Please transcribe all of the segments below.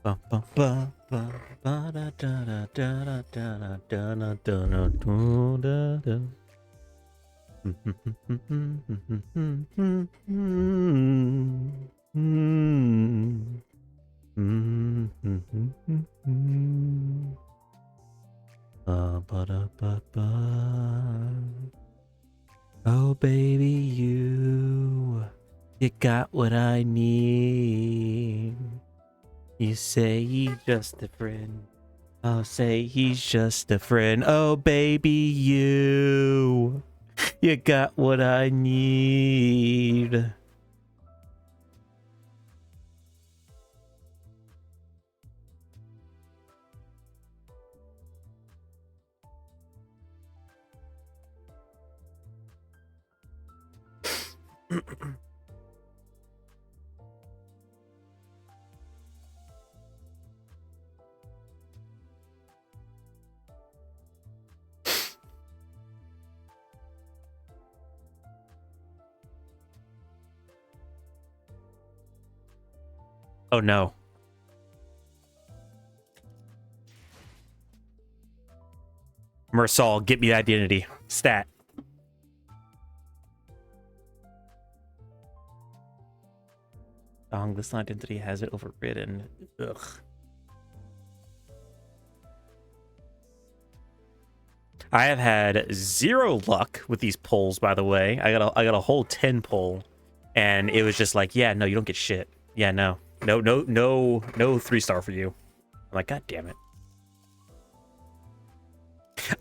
Ba, ba, ba, ba, ba, da, da, da, da, da, da, da, da, da, da, da, da. Ba-ba-da-ba-ba. Oh, baby, you got what I need. You say he's just a friend. I'll say he's just a friend. Oh, baby, you got what I need. Oh, no. Mersal, get me the identity. Stat. This identity has it overridden. Ugh. I have had 0 luck with these polls, by the way. I got a whole 10 poll, and it was just like, yeah, no, you don't get shit. Yeah, no 3-star for you. I'm like, god damn it.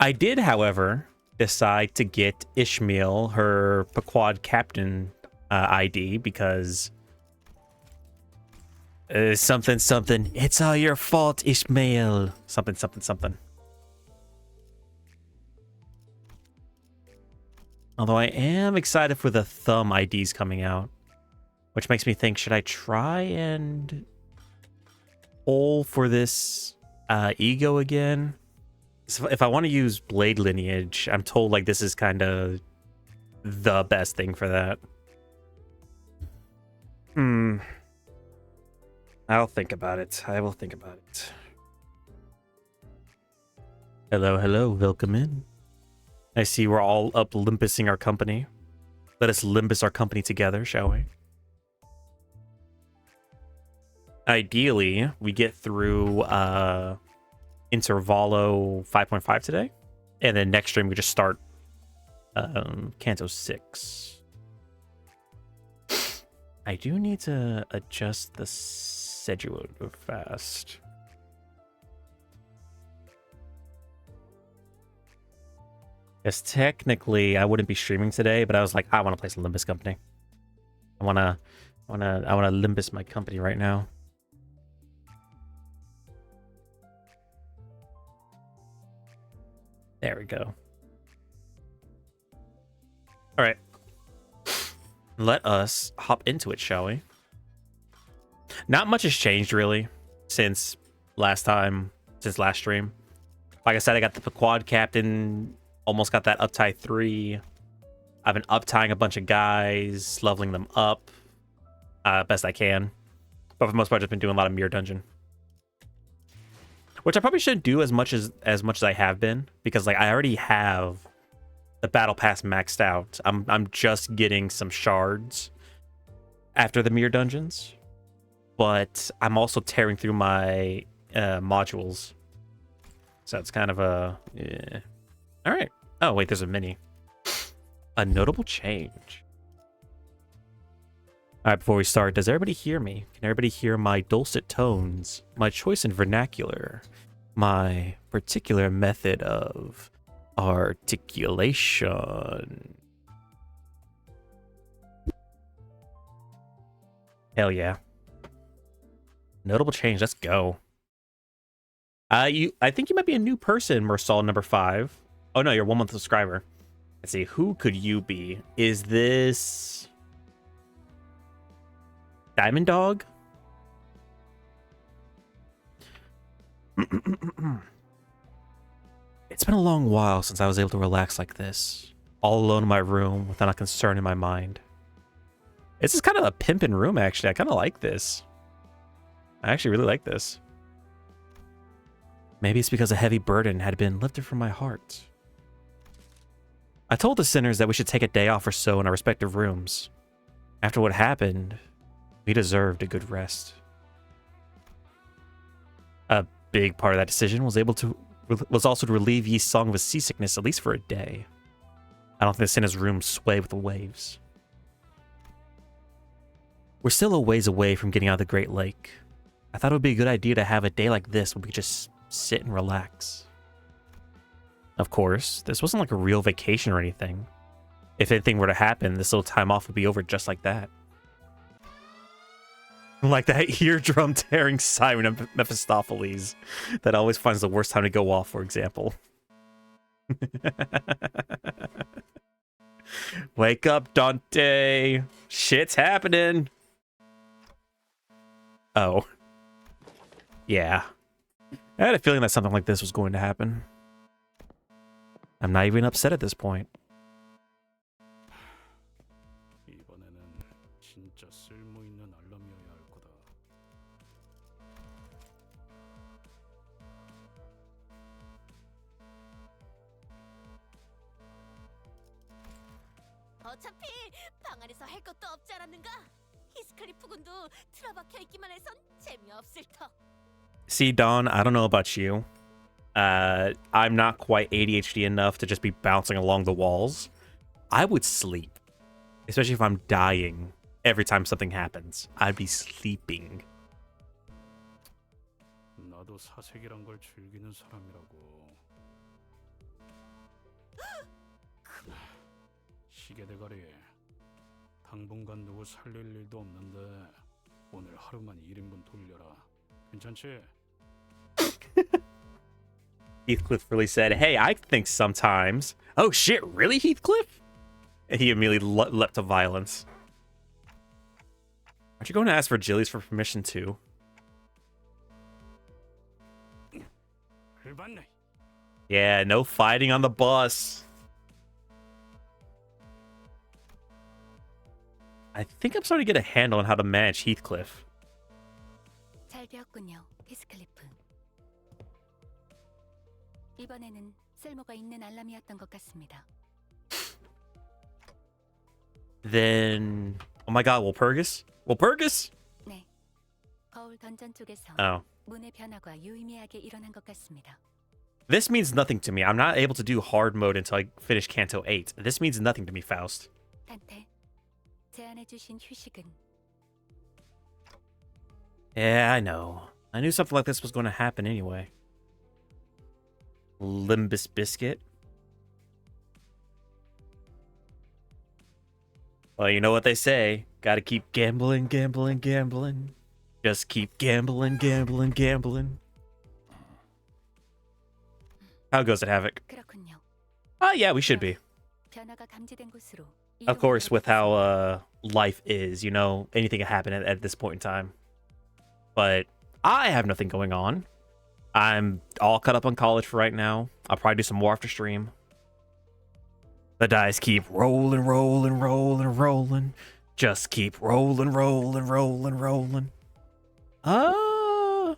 I did, however, decide to get Ishmael her Pequod Captain ID because something. It's all your fault, Ishmael. Something. Although I am excited for the thumb IDs coming out, which makes me think, should I try and pull for this ego again? So if I want to use blade lineage, I'm told like this is kind of the best thing for that. I'll think about it. I will think about it. Hello, welcome in. I see we're all up limbusing our company. Let us limbus our company together, shall we? Ideally, we get through Intervallo 5.5 today, and then next stream we just start Canto 6. I do need to adjust the schedule fast. Yes, technically I wouldn't be streaming today, but I was like, I want to play some Limbus Company. I wanna Limbus my company right now. There we go. All right. Let us hop into it, shall we? Not much has changed, really, since last stream. Like I said, I got the Pequod Captain, almost got that uptie 3. I've been uptying a bunch of guys, leveling them up best I can. But for the most part, I've just been doing a lot of Mirror Dungeon. Which I probably shouldn't do as much as I have been, because like I already have the battle pass maxed out. I'm just getting some shards after the Mirror Dungeons, but I'm also tearing through my modules, so it's kind of a all right. Oh wait, there's a mini. A notable change. All right, before we start, does everybody hear me? Can everybody hear my dulcet tones, my choice in vernacular, my particular method of articulation? Hell yeah. Notable change, let's go. I think you might be a new person, Mersal number 5. Oh no, you're a 1 month subscriber. Let's see, who could you be? Is this Diamond Dog? It's been a long while since I was able to relax like this, all alone in my room without a concern in my mind. This is kind of a pimpin' room, actually. I kind of like this. I actually really like this. Maybe it's because a heavy burden had been lifted from my heart. I told the sinners that we should take a day off or so in our respective rooms. After what happened, we deserved a good rest. A big part of that decision was also to relieve Yi's song of his seasickness, at least for a day. I don't think the sinners' rooms sway with the waves. We're still a ways away from getting out of the Great Lake. I thought it would be a good idea to have a day like this where we could just sit and relax. Of course, this wasn't like a real vacation or anything. If anything were to happen, this little time off would be over just like that. Like that eardrum tearing siren of Mephistopheles that always finds the worst time to go off, for example. Wake up, Dante. Shit's happening. Oh. Yeah. I had a feeling that something like this was going to happen. I'm not even upset at this point. 어차피 방 안에서 할 것도 없지 않았는가? 히스클리프 군도 틀어박혀 있기만 해선 재미없을 터. See, Dawn, I don't know about you. I'm not quite ADHD enough to just be bouncing along the walls. I would sleep. Especially if I'm dying every time something happens. I'd be sleeping. 나도 사색이란 걸 즐기는 사람이라고. 시계 대가리. 당분간 누구 살릴 일도 없는데 오늘 하루만 1인분 돌려라. 괜찮지? Heathcliff really said, hey, I think sometimes. Oh shit, really, Heathcliff? And he immediately leapt to violence. Aren't you going to ask for Jillies for permission too? Yeah, no fighting on the bus. I think I'm starting to get a handle on how to manage Heathcliff. 잘 되었군요, 히스클리프. 이번에는 쓸모가 있는 알람이었던 것 같습니다. Then, oh my god, Walpurgis? Walpurgis? 네, 거울 던전 쪽에서 Oh. 문의 변화가 유의미하게 일어난 것 같습니다. This means nothing to me. I'm not able to do hard mode until I finish Canto 8. This means nothing to me, Faust. 단테, 제안해주신 휴식은 Yeah, I know. I knew something like this was going to happen anyway. Limbus biscuit. Well, you know what they say. Gotta keep gambling, gambling, gambling. Just keep gambling, gambling, gambling. How goes it, Havoc? 그렇군요. Oh, yeah, we should be. 변화가 감지된 곳으로 Of course, with how life is, you know, anything can happen at this point in time. But I have nothing going on. I'm all caught up on college for right now. I'll probably do some more after stream. The dice keep rolling, rolling, rolling, rolling. Just keep rolling, rolling, rolling, rolling. Let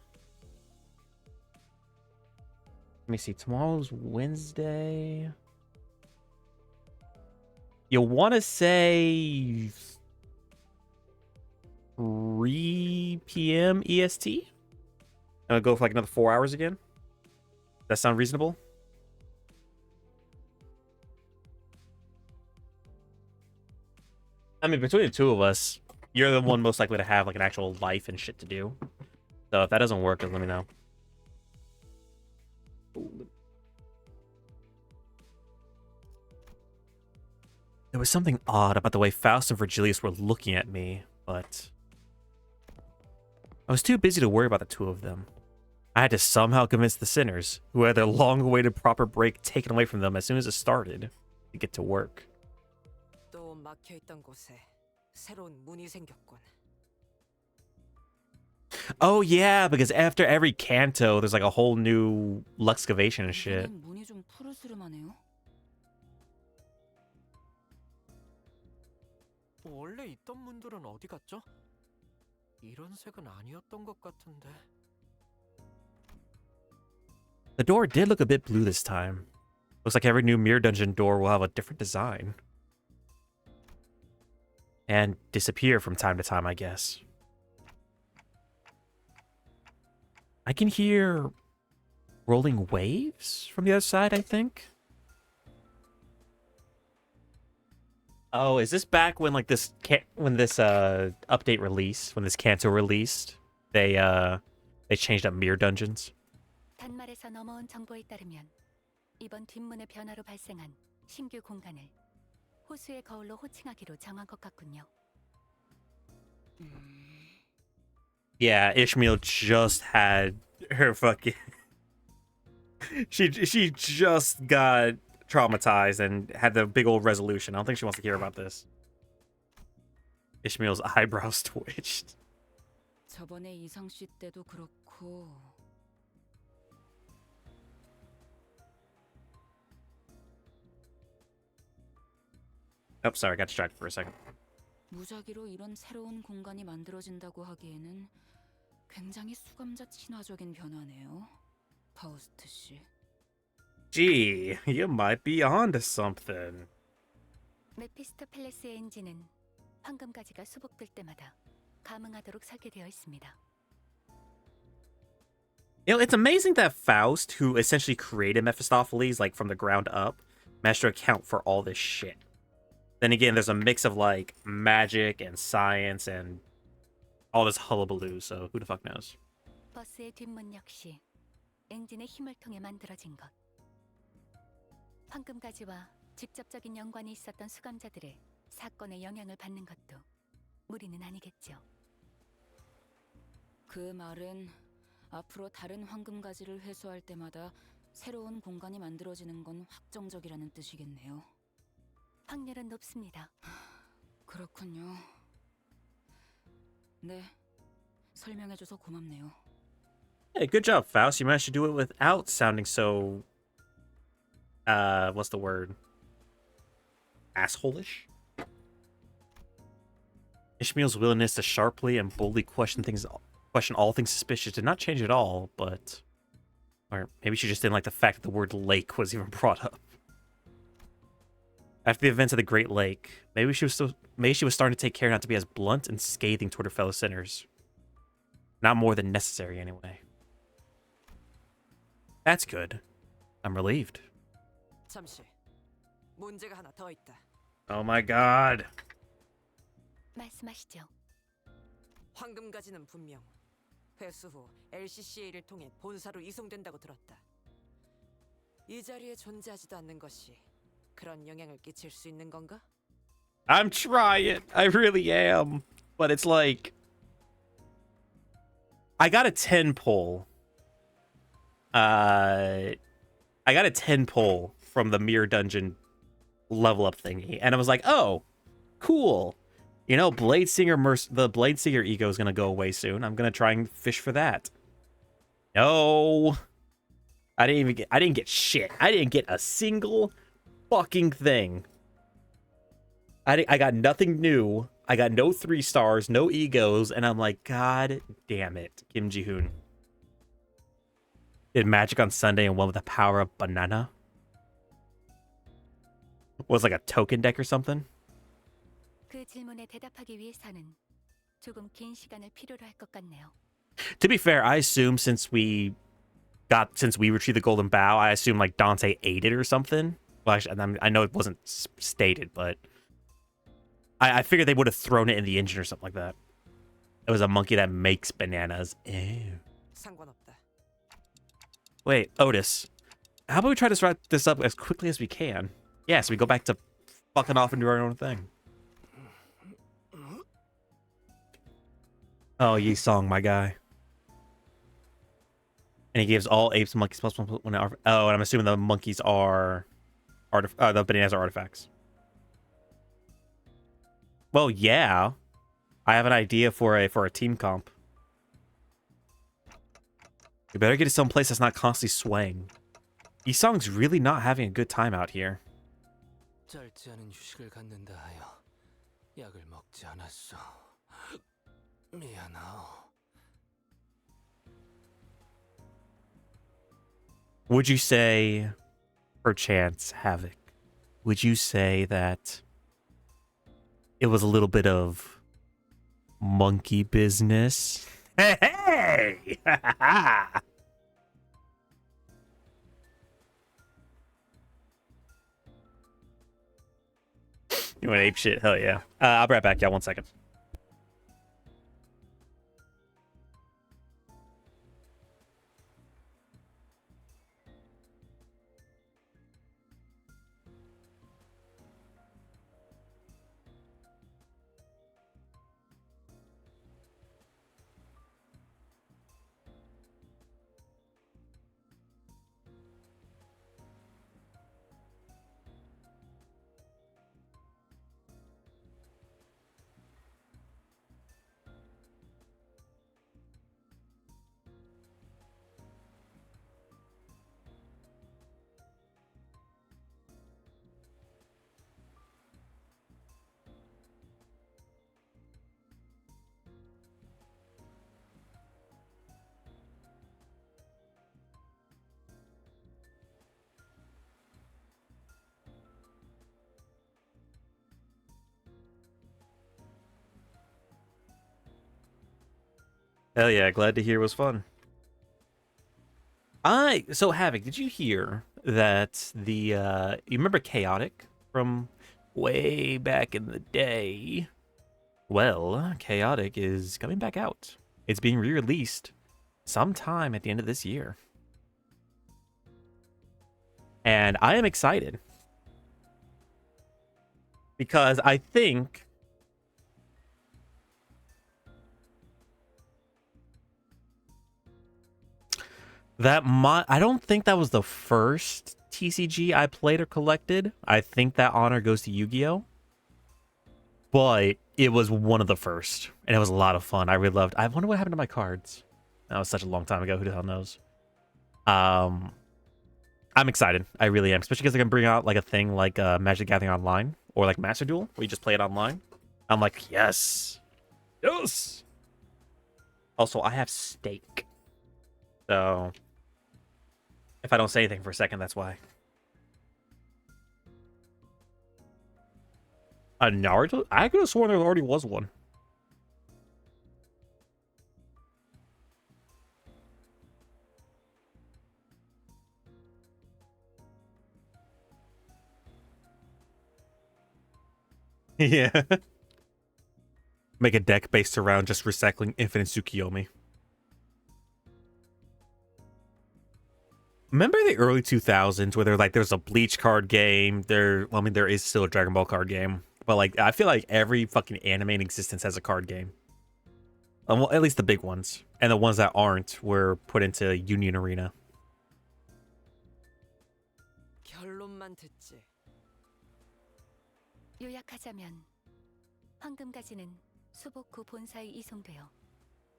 me see. Tomorrow's Wednesday. You'll want to say 3 p.m. EST? And I'll go for like another 4 hours again? That sound reasonable? I mean, between the two of us, you're the one most likely to have like an actual life and shit to do. So if that doesn't work, then let me know. There was something odd about the way Faust and Virgilius were looking at me, but I was too busy to worry about the two of them. I had to somehow convince the sinners, who had their long-awaited proper break taken away from them as soon as it started, to get to work. 또 막혀있던 곳에 새로운 문이 생겼군. Oh yeah, because after every canto, there's like a whole new Luxcavation and shit. 문이 좀 푸르스름하네요. 원래 있던 문들은 어디 갔죠? 이런 색은 아니었던 것 같은데. The door did look a bit blue this time. Looks like every new mirror dungeon door will have a different design. And disappear from time to time, I guess. I can hear rolling waves from the other side, I think. Oh, is this back when like this update released, when this Canto released, they changed up mirror dungeons? 단말에서 넘어온 정보에 따르면 이번 뒷문의 변화로 발생한 신규 공간을 호수의 거울로 호칭하기로 정한 것 같군요. Yeah, Ishmael just had her fucking she just got traumatized and had the big old resolution. I don't think she wants to hear about this. Ishmael's eyebrows twitched. 저번에 이상 씨 때도 그렇고 Oh, sorry, I got distracted for a second. 무작위로 이런 새로운 공간이 만들어진다고 하기에는 굉장히 수감자 친화적인 변화네요. 파우스트 씨. Gee, you might be onto something. 메피스토 팰레스의 엔진은 황금가지가 수복될 때마다 감응하도록 설계되어 있습니다. You know, it's amazing that Faust, who essentially created Mephistopheles like from the ground up, managed to account for all this shit. Then again, there's a mix of like magic and science and all this hullabaloo, so who the fuck knows? 버스의 뒷문 역시 엔진의 힘을 통해 만들어진 것. 황금가지와 직접적인 연관이 있었던 수감자들의 사건에 영향을 받는 것도 무리는 아니겠죠. 그 말은 앞으로 다른 황금가지를 회수할 때마다 새로운 공간이 만들어지는 건 확정적이라는 뜻이겠네요. 확률은 높습니다. 그렇군요. 네, 설명해줘서 고맙네요. Hey, good job, Faust. You managed to do it without sounding so what's the word? Asshole-ish? Ishmael's willingness to sharply and boldly question all things suspicious did not change at all, but or maybe she just didn't like the fact that the word lake was even brought up. After the events of the Great Lake, maybe she was starting to take care not to be as blunt and scathing toward her fellow sinners. Not more than necessary, anyway. That's good. I'm relieved. 잠시. 문제가 하나 더 있다. Oh my god. 말씀하시죠. 황금가지는 분명 회수 후 LCCA를 통해 본사로 이송된다고 들었다. 이 자리에 존재하지도 않는 것이 그런 영향을 끼칠 수 있는 건가? I'm trying. I really am. But it's like I got a 10 pull. I got a 10 pull from the mirror dungeon level up thingy, and I was like, "Oh, cool. You know, the Blade Singer ego is gonna go away soon. I'm gonna try and fish for that." No, I didn't get shit. I didn't get a single fucking thing. I got nothing new. I got no 3 stars, no egos, and I'm like, God damn it, Kim Ji-hoon. Did magic on Sunday and won with the power of banana? Was like a token deck or something? 그 질문에 대답하기 위해서는 조금 긴 시간을 필요로 할 것 같네요. To be fair, I assume since we retrieved the golden bow, I assume like Dante ate it or something. Well, actually, I know it wasn't stated, but I figured they would have thrown it in the engine or something like that. It was a monkey that makes bananas. Ew. 상관없다. Wait, Otis. How about we try to wrap this up as quickly as we can? Yeah, so we go back to fucking off and do our own thing. Oh, Yi Song, my guy. And he gives all apes monkeys plus one. Oh, and I'm assuming the monkeys are the bananas are artifacts. Well, yeah. I have an idea for a team comp. We better get to some place that's not constantly swaying. Yi Song's really not having a good time out here. 짧지 않은 휴식을 갖는다 하여 약을 먹지 않았어. 미안하오. Would you say, perchance, Havoc, would you say that it was a little bit of monkey business? Hey! Hey! You want ape shit? Hell yeah. I'll be right back, y'all. 1 second. Hell yeah, glad to hear it was fun. So Havoc, did you hear that you remember Chaotic from way back in the day? Well, Chaotic is coming back out. It's being re-released sometime at the end of this year. And I am excited. Because I think I don't think that was the first TCG I played or collected. I think that honor goes to Yu-Gi-Oh! But it was one of the first, and it was a lot of fun. I really loved. I wonder what happened to my cards. That was such a long time ago. Who the hell knows? I'm excited. I really am, especially because they're gonna bring out like a thing like Magic the Gathering Online or like Master Duel, where you just play it online. I'm like, yes, yes. Also, I have steak, so if I don't say anything for a second, that's why. A Naruto? I could have sworn there already was one. Yeah. Make a deck based around just recycling infinite Tsukiyomi. Remember the early 2000s where there's a Bleach card game? Well, I mean, there is still a Dragon Ball card game. But, like, I feel like every fucking anime in existence has a card game. Well, at least the big ones. And the ones that aren't were put into Union Arena. 결론만 듣지. 요약하자면 황금가지는 수복 후 본사에 이송되어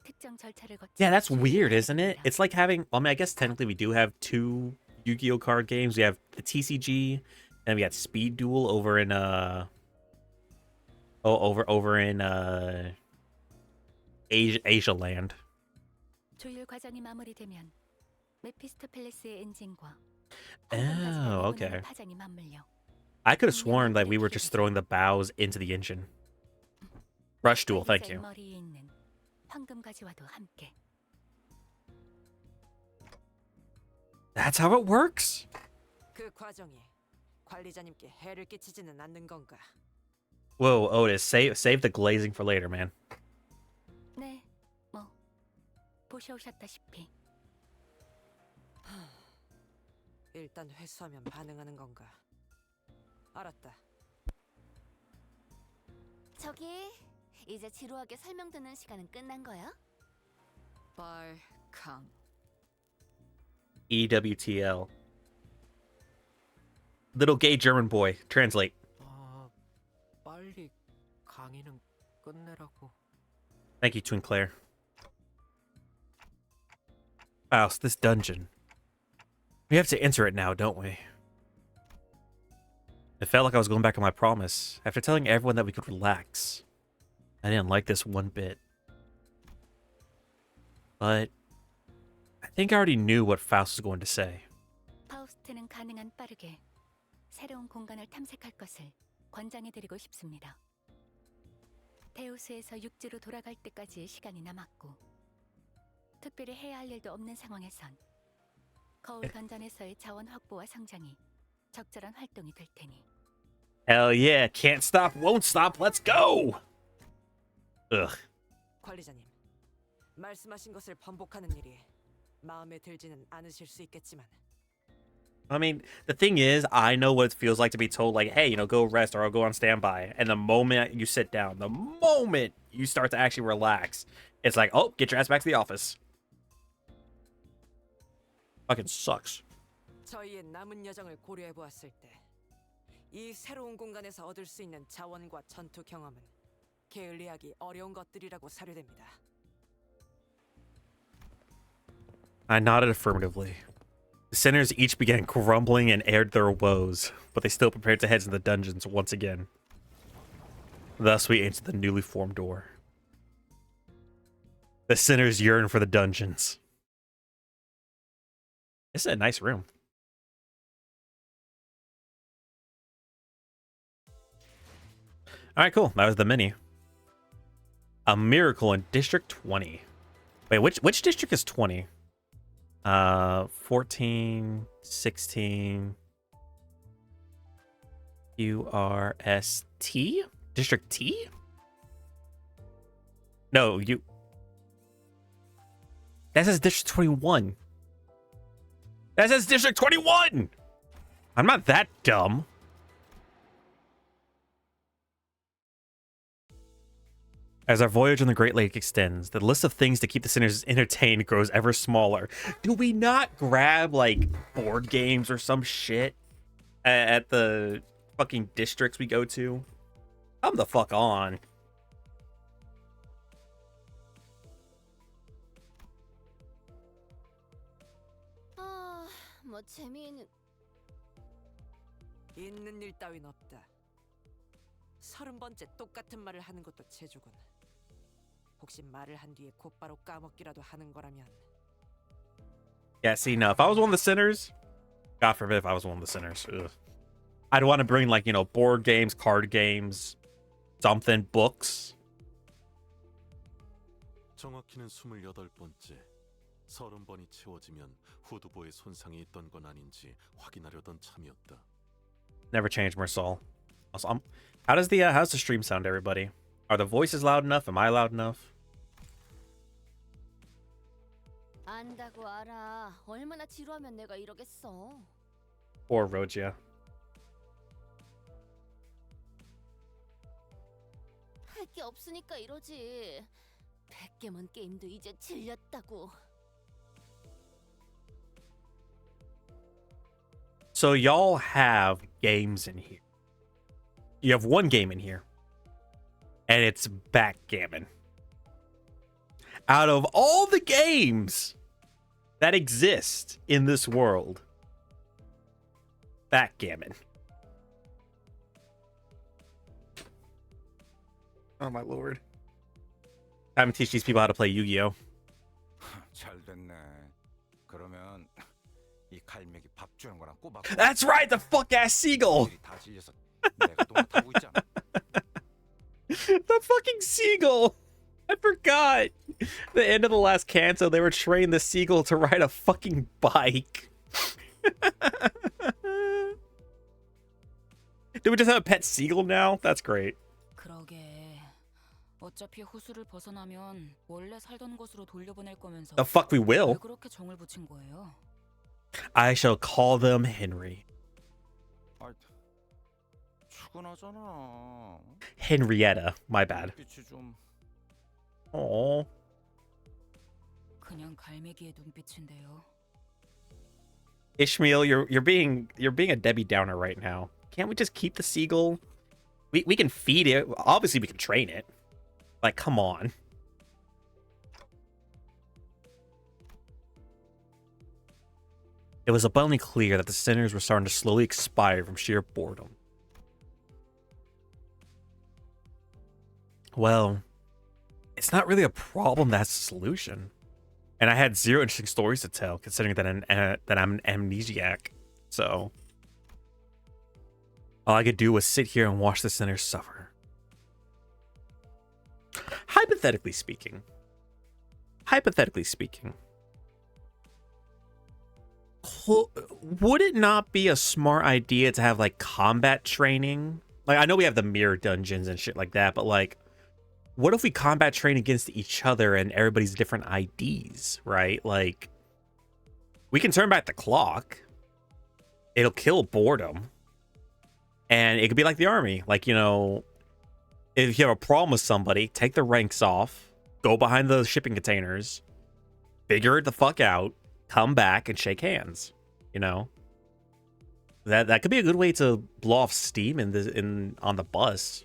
특정 절차를 거쳐. Yeah, that's weird, isn't it? It's like having, I mean, I guess technically we do have two Yu-Gi-Oh card games. We have the TCG, and we got Speed Duel over in Asia land. 조율 과정이 마무리되면 메피스토펠레스의 엔진과 Oh, okay. 파장이 맞물려. I could have sworn that we were just throwing the bows into the engine. Rush Duel, thank you. 머리에 있는 황금가지와도 함께. That's how it works? 그 과정이 관리자님께 해를 끼치지는 않는 건가? Whoa, Otis, save the glazing for later, man. 네, 뭐 보셔오셨다시피. 일단 회수하면 반응하는 건가? 알았다. 저기 이제 지루하게 설명 듣는 시간은 끝난 거야? 발캉. EWTL. Little gay German boy. Translate. 빨리 강의는 끝내라고. Thank you, Twin Claire. Wow, so this dungeon. We have to enter it now, don't we? It felt like I was going back on my promise. After telling everyone that we could relax, I didn't like this one bit. But I think I already knew what Faust was going to say. 어떻게는 가능한 빠르게 새로운 공간을 탐색할 것을 권장해드리고 싶습니다. 데우스에서 육지로 돌아갈 때까지의 시간이 남았고 특별히 해야 할 일도 없는 상황에선 거울 던전에서의 자원 확보와 성장이 적절한 활동이 될 테니. Hell yeah, can't stop, won't stop, let's go! Ugh. 관리자님, 말씀하신 것을 번복하는 일이 마음에 들지는 않으실 수 있겠지만 I mean, the thing is, I know what it feels like to be told, like, hey, go rest or I'll go on standby. And the moment you sit down, the moment you start to actually relax, it's like, oh, get your ass back to the office. Fucking sucks. 저희의 남은 여정을 고려해 보았을 때 이 새로운 공간에서 얻을 수 있는 자원과 전투 경험은 게을리하기 어려운 것들이라고 사료됩니다. I nodded affirmatively. The sinners each began grumbling and aired their woes, but they still prepared to head to the dungeons once again. Thus we entered the newly formed door. The sinners yearn for the dungeons. This is a nice room. Alright, cool. That was the mini. A miracle in District 20. Wait, which district is 20? 14, 16, URST? District T? No, that says District 21. That says District 21! I'm not that dumb. As our voyage on the Great Lake extends, the list of things to keep the sinners entertained grows ever smaller. Do we not grab, like, board games or some shit at the fucking districts we go to? Come the fuck on. 뭐 재미있는 있는 일 따윈 없다. 30번째 똑같은 말을 하는 것도 제조군. 혹시 말을 한 뒤에 곧바로 까먹기라도 하는 거라면. Yeah, see, no, if I was one of the sinners, God forbid if I was one of the sinners, ugh. I'd want to bring, like, board games, card games, something, books. 정확히는 28번째. 30번이 채워지면 후두보에 손상이 있던 건 아닌지 확인하려던 참이었다. Never change Mersal. Also, how's the stream sound, everybody? Are the voices loud enough? Am I loud enough? 안다고 알아. 얼마나 지루하면 내가 이러겠어. Or Rogia. 할 게 없으니까 이러지. 100개만 게임도 이제 질렸다고. So y'all have games in here. You have one game in here. And it's backgammon. Out of all the games that exist in this world, backgammon. Oh my lord. Time to teach these people how to play Yu-Gi-Oh! 잘 됐네. 그러면 이 갈매기 밥 주는 거랑 꼬박. That's right, the fuck-ass seagull! 다 질려서 내가 도맡아고 있잖아. The fucking seagull! I forgot! The end of the last Canto, they were training the seagull to ride a fucking bike. Do we just have a pet seagull now? That's great. 그러게. 어차피 호수를 벗어나면 원래 살던 곳으로 돌려보낼 거면서. The fuck we will. 왜 그렇게 정을 붙인 거예요? I shall call them Henry. 아, 출근하잖아. Henrietta. My bad. 빛이 좀. Aww. 그냥 갈매기의 눈빛인데요. Ishmael, you're being a Debbie Downer right now. Can't we just keep the seagull? We can feed it. Obviously, we can train it. Like, come on. It was abundantly clear that the sinners were starting to slowly expire from sheer boredom. Well, it's not really a problem that's a solution. And I had zero interesting stories to tell, considering that I'm an amnesiac. So all I could do was sit here and watch the sinners suffer. Hypothetically speaking, would it not be a smart idea to have like combat training? Like, I know we have the mirror dungeons and shit like that, but like, what if we combat train against each other and everybody's different IDs, right? Like, we can turn back the clock. It'll kill boredom. And it could be like the army. Like, you know, if you have a problem with somebody, take the ranks off, go behind the shipping containers, figure it the fuck out, come back and shake hands. You know? That could be a good way to blow off steam on the bus.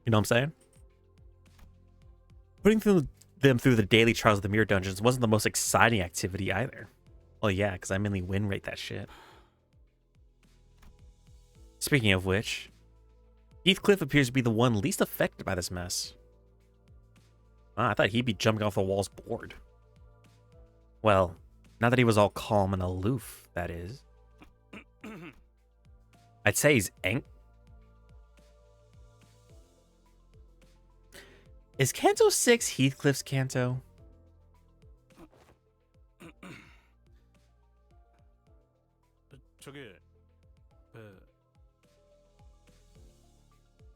You know what I'm saying? Putting them through the daily trials of the mirror dungeons wasn't the most exciting activity either. Well, yeah, because I mainly win rate that shit. Speaking of which, Heathcliff appears to be the one least affected by this mess. I thought he'd be jumping off the walls bored. Well, now that he was all calm and aloof, that is. I'd say he's Is Canto 6 Heathcliff's Canto? 저기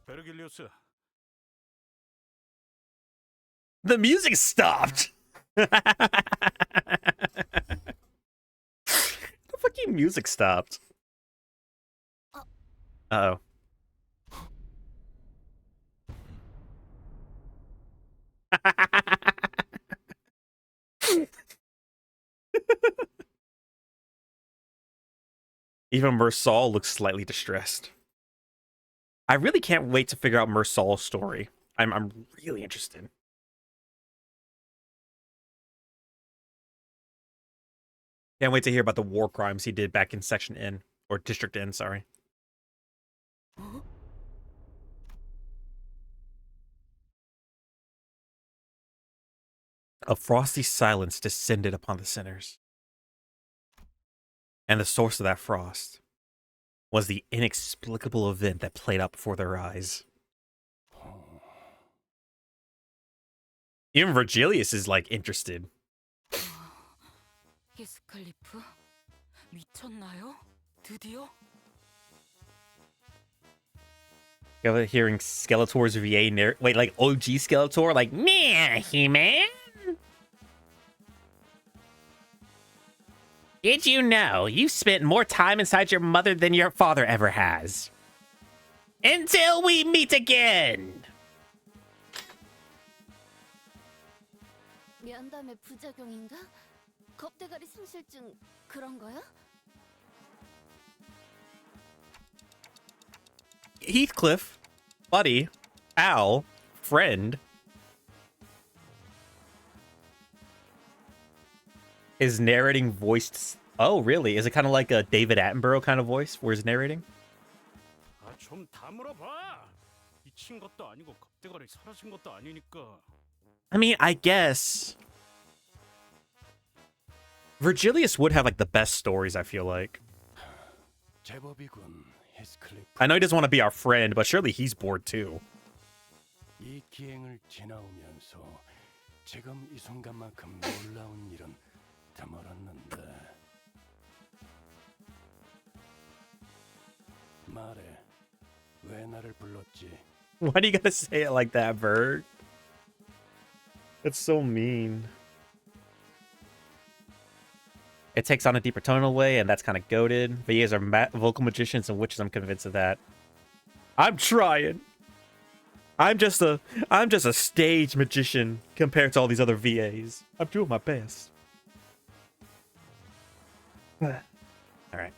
베르길리우스. The music stopped. The fucking music stopped. Uh-oh. Even Mersal looks slightly distressed. I really can't wait to figure out Mersal's story. I'm really interested. Can't wait to hear about the war crimes he did back in Section N, or District N, sorry. A frosty silence descended upon the sinners. And the source of that frost was the inexplicable event that played out before their eyes. Even Virgilius is like interested. 히스클리프? 미쳤나요? 드디어? You ever hearing Skeletor's VA wait, like OG Skeletor? Like, man, He-Man? Did you know you spent more time inside your mother than your father ever has? Until we meet again! 면담의 부작용인가? 겁대가리 상실증 그런 거야? Heathcliff, buddy, pal, friend, is narrating voiced. Oh, really? Is it kind of like a David Attenborough kind of voice where he's narrating? 좀 다물어봐. 미친 것도 아니고 겁대가리 사라진 것도 아니니까. I mean, I guess Virgilius would have like the best stories, I feel like. 제법이군, 히스클리프. I know he doesn't want to be our friend, but surely he's bored too. 이 기행을 지나오면서 지금 이 순간만큼 놀라운 일은 드물었는데. 말해, 왜 나를 불렀지? Why do you gotta say it like that, Bird? That's so mean. It takes on a deeper tonal way, and that's kind of goated. VAs are vocal magicians and witches. I'm convinced of that. I'm trying. I'm just a stage magician compared to all these other VAs. I'm doing my best. All right.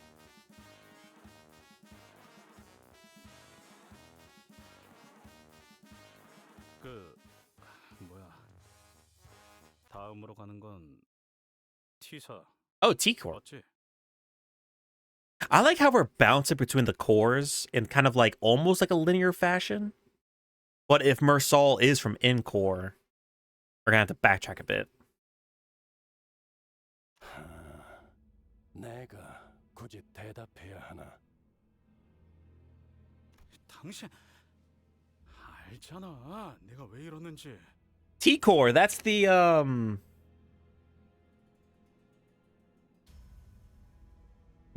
다음으로 가는 건 T사. Oh, T-Core. 맞지? I like how we're bouncing between the cores in kind of like almost like a linear fashion. But if Mersal is from N-Core, we're gonna have to backtrack a bit. 내가 굳이 대답해야 하나? 당신 알잖아. 내가 왜 이러는지. T-Core, that's the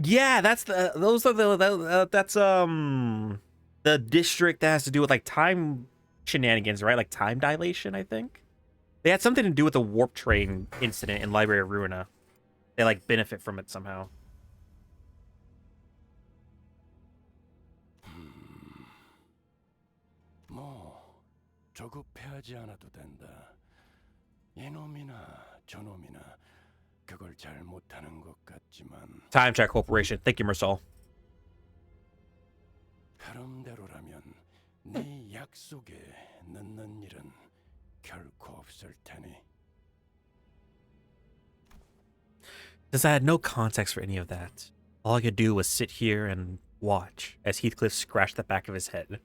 yeah, that's the those are that's the district that has to do with like time shenanigans, right? Like time dilation, I think. They had something to do with the warp train incident in Library of Ruina. They like benefit from it somehow. 뭐 조급해하지 않아도 된다. 이놈이나 저놈이나 그걸 잘 못하는 것 같지만 Time Track Corporation. Thank you, Mersal. 흐름대로라면 네 약속에 늦는 일은 결코 없을 테니. Since I had no context for any of that, all I could do was sit here and watch as Heathcliff scratched the back of his head.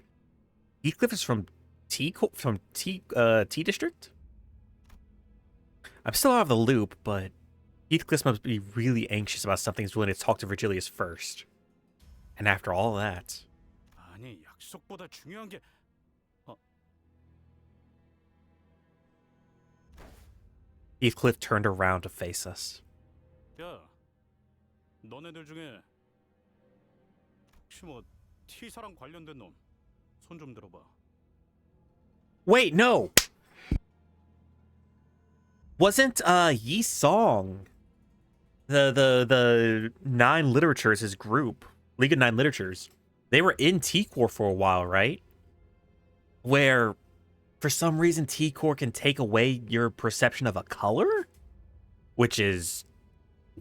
Heathcliff is from T District? I'm still out of the loop, but Heathcliff must be really anxious about something he's willing to talk to Virgilius first. And after all that... 아니, 약속보다 중요한 게 Heathcliff turned around to face us. 야, 너네들 중에 혹시 뭐 T사랑 관련된 놈 손 좀 들어봐. Wait, no! Wasn't Yi Song the Nine Literatures, his group, League of Nine Literatures? They were in T-Core for a while, right? Where for some reason T-Core can take away your perception of a color, which is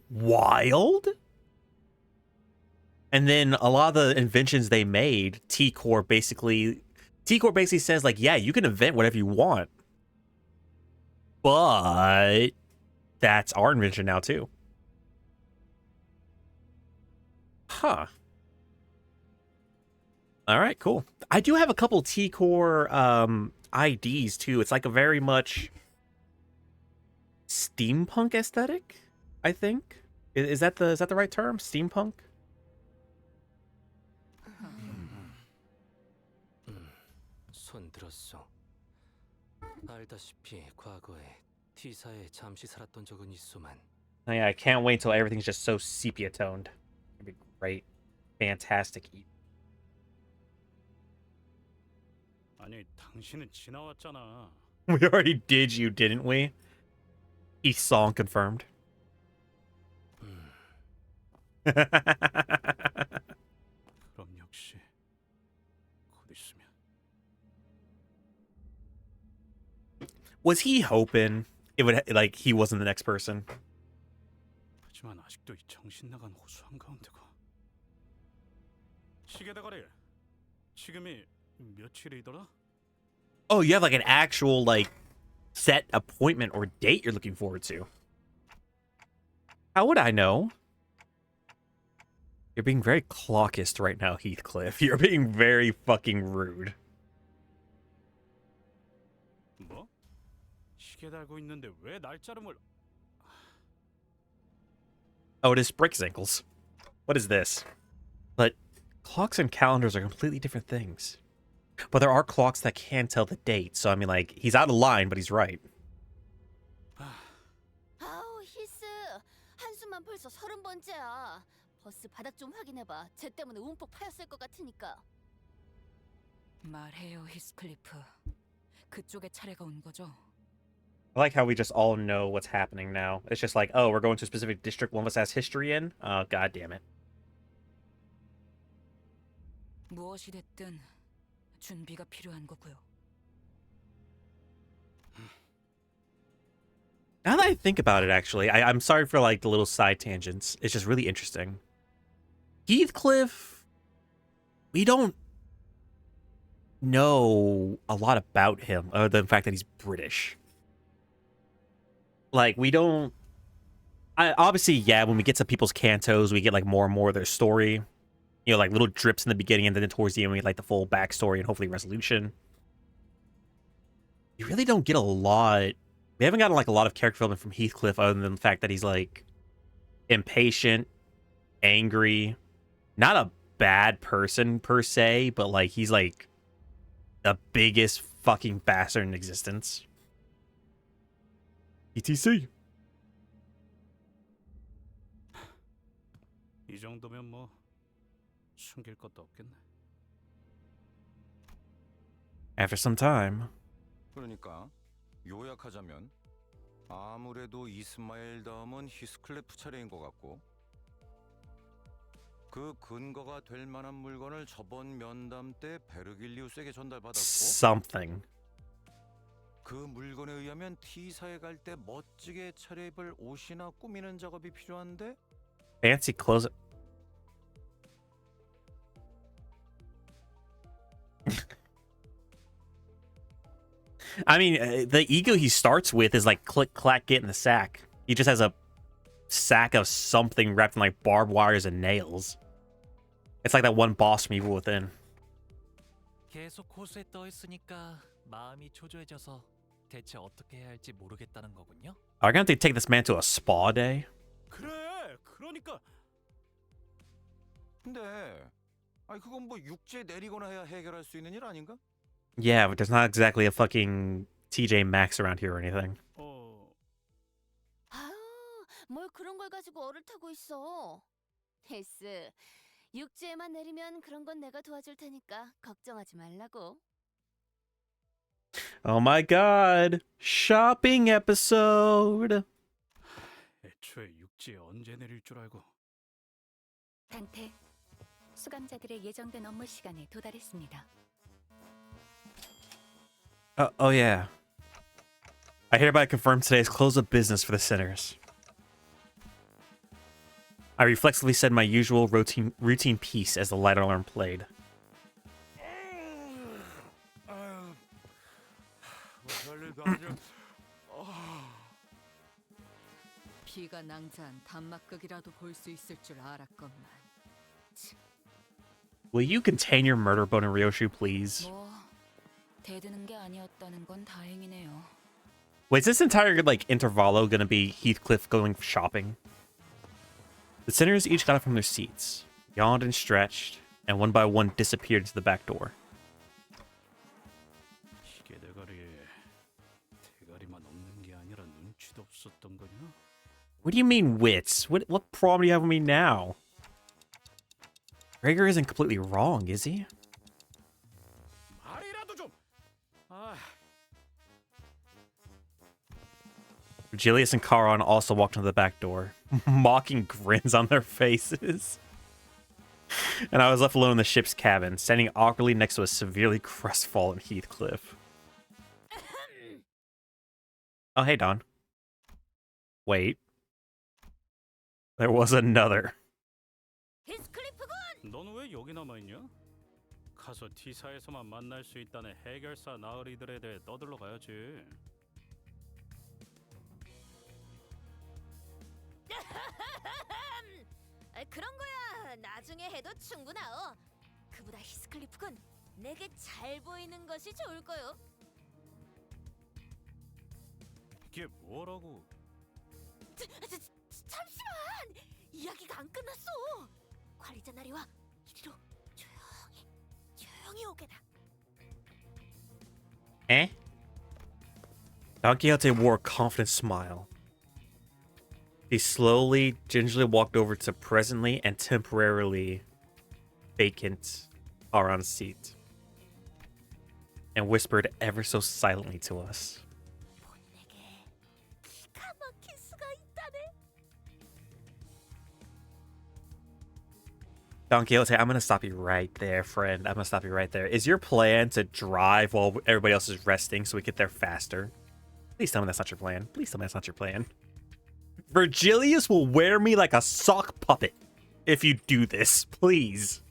wild. And then a lot of the inventions they made, T-Core basically says like, yeah, you can invent whatever you want, but that's our invention now too. Huh. All right, cool. I do have a couple T-Core IDs too. It's like a very much steampunk aesthetic, I think. Is that the right term? Steampunk? 손 들었어. 알다시피 과거에 T사에 잠시 살았던 적은 있소만. Oh, yeah, I can't wait until everything's just so sepia toned. It'd be great. Fantastic. 아니, 당신은 지나왔잖아. We already did you, didn't we? Each song confirmed. 그럼 역시 곧 있으면. Was he hoping it would like he wasn't the next person? 하지만 아직도 이 정신 나간 호수 한가운데가. 시계 대가리. 지금이 며칠이더라? Oh, you have like an actual like set appointment or date you're looking forward to. How would I know? You're being very clockist right now, Heathcliff. You're being very fucking rude. 뭐? 시계 달고 있는데 왜 날짜를 몰라? Oh, it is Brickzinkles. What is this? But clocks and calendars are completely different things. But there are clocks that can tell the date, so I mean, like, he's out of line, but he's right. 아우 힐스 한숨만 벌써 30번째야. 버스 바닥 좀 확인해봐. 쟤 때문에 움푹 파였을 것 같으니까. 말해요, 히스클리프. 그쪽에 차례가 온 거죠? I like how we just all know what's happening now. It's just like, oh, we're going to a specific district one of us has history in? Oh, god damn it. 무엇이 됐든 준비가 필요한 거고요. Now that I think about it, actually, I'm sorry for like the little side tangents. It's just really interesting. Heathcliff, we don't know a lot about him other than the fact that he's British. Like, we don't... obviously, yeah, when we get to people's cantos, we get like more and more of their story. You know, like little drips in the beginning, and then towards the end, we get like the full backstory and hopefully resolution. You really don't get a lot... We haven't gotten like a lot of character development from Heathcliff other than the fact that he's like impatient angry, not a bad person per se, but like he's like the biggest fucking bastard in existence. ETC. 이 정도면 뭐 숨길 것도 없겠네. After some time, 그러니까 요약하자면 아무래도 이스마엘 다음은 히스클리프 차례인 것 같고 그 근거가 될 만한 물건을 저번 면담 때 베르길리우스에게 전달받았고 something. 그 물건에 의하면 T사에 갈 때 멋지게 차려입을 옷이나 꾸미는 작업이 필요한데 Fancy clothes. I mean, the ego he starts with is like click, clack, get in the sack. He just has a sack of something wrapped in like barbed wires and nails. It's like that one boss from Evil Within. 계속 호수에 떠 있으니까 마음이 초조해져서 대체 어떻게 해야 할지 모르겠다는 거군요. Are we going to take this man to a spa day? 그래, 그러니까 근데 아니 그건 뭐 육지에 내리거나 해야 해결할 수 있는 일 아닌가? Yeah, but there's not exactly a fucking TJ Maxx around here or anything. 아유, 뭘 그런 걸 가지고 얼을 타고 있어. 헬스, 육지에만 내리면 그런 건 내가 도와줄 테니까 걱정하지 말라고. Oh my god. Shopping episode. 애초에 육지에 언제 내릴 줄 알고. 단테, 수감자들의 예정된 업무 시간에 도달했습니다. Oh yeah. I hereby confirm today's close of business for the sinners. I reflexively said my usual routine piece as the light alarm played. 비가 낭자한 단막극이라도 볼 수 있을 줄 알았건만. Will you contain your murder bone in Ryoshu, please? 뭐 대드는 게 아니었다는 건 다행이네요. Wait, is this entire like intervallo gonna be Heathcliff going shopping? The sinners each got up from their seats, yawned and stretched, and one by one disappeared into the back door. 이게 대가리만 없는 게 아니라 눈치도 없었던 거냐? What do you mean wits? What problem do you have with me now? Gregor isn't completely wrong, is he? 말이라도 좀. 아, Virgilius and Charon also walked into the back door, mocking grins on their faces. And I was left alone in the ship's cabin, standing awkwardly next to a severely crestfallen Heathcliff. Oh, hey, Don. Wait. There was another. 히스클리프군! 너는 왜 여기 남아 있냐? 가서 T사에서만 만날 수 있다는 해결사 나으리들에 대해 떠들러 가야지. 그런 거야 나중에 해도 충분하오. 그보다 히스클리프군 내게 잘 보이는 것이 좋을 거요. 이게 뭐라고? 잠시만 이야기가 안 끝났어. 관리자 나리와 이리로 조용히 오게나. Eh? Don Quixote wore a confident smile. He slowly, gingerly walked over to presently and temporarily vacant Charon's seat and whispered ever so silently to us. 내게 기가 막힐 수가 있다네. Don Quixote, I'm going to stop you right there, friend. I'm going to stop you right there. Is your plan to drive while everybody else is resting so we get there faster? Please tell me that's not your plan. Please tell me that's not your plan. Virgilius will wear me like a sock puppet if you do this, please.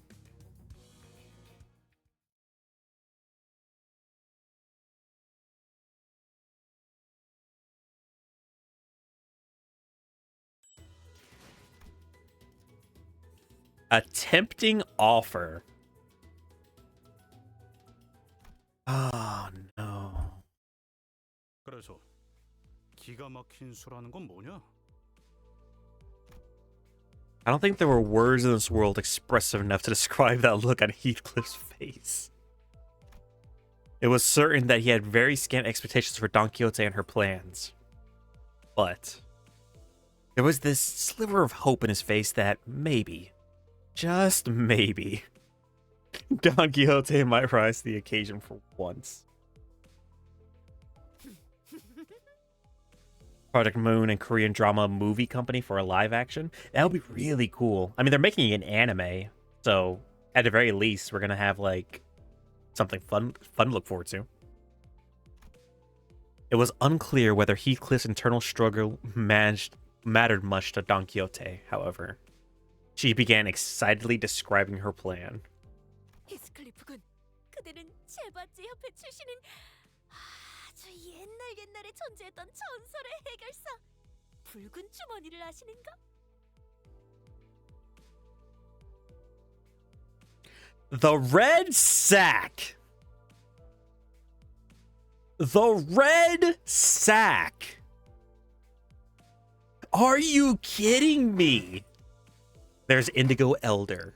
A tempting offer. Oh, no. 그래서 기가 막힌 수라는 건 뭐냐? I don't think there were words in this world expressive enough to describe that look on Heathcliff's face. It was certain that he had very scant expectations for Don Quixote and her plans. But there was this sliver of hope in his face that maybe, just maybe, Don Quixote might rise to the occasion for once. Project Moon and Korean drama movie company for a live action. That would be really cool. I mean, they're making an anime, so at the very least, we're gonna have like something fun to look forward to. It was unclear whether Heathcliff's internal struggle mattered much to Don Quixote, however. She began excitedly describing her plan. 히스클리프군, 그대는 제바제 협회 출신인 아주 옛날에 존재했던 전설의 해결사 붉은 주머니를 아시는가? The Red Sack. The Red Sack. Are you kidding me? There's Indigo Elder.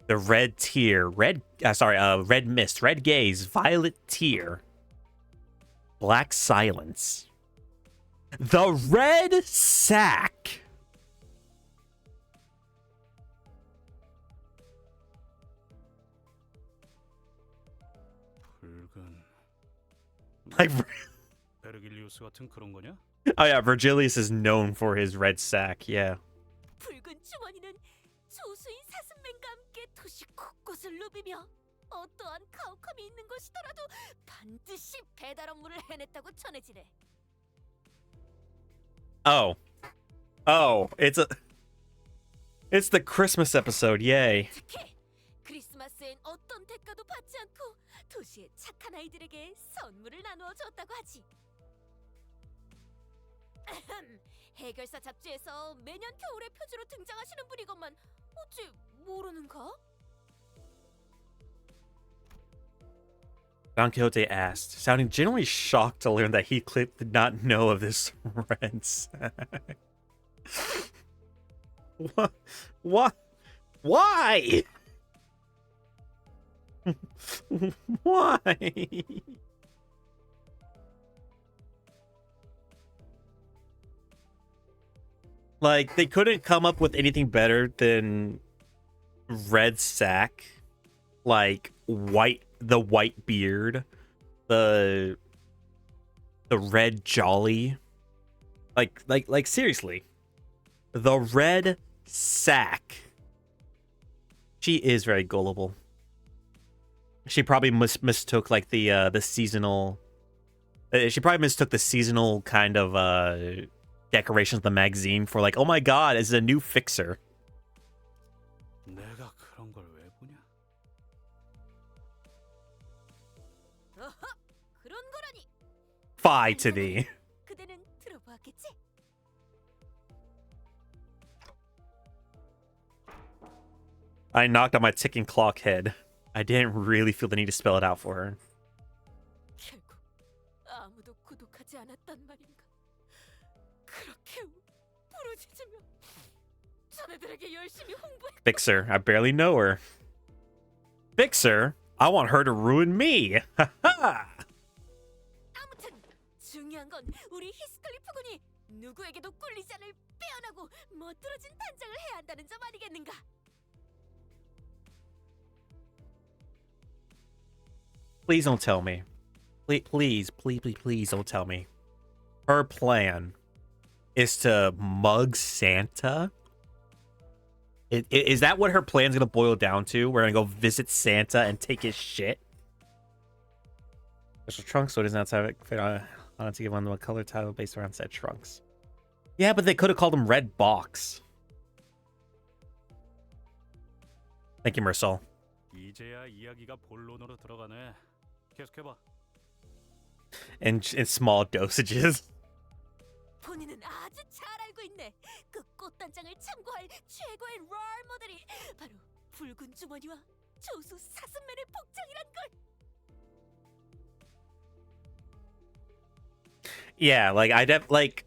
The Red Tear. Red Mist. Red Gaze. Violet Tear. Black Silence. The Red Sack. 붉은 Like, 베르길리우스 같은 그런 거냐? oh yeah, Virgilius is known for his red sack. Yeah. 붉은 주머니는 조수인 사슴맨과 함께 도시 곳곳을 누비며 어떠한 가혹함이 있는 것이더라도 반드시 배달 업무를 해냈다고 전해지네. Oh, it's the Christmas episode. Yay. 특히 크리스마스엔 어떤 대가도 받지 않고 도시의 착한 아이들에게 선물을 나누어 줬다고 하지. 해결사 잡지에서 매년 겨울의 표지로 등장하시는 분이건만 어찌 모르는가? Don Quixote asked, sounding genuinely shocked to learn that Heathcliff did not know of this red sack. What? Why? Why? Like, they couldn't come up with anything better than red sack, like the white beard, the red jolly. Like seriously. The red sack. She is very gullible. She probably mistook like the seasonal. She probably mistook the seasonal kind of decorations of the magazine for like, oh my god, is it a new fixer? 내가 그런 걸 왜 보냐? 어허, 그런 거라니. Fie to thee. 그대는 들어보았겠지? I knocked on my ticking clock head. I didn't really feel the need to spell it out for her. 결국 아무도 구독하지 않았단 말인가? 그렇게 부르짖으며 자네들에게 열심히 홍보해. Fixer, I barely know her. Fixer, I want her to ruin me. Haha. 아무튼 중요한 건 우리 히스클리프 군이 누구에게도 꿀리지 않을 빼어나고 멋들어진 단장을 해야 한다는 점 아니겠는가? Please don't tell me. Please don't tell me. Her plan is to mug Santa? Is that what her plan's gonna boil down to? We're gonna go visit Santa and take his shit? Special trunks, so it does not have it fit on to give one the color title based around said trunks. Yeah, but they could have called him Red Box. Thank you, Mersol. 이제야 이야기가 본론으로 들어가네. 계속해봐. In small dosages. 본인은 아주 잘 알고 있네. 그 꽃단장을 참고할 최고의 롤 모델이 바로 붉은 주머니와 조수 사슴맨의 복장이란 걸. Yeah, like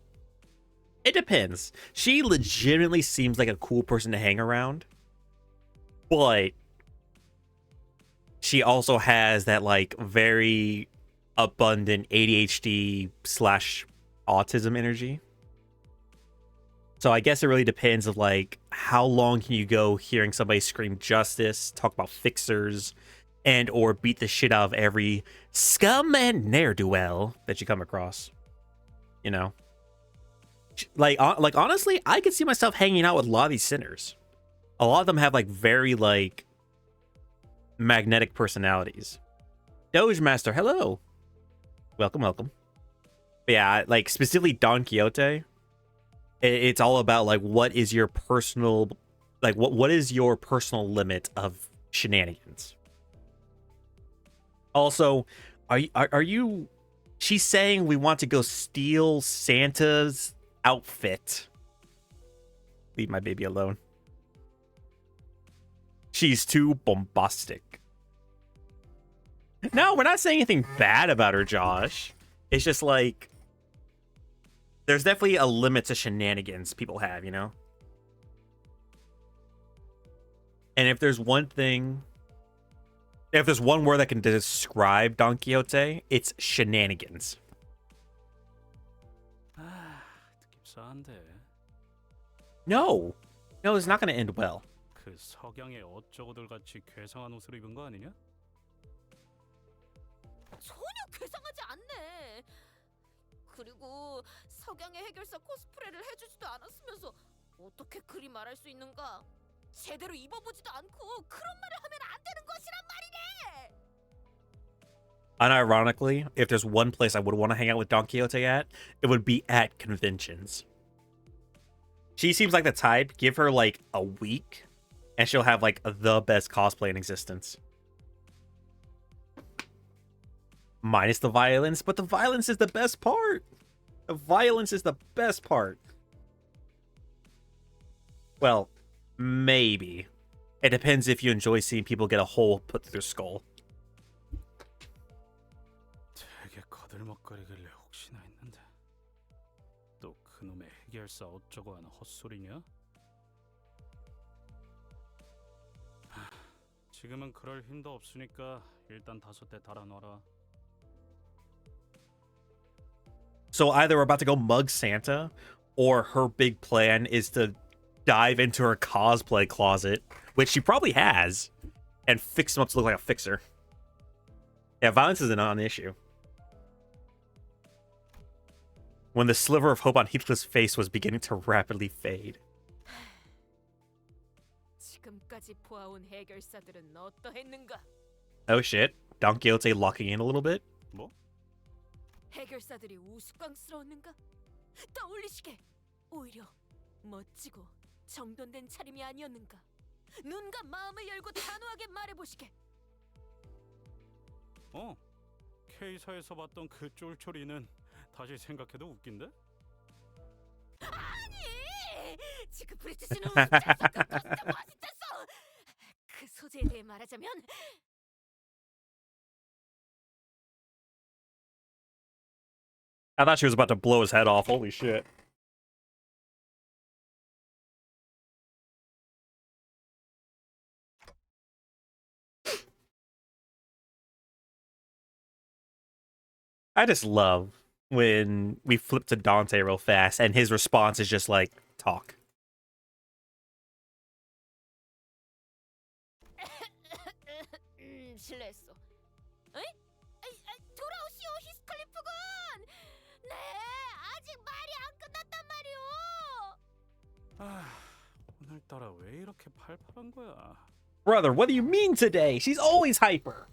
It depends. She legitimately seems like a cool person to hang around, but she also has that like very abundant ADHD slash autism energy. So I guess it really depends of like how long can you go hearing somebody scream justice, talk about fixers, and or beat the shit out of every scum and ne'er-do-well that you come across. You know? Like honestly, I could see myself hanging out with a lot of these sinners. A lot of them have like very like magnetic personalities. Doge Master, hello. Welcome, welcome. But yeah, like specifically Don Quixote, it's all about like what is your personal, like what is your personal limit of shenanigans. Also, are you? She's saying we want to go steal Santa's outfit. Leave my baby alone. She's too bombastic. No, we're not saying anything bad about her, Josh. It's just like there's definitely a limit to shenanigans people have, you know? And if there's one thing, if there's one word that can describe Don Quixote, it's shenanigans. 듣기 싸한데. No, it's not going to end well. 그 석양의 어쩌고들 같이 괴상한 옷을 입은 거 아니냐? 전혀 괴상하지 않네. 그리고 석양의 해결사 코스프레를 해주지도 않았으면서 어떻게 그리 말할 수 있는가? 제대로 입어보지도 않고 그런 말을 하면 안 되는 것이란 말이네. Unironically, if there's one place I would want to hang out with Don Quixote at, it would be at conventions. She seems like the type, give her like a week, and she'll have like the best cosplay in existence. Minus the violence, but the violence is the best part. The violence is the best part. Well, maybe. It depends if you enjoy seeing people get a hole put through their skull. 되게 거들먹거리길래 혹시나 했는데 또 그놈의 해결사 어쩌고 하는 헛소리냐? 지금은 그럴 힘도 없으니까 일단 5대 달아놔라. So either we're about to go mug Santa, or her big plan is to dive into her cosplay closet, which she probably has, and fix him up to look like a fixer. Yeah, violence is a non-issue. When the sliver of hope on Heathcliff's face was beginning to rapidly fade. 지금까지 보아온 해결사들은 어떠했는가? Oh shit. Don Quixote locking in a little bit? 뭐? 해결사들이 우스꽝스러웠는가? 떠올리시게 오히려 멋지고 정돈된 차림이 아니었는가? 눈과 마음을 열고 단호하게 말해보시게. K사에서 봤던 그 쫄쫄이는 다시 생각해도 웃긴데? 아니! 지크프리트 씨는 웃겼어! 진짜 멋있었어! 그 소재에 대해 말하자면 I thought she was about to blow his head off. Holy shit. I just love when we flip to Dante real fast and his response is just like, talk. 실례했어. 에이? 돌아오시오, 히스클리프군! 네, 아직 말이 안 끝났단 말이오! 오늘따라 왜 이렇게 팔팔한 거야? Brother, what do you mean today? She's always hyper.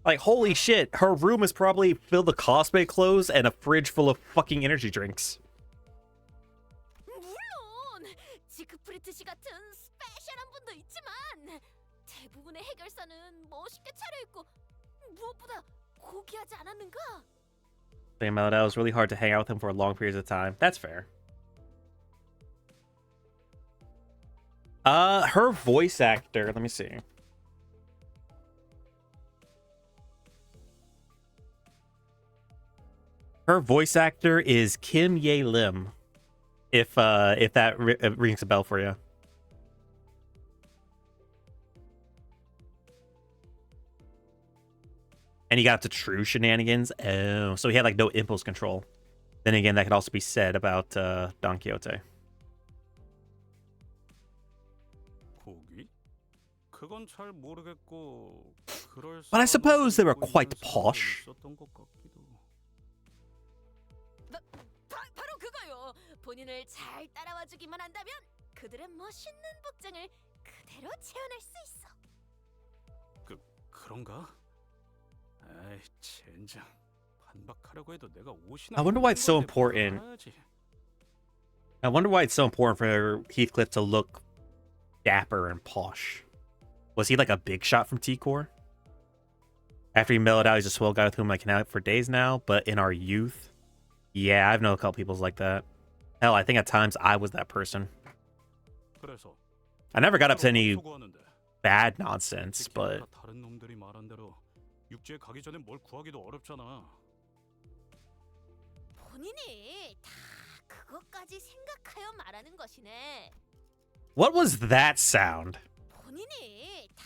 Like, holy shit, her room is probably filled with cosplay clothes and a fridge full of fucking energy drinks. 물론 지크프리트 씨 같은 스페셜한 분도 있지만 대부분의 해결사는 멋있게 차려입고 무엇보다 고귀하지 않았는가? Saying about that, it was really hard to hang out with him for long periods of time. That's fair. Her voice actor, let me see. Her voice actor is Kim Ye Lim. If that rings a bell for you. And he got up to true shenanigans. Oh, so he had like no impulse control. Then again, that could also be said about Don Quixote. 고기? 그건 잘 모르겠고 But I suppose they were quite posh. 있었던 것 같기도. 바로 그거요. 본인을 잘 따라와 주기만 한다면 그들의 멋있는 복장을 그대로 재현할 수 있어. 그런가? 에이, 젠장. 반박하려고 해도 내가 옷이나 I wonder why it's so 입는 건데 important. 알아야지. I wonder why it's so important for Heathcliff to look dapper and posh. Was he like a big shot from T-Core? After he mellowed out, he's a swell guy with whom I can hang out for days now, but in our youth, yeah, I've known a couple people like that. Hell, I think at times I was that person. 그래서 I never got up to any 수고하는데. bad nonsense, but 다른 놈들이 말한 대로 육지에 가기 전에 뭘 구하기도 어렵잖아. 본인이 다 그것까지 생각하여 말하는 것이네. what was that sound? 본인이 다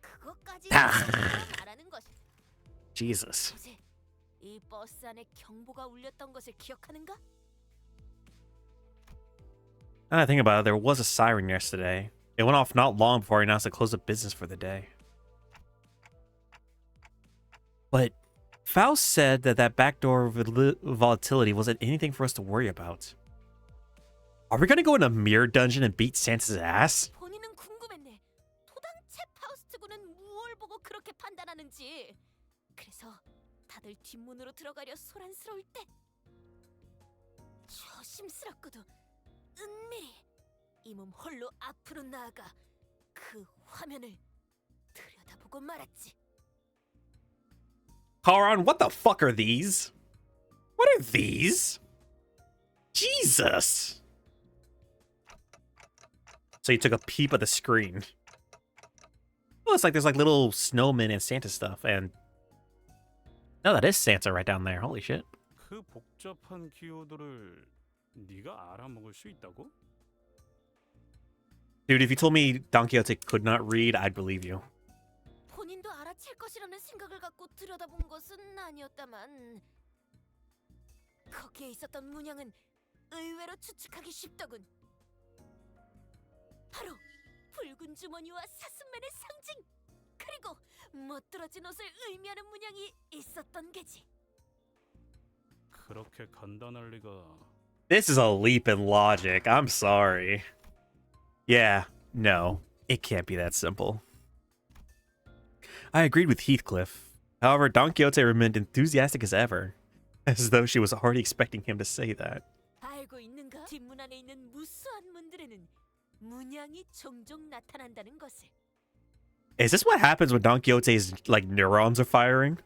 그것까지 생각하여 말하는 것이. Jesus. 어제 이 버스 안에 경보가 울렸던 것을 기억하는가? Now that I think about it, there was a siren yesterday. It went off not long before I announced the close of business for the day. But Faust said that backdoor volatility wasn't anything for us to worry about. Are we gonna go in a mirror dungeon and beat Santa's ass? 본인은 궁금했네. 도당체 파우스트군은 무엇을 보고 그렇게 판단하는지. 그래서 다들 뒷문으로 들어가려 소란스러울 때 조심스럽고도 은밀히 이 몸 홀로 앞으로 나아가 그 화면을 들여다보고 말았지. Karan, what the fuck are these? What are these? Jesus. So you took a peep at the screen. Oh, it's like there's like little snowmen and Santa stuff. And no, that is Santa right down there. Holy shit. 그 복잡한 기호들을 네가 알아먹을 수 있다고? Dude, if you told me Don Quixote could not read, I'd believe you. 본인도 알아챌 것이라는 생각을 갖고 들여다본 것은 아니었다만 거기에 있었던 문양은 의외로 추측하기 쉽더군. 바로 붉은 주머니와 사슴맨의 상징, 그리고 멋들어진 옷을 의미하는 문양이 있었던 게지. 그렇게 간단할 리가. This is a leap in logic. I'm sorry. Yeah, no, it can't be that simple. I agreed with Heathcliff. However, Don Quixote remained enthusiastic as ever, as though she was already expecting him to say that. 알고 있는가? 뒷문 안에 있는 무수한 문들에는 문양이 종종 나타난다는 것을. Is this what happens when Don Quixote's like neurons are firing?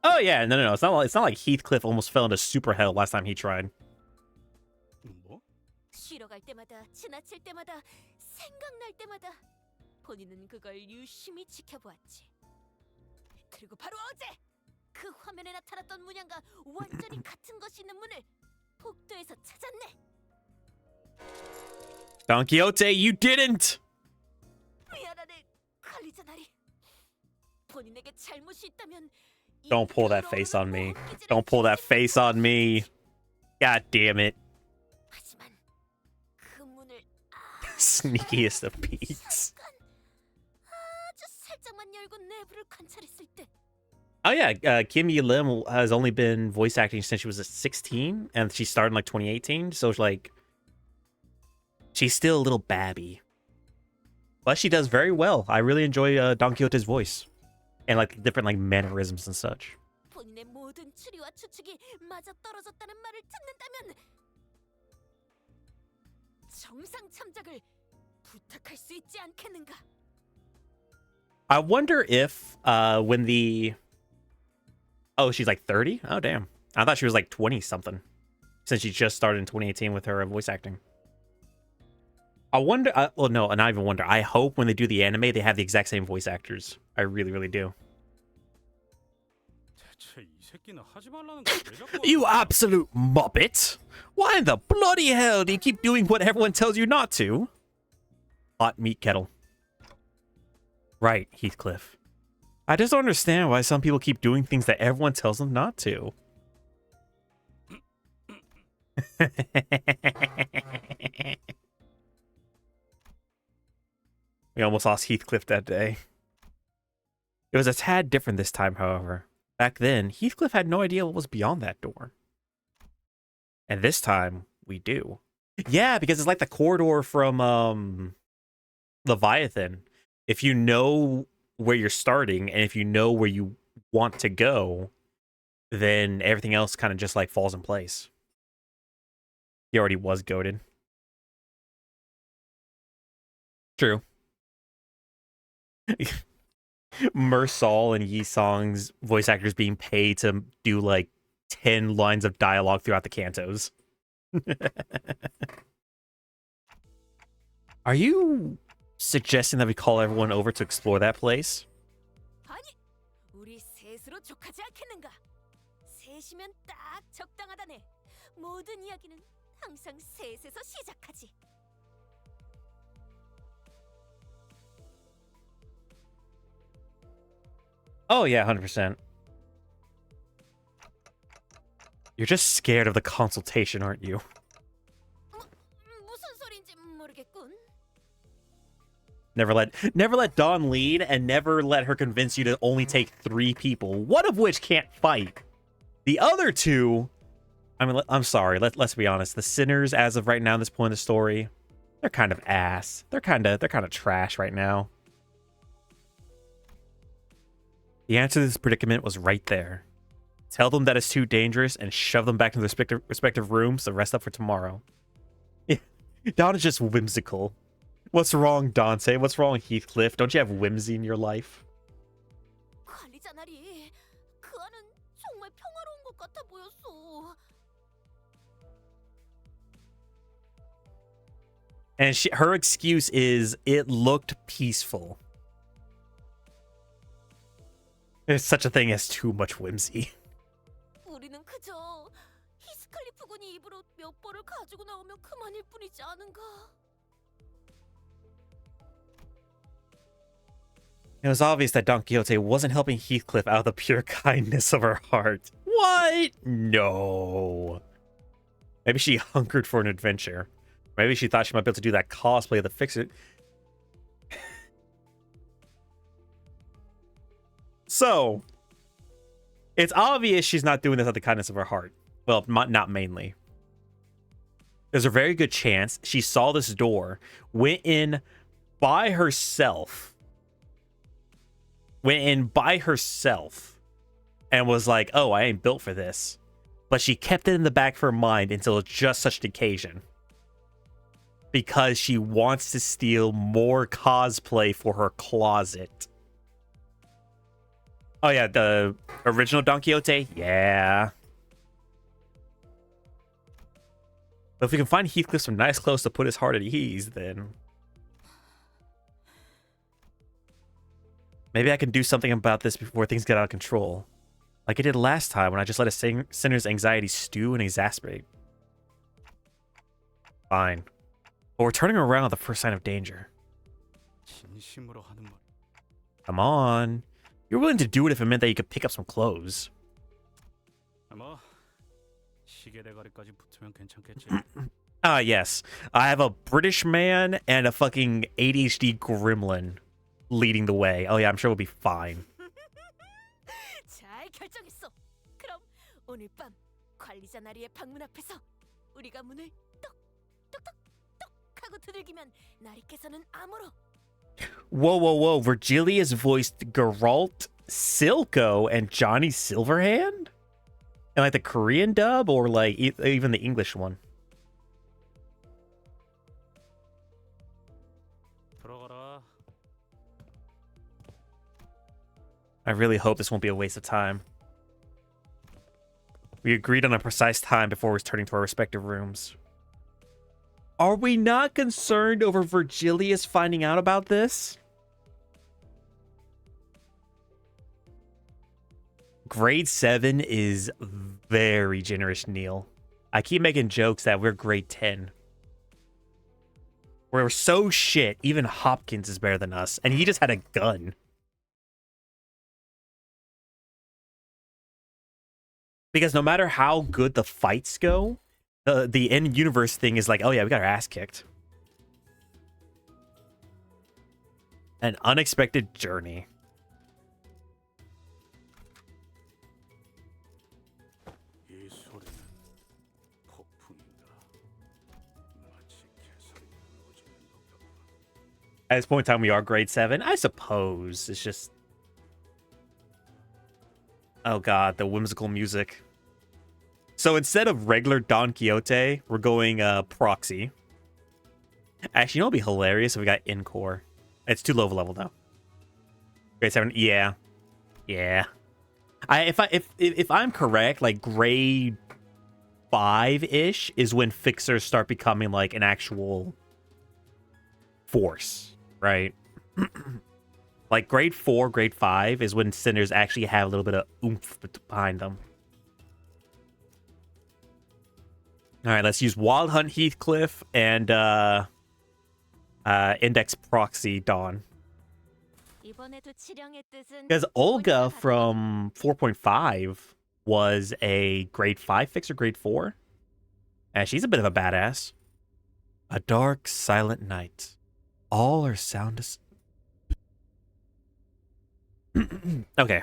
Oh yeah, no. It's not like Heathcliff almost fell into super hell last time he tried. 뭐? 쉬러 갈 때마다, 지나칠 때마다, 생각날 때마다 본인은 그걸 유심히 지켜보았지. 그리고 바로 어제 그 화면에 나타났던 문양과 완전히 같은 것이 있는 문을 복도에서 찾았네. Don Quixote, you didn't! 미안하네, 관리자 나리. 본인에게 잘못이 있다면 Don't pull that face on me. Don't pull that face on me. God damn it. 하지만 그 문을 Sneakiest of peaks. 아주 살짝만 열고 내부를 관찰했을 때 Oh yeah, Kim Yi Lim has only been voice acting since she was 16, and she started in like 2018. So it's like she's still a little babby, but she does very well. I really enjoy Don Quixote's voice and like different like mannerisms and such. 본인의 모든 추리와 추측이 맞아 떨어졌다는 말을 듣는다면 정상 참작을 부탁할 수 있지 않겠는가? I wonder if when the she's like 30? Oh damn. I thought she was like 20 something since she just started in 2018 with her voice acting. I wonder well no, not even wonder. I hope when they do the anime they have the exact same voice actors. I really do. 대체 이 새끼는 하지 말라는 거왜 자꾸 You absolute muppet! Why in the bloody hell do you keep doing what everyone tells you not to? Hot meat kettle. Right, Heathcliff. I just don't understand why some people keep doing things that everyone tells them not to. We almost lost Heathcliff that day. It was a tad different this time, however. Back then, Heathcliff had no idea what was beyond that door. And this time, we do. Yeah, because it's like the corridor from Leviathan. If you know where you're starting, and if you know where you want to go, then everything else kind of just like falls in place. He already was goated. True. Mersal and Yi Song's voice actors being paid to do like 10 lines of dialogue throughout the cantos. Are you suggesting that we call everyone over to explore that place? 아니, 우리 셋으로 족하지 않겠는가? 셋이면 딱 적당하다네. 모든 이야기는 항상 셋에서 시작하지. Oh yeah, 100%. You're just scared of the consultation, aren't you? 무슨 소린지 모르겠군. Never let Dawn lead, and never let her convince you to only take 3 people, one of which can't fight. The other 2, I mean, I'm sorry, let's be honest. The sinners, as of right now, in this point in the story, they're kind of ass. They're kind of trash right now. The answer to this predicament was right there. Tell them that it's too dangerous and shove them back into their respective rooms to rest up for tomorrow. Yeah, Dawn is just whimsical. What's wrong, Dante? What's wrong, Heathcliff? Don't you have whimsy in your life? 관리자 나리, 그 안은 정말 평화로운 것 같아 보였어. And her excuse is, it looked peaceful. There's such a thing as too much whimsy. 우리는 그저 히스클리프 군이 입으로 몇 벌을 가지고 나오면 그만일 뿐이지 않은가? It was obvious that Don Quixote wasn't helping Heathcliff out of the pure kindness of her heart. What? No. Maybe she hungered for an adventure. Maybe she thought she might be able to do that cosplay of the Fix-It. So, it's obvious she's not doing this out of the kindness of her heart. Well, not mainly. There's a very good chance she saw this door, went in by herself, and was like, oh, I ain't built for this. But she kept it in the back of her mind until just such an occasion. Because she wants to steal more cosplay for her closet. Oh yeah, the original Don Quixote? Yeah. But if we can find Heathcliff some nice clothes to put his heart at ease, then maybe I can do something about this before things get out of control. Like I did last time when I just let a sinner's anxiety stew and exasperate. Fine. But we're turning around at the first sign of danger. 진심으로 하는 말. Come on. You're willing to do it if it meant that you could pick up some clothes. 뭐 시계 대가리까지 붙으면 괜찮겠지. Ah, yes. I have a British man and a fucking ADHD gremlin leading the way. Oh yeah, I'm sure we'll be fine. 잘 결정했어. 그럼 오늘 밤 관리자 나리의 방문 앞에서 우리가 문을 똑똑똑똑 하고 두들기면 나리께서는 암으로. Whoa. Virgilia's voiced Geralt, Silco, and Johnny Silverhand? And like the Korean dub or like even the English one? 들어가라. I really hope this won't be a waste of time. We agreed on a precise time before returning to our respective rooms. Are we not concerned over Virgilius finding out about this? grade 7 is very generous, Neil. I keep making jokes that we're grade 10. We're so shit, even Hopkins is better than us, and he just had a gun. Because no matter how good the fights go, the end universe thing is like, oh yeah, we got our ass kicked. An unexpected journey. 이 소리는 폭풍인가? 마치 개소리 무너지는 것 같고. At this point in time, we are grade 7. I suppose. It's just... Oh god, the whimsical music. So instead of regular Don Quixote, we're going proxy. Actually, you know what would be hilarious if we got Encore? It's too low of a level though. Grade 7, yeah. Yeah. If I'm correct, like grade 5-ish is when fixers start becoming like an actual force, right? Like grade 4, grade 5 is when sinners actually have a little bit of oomph behind them. All right, let's use Wild Hunt Heathcliff and Index Proxy Dawn. Because Olga from 4.5 was a grade 5 fixer, grade 4. And she's a bit of a badass. A dark, silent night. All are sound asleep. Okay. I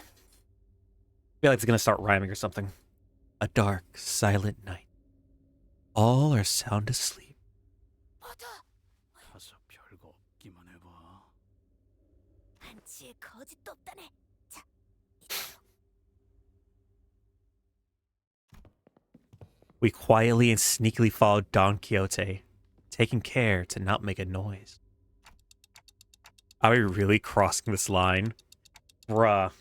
feel like it's going to start rhyming or something. A dark, silent night. All are sound asleep. 가서 별거 없기만 해봐. 한치의 거짓도 없다네. 자, We quietly and sneakily followed Don Quixote, taking care to not make a noise. Are we really crossing this line? Bruh.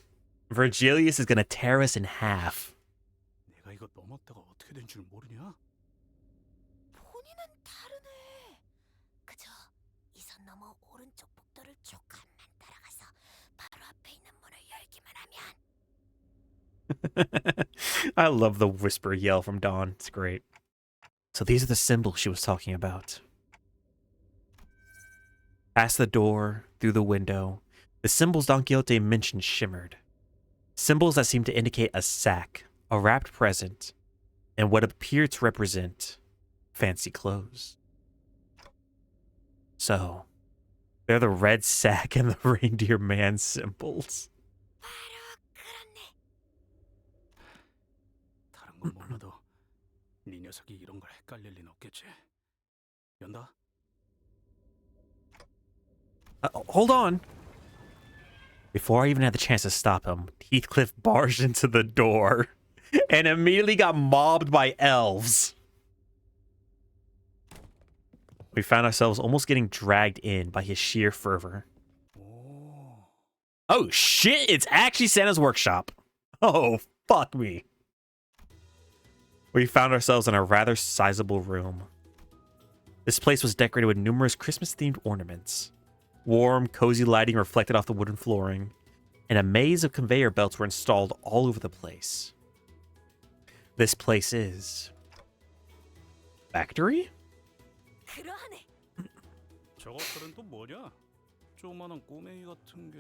Virgilius is gonna tear us in half. 내가 이거 넘었다가 어떻게 된 줄 모르냐? 본인은 다르네. 그저 이 선 넘어 오른쪽 복도를 쭉 한만 따라가서 바로 앞에 있는 문을 열기만 하면. I love the whisper yell from Dawn. It's great. So these are the symbols she was talking about. Past the door, through the window, the symbols Don Quixote mentioned shimmered. Symbols that seemed to indicate a sack, a wrapped present, and what appeared to represent fancy clothes. So, they're the red sack and the reindeer man symbols. 다른 건 몰라도 네 녀석이 이런 걸 헷갈릴 리는 없겠지. 연다. Hold on. Before I even had the chance to stop him, Heathcliff barged into the door and immediately got mobbed by elves. We found ourselves almost getting dragged in by his sheer fervor. Oh shit, it's actually Santa's workshop. Oh, fuck me. We found ourselves in a rather sizable room. This place was decorated with numerous Christmas-themed ornaments. Warm, cozy lighting reflected off the wooden flooring, and a maze of conveyor belts were installed all over the place. This place is... factory? 그러하네. 저것들은 또 뭐냐? 조그마한 꼬맹이 같은 게.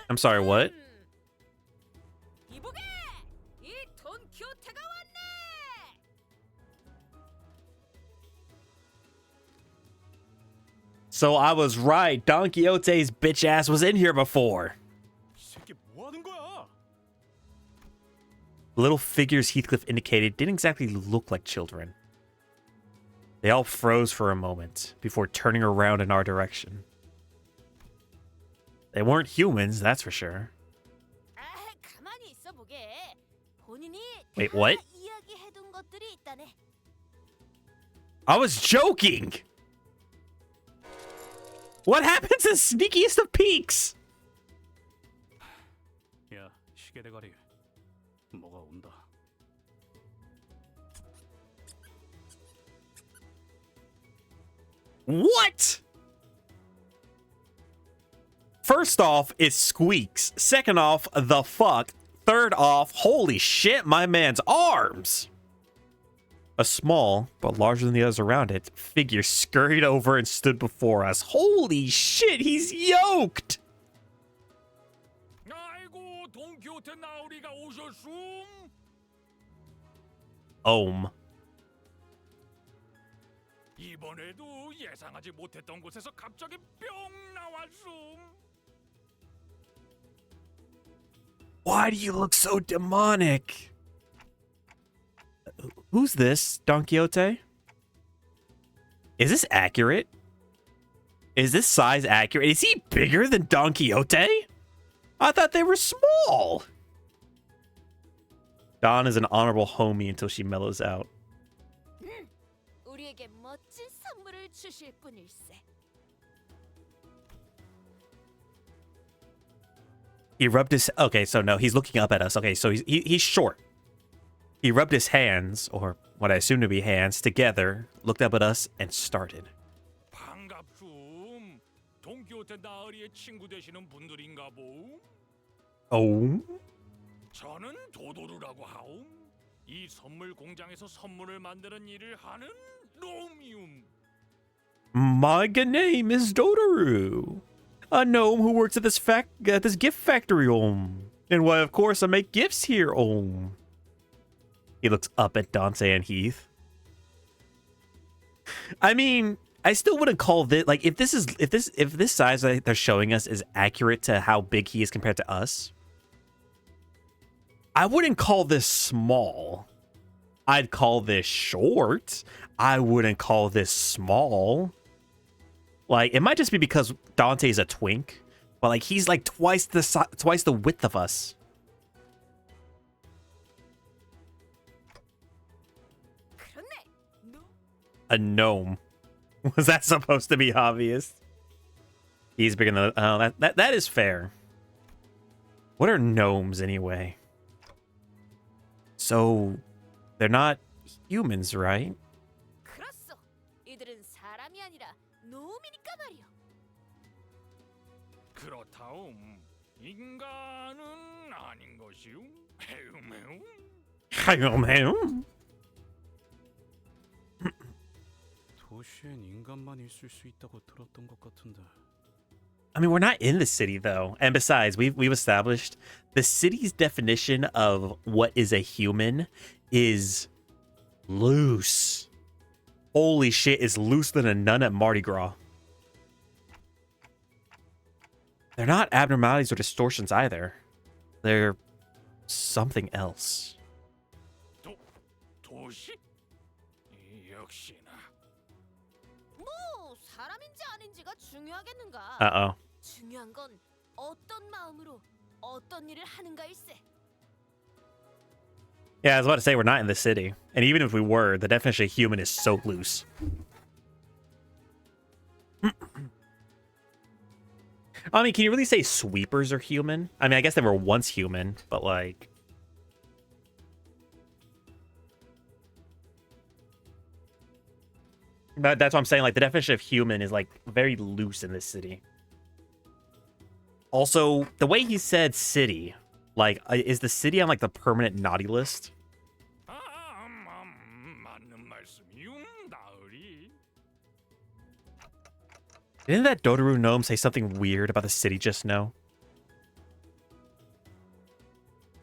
I'm sorry, what? 이보게! 이 돈키호테가 왔네! So I was right. Don Quixote's bitch ass was in here before. 이 새끼 뭐 하는 거야? The little figures Heathcliff indicated didn't exactly look like children. They all froze for a moment before turning around in our direction. They weren't humans, that's for sure. 아, 가만히 있어 보게. 본인이 Wait, 다 what? 이야기해둔 것들이 있다네. I was joking! What happened to Sneakiest of Peaks? 야, 시계 대가리. 뭐가 온다. What? First off, it squeaks. Second off, the fuck. Third off, holy shit, my man's arms. A small, but larger than the others around it, figure scurried over and stood before us. Holy shit, he's yoked! 아이고, 동키호테 나으리가 오셨음. Ohm. 이번에도 예상하지 못했던 곳에서 갑자기 뿅 나왔음. Why do you look so demonic? Who's this, Don Quixote? Is this accurate? Is this size accurate? Is he bigger than Don Quixote? I thought they were small. Don is an honorable homie until she mellows out. 우리에게 멋진 선물을 주실 분일세. He rubbed his... Okay, so no, he's looking up at us. Okay, so he's short. He rubbed his hands, or what I assume to be hands, together, looked up at us, and started. 반갑숨. 동키호테 나으리의 친구 되시는 분들인가 보. Oh? 저는 도도루라고 하옴. 이 선물 공장에서 선물을 만드는 일을 하는 놈이움. My good name is Dodoru. A gnome who works at this gift factory, And why, of course, I make gifts here, He looks up at Dante and Heath. I mean, I still wouldn't call this like if this size that they're showing us is accurate to how big he is compared to us. I wouldn't call this small. I'd call this short. I wouldn't call this small. Like, it might just be because Dante's a twink, but like he's like twice the width of us. A gnome. Was that supposed to be obvious? He's bigger than... Oh, that is fair. What are gnomes, anyway? So, they're not humans, right? 그렇소. 이들은 사람이 아니라 놈이니까 말이오. 그렇다움. 인간은 아닌 것이오. 헤음헤음. 헤음헤음. 도시엔 인간만 있을 수 있다고 들었던 것 같은데. I mean, we're not in the city, though. And besides, we've established the city's definition of what is a human is loose. Holy shit, is loose than a nun at Mardi Gras. They're not abnormalities or distortions either. They're something else. 도시? 역시나. 뭐 사람인지 아닌지가 중요하겠는가? Uh-oh. 중요한 건 어떤 마음으로 어떤 일을 하는가일세. Yeah, I was about to say we're not in the city. And even if we were, the definition of human is so loose. I mean, can you really say sweepers are human? I mean, I guess they were once human, but like... But that's what I'm saying. Like, the definition of human is like very loose in this city. Also, the way he said city, like, is the city on like the permanent naughty list? 맞는 말씀이요, 나으리. Didn't that Dodoru gnome say something weird about the city just now?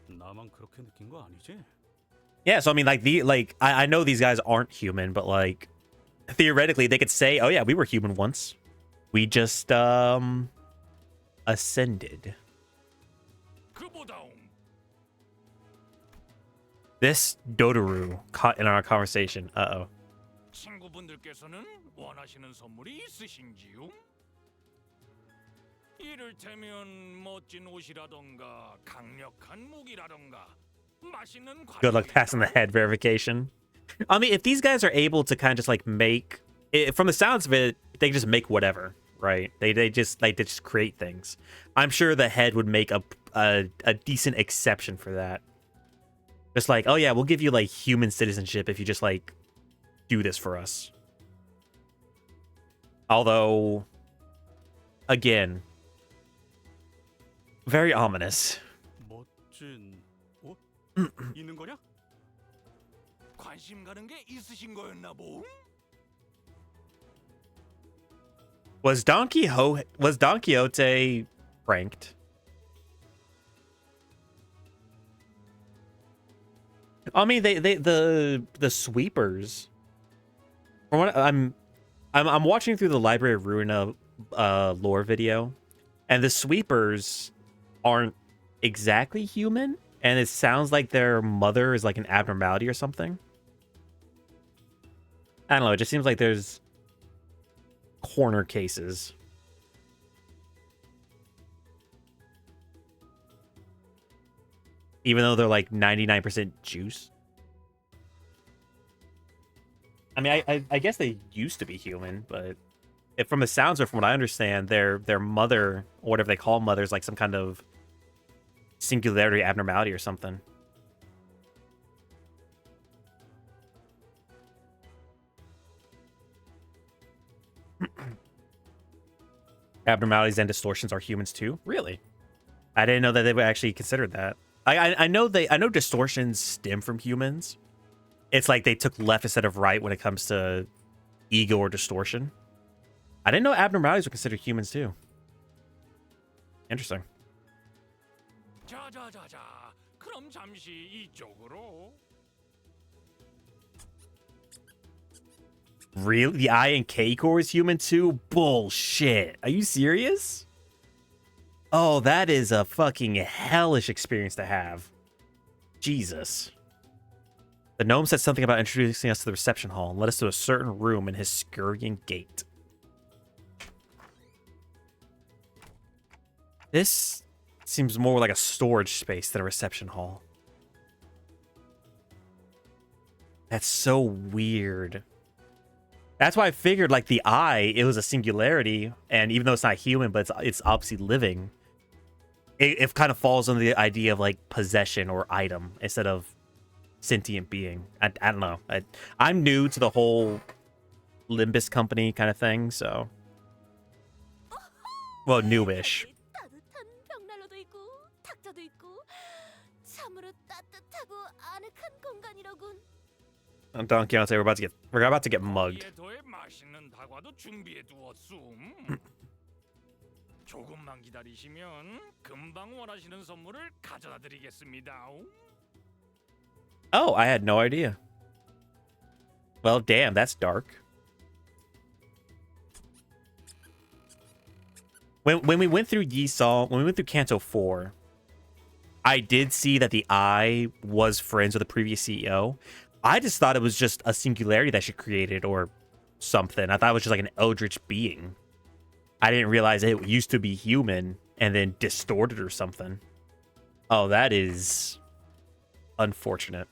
나만 그렇게 느낀 거 아니지? Yeah, so I mean, like I know these guys aren't human, but like theoretically they could say, "Oh yeah, we were human once. We just ascended." This Dodoru caught in our conversation. Uh-oh. 친구분들께서는 원하시는 선물이 있으신지요? 이를테면 멋진 옷이라던가 강력한 무기라던가 맛있는 Good luck passing the head verification. I mean, if these guys are able to kind of just like make from the sounds of it, they just make whatever, right? They just create things. I'm sure the head would make a decent exception for that. Just like, oh yeah, we'll give you like human citizenship if you just like do this for us. Although, again, Very ominous. 멋진 옷 있는 거냐? 관심 가는 게 있으신 거였나 보. Was Don Quixote pranked? I mean, the sweepers. From what I'm watching through the Library of Ruina lore video, and the sweepers aren't exactly human, and it sounds like their mother is like an abnormality or something. I don't know. It just seems like there's corner cases. Even though they're like 99% juice. I mean, I guess they used to be human, but if from the sounds or from what I understand, their mother, or whatever they call mothers, like some kind of singularity abnormality or something. Abnormalities and distortions are humans too? Really? I didn't know that they would actually consider that. I know distortions stem from humans. It's like they took left instead of right when it comes to ego or distortion. I didn't know abnormalities were considered humans too. Interesting. 자자자자. 그럼 잠시 이쪽으로. Really? The I and K core is human too? Bullshit. Are you serious? Oh, that is a fucking hellish experience to have. Jesus. The gnome said something about introducing us to the reception hall and led us to a certain room in his scurrying gait. This seems more like a storage space than a reception hall. That's so weird. That's why I figured, like, the eye, it was a singularity, and even though it's not human, but it's obviously living, it kind of falls under the idea of, like, possession or item instead of sentient being. I don't know. I'm new to the whole Limbus company kind of thing, so... Well, newish. 따뜻한 벽난로도 있고 탁자도 있고 참으로 따뜻하고 아늑한 공간이로군. Don Quixote, we're about to get mugged. 거기에 더해 맛있는 다과도 준비해 두었음. 조금만 기다리시면 금방 원하시는 선물을 가져다 드리겠습니다. Oh, I had no idea. Well, damn, that's dark. When we went through when we went through Canto 4, I did see that the eye was friends with the previous CEO. I just thought it was just a singularity that she created or something. I thought it was just like an eldritch being. I didn't realize it used to be human and then distorted or something. Oh, that is unfortunate.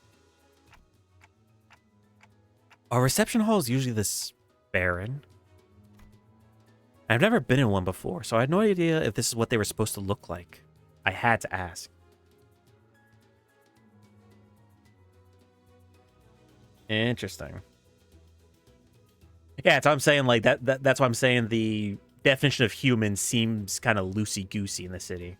Are reception halls usually this barren? I've never been in one before, so I had no idea if this is what they were supposed to look like. I had to ask. Interesting. Yeah, that's what I'm saying. Like that's why I'm saying the definition of human seems kind of loosey-goosey in the city.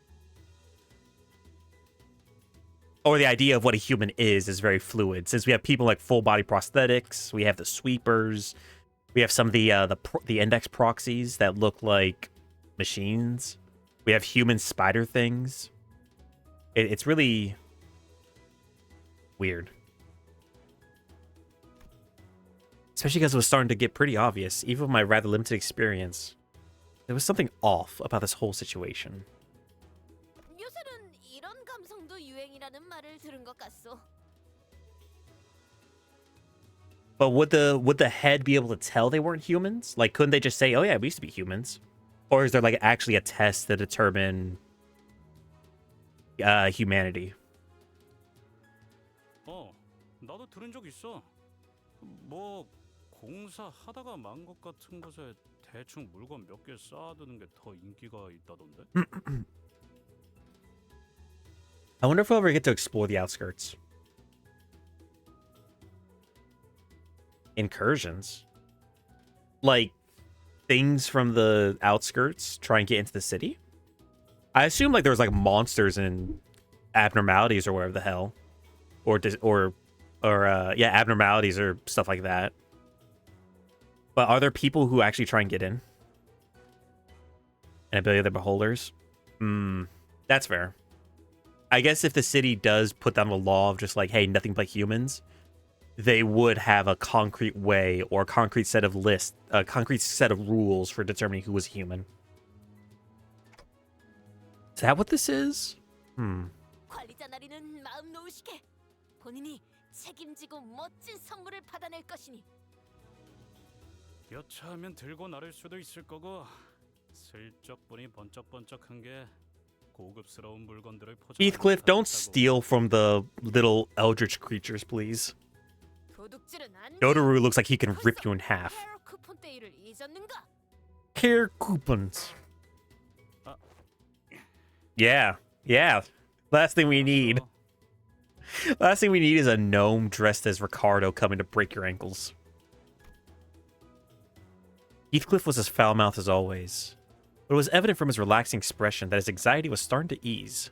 Or the idea of what a human is very fluid. Since we have people like full body prosthetics, we have the sweepers, we have some of the index proxies that look like machines. We have human spider things. It's really weird. Especially because it was starting to get pretty obvious, even with my rather limited experience. There was something off about this whole situation. 요새는 이런 감성도 유행이라는 말을 들은 것 같소. But would the head be able to tell they weren't humans? Like, couldn't they just say, "Oh yeah, we used to be humans"? Or is there like actually a test to determine humanity? 나도 들은 적 있어. 뭐 공사 하다가 만 것 같은 곳에 대충 물건 몇 개 쌓아두는 게 더 인기가 있다던데. I wonder if we'll ever get to explore the outskirts. Incursions? Like, things from the outskirts try and get into the city? I assume like there was like monsters and abnormalities or whatever the hell, or yeah, abnormalities or stuff like that. But are there people who actually try and get in? And ability of the beholders? That's fair. I guess if the city does put down the law of just like, hey, nothing but humans, they would have a concrete way or a concrete set of lists, a concrete set of rules for determining who was human. Is that what this is? 관리자 나리는 마음 놓으시게. 본인이 책임지고 멋진 성물을 받아낼 것이니. 여차하면 들고 나를 수도 있을 거고 슬쩍 보니 번쩍번쩍한 게 고급스러운 물건들을 포장. Heathcliff, don't steal from the little eldritch creatures, please. 도둑질은 안 돼. Yodoru looks like he can rip you in half. 헤어 쿠폰 데이를 잊었는가? Care coupons. Yeah. Last thing we need. Last thing we need is a gnome dressed as Ricardo coming to break your ankles. Heathcliff was as foul-mouthed as always, but it was evident from his relaxing expression that his anxiety was starting to ease.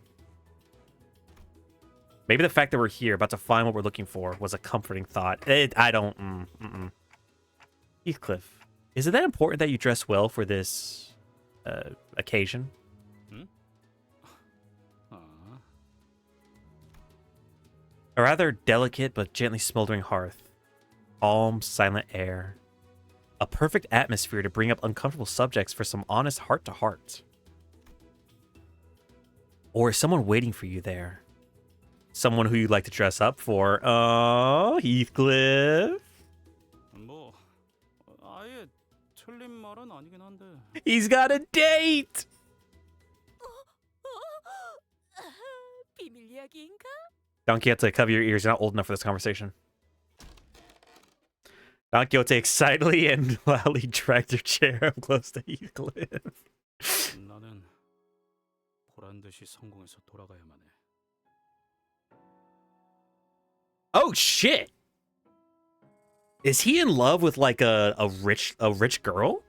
Maybe the fact that we're here, about to find what we're looking for, was a comforting thought. Heathcliff, is it that important that you dress well for this occasion? A rather delicate but gently smoldering hearth. Calm, silent air. A perfect atmosphere to bring up uncomfortable subjects for some honest heart-to-heart. Or is someone waiting for you there? Someone who you'd like to dress up for? Oh, Heathcliff. 뭐 아예 틀린 말은 아니긴 한데. He's got a date! 비밀 이야기인가? Don Quixote, cover your ears. You're not old enough for this conversation. Don Quixote excitedly and loudly dragged her chair up close to Heathcliff. 나는 보란 듯이 성공해서 돌아가야만 해. Oh shit! Is he in love with like a rich girl?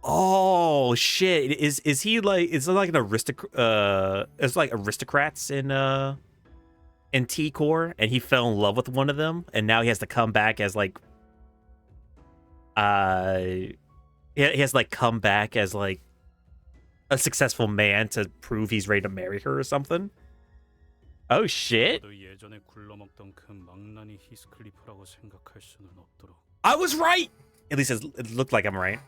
Oh shit! Is he like? Is it like an aristocrat? It's like aristocrats in T-Core, and he fell in love with one of them, and now he has to come back as like he has to like come back as like a successful man to prove he's ready to marry her or something. Oh shit! 나도 예전에 굴러먹던 그 망나니 히스클리프라고 생각할 수는 없도록. I was right. At least it looked like I'm right.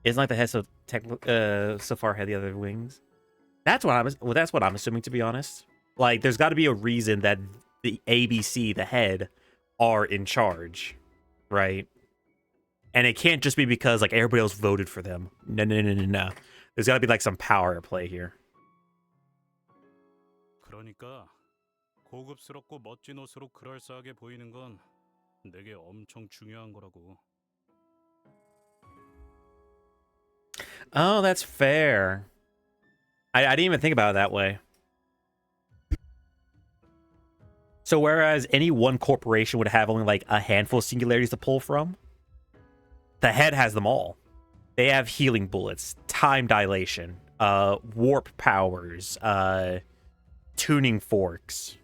Isn't like the head so far had the other wings. That's what I'm assuming, to be honest. Like, there's got to be a reason that the ABC, the head, are in charge, right? And it can't just be because like everybody else voted for them. No. There's got to be like some power at play here. 그러니까 고급스럽고 멋진 옷으로 그럴싸하게 보이는 건 내게 엄청 중요한 거라고. Oh, that's fair. I didn't even think about it that way. So whereas any one corporation would have only like a handful of singularities to pull from, the head has them all. They have healing bullets, time dilation, warp powers, tuning forks.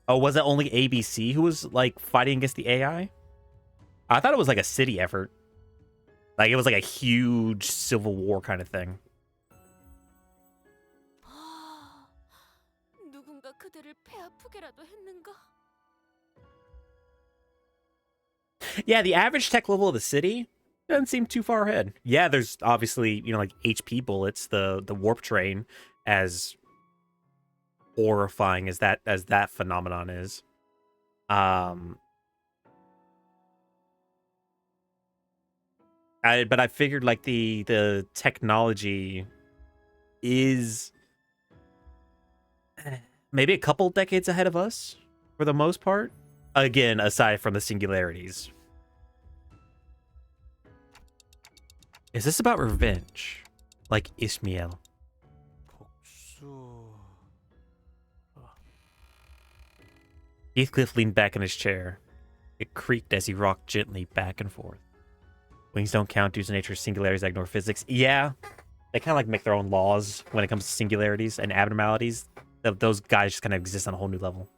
Oh, was it only ABC who was like fighting against the AI? I thought it was like a city effort. Like it was like a huge civil war kind of thing. 누군가 그들을 배 아프게라도 했는가? Yeah, the average tech level of the city doesn't seem too far ahead. Yeah, there's obviously, you know, like HP bullets, the warp train, as horrifying as that phenomenon is. But I figured like the technology is maybe a couple decades ahead of us for the most part. Again, aside from the singularities. Is this about revenge? Like Ismael? 복수. Heathcliff leaned back in his chair. It creaked as he rocked gently back and forth. Wings don't count due to nature's singularities that ignore physics. Yeah, they kind of like make their own laws when it comes to singularities and abnormalities. Those guys just kind of exist on a whole new level.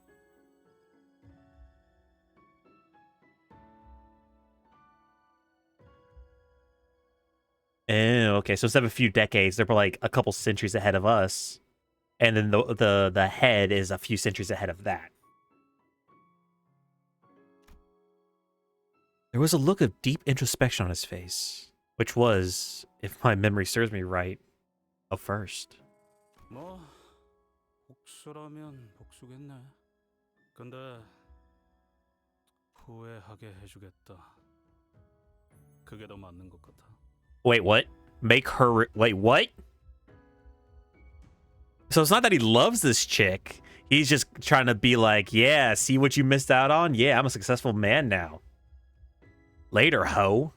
Oh, okay. So instead of a few decades, they're like a couple centuries ahead of us, and then the head is a few centuries ahead of that. There was a look of deep introspection on his face, which was, if my memory serves me right, a first. 뭐 복수라면 복수겠네. 근데 후회하게 해주겠다. 그게 더 맞는 것 같아. Wait, what? Make her... Wait, what? So it's not that he loves this chick. He's just trying to be like, yeah, see what you missed out on? Yeah, I'm a successful man now. Later, ho.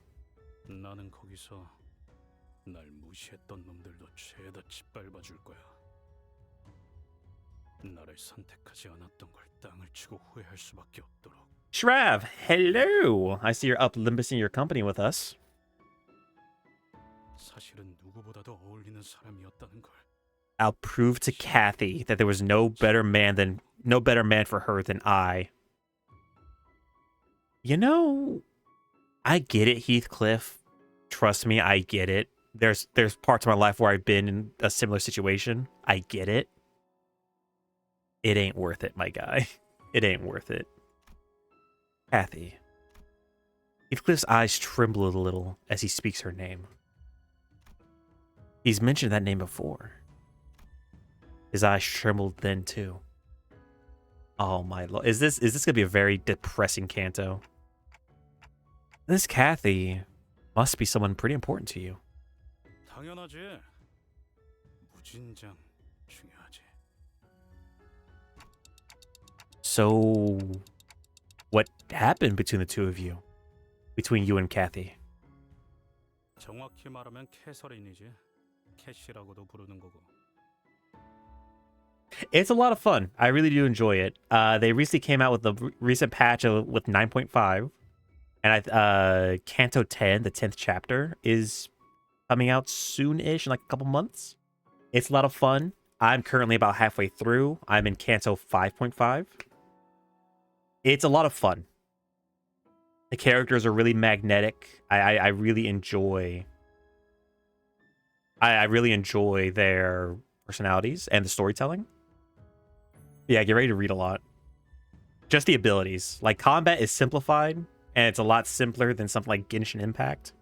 나는 거기서 날 무시했던 놈들도 죄다 짓밟아 줄 거야. 나를 선택하지 않았던 걸 땅을 치고 후회할 수밖에 없도록. Shrav, hello. I see you're up limbusing your company with us. 사실은 누구보다도 어울리는 사람이었다는 걸. I'll prove to Kathy that there was no better man for her than I. You know, I get it, Heathcliff. Trust me, I get it. There's parts of my life where I've been in a similar situation. I get it. It ain't worth it, my guy. It ain't worth it. Kathy. Heathcliff's eyes tremble a little as he speaks her name. He's mentioned that name before. His eyes trembled then too. Oh my lord. Is this gonna be a very depressing Canto? This Kathy must be someone pretty important to you. 당연하지. 무진장 중요하지. So, what happened between the two of you? Between you and Kathy? 정확히 말하면 캐서린이지. 캐시라고도 부르는 거고. It's a lot of fun. I really do enjoy it. They recently came out with the recent patch with 9.5. And Canto 10, the 10th chapter, is coming out soon-ish, in like a couple months. It's a lot of fun. I'm currently about halfway through. I'm in Canto 5.5. It's a lot of fun. The characters are really magnetic. I really enjoy... I really enjoy their personalities and the storytelling. Yeah, get ready to read a lot. Just the abilities. Like, combat is simplified, and it's a lot simpler than something like Genshin Impact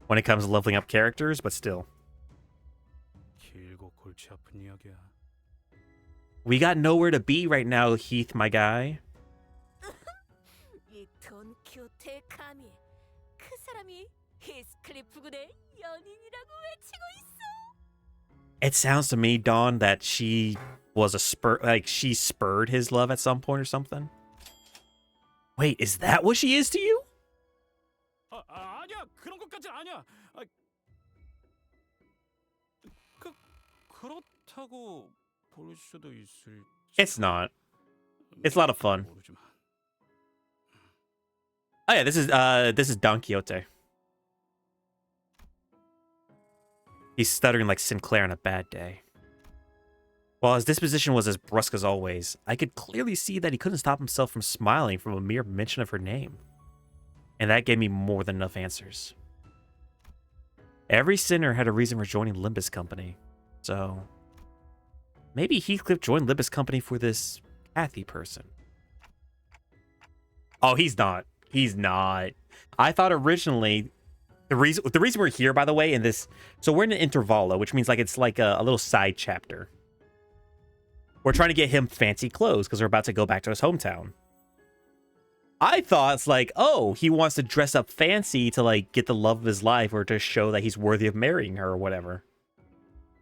when it comes to leveling up characters, but still. 길고 골치 아픈 이야기야. We got nowhere to be right now, Heath, my guy. 이 돈키호테의 감히 그 사람이 히스클리프군의 연인이라고 외치고 있어. It sounds to me, Dawn, that she was she spurred his love at some point or something. Wait, is that what she is to you? 아니야. 그런 것까진 아니야. 그렇다고 볼 수도 있을. It's not. It's a lot of fun. 모르지만. Oh yeah, this is Don Quixote. He's stuttering like Sinclair on a bad day. While his disposition was as brusque as always, I could clearly see that he couldn't stop himself from smiling from a mere mention of her name. And that gave me more than enough answers. Every sinner had a reason for joining Limbus Company. So, maybe Heathcliff joined Limbus Company for this Kathy person. Oh, he's not. He's not. I thought originally... The reason we're here, by the way, in this... So we're in an Intervallo, which means like it's like a little side chapter. We're trying to get him fancy clothes because we're about to go back to his hometown. I thought it's like, oh, he wants to dress up fancy to like get the love of his life or to show that he's worthy of marrying her or whatever.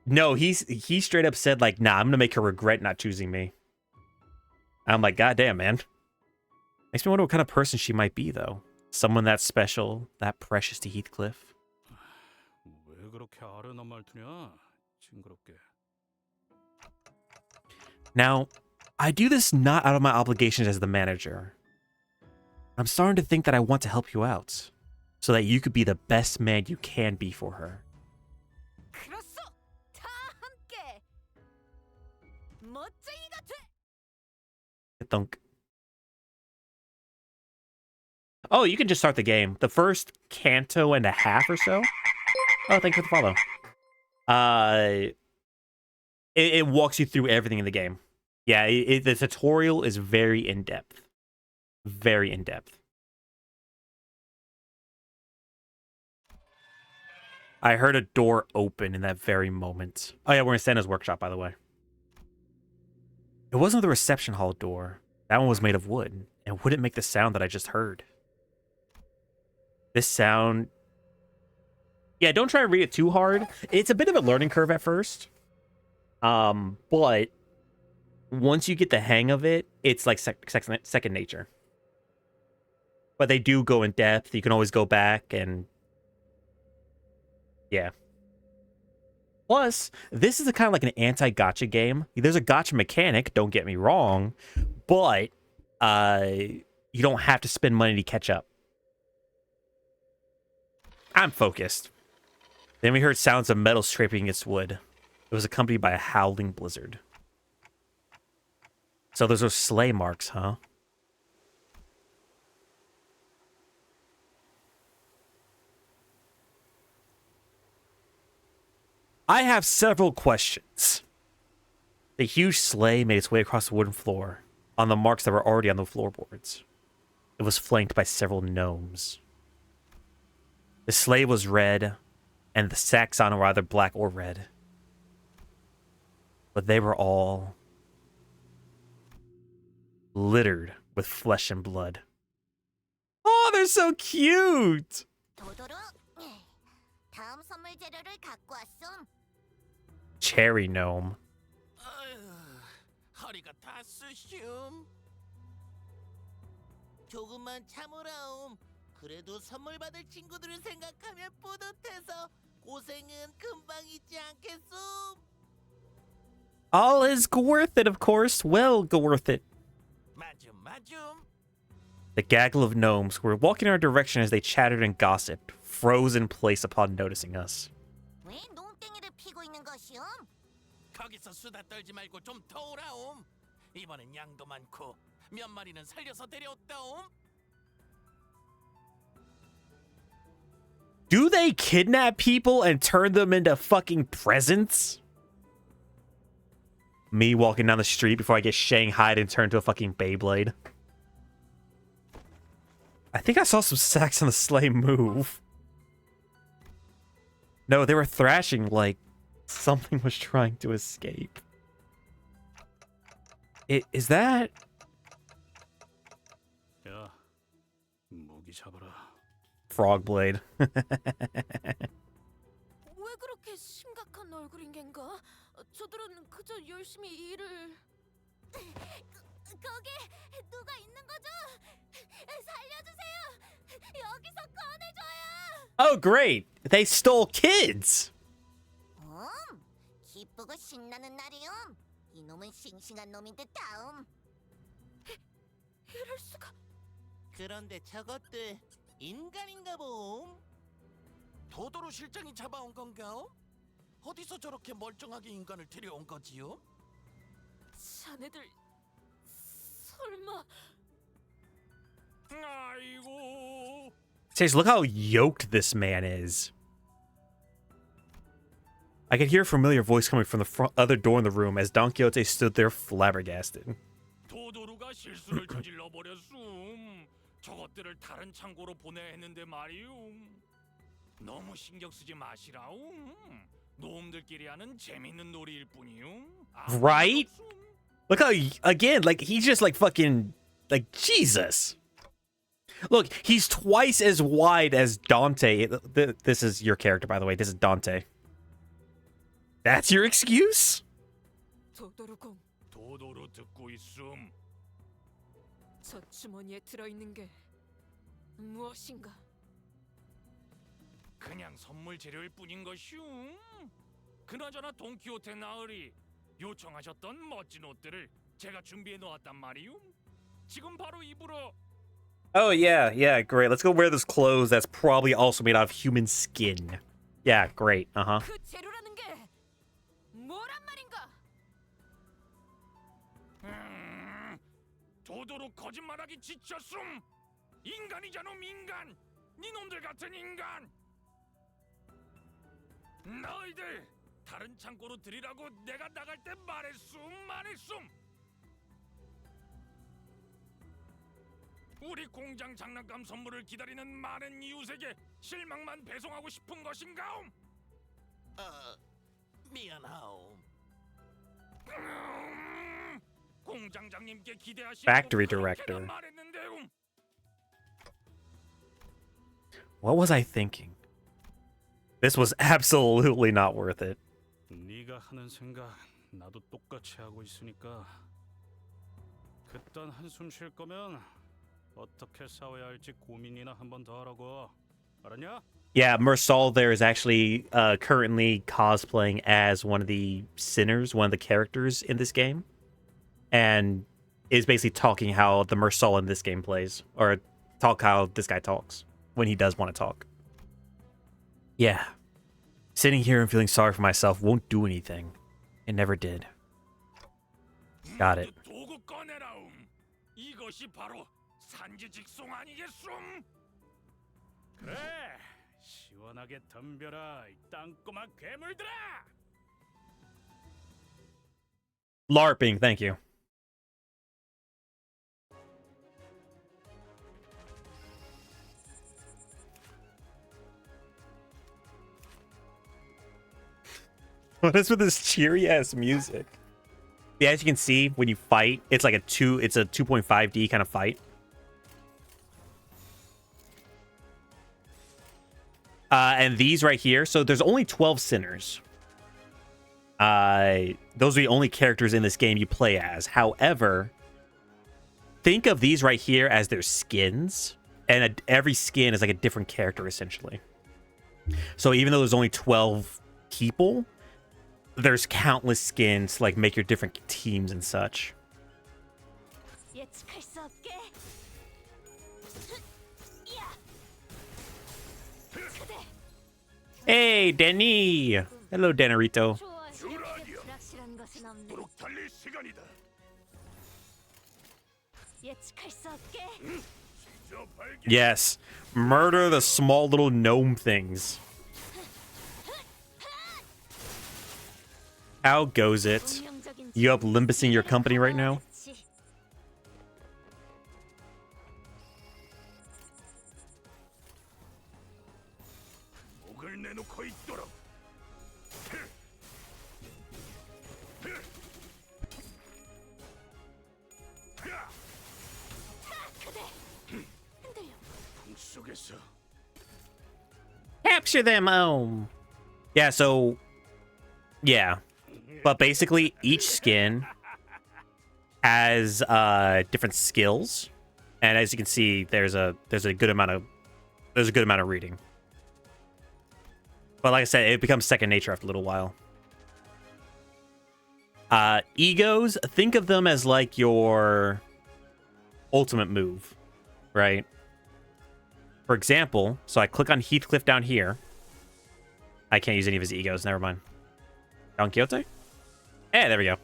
No, he straight up said like, nah, I'm going to make her regret not choosing me. And I'm like, goddamn, man. Makes me wonder what kind of person she might be, though. Someone that special, that precious to Heathcliff. 왜 그렇게 아련한 말투냐? 징그럽게. Now, I do this not out of my obligations as the manager. I'm starting to think that I want to help you out. so that you could be the best man you can be for her. 그렇소. 다 함께 멋쟁이가 돼. Thunk. Oh, you can just start the game. The first canto and a half or so. Oh, thanks for the follow. It walks you through everything in the game. Yeah, the tutorial is very in depth. Very in depth. I heard a door open in that very moment. Oh yeah, we're in Santa's workshop, by the way. It wasn't the reception hall door. That one was made of wood and wouldn't make the sound that I just heard. This sound... Yeah, don't try to read it too hard. It's a bit of a learning curve at first. But once you get the hang of it, it's like second nature. But they do go in depth. You can always go back and... Yeah. Plus, this is a kind of like an anti-gacha game. There's a gacha mechanic, don't get me wrong, but you don't have to spend money to catch up. I'm focused. Then we heard sounds of metal scraping against wood. It was accompanied by a howling blizzard. So those are sleigh marks, huh? I have several questions. The huge sleigh made its way across the wooden floor on the marks that were already on the floorboards. It was flanked by several gnomes. The sleigh was red, and the sacks on it were either black or red. But they were all littered with flesh and blood. Oh, they're so cute! 도도로, 다음 선물 재료를 갖고 왔음. Cherry gnome. 허리가 다 쑤숑. 조금만 참으라옴. 그래도 선물 받을 친구들을 생각하면 뿌듯해서 고생은 금방 잊지 않겠음. All is worth it, of course. Well, worth it. 맞음. The gaggle of gnomes who were walking in our direction as they chattered and gossiped, froze in place upon noticing us. 왜 농땡이를 피고 있는 것이옴? 거기서 수다 떨지 말고 좀 도우라옴. 이번엔 양도 많고 몇 마리는 살려서 데려왔다옴. Do they kidnap people and turn them into fucking presents? Me walking down the street before I get shanghaied and turned to a fucking Beyblade. I think I saw some sacks on the sleigh move. No, they were thrashing like something was trying to escape. Is that... 야, 모기 잡아라. Frog blade. 왜 그렇게 심각한 얼굴인 겐가? 저들은 그저 열심히 일을... 거기 누가 있는 거죠? 살려주세요! 여기서 꺼내줘요! Oh, great! They stole kids! 기쁘고 신나는 날이옴. 이놈은 싱싱한 놈인 듯 다음. 이럴 수가... 그런데 저것들 인간인가 봄. 도도로 실장이 잡아온 건가요? 어디서 저렇게 멀쩡하게 인간을 데려온 거지요? 자네들 설마... 아이고. Says, look how yoked this man is. I could hear a familiar voice coming from the other door in the room as Don Quixote stood there flabbergasted. 도도루가 실수를 저질러 버렸음. 저것들을 다른 창고로 보내야 했는데 말이움. 너무 신경 쓰지 마시라움. 놈들끼리 하는 재밌는 놀이일 뿐이움. Right? Look how, again, like, he's just like fucking, like, Jesus. Look, he's twice as wide as Dante. This is your character, by the way. This is Dante. That's your excuse? 도도루공, 도도루 듣고 있음. 저 주머니에 들어있는 게 무엇인가? 그냥 선물 재료일 뿐인 것이움. 그나저나 돈키호테 나으리 요청하셨던 멋진 옷들을 제가 준비해 놓았단 말이움. 지금 바로 입으러. Oh, yeah, yeah, great. Let's go wear this clothes that's probably also made out of human skin. Yeah, great. Uh-huh. 그 재료라는 게 뭐란 말인가? 도도로 거짓말하기 지쳤음. 인간이잖아, 인간. 니놈들 같은 인간. 너희들 다른 창고로 들이라고 내가 나갈 때 말했음. 우리 공장 장난감 선물을 기다리는 많은 이웃에게 실망만 배송하고 싶은 것인가옴? 미안하오. 공장장님께 기대하시고 Factory 그렇게나 director. 말했는데요. What was I thinking? This was absolutely not worth it. 네가 하는 생각 나도 똑같이 하고 있으니까 그딴 한숨 쉴 거면 어떻게 싸워야 할지 고민이나 한 번 더 하라고. 알았냐? Yeah, Mersal there is actually currently cosplaying as one of the sinners, one of the characters in this game, and is basically talking how the Mersal in this game plays, or talk how this guy talks when he does want to talk. Yeah. Sitting here and feeling sorry for myself won't do anything. It never did. Got it. 도구 꺼내라움. 이것이 바로 산지직송 아니겠음? 그래. 시원하게 덤벼라 이 땅꼬마 괴물들아. LARPing, thank you. What is with this cheery ass music? Yeah, as you can see, when you fight, it's like it's a 2.5D kind of fight. And these right here, so there's only 12 sinners. Those are the only characters in this game you play as. However, think of these right here as their skins, and every skin is like a different character essentially. So even though there's only 12 people, there's countless skins to like make your different teams and such. 예측할 수 없게. Hey, Danny! Hello, Danarito. 불확실한 것은 없네. 도록 달릴 시간이다. 예측할 수 없게. 저 발견. Yes, murder the small little gnome things. How goes it? You up limbusing your company right now? 목을 내놓고 있도록. 풍속에서 Capture them, Yeah, so... Yeah. But basically, each skin has different skills. And as you can see, there's a good amount of reading. But like I said, it becomes second nature after a little while. Egos, think of them as like your ultimate move, right? For example, so I click on Heathcliff down here. I can't use any of his egos, never mind. Don Quixote? Eh, there we go.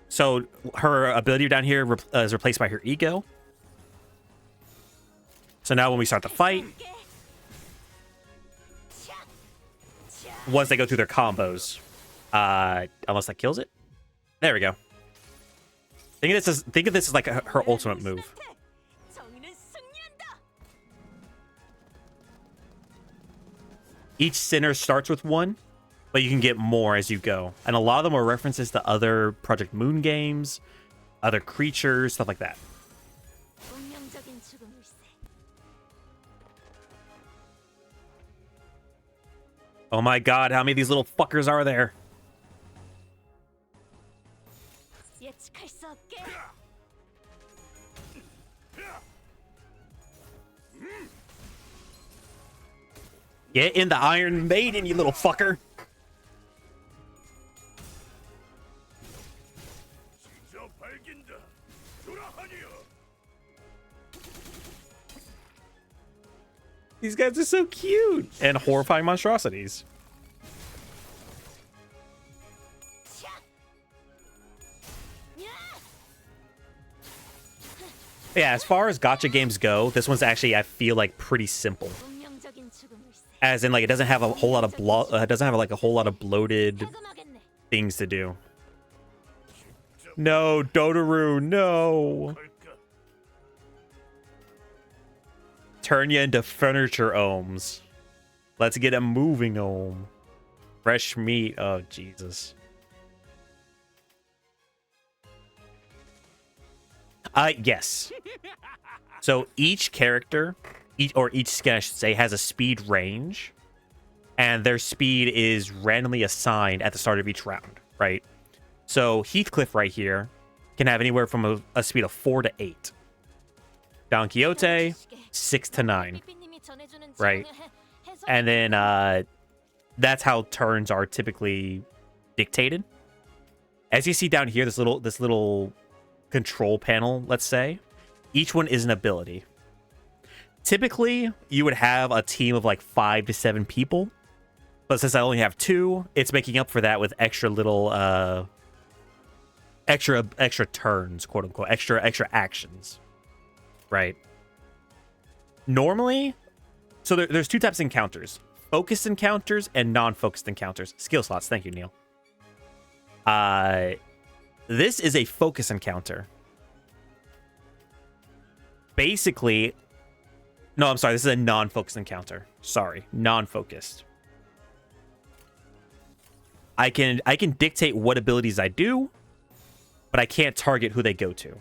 So her ability down here is replaced by her ego. So now when we start the fight, once they go through their combos, unless that kills it. There we go. Think of this as like her ultimate move. Each sinner starts with one, but you can get more as you go. And a lot of them are references to other Project Moon games, other creatures, stuff like that. Oh my god, how many of these little fuckers are there? Get in the Iron Maiden, you little fucker. These guys are so cute and horrifying monstrosities. Yeah, as far as gacha games go, this one's actually, I feel like, pretty simple. As in, like, it doesn't have a whole lot of a whole lot of bloated things to do. No, Dodoru, no. Turn you into furniture ohms. Let's get a moving ohm. Fresh meat. Oh, Jesus. Yes. So each character, each skin, I should say, has a speed range. And their speed is randomly assigned at the start of each round, right? So Heathcliff right here can have anywhere from a speed of 4 to 8. Don Quixote, 6 to 9, right? And then that's how turns are typically dictated. As you see down here, this little control panel, let's say, each one is an ability. Typically, you would have a team of like 5 to 7 people, but since I only have 2, it's making up for that with extra little extra turns, quote unquote, extra actions, right? Normally, so there's 2 types of encounters: focused encounters and non-focused encounters. Skill slots, thank you, Neil. This is a focus encounter. Basically, no, I'm sorry, this is a non-focused encounter. Sorry, non-focused. I can dictate what abilities I do, but I can't target who they go to.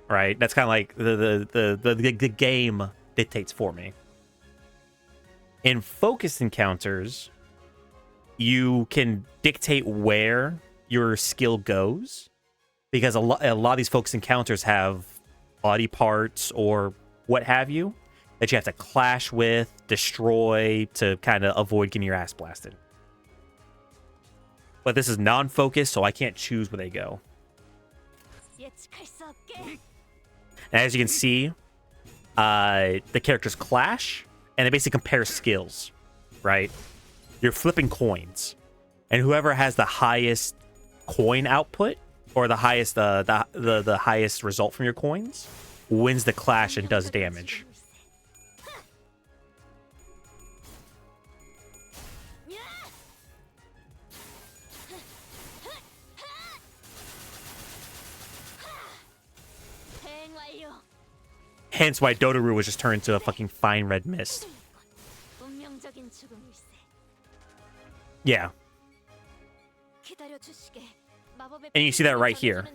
Right? That's kind of like the game dictates for me. In focused encounters, you can dictate where your skill goes, because a lot of these focused encounters have body parts or what have you that you have to clash with, destroy to kind of avoid getting your ass blasted. But this is non-focused, so I can't choose where they go. And as you can see, the characters clash, and they basically compare skills, right? You're flipping coins, and whoever has the highest coin output or the highest the highest result from your coins wins the clash and does damage. Hence why Dodoru was just turned into a fucking fine red mist. Yeah. And you see that right here.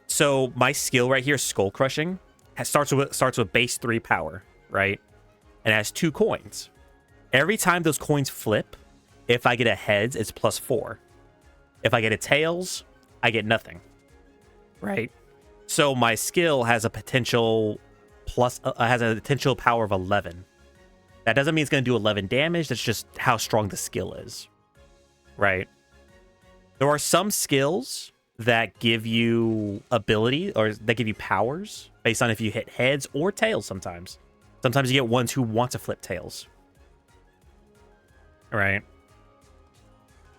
So my skill right here, Skull Crushing, starts with base 3 power, right? And it has 2 coins. Every time those coins flip, if I get a heads, it's +4. If I get a tails, I get nothing. Right? So my skill has a potential power of 11. That doesn't mean it's going to do 11 damage. That's just how strong the skill is. Right? There are some skills that give you ability or that give you powers based on if you hit heads or tails sometimes. Sometimes you get ones who want to flip tails. Right?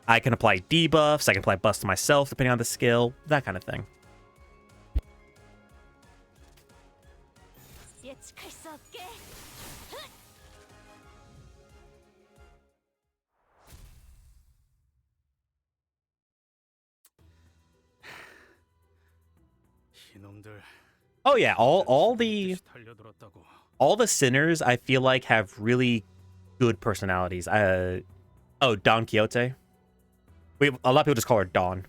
I can apply debuffs. I can apply buffs to myself depending on the skill. That kind of thing. Oh yeah, all the sinners I feel like have really good personalities. Oh, Don Quixote. A lot of people just call her Dawn.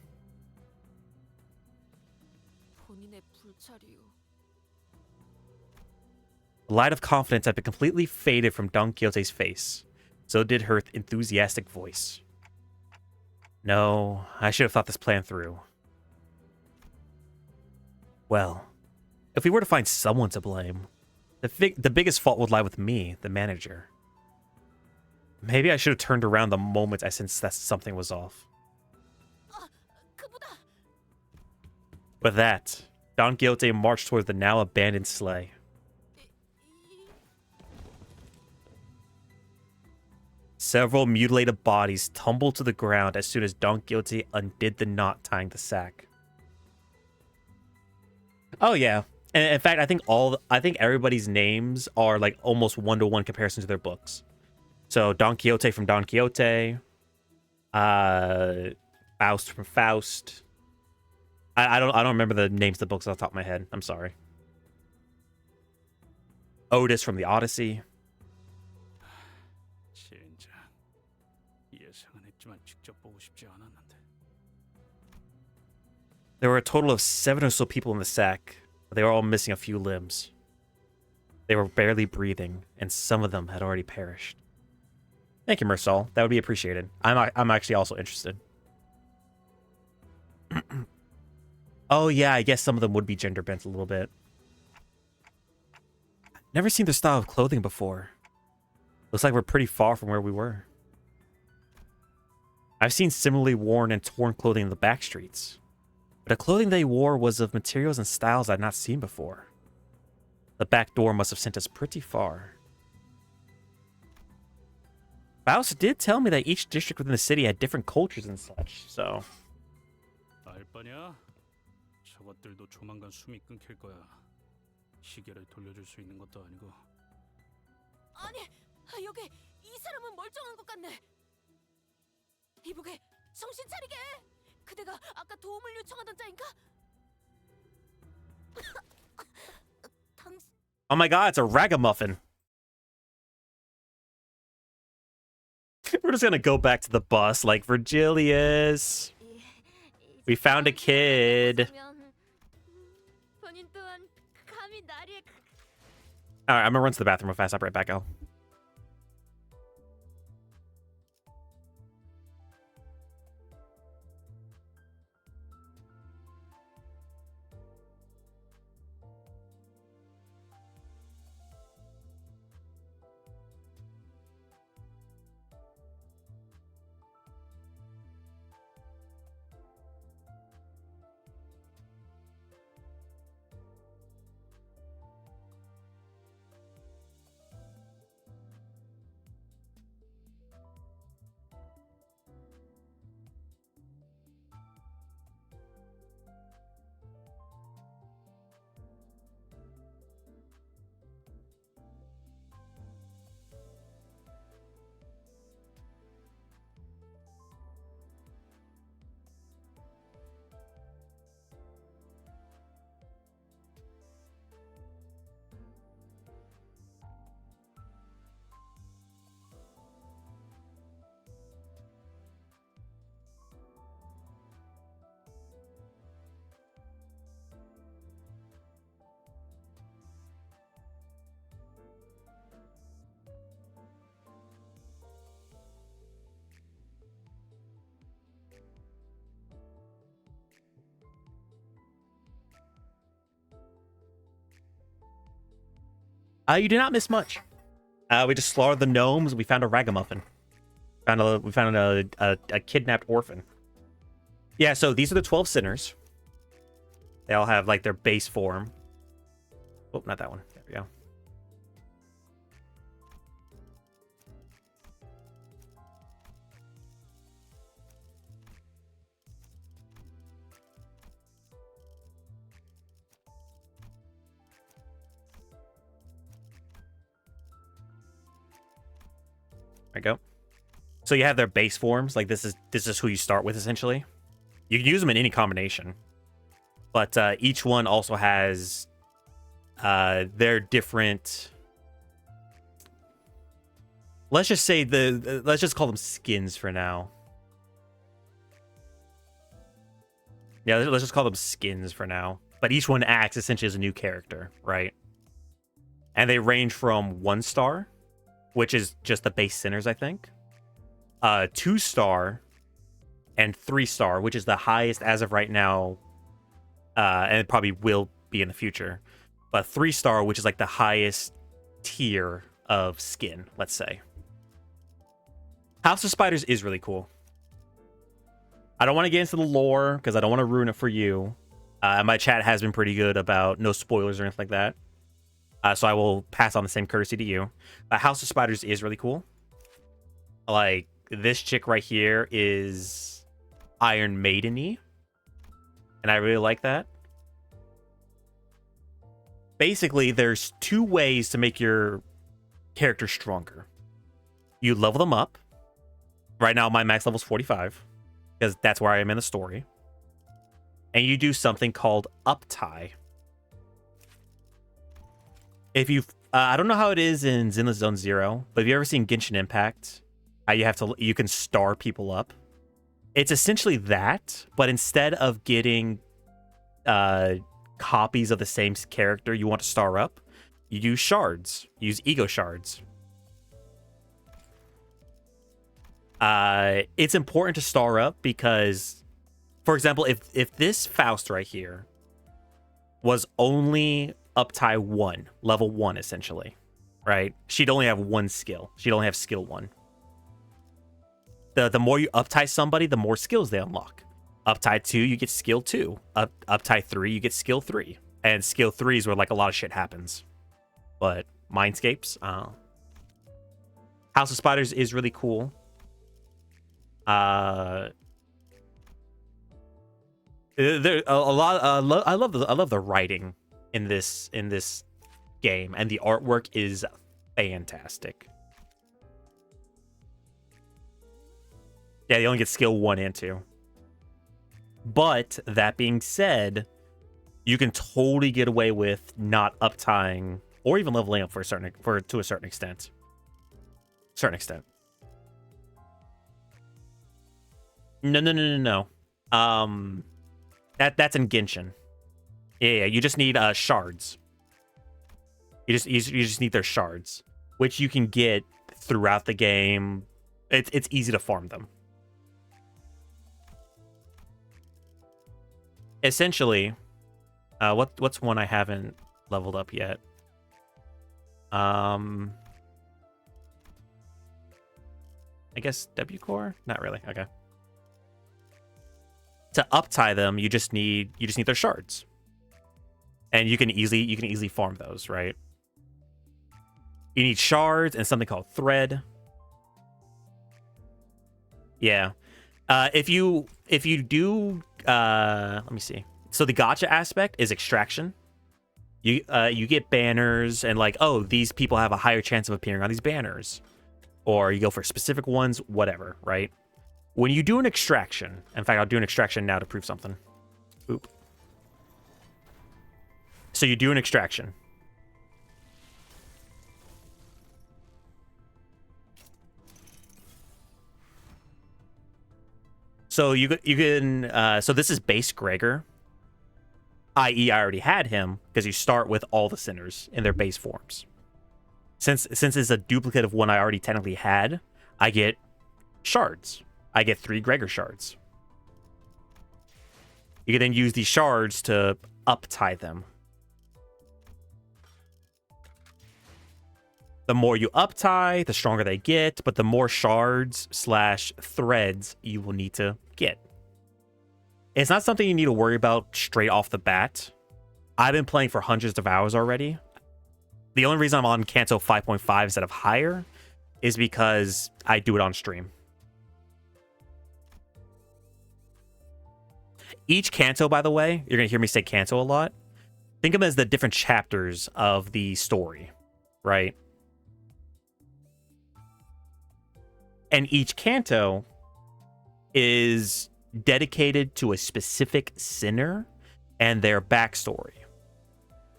The light of confidence had been completely faded from Don Quixote's face. So did her enthusiastic voice. No, I should have thought this plan through. Well, if we were to find someone to blame, the biggest fault would lie with me, the manager. Maybe I should have turned around the moment I sensed that something was off. With that, Don Quixote marched towards the now abandoned sleigh. Several mutilated bodies tumbled to the ground as soon as Don Quixote undid the knot tying the sack. Oh yeah. And in fact, I think everybody's names are like almost one-to-one comparison to their books. So Don Quixote from Don Quixote, Faust from Faust. I don't remember the names of the books off the top of my head. I'm sorry. Otis from the Odyssey. 진짜 예상은 했지만 직접 보고 싶지 않았는데. There were a total of 7 or so people in the sack. They were all missing a few limbs. They were barely breathing, and some of them had already perished. Thank you, Mersal. That would be appreciated. I'm actually also interested. Oh yeah, I guess some of them would be gender bent a little bit. Never seen their style of clothing before. Looks like we're pretty far from where we were. I've seen similarly worn and torn clothing in the back streets, but the clothing they wore was of materials and styles I'd not seen before. The back door must have sent us pretty far. Faust did tell me that each district within the city had different cultures and such, so... 알 바냐? 저것들도 조만간 숨이 끊길 거야. 시계를 돌려줄 수 있는 것도 아니고. 아니, 여기 이 사람은 멀쩡한 것 같네. 이보게, 정신 차리게. 그대가 아까 도움을 요청하던 자인가? 당신 Oh my god, it's a ragamuffin. We're just gonna go back to the bus like Virgilius. We found a kid. 본인 또한 감히 나리에 Alright, I'm gonna run to the bathroom real fast. I'll be right back, Al. You did not miss much. We just slaughtered the gnomes. We found a ragamuffin. We found a kidnapped orphan. Yeah, so these are the 12 sinners. They all have like their base form. Oh, not that one. There we go. There we go. So you have their base forms. Like this is who you start with essentially. You can use them in any combination, but each one also has their different. Let's just say let's just call them skins for now. Yeah, let's just call them skins for now. But each one acts essentially as a new character, right? And they range from 1-star, which is just the base sinners, I think. 2-star and 3-star, which is the highest as of right now, and it probably will be in the future. But 3-star, which is like the highest tier of skin, let's say. House of Spiders is really cool. I don't want to get into the lore because I don't want to ruin it for you. My chat has been pretty good about no spoilers or anything like that. So I will pass on the same courtesy to you. House of Spiders is really cool. Like, this chick right here is Iron Maiden-y, and I really like that. Basically, there's two ways to make your character stronger. You level them up. Right now, my max level is 45, because that's where I am in the story. And you do something called uptie. If you, I don't know how it is in Zenless Zone Zero, but have you ever seen Genshin Impact? How you can star people up. It's essentially that, but instead of getting copies of the same character you want to star up, you use shards. You use ego shards. It's important to star up because, for example, if this Faust right here was only uptie 1, level 1 essentially, right? She'd only have 1 skill. She'd only have skill 1. The more you uptie somebody, the more skills they unlock. Uptie 2, you get skill 2. Uptie 3, you get skill 3. And skill 3 is where like a lot of shit happens. But Mindscapes, House of Spiders is really cool. There a lot. I love the writing in this game, and the artwork is fantastic. Yeah, you only get skill 1 and 2. But that being said, you can totally get away with not uptying or even leveling up to a certain extent. No. That's in Genshin. Yeah, you just need shards. You just need their shards, which you can get throughout the game. It's easy to farm them. Essentially, what's one I haven't leveled up yet? I guess W Core? Not really. Okay. To uptie them, you just need their shards. And you can easily farm those, right? You need shards and something called thread. Yeah. If you do let me see. So the gacha aspect is extraction. You get banners and like, oh, these people have a higher chance of appearing on these banners. Or you go for specific ones, whatever, right? When you do an extraction, in fact, I'll do an extraction now to prove something. Oop. So you do an extraction. So you can so this is base Gregor, i.e. I already had him because you start with all the sinners in their base forms. Since it's a duplicate of one I already technically had, I get shards. I get 3 Gregor shards. You can then use these shards to uptie them. The more you uptie, the stronger they get, but the more shards / threads you will need to get. It's not something you need to worry about straight off the bat. I've been playing for hundreds of hours already. The only reason I'm on Canto 5.5 instead of higher is because I do it on stream. Each Canto, by the way, you're going to hear me say Canto a lot. Think of them as the different chapters of the story, right? And each Canto is dedicated to a specific sinner and their backstory.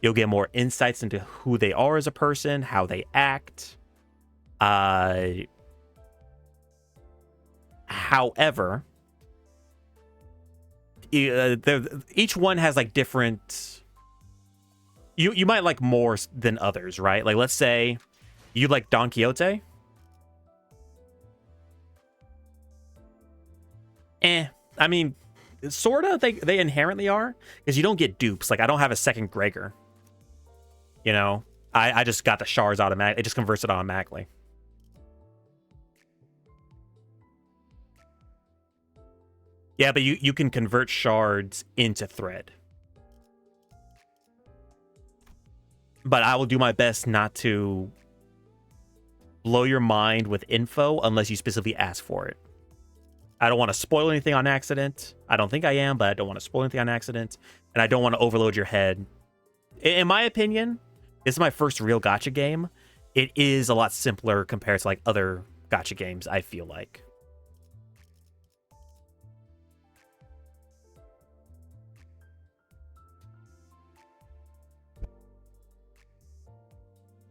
You'll get more insights into who they are as a person, how they act. However, each one has like different. You might like more than others, right? Like, let's say you like Don Quixote. I mean, sorta. They inherently are, because you don't get dupes. Like, I don't have a second Gregor. You know, I just got the shards automatic. It just converts it automatically. Yeah, but you can convert shards into thread. But I will do my best not to blow your mind with info unless you specifically ask for it. I don't want to spoil anything on accident. I don't think I am, but I don't want to spoil anything on accident. And I don't want to overload your head. In my opinion, this is my first real gacha game. It is a lot simpler compared to like other gacha games, I feel like.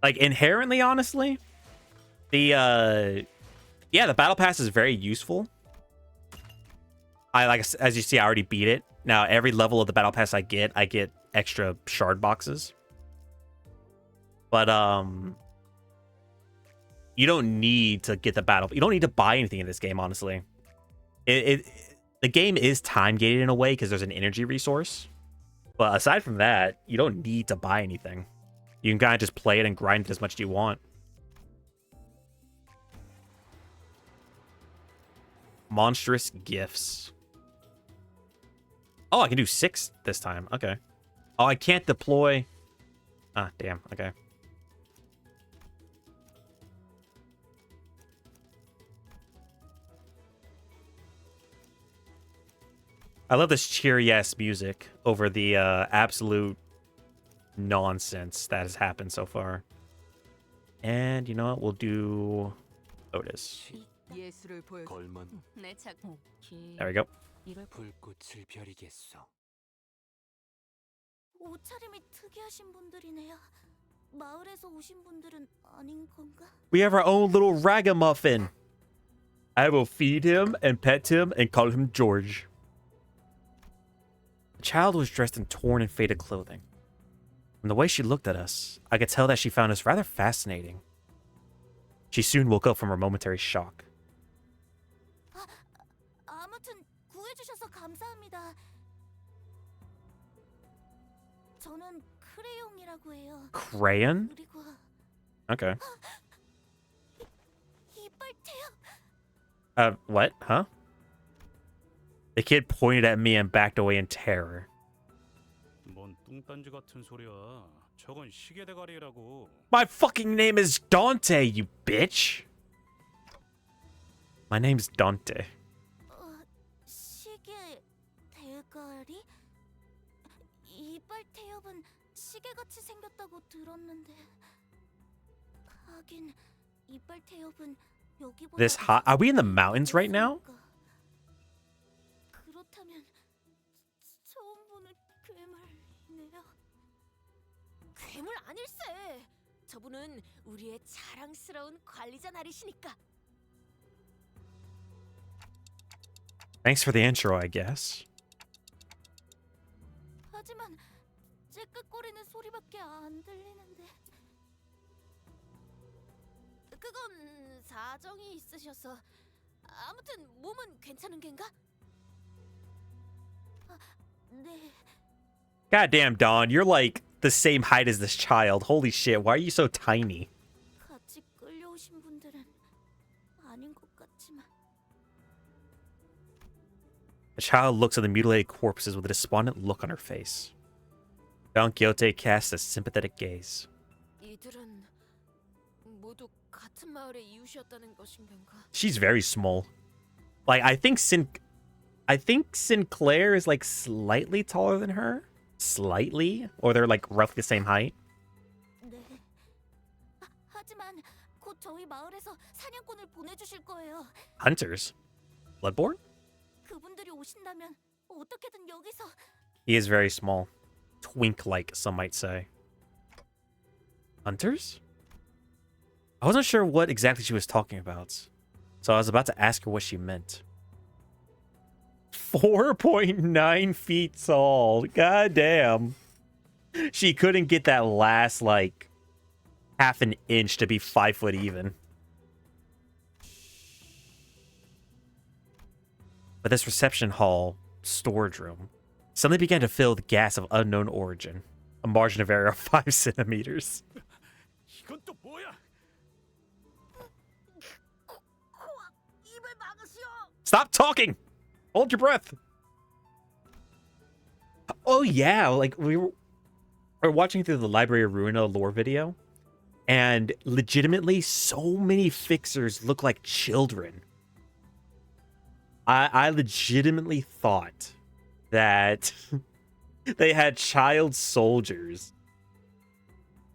Like inherently, honestly, the battle pass is very useful. As you see, I already beat it. Now every level of the battle pass I get extra shard boxes. But you don't need to get the battle. You don't need to buy anything in this game, honestly. The game is time gated in a way because there's an energy resource. But aside from that, you don't need to buy anything. You can kind of just play it and grind it as much as you want. Monstrous gifts. Oh, I can do 6 this time. Okay. Oh, I can't deploy. Ah, damn. Okay. I love this cheery-ass music over the absolute nonsense that has happened so far. And you know what? We'll do Otis. 걸만 There we go. 불꽃을 벼리겠소. 옷차림이 특이하신 분들이네요. 마을에서 오신 분들은 아닌 건가? We have our own little ragamuffin. I will feed him and pet him and call him George. The child was dressed in torn and faded clothing. From the way she looked at us, I could tell that she found us rather fascinating. She soon woke up from her momentary shock. 아무튼 구해주셔서 감사합니다. 저는 크레용이라고 해요. Crayon? 그리고 Okay. 이빨 태엽. What? Huh? The kid pointed at me and backed away in terror. 뭔 뚱딴지 같은 소리야. 저건 시계 대가리라고. My fucking name is Dante, you bitch! My name's Dante. 시계 대가리? 이빨 태엽은 시계같이 생겼다고 들었는데. 하긴 이빨 태엽은 여기보다 This hot? Are we in the mountains right now? 그렇다면 처음 보는 괴물이네요. 괴물 아닐세. 저분은 우리의 자랑스러운 관리자 나리시니까. Thanks for the intro, I guess. 하지만 째끗거리는 소리밖에 안 들리는데. 그건 사정이 있으셔서. 아무튼 몸은 괜찮은 겐가? 네. Goddamn, Dawn, you're like the same height as this child. Holy shit, why are you so tiny? 같이 끌려오신 분들은 아닌 것 같지만. The child looks at the mutilated corpses with a despondent look on her face. Don Quixote casts a sympathetic gaze. 이들은 모두 같은 마을의 이웃이었다는 것인 건가? She's very small. Like, I think Sinclair is like slightly taller than her. Slightly? Or they're like roughly the same height. 네. 하지만 곧 저희 마을에서 사냥꾼을 보내주실 거예요. Hunters? Bloodborne? 그분들이 오신다면 어떻게든 여기서. He is very small. Twink-like, some might say. Hunters? I wasn't sure what exactly she was talking about, so I was about to ask her what she meant. 4.9 feet tall. God damn. She couldn't get that last, like, half an inch to be 5 foot even. But this reception hall storage room suddenly began to fill with gas of unknown origin. A margin of error of 5 centimeters. 이건 또 뭐야? 입을 막으시오. Stop talking! Hold your breath. Oh yeah, like we were watching through the Library of Ruina lore video. And legitimately, so many fixers look like children. I legitimately thought that they had child soldiers.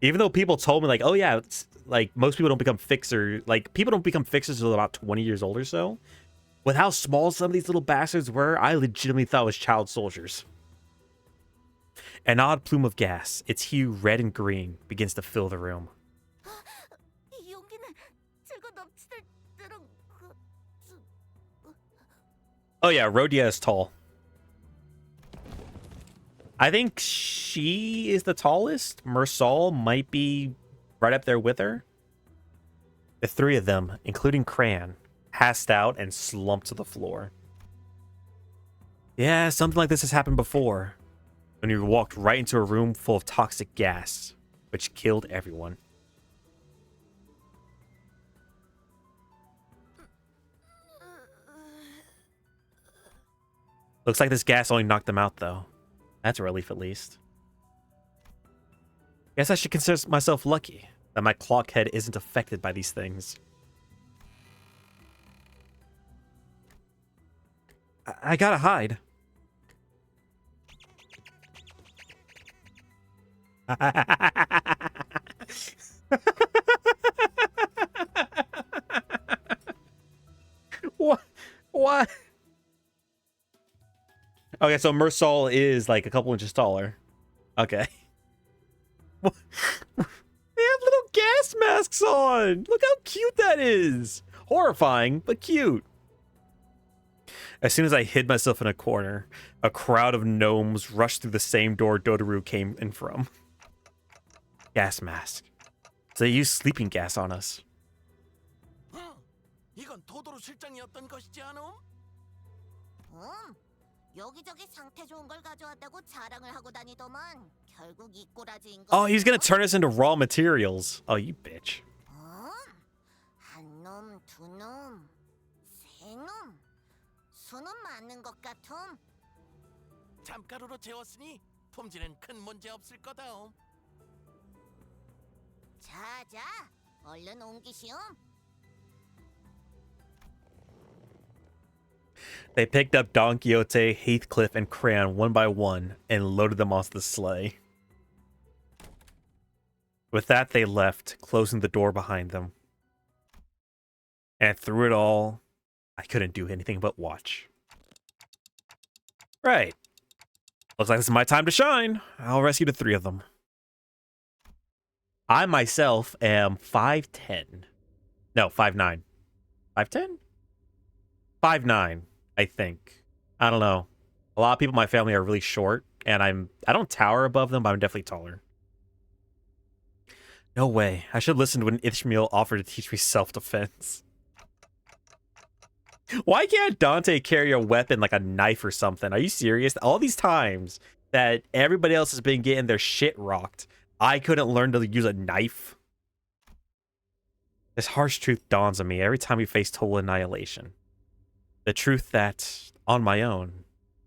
Even though people told me, like, oh yeah, it's, like, most people don't become fixers. Like, people don't become fixers until about 20 years old or so. With how small some of these little bastards were, I legitimately thought it was child soldiers. An odd plume of gas, its hue red and green, begins to fill the room. Oh yeah, Rhodia is tall. I think she is the tallest. Mersal might be right up there with her. The three of them, including Cran, passed out and slumped to the floor. Yeah, something like this has happened before. When you walked right into a room full of toxic gas, which killed everyone. Looks like this gas only knocked them out, though. That's a relief, at least. Guess I should consider myself lucky that my clock head isn't affected by these things. I gotta hide. What? What? Okay, so Mersal is like a couple inches taller. Okay. What? They have little gas masks on. Look how cute that is. Horrifying, but cute. As soon as I hid myself in a corner, a crowd of gnomes rushed through the same door Dodoru came in from. Gas mask. So they used sleeping gas on us. 이건 도도로 실장이었던 것이지 않음? 여기저기 상태 좋은 걸 가져왔다고 자랑을 하고 다니더만 결국 이 꼬라지인 거. Oh, he's gonna turn us into raw materials. Oh, you bitch. 한 놈, 두 놈, 세 놈. 수는 맞는 것 같음. 잠가루로 재웠으니 품질은 큰 문제 없을 거다. 자자, 얼른 옮기시오. They picked up Don Quixote, Heathcliff, and Cran one by one and loaded them onto the sleigh. With that, they left, closing the door behind them. And through it all, I couldn't do anything but watch. Right. Looks like this is my time to shine. I'll rescue the three of them. I myself am 5'10". No, 5'9". 5'10"? 5'9", I think. I don't know. A lot of people in my family are really short, and I don't tower above them, but I'm definitely taller. No way. I should listen to when Ishmael offered to teach me self-defense. Why can't Dante carry a weapon like a knife or something? Are you serious? All these times that everybody else has been getting their shit rocked, I couldn't learn to use a knife? This harsh truth dawns on me every time we face total annihilation. The truth that, on my own,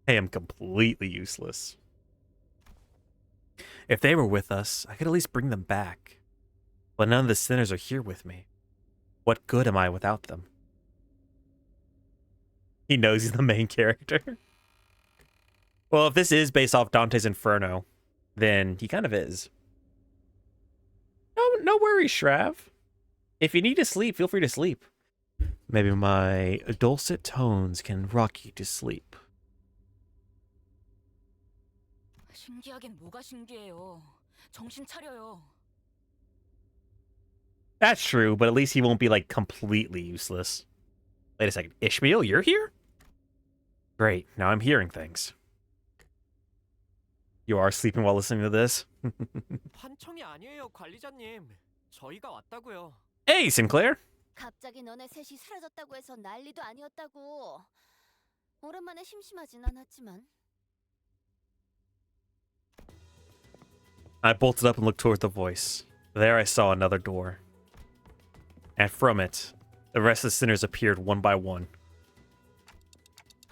I am completely useless. If they were with us, I could at least bring them back. But none of the sinners are here with me. What good am I without them? He knows he's the main character. Well, if this is based off Dante's Inferno, then he kind of is. No worries, Shrav. If you need to sleep, feel free to sleep. Maybe my dulcet tones can rock you to sleep. 신기하긴 뭐가 신기해요. 정신 차려요. That's true, but at least he won't be, like, completely useless. Wait a second. Ishmael, you're here? Great. Now I'm hearing things. You are sleeping while listening to this? 환청이 아니에요, 관리자님. 저희가 왔다고요. Hey, Sinclair. 갑자기 너네 셋이 사라졌다고 해서 난리도 아니었다고. 오랜만에 심심하진 않았지만. I bolted up and looked toward the voice. There I saw another door. And from it, the rest of the sinners appeared one by one.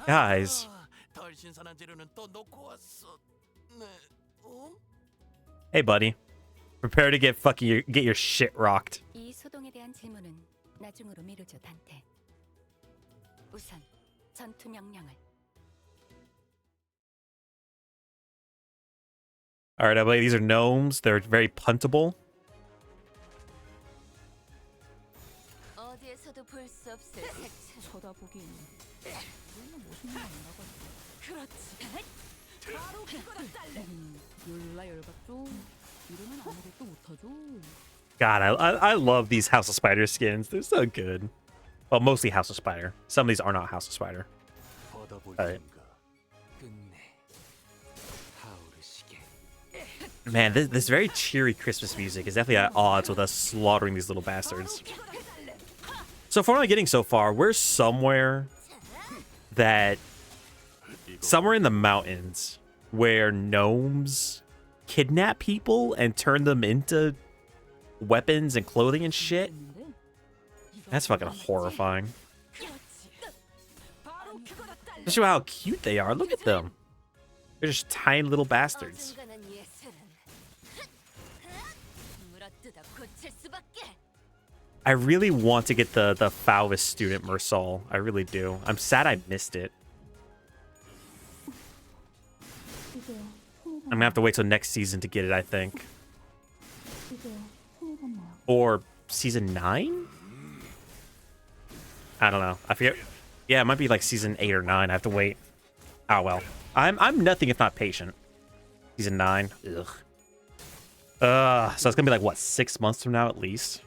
Guys. 덜 신선한 재료는 또 놓고 왔어. 네. Hey, buddy. Prepare to get get your shit rocked. 이 소동에 대한 질문은 나중으로 미루죠, 단테. 우선 전투 명령을. All right, I believe these are gnomes. They're very puntable. 어디에서도 볼 수 없을 색채. 쳐다보기엔 너무 멋있는 거 아니라고. 그렇지. 바로 그거를 달래. 열라 열받죠. 이러면 아무것도 못하죠. God, I love these House of Spider skins. They're so good. Well, mostly House of Spider. Some of these are not House of Spider. Alright. Man, this very cheery Christmas music is definitely at odds with us slaughtering these little bastards. So from what I'm getting so far, we're somewhere in the mountains where gnomes kidnap people and turn them into weapons and clothing and shit. That's fucking horrifying. Especially how cute they are. Look at them. They're just tiny little bastards. I really want to get the Faust student Mersal. I really do. I'm sad I missed it. I'm gonna have to wait till next season to get it, I think. Or season 9? I don't know. I forget. Yeah, it might be like season 8 or 9. I have to wait. Oh well. I'm nothing if not patient. Season 9. Ugh. So it's gonna be like what, 6 months from now at least?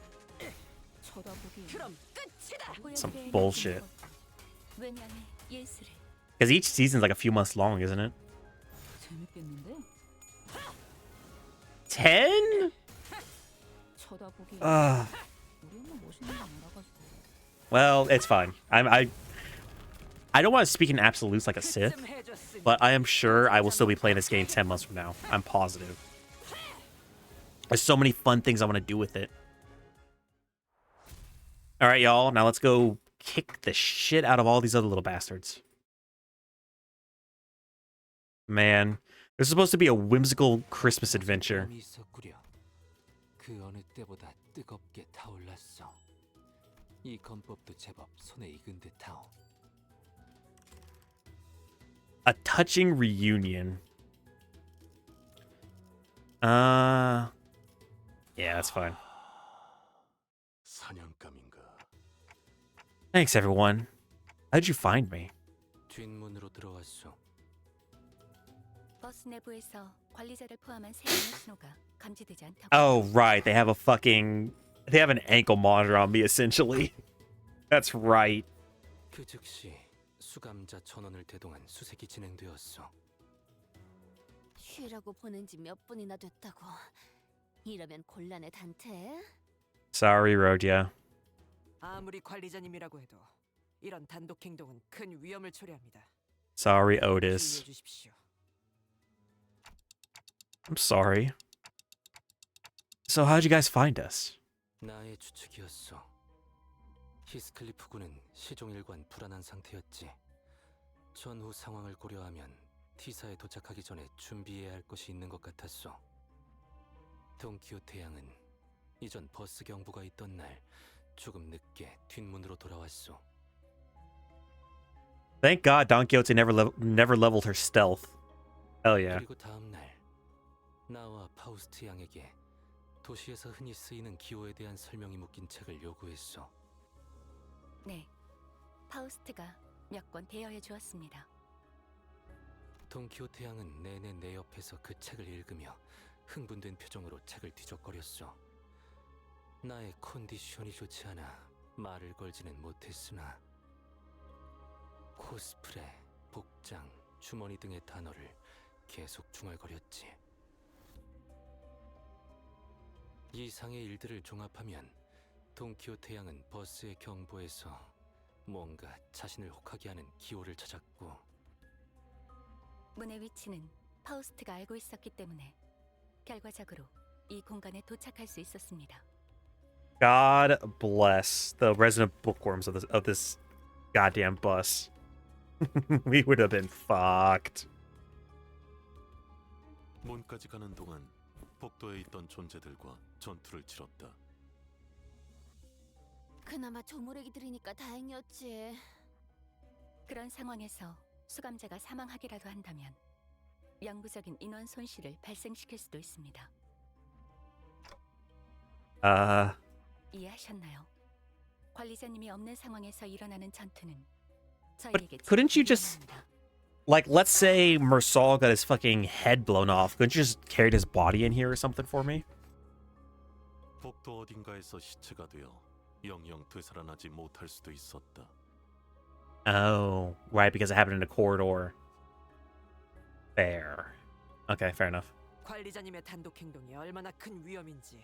Some bullshit. Because each season's like a few months long, isn't it? 10? Well, it's fine. I don't want to speak in absolutes like a Sith, but I am sure I will still be playing this game 10 months from now. I'm positive. There's so many fun things I want to do with it. All right, y'all. Now let's go kick the shit out of all these other little bastards. Man, this is supposed to be a whimsical Christmas adventure. A touching reunion. Yeah, that's fine. Thanks, everyone. How'd you find me? Oh, right. They have an ankle monitor on me, essentially. That's right. 수감자 전원을 대동한 수색이 진행되었어. 쉬라고 보낸 지 몇 분이나 됐다고. 이러면 곤란해, 단테. Sorry, Rhodia. 아무리 관리자님이라고 해도 이런 단독 행동은 큰 위험을 초래합니다. Sorry, Otis. 주의해 주십시오. I'm sorry. So how'd you guys find us? 나의 추측이었어. 히스클리프 군은 시종일관 불안한 상태였지. 전후 상황을 고려하면 T사에 도착하기 전에 준비해야 할 것이 있는 것 같았어. 돈키호테 양은 이전 버스 경보가 있던 날 조금 늦게 뒷문으로 돌아왔어. Thank God Don Quixote never leveled her stealth. Hell yeah. 그리고 다음 날 나와 파우스트 양에게 도시에서 흔히 쓰이는 기호에 대한 설명이 묶인 책을 요구했어. 네, 파우스트가 몇 권 대여해 주었습니다. 돈키호테 양은 내내 내 옆에서 그 책을 읽으며 흥분된 표정으로 책을 뒤적거렸어. 나의 컨디션이 좋지 않아 말을 걸지는 못했으나 코스프레, 복장, 주머니 등의 단어를 계속 중얼거렸지. 이상의 일들을 종합하면 돈키호테 양은 버스의 경보에서 뭔가 자신을 혹하게 하는 기호를 찾았고 문의 위치는 파우스트가 알고 있었기 때문에 결과적으로 이 공간에 도착할 수 있었습니다. God bless the resident bookworms of this goddamn bus. We would have been fucked. 문까지 가는 동안 복도에 있던 존재들과 전투를 치렀다. 그나마 조무래기들이니까 다행이었지. 그런 상황에서 수감자가 사망하기라도 한다면 영구적인 인원 손실을 발생시킬 수도 있습니다. 이해하셨나요? 관리자님이 없는 상황에서 일어나는 전투는 저희에게 Couldn't you just, like, let's say Mersal got his fucking head blown off. Couldn't you just carried his body in here or something for me? 복도 어딘가에서 시체가 되어 영영 되살아나지 못할 수도 있었다. Oh, right, because it happened in a corridor. Fair. Okay, fair enough. 관리자님의 단독 행동이 얼마나 큰 위험인지,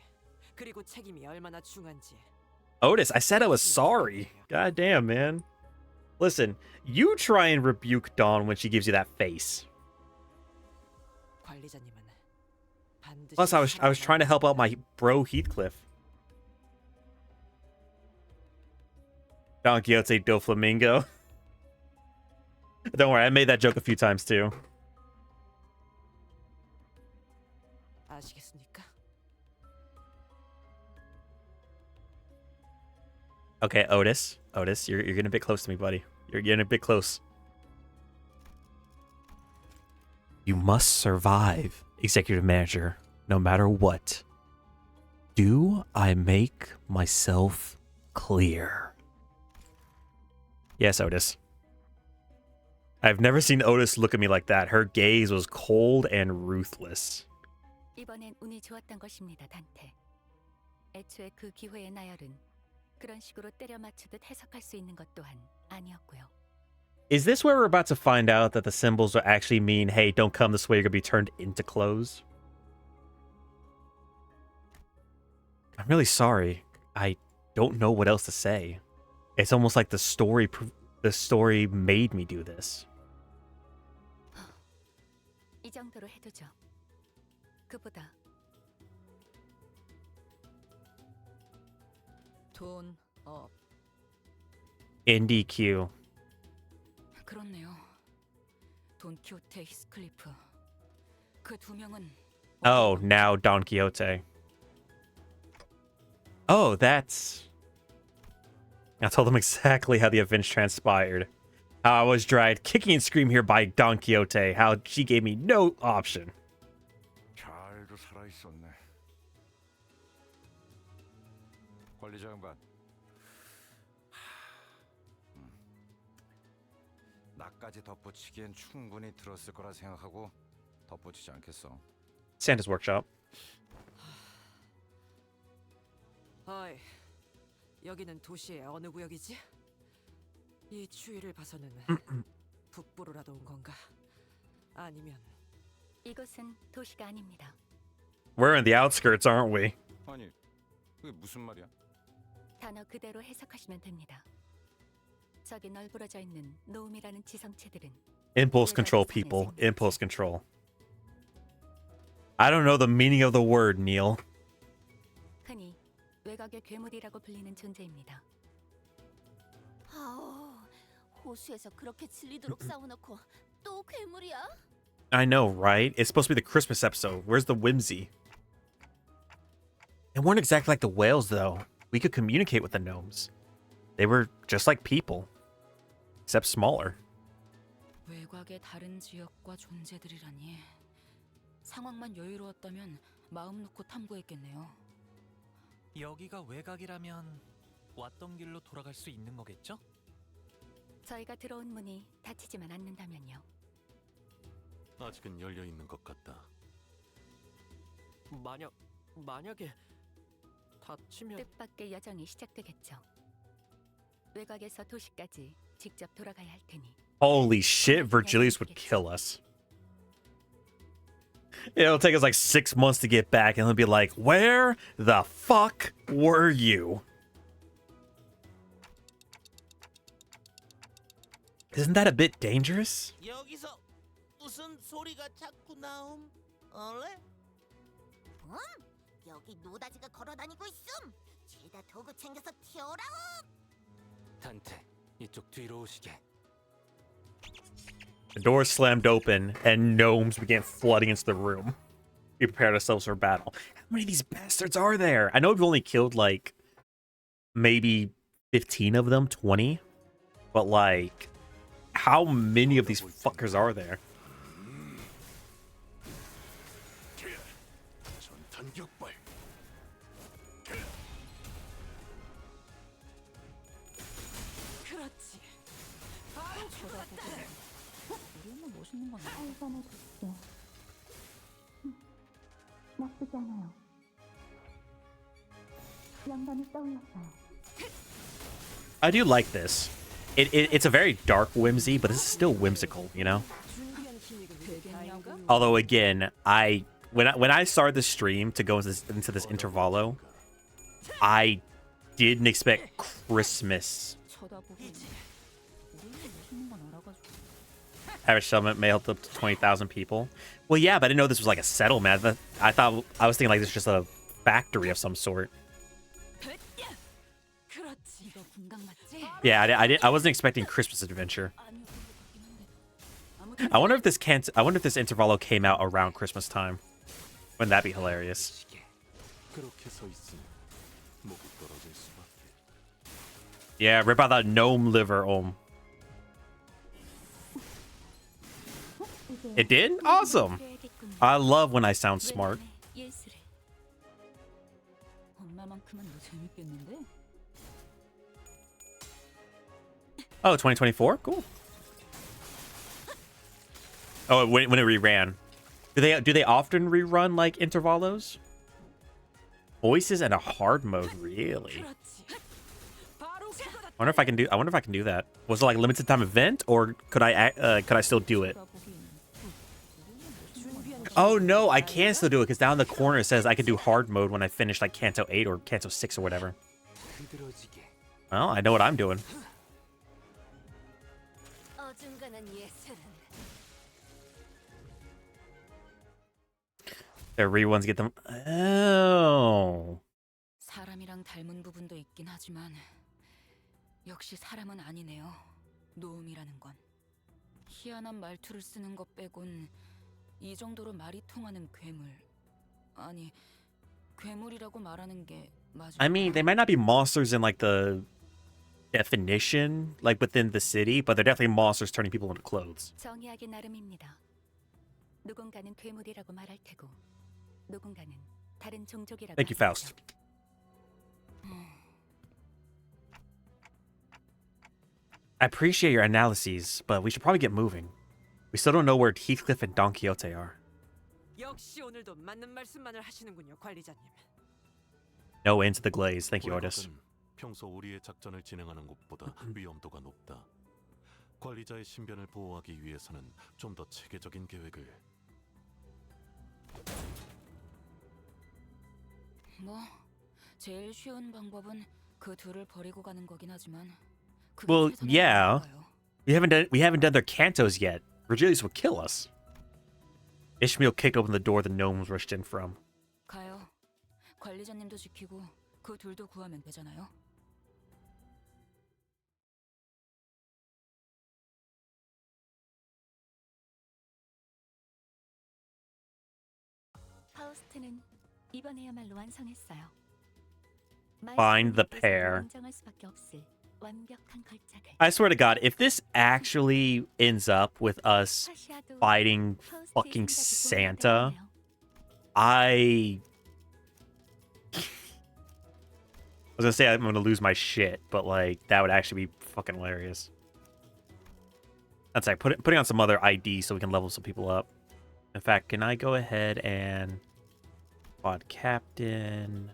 그리고 책임이 얼마나 중한지. Otis, I said I was sorry. God damn, man. Listen, you try and rebuke Dawn when she gives you that face. 관리자님은 반드시 Plus, I was trying to help out my bro Heathcliff. Don Quixote do Flamingo. Don't worry, I made that joke a few times too. 아시겠습니까? Okay, Otis, you're getting a bit close to me, buddy. You're getting a bit close. You must survive, executive manager, no matter what. Do I make myself clear? Yes, Otis. I've never seen Otis look at me like that. Her gaze was cold and ruthless. 이번엔 운이 좋았던 것입니다, 단테. 애초에 그 기회의 나열은 그런 식으로 때려 맞추듯 해석할 수 있는 것 또한 아니었고요. Is this where we're about to find out that the symbols will actually mean, hey, don't come this way, you're gonna be turned into clothes? I'm really sorry. I don't know what else to say. It's almost like the story made me do this. 이 정도로 해두죠. 그보다 돈, NDQ. 그렇네요. 돈 키호테, 히스클리프. 그 두 명은 Oh, now Don Quixote. Oh, that's... I told them exactly how the events transpired. How I was dragged kicking and screaming here by Don Quixote. How she gave me no option. 잘도 살아 있었네. 관리자 양반. 나까지 덧붙이기엔 충분히 들었을 거라 생각하고 덧붙이지 않겠어. Santa's workshop. 어이, 여기는 도시의 어느 구역이지? 이 추위를 봐서는 북부로라도 온 건가? 아니면 이곳은 도시가 아닙니다. We're in the outskirts, aren't we? 아니, 그게 무슨 말이야? 단어 그대로 해석하시면 됩니다. 저기 널브러져 있는 노움이라는 지성체들은 Impulse control, people. Impulse control. I don't know the meaning of the word, Neil. 흔히 외곽의 괴물이라고 불리는 존재입니다. 아우, 호수에서 그렇게 질리도록 싸워놓고 또 괴물이야? I know, right? It's supposed to be the Christmas episode. Where's the whimsy? They weren't exactly like the whales, though. We could communicate with the gnomes. They were just like people, except smaller. 외곽의 다른 지역과 존재들이라니. 상황만 여유로웠다면 마음 놓고 탐구했겠네요. 여기가 외곽이라면 왔던 길로 돌아갈 수 있는 거겠죠? 저희가 들어온 문이 닫히지만 않는다면요. 아직은 열려 있는 것 같다. 만약에 다치면 뜻밖의 여정이 시작되겠죠. 외곽에서 도시까지 직접 돌아가야 할 테니. Holy shit, Virgilius would kill us. It'll take us like 6 months to get back, and he'll be like, where the fuck were you? Isn't that a bit dangerous? 여기서 무슨 소리가 자꾸 나옴? 얼레? 여기 노다지가 걸어다니고 있음. 죄다 도구 챙겨서 튀어라오. 단테, 이쪽 뒤로 오시게. The door slammed open, and gnomes began flooding into the room. We prepared ourselves for battle. How many of these bastards are there? I know we've only killed like maybe 15 of them, 20. But like, how many of these fuckers are there? 나쁘지 않아요. 영감이 떠올랐어요. I do like this. It's a very dark whimsy, but this is still whimsical, you know? Although again, when I started the stream to go into this intervallo, I didn't expect Christmas. Average settlement may help up to 20,000 people. Well, yeah, but I didn't know this was like a settlement. I was thinking like this is just a factory of some sort. Yeah, I wasn't expecting Christmas adventure. I wonder if this intervallo came out around Christmas time. Wouldn't that be hilarious? Yeah, rip out that gnome liver, It did? Awesome. I love when I sound smart. Oh, 2024? Cool. Oh, when it reran. Do they often rerun like intervallos? Voices and a hard mode, really? I wonder if I can do that. Was it like a limited time event, or could I still do it? Oh no, I can still do it because down in the corner it says I could do hard mode when I finish like Canto 8 or Canto 6 or whatever. Well, I know what I'm doing. Their reruns get them. Oh. 사람이랑 닮은 부분도 있긴 하지만 역시 사람은 아니네요. 노음이라는 건 희한한 말투를 쓰는 것 빼곤 이 정도로 말이 통하는 괴물. 아니, 괴물이라고 말하는 게 맞아. I mean, they might not be monsters in like the definition, like within the city, but they're definitely monsters turning people into clothes. 정의하기 나름입니다. 누군가는 괴물이라고 말할 테고, 누군가는 다른 종족이라고. Thank you, Faust. I appreciate your analyses, but we should probably get moving. We still don't know where Heathcliff and Don Quixote are. 역시 오늘도 맞는 말씀만을 하시는군요, 관리자님. No end to the glaze. Thank you, Otis. 평소 우리의 작전을 진행하는 것보다 위험도가 높다. 관리자의 신변을 보호하기 위해서는 좀 더 체계적인 계획을. 뭐 제일 쉬운 방법은 그 둘을 버리고 가는 거긴 하지만. Well, yeah. We haven't done their cantos yet. Virgilius would kill us. Ishmael kicked open the door the gnomes rushed in from. 가요. 관리자님도 지키고 그 둘도 구하면 되잖아요. 파우스트는 이번에야말로 완성했어요. Find the pair. 인정할 수밖에 없을 완벽한 걸작을. I swear to God, if this actually ends up with us fighting fucking Santa, I was gonna say I'm gonna lose my shit, but like that would actually be fucking hilarious. That's like putting on some other ID so we can level some people up. In fact, can I go ahead and quad captain,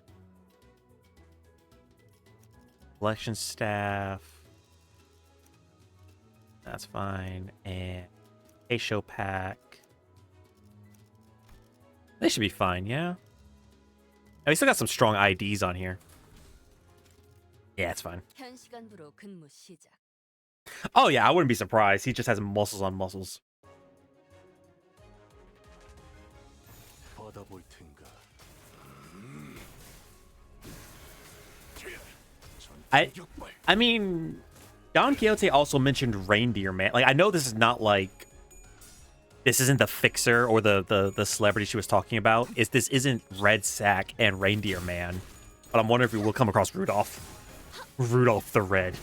collection staff? That's fine. And a show pack. They should be fine, yeah. And we still got some strong IDs on here. Yeah, it's fine. Oh yeah, I wouldn't be surprised. He just has muscles on muscles. I mean, Don Quixote also mentioned reindeer man. Like, I know this is not like this isn't the fixer or the celebrity she was talking about. This isn't Red Sack and Reindeer Man. But I'm wondering if we will come across Rudolph. Rudolph the Red.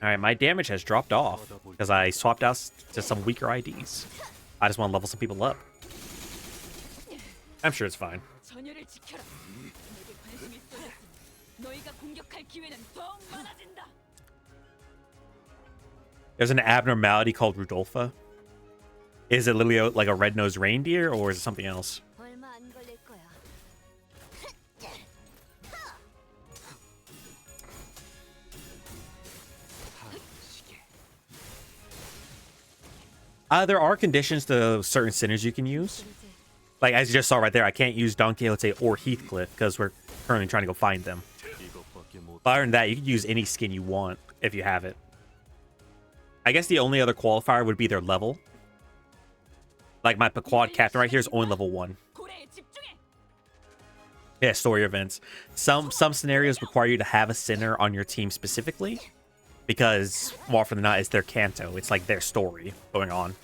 Alright, my damage has dropped off because I swapped out to some weaker IDs. I just want to level some people up. I'm sure it's fine. There's an abnormality called Rudolpha. Is it literally like a red-nosed reindeer, or is it something else? There are conditions to certain sinners you can use. Like, as you just saw right there, I can't use Don Quixote or Heathcliff because we're currently trying to go find them. But other than that, you can use any skin you want if you have it. I guess the only other qualifier would be their level. Like my Pequod captain right here is only level 1. Yeah, story events. Some scenarios require you to have a sinner on your team specifically. Because more often than not, it's their Canto. It's like their story going on.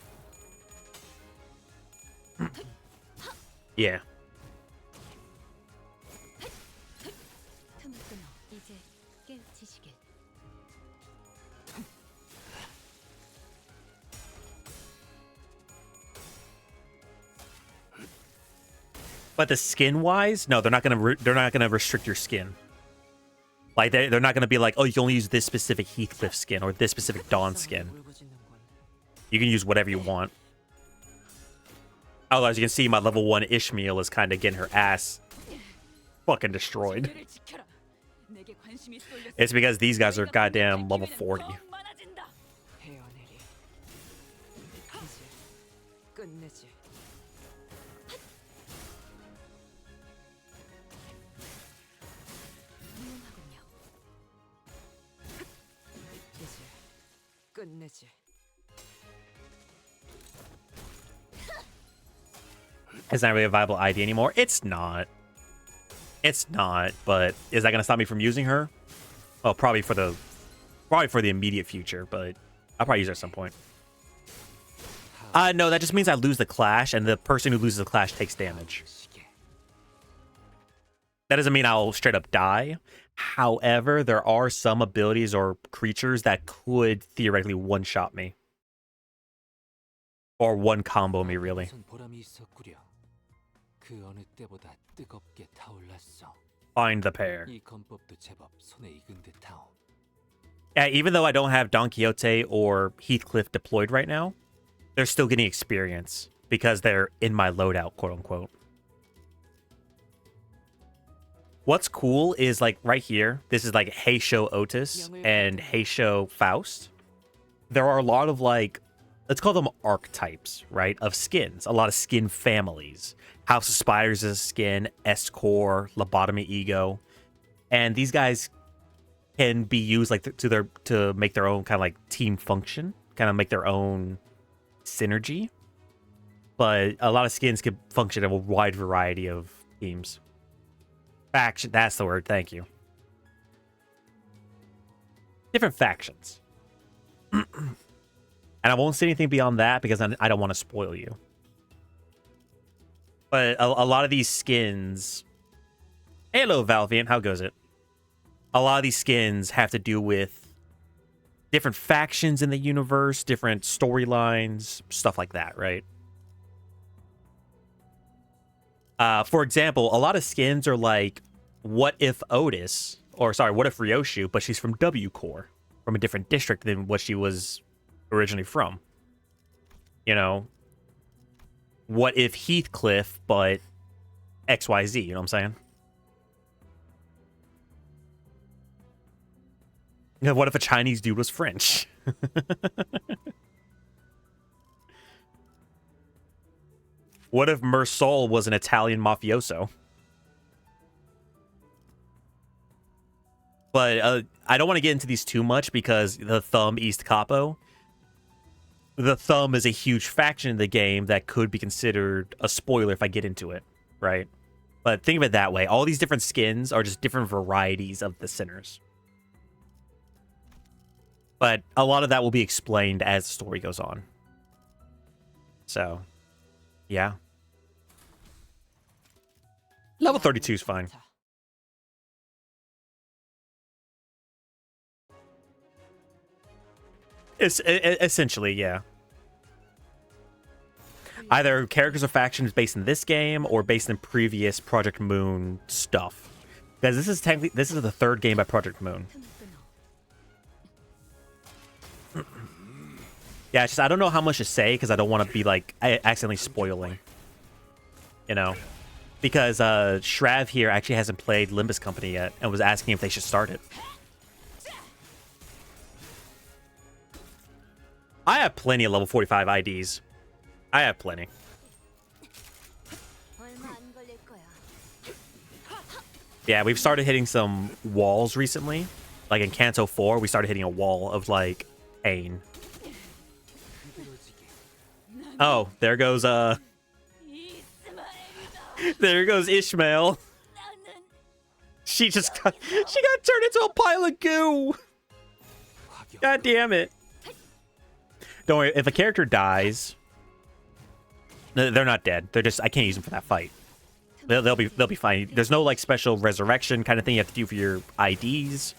Yeah. But the skin wise, no, they're not gonna restrict your skin. Like they're not gonna be like, oh, you can only use this specific Heathcliff skin or this specific Dawn skin. You can use whatever you want. Although, as you can see, my level 1 Ishmael is kind of getting her ass fucking destroyed. It's because these guys are goddamn level 40. It's not really a viable ID anymore. It's not. It's not, but is that going to stop me from using her? Well, probably for the immediate future, but I'll probably use her at some point. No, that just means I lose the clash, and the person who loses the clash takes damage. That doesn't mean I'll straight up die. However, there are some abilities or creatures that could theoretically one-shot me. Or one-combo me, really. Find the pair. Yeah, even though I don't have Don Quixote or Heathcliff deployed right now, they're still getting experience because they're in my loadout, quote-unquote. What's cool is, like, right here, this is, like, Heisho Otis and Heisho Faust. There are a lot of, like, let's call them archetypes, right, of skins. A lot of skin families. House of Spiders is a skin, S-Core, Lobotomy Ego. And these guys can be used, like, to make their own kind of, like, team function. Kind of make their own synergy. But a lot of skins can function in a wide variety of teams. Faction, that's the word, thank you. Different factions. And I won't say anything beyond that because I don't want to spoil you. But a lot of these skins... Hello, Valviant, how goes it? A lot of these skins have to do with different factions in the universe, different storylines, stuff like that, right? For example, a lot of skins are like, what if Otis, or sorry, what if Ryoshu, but she's from W Corps, from a different district than what she was originally from. You know, what if Heathcliff, but XYZ, you know what I'm saying? You know, what if a Chinese dude was French? What if Mersol was an Italian mafioso? But I don't want to get into these too much because the Thumb East Capo. The Thumb is a huge faction in the game that could be considered a spoiler if I get into it, right? But think of it that way. All these different skins are just different varieties of the sinners. But a lot of that will be explained as the story goes on. So, yeah. Level 32 is fine. It's essentially, yeah. Either characters or factions based in this game or based in previous Project Moon stuff. Because this is the third game by Project Moon. Yeah, it's just I don't know how much to say because I don't want to be like accidentally spoiling. You know, because Shrav here actually hasn't played Limbus Company yet and was asking if they should start it. I have plenty of level 45 IDs. I have plenty. Yeah, we've started hitting some walls recently. Like in Canto 4, we started hitting a wall of like pain. Oh, there goes there goes Ishmael. She got turned into a pile of goo. God damn it. Don't worry, if a character dies, they're not dead. They're just I can't use them for that fight. They'll be fine. There's no like special resurrection kind of thing you have to do for your IDs.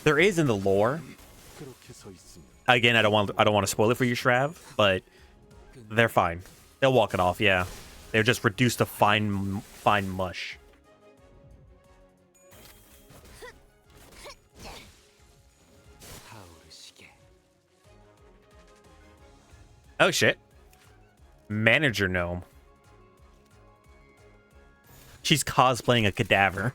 There is in the lore. Again, I don't want to spoil it for you, Shrav, but they're fine. They'll walk it off. Yeah, they're just reduced to fine mush. Oh shit. Manager gnome. She's cosplaying a cadaver.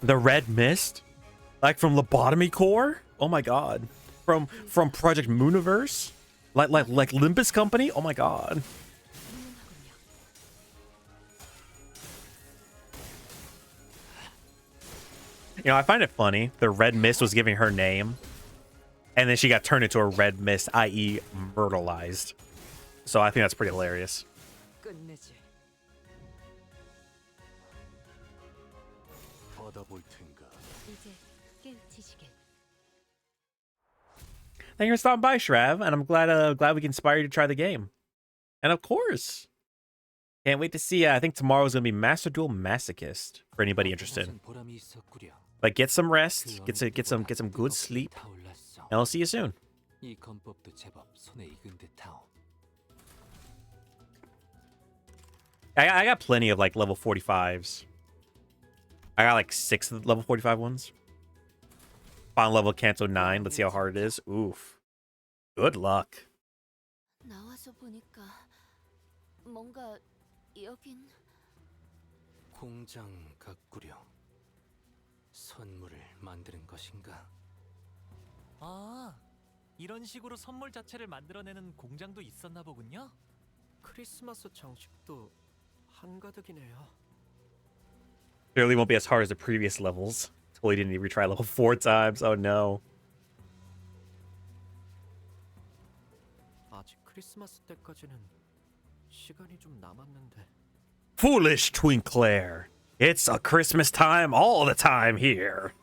The red mist? Like from Lobotomy Core? Oh my god. From Project Mooniverse? Like Limbus Company? Oh my god. You know, I find it funny. The red mist was giving her name. And then she got turned into a red mist, i.e. myrtleized. So I think that's pretty hilarious. Thank you for stopping by, Shrav, and I'm glad we can inspire you to try the game. And of course, can't wait to see. I think tomorrow is gonna be Master Duel Masochist for anybody interested. But get some rest, get some good sleep, and I'll see you soon. I got plenty of like level 45s. I got like 6 level 45 ones. Final level Canto 9. Let's see how hard it is. Oof. Good luck. 나와서 보니까 뭔가 여긴 공장 가꾸려 선물을 만드는 것인가? 아, 이런 식으로 선물 자체를 만들어내는 공장도 있었나 보군요. 크리스마스 장식도 한가득이네요. Clearly won't be as hard as the previous levels. Totally didn't even retry level 4 times. Oh no. 아직 크리스마스 때까지는 시간이 좀 남았는데. Foolish Twinkler. It's a Christmas time all the time here.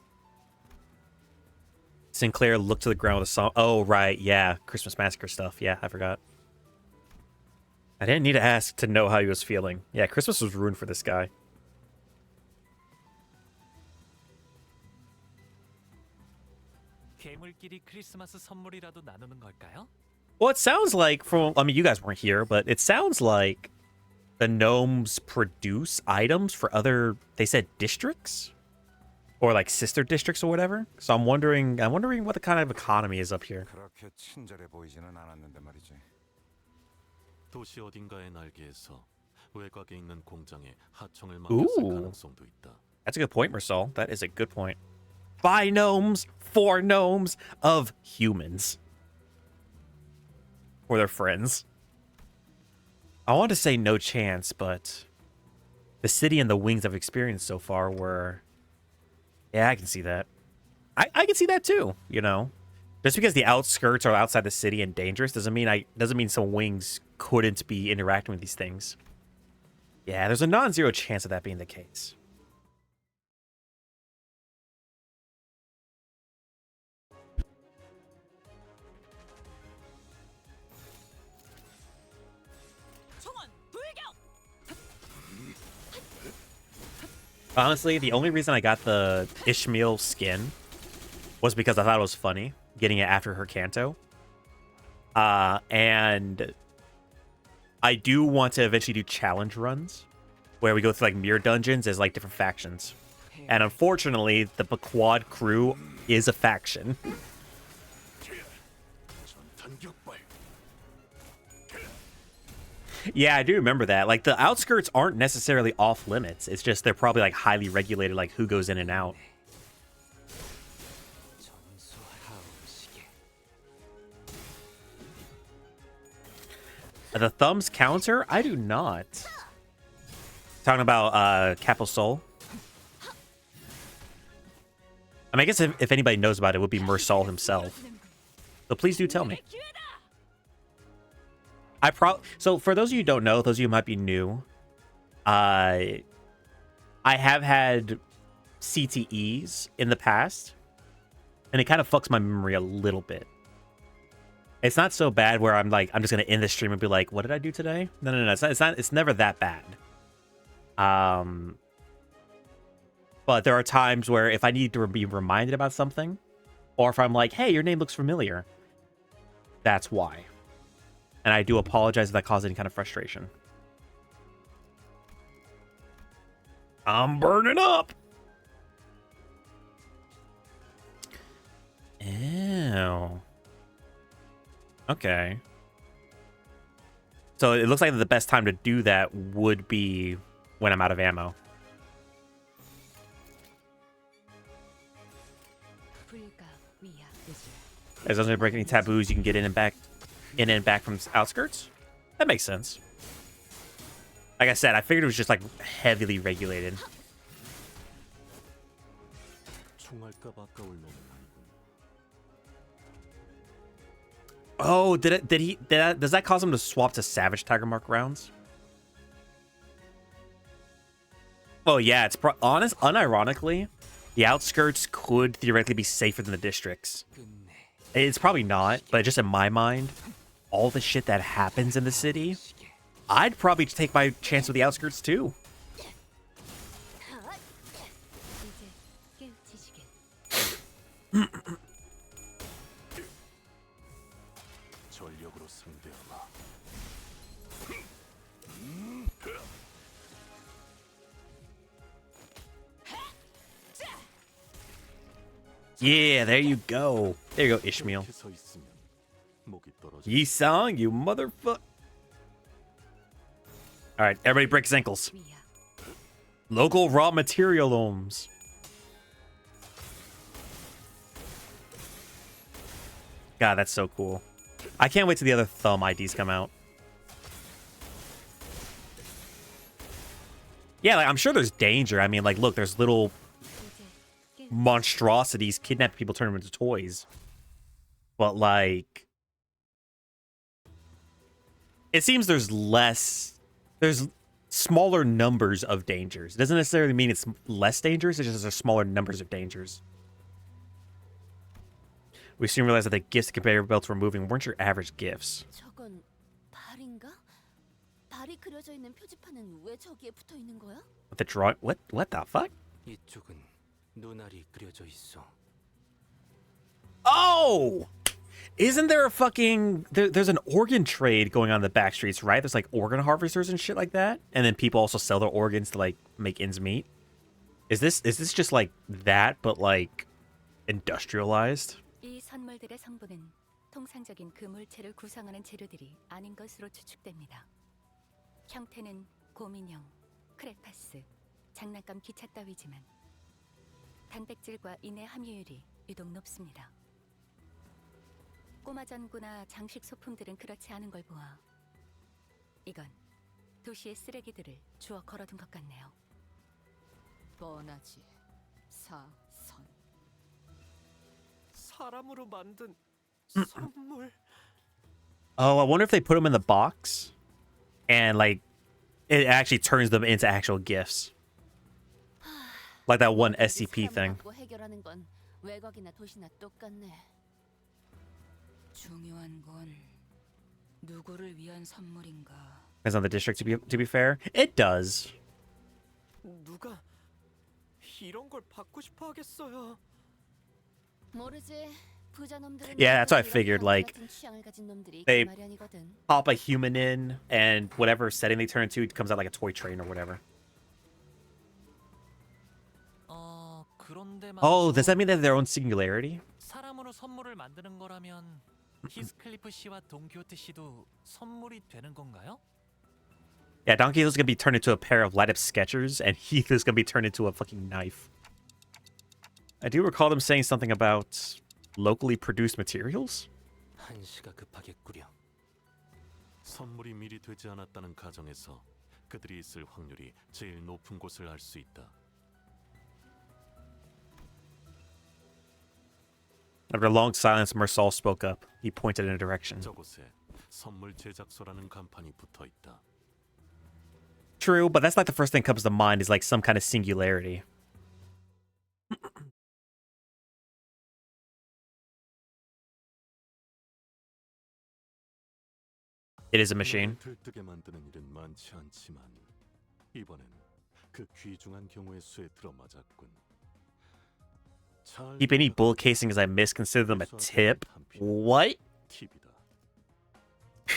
Sinclair looked to the ground with a song. Oh, right. Yeah. Christmas Massacre stuff. Yeah, I forgot. I didn't need to ask to know how he was feeling. Yeah, Christmas was ruined for this guy. 괴물끼리 크리스마스 선물이라도 나누는 걸까요? Well, it sounds like from, I mean, you guys weren't here, but it sounds like the gnomes produce items for other, they said districts? Or like sister districts or whatever. So I'm wondering what the kind of economy is up here. 그렇게 친절해 보이지는 않았는데 말이지. 도시 어딘가의 날개에서 외곽에 있는 공장에 하청을 맡겼을 가능성도 있다. That's a good point, Mersal. That is a good point. By gnomes, for gnomes, of humans. Or their friends. I want to say no chance, but the city and the wings I've experienced so far were... Yeah, I can see that. I can see that too, you know. Just because the outskirts are outside the city and dangerous doesn't mean some wings couldn't be interacting with these things. Yeah, there's a non-zero chance of that being the case. Honestly, the only reason I got the Ishmael skin was because I thought it was funny getting it after her Canto. And I do want to eventually do challenge runs where we go through like mirror dungeons as like different factions. And unfortunately, the Baquad crew is a faction. Yeah, I do remember that. Like, the outskirts aren't necessarily off limits. It's just they're probably like highly regulated, like who goes in and out. The thumbs counter? I do not. Talking about Capo Soul. I mean, I guess if anybody knows about it, it would be Mersal himself. So please do tell me. So for those of you who don't know, those of you who might be new, I have had CTEs in the past, and it kind of fucks my memory a little bit. It's not so bad where I'm just gonna end the stream and be like, "What did I do today?" No. It's never that bad. But there are times where if I need to be reminded about something, or if I'm like, "Hey, your name looks familiar," that's why. And I do apologize if that caused any kind of frustration. I'm burning up. Ew. Okay. So it looks like the best time to do that would be when I'm out of ammo. As long as I break any taboos, you can get in and back from outskirts. That makes sense. Like I said, I figured it was just like heavily regulated. Oh, does that cause him to swap to Savage Tiger Mark rounds? Oh yeah, it's unironically, the outskirts could theoretically be safer than the districts. It's probably not, but just in my mind, all the shit that happens in the city, I'd probably take my chance with the outskirts too. Yeah, there you go. There you go, Ishmael. Yi-sang, you motherfucker. Alright, everybody break his ankles. Local raw material ohms. God, that's so cool. I can't wait till the other thumb IDs come out. Yeah, like, I'm sure there's danger. I mean, like, look, there's little monstrosities kidnap people, turn them into toys. But, like, it seems there's smaller numbers of dangers. It doesn't necessarily mean it's less dangerous, it's just there's smaller numbers of dangers. We soon realized that the gifts the conveyor belts were moving weren't your average gifts. 저건 달인가? 달이 그려져 있는 표지판은 왜 저기에 붙어 있는 거야? The drawing? What the fuck? 이쪽은 눈알이 그려져 있어. Oh! Isn't there a fucking... There's an organ trade going on in the back streets, right? There's like organ harvesters and shit like that. And then people also sell their organs to like make ends meet. Is this just like that, but like industrialized? 이 선물들의 성분은 통상적인 그 물체를 구성하는 재료들이 아닌 것으로 추측됩니다. 형태는 곰인형, 크레파스, 장난감 기차 따위지만 단백질과 인의 함유율이 유독 높습니다. 꼬마 전구나 장식 소품들은 그렇지 않은 걸 보아 이건 도시의 쓰레기들을 주워 걸어둔 것 같네요. 뻔하지. 사선. 사람으로 만든 Oh, I wonder if they put them in the box and like it actually turns them into actual gifts. Like that one SCP thing. 해결하는 건 외곽이나 도시나 똑같네. 중요한 건 누구를 위한 선물인가. Depends on the district to be fair. It does. 누가 이런 걸 받고 싶어 하겠어요. 모르지. 부자 놈들은 Yeah, that's what I figured. Like, 같은 취향을 가진 놈들이 they 있기 마련이거든. pop a human in, and whatever setting they turn into comes out like a toy train or whatever. 그런데 Oh, does that mean they have their own singularity? 사람으로 선물을 만드는 거라면 히스클리프 씨와 돈키호테 씨도 선물이 되는 건가요? Yeah, Don Quixote's gonna be turned into a pair of light-up Skechers, and Heath is gonna be turned into a fucking knife. I do recall them saying something about locally produced materials? 한시가 급하겠구려. 선물이 미리 되지 않았다는 가정에서 그들이 있을 확률이 제일 높은 곳을 알 수 있다. After a long silence, Mersal spoke up. He pointed in a direction. 저곳에 선물 제작소라는 간판이 붙어 있다. True, but that's not the first thing that comes to mind is like some kind of singularity. It is a machine. 들뜨게 만드는 일은 많지 않지만 이번엔 그 귀중한 경우의 수에 들어맞았군. Keep any bullet casings I miss, consider them a tip. What?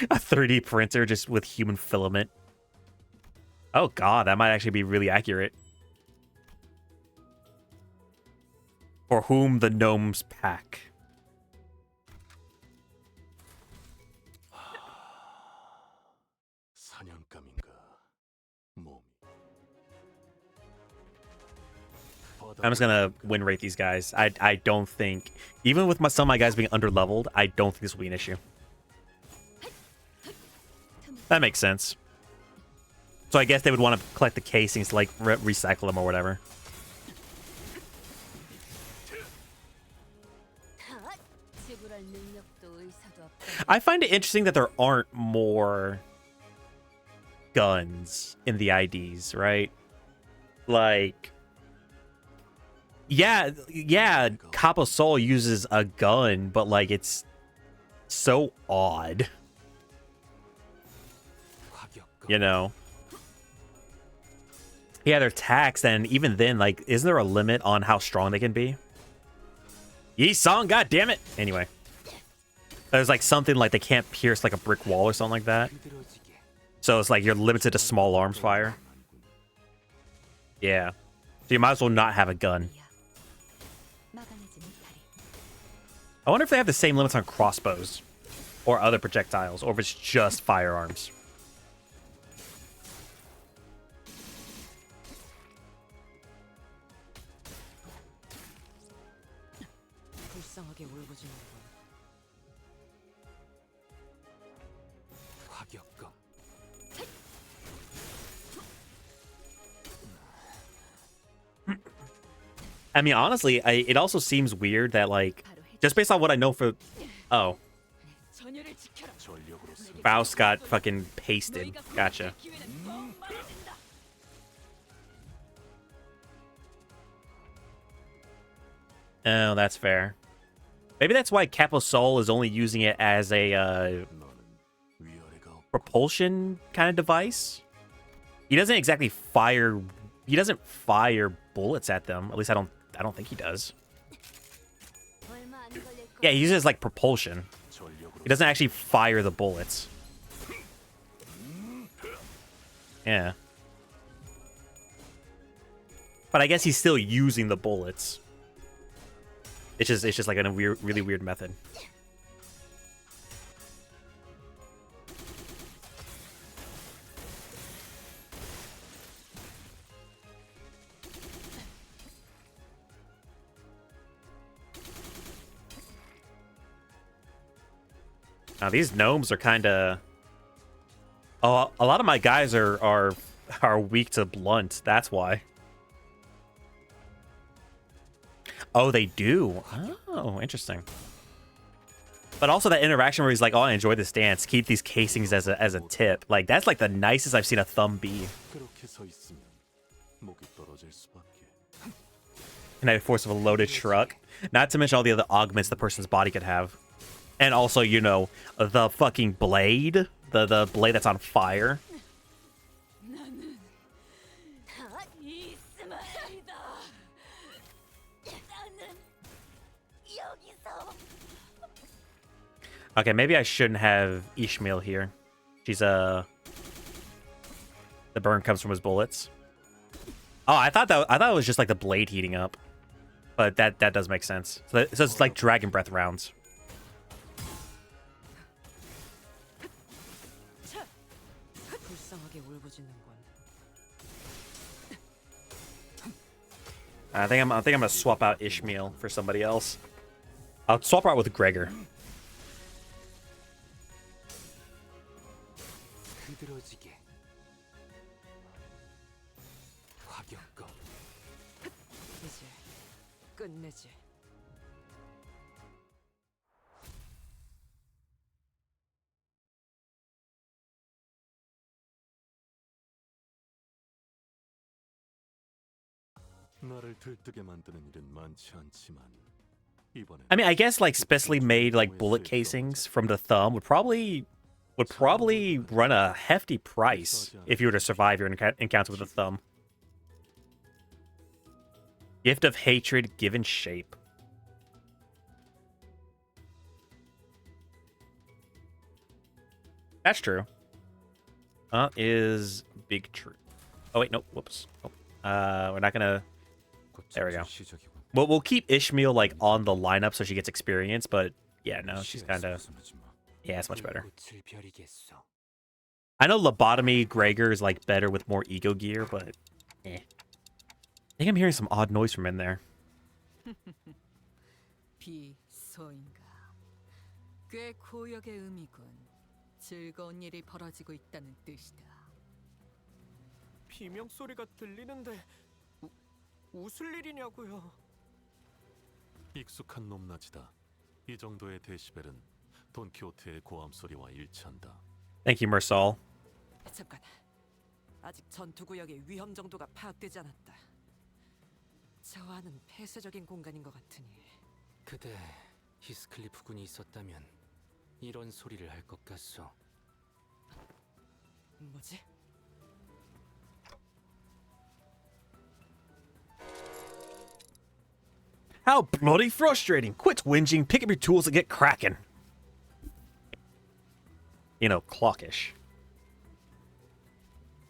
A 3D printer just with human filament. Oh god, that might actually be really accurate. For whom the gnomes pack. 사냥감인가 몸이. I'm just gonna win rate these guys. I don't think, even with some of my guys being underleveled, I don't think this will be an issue. That makes sense. So I guess they would want to collect the casings to like recycle them or whatever. I find it interesting that there aren't more guns in the IDs, right? Like, yeah, Capo Sol uses a gun, but like it's so odd. You know? Yeah, they're taxed, and even then, like, isn't there a limit on how strong they can be? Yee song, god damn it! Anyway. There's like something like they can't pierce like a brick wall or something like that. So it's like you're limited to small arms fire. Yeah. So you might as well not have a gun. I wonder if they have the same limits on crossbows or other projectiles, or if it's just firearms. 불쌍하게 울부짖는 건 화격검. I mean, honestly, it also seems weird that, like, just based on what I know for... Oh. Faust got fucking pasted. Gotcha. Oh, that's fair. Maybe that's why Capo Sol is only using it as a propulsion kind of device. He doesn't exactly fire... He doesn't fire bullets at them. At least I don't think he does. Yeah, he uses like propulsion. He doesn't actually fire the bullets. Yeah. But I guess he's still using the bullets. It's just like in a really weird method. Now these gnomes are kind of... Oh, a lot of my guys are weak to blunt. That's why. Oh, they do. Oh, interesting. But also that interaction where he's like, "Oh, I enjoy this dance. Keep these casings as a tip." Like that's like the nicest I've seen a thumb be. 그렇게 서 있으면 목이 떨어질 수밖에. Kinetic force of a loaded truck. Not to mention all the other augments the person's body could have. And also, you know, the fucking blade. The blade that's on fire. 나는 다 이스마엘이다. 나는 여기서. Okay, maybe I shouldn't have Ishmael here. She's the burn comes from his bullets. Oh, I thought it was just like the blade heating up. But that does make sense. So it's like dragon breath rounds. 불쌍하게 울부짖는군. I think I'm gonna swap out Ishmael for somebody else. I'll swap her out with Gregor. 흐드러지게 화격검. 이제 끝내지. 나를 들뜨게 만드는 일은 많지 않지만 이번엔 I mean, I guess like specially made like bullet casings from the thumb would probably run a hefty price if you were to survive your encounter with the thumb. Gift of hatred given shape. That's true. Is big true. Oh wait, no, whoops. Oh, we're not gonna. There we go. Well, we'll keep Ishmael like on the lineup so she gets experience, but yeah, no, she's kind of. Yeah, it's much better. I know lobotomy Gregor is like better with more ego gear, but eh. I think I'm hearing some odd noise from in there. 비소인가. 꽤 고역의 의미군. 즐거운 일이 벌어지고 있다는 뜻이다. 비명 소리가 들리는데 웃을 일이냐고요? 익숙한 높낮이다. 이 정도의 데시벨은 돈키호테의 고함 소리와 일치한다. Thank you, Mersal. 잠깐. 아직 전투 구역의 위험 정도가 파악되지 않았다. 저 안은 폐쇄적인 공간인 것 같으니. 그대 히스클리프 군이 있었다면 이런 소리를 할 것 같소. 뭐지? How bloody frustrating! Quit whinging, pick up your tools and get cracking. You know, clockish.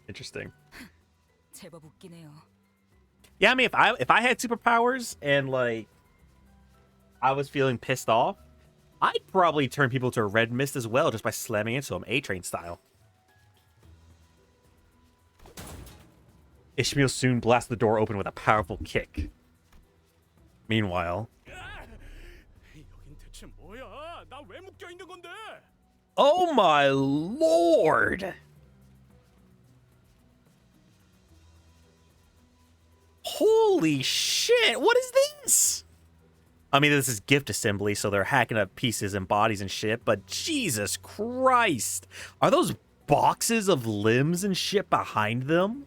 Interesting. 제법 웃기네요. Yeah, I mean, if I had superpowers and like I was feeling pissed off, I'd probably turn people to a red mist as well just by slamming into them, A-Train style. Ishmael soon blasts the door open with a powerful kick. Meanwhile, 여긴 대체 뭐야? 나 왜 묶여 있는 건데? oh my lord! Holy shit! What is this? I mean, this is gift assembly, so they're hacking up pieces and bodies and shit, but Jesus Christ! Are those boxes of limbs and shit behind them?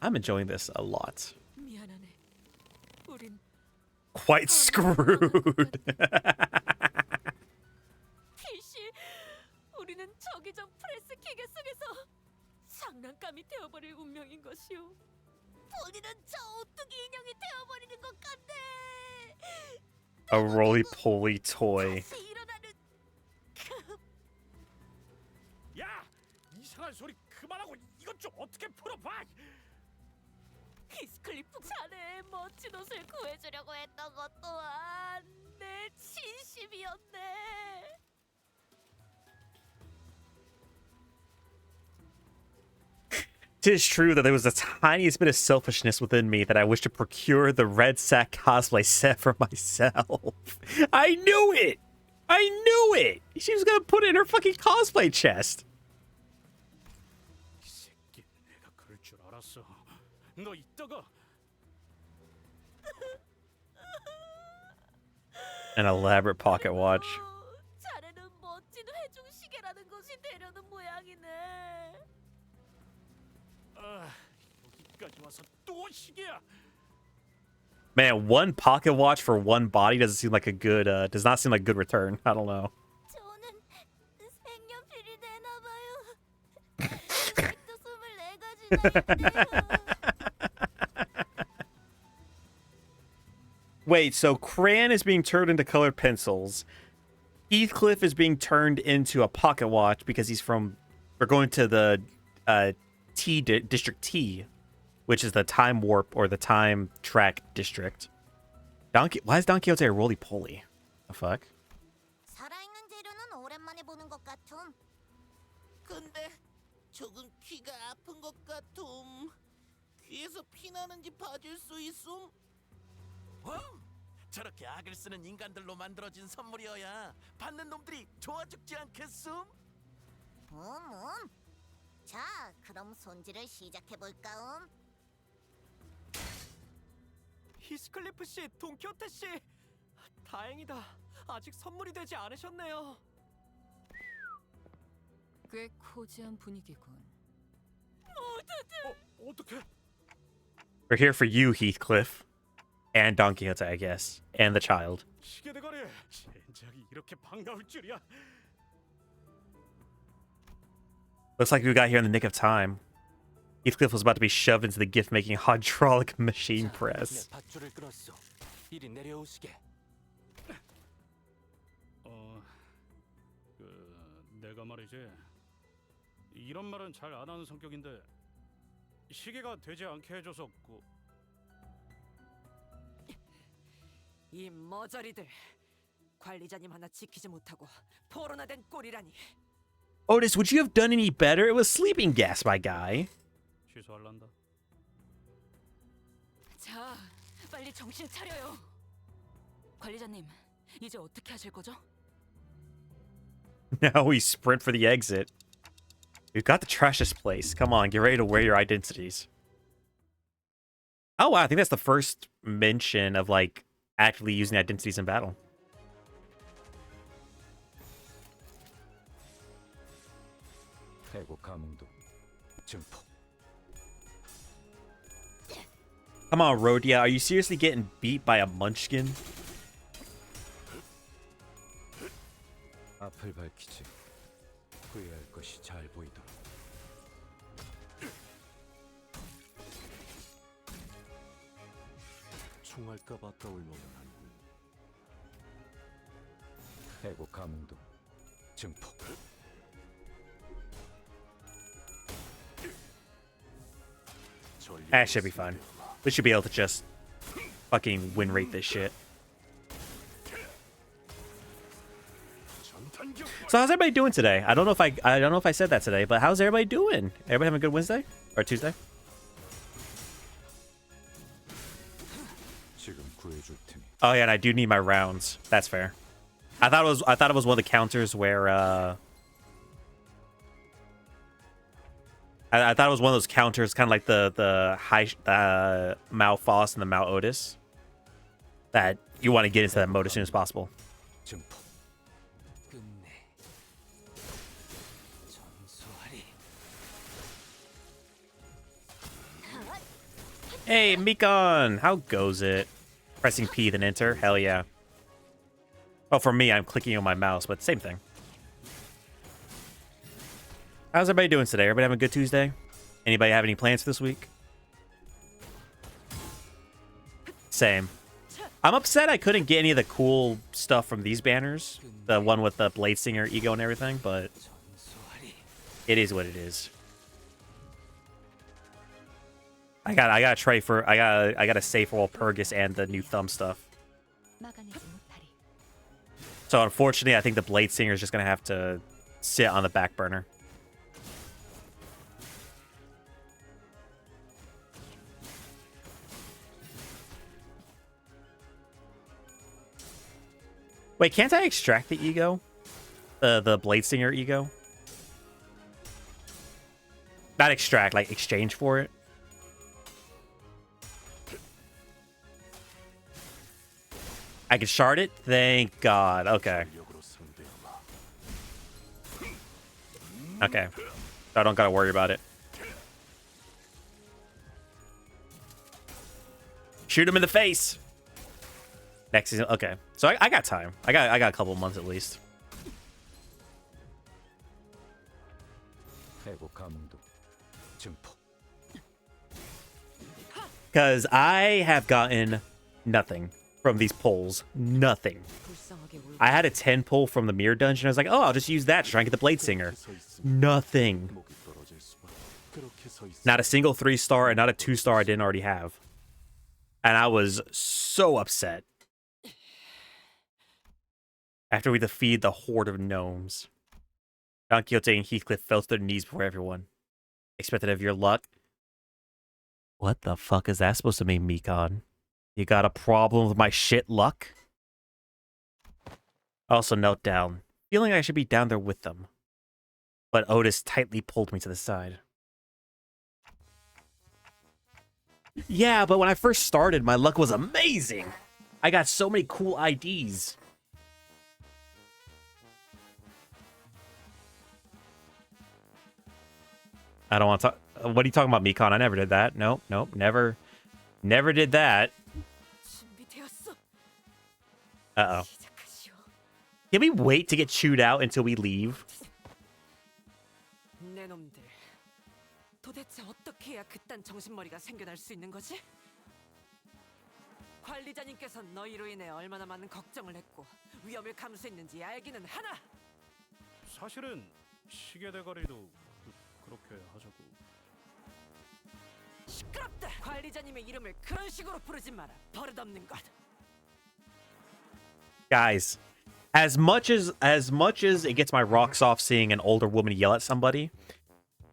I'm enjoying this a lot. 미안하네. 우린 Quite screwed. 피시, 우리는 저기저 프레스 기계 속에서 장난감이 되어버릴 운명인 것이오. 본인은 저 오뚜기 인형이 되어버리는 것 같네. A roly-poly toy. 다시 일어나는 야, 이상한 소리 그만하고 이것 좀 어떻게 풀어봐. 히스클리프 자네의 멋진 옷을 구해주려고 했던 것 또한 내 진심이었네. It is true that there was the tiniest bit of selfishness within me that I wished to procure the red sack cosplay set for myself. I knew it! I knew it! She was gonna put it in her fucking cosplay chest. 이 새끼, 내가 그럴 줄 알았어. 너 이따가 An elaborate pocket watch. 자네는 멋진 회중 시계라는 것이 되려는 모양이네. 아, 여기까지 와서 또 시계야. Man, one pocket watch for one body doesn't seem like a good does not seem like a good return. I don't know. 저는 색연필이 되나 봐요. 색도 24가지나 있대요. Wait, so Cran is being turned into colored pencils. Heathcliff is being turned into a pocket watch because he's from. We're going to the District T, which is the time warp or the time track district. Why is Don Quixote a roly poly? The fuck? 살아있는 재료는 오랜만에 보는 것 같음. 근데 조금 귀가 아픈 것 같음. 귀에서 피 나는지 봐줄 수 있음? 저렇게 악을 쓰는 인간들로 만들어진 선물이어야 받는 놈들이 좋아 죽지 않겠음? 자, 그럼 손질을 시작해 볼까음. 히스클리프 씨, 동키호테 씨, 다행이다. 아직 선물이 되지 않으셨네요. 꽤 코지한 분위기군. 어떡해? We're here for you, Heathcliff. And Don Quixote, I guess. And the child. 시계 대가리. 젠장이 이렇게 반가울 줄이야. Looks like we got here in the nick of time. Heathcliff was about to be shoved into the gift-making hydraulic machine press. 밧줄을 끌었어. 이리 내려오시게. 내가 말이지. 이런 말은 잘 안 하는 성격인데 시계가 되지 않게 해줘서 이 머저리들. 관리자님 하나 지키지 못하고 포로나 된 꼴이라니. Otis, would you have done any better? It was sleeping gas, my guy. 취소할란다. 자, 빨리 정신 차려요. 관리자님, 이제 어떻게 하실 거죠? Now we sprint for the exit. We've got to trash this place. Come on, get ready to wear your identities. Oh wow, I think that's the first mention of like actively using identities in battle. 해고 감흥도 증폭. Come on, Rhodia, are you seriously getting beat by a munchkin? 앞을 밝히지. 후회할 것이 잘 보이도록. 총알값 아까울 놈은 아니군. 해고 감흥도 증폭. That should be fun. We should be able to just fucking win rate this shit. So how's everybody doing today? I don't know if I said that today, but how's everybody doing? Everybody having a good Wednesday or Tuesday? Oh yeah, and I do need my rounds. That's fair. I thought it was one of the counters where I thought it was one of those counters, kind of like the Mao Foss and the Mao Otis, that you want to get into that mode as soon as possible. Hey, Mikon! How goes it? Pressing P, then enter? Hell yeah. Oh, for me, I'm clicking on my mouse, but same thing. How's everybody doing today? Everybody having a good Tuesday? Anybody have any plans for this week? Same. I'm upset I couldn't get any of the cool stuff from these banners. The one with the Blade Singer ego and everything, but it is what it is. I gotta save for all Purgus and the new thumb stuff. So unfortunately, I think the Blade Singer is just gonna have to sit on the back burner. Wait, can't I extract the ego? The Blade Singer ego? Not extract, like exchange for it. I can shard it? Thank God. Okay. Okay. So I don't gotta worry about it. Shoot him in the face. Next season. Okay. So I got time. I got a couple months at least. Because I have gotten nothing from these pulls. Nothing. I had a 10 pull from the mirror dungeon. I was like, oh, I'll just use that to try and get the Blade Singer. Nothing. Not a single 3-star and not a 2-star I didn't already have. And I was so upset. After we defeated the horde of gnomes. Don Quixote and Heathcliff fell to their knees before everyone. Expected of your luck. What the fuck is that supposed to mean, Mikon? You got a problem with my shit luck? I also knelt down, feeling I should be down there with them. But Otis tightly pulled me to the side. Yeah, but when I first started, my luck was amazing. I got so many cool IDs. I don't want to talk. What are you talking about, Mikon? I never did that. Nope, never did that. Uh-oh. Can we wait to get chewed out until we leave? 내놈들. 도대체 어떻게 해야 그딴 정신머리가 생겨날 수 있는 거지? 관리자님께서는 너희로 인해 얼마나 많은 걱정을 했고 위험을 감수했는지 알기는 하나. 사실은 시계 대가리도 그렇게 하자고. 시끄럽다. 관리자님의 이름을 그런 식으로 부르지 마라. 버릇없는 것. Guys, as much as it gets my rocks off seeing an older woman yell at somebody,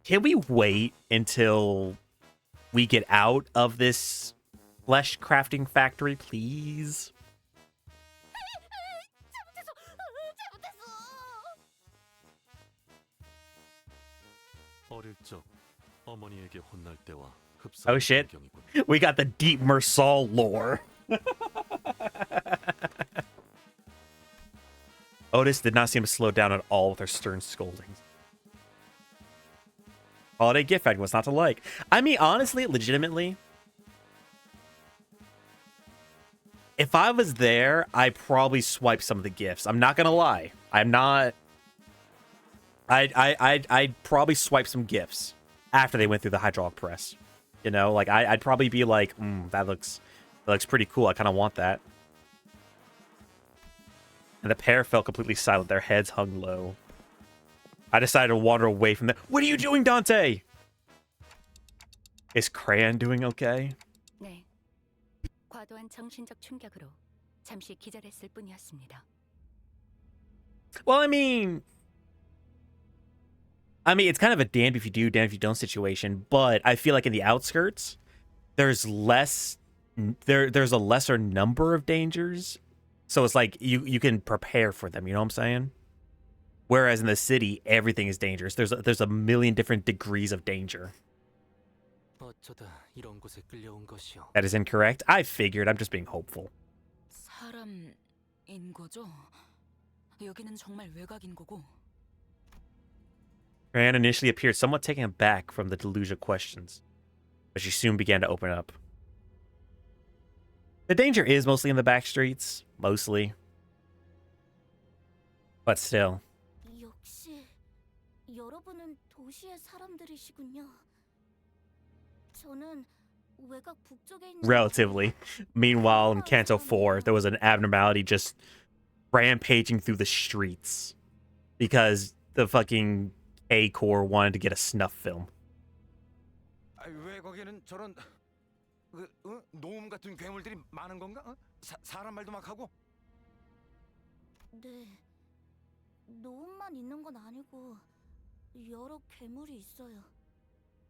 can we wait until we get out of this flesh crafting factory, please? Oh shit, we got the deep Mersal lore. Otis did not seem to slow down at all with her stern scoldings. Holiday gift bag was not to like. I mean, honestly, legitimately, if I was there, I'd probably swipe some of the gifts. I'm not gonna lie. I'm not. I'd probably swipe some gifts after they went through the hydraulic press. You know, like I'd probably be like, that looks pretty cool. I kind of want that. And the pair fell completely silent. Their heads hung low. I decided to wander away from them. What are you doing, Dante? Is Crayon doing okay? 네. 과도한 정신적 충격으로 잠시 기절했을 뿐이었습니다. Well, I mean, it's kind of a damned if you do, damned if you don't situation, but I feel like in the outskirts, there's a lesser number of dangers. So it's like you can prepare for them, you know what I'm saying? Whereas in the city, everything is dangerous. There's a million different degrees of danger. That is incorrect. I figured. I'm just being hopeful. 사람인 거죠? 여기는 정말 외곽인 거고. Fran initially appeared somewhat taken aback from the deluge of questions, but she soon began to open up. The danger is mostly in the back streets, mostly. But still. 역시 여러분은 도시의 사람들이시군요. 저는 외곽 북쪽에 있는 Relatively. Meanwhile, in Canto 4, there was an abnormality just rampaging through the streets because the fucking A-Corps wanted to get a snuff film. 왜 거기는 저런 노움 같은 괴물들이 많은 건가? 사람 말도 막 하고? 네. 노움만 있는 건 아니고 여러 괴물이 있어요.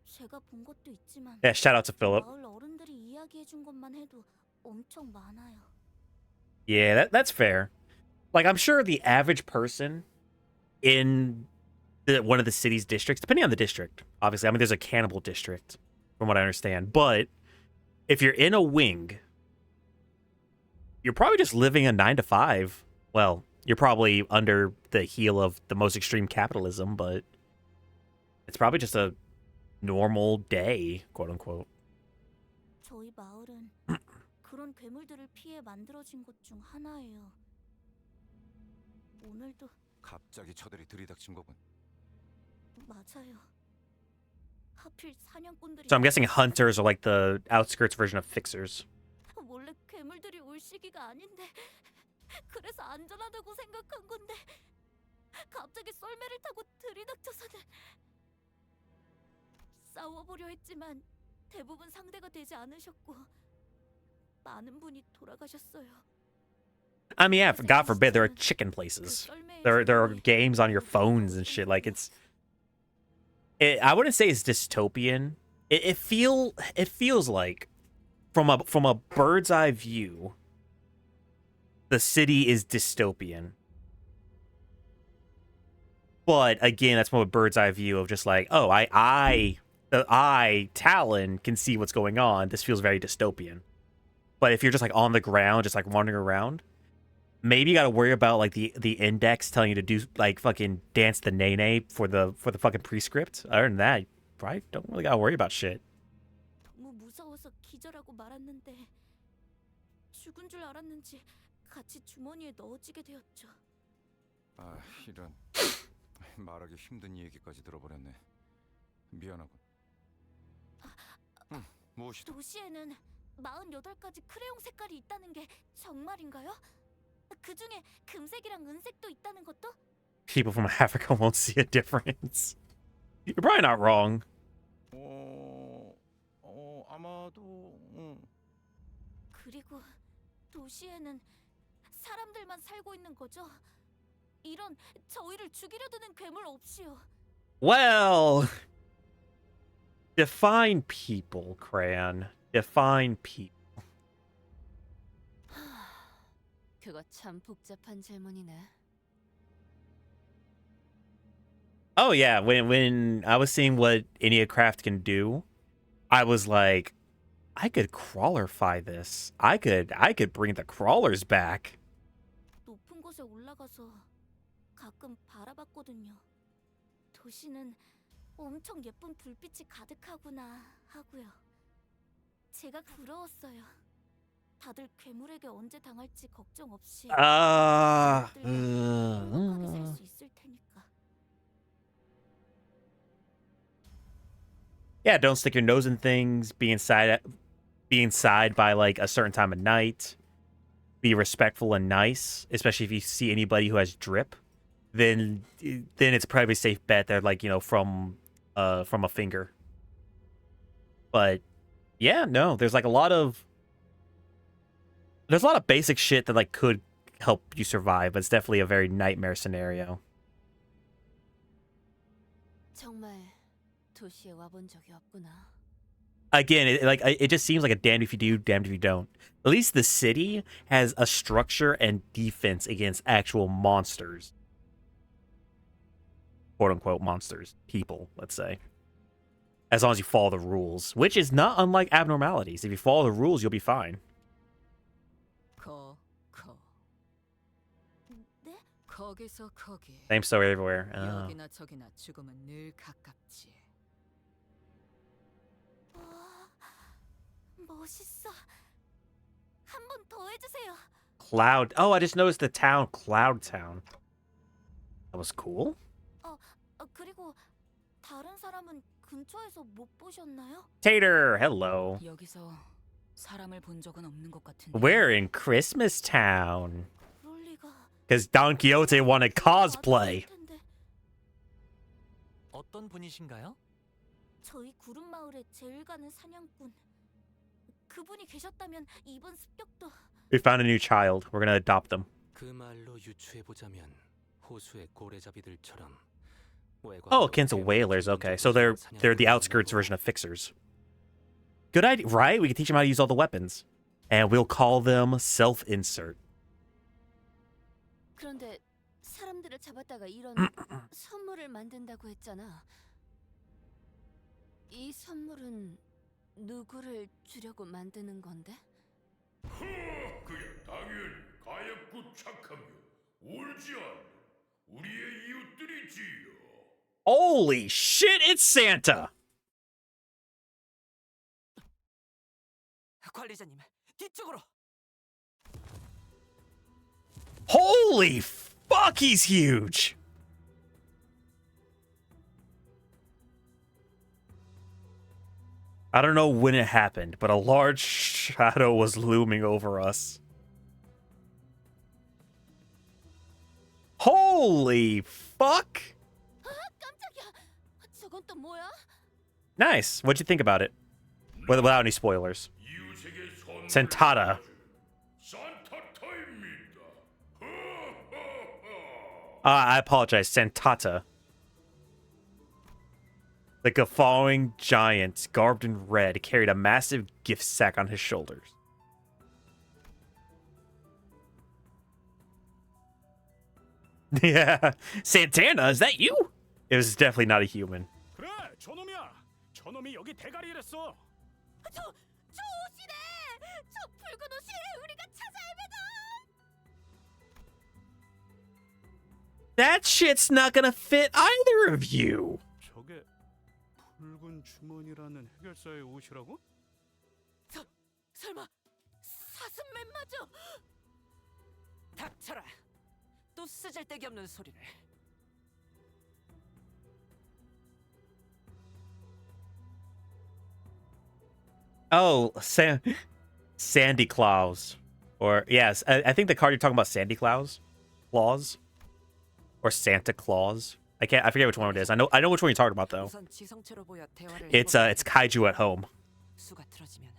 제가 본 것도 있지만 Yeah, shout out to Philip. 마을 어른들이 이야기해 준 것만 해도 엄청 많아요. Yeah, that's fair. Like, I'm sure the average person in one of the city's districts, depending on the district, obviously, I mean, there's a cannibal district, from what I understand, but if you're in a wing, you're probably just living a 9 to 5. Well, you're probably under the heel of the most extreme capitalism, but it's probably just a normal day, quote unquote. 저희 마을은 그런 괴물들을 피해 만들어진 곳 중 하나예요. 오늘도 갑자기 저들이 들이닥친 거군. 맞아요. 하필 사냥꾼들이 So I'm guessing hunters are like the outskirts version of fixers. 원래 괴물들이 올 시기가 아닌데 그래서 안전하다고 생각한 건데 갑자기 썰매를 타고 들이닥쳐서는 싸워보려 했지만 대부분 상대가 되지 않으셨고 많은 분이 돌아가셨어요. I mean, yeah, God forbid, there are chicken places. There are games on your phones and shit. Like I wouldn't say it's dystopian. It feels like from a bird's eye view, the city is dystopian. But again, that's from a bird's eye view of just like, oh, Talon, can see what's going on. This feels very dystopian. But if you're just like on the ground, just like wandering around, maybe you gotta worry about like the index telling you to do like fucking dance the nene for the fucking prescript. Other than that, you probably don't really gotta worry about shit. 너무 무서워서 기절하고 말았는데 죽은 줄 알았는지 같이 주머니에 넣어지게 되었죠. 아, 이런 말하기 힘든 얘기까지 들어버렸네. 미안하군. 무엇이다? 도시에는 48가지 크레용 색깔이 있다는 게 정말인가요? 그 중에 금색이랑 은색도 있다는 것도? People from Africa won't see a difference. You're probably not wrong. 아마도. 그리고 도시에는 사람들만 살고 있는 거죠? 이런 저희를 죽이려 드는 괴물 없이요. Well, define people, Crayon. Define people. 그거 참 복잡한 질문이네. Oh yeah, when I was seeing what Craft can do, I was like, I could crawlerify this. I could bring the crawlers back. 높은 곳에 올라가서 가끔 바라봤거든요. 도시는 엄청 예쁜 불빛이 가득하구나 하고요. 제가 부러웠어요. 다들 괴물에게 언제 당할지 걱정 없이 행복하게 살 수 있을 테니까. Yeah, don't stick your nose in things. Be inside by like a certain time of night. Be respectful and nice, especially if you see anybody who has drip. Then it's probably a safe bet they're like, you know, from a finger. But yeah, no, there's a lot of basic shit that like could help you survive, but it's definitely a very nightmare scenario. 정말 도시에 와본 적이 없구나. Again, it just seems like a damned if you do, damned if you don't. At least the city has a structure and defense against actual monsters. Quote unquote monsters. People, let's say. As long as you follow the rules, which is not unlike abnormalities. If you follow the rules, you'll be fine. 네? 거기서 거기. Same story everywhere. 여기나 저기나 죽음은 늘 가깝지. 멋있어. 한 번 더 해주세요. Cloud. Oh, I just noticed the town, Cloud Town. That was cool. 그리고 다른 사람은 근처에서 못 보셨나요? Tater, hello. 여기서 사람을 본 적은 없는 것 같은데. We're in Christmas Town. 그럴 리가. Because Don Quixote wanted cosplay. 어떤 분이신가요? 저희 구름 마을에 제일 가는 사냥꾼. 그분이 계셨다면 이번 습격도. We found a new child. We're gonna adopt them. 그 말로 유추해 보자면 호수의 고래잡이들처럼. Oh, akin to whalers. Okay, so they're the outskirts version of fixers. Good idea, right? We can teach them how to use all the weapons, and we'll call them self-insert. 그런데 사람들을 잡았다가 이런 선물을 만든다고 했잖아. 이 선물은 누구를 주려고 만드는 건데? 그게 당연히 가엾고 착하며 울지 않는 우리의 이웃들이지요. Holy shit, it's Santa! 관리자님, 뒤쪽으로. Holy fuck, he's huge! I don't know when it happened, but a large shadow was looming over us. Holy fuck! 깜짝이야. 저건 또 뭐야? Nice. What'd you think about it? Without any spoilers. Santata. I apologize. Santata. The guffawing giant, garbed in red, carried a massive gift sack on his shoulders. Yeah. Santana, is that you? It was definitely not a human. 그래, 저놈이야. 저놈이 여기 대가리를 했어. 저 옷이래. 저 붉은 옷이 우리가 찾아 헤매다. That shit's not gonna fit either of you. 저게 붉은 주머니라는 해결사의 옷이라고? 설마 사슴맨 맞아? 닥쳐라. 또 쓰잘데기 없는 소리를. Oh, Sandy Claus. Or, yes, I think the card you're talking about, Sandy Claus? Claus? Or Santa Claus? I forget which one it is. I know which one you're talking about, though. It's Kaiju at Home. 수가 틀어지면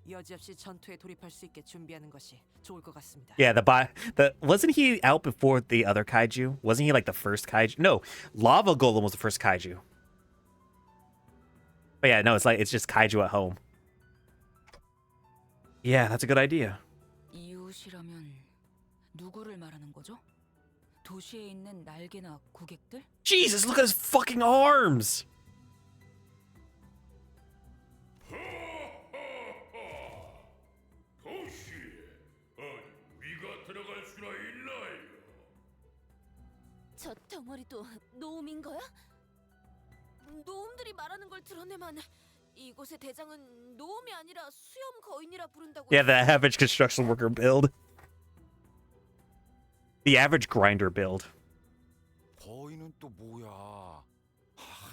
여지없이 전투에 돌입할 수 있게 준비하는 것이 좋을 것 같습니다. Yeah, wasn't he out before the other Kaiju? Wasn't he like the first Kaiju? No, Lava Golem was the first Kaiju. But yeah, no, it's just Kaiju at Home. Yeah, that's a good idea. 이웃이라면 누구를 말하는 거죠? 도시에 있는 날개나 고객들? Jesus, look at his fucking arms! 저 덩어리도 노움인 거야? 노움들이 말하는 걸 들어내만 이곳의 대장은 노움이 아니라 수염 거인이라 부른다고. Yeah, the average construction worker build. The average grinder build. 거인은 또 뭐야? 아,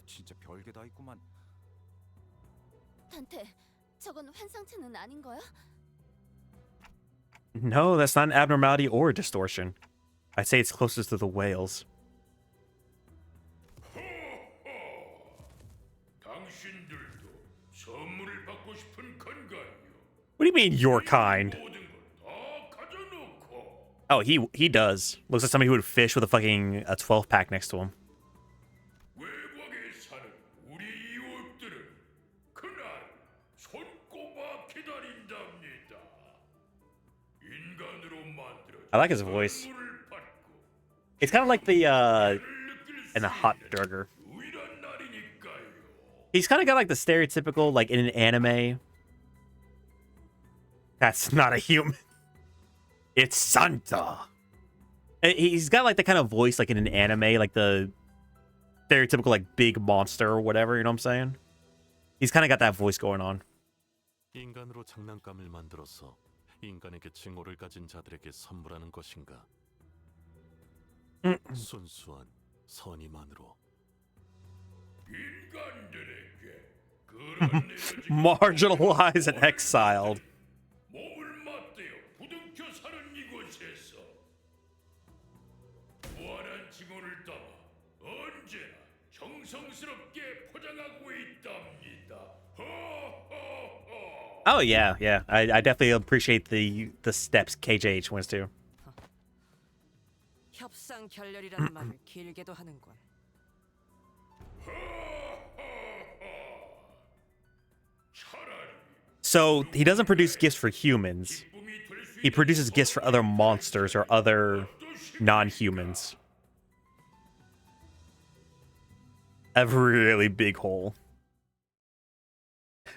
진짜 별게 다 있구만. 단테, 저건 환상체는 아닌 거야? No, that's not an abnormality or a distortion. I'd say it's closest to the whales. What do you mean, your kind? Oh, he does. Looks like somebody who would fish with a fucking 12-pack next to him. I like his voice. It's kind of like the in a hot burger. He's kind of got like the stereotypical, like in an anime. That's not a human. It's Santa. He's got like the kind of voice like in an anime, like the stereotypical like big monster or whatever, you know what I'm saying? He's kind of got that voice going on. 인간으로 장난감을 만들어서 인간에게 징후를 가진 자들에게 선물하는 것인가? 순수한 선의만으로. Marginalized and exiled. Oh yeah, yeah. I definitely appreciate the steps KJH went to. 협상 결렬이라는 말을 길게도 하는군. So he doesn't produce gifts for humans. He produces gifts for other monsters or other non-humans. A really big hole.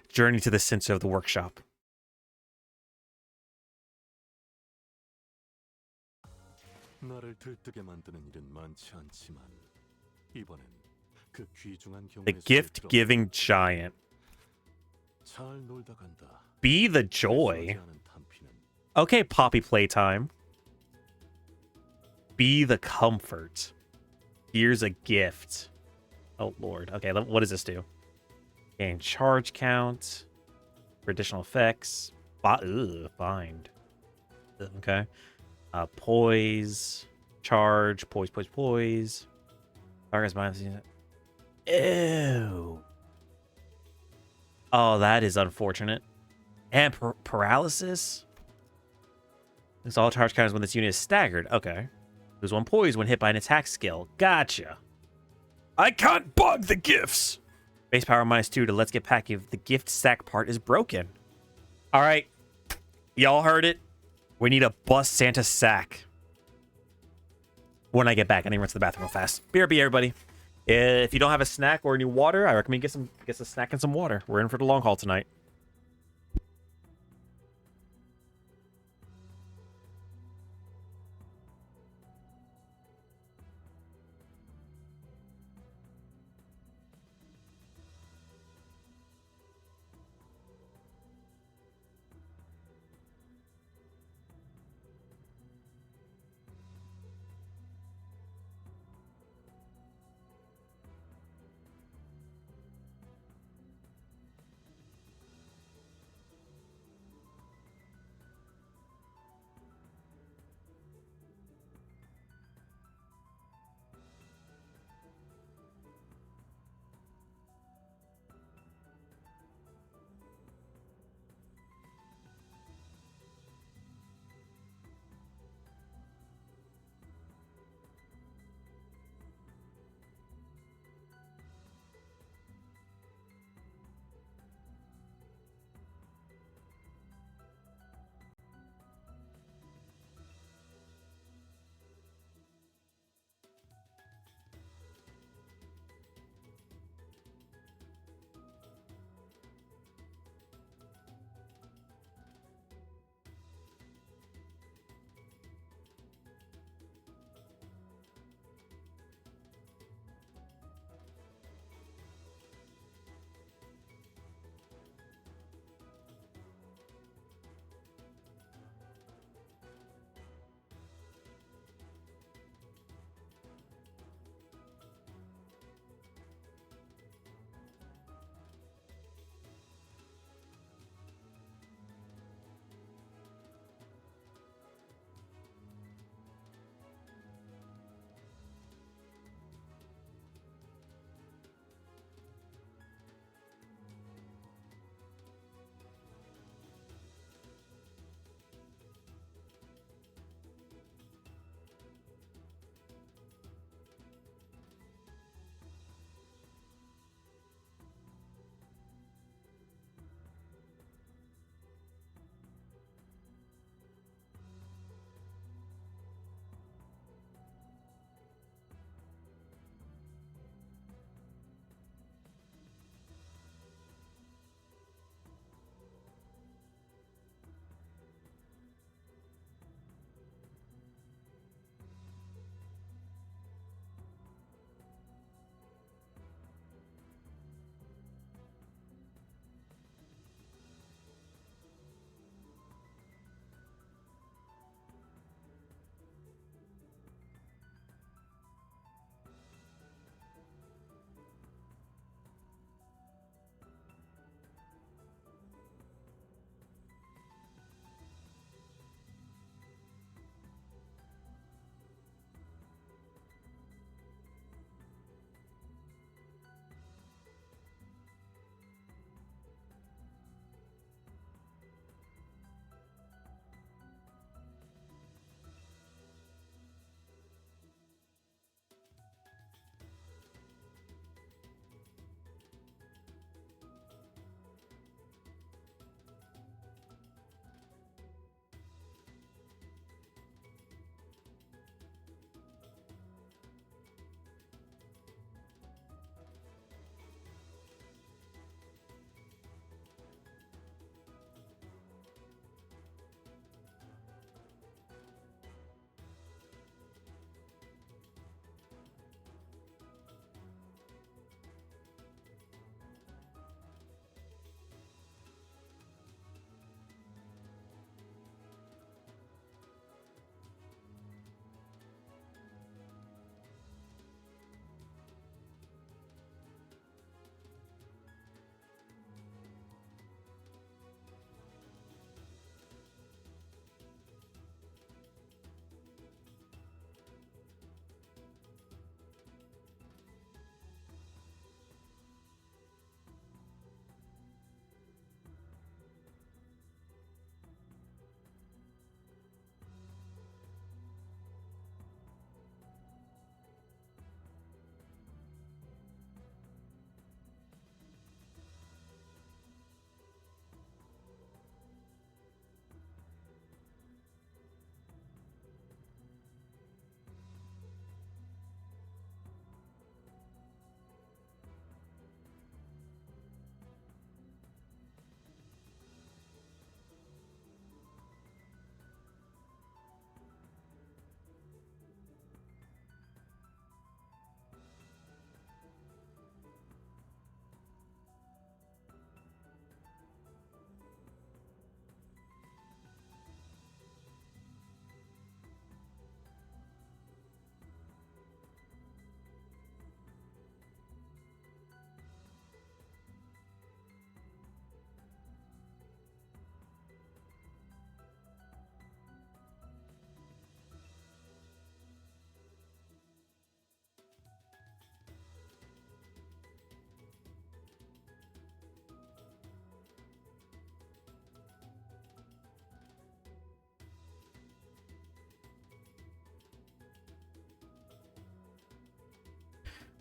Journey to the center of the workshop. 나를 들뜨게 만드는 일은 많지 않지만 이번엔 그 귀중한 The 경우의 gift giving giant. 잘 놀다 간다. Be the joy. Okay, Poppy playtime. Be the comfort. Here's a gift. Oh, Lord. Okay, what does this do? Gain charge count. For additional effects. Bind. Okay. Poise. Charge. Poise. Target's behind. Ew. Oh, that is unfortunate. And paralysis? It's all charge counters when this unit is staggered. Okay. Lose 1 poise when hit by an attack skill. Gotcha. I can't bug the gifts. Base power -2 to let's get pack if the gift stack part is broken. All right. Y'all heard it. We need a bust Santa sack. When I get back, I need to run to the bathroom real fast. BRB, everybody. If you don't have a snack or any water, I recommend get a snack and some water. We're in for the long haul tonight.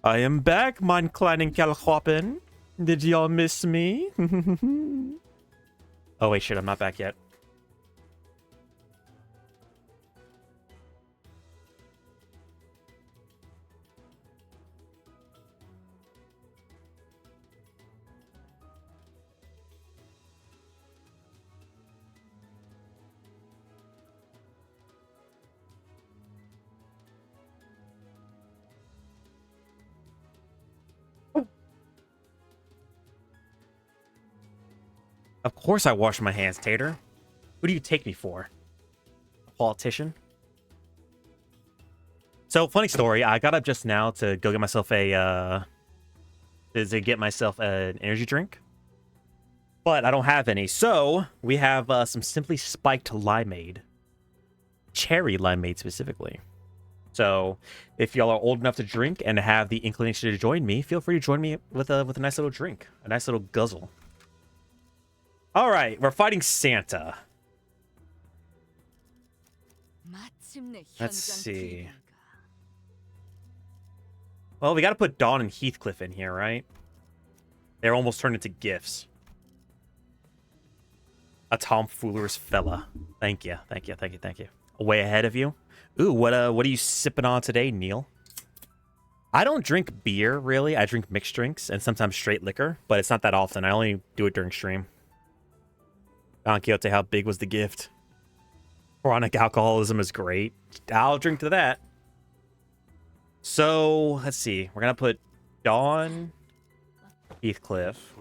I am back, mein kleinen Kerlhoppen. Did y'all miss me? Oh wait, shit, I'm not back yet. Of course I wash my hands, Tater. Who do you take me for? A politician? So, funny story. I got up just now to go get myself an energy drink. But I don't have any. So, we have some Simply Spiked limeade. Cherry limeade, specifically. So, if y'all are old enough to drink and have the inclination to join me, feel free to join me with a nice little drink. A nice little guzzle. All right, we're fighting Santa. Let's see. Well, we got to put Dawn and Heathcliff in here, right? They're almost turned into gifts. A tomfooler's fella. Thank you. Way ahead of you. Ooh, what are you sipping on today, Neil? I don't drink beer, really. I drink mixed drinks and sometimes straight liquor, but it's not that often. I only do it during stream. Don Quixote, how big was the gift? Chronic alcoholism is great. I'll drink to that. So, let's see. We're going to put Dawn, Heathcliff.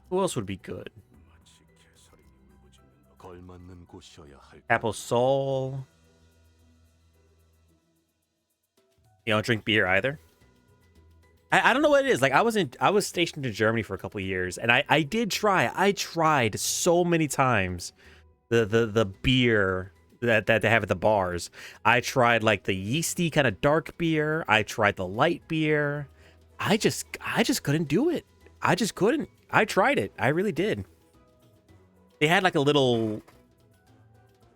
Who else would be good? Apple Soul. You don't drink beer either? I don't know what it is. Like, I was stationed in Germany for a couple of years, and I did try. I tried so many times the beer that they have at the bars. I tried like the yeasty kind of dark beer. I tried the light beer. I just couldn't do it. I just couldn't. I tried it. I really did. They had like a little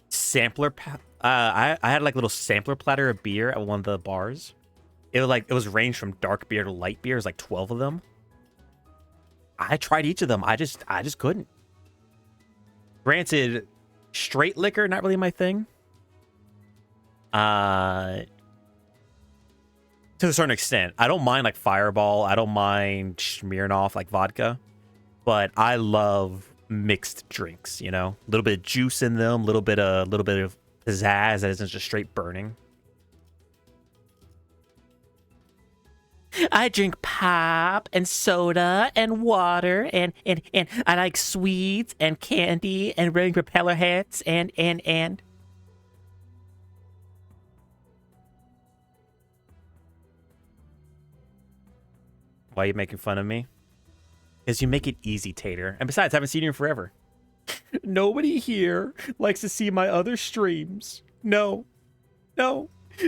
sampler. I had like a little sampler platter of beer at one of the bars. It was ranged from dark beer to light beer. It was like 12 of them. I tried each of them. I just couldn't. Granted, straight liquor, not really my thing. To a certain extent. I don't mind like Fireball. I don't mind Smirnoff, like vodka. But I love mixed drinks, you know? A little bit of juice in them, a little bit of pizzazz that isn't just straight burning. I drink pop and soda and water and I like sweets and candy and wearing propeller hats and. Why are you making fun of me? Because you make it easy, Tater. And besides, I haven't seen you in forever. Nobody here likes to see my other streams. No.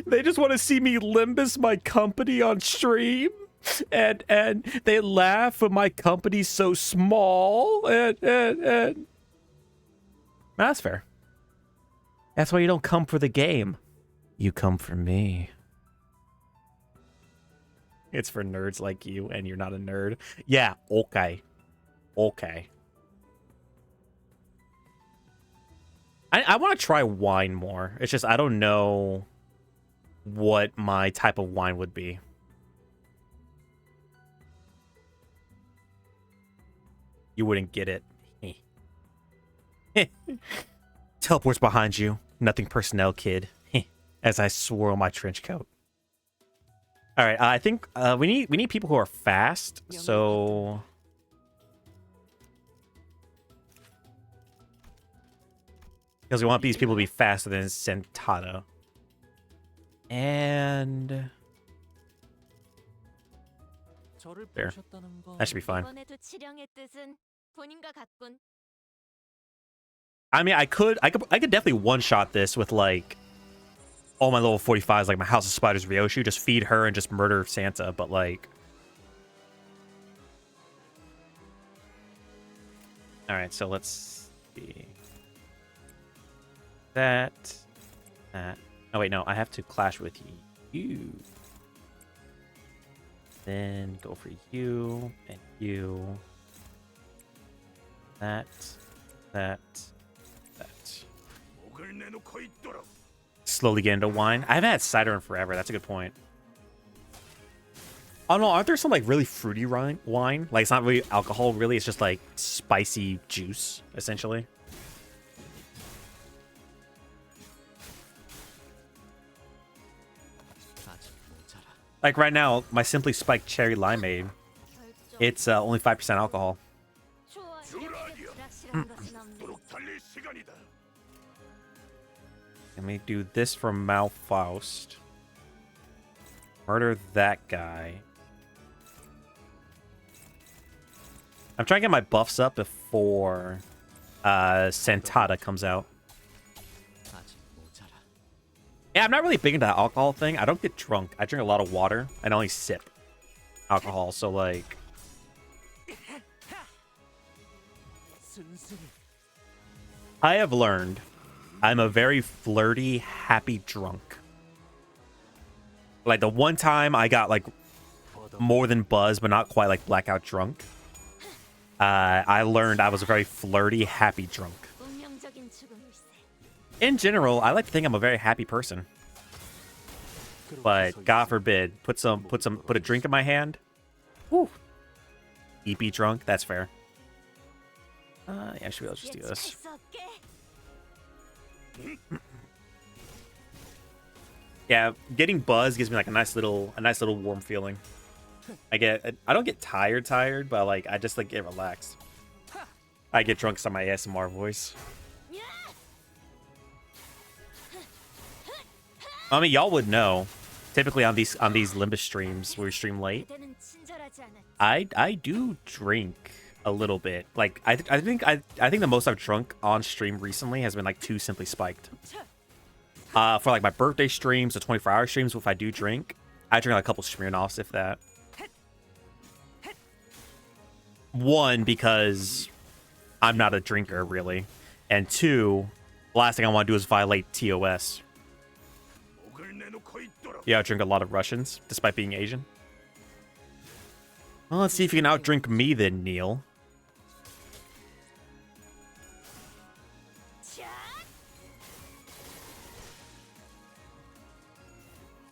They just want to see me Limbus my company on stream. And they laugh when my company's so small. And that's fair. That's why you don't come for the game. You come for me. It's for nerds like you, and you're not a nerd. Yeah, okay. I want to try wine more. It's just I don't know what my type of wine would be. You wouldn't get it. Teleport's behind you. Nothing personnel, kid. As I swirl my trench coat. All right, I think we need people who are fast. So because we want these people to be faster than Sentata. And there. That should be fine. I mean, I could definitely one-shot this with like all my level 45s, like my House of Spiders Ryoshu, just feed her and just murder Santa, but like... Alright, so let's see. That. Oh wait, no, I have to clash with you. Then go for you and you. That. Slowly get into wine. I haven't had cider in forever. That's a good point. Oh no, aren't there some like really fruity wine? Like it's not really alcohol, really. It's just like spicy juice, essentially. Like right now, my Simply Spiked Cherry Limeade, it's only 5% alcohol. Let me do this for Malfaust. Murder that guy. I'm trying to get my buffs up before Sentada comes out. Yeah, I'm not really big into that alcohol thing. I don't get drunk. I drink a lot of water and only sip alcohol. So, like... I have learned I'm a very flirty, happy drunk. Like, the one time I got, like, more than buzzed, but not quite, like, blackout drunk. I learned I was a very flirty, happy drunk. In general, I like to think I'm a very happy person. But God forbid, put a drink in my hand. Whew. EP drunk, that's fair. Yeah, I should be able to just do this. Yeah, getting buzzed gives me like a nice little warm feeling. I don't get tired, but like I just like get relaxed. I get drunk on my ASMR voice. I mean, y'all would know. Typically on these Limbus streams where we stream late, I do drink a little bit. Like I think the most I've drunk on stream recently has been like 2 Simply Spiked. For like my birthday streams, the 24-hour streams, if I do drink, I drink like a couple Smirnoffs, if that. One, because I'm not a drinker really, and 2, the last thing I want to do is violate TOS. Yeah, I drink a lot of Russians, despite being Asian. Well, let's see if you can outdrink me then, Neil.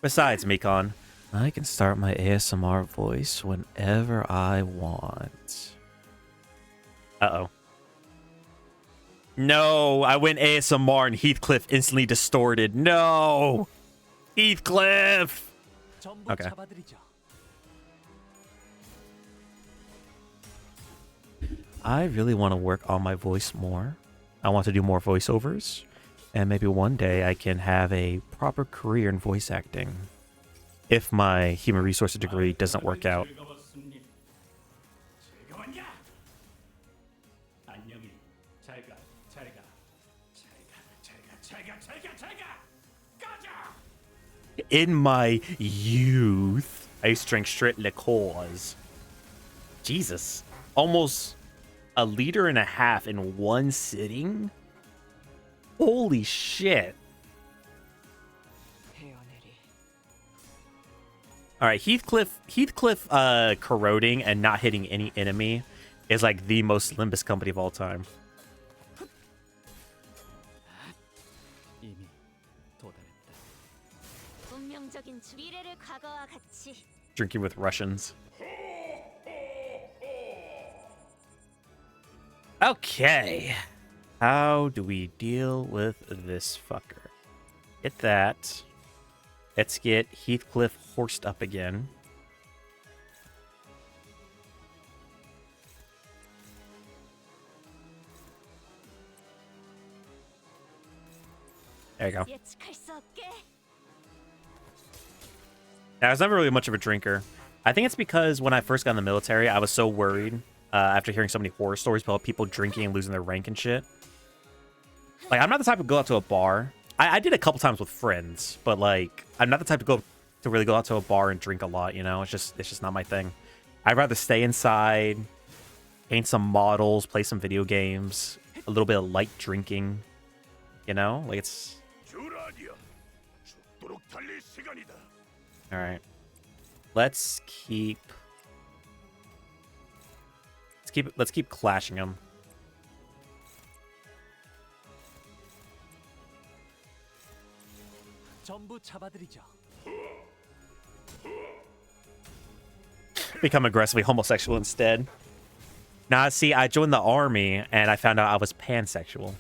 Besides, Mikon, I can start my ASMR voice whenever I want. Uh-oh. No, I went ASMR and Heathcliff instantly distorted. No! Heathcliff! Okay. I really want to work on my voice more. I want to do more voiceovers. And maybe one day I can have a proper career in voice acting. If my human resources degree doesn't work out. In my youth, I used to drink straight liqueurs. Jesus. Almost 1.5 liters in one sitting? Holy shit. Alright, Heathcliff corroding and not hitting any enemy is like the most Limbus company of all time. Drinking with Russians. Okay. How do we deal with this fucker? Get that. Let's get Heathcliff horsed up again. There you go. I was never really much of a drinker. I think it's because when I first got in the military, I was so worried after hearing so many horror stories about people drinking and losing their rank and shit. Like, I'm not the type to go out to a bar. I did a couple times with friends, but like, I'm not the type to really go out to a bar and drink a lot. You know, it's just not my thing. I'd rather stay inside, paint some models, play some video games, a little bit of light drinking. You know, like it's. All right. Let's keep clashing them. 전부 잡아드리죠. Become aggressively homosexual instead. Nah, see, I joined the army and I found out I was pansexual.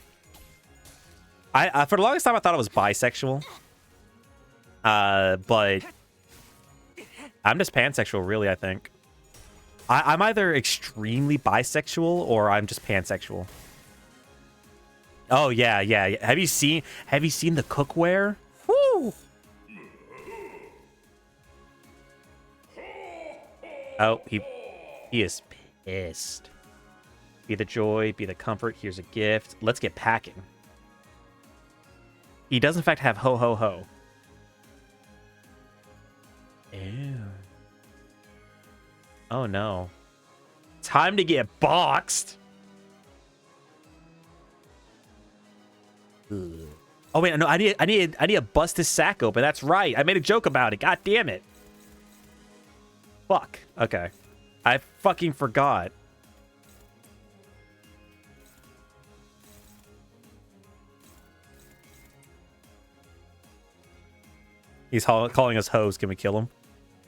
I for the longest time I thought I was bisexual. But I'm just pansexual, really, I think. I'm either extremely bisexual or I'm just pansexual. Oh yeah. Have you seen the cookware? Woo! Oh, he is pissed. Be the joy, be the comfort. Here's a gift. Let's get packing. He does in fact have ho ho ho. Ew. Oh no. Time to get boxed. Ugh. Oh wait, no, I need to bust his sack open. That's right. I made a joke about it. God damn it. Fuck. Okay. I fucking forgot. He's calling us hoes. Can we kill him?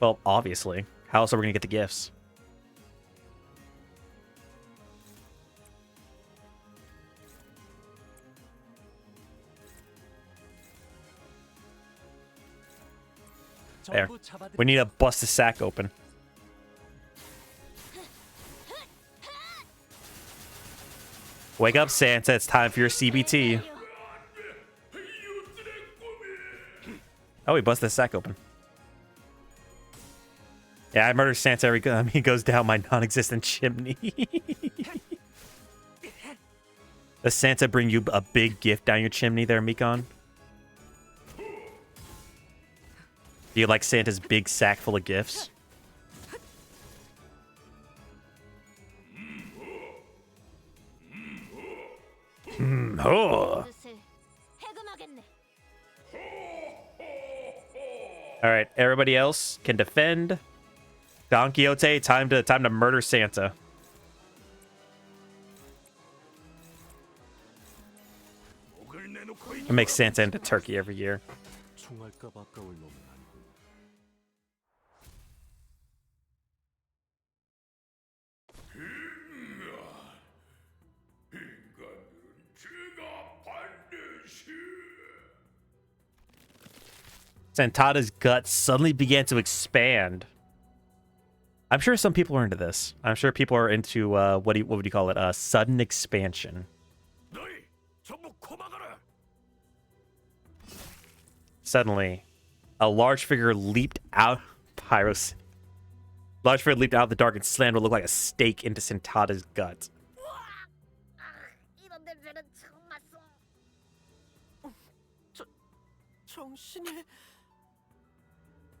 Well, obviously. How else are we gonna get the gifts? There. We need to bust the sack open. Wake up, Santa. It's time for your CBT. Oh, he busted the sack open. Yeah, I murder Santa every time he goes down my non-existent chimney. Does Santa bring you a big gift down your chimney there, Mikon? Do you like Santa's big sack full of gifts? Oh. All right, everybody else can defend. Don Quixote, time to murder Santa. I make Santa into turkey every year. Santata's guts suddenly began to expand. I'm sure some people are into this. I'm sure people are into what would you call it? Sudden expansion. Suddenly, a large figure leaped out. Pyros. Large figure leaped out of the dark and slammed what looked like a stake into Santata's gut. 정신이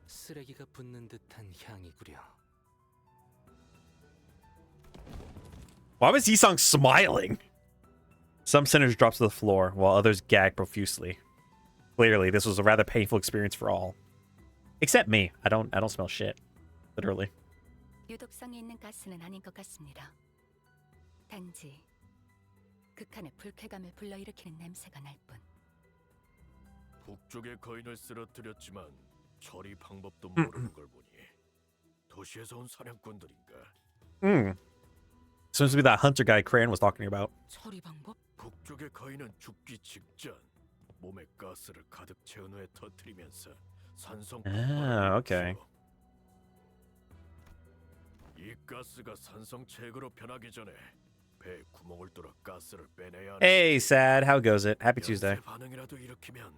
쓰레기가 붙는 듯한 향이구려. Why was Yisung smiling? Some sinners dropped to the floor, while others gagged profusely. Clearly, this was a rather painful experience for all. Except me. I don't smell shit. Literally. 유독성이 있는 가스는 아닌 것 같습니다. 단지 극한의 불쾌감을 불러일으키는 냄새가 날 뿐. 북쪽의 거인을 쓰러뜨렸지만 처리 방법도 모르는 걸 보니 도시에서 온 사냥꾼들인가? Seems to be that hunter guy Cran was talking about. 처리 방법? 북쪽의 거인은 죽기 직전 몸에 가스를 가득 채운 후에 터뜨리면서 산성 Ah, okay. 이 가스가 산성 체액으로 변하기 전에 배에 구멍을 뚫어 가스를 빼내야 하는. Hey, Sad. How goes it? Happy Tuesday. 반응이라도 일으키면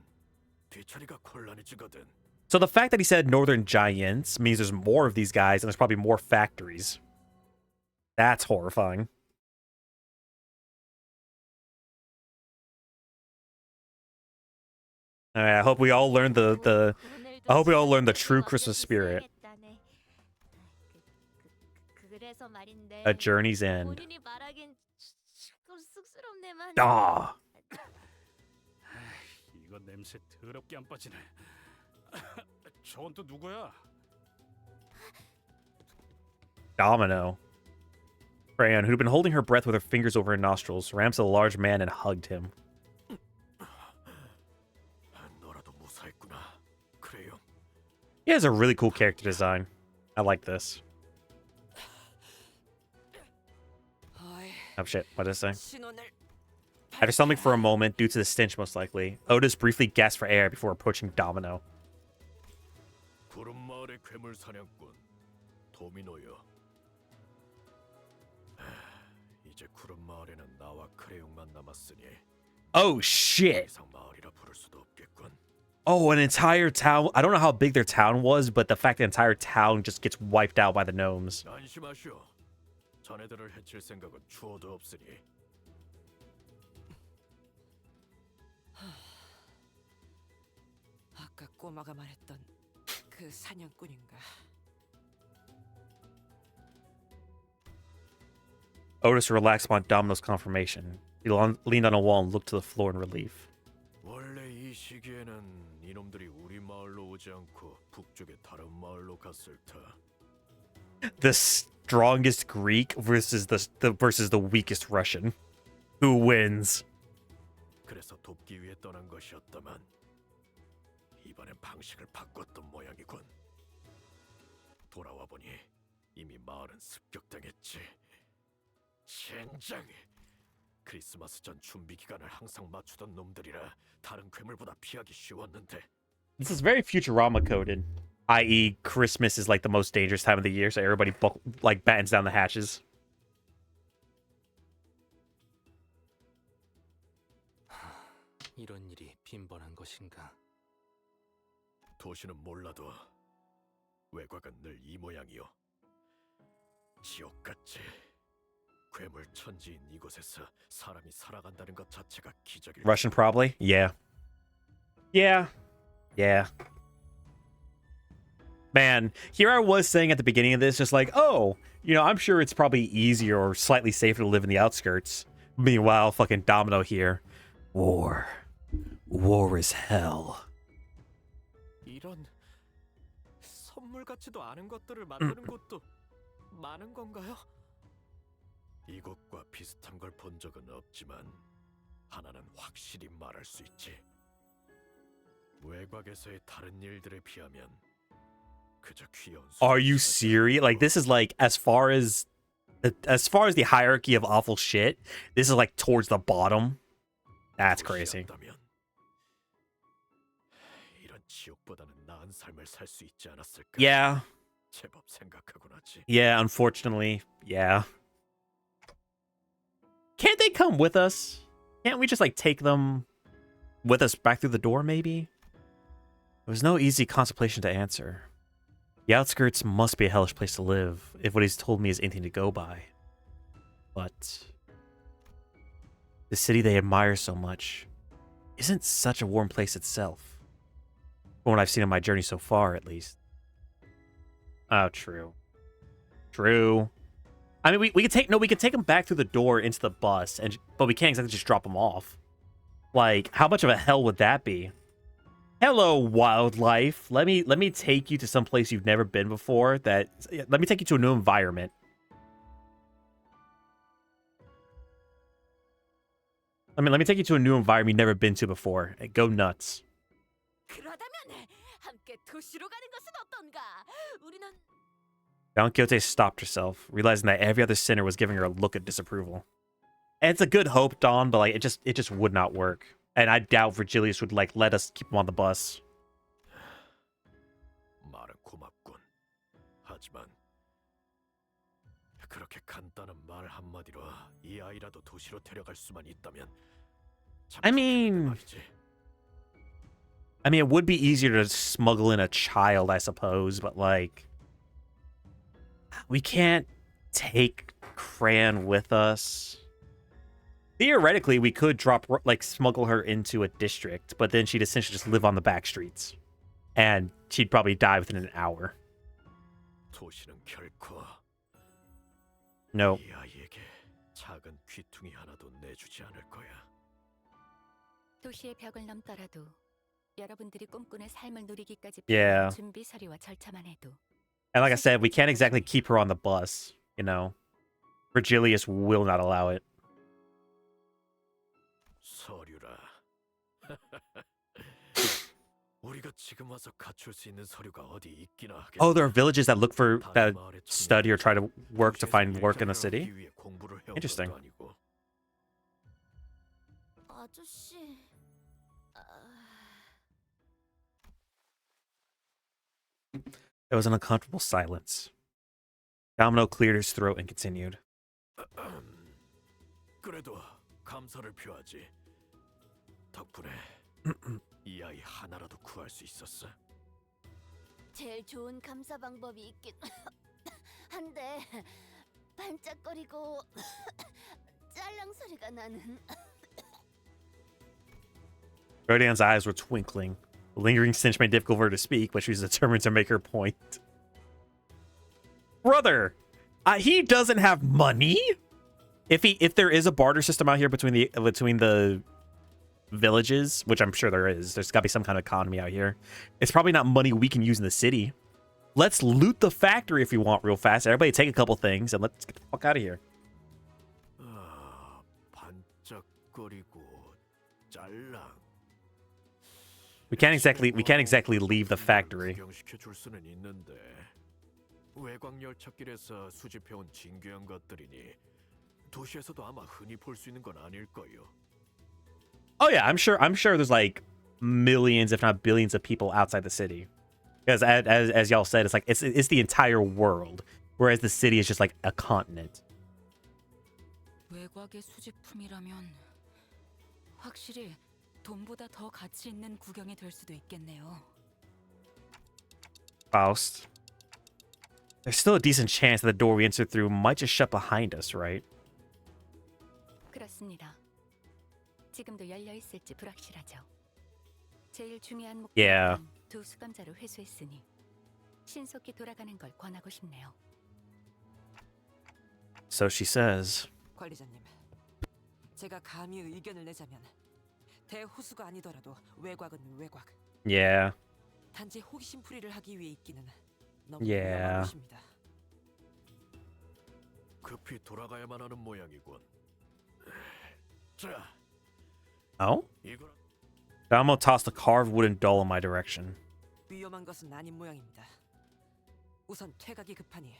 뒤처리가 곤란해지거든. So the fact that he said northern giants means there's more of these guys and there's probably more factories. That's horrifying. All right, I hope we all learned the true Christmas spirit. A journey's end. Ah. 이거 냄새 더럽게 안 빠지네. 저건 또 누구야? Domino. Crayon, who'd been holding her breath with her fingers over her nostrils, ran to the large man and hugged him. He has a really cool character design. I like this. Oh shit, what did I say? After stumbling for a moment, due to the stench most likely, Otis briefly gasped for air before approaching Domino. 구름마을의 괴물 사냥꾼 도미노여. 이제 구름마을에는 나와 크레용만 남았으니. Oh shit! 이상 마을이라 부를 수도 없겠군. Oh, an entire town. I don't know how big their town was, but the fact the entire town just gets wiped out by the gnomes. 안심하시오. 자네들을 해칠 생각은 추호도 없으니. 아까 꼬마가 말했던 그 사냥꾼인가? Otis relaxed upon Domino's confirmation. He leaned on a wall and looked to the floor in relief. 원래 이 시기에는 이놈들이 우리 마을로 오지 않고 북쪽의 다른 마을로 갔을 터. The strongest Greek versus the weakest Russian. Who wins? 그래서 돕기 위해 떠난 것이었다만 이번엔 방식을 바꿨던 모양이군. 돌아와 보니 이미 마을은 습격당했지. 젠장! 크리스마스 전 준비 기간을 항상 맞추던 놈들이라 다른 괴물보다 피하기 쉬웠는데. This is very Futurama coded. I.e., Christmas is like the most dangerous time of the year, so everybody like battens down the hatches. 이런 일이 빈번한 것인가? 도시는 몰라도 외곽은 늘 이 모양이요. 지옥같이 괴물 천지인 이곳에서 사람이 살아간다는 것 자체가 기적일. Russian probably? Yeah. Yeah. Yeah. Man, here I was saying at the beginning of this, just like, oh, you know, I'm sure it's probably easier or slightly safer to live in the outskirts. Meanwhile, fucking Domino here. War. War is hell. 이런 선물 같지도 않은 것들을 만드는 곳도 많은 건가요? 이곳과 비슷한 걸 본 적은 없지만 하나는 확실히 말할 수 있지. 외곽에서의 다른 일들에 비하면 그저 귀여운. Are you serious? Like, this is like, as far as the hierarchy of awful shit, this is like towards the bottom. That's crazy. 이런 지옥보다는 나은 삶을 살 수 있지 않았을까? Yeah. 제법 생각하곤 하지. Yeah, unfortunately. Yeah. Can't they come with us? Can't we just like take them with us back through the door, maybe? There was no easy contemplation to answer. The outskirts must be a hellish place to live, if what he's told me is anything to go by. But the city they admire so much isn't such a warm place itself. From what I've seen on my journey so far, at least. Oh, true. True. I mean, we could take them back through the door into the bus, but we can't exactly just drop them off. Like, how much of a hell would that be? Hello, wildlife. Let me take you to some place you've never been before. Let me take you to a new environment. Let me take you to a new environment you've never been to before. Go nuts. 그러다면 함께 도시로 가는 것은 어떤가? 우리는 Don Quixote stopped herself, realizing that every other sinner was giving her a look of disapproval. And it's a good hope, Dawn, but like it just would not work. And I doubt Virgilius would like let us keep him on the bus. 말은 고맙군. 하지만 그렇게 간단한 말 한마디로 이 아이라도 도시로 데려갈 수만 있다면. I mean, it would be easier to smuggle in a child, I suppose, but like, we can't take Cran with us. Theoretically, we could smuggle her into a district, but then she'd essentially just live on the back streets. And she'd probably die within an hour. 도시는 결코 No. 이 아이에게 작은 귀퉁이 하나도 내주지 않을 거야. 도시의 벽을 넘더라도 여러분들이 꿈꾸는 삶을 누리기까지 Yeah. 필요한 준비 서리와 절차만 해도 And like I said, we can't exactly keep her on the bus, you know. Virgilius will not allow it. 서류라. 우리가 지금 와서 갖출 수 있는 서류가 어디 있기나 하겠다. Oh, there are villages that look for that study or try to work to find work in the city. Interesting. 아저씨. There was an uncomfortable silence. Domino cleared his throat and continued. 그래도 감사를 표하지. 덕분에 이 아이 하나라도 구할 수 있었어. 제일 좋은 감사 방법이 있긴 한데 반짝거리고 짤랑 소리가 나는. Rodian's eyes were twinkling. The lingering stench made it difficult for her to speak, but she was determined to make her point. Brother, he doesn't have money. If there is a barter system out here between the villages, which I'm sure there is, there's got to be some kind of economy out here. It's probably not money we can use in the city. Let's loot the factory if you want real fast. Everybody take a couple things and let's get the fuck out of here. 반짝거리고 짤랑. We can't exactly leave the factory. 구경시켜줄 수는 있는데 외곽 열차길에서 수집해온 진귀한 것들이니 도시에서도 아마 흔히 볼 수 있는 건 아닐 거요. Oh yeah, I'm sure there's like millions, if not billions, of people outside the city. Because as y'all said, it's like it's the entire world, whereas the city is just like a continent. 외곽의 수집품이라면 확실히 돈보다 더 가치 있는 구경이 될 수도 있겠네요. Faust. There's still a decent chance that the door we entered through might just shut behind us, right? 그렇습니다. 지금도 열려 있을지 불확실하죠. 제일 중요한 Yeah. 목표는 두 수감자를 회수했으니 신속히 돌아가는 걸 권하고 싶네요. So she says. 관리자님, 제가 감히 의견을 내자면 대호수가 아니더라도 외곽은 외곽. Yeah. 단지 호기심풀이를 하기 위해 있기는 너무 Yeah. 위험한 곳입니다. 급히 돌아가야만 하는 모양이군. 자. Oh? Damo tossed a carved wooden doll in my direction. 위험한 것은 아닌 모양입니다. 우선 퇴각이 급하니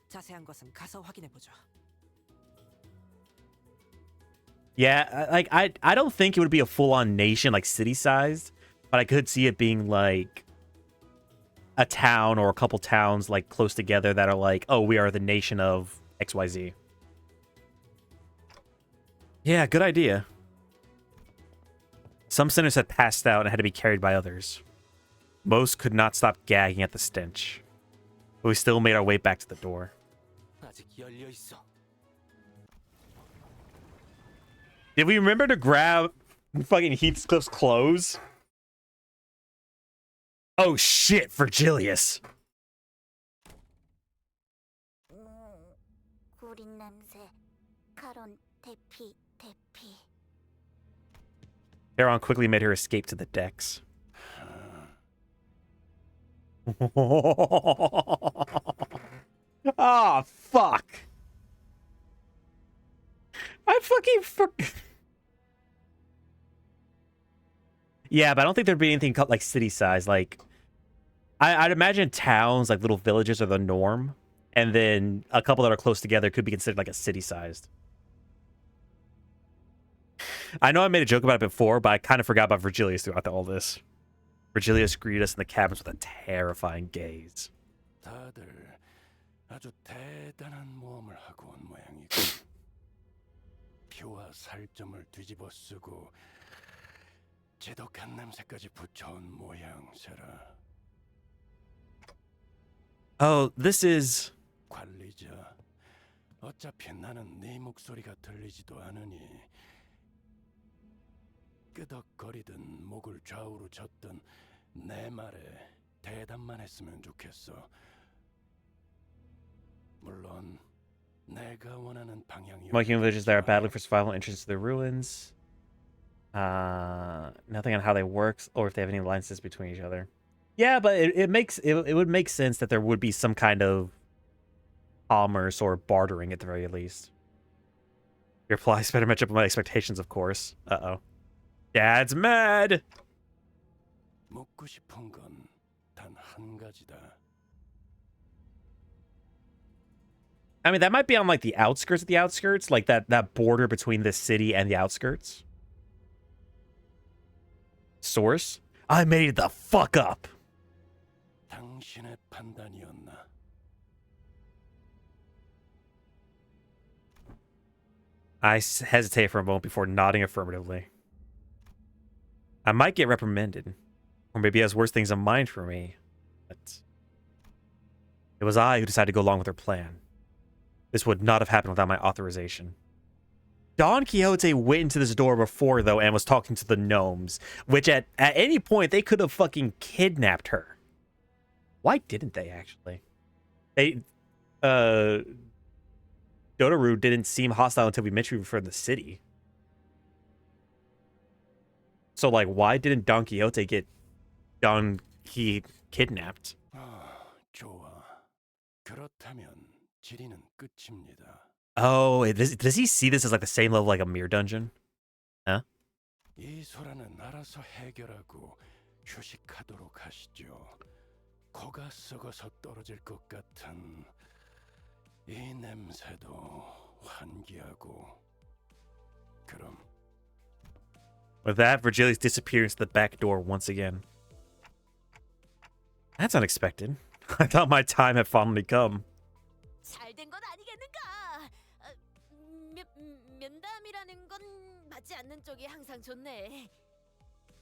자세한 것은 가서 확인해 보죠. Yeah, like I don't think it would be a full-on nation like city-sized, but I could see it being like a town or a couple towns like close together that are like, oh, we are the nation of XYZ. Yeah, good idea. Some sinners had passed out and had to be carried by others. Most could not stop gagging at the stench, but we still made our way back to the door. 아직 열려 있어. Did we remember to grab fucking Heathcliff's clothes? Oh shit, Virgilius. 구린 냄새. 가론 대피. Heron quickly made her escape to the decks. Ah, fuck. I fucking Yeah, but I don't think there'd be anything cut like city size. Like, I'd imagine towns, like little villages, are the norm, and then a couple that are close together could be considered like a city sized. I know I made a joke about it before, but I kind of forgot about Virgilius throughout all this. Virgilius greeted us in the cabins with a terrifying gaze. 다들 아주 대단한 모험을 하고 온 모양이고 피와 살점을 뒤집어 쓰고 지독한 냄새까지 붙여온 모양새라. Oh, this is... 관리자, 어차피 나는 네 목소리가 들리지도 않으니 끄덕거리든 목을 좌우로 젓든 내 말에 대답만 했으면 좋겠어. 물론 내가 원하는 방향이 Viking villages that are battling for survival entrance to the ruins. Nothing on how they work or if they have any alliances between each other. Yeah, but it would make sense that there would be some kind of commerce or bartering at the very least. Your replies better match up with my expectations, of course. Uh-oh. Dad's mad! 묻고 싶은 건 단 한 가지다. I mean, that might be on, like, the outskirts of the outskirts. Like, that border between the city and the outskirts. Source? I made it the fuck up! 당신의 판단이었나? I hesitate for a moment before nodding affirmatively. I might get reprimanded. Or maybe he has worse things in mind for me. But it was I who decided to go along with her plan. This would not have happened without my authorization. Don Quixote went into this door before, though, and was talking to the gnomes, which at any point they could have fucking kidnapped her. Why didn't they, actually? Dodoru didn't seem hostile until we met you for the city. So, like, why didn't Don Quixote get kidnapped? 좋아. 그렇다면 지리는 끝입니다. Oh, does he see this as like the same level like a mirror dungeon? Huh? 이 소라는 알아서 해결하고 휴식하도록 하시죠. 코가 썩어서 떨어질 것 같은 이 냄새도 환기하고. 그럼. With that, Virgilius disappears to the back door once again. That's unexpected. I thought my time had finally come. 잘된 건 아니겠는가? 면담이라는 건 받지 않는 쪽이 항상 좋네.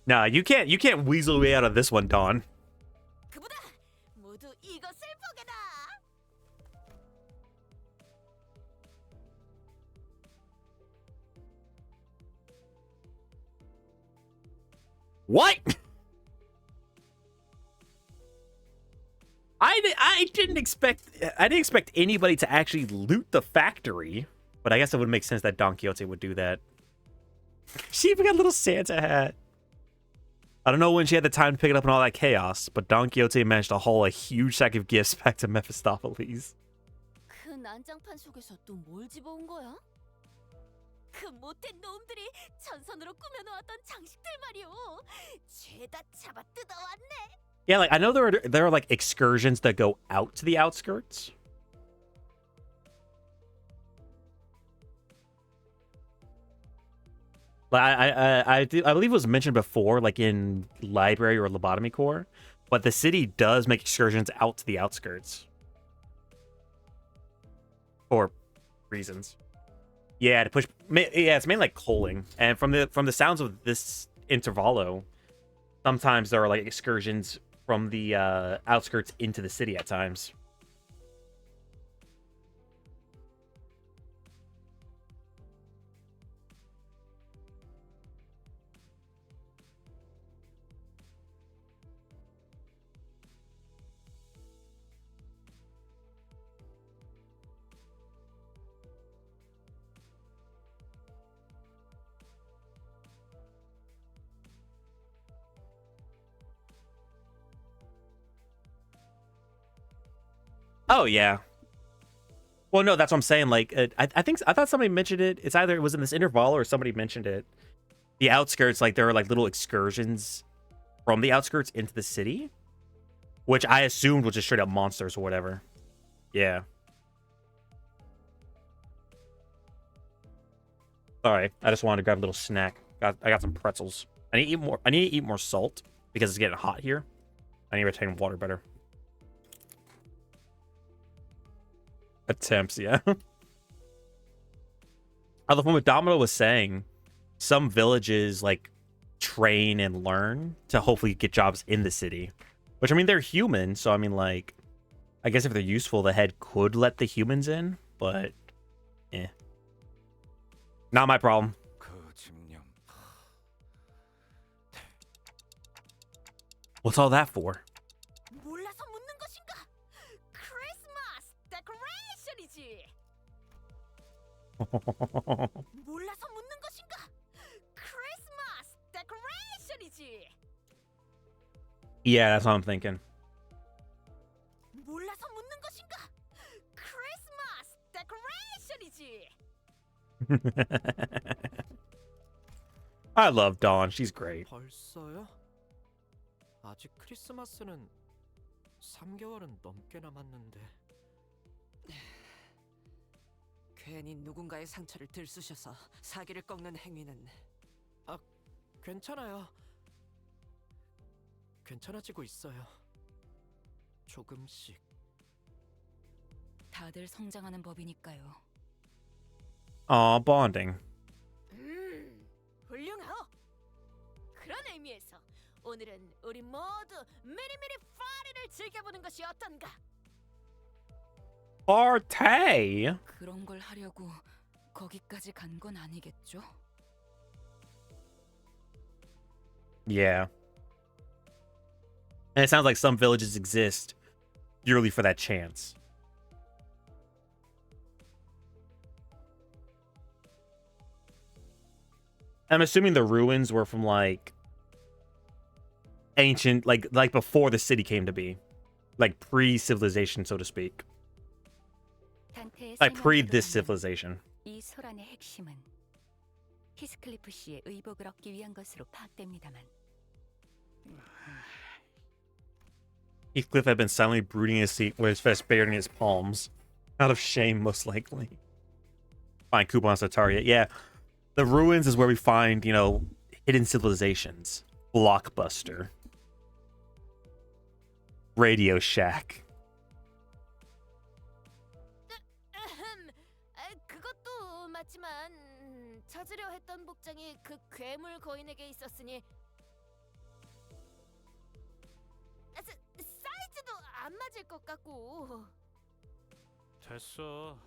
Nah, you can't weasel your way out of this one, Dawn. 그보다 모두 이것을 보게다. What? I didn't expect anybody to actually loot the factory, but I guess it would make sense that Don Quixote would do that. She even got a little Santa hat. I don't know when she had the time to pick it up in all that chaos, but Don Quixote managed to haul a huge sack of gifts back to Mephistopheles. 그 난장판 속에서 또 뭘 집어온 거야? 그 못된 놈들이 전선으로 꾸며놓았던 장식들 말이오. 죄다 잡아 뜯어왔네. Yeah, like I know there are like excursions that go out to the outskirts. But I believe it was mentioned before, like in library or lobotomy core, but the city does make excursions out to the outskirts for reasons. Yeah, to push. Yeah, it's mainly like coaling, and from the sounds of this Intervallo, sometimes there are like excursions from the outskirts into the city at times. Oh yeah. Well, no, that's what I'm saying. Like, I thought somebody mentioned it. It's either it was in this interval or somebody mentioned it. The outskirts, like there are like little excursions from the outskirts into the city, which I assumed was just straight up monsters or whatever. Yeah. Sorry, I just wanted to grab a little snack. I got some pretzels. I need to eat more. I need to eat more salt because it's getting hot here. I need to retain water better. Attempts, yeah. Although from what Domino was saying, some villages like train and learn to hopefully get jobs in the city. Which I mean they're human, so I mean like I guess if they're useful the head could let the humans in, but not my problem. What's all that for? 몰라서 묻는 것인가? 크리스마스 데코레이션이지. 몰라서 묻는 것인가? 크리스마스 데코레이션이지. Yeah, that's what I'm thinking. 몰라서 묻는 것인가? 크리스마스 데코레이션이지. I love Dawn. She's great. 벌써요? 아직 크리스마스는 3개월은 넘게 남았는데. 괜히 누군가의 상처를 들쑤셔서 사기를 꺾는 행위는 괜찮아요. 괜찮아지고 있어요. 조금씩. 다들 성장하는 법이니까요. Aw, bonding. 훌륭하오. 그런 의미에서 오늘은 우리 모두 미리미리 파리를 즐겨보는 것이 어떤가? Party. 그런 걸 하려고 거기까지 간 건 아니겠죠? Yeah. And it sounds like some villages exist purely for that chance. I'm assuming the ruins were from like ancient, like before the city came to be, like pre-civilization, so to speak. 단테의 Like pre 설명에 this 따르면 civilization. 이 소란의 핵심은 히스클리프 씨의 의복을 얻기 위한 것으로 파악됩니다만 Heathcliff had been silently brooding in his seat with his fist buried in his palms. Out of shame, most likely. Find coupons to target. Yeah. The ruins is where we find, you know, hidden civilizations. Blockbuster. Radio Shack. 그것도 맞지만 찾으려 했던 복장이 그 괴물 거인에게 있었으니 사이즈도 안 맞을 것 같고. 됐어.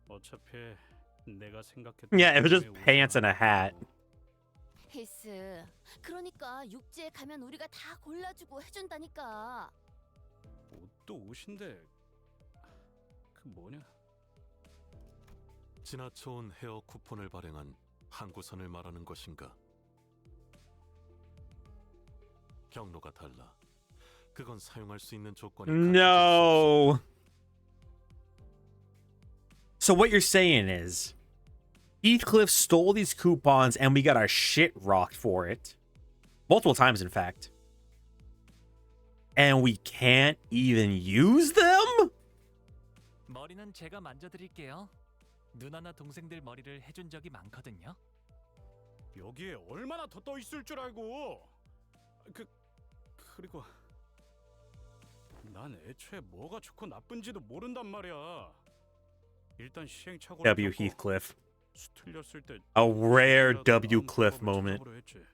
어차피 내가 생각했던 Yeah, it was just 느낌의 pants 옷은 and a hat. 히스, 그러니까 육지에 가면 우리가 다 골라주고 해준다니까. 옷도 옷인데 그 뭐냐? 지나쳐온 헤어 쿠폰을 발행한 항구선을 말하는 것인가? 경로가 달라. 그건 사용할 수 있는 조건이 No. So what you're saying is Heathcliff stole these coupons and we got our shit rocked for it. Multiple times, in fact. And we can't even use them? 머리는 제가 만져드릴게요. 누나나 동생들 머리를 해준 적이 많거든요. 여기에 얼마나 더 떠 있을 줄 알고. 그리고 난 애초에 뭐가 좋고 나쁜지도 모른단 말이야. 일단 시행착오를 W. 겪고 Heathcliff. 수틀렸을 때 A rare 지금이라도 W. 나은 Cliff 방법을 moment. 찾아보려 했지.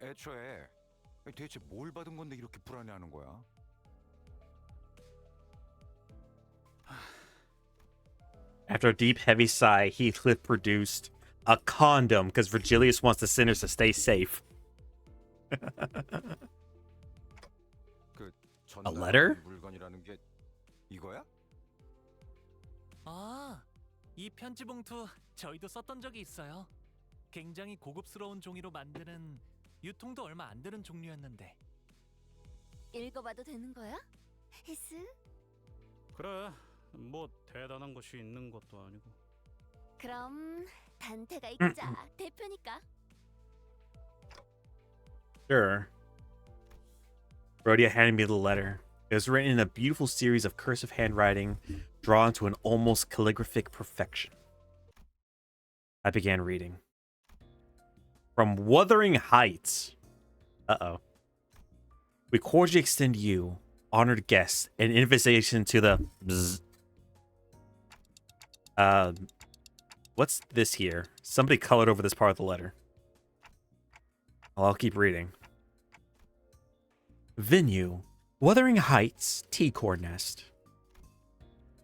애초에 대체 뭘 받은 건데 이렇게 불안해하는 거야? After a deep, heavy sigh, Heathcliff produced a condom because Virgilius wants the sinners to stay safe. A letter? 물건이라는 게 이거야? 아, 이 편지 봉투 저희도 썼던 적이 있어요. 굉장히 고급스러운 종이로 만드는 유통도 얼마 안 되는 종류였는데. 읽어봐도 되는 거야? 히스? 그래, 뭐 대단한 것이 있는 것도 아니고. 그럼 단테가 읽자. 대표니까. Sure. Rhodia handed me the letter. It was written in a beautiful series of cursive handwriting, drawn to an almost calligraphic perfection. I began reading. From Wuthering Heights. Uh-oh. We cordially extend you, honored guests, an invitation to the... Bzz. What's this here? Somebody colored over this part of the letter. Well, I'll keep reading. Venue, Wuthering Heights, T-Core Nest.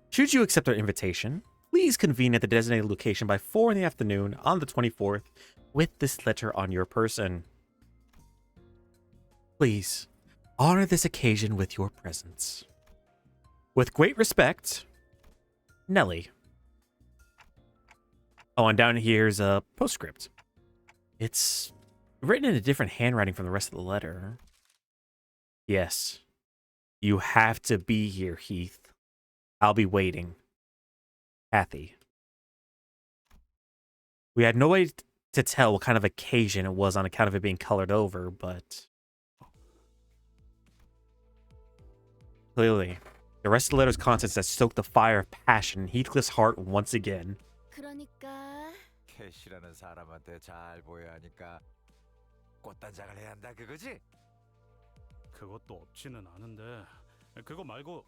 Should you accept our invitation, please convene at the designated location by 4 in the afternoon on the 24th with this letter on your person. Please, honor this occasion with your presence. With great respect, Nellie. Oh, and down here's a postscript. It's written in a different handwriting from the rest of the letter. Yes. You have to be here, Heath. I'll be waiting. Kathy. We had no way to tell what kind of occasion it was on account of it being colored over, but clearly, the rest of the letter's contents that stoked the fire of passion in Heathcliff's heart once again. 그러니까 캐시라는 사람한테 잘 보여야 하니까 꽃단장을 해야 한다 그거지? 그것도 없지는 않은데 그거 말고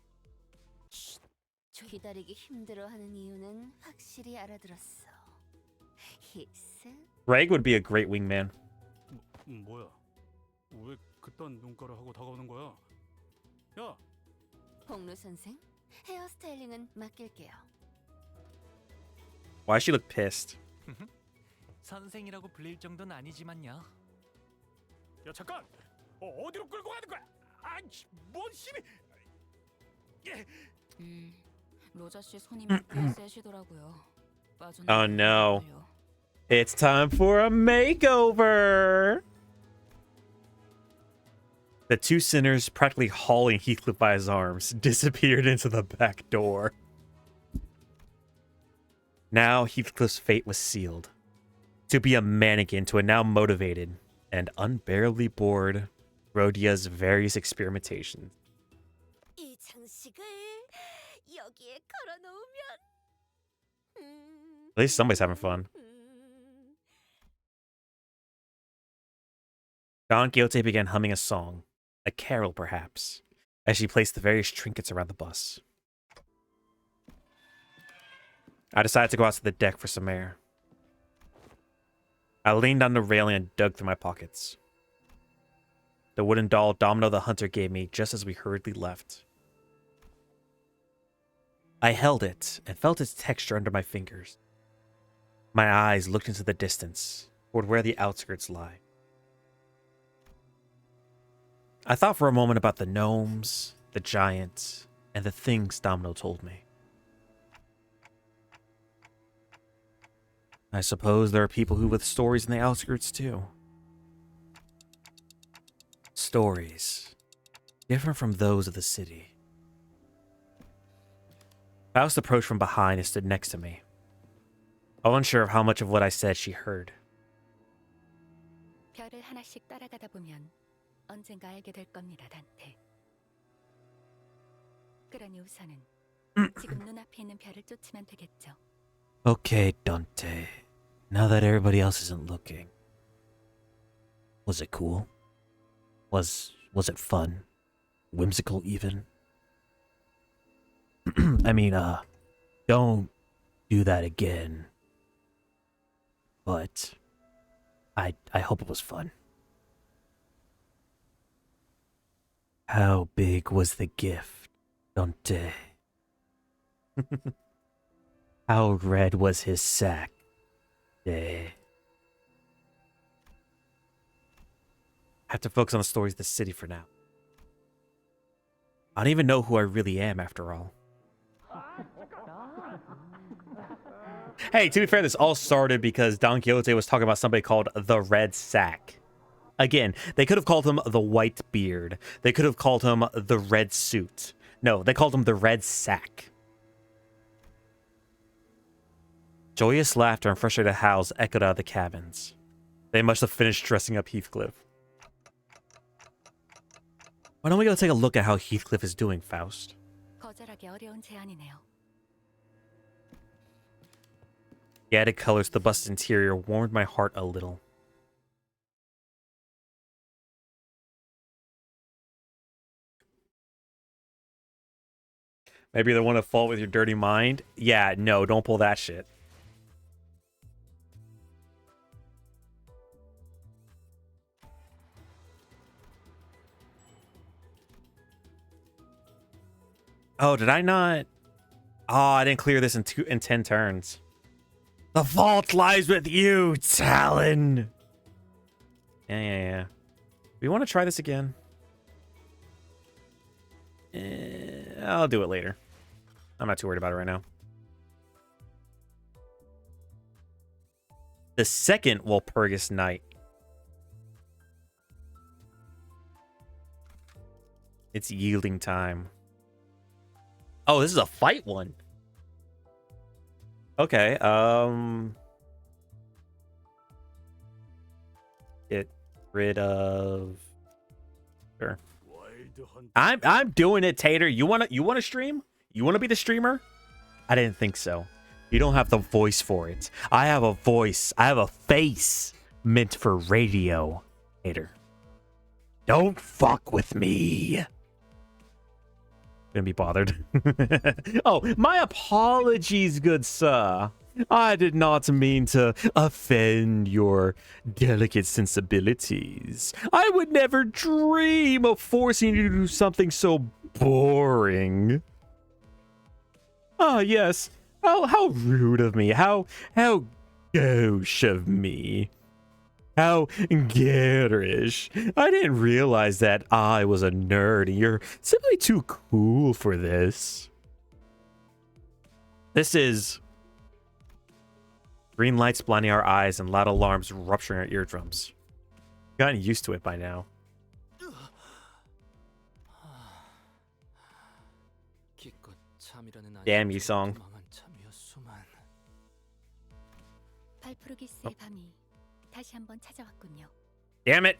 기다리기 힘들어하는 이유는 확실히 알아들었어. 히스? Greg would be a great wingman. 뭐야? 왜 그딴 눈가를 하고 다가오는 거야? 야! 복루 선생, 헤어스타일링은 맡길게요. Why she look pissed? 선생이라고 불릴 정도는 아니지만요. 야 잠깐! 어디로 끌고 가는 거야? 뭔 심이? 로자 씨 손이 꽤 세시더라고요. Oh no. It's time for a makeover! The two sinners, practically hauling Heathcliff by his arms, disappeared into the back door. Now Heathcliff's fate was sealed. To be a mannequin to a now motivated and unbearably bored Rhodia's various experimentations. 이 장식을 여기에 걸어놓으면 At least somebody's having fun. Don Quixote began humming a song, a carol perhaps, as she placed the various trinkets around the bus. I decided to go out to the deck for some air. I leaned on the railing and dug through my pockets. The wooden doll Domino the Hunter gave me just as we hurriedly left. I held it and felt its texture under my fingers. My eyes looked into the distance, toward where the outskirts lie. I thought for a moment about the gnomes, the giant, and the things Domino told me. I suppose there are people who with stories in the outskirts too. Stories, different from those of the city. Faust approached from behind and stood next to me, unsure of how much of what I said she heard. 별을 하나씩 따라가다 보면 언젠가 알게 될 겁니다, 단테. 그러니 우선은 지금 눈앞에 있는 별을 쫓으면 되겠죠. Okay, Dante. Now that everybody else isn't looking. Was it cool? Was it fun? Whimsical even? I mean, don't do that again. But I hope it was fun. How big was the gift, Dante? How red was his sack? I have to focus on the stories of the city for now. I don't even know who I really am after all. Hey, to be fair, this all started because Don Quixote was talking about somebody called the Red Sack. Again, they could have called him the White Beard. They could have called him the Red Suit. No, they called him the Red Sack. Joyous laughter and frustrated howls echoed out of the cabins. They must have finished dressing up Heathcliff. Why don't we go take a look at how Heathcliff is doing, Faust? 거절하기 어려운 제안이네요. The added colors to the bus's interior warmed my heart a little. Maybe you're the one at fault with your dirty mind? Yeah, no, don't pull that shit. Oh, did I not? Oh, I didn't clear this in 10 turns. The fault lies with you, Talon. Yeah. We want to try this again. I'll do it later. I'm not too worried about it right now. The second Walpurgis night. It's yielding time. Oh, this is a fight one. Okay, get rid of... Sure. I'm doing it, Tater. You wanna stream? You wanna be the streamer? I didn't think so. You don't have the voice for it. I have a voice. I have a face meant for radio, Tater. Don't fuck with me. Gonna be bothered. Oh, my apologies, good sir. I did not mean to offend your delicate sensibilities. I would never dream of forcing you to do something so boring. Ah, yes. How rude of me. How gauche of me. How garish. I didn't realize that I was a nerd and you're simply too cool for this. This is green lights blinding our eyes and loud alarms rupturing our eardrums. Gotten used to it by now. Damn you, song. 발푸르기스의 밤이 다시 한번 찾아왔군요. Damn it!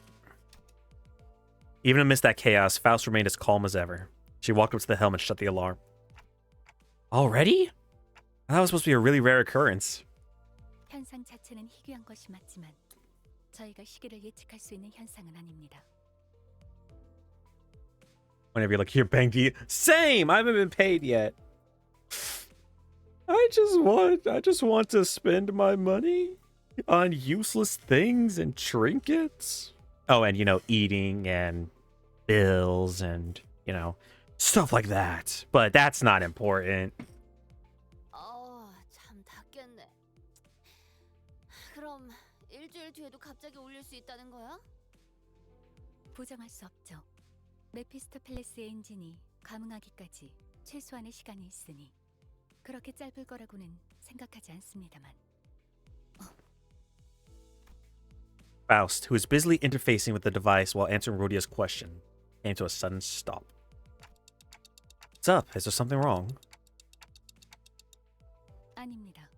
Even amidst that chaos, Faust remained as calm as ever. She walked up to the helm and shut the alarm. Already? That was supposed to be a really rare occurrence. 현상 자체는 희귀한 것이 맞지만 저희가 시기를 예측할 수 있는 현상은 아닙니다. Whenever you're like, here, Banky. Same! I haven't been paid yet. I just want to spend my money on useless things and trinkets. Oh, and, you know, eating and bills and, you know, stuff like that. But that's not important. 참 닫겠네. 그럼 일주일 뒤에도 갑자기 울릴 수 있다는 거야? 부정할 수 없죠. 메피스토펠레스의 엔진이 감응하기까지 최소한의 시간이 있으니 그렇게 짧을 거라고는 생각하지 않습니다만. Faust, who was busily interfacing with the device while answering Rhodia's question, came to a sudden stop. What's up? Is there something wrong? 아닙니다.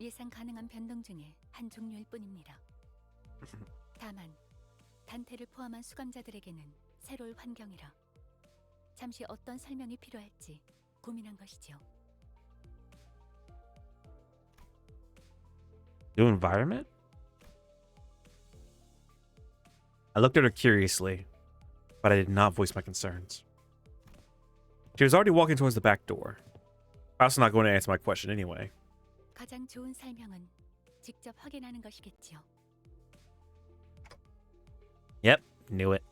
예상 가능한 변동 중에 한 종류일 뿐입니다. 다만 단테를 포함한 수감자들에게는 새로운 환경이라 잠시 어떤 설명이 필요할지 고민한 것이죠. New environment? I looked at her curiously, but I did not voice my concerns. She was already walking towards the back door. I was not going to answer my question anyway. 가장 좋은 설명은 직접 확인하는 것이겠지요. Yep, knew it.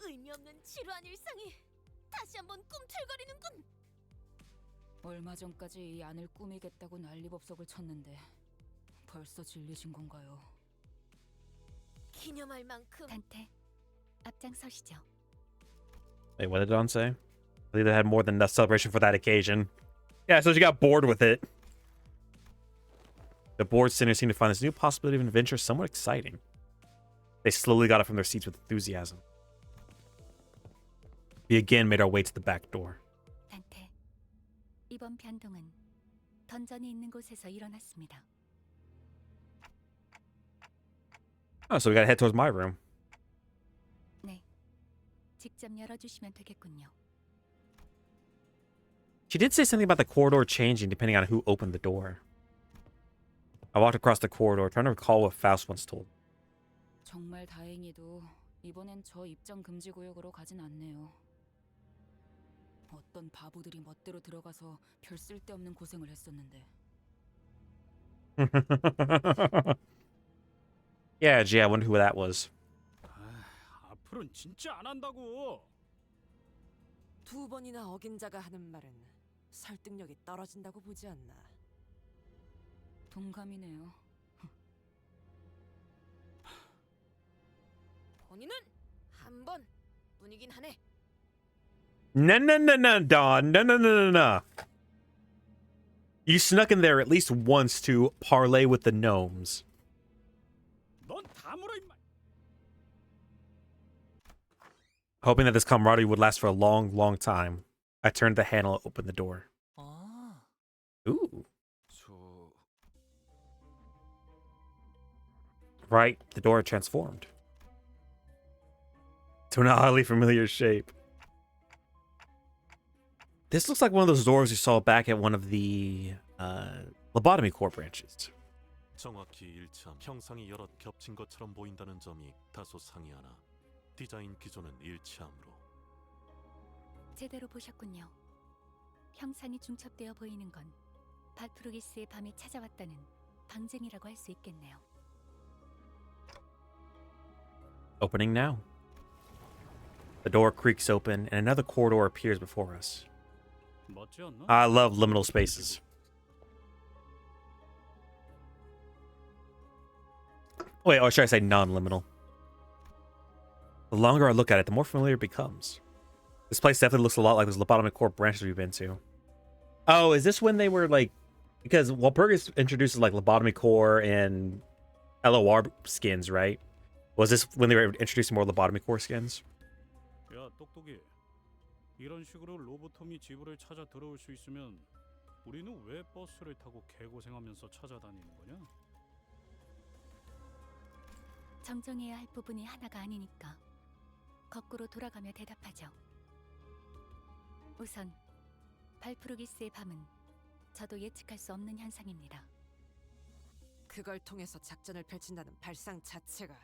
의미 없는 지루한 일상이 다시 한번 꿈틀거리는군. 얼마 전까지 이 안을 꾸미겠다고 난리법석을 쳤는데 벌써 질리신 건가요? 기념할 만큼. 단테, 앞장서시죠. Wait, what did Don say? I believe they had more than enough celebration for that occasion. Yeah, so she got bored with it. The bored sinners seemed to find this new possibility of an adventure somewhat exciting. They slowly got up from their seats with enthusiasm. We again made our way to the back door. 단테, 이번 변동은 던전이 있는 곳에서 일어났습니다. Oh, so we gotta head towards my room. 네, 직접 열어주시면 되겠군요. She did say something about the corridor changing depending on who opened the door. I walked across the corridor, trying to recall what Faust once told. 정말 다행히도 이번엔 저 입장 금지 구역으로 가진 않네요. 어떤 바보들이 멋대로 들어가서 별 쓸데없는 고생을 했었는데. Yeah, gee, I wonder who that was. 앞으로는 진짜 안 한다고. 두 번이나 어긴 자가 하는 말은 설득력이 떨어진다고 보지 않나. 동감이네요. 본인은 한 번 뿐이긴 하네. No, Don. No. You snuck in there at least once to parlay with the gnomes. 넌 다물어 임마. Hoping that this camaraderie would last for a long, long time, I turned the handle and opened the door. Ooh. Right, the door had transformed to an oddly familiar shape. This looks like one of those doors you saw back at one of the lobotomy core branches. 정확히 일참 형상이 여럿 겹친 것처럼 보인다는 점이 다소 상이하나 디자인 기조는 일치하므로. 제대로 보셨군요. 형상이 중첩되어 보이는 건 발프루기스의 밤이 찾아왔다는 방증이라고 할 수 있겠네요. Opening now. The door creaks open and another corridor appears before us. 멋지 않나? I love liminal spaces. Wait, or should I say non-liminal? The longer I look at it, the more familiar it becomes. This place definitely looks a lot like those lobotomy core branches we've been to. Oh, is this when they were like... Because Walpurgis introduces like lobotomy core and LOR skins, right? Was this when they were introducing more lobotomy core skins? 야, 똑똑이. 이런 식으로 로보토미 지부를 찾아 들어올 수 있으면 우리는 왜 버스를 타고 개고생하면서 찾아다니는 거냐? 정정해야 할 부분이 하나가 아니니까 거꾸로 돌아가며 대답하죠. 우선 발프루기스의 밤은 저도 예측할 수 없는 현상입니다. 그걸 통해서 작전을 펼친다는 발상 자체가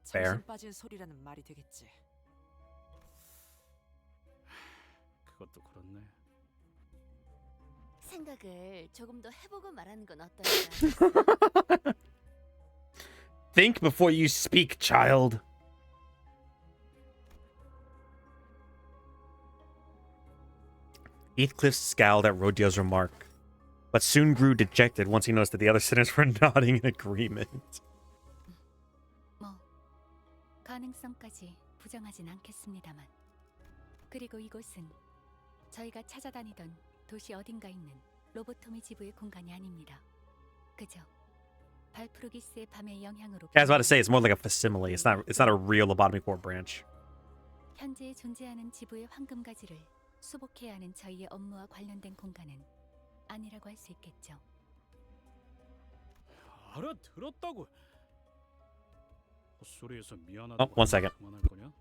Fair. 정신 빠진 소리라는 말이 되겠지. 그것도 그렇네. 생각을 조금 더 해보고 말하는 건 어떨까? Think before you speak, child. Heathcliff scowled at Rodio's remark, but soon grew dejected once he noticed that the other sinners were nodding in agreement. 뭐 가능성까지 부정하진 않겠습니다만. 그리고 이곳은 저희가 찾아다니던 도시 어딘가 있는 로보토미 지부의 공간이 아닙니다. 그저 발프루기스의 밤의 영향으로. Yeah, I was about to say it's more like a facsimile. It's not a real lobotomy core branch. 현재 존재하는 지부의 황금가지를 수복해야 하는 저희의 업무와 관련된 공간은 아니라고 할 수 있겠죠. 알아들었다고. 헛소리해서 미안하다고. Oh, one second. 그만할 거냐?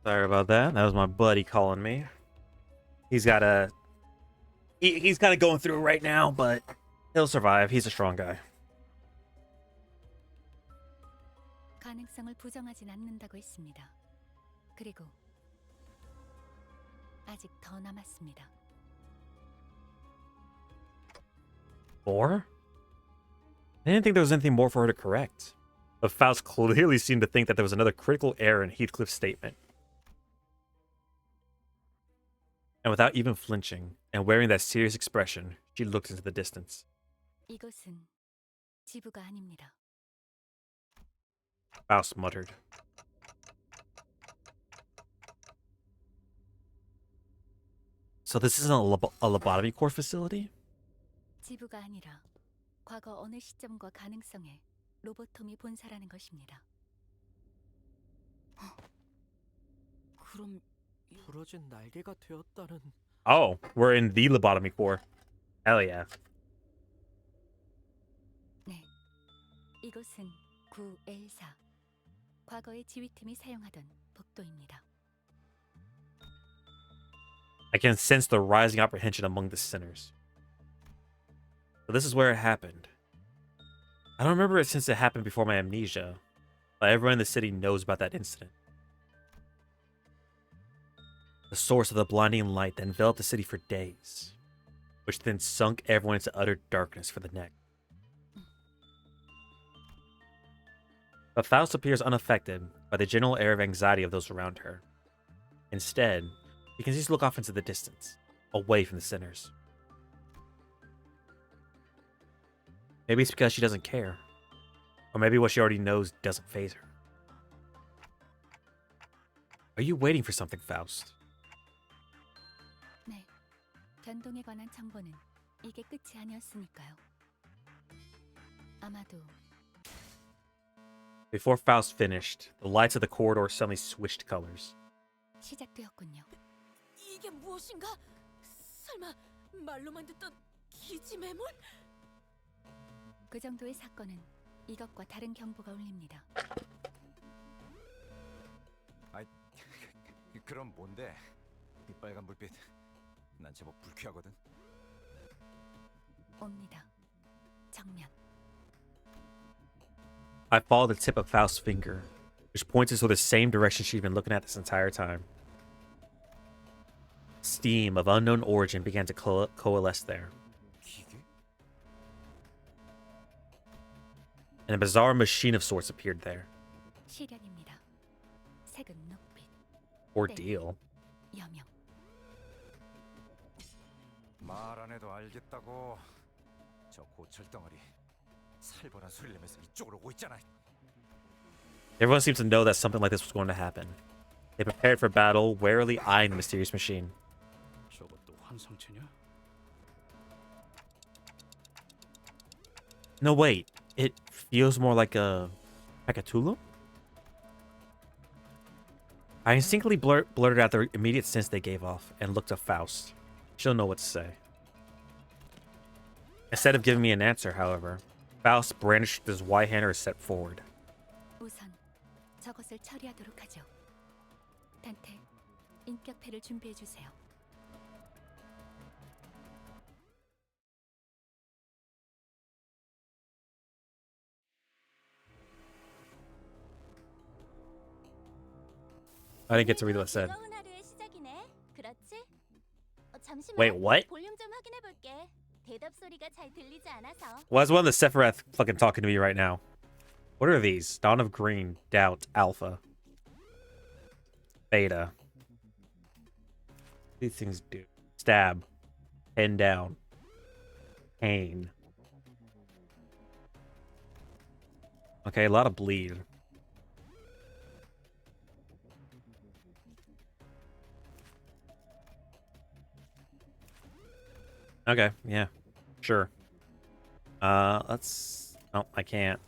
Sorry about that. That was my buddy calling me. He's got a... He's kind of going through it right now, but he'll survive. He's a strong guy. 가능성을 부정하진 않는다고 했습니다. 그리고 아직 더 남았습니다. More? I didn't think there was anything more for her to correct. But Faust clearly seemed to think that there was another critical error in Heathcliff's statement. And without even flinching, and wearing that serious expression, she looked into the distance. 이곳은 지부가 아닙니다. Faust muttered. So this isn't a lobotomy core facility? 지부가 아니라 과거 어느 시점과 가능성에 로보톰이 본사라는 것입니다. 그럼 부러진 날개가 되었다는. Oh, we're in the lobotomy core. Hell yeah. 네, 이곳은 9L4. 과거의 지휘팀이 사용하던 복도입니다. I can sense the rising apprehension among the sinners. So this is where it happened. I don't remember it since it happened before my amnesia, but everyone in the city knows about that incident. The source of the blinding light that enveloped the city for days, which then sunk everyone into utter darkness for the next. But Faust appears unaffected by the general air of anxiety of those around her. Instead, he continues to look off into the distance, away from the sinners. Maybe it's because she doesn't care. Or maybe what she already knows doesn't faze her. Are you waiting for something, Faust? 네, 변동에 관한 정보는 이게 끝이 아니었으니까요. 아마도 Before Faust finished, the lights of the corridor suddenly switched colors. 시작되었군요. 이게 무엇인가? 설마 말로만 듣던 기지 매물? 그 정도의 사건은 이것과 다른 경보가 울립니다. 아이, 그럼 뭔데? 이 빨간 불빛. 난 제법 불쾌하거든. 옵니다. 정면. I follow the tip of Faust's finger, which points us toward the same direction she'd been looking at this entire time. Steam of unknown origin began to coalesce there. And a bizarre machine of sorts appeared there. 시련입니다. 색은 녹빛. Ordeal. 여명. 말 안 해도 알겠다고. 저 고철 덩어리 살벌한 소리를 내면서 이쪽으로 오고 있잖아. Everyone seems to know that something like this was going to happen. They prepared for battle, warily eyeing the mysterious machine. 저것도 환상체냐? No, wait. It feels more like a Tulum? I instinctively blurted out the immediate sense they gave off and looked at Faust. She don't know what to say. Instead of giving me an answer, however, Faust brandished his white hand and stepped forward. 우선 저것을 처리하도록 하죠. 단테, 인격패를 준비해 주세요. I didn't get to read what it said. 즐거운 하루의 시작이네. 그렇지? 잠시만. Wait, what? 볼륨 좀 확인해 볼게. 대답 소리가 잘 들리지 않아서. Why is one of the Sephiroth fucking talking to me right now? What are these? Dawn of Green, Doubt, Alpha, Beta. These things do. Stab. Pin down. Pain. Okay, a lot of bleed. Okay, yeah. Sure. Let's... Oh, I can't.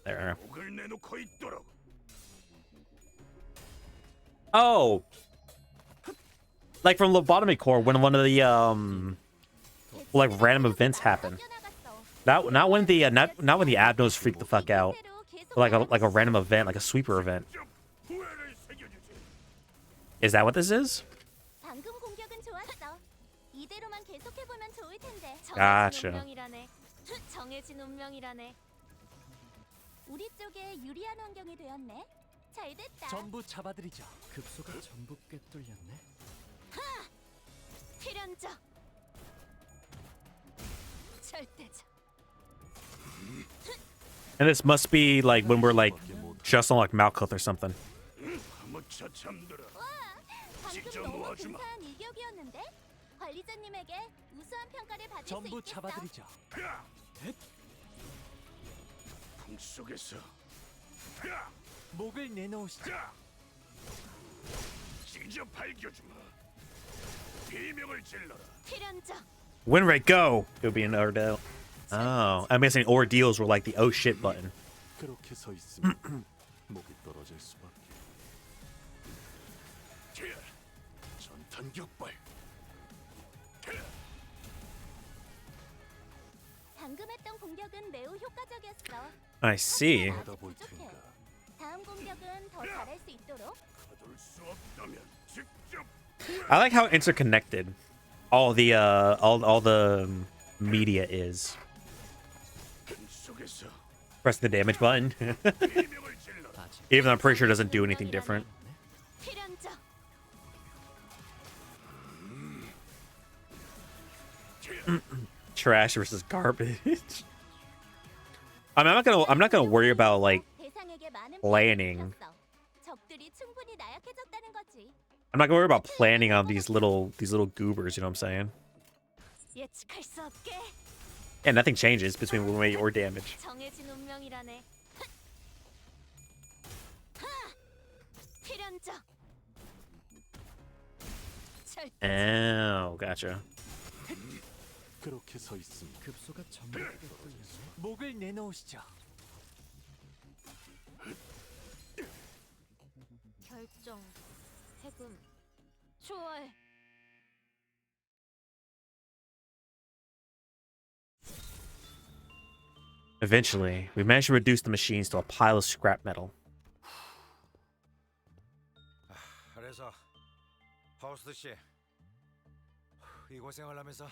There. Oh! Like from Lobotomy Core, when one of the, like, random events happen. Not when the, not when the abnos freak the fuck out. But like a random event, like a sweeper event. Is that what this is? 방금 공격은 좋았어. 이대로만 계속해보면 좋을 텐데. Gotcha. 운명이라네. 정해진 운명이라네. 우리 쪽에 유리한 환경이 되었네. 잘 됐다. 전부 잡아드리죠. 급소가 전부 꿰뚫렸네. 하! 필연적. 절대적. And this must be like when we're like just on like Malkuth or something. 무쳐 잠들어. 방금 너무 근사한 일격이었는데? 관리자님에게 우수한 평가를 받을 수 전부 있겠어. 잡아드리죠. 풍속에서 목을 내놓으시죠. 찢어 밝혀주마. 비명을 질러라. 필연적. Win rate, go! It would be an ordeal. Oh, I'm guessing ordeals were like the oh shit button. 그렇게 서 있으면 목이 떨어질 수밖에. 전탄 격발. 방금 했던 공격은 매우 효과적이었어. I see. 부족해. 다음 공격은 더 잘할 수 있도록. 가둘 수 없다면 직접. I like how interconnected all the media is. 속에서 Press the damage button. Even though I'm pretty sure it doesn't do anything different. 필연적. Trash versus garbage. I mean, I'm not gonna worry about like 대상에게 많은 planning. 피해를 줬어. 적들이 충분히 나약해졌다는 거지. I'm not gonna worry about planning on these little goobers. You know what I'm saying? 예측할 수 없게. And nothing changes between win rate or damage. 정해진 운명이라네. 하! 필연적. Oh, gotcha. 그렇게 서 있으면 급소가 전부 꿰뚫렸네. 목을 내놓으시죠. 결정. 해금. 초월. Eventually, we managed to reduce the machines to a pile of scrap metal. 그래서 파우스트 씨, 이 고생을 하면서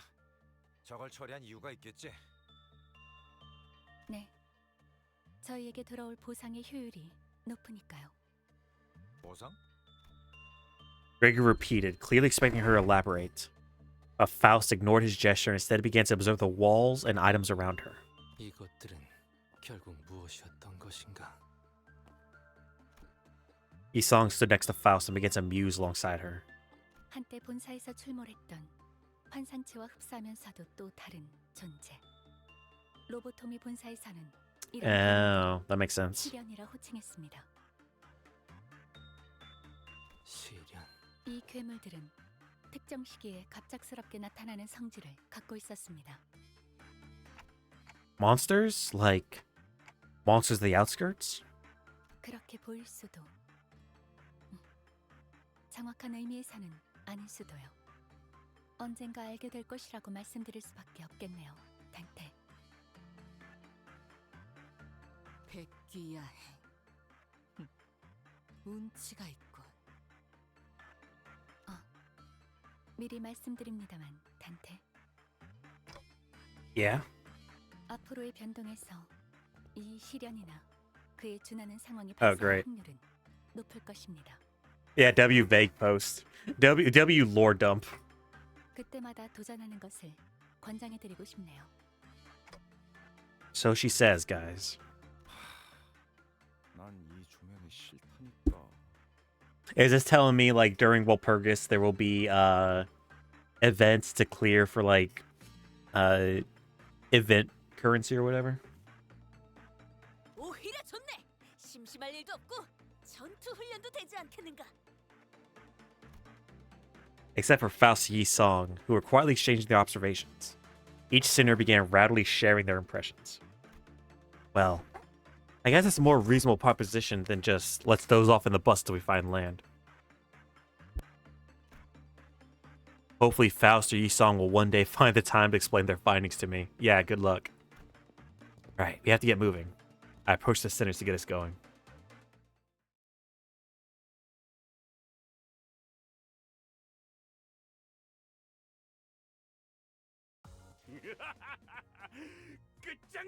저걸 처리한 이유가 있겠지? 네. 저희에게 들어올 보상의 효율이 높으니까요. 보상? Gregor repeated, clearly expecting her to elaborate. But Faust ignored his gesture and instead began to observe the walls and items around her. 이것들은 결국 무엇이었던 것인가? Isong stood next to Faust and began to muse alongside her. 한때 본사에서 출몰했던 환상체와 흡사하면서도 또 다른 존재. 로보토미 본사에서는 Oh, that makes sense. 시련이라 호칭했습니다. 시련. 이 괴물들은 특정 시기에 갑작스럽게 나타나는 성질을 갖고 있었습니다. Monsters? Like monsters of the outskirts? 그렇게 보일 수도. 정확한 의미에서는 아닐 수도요. 언젠가 알게 될 것이라고 말씀드릴 수밖에 없겠네요, 단테. 백귀야행. 운치가 있군. 미리 말씀드립니다만, 단테. Yeah. 앞으로의 변동에서 이 시련이나 그에 준하는 상황이 Oh, 발생할 great. 확률은 높을 것입니다. Yeah, W vague post. W lore dump. 그때마다 도전하는 것을 권장해드리고 싶네요. So she says, guys. 난 이 조명이 싫다니까. Is this telling me like during Walpurgis there will be events to clear for like event currency or whatever? 오히려 좋네. 심심할 일도 없고 전투 훈련도 되지 않겠는가? Except for Faust Yi-song, who were quietly exchanging their observations. Each sinner began rapidly sharing their impressions. Well, I guess it's a more reasonable proposition than just let's doze off in the bus till we find land. Hopefully Faust or Yi-song will one day find the time to explain their findings to me. Yeah, good luck. Alright, we have to get moving. I approach the sinners to get us going.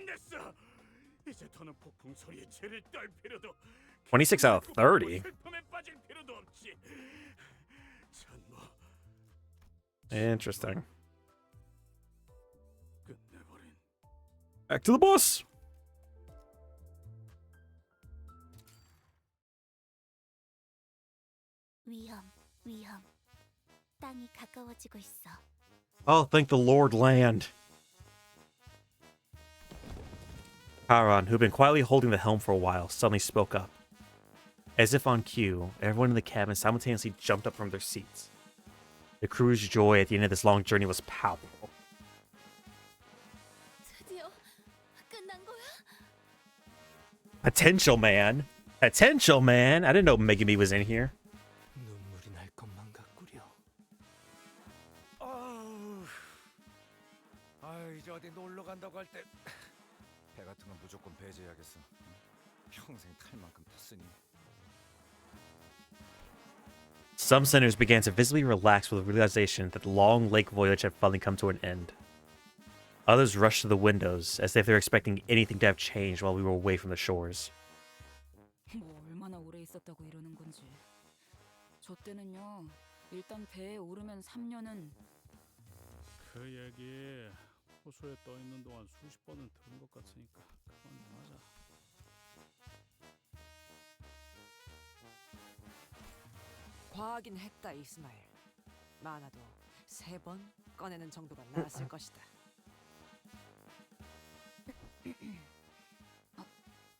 끝냈어. 이제 더는 폭풍 소리에 죄를 떨 필요도 26 out of 30. 슬픔에 빠질 필요도 없지. 전부 Interesting. 끝내버린. Back to the boss. 위험. 땅이 가까워지고 있어. Oh, thank the Lord, land. Charon, who'd been quietly holding the helm for a while, suddenly spoke up. As if on cue, everyone in the cabin simultaneously jumped up from their seats. The crew's joy at the end of this long journey was palpable. 드디어 끝난 거야? Potential man. Potential man. I didn't know Megumi was in here. 눈물이 날 것만 같구려. 이제 어디 놀러 간다고 할 때 배 같은 건 무조건 배제해야겠어. 평생 탈 만큼 탔으니. Some sinners began to visibly relax with the realization that the long lake voyage had finally come to an end. Others rushed to the windows, as if they were expecting anything to have changed while we were away from the shores. 뭐 얼마나 오래 있었다고 이러는 건지. 저 때는요. 일단 배에 오르면 3년은 그 얘기 호수에 떠 있는 동안 수십 번은 들은 것 같으니까 그만 좀 하자. 과하긴 했다, 이스마일. 많아도 3번 꺼내는 정도가 나았을 것이다.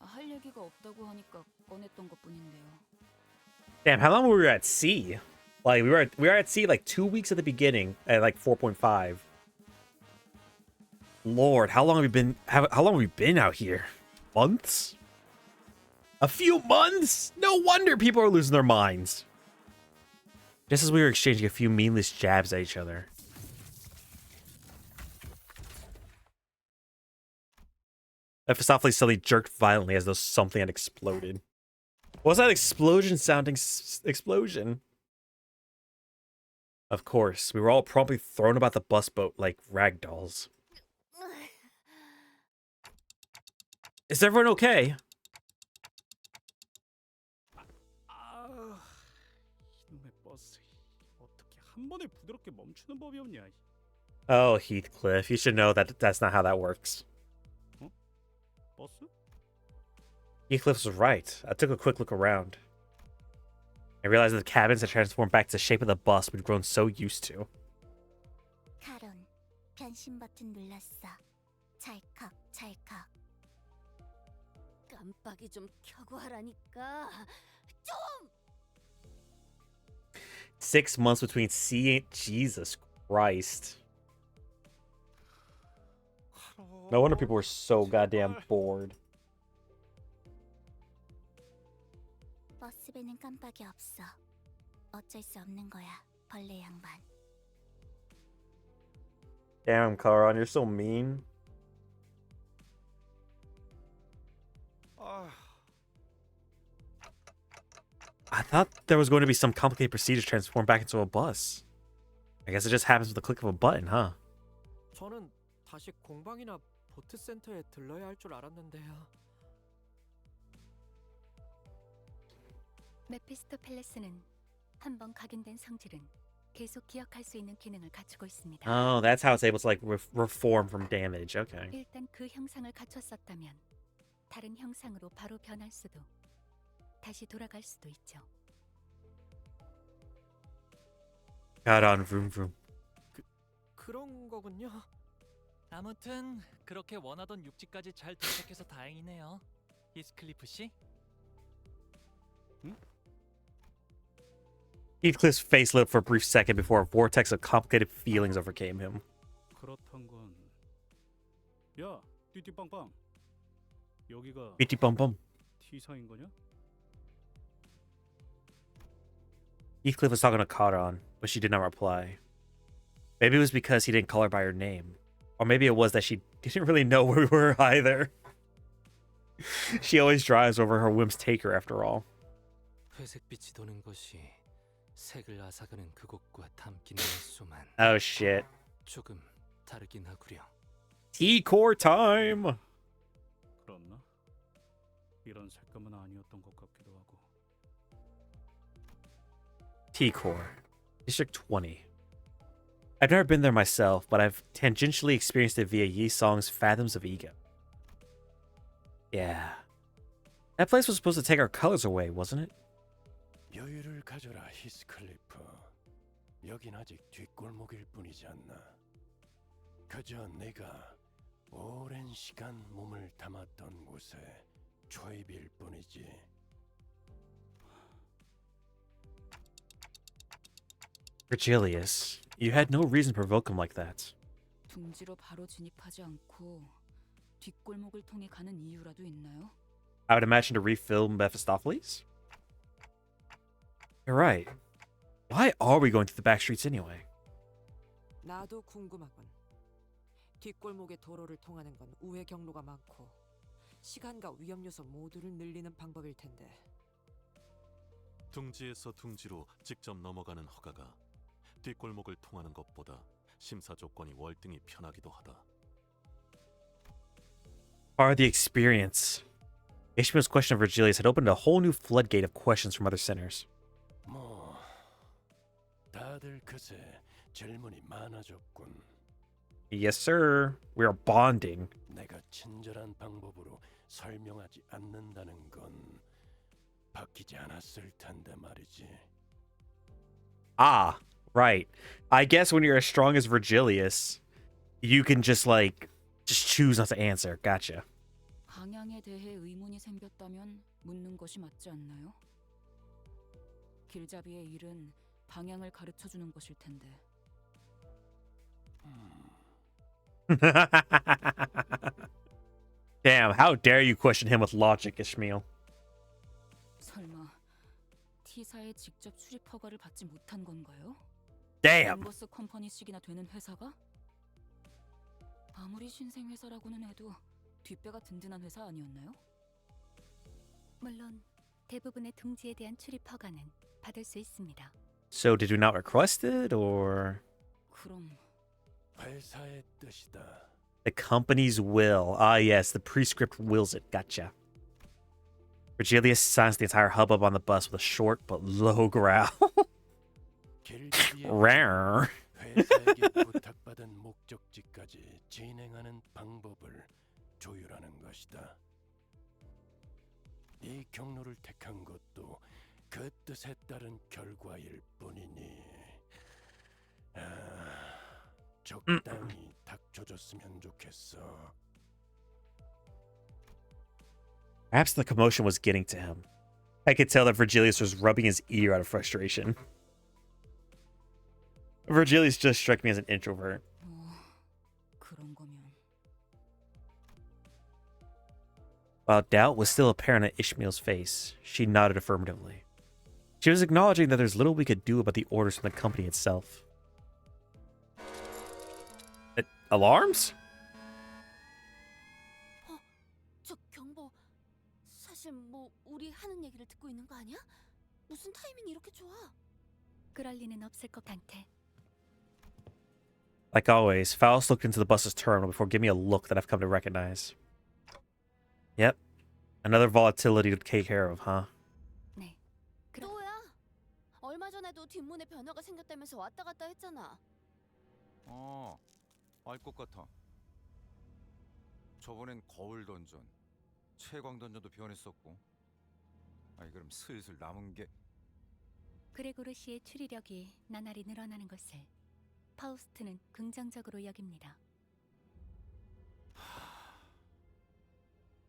할 얘기가 없다고 하니까 꺼냈던 것뿐인데요. Damn, how long were we at sea? Like we were at sea like 2 weeks at the beginning at like 4.5. Lord, how long have we been out here? Months? A few months? No wonder people are losing their minds. Just as we were exchanging a few meaningless jabs at each other. Mephistopheles suddenly jerked violently as though something had exploded. What was that explosion sounding explosion? Of course, we were all promptly thrown about the bus boat like rag dolls. Is everyone okay? 이놈의 버스 어떻게 한 번에 부드럽게 멈추는 법이 없냐? Oh, Heathcliff, you should know that that's not how that works. 버스? Heathcliff was right. I took a quick look around. I realized that the cabins had transformed back to the shape of the bus we'd grown so used to. 카론, 변신 버튼 눌렀어. 찰칵. 깜빡이 좀 켜고 하라니까. 좀! 6 months between sea. Jesus Christ. No wonder people were so goddamn bored. 버스배는 깜빡이 없어. 어쩔 수 없는 거야, 벌레 양반. Damn, Charon, you're so mean. I thought there was going to be some complicated procedure to transform back into a bus. I guess it just happens with the click of a button, huh? 저는 다시 공방이나 보트 센터에 들러야 할 줄 알았는데요. 메피스토펠레스는 한번 각인된 성질은 계속 기억할 수 있는 기능을 갖추고 있습니다. Oh, that's how it's able to like reform from damage. Okay. 일단 그 형상을 갖췄었다면 다른 형상으로 바로 변할 수도 다시 돌아갈 수도 있죠. Charon, vroom vroom. 그런 거군요. 아무튼 그렇게 원하던 육지까지 잘 도착해서 다행이네요. 히스클리프 씨. Heathcliff's face lit up for a brief second before a vortex of complicated feelings overcame him. 그렇단 건. 야, 띠띠빵빵. 여기가 삐띠빵빵. T사인 거냐? Heathcliff was talking to Charon, but she did not reply. Maybe it was because he didn't call her by her name. Or maybe it was that she didn't really know where we were either. She always drives wherever her whims take her, after all. 회색빛이 도는 것이 색을 앗아가는 그곳과 담긴 횟수만 Oh shit. 조금 다르긴 하구려. T-core time! 그렇나? 이런 색감은 아니었던 것 같기도 하고. T-Core, District 20. I've never been there myself, but I've tangentially experienced it via Yi Song's Fathoms of Ego. Yeah. That place was supposed to take our colors away, wasn't it? 여유를 가져라, 히스클리프. 여긴 아직 뒷골목일 뿐이지 않나. 그저 내가 오랜 시간 몸을 담았던 곳에 초입일 뿐이지. Virgilius, you had no reason to provoke him like that. 둥지로 바로 진입하지 않고 뒷골목을 통해 가는 이유라도 있나요? I would imagine to refill Mephistopheles? You're right. Why are we going through the back streets anyway? 나도 궁금하군. 뒷골목의 도로를 통하는 건 우회 경로가 많고 시간과 위험 요소 모두를 늘리는 방법일 텐데. 둥지에서 둥지로 직접 넘어가는 허가가 뒷골목을 통하는 것보다 심사 조건이 월등히 편하기도 하다. Part of the experience. Ishmael's question of Virgilius had opened a whole new floodgate of questions from other sinners. 뭐 다들 그새 질문이 많아졌군. Yes, sir. We are bonding. 내가 친절한 방법으로 설명하지 않는다는 건 바뀌지 않았을 텐데 말이지. Ah, right. I guess when you're as strong as Virgilius, you can just choose not to answer. Gotcha. 방향에 대해 의문이 생겼다면 묻는 것이 맞지 않나요? 길잡이의 일은 방향을 가르쳐 주는 것일 텐데. Damn, how dare you question him with logic, Ishmael? 설마 T사에 직접 출입 허가를 받지 못한 건가요? Damn. 림버스 컴퍼니식이나 되는 회사가? 아무리 신생 회사라고는 해도 뒷배가 든든한 회사 아니었나요? 물론 대부분의 둥지에 대한 출입 허가는 받을 수 있습니다. So did you not request it, or 그럼 회사의 뜻이다. the company's will? Ah, yes, the prescript wills it. Gotcha. Virgilius silenced the entire hubbub on the bus with a short but low growl. Rawr. 회사에게 부탁받은 목적지까지 진행하는 방법을 조율하는 것이다. 이 경로를 택한 것도 그 뜻에 따른 결과일 뿐이니 적당히 닥쳐줬으면 좋겠어. Perhaps the commotion was getting to him. I could tell that Virgilius was rubbing his ear out of frustration. Virgilius just struck me as an introvert. 그런 거면 While doubt was still apparent on Ishmael's face, she nodded affirmatively. She was acknowledging that there's little we could do about the orders from the company itself. Alarms? 저 경보. 사실 뭐 우리 하는 얘기를 듣고 있는 거 아니야? 무슨 타이밍이 이렇게 좋아? 그럴 리는 없을 것 같아. Like always, Faust looked into the bus's terminal before giving me a look that I've come to recognize. Yep. Another volatility to take care of, huh? 네. 또야. 얼마 전에도 뒷문에 변화가 생겼다면서 왔다 갔다 했잖아. 알 것 같아. 저번엔 거울 던전, 채광 던전도 변했었고. 아니 그럼 슬슬 남은 게 그레고르시의 추리력이 나날이 늘어나는 것을 파우스트는 긍정적으로 여깁니다.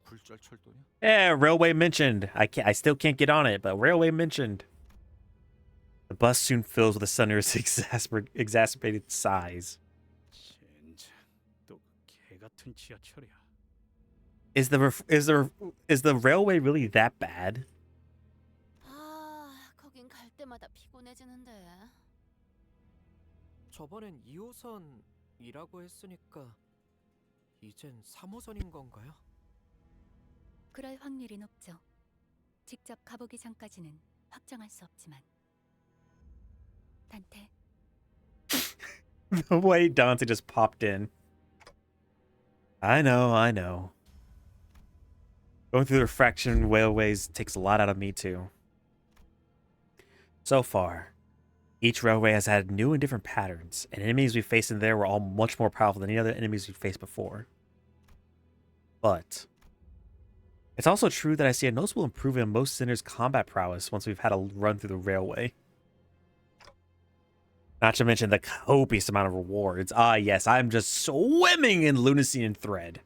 굴절철도냐? Yeah, railway mentioned. I still can't get on it, but railway mentioned. The bus soon fills with the sunder's exacerbated sighs. 젠장, 또 개 같은 지하철이야. Is the railway really that bad? 아, 거긴 갈 때마다 피곤해지는데. 저번엔 2호선이라고 했으니까 이젠 3호선인 건가요? 그럴 확률이 높죠. 직접 가보기 전까지는 확정할 수 없지만. 단테. The way Dante just popped in. I know. Going through the fraction railways takes a lot out of me, too. So far, each railway has had new and different patterns, and enemies we faced in there were all much more powerful than any other enemies we faced before. But it's also true that I see a noticeable improvement in most sinners' combat prowess once we've had a run through the railway. Not to mention the copious amount of rewards. Ah, yes, I'm just swimming in lunacy and thread.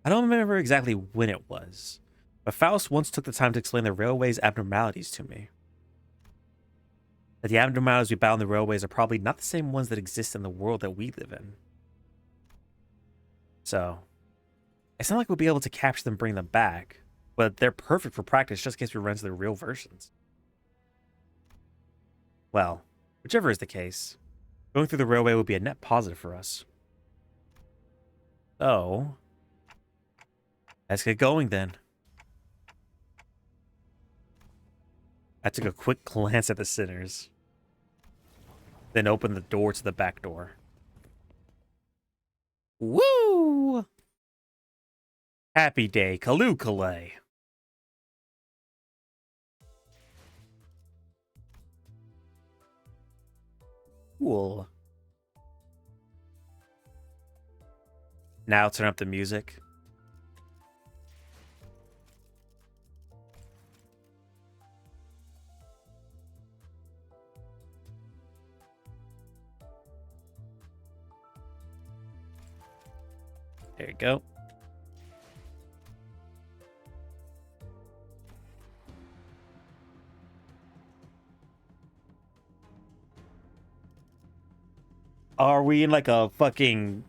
I don't remember exactly when it was, but Faust once took the time to explain the railway's abnormalities to me. That the abnormalities we found in the railways are probably not the same ones that exist in the world that we live in. So, it's not like we'll be able to capture them and bring them back, but they're perfect for practice just in case we run into the real versions. Well, whichever is the case, going through the railway will be a net positive for us. So, let's get going then. I took a quick glance at the sinners, then opened the door to the back door. Woo! Happy day, Kaloo-Kalay. Cool. Now turn up the music. There you go. Are we in like a fucking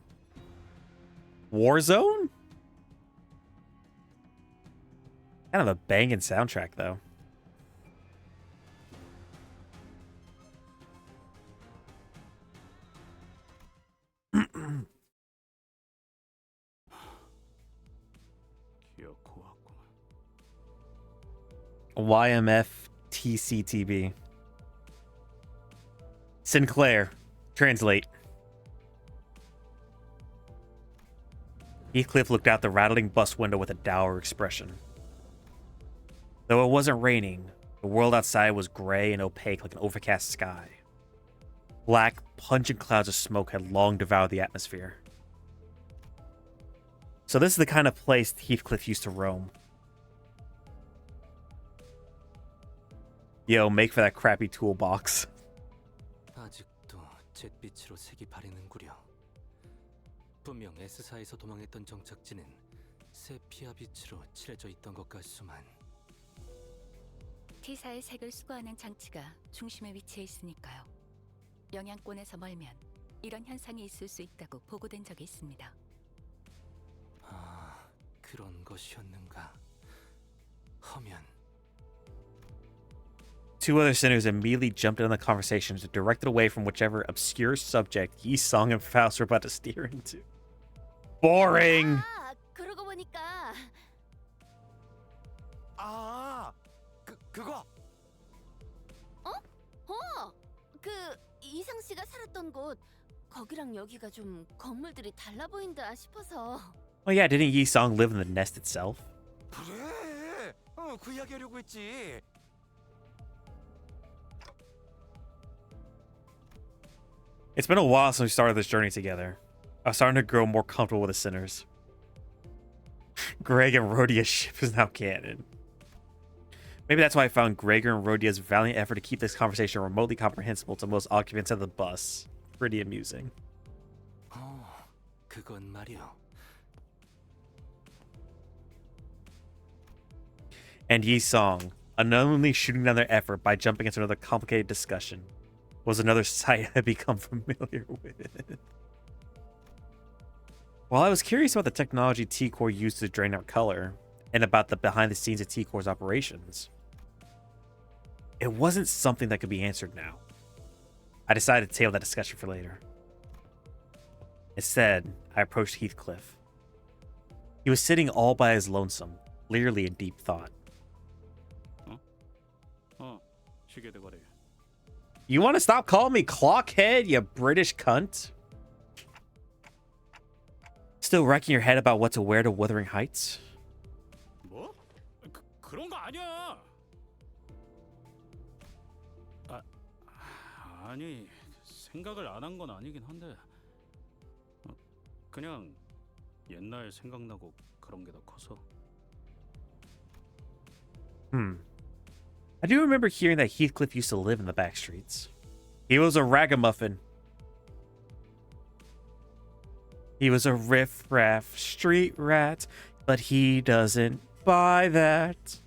war zone? Kind of a banging soundtrack, though. YMF TCTB. Sinclair. Translate. Heathcliff looked out the rattling bus window with a dour expression. Though it wasn't raining, the world outside was gray and opaque like an overcast sky. Black, pungent clouds of smoke had long devoured the atmosphere. So this is the kind of place Heathcliff used to roam. Yo, make for that crappy toolbox. 아직도 잿빛으로 색이 바래는구려. 분명 S사에서 도망했던 정착지는 세피아 빛으로 칠해져 있던 것 같소만. T사의 색을 수거하는 장치가 중심에 위치해 있으니까요. 영향권에서 멀면 이런 현상이 있을 수 있다고 보고된 적이 있습니다. 아, 그런 것이었는가. 허면. Two other sinners immediately jumped in on the conversation to direct it away from whichever obscure subject Yi-Song and Faust were about to steer into. Boring! 아, 그러고 보니까 그거. 그 이상 씨가 살았던 곳 거기랑 여기가 좀 건물들이 달라 보인다 싶어서. Oh yeah, didn't Yi-Song live in the nest itself? 그래. 그 이야기 하려고 했지. It's been a while since we started this journey together. I was starting to grow more comfortable with the sinners. Greg and Rhodia's ship is now canon. Maybe that's why I found Gregor and Rhodia's valiant effort to keep this conversation remotely comprehensible to most occupants of the bus pretty amusing. 그건 말이오. And Yi-Song, unknowingly shooting down their effort by jumping into another complicated discussion, was another sight I'd become familiar with. While I was curious about the technology T-Core used to drain out color, and about the behind-the-scenes of T-Core's operations, it wasn't something that could be answered now. I decided to table that discussion for later. Instead, I approached Heathcliff. He was sitting all by his lonesome, clearly in deep thought. You want to stop calling me Clockhead, you British cunt? Still wrecking your head about what to wear to Wuthering Heights? 그런 거 아니야. 아니 생각을 안 한 건 아니긴 한데 그냥 옛날 생각나고 그런 게 더 커서. I do remember hearing that Heathcliff used to live in the back streets. He was a ragamuffin. He was a riff-raff street rat, but he doesn't buy that.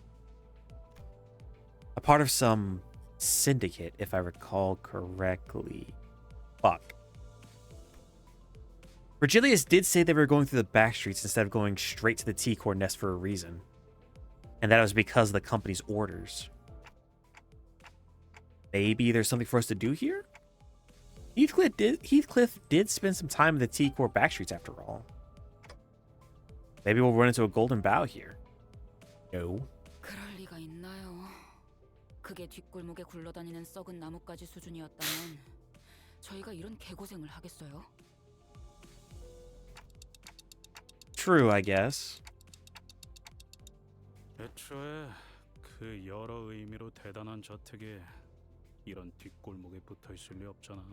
A part of some syndicate, if I recall correctly. Fuck. Virgilius did say they were going through the back streets instead of going straight to the T-Core nest for a reason. And that was because of the company's orders. Maybe there's something for us to do here? Heathcliff did spend some time in the T-Core backstreets after all. Maybe we'll run into a golden bough here. No. 그럴 리가 있나요? 그게 뒷골목에 굴러다니는 썩은 나뭇가지 수준이었다면 저희가 이런 개고생을 하겠어요? True, I guess. 애초에 그 여러 의미로 대단한 저택에 이런 뒷골목에 붙어 있을 리 없잖아.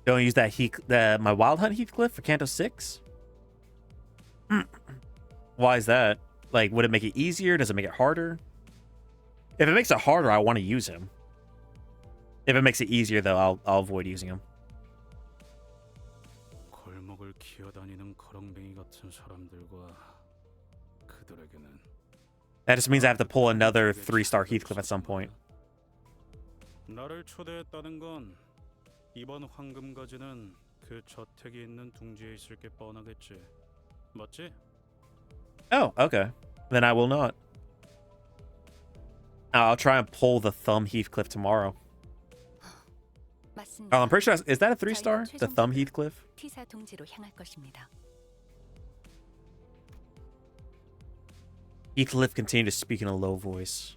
Don't use that my Wild Hunt Heathcliff for Canto 6? Why is that? Like, would it make it easier? Does it make it harder? If it makes it harder, I want to use him. If it makes it easier, though, I'll avoid using him. 골목을 기어다니는 거렁뱅이 같은 사람들과 그들에게는 That just means I have to pull another 3-star Heathcliff at some point. 나를 초대했다는 건 이번 황금가지는 그 저택이 있는 둥지에 있을 게 뻔하겠지. 맞지? Oh, okay. Then I will not. I'll try and pull the Thumb Heathcliff tomorrow. 맞습니다. Oh, I'm pretty sure is that a 3-star? The Thumb Heathcliff? T사 둥지로 향할 것입니다. Heathcliff continued to speak in a low voice.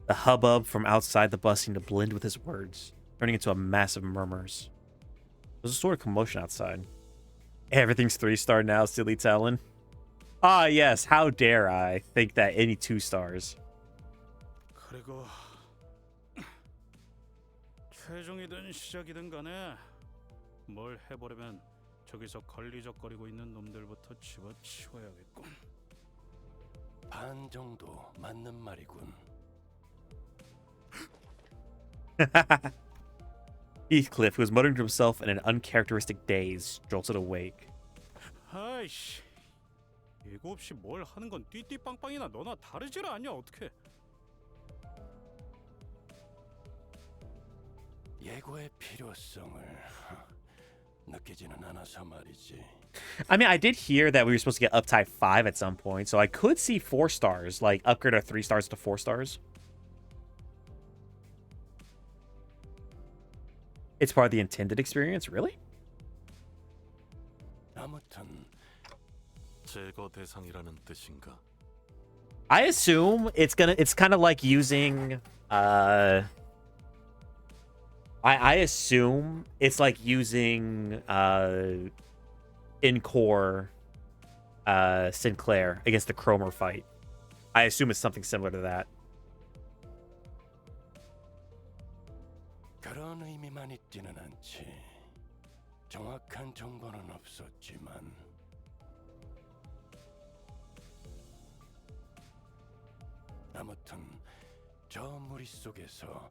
The hubbub from outside the bus seemed to blend with his words, turning into a massive murmurs. There was a sort of commotion outside. Everything's 3-star now, silly Talon. Ah, yes, how dare I think that any 2 stars. 그리고 최종이든 시작이든 간에 뭘 해보려면 저기서 걸리적거리고 있는 놈들부터 집어치워야겠군. 반 정도 맞는 말이군. Heathcliff, who was muttering to himself in an uncharacteristic daze, jolted awake. 아이씨, 예고 없이 뭘 하는 건 띠띠빵빵이나 너나 다르질 않냐 어떻게? 예고의 필요성을 느끼지는 않아서 말이지. I mean, I did hear that we were supposed to get Uptide 5 at some point, so I could see 4 stars, like upgrade our 3 stars to 4 stars. It's part of the intended experience, really? 아무튼 제거 대상이라는 뜻인가? I assume it's kind of like using I assume it's like using in-core Sinclair against the Cromer fight. I assume it's something similar to that. 그런 의미만 있지는 않지. 정확한 정보는 없었지만 아무튼 저 무리 속에서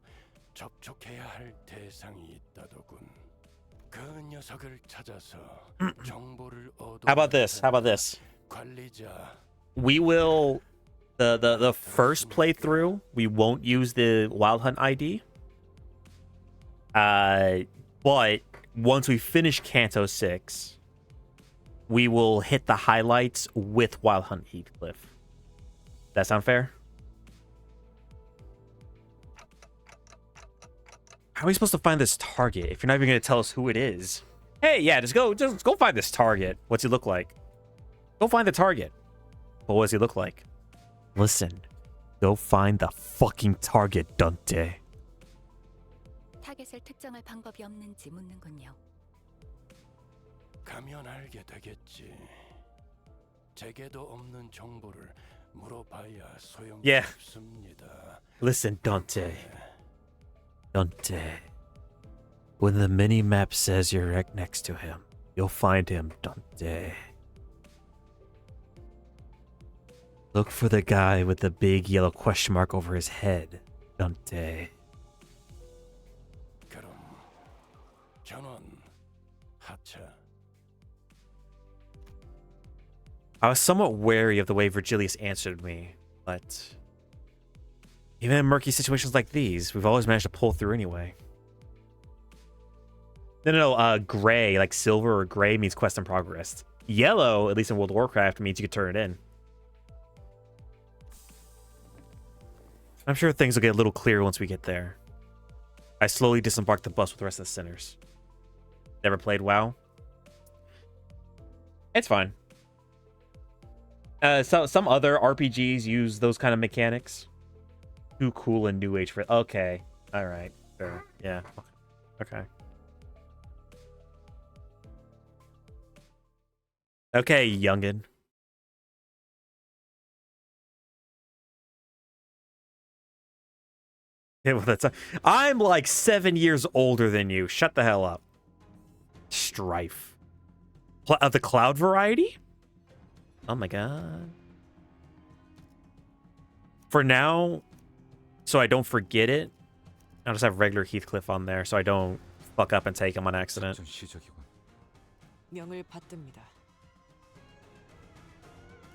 접촉해야 할 대상이 있다더군. 그 녀석을 찾아서 정보를 얻어. How about this? How about this? 관리자. We will the first playthrough, we won't use the Wild Hunt ID. But once we finish Canto 6, we will hit the highlights with Wild Hunt Heathcliff. That sound fair? How are we supposed to find this target if you're not even going to tell us who it is? Hey, yeah, just go find this target. What's he look like? Go find the target. But what does he look like? Listen, go find the fucking target, Dante. 타겟을 특정할 방법이 없는지 묻는군요. 가면 알게 되겠지. 제게도 없는 정보를 물어봐야 소용이 Yeah. 없습니다. Listen, Dante. Dante. When the mini-map says you're right next to him, you'll find him, Dante. Look for the guy with the big yellow question mark over his head, Dante. 그럼 전원 하차. I was somewhat wary of the way Virgilius answered me, but even in murky situations like these, we've always managed to pull through anyway. No, gray, like silver or gray means quest in progress. Yellow, at least in World of Warcraft, means you can turn it in. I'm sure things will get a little clearer once we get there. I slowly disembarked the bus with the rest of the sinners. Never played WoW? It's fine. Some other RPGs use those kind of mechanics. Too cool and new age for it. Okay. Alright. Sure. Yeah. Okay. Okay, youngin. Yeah, well, that's I'm like 7 years older than you. Shut the hell up. Strife. The cloud variety? Oh my god. For now, so I don't forget it, I'll just have regular Heathcliff on there so I don't fuck up and take him on accident. 명을 받듭니다.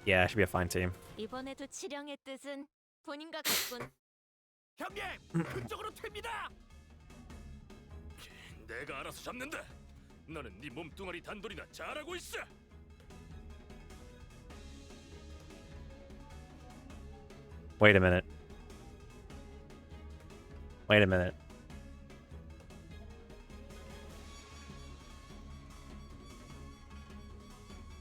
Yeah, it should be a fine team. 이번에도 치령의 뜻은 본인과 같군. 형님, 그쪽으로 튑니다. 내가 알아서 잡는다. 너는 네 몸뚱아리 단돌이나 잘하고 있어. Wait a minute. Wait a minute.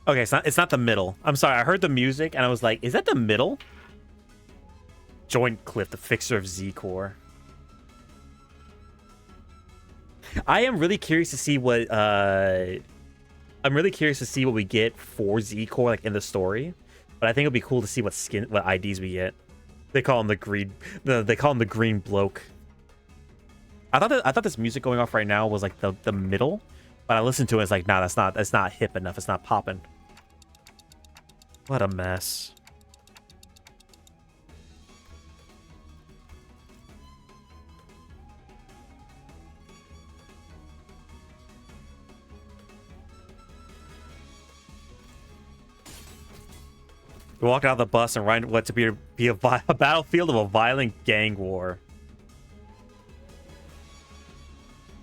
Okay, it's not the middle. I'm sorry, I heard the music and I was like, is that the middle? Joint Cliff, the fixer of Z-Core. I am really curious to see what we get for Z-Core like in the story. But I think it'll be cool to see what IDs we get. They call him the green bloke. I thought this music going off right now was like the middle, but I listened to it, it's like, nah, that's not hip enough, it's not popping. What a mess. We walk out of the bus and ride what to be a battlefield of a violent gang war.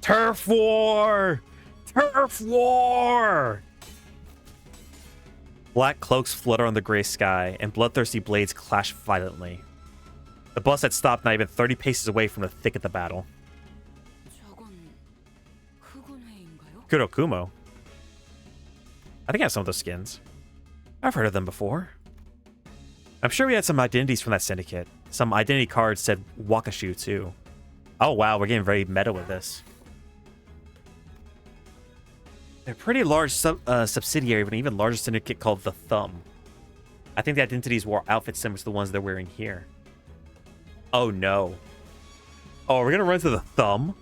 Turf war! Turf war! Black cloaks flutter on the gray sky, and bloodthirsty blades clash violently. The bus had stopped not even 30 paces away from the thick of the battle. Kurokumo? I think I have some of those skins. I've heard of them before. I'm sure we had some identities from that syndicate. Some identity cards said Wakashu too. Oh wow, we're getting very meta with this. They're a pretty large subsidiary of an even larger syndicate called the Thumb. I think the identities wore outfits similar to the ones they're wearing here. Oh no. Oh, we're gonna run to the Thumb?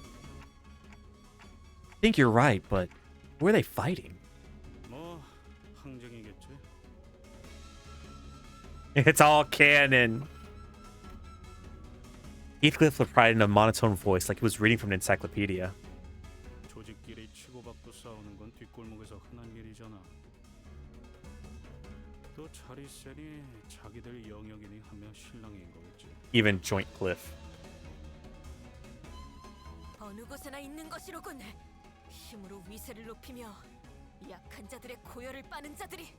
I think you're right, but who are they fighting? It's all canon. Heathcliff replied in a monotone voice like he was reading from an encyclopedia. 조직끼리 치고받고 싸우는 건 뒷골목에서 흔한 일이잖아. 또 자리 세니 자기들 영역이니 하며 실랑이인 거겠지. Even Joint Cliff. 어느 곳에나 있는 것이로군. 힘으로 위세를 높이며 약한 자들의 고열을 빠는 자들이.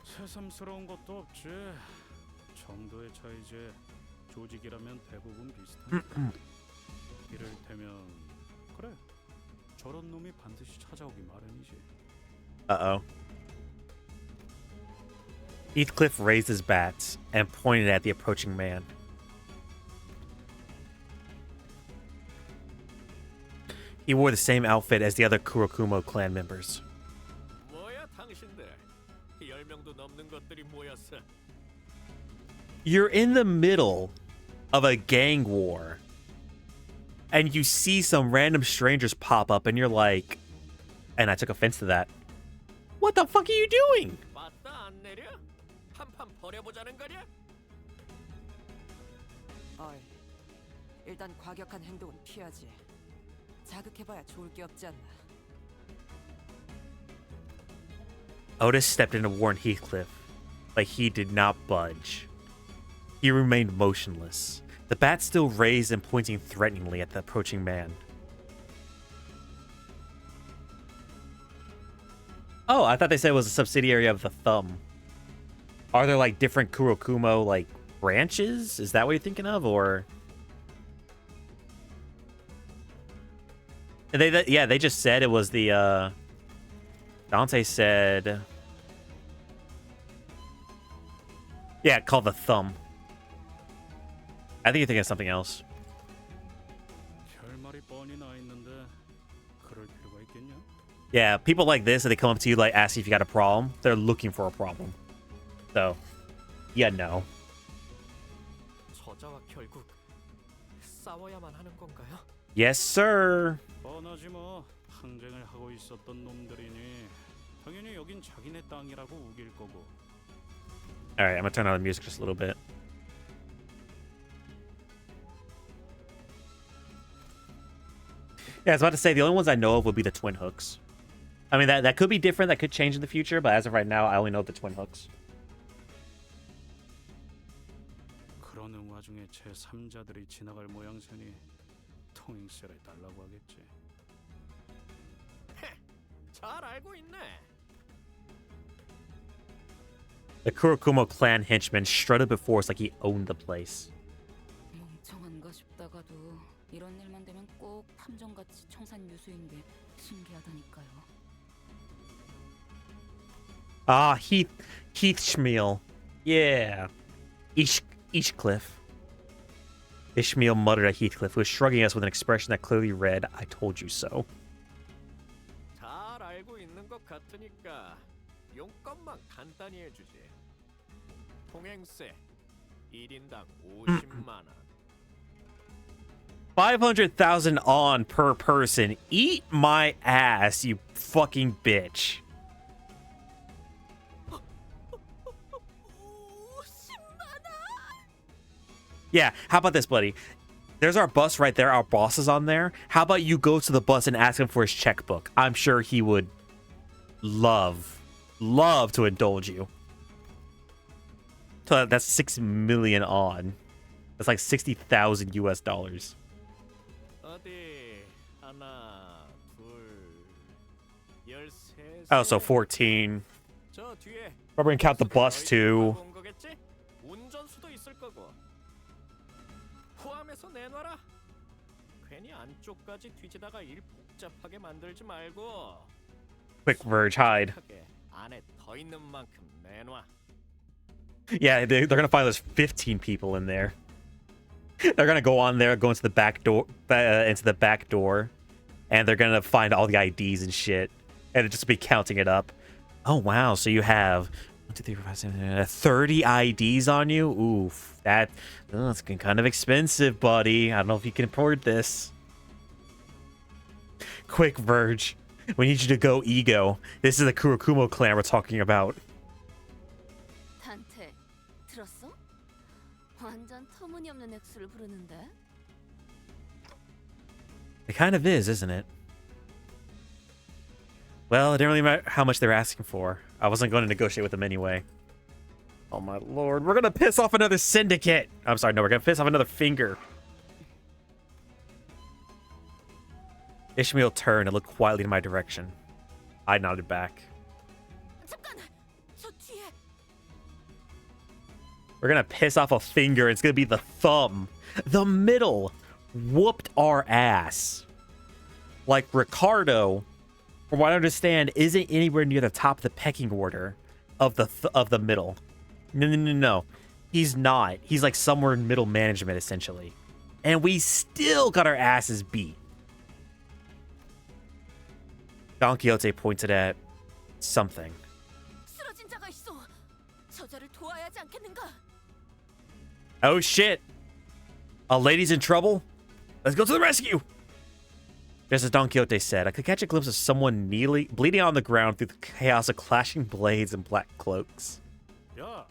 새삼스러운 것도 없지. 정도의 차이지. 조직이라면 대부분 비슷하니까. 이를테면 그래. 저런 놈이 반드시 찾아오기 마련이지. Uh-oh. Heathcliff raised his bats and pointed at the approaching man. He wore the same outfit as the other Kurokumo clan members. 뭐야? 10명도 넘는 것들이 모였어. You're in the middle of a gang war, and you see some random strangers pop up, and you're like, and I took offense to that. What the fuck are you doing? 맞다 안 내려? 한판 벌여보자는 거냐? 어이, 일단 과격한 행동은 피하지. 자극해봐야 좋을 게 없지 않나. Otis stepped in to warn Heathcliff, but he did not budge. He remained motionless, the bat still raised and pointing threateningly at the approaching man. Oh, I thought they said it was a subsidiary of the thumb. Are there like different Kurokumo like branches? Is that what you're thinking of, or? They just said it was the Dante said, yeah, called the thumb. I think you're thinking of something else. 결말이 뻔히 나 있는데 그럴 필요가 있겠냐? Yeah, people like this, they come up to you like ask you if you got a problem. They're looking for a problem. So, yeah, no. 저자와 결국 싸워야만 하는 건가요? Yes, sir. 뻔하지 뭐. 항쟁을 하고 있었던 놈들이니 당연히 여긴 자기네 땅이라고 우길 거고. All right, I'm gonna turn on the music just a little bit. Yeah, I was about to say the only ones I know of would be the twin hooks. I mean, that could be different. That could change in the future, but as of right now, I only know the twin hooks. 그러는 와중에 제 3자들이 지나갈 모양새니 통행세를 달라고 하겠지. 잘 알고 있네. The Kurokumo clan henchman strutted before us like he owned the place. 멍청한가 싶다가도 이런 일만 되면 꼭 탐정같이 청산 유수인 게 신기하다니까요. Ah, Heath Schmiel. Yeah. Eachcliff. Ishmael muttered at Heathcliff, who was shrugging us with an expression that clearly read, I told you so. 잘 알고 있는 것 같으니까 용건만 간단히 해주지. 통행세 1인당 50만 원. 500,000 on per person. Eat my ass, you fucking bitch. Yeah, how about this, buddy? There's our bus right there. Our boss is on there. How about you go to the bus and ask him for his checkbook? I'm sure he would love to indulge you. So that's 6 million on. That's like 60,000 US dollars. 어디 하나, 둘, 13. Oh, so 14. 저 뒤에 Probably count the bus too. 온 거겠지? 운전수도 있을 거고. 포함해서 내놔라. 괜히 안쪽까지 뒤지다가 일 복잡하게 만들지 말고. Quick Verge hide. 안에 더 있는 만큼 내놔. Yeah, they're gonna find there's 15 people in there. They're gonna go on there, go into the back door, and they're gonna find all the IDs and shit, and just be counting it up. Oh wow, so you have 1, 2, 3, 4, 5, 6, 7, 30 IDs on you. Oof, that's kind of expensive, buddy. I don't know if you can afford this. Quick, Verge. We need you to go ego. This is the Kurokumo clan we're talking about. 단테, 들었어? 완전 터무니없는 액수를 부르는데? It kind of is, isn't it? Well, it didn't really matter how much they were asking for. I wasn't going to negotiate with them anyway. Oh my lord, we're gonna piss off another syndicate! I'm sorry, no, we're gonna piss off another finger. Ishmael turned and looked quietly in my direction. I nodded back. 잠깐, 저 뒤에. We're gonna piss off a finger. It's gonna be the thumb. The middle whooped our ass. Like Ricardo, from what I understand, isn't anywhere near the top of the pecking order of the middle. No. He's not. He's like somewhere in middle management, essentially. And we still got our asses beat. Don Quixote pointed at something. 쓰러진 자가 있어. 저자를 도와야 하지 않겠는가? Oh shit! A lady's in trouble? Let's go to the rescue! Just as Don Quixote said, I could catch a glimpse of someone bleeding on the ground through the chaos of clashing blades and black cloaks. 야,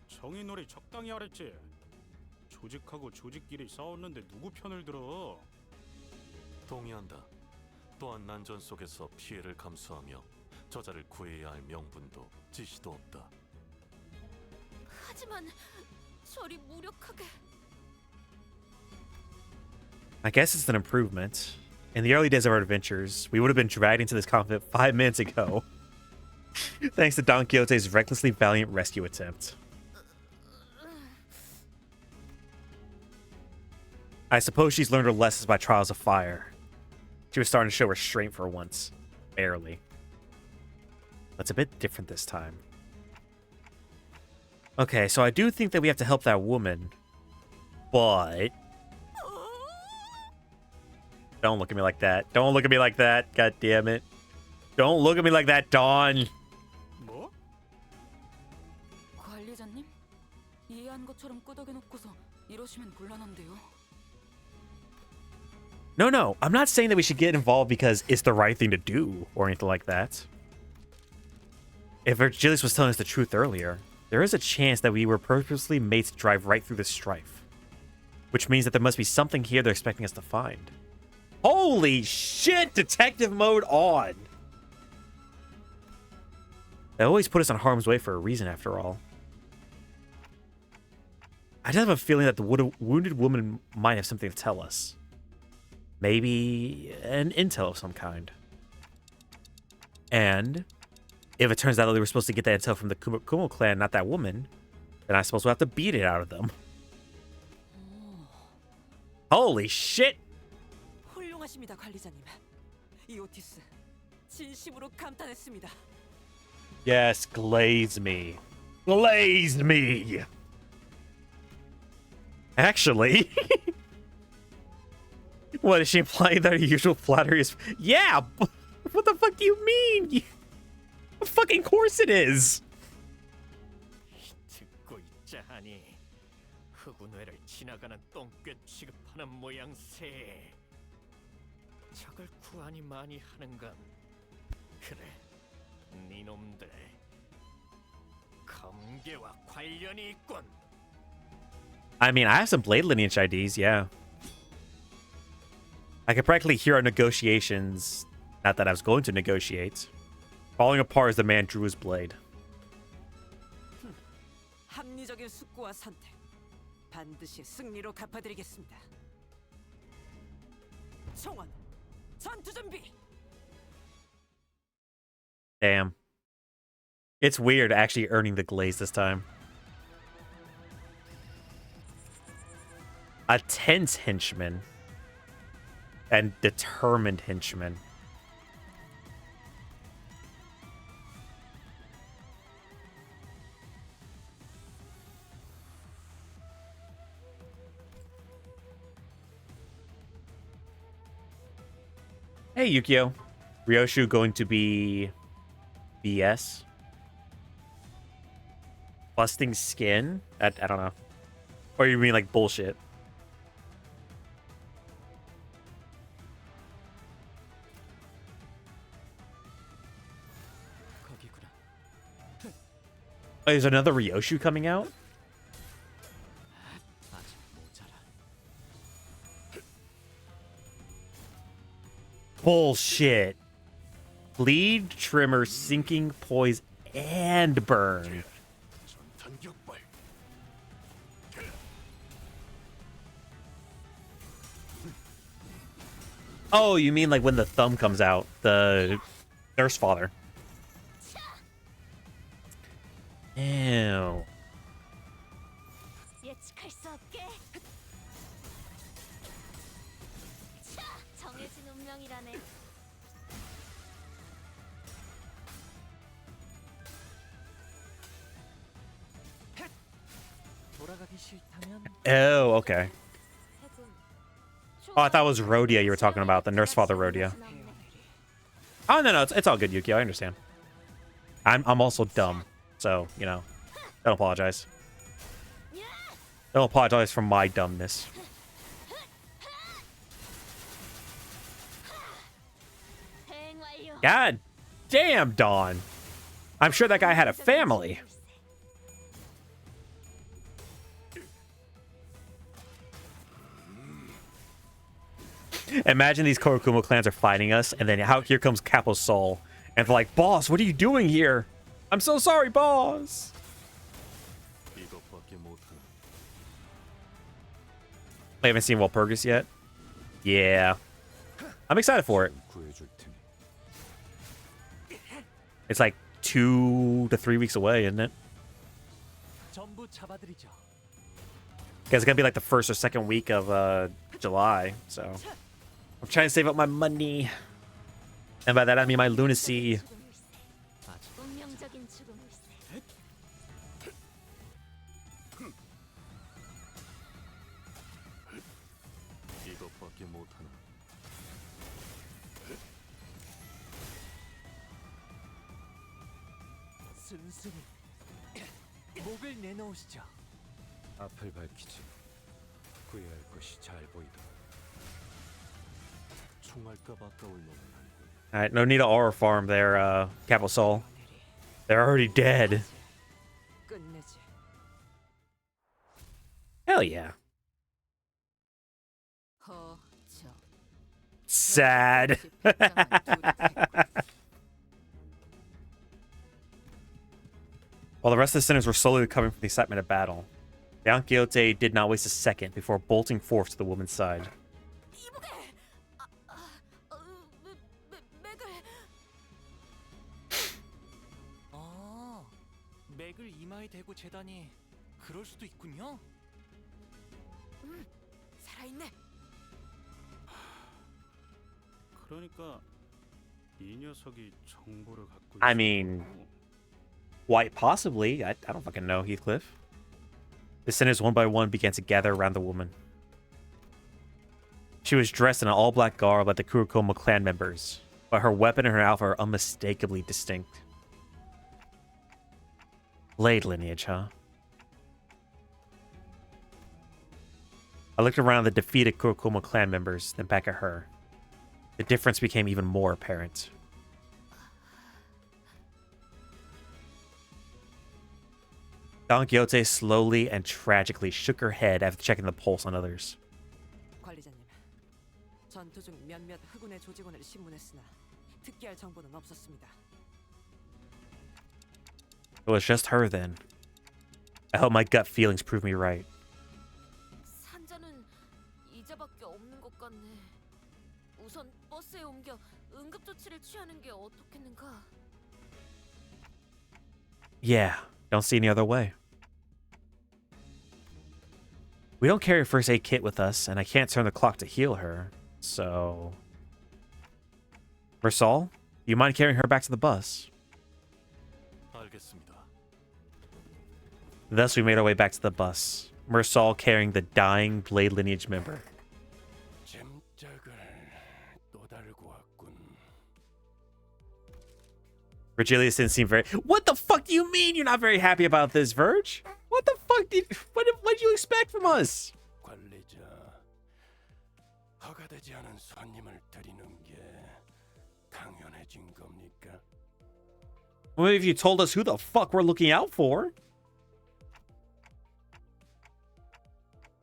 정의놀이 적당히 하랬지. 조직하고 조직끼리 싸웠는데 누구 편을 들어? 동의한다. 또한 난전 속에서 피해를 감수하며 저자를 구해야 할 명분도 지시도 없다. 하지만 저리 무력하게. I guess it's an improvement. In the early days of our adventures, we would have been dragged into this conflict 5 minutes ago. Thanks to Don Quixote's recklessly valiant rescue attempt. I suppose she's learned her lessons by trials of fire. She was starting to show restraint for once. Barely. That's a bit different this time. Okay, so I do think that we have to help that woman. But... Don't look at me like that. Don't look at me like that. God damn it. Don't look at me like that, Dawn. 뭐? 관리자님? 이해한 것처럼 끄덕여놓고서 이러시면 곤란한데요. No. I'm not saying that we should get involved because it's the right thing to do or anything like that. If Virgilius was telling us the truth earlier, there is a chance that we were purposely made to drive right through the strife. Which means that there must be something here they're expecting us to find. Holy shit! Detective mode on! They always put us in harm's way for a reason, after all. I just have a feeling that the wounded woman might have something to tell us. Maybe an intel of some kind. And if it turns out that we were supposed to get that intel from the Kumo clan, not that woman, then I suppose we'll have to beat it out of them. Holy shit! 훌륭하십니다, 관리자님. 이 오티스 진심으로 감탄했습니다. Yes, glaze me. Glazed me! Actually... What, is she implying that her usual flattery is... Yeah! What the fuck do you mean? Of fucking course it is! 듣고 있자 하니 흑운회를 지나가는 똥꿰 취급하는 모양새. 적을 구하니 많이 하는 건 그래, 니놈들 검계와 관련이 있군. I mean, I have some Blade lineage IDs, yeah. I could practically hear our negotiations. Not that I was going to negotiate. Falling apart as the man drew his blade. 합리적인 숙고와 선택. 반드시 승리로 갚아드리겠습니다. 청원, 전투 준비. Damn. It's weird actually earning the glaze this time. A tense henchman. And determined henchman. Hey, Yukio. Ryoshu going to be BS? Busting skin? I don't know. Or you mean like bullshit? Oh, there's another Ryoshu coming out? Bullshit. Bleed, trimmer, sinking, poise, and burn. Oh, you mean like when the thumb comes out, the nurse father. Ew. 예측할 수 없게. 차, 정해진 운명이라네. 돌아가기 싫다면 Oh, okay. Oh, I thought it was Rhodia you were talking about, the nurse father Rhodia. Oh, no, it's all good, Yukio. I understand. I'm also dumb. So, you know, don't apologize. Don't apologize for my dumbness. God damn, Dawn. I'm sure that guy had a family. Imagine these Korokumo clans are fighting us, and then here comes Capo's soul. And they're like, boss, what are you doing here? I'm so sorry, boss. I haven't seen Walpurgis yet. Yeah. I'm excited for it. It's like 2 to 3 weeks away, isn't it? Because it's going to be like the first or second week of July, so... I'm trying to save up my money. And by that, I mean my lunacy. 목을 내놓으시죠. 앞을 밝히지. 구해야 할 것이 잘 보이도록. Alright, no need to aura farm their Capo Soul. They're already dead. Hell yeah. Sad. While the rest of the sinners were slowly recovering from the excitement of battle, Don Quixote did not waste a second before bolting forth to the woman's side. 맥을 이마에 대고 재다니 그럴 수도 있군요. 살아있네. 그러니까 이 녀석이 정보를 갖고 I mean, quite possibly. I don't fucking know, Heathcliff. The sinners one by one began to gather around the woman. She was dressed in an all-black garb like the Kurokoma clan members, but her weapon and her outfit are unmistakably distinct. Blade lineage, huh? I looked around the defeated Kurokoma clan members, then back at her. The difference became even more apparent. Don Quixote slowly and tragically shook her head after checking the pulse on others. 관리자님, 전투 중 몇몇 흑운의 조직원을 신문했으나 특기할 정보는 없었습니다. It was just her then. I hope my gut feelings prove me right. 산자는 이자밖에 없는 것 같네. 우선 버스에 옮겨 응급 조치를 취하는 게 어떻겠는가? Yeah, don't see any other way. We don't carry a first aid kit with us, and I can't turn the clock to heal her, so... Versal, you mind carrying her back to the bus? Thus, we made our way back to the bus, Mersal carrying the dying Blade lineage member. Virgilius didn't seem very... What the fuck do you mean you're not very happy about this, Verge? What the fuck did... What did you expect from us? 관리자, 허가되지 않은 손님을 드리는 게 당연해진 겁니까? Well, if you told us who the fuck we're looking out for.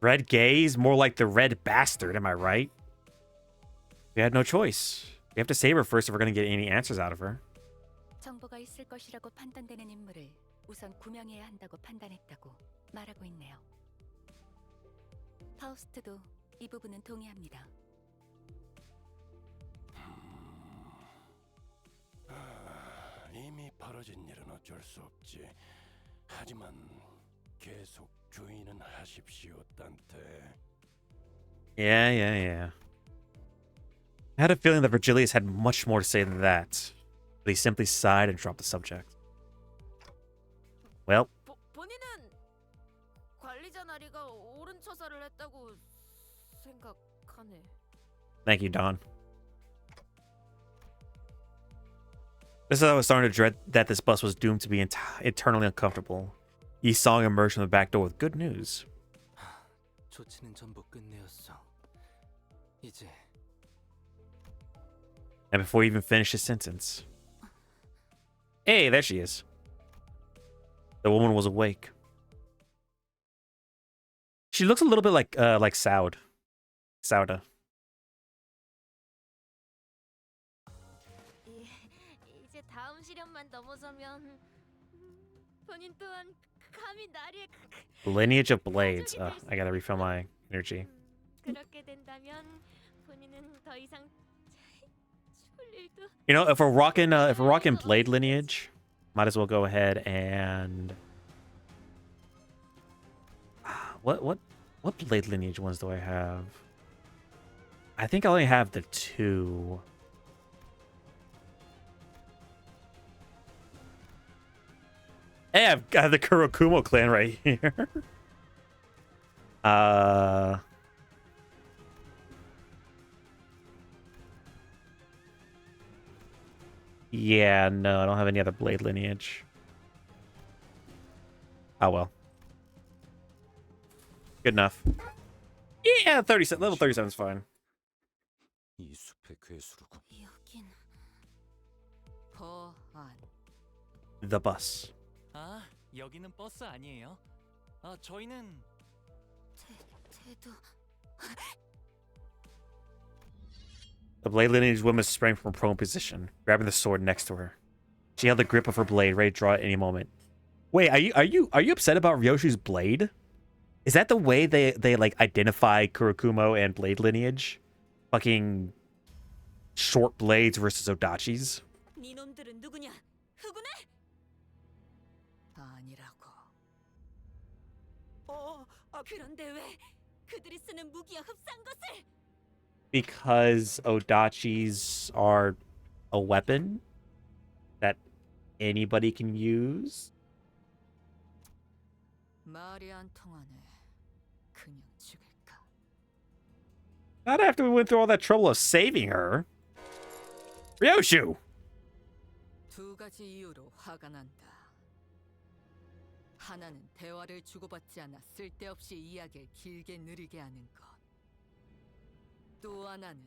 Red gaze, more like the red bastard, am I right? We had no choice. We have to save her first if we're going to get any answers out of her. 정보가 있을 것이라고 판단되는 인물을 우선 구명해야 한다고 판단했다고 말하고 있네요. 파우스트도 이 부분은 동의합니다. 이미 벌어진 일은 어쩔 수 없지. 하지만 계속 주의는 하십시오, 딴테. Yeah. I had a feeling that Virgilius had much more to say than that, but he simply sighed and dropped the subject. Well. 본인은 관리자 나리가 옳은 처사를 했다고 생각하네. Thank you, Don. This is how I was starting to dread that this bus was doomed to be eternally uncomfortable. Yi Song emerged from the back door with good news. 조치는 전부 끝내었어. 이제 And before he even finished his sentence. Hey, there she is. The woman was awake. She looks a little bit like Sauda. 이제 다음 시련만 넘어서면 본인 또한 감히 나리에 Lineage of Blades. I gotta refill my energy. 그렇게 된다면 본인은 더 이상 죽을 일도 You know, if we're rocking Blade lineage, might as well go ahead and what Blade lineage ones do I have? I think I only have the 2. Hey, I've got the Kurokumo clan right here. Yeah, no, I don't have any other Blade lineage. Oh well. Good enough. Yeah, 37. Level 37 is fine. 이 숲의 괴수로군. 여긴 거안. The bus. 아, 여기는 버스 아니에요. 아, 저희는 태도. The blade lineage woman sprang from a prone position, grabbing the sword next to her. She held the grip of her blade, ready to draw at any moment. Wait, are you upset about Ryoshu's blade? Is that the way they like identify Kurokumo and blade lineage? Fucking short blades versus Odachis? 네 놈들은 누구냐? 흑우네? 아니라고. 그런데 왜 그들이 쓰는 무기와 흡사한 것을? Because Odachis are a weapon that anybody can use? 말이 안 통하네. 그냥 죽일까? Not after we went through all that trouble of saving her. Ryoshu! 두 가지 이유로 화가 난다. 하나는 대화를 주고받지 않아 쓸데없이 이야기를 길게 느리게 하는 것. 또 하나는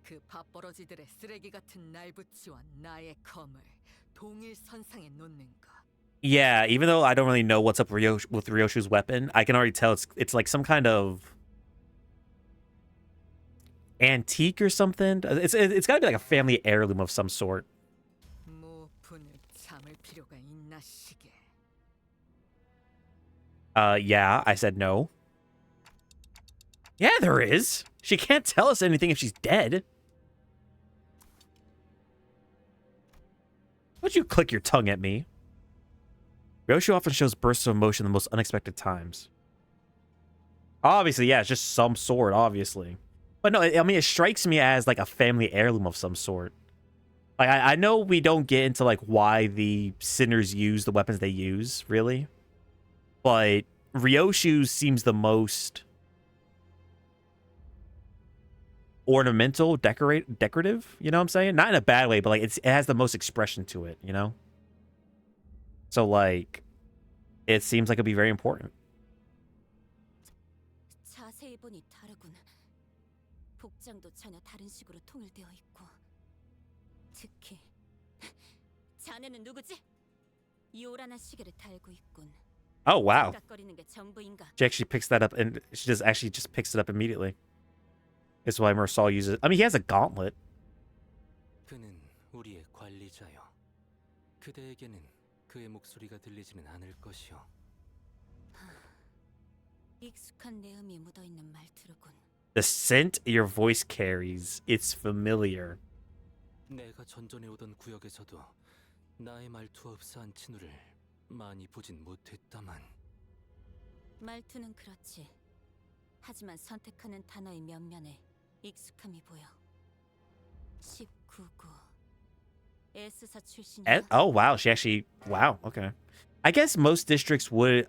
그 밥버러지들의 쓰레기 같은 날붙이와 나의 검을 동일 선상에 놓는 것. Yeah, even though I don't really know what's up with Ryoshu's weapon, I can already tell it's like some kind of antique or something. It's got to be like a family heirloom of some sort. 모분을 참을 필요가 있나 시게. Yeah, I said no. Yeah, there is. She can't tell us anything if she's dead. Why'd you click your tongue at me? Ryoshu often shows bursts of emotion in the most unexpected times. Obviously, yeah, it's just some sort, obviously. But no, I mean, it strikes me as like a family heirloom of some sort. Like, I know we don't get into like why the sinners use the weapons they use, really. But Ryoshu seems the most ornamental, decorative, you know what I'm saying? Not in a bad way, but like it has the most expression to it, you know? So like it seems like it'd be very important. 자세히 보니 다르군. 복장도 전혀 다른 식으로 통일되어 있고. 특히 자네는 누구지? 요란한 시계를 달고 있군. Oh wow. 깜깜거리는 게 전부인가? She actually picks that up and she just picks it up immediately. That's why Mersal uses it. I mean, he has a gauntlet. 그는 우리의 관리자요. 그대에게는 그의 목소리가 들리지는 않을 것이요. 익숙한 내음이 묻어 있는 말투로군. The scent your voice carries, it's familiar. 내가 전전에 오던 구역에서도 나의 말투와 흡사한 친구를 많이 보진 못했다만. 말투는 그렇지. 하지만 선택하는 단어의 면면에 익숙함이 보여. 19구. S사 출신이야. Oh wow, she actually wow, okay. I guess most districts would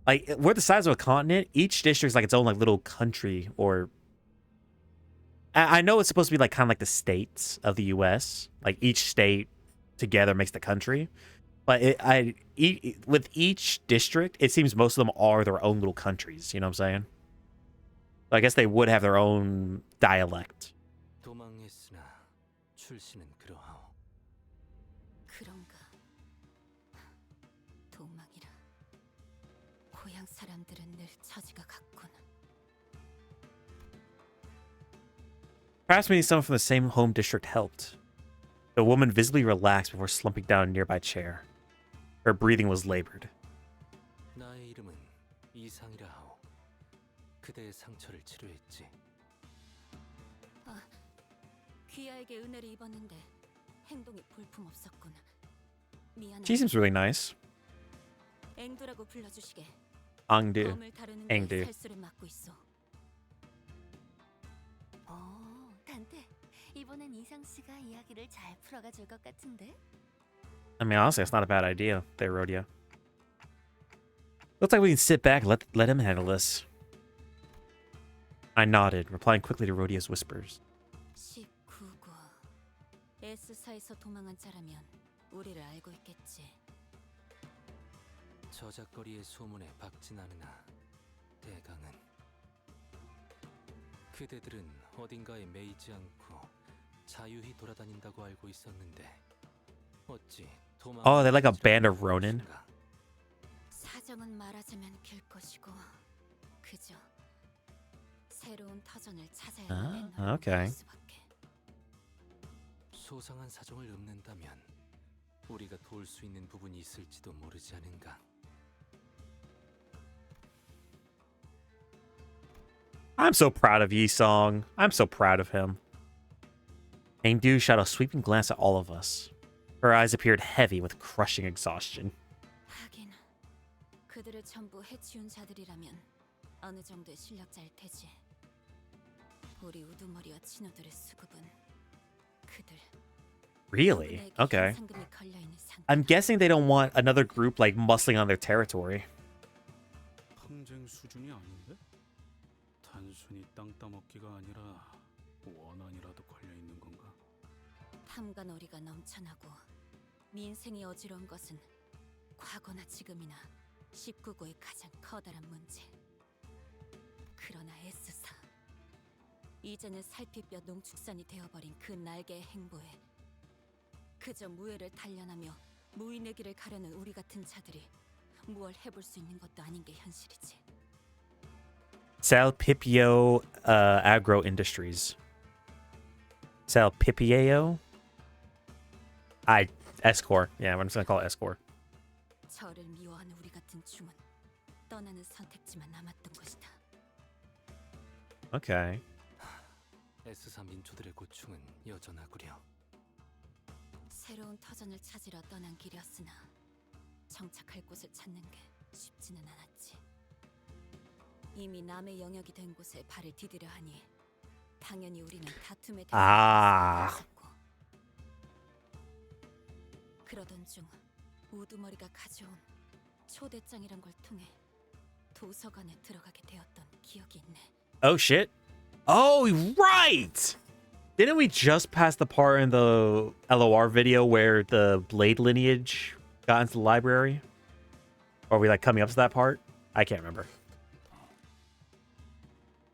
like we're the size of a continent, each district's like its own like little country or I know it's supposed to be like kind of like the states of the US. Like each state together makes the country. But with each district, it seems most of them are their own little countries. You know what I'm saying? I guess they would have their own dialect. 도망했으나 출신은 그러하오. 그런가. 도망이라. 고향 사람들은 늘 처지가 같군. Perhaps meeting someone from the same home district helped. The woman visibly relaxed before slumping down a nearby chair. Her breathing was labored. 나의 이름은 이상이라 하오. 그대의 상처를 치료했지. 아, 귀하에게 은혜를 입었는데 행동이 볼품없었군. 미안해. She seems really nice. 앵두라고 불러주시게. 앙두. 검을 다루는 데 앵두. 살수를 맡고 있어. 단테, 이번엔 이상 씨가 이야기를 잘 풀어가 줄 것 같은데. I mean, honestly, it's not a bad idea there, Rhodia. Looks like we can sit back and let him handle this. I nodded, replying quickly to Rhodia's whispers. 19구. S사에서 도망한 자라면 우리를 알고 있겠지. 저작거리의 소문에 박진 않으나 대강은 그대들은 어딘가에 매이지 않고 자유히 돌아다닌다고 알고 있었는데 어찌 도망? Oh, they're like a band of Ronin. 사정은 말하자면 길 것이고 그저 새로운 터전을 찾아야 하는 okay. 소상한 사정을 읊는다면 우리가 도울 수 있는 부분이 있을지도 모르지 않은가. I'm so proud of Yi-song. I'm so proud of him. Engdu shot a sweeping glance at all of us. Her eyes appeared heavy with crushing exhaustion. 하긴 그들을 전부 해치운 자들이라면 어느 정도의 실력자일 테지. 우리 우두머리와 친구들의 수급은 그들. Really? Okay. I'm guessing they don't want another group like muscling on their territory. 항쟁 수준이 아닌데? 단순히 땅 따먹기가 아니라 원한이라도 걸려 있는 건가? 탐관오리가 넘쳐나고 민생이 어지러운 것은 과거나 지금이나 19구의 가장 커다란 문제. 그러나 S사 이제는 살피뼈 농축산이 되어버린 그 날개의 행보에 그저 무예를 단련하며 무인의 길을 가려는 우리 같은 자들이 무얼 해볼 수 있는 것도 아닌 게 현실이지. Salpipio Agro Industries. Salpipio? Escort. Yeah, I'm just gonna call it Escort. 저를 미워하는 우리 같은 중은 떠나는 선택지만 남았던 것이다. Okay. S사 민초들의 고충은 여전하구려. 새로운 터전을 찾으러 떠난 길이었으나 정착할 곳을 찾는 게 쉽지는 않았지. 이미 남의 영역이 된 곳에 발을 디디려 하니 당연히 우리는 다툼의 대상이 됐었고. 그러던 중 우두머리가 가져온 초대장이란 걸 통해 도서관에 들어가게 되었던 기억이 있네. Oh shit. Oh, right! Didn't we just pass the part in the LOR video where the Blade lineage got into the library? Or are we like coming up to that part? I can't remember.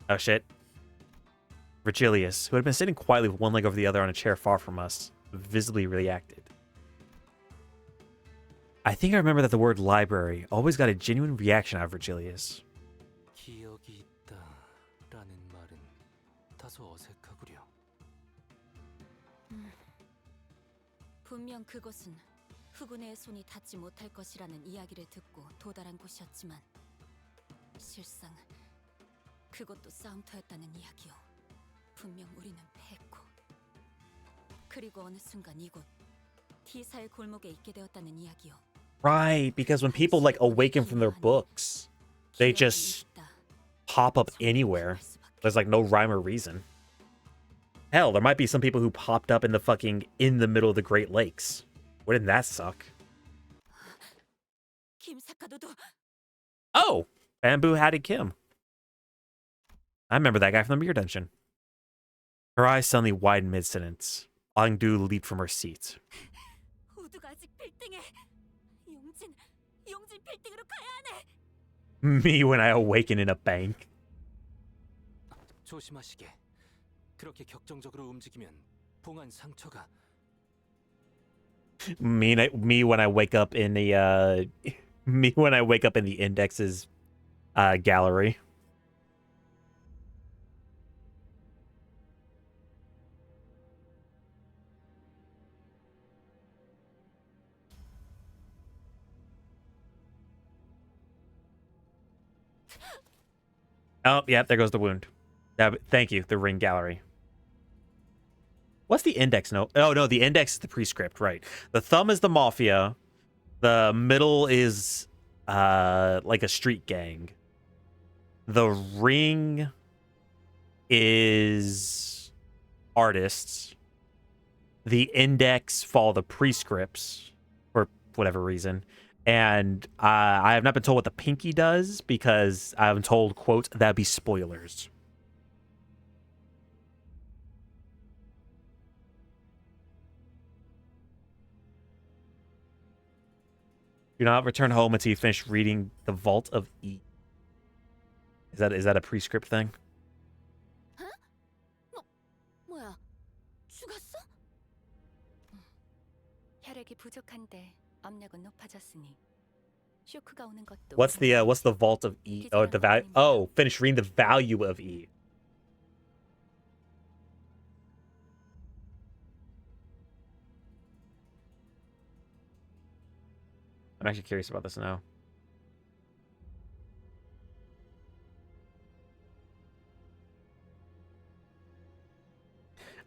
Oh shit. Virgilius, who had been sitting quietly with one leg over the other on a chair far from us, visibly reacted. I think I remember that the word library always got a genuine reaction out of Virgilius. 기억이 있다라는 말은 다소 어색하구려. 분명 그곳은 후군의 손이 닿지 못할 것이라는 이야기를 듣고 도달한 곳이었지만 실상 그것도 싸움터였다는 이야기요. 분명 우리는 패했고 그리고 어느 순간 이곳 T사의 골목에 있게 되었다는 이야기요. Right, because when people like awaken from their books, they just pop up anywhere. There's like no rhyme or reason. Hell, there might be some people who popped up in the middle of the Great Lakes. Wouldn't that suck? Oh, Bamboo Hattie Kim. I remember that guy from the Mirror Dungeon. Her eyes suddenly widened mid-sentence. Angdu leaped from her seat. 모두가 아직 빌딩에. 용진 빌딩으로 가야 하네. Me when I awaken in a bank. 조심하시게. 그렇게 격정적으로 움직이면 봉한 상처가. Me when I wake up in the me when I wake up in the index's gallery. Oh, yeah, there goes the wound. Thank you, the ring gallery. What's the index note? Oh, no, the index is the prescript, right. The thumb is the mafia. The middle is like a street gang. The ring is artists. The index follow the prescripts for whatever reason. And I have not been told what the pinky does because I'm told, quote, that'd be spoilers. Do not return home until you finish reading the Vault of E. Is that a prescript thing? 뭐야? 죽었어? 혈액이 부족한데 압력은 높아졌으니 쇼크가 오는 것도. What's the Vault of E? Oh, the value. Oh, finish reading the value of E. I'm actually curious about this now.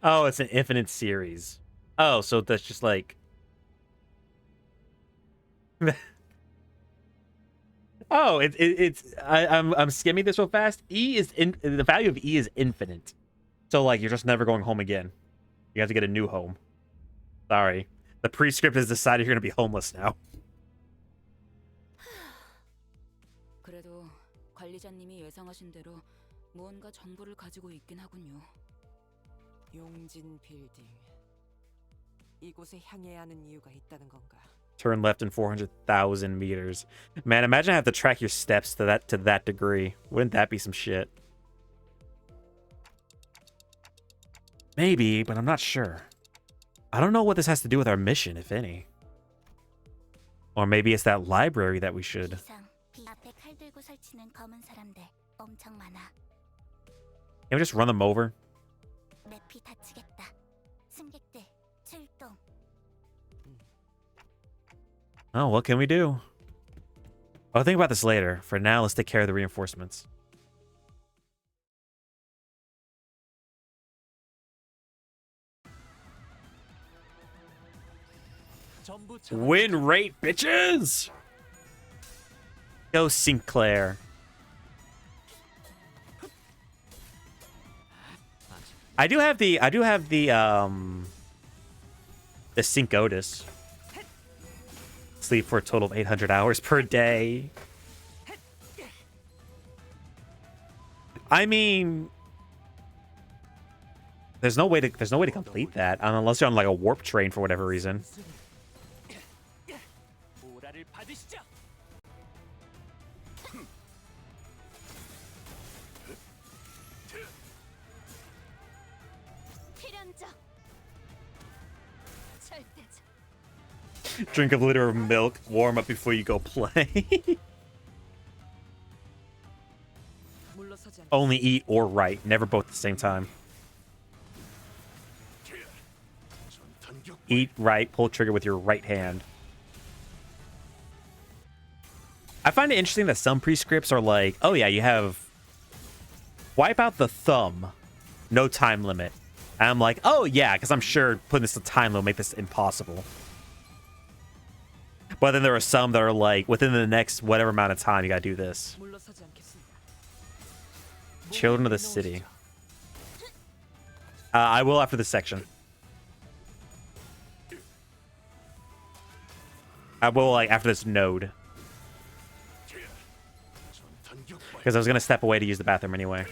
Oh, it's an infinite series. Oh, so that's just like. Oh, I'm skimming this real fast. The value of E is infinite. So like you're just never going home again. You have to get a new home. Sorry. The prescript has decided you're gonna be homeless now. 그래도 관리자님이 예상하신 대로 무언가 정보를 가지고 있긴 하군요. 용진 빌딩. 이곳에 향해야 하는 이유가 있다는 건가? Turn left in 400,000 meters. Man, imagine I have to track your steps to that degree. Wouldn't that be some shit? Maybe, but I'm not sure. I don't know what this has to do with our mission, if any. Or maybe it's that library that we should. Can we just run them over? Oh, what can we do? I'll think about this later. For now, let's take care of the reinforcements. Win rate, bitches! Go Sinclair. I do have the Sync Otis. Sleep for a total of 800 hours per day. I mean, there's no way to complete that unless you're on like a warp train for whatever reason. Drink a liter of milk, warm up before you go play. Only eat or write, never both at the same time. Eat, right, pull trigger with your right hand. I find it interesting that some prescripts are like, oh yeah, you have wipe out the thumb, no time limit. And I'm like, oh yeah, because I'm sure putting this to time limit will make this impossible. But then there are some that are like, within the next whatever amount of time, you gotta do this. Children of the City. I will after this section. I will like after this node. Because I was gonna step away to use the bathroom anyway.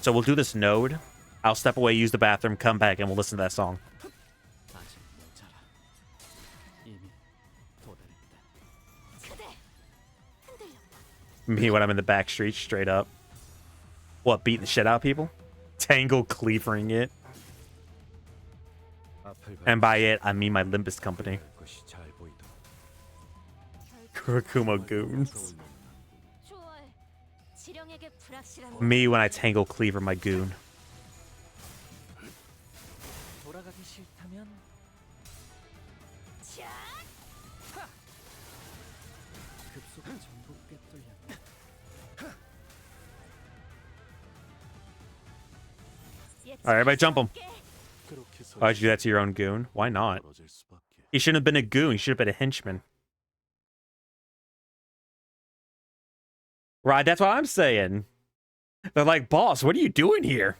So we'll do this node. I'll step away, use the bathroom, come back, and we'll listen to that song. Me when I'm in the back street, straight up. What, beating the shit out of people? Tangle cleavering it. And by it, I mean my Limbus company. Kurokuma goons. Me when I tangle cleaver my goon. 돌아가기 싫다면 급속 전부 꿰뚫렸네. Alright, everybody jump him. Why'd you do that to your own goon? Why not? He shouldn't have been a goon. He should have been a henchman. Right, that's what I'm saying. They're like, boss, what are you doing here?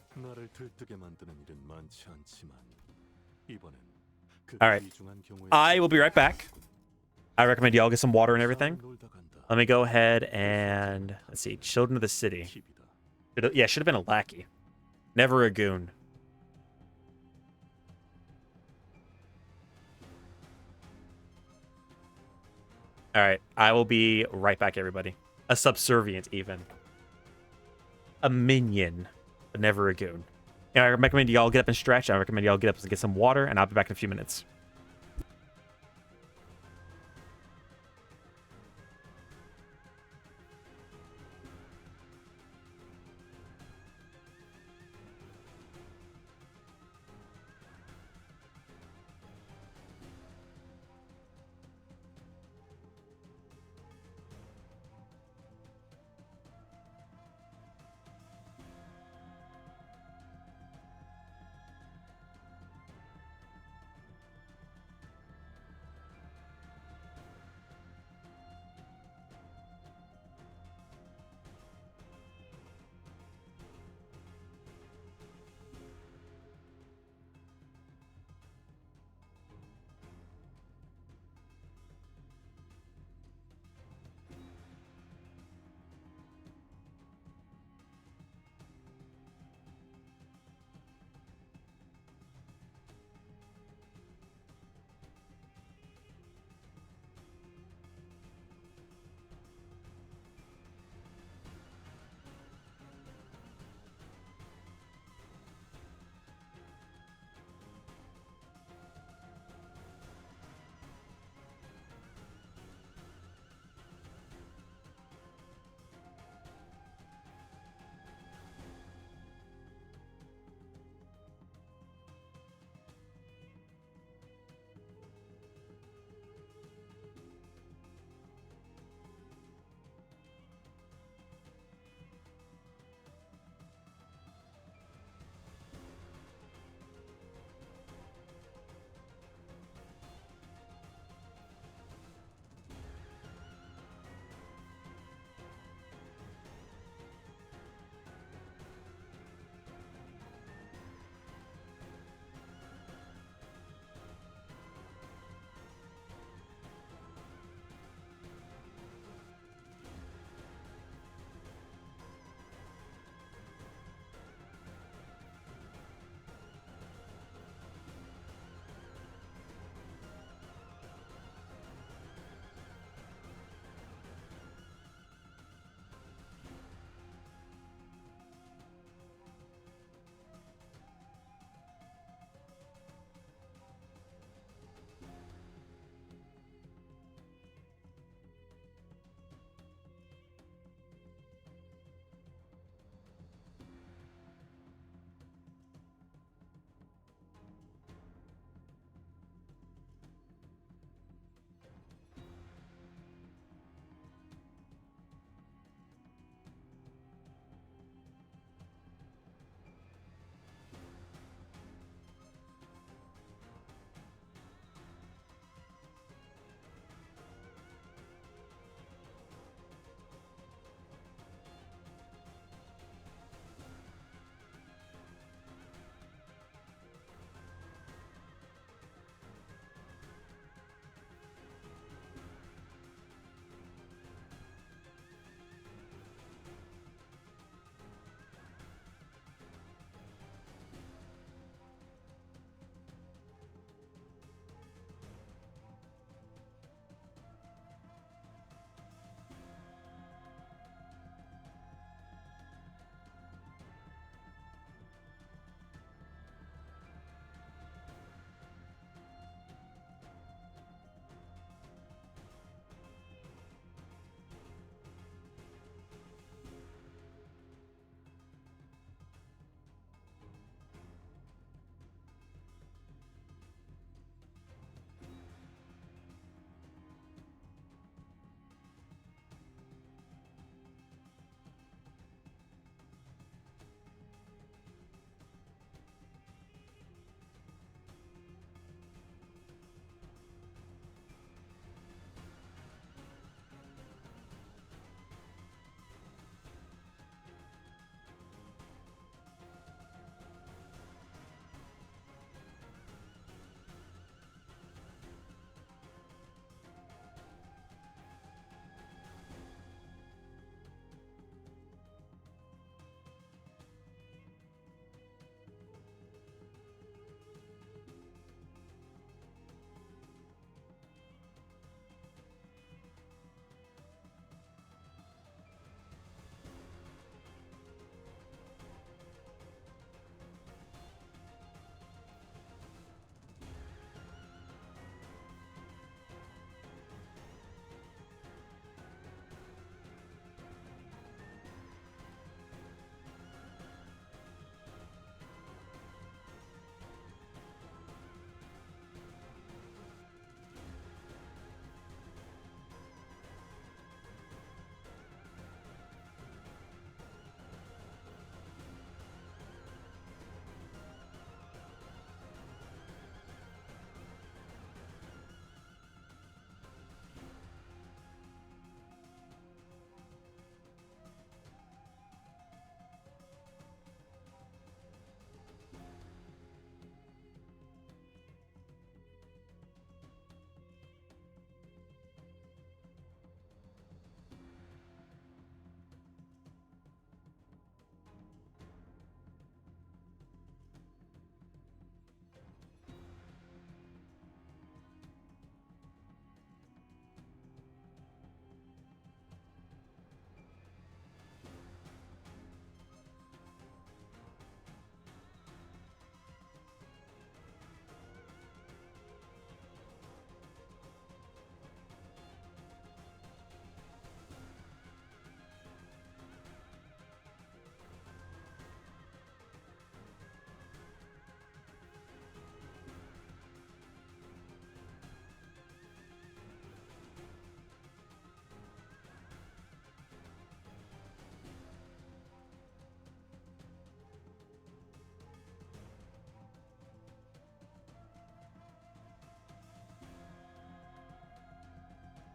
Alright. I will be right back. I recommend y'all get some water and everything. Let me go ahead and... Let's see. Children of the City. Yeah, should have been a lackey. Never a goon. Alright. I will be right back, everybody. A subservient, even. A minion, but never a goon. Yeah, I recommend y'all get up and stretch. I recommend y'all get up and get some water, and I'll be back in a few minutes.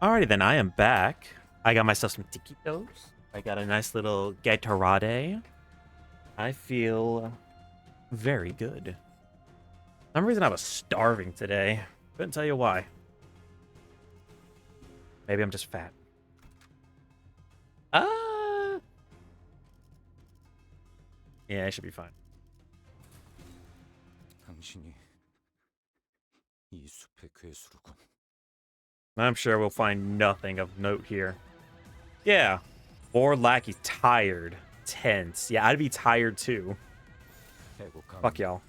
Alrighty then, I am back. I got myself some taquitos. I got a nice little Gatorade. I feel very good. For some reason I was starving today. Couldn't tell you why. Maybe I'm just fat. Yeah, it should be fine. 당신이 이 숲의 괴수로군. I'm sure we'll find nothing of note here. Yeah. Or Lackey's tired. Tense. Yeah, I'd be tired too. Fuck y'all.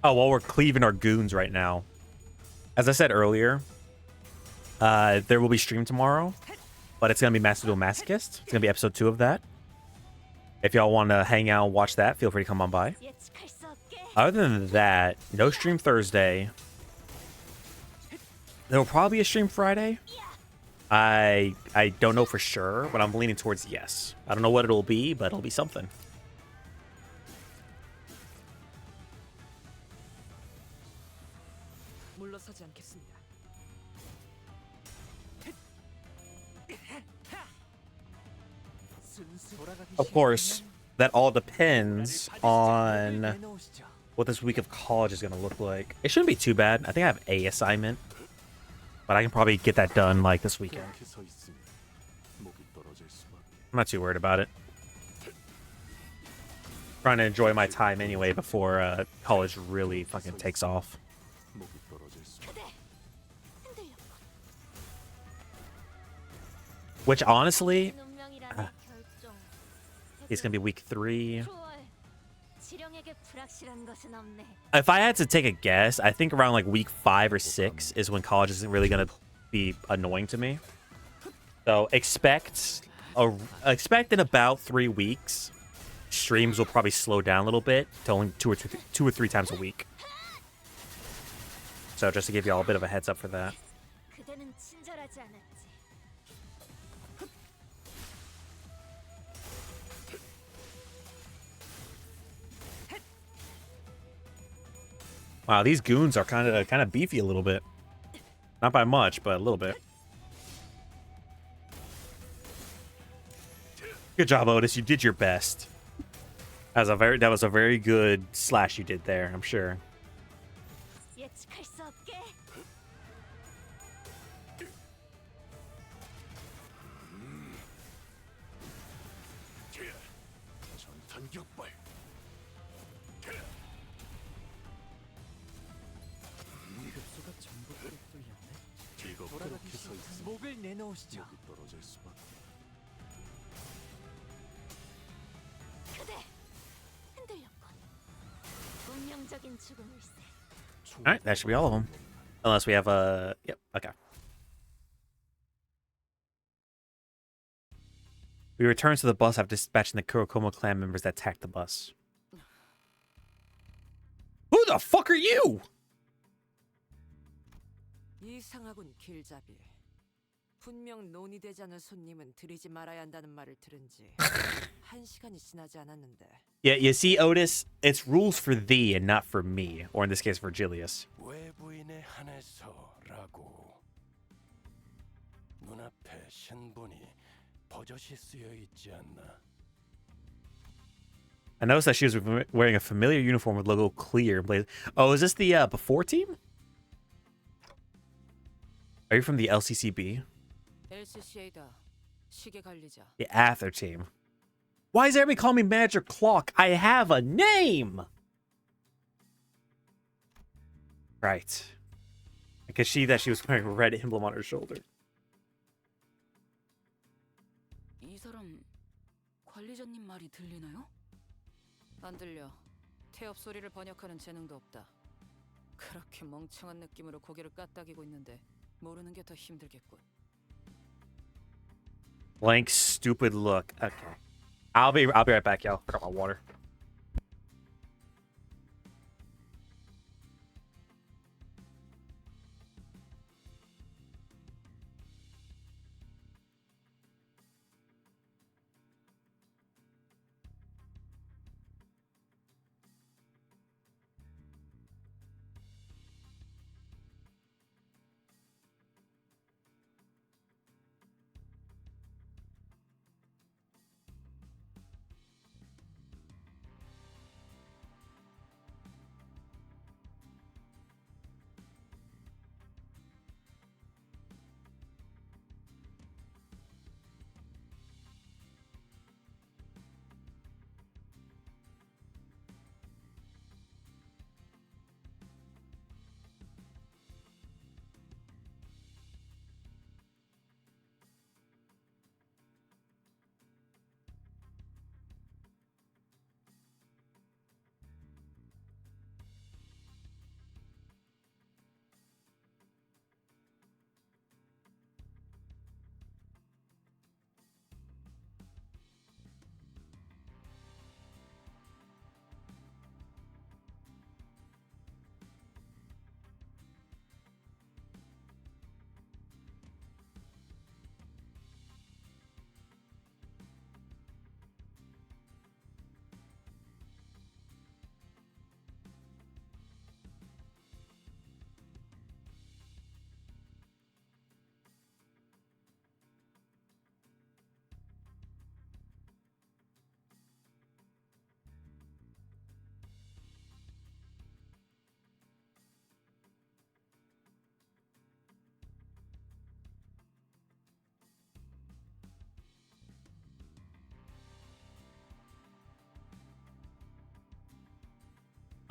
Oh, well, we're cleaving our goons right now. As I said earlier, there will be stream tomorrow, but it's going to be Master Duel Masochist. It's going to be episode 2 of that. If y'all want to hang out and watch that, feel free to come on by. Other than that, no stream Thursday. There will probably be a stream Friday. I don't know for sure, but I'm leaning towards yes. I don't know what it'll be, but it'll be something. 물러서지 않겠습니다. Of course, that all depends on what this week of college is going to look like. It shouldn't be too bad. I think I have a assignment, but I can probably get that done like this weekend. I'm not too worried about it. Trying to enjoy my time anyway before college really fucking takes off. Which honestly, it's gonna be week 3. If I had to take a guess, I think around like week 5 or 6 is when college isn't really gonna be annoying to me. So expect in about 3 weeks, streams will probably slow down a little bit to only 2 or 3 times a week. So just to give y'all a bit of a heads up for that. Wow, these goons are kind of beefy a little bit. Not by much, but a little bit. Good job, Otis. You did your best. That was a very good slash you did there, I'm sure. 목을 내놓으시죠. Alright, that should be all of them. Unless we have a... Yep, okay. We return to the bus after dispatching the Kurokoma clan members that attacked the bus. Who the fuck are you? 이상하군 길잡이. 분명 논의되지 않은 손님은 들이지 말아야 한다는 말을 들은 지 1시간이 지나지 않았는데. Yeah, you see, Otis, it's rules for thee and not for me, or in this case for Julius. 외부인에 한해서라고. 눈앞에 신분이 버젓이 쓰여 있지 않나. I noticed that she was wearing a familiar uniform with logo clear. Oh, is this the before team? Are you from the LCCB? The Ather team. Why does everybody call me Manager Clock? I have a name! Right. I could see that she was wearing a red emblem on her shoulder. 이 사람 관리자님 말이 들리나요? 안 들려. 태엽 소리를 번역하는 재능도 없다. 그렇게 멍청한 느낌으로 고개를 까딱이고 있는데 모르는 게 더 힘들겠군. Blank, stupid look. Okay. I'll be right back, y'all. Forgot my water.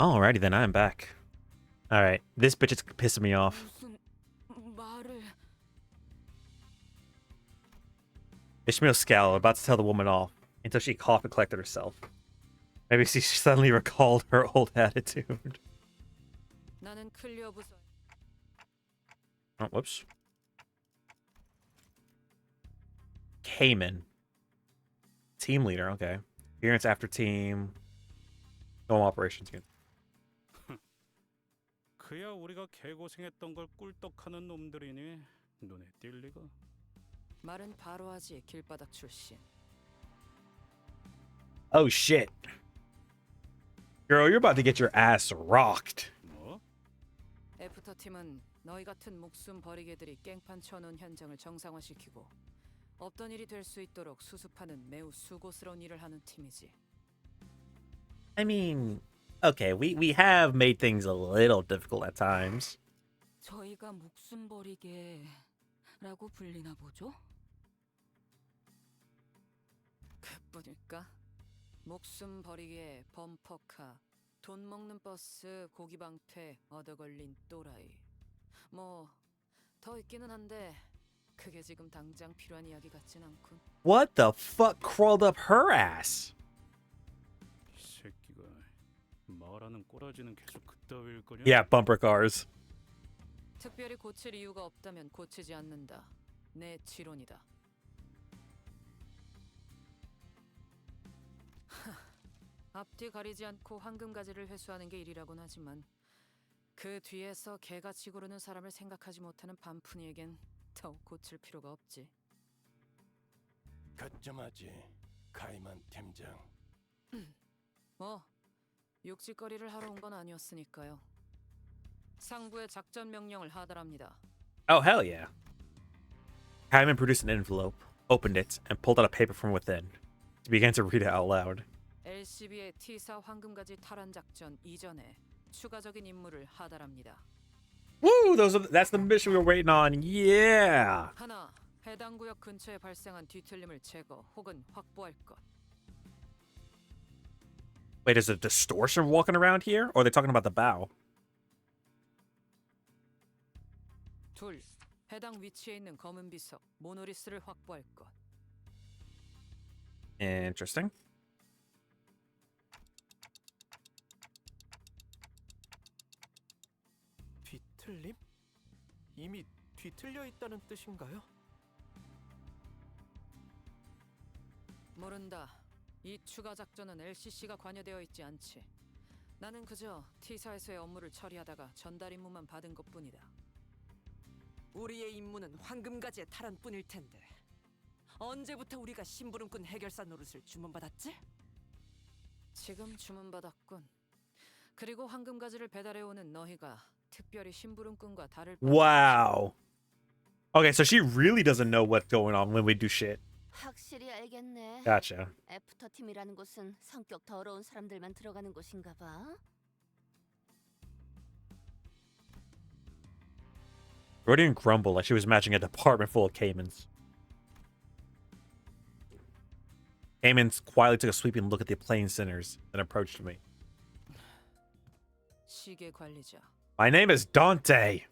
Alrighty then, I'm back. Alright, this bitch is pissing me off. 무슨 말을? Ishmael scowled, about to tell the woman off, until she coughed and collected herself. Maybe she suddenly recalled her old attitude. 나는 클리어 부서. Oh, whoops. Cayman. Team leader, okay. Appearance after team. No operations again. 그야 우리가 개고생했던 걸 꿀떡하는 놈들이니 눈에 띌 리가. 말은 바로 하지. 길바닥 출신. Oh shit. Girl, you're about to get your ass rocked. 뭐? 애프터 팀은 너희 같은 목숨 버리게들이 깽판 쳐놓은 현장을 정상화시키고 없던 일이 될 수 있도록 수습하는 매우 수고스러운 일을 하는 팀이지. I mean, okay, we have made things a little difficult at times. 저희가 목숨 버리게라고 불리나 보죠? 그뿐일까? 목숨 버리게 범퍼카, 돈 먹는 버스, 고기 방패, 얻어 걸린 또라이. 뭐 더 있기는 한데 그게 지금 당장 필요한 이야기 같진 않군. What the fuck crawled up her ass? 이 새끼가 말하는 꼬라지는 계속 그따위일 거냐? Yeah, bumper cars. 특별히 고칠 이유가 없다면 고치지 않는다. 내 지론이다. 앞뒤 가리지 않고 황금가지를 회수하는 게 일이라곤 하지만 그 뒤에서 개같이 구르는 사람을 생각하지 못하는 반푼이에겐 더욱 고칠 필요가 없지. 가점하지, 카이만 팀장. 뭐 육지거리를 하러 온 건 아니었으니까요. 상부의 작전 명령을 하달합니다. Oh, hell yeah. Hyman produced an envelope, opened it, and pulled out a paper from within. He began to read it out loud. LCB의 T사 황금가지 탈환 작전 이전에 추가적인 임무를 하달합니다. Woo! That's the mission we were waiting on. Yeah! 하나, 해당 구역 근처에 발생한 뒤틀림을 제거 혹은 확보할 것. Wait, is it distortion walking around here? Or are they talking about the bow? 둘, 해당 위치에 있는 검은 비석 모노리스를 확보할 것. Interesting. 뒤틀림? 이미 뒤틀려 있다는 뜻인가요? 모른다. 이 추가 작전은 LCC가 관여되어 있지 않지. 나는 그저 T사에서의 업무를 처리하다가 전달 임무만 받은 것뿐이다. 우리의 임무는 황금가지의 탈환뿐일 텐데 언제부터 우리가 심부름꾼 해결사 노릇을 주문받았지? 지금 주문받았군. 그리고 황금가지를 배달해오는 너희가 특별히 심부름꾼과 다를 바 Wow. Okay, so she really doesn't know what's going on when we do shit. 확실히 알겠네. Gotcha. 애프터 팀이라는 곳은 성격 더러운 사람들만 들어가는 곳인가 봐. Rodian grumbled like she was imagining a department full of Caymans. Caymans quietly took a sweeping look at the plain sinners and approached me. 시계 관리자. My name is Dante.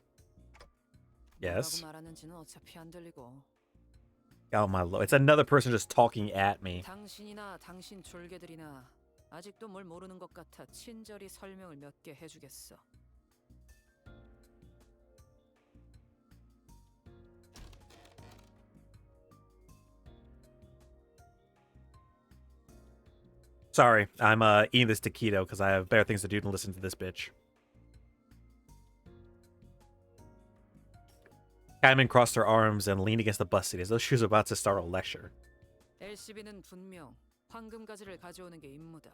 Yes. 뭐라고 말하는지는 어차피 안 들리고. Oh my lord. It's another person just talking at me. 당신이나 당신 졸개들이나 아직도 뭘 모르는 것 같아 친절히 설명을 몇 개 해주겠어. Sorry, I'm eating this taquito because I have better things to do than listen to this bitch. Kaiman crossed her arms and leaned against the bus seat as though she was about to start a lecture. LCB는 분명 황금가지를 가져오는 게 임무다.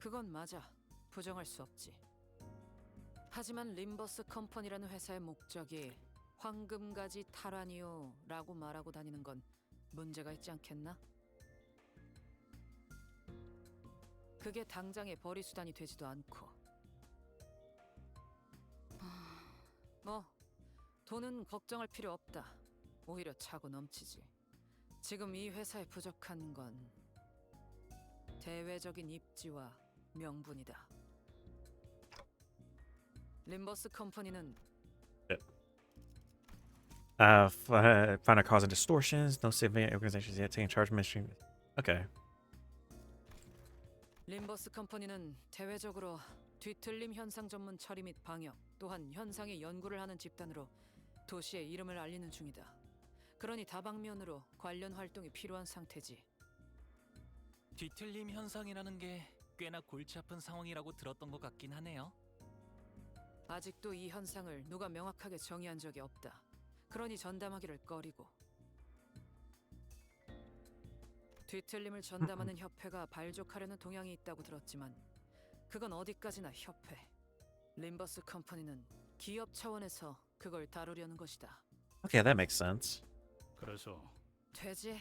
그건 맞아. 부정할 수 없지. 하지만 림버스 컴퍼니라는 회사의 목적이 황금가지 탈환이요라고 말하고 다니는 건 문제가 있지 않겠나? 그게 당장의 벌이 수단이 되지도 않고. 뭐 돈은 걱정할 필요 없다. 오히려 차고 넘치지. 지금 이 회사에 부족한 건 대외적인 입지와 명분이다. 림버스 컴퍼니는 Find a cause of distortions. No civilian organizations yet taking charge of mission. Okay. 림버스 컴퍼니는 대외적으로 뒤틀림 현상 전문 처리 및 방역, 또한 현상의 연구를 하는 집단으로 도시의 이름을 알리는 중이다. 그러니 다방면으로 관련 활동이 필요한 상태지. 뒤틀림 현상이라는 게 꽤나 골치 아픈 상황이라고 들었던 것 같긴 하네요. 아직도 이 현상을 누가 명확하게 정의한 적이 없다. 그러니 전담하기를 꺼리고. 뒤틀림을 전담하는 협회가 발족하려는 동향이 있다고 들었지만 그건 어디까지나 협회. 림버스 컴퍼니는 기업 차원에서 그걸 다루려는 것이다. Okay, that makes sense. 그래서 되지?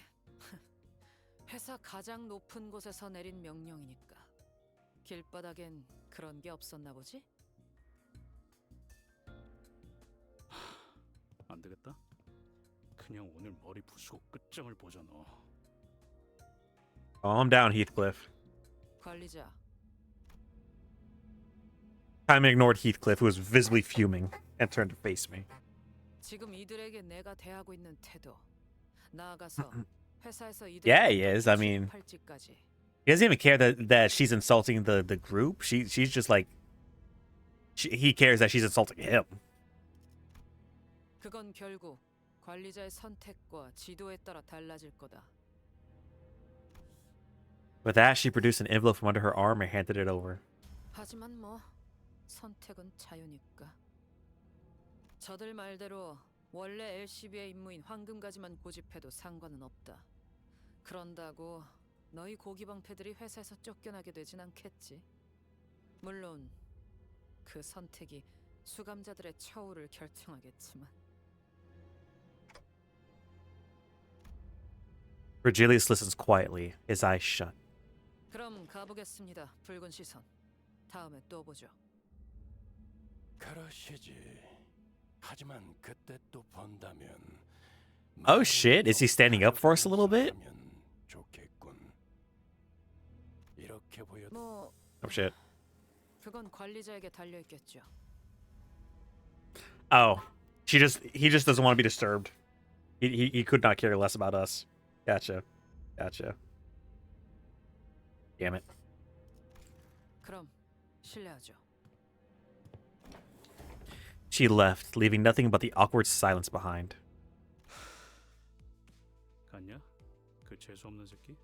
회사 가장 높은 곳에서 내린 명령이니까. 길바닥엔 그런 게 없었나 보지? 안 되겠다. 그냥 오늘 머리 부수고 끝장을 보자 너. Calm down, Heathcliff. 관리자. Time ignored Heathcliff, who was visibly fuming, and turned to face me. 지금 이들에게 내가 대하고 있는 태도. 나아가서 회사에서 이들 Yeah, he is. I mean, he doesn't even care that she's insulting the group. She's just like, he cares that she's insulting him. 그건 결국 관리자의 선택과 지도에 따라 달라질 거다. With that, she produced an envelope from under her arm and handed it over. 하지만 뭐 선택은 자유니까. 저들 말대로 원래 LCB의 임무인 황금가지만 고집해도 상관은 없다. 그런다고 너희 고기방패들이 회사에서 쫓겨나게 되진 않겠지. 물론 그 선택이 수감자들의 처우를 결정하겠지만. Virgilius listens quietly, his eyes shut. 그럼 가보겠습니다. 붉은 시선. 다음에 또 보죠. 그러시지. 하지만 그때 또 본다면. Oh shit, is he standing up for us a little bit? 좋겠군. 이렇게 보여. 뭐 Oh shit. 그건 관리자에게 달려 있겠죠. Oh, he just doesn't want to be disturbed. He could not care less about us. Gotcha. Damn it. 그럼 실례하죠. She left, leaving nothing but the awkward silence behind. 갔냐? 그 재수 없는 새끼?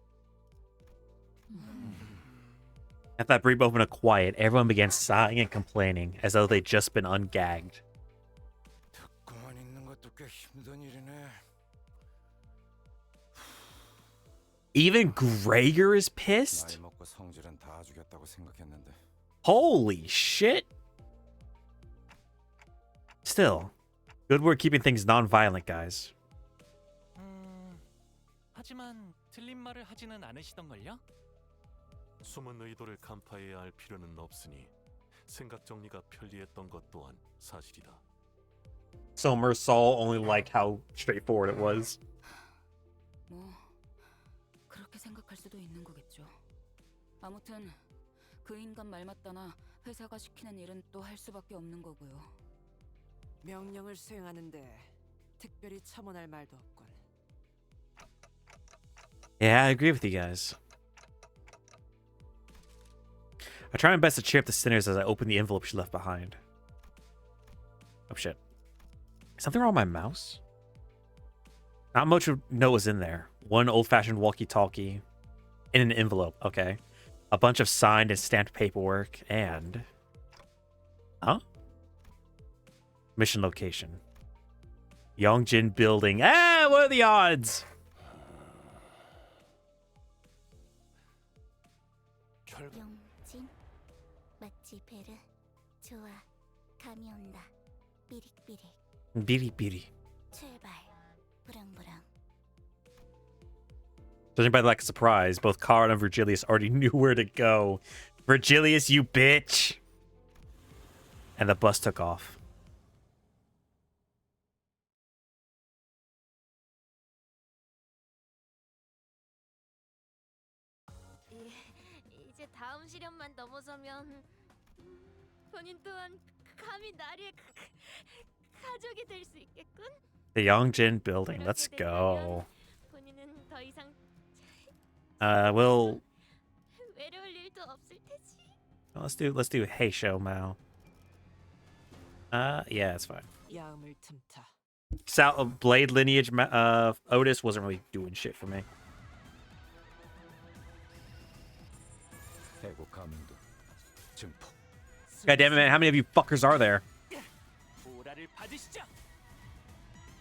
At that brief moment of quiet, everyone began sighing and complaining, as though they'd just been ungagged. 듣고만 있는 것도 꽤 힘든 일이네. Even Gregor is pissed? 나이 먹고 성질은 다 주겠다고 생각했는데. Holy shit! Still, good work keeping things non-violent, guys. 하지만 틀린 말을 하지는 않으시던걸요? 숨은 의도를 간파해야 할 필요는 없으니 생각 정리가 편리했던 것 또한 사실이다. So Mersal only liked how straightforward it was. 뭐 그렇게 생각할 수도 있는 거겠죠. 아무튼 그 인간 말 맞다나 회사가 시키는 일은 또 할 수밖에 없는 거고요. 명령을 수행하는데 특별히 첨언할 말도 없군. Yeah, I agree with you guys. I try my best to cheer up the sinners as I open the envelope she left behind. Oh shit. Something wrong with my mouse? Not much of note was in there. One old-fashioned walkie-talkie in an envelope, okay. A bunch of signed and stamped paperwork, and... Huh? Mission location. Yongjin Building. Ah, what are the odds? 용진 마치 베르 좋아 감이 온다 삐릭삐릭 Biri. 출발 부랑부랑. Judging by the lack of surprise, both Kara and Virgilius already knew where to go. Virgilius, you bitch! And the bus took off. 이제 다음 시련만 넘어서면 본인 또한 감히 나리의 가족이 될 수 있겠군. The Yongjin building. Let's go. 본인은 더 이상 We'll 외로울 일도 없을 테지. let's do Hey Show Mao. Yeah, it's fine. 야음을 틈타. Blade lineage Otis wasn't really doing shit for me. God damn it, man! How many of you fuckers are there?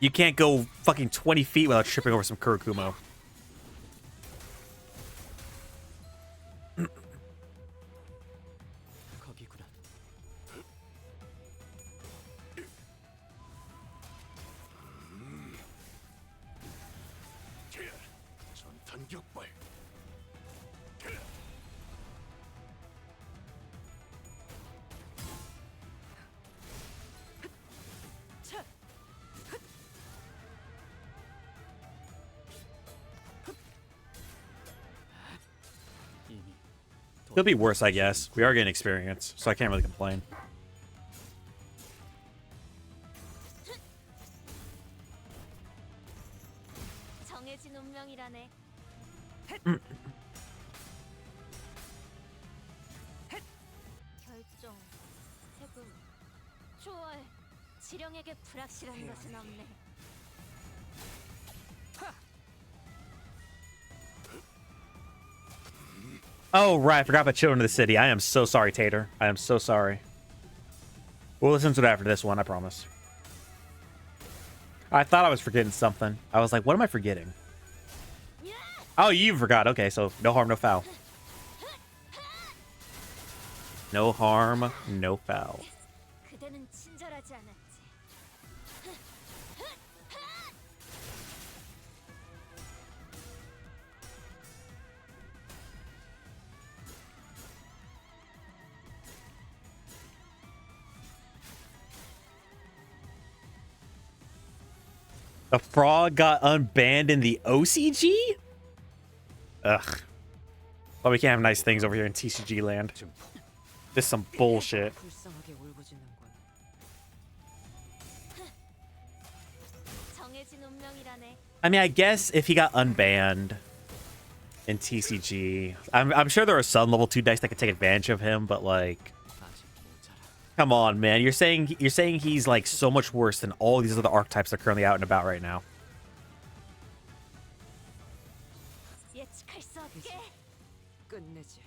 You can't go fucking 20 feet without tripping over some Kurokumo. 전탄격발. Could be worse, I guess. We are getting experience, so I can't really complain. 정해진 운명이라네. 결정, 해금, 초월, 지령에게 불확실한 것은 없네. Oh, right. I forgot about Children of the City. I am so sorry, Tater. I am so sorry. We'll listen to it after this one, I promise. I thought I was forgetting something. I was like, what am I forgetting? Oh, you forgot. Okay, so no harm, no foul. No harm, no foul. 그대는 친절하지 않았지. The frog got unbanned in the OCG? Ugh. Well, we can't have nice things over here in TCG land. This is some bullshit. 불쌍하게 울부짖는군. 정해진 운명이라네. I mean, I guess if he got unbanned in TCG, I'm sure there are some level 2 decks that could take advantage of him, but like, come on, man. You're saying he's like so much worse than all these other archetypes that are currently out and about right now. 예측할 수 없게. 끝내지.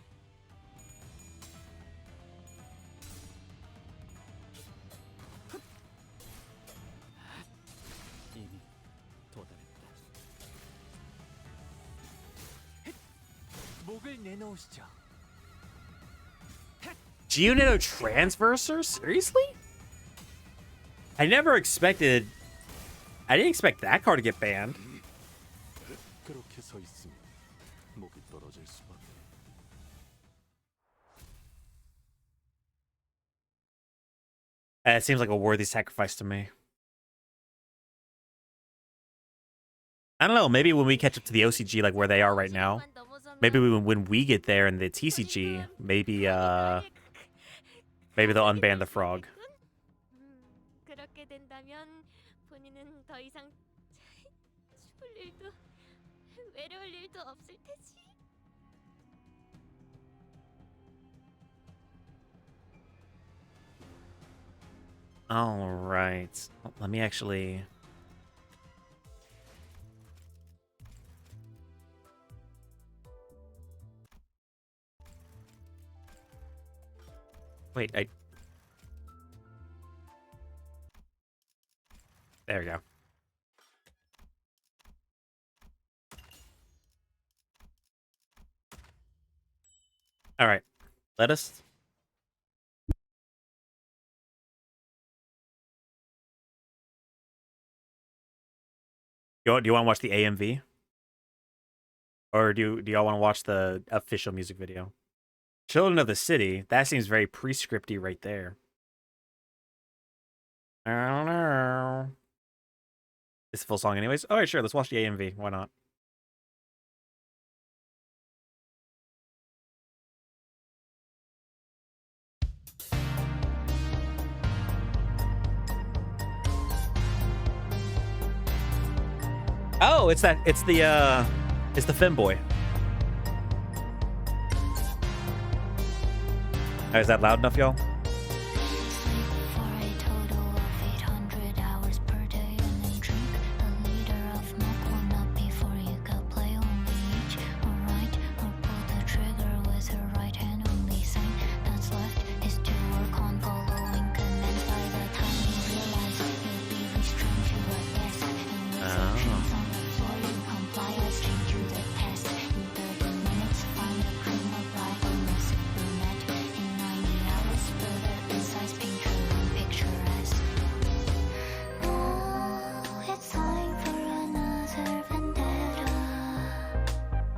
목을 내놓으시죠. Geonato Transverser? Seriously? I didn't expect that card to get banned. 그렇게 서 있으면 목이 떨어질 수밖에. It seems like a worthy sacrifice to me. I don't know, maybe when we catch up to the OCG, like where they are right now, maybe when we get there in the TCG, maybe they'll unban the frog. 그렇게 된다면 본인은 더 이상 죽을 일도 외로울 일도 없을 테지. All right, let me actually. Wait, there we go. All right, let us. Do you want to watch the AMV? Or do y'all want to watch the official music video? Children of the City, that seems very pre-scripty right there. I don't know. It's a full song anyways. Alright, sure, let's watch the AMV. Why not? Oh, it's the femboy. Oh, is that loud enough, y'all?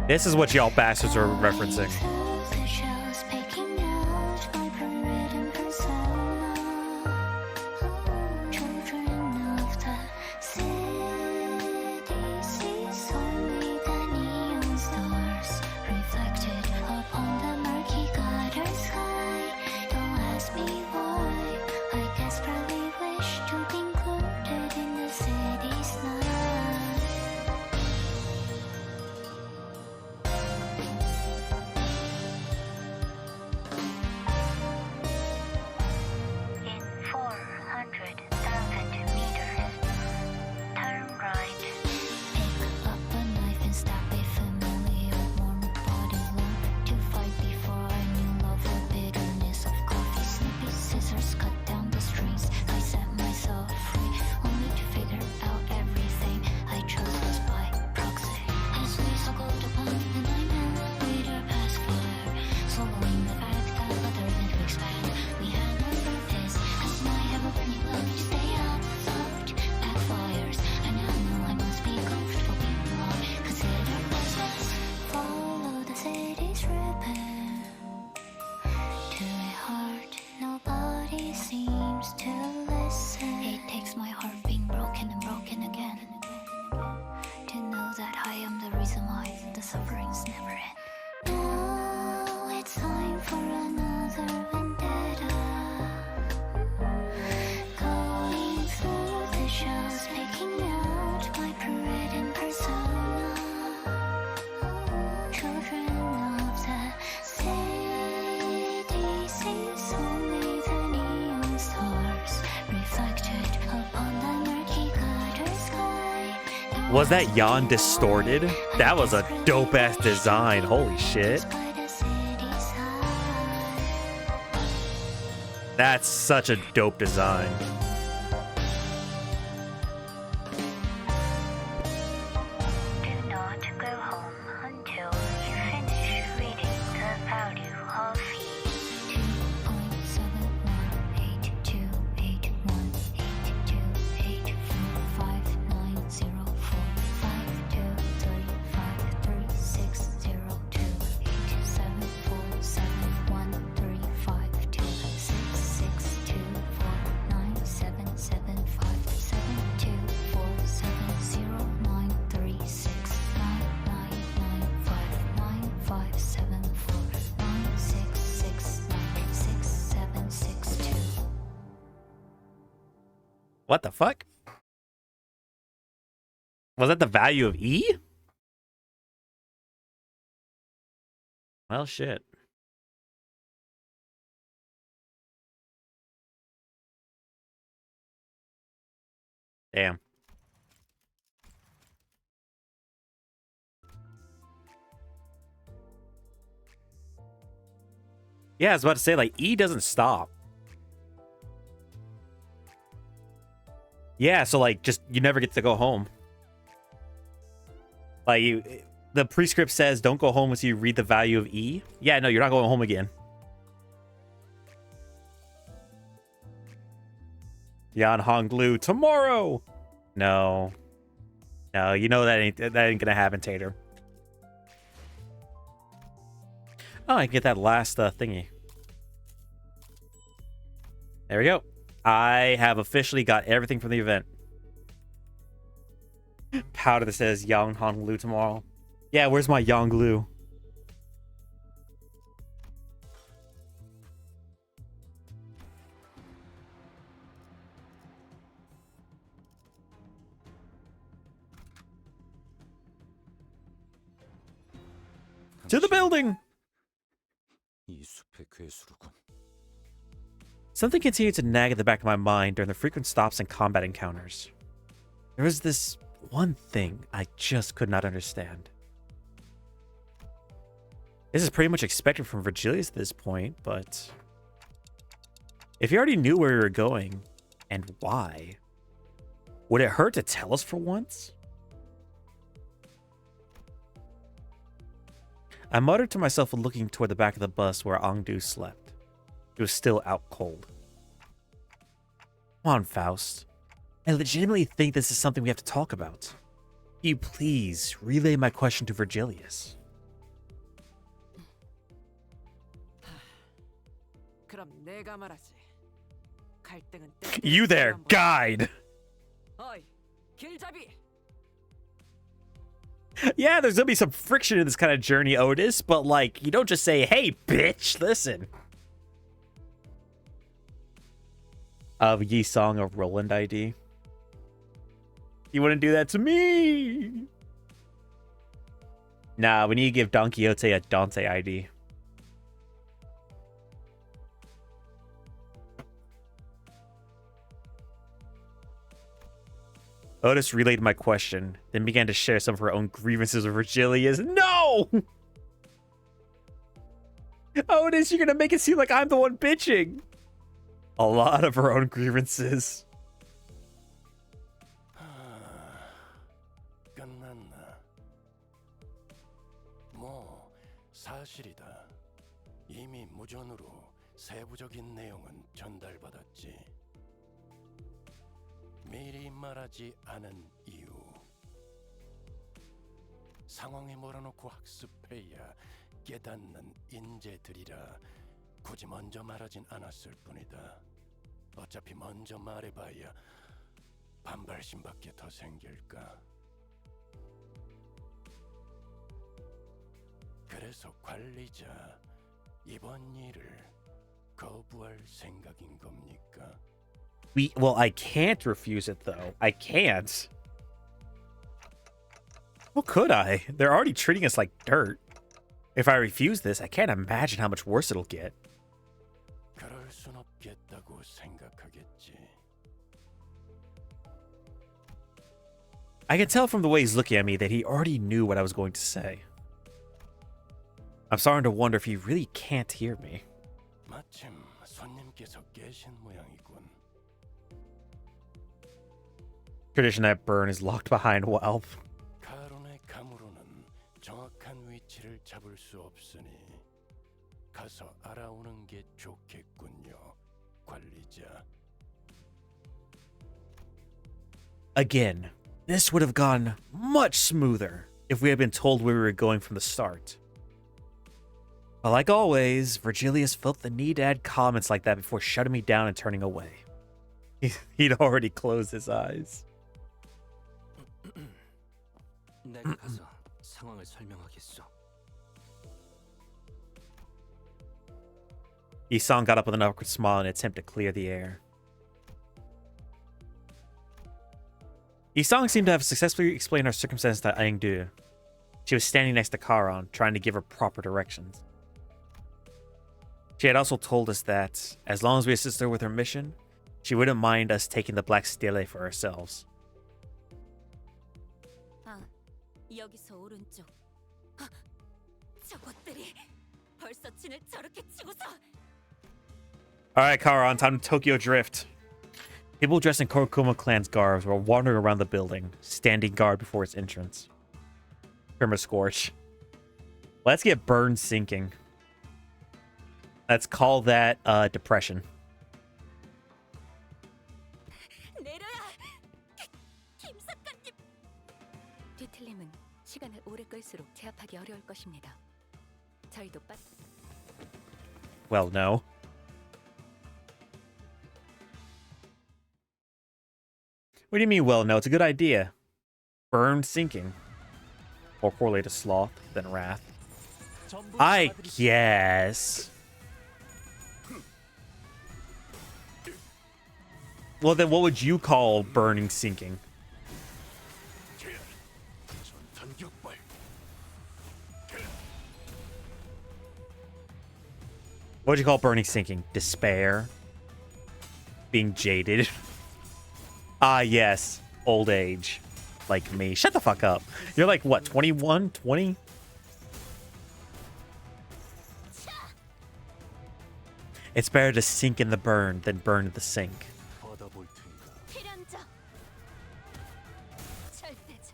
This is what y'all bastards are referencing. Was that Jan distorted? That was a dope ass design. Holy shit. That's such a dope design. What the fuck? Was that the value of E? Well, shit. Damn. Yeah, I was about to say, like, E doesn't stop. Yeah, so, like, just, you never get to go home. Like, the prescript says, don't go home until you read the value of E. Yeah, no, you're not going home again. Jan Honglu, tomorrow! No. No, you know that ain't gonna happen, Tater. Oh, I can get that last thingy. There we go. I have officially got everything from the event. Powder that says Yang Honglu tomorrow. Yeah, where's my Yonglu? To the building! 이 숲의 괴수로군. Something continued to nag at the back of my mind during the frequent stops and combat encounters. There was this one thing I just could not understand. This is pretty much expected from Virgilius at this point, but if he already knew where we were going and why, would it hurt to tell us for once? I muttered to myself looking toward the back of the bus where Angdu slept. He was still out cold. Come on, Faust. I legitimately think this is something we have to talk about. Can you please relay my question to Virgilius? 그럼 내가 말하지. 갈등은 You there, guide! 어이, 길잡이. Yeah, there's gonna be some friction in this kind of journey, Otis, but like, you don't just say, hey, bitch, listen. Yi Song of Roland ID. You wouldn't do that to me! Nah, we need to give Don Quixote a Dante ID. Otis relayed my question, then began to share some of her own grievances with Virgilius. No! Otis, you're gonna make it seem like I'm the one bitching. A lot of her own grievances. 끝났나? 뭐 사실이다. 이미 무전으로 세부적인 내용은 전달받았지. 미리 말하지 않은 이유. 상황에 몰아놓고 학습해야 깨닫는 인재들이라 굳이 먼저 말하진 않았을 뿐이다. 어차피 먼저 말해봐야 반발심밖에 더 생길까. 그래서 관리자, 이번 일을 거부할 생각인 겁니까? Well, I can't refuse it, though. I can't. How could I? They're already treating us like dirt. If I refuse this, I can't imagine how much worse it'll get. 그럴 순 없겠다고 생각하겠지. I can tell from the way he's looking at me that he already knew what I was going to say. I'm starting to wonder if he really can't hear me. 마침 손님께서 계신 모양이군. Tradition that burn is locked behind Valve. 카론의 감으로는 정확한 위치를 잡을 수 없으니 가서 알아오는 게 좋겠군요, 관리자. Again, this would have gone much smoother if we had been told where we were going from the start. But like always, Virgilius felt the need to add comments like that before shutting me down and turning away. He'd already closed his eyes. 내가 가서 상황을 설명하겠어. Isong got up with an awkward smile in an attempt to clear the air. Isong seemed to have successfully explained our circumstances to Aengdu. She was standing next to Charon, trying to give her proper directions. She had also told us that, as long as we assist her with her mission, she wouldn't mind us taking the Black Stele for ourselves. 여기서 오른쪽. 저것들이 벌써 진을 저렇게 치고서. Alright, Charon, time to Tokyo Drift. People dressed in Kurokuma clan's garbs were wandering around the building, standing guard before its entrance. Perma Scorch. Let's get burned sinking. Let's call that depression. 뒤틀림은 시간을 오래 끌수록 제압하기 어려울 것입니다. 저희도 Well, no. What do you mean, well, no? It's a good idea. Burned sinking. More poorly to sloth than wrath. I guess. Well, then what would you call burning sinking? What would you call burning sinking? Despair? Being jaded? Ah, yes. Old age. Like me. Shut the fuck up. You're like, what, 21? 20? It's better to sink in the burn than burn in the sink. 필연적 절대적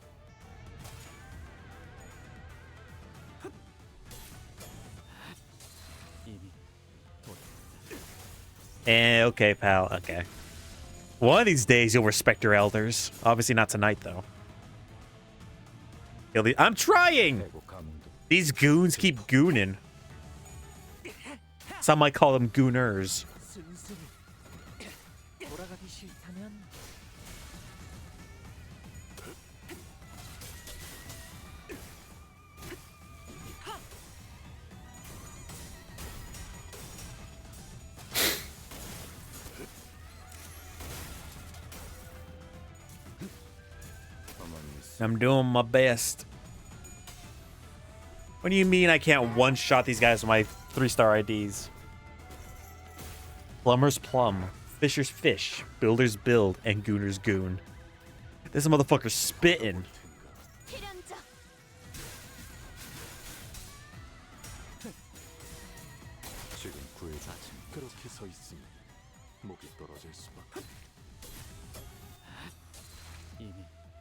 Okay, pal. Okay. One of these days, you'll respect your elders. Obviously not tonight, though. I'm trying! These goons keep gooning. Some might call them gooners. 돌아가기 싫다면 I'm doing my best. What do you mean I can't one-shot these guys with my 3-star IDs? Plumber's plum, Fisher's fish, Builder's build, and Gooner's goon. This motherfucker's spitting. 필연적 지금 구해자 그렇게 서 있으면 목이 떨어질 수밖에.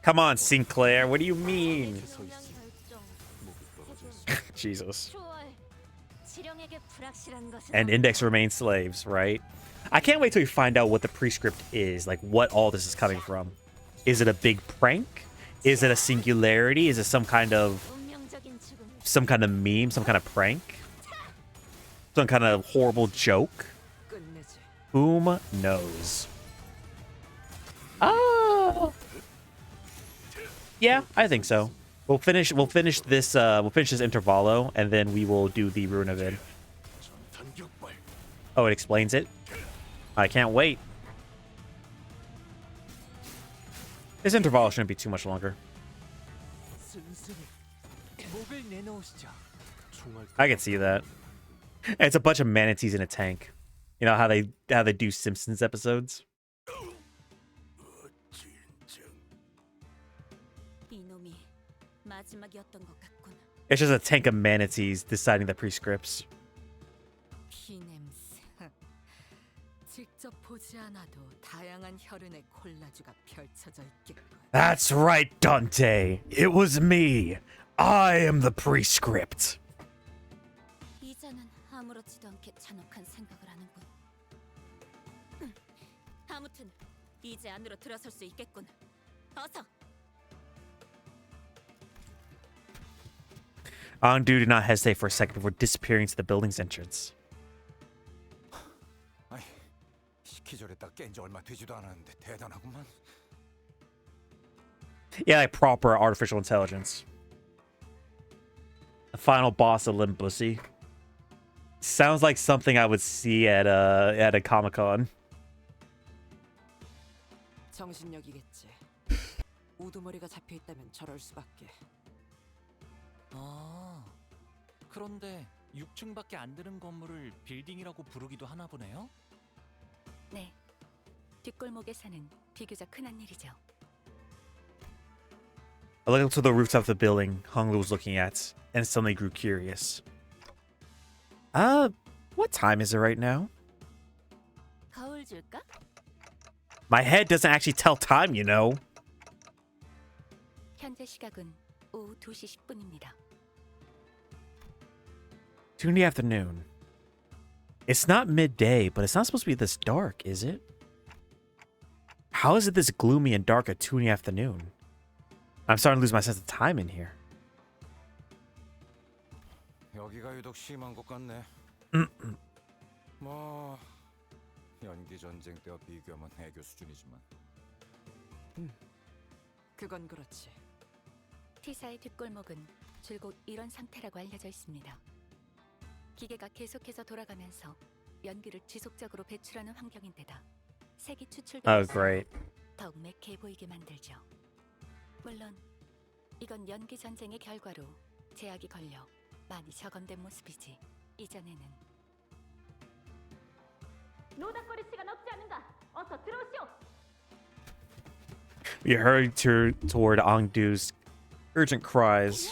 Come on, Sinclair. What do you mean? Jesus. 지령에게 불확실한 것은 And Index remain slaves, right? I can't wait till we find out what the prescript is. Like, what all this is coming from. Is it a big prank? Is it a singularity? Is it some kind of meme? Some kind of prank? Some kind of horrible joke? Whom knows? Oh. Yeah, I think so. We'll finish this intervallo, and then we will do the Rune of Id. Oh, it explains it? I can't wait. This intervallo shouldn't be too much longer. I can see that. It's a bunch of manatees in a tank. You know how they do Simpsons episodes? 이놈이 마지막이었던 것 같군. It's just a tank of manatees deciding the prescripts. 피냄새. 직접 보지 않아도 다양한 혈흔의 콜라주가 펼쳐져 있겠군. That's right, Dante. It was me. I am the prescript. 이자는 아무렇지도 않게 잔혹한 생각을 하는군. 아무튼 이제 안으로 들어설 수 있겠군. 어서. Ondu did not hesitate for a second before disappearing to the building's entrance. 아이, 기절했다 깬 지 얼마 되지도 않았는데 대단하구만. Yeah, like proper artificial intelligence. The final boss of Limbusing. Sounds like something I would see at a Comic-Con. 정신력이겠지. 우두머리가 잡혀 있다면 저럴 수밖에. 아, 그런데 6층밖에 안 되는 건물을 빌딩이라고 부르기도 하나 보네요? 네, 뒷골목에 사는 비교적 흔한 일이죠. I looked up to the rooftop of the building Honglu was looking at, and suddenly grew curious. What time is it right now? 거울 줄까? My head doesn't actually tell time, you know. 현재 시각은 오후 2시 10분입니다. 2 in the afternoon. It's not midday, but it's not supposed to be this dark, is it? How is it this gloomy and dark at 2 in the afternoon? I'm starting to lose my sense of time in here. 여기가 유독 심한 것 같네. 뭐 연기 전쟁 때와 비교하면 해교 수준이지만. 그건 그렇지. T사의 뒷골목은 줄곧 이런 상태라고 알려져 있습니다. 기계가 계속해서 돌아가면서 연기를 지속적으로 배출하는 환경인데다 색이 추출되면서 great. 더욱 매캐해 보이게 만들죠. 물론 이건 연기 전쟁의 결과로 제약이 걸려 많이 적응된 모습이지 이전에는 노닥거릴 시간 없지 않은가? 어서 들어오시오. We hurried toward Ongdu's urgent cries.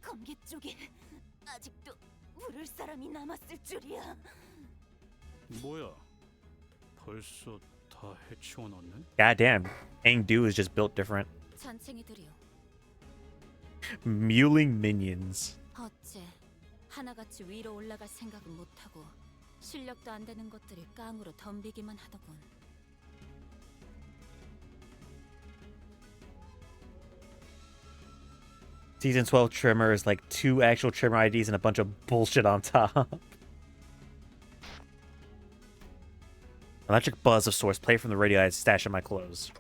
검기 쪽에 아직도 부를 사람이 남았을 줄이야. 뭐야? 벌써 다 해치워놨네? Goddamn, Ongdu is just built different. 잔챙이들이요. Mewling minions. 어째 하나같이 위로 올라갈 생각은 못하고 실력도 안 되는 것들이 깡으로 덤비기만 하더군. Season 12 trimmer is like 2 actual trimmer IDs and a bunch of bullshit on top. Electric buzz of sorts played from the radio I had stashed in my clothes.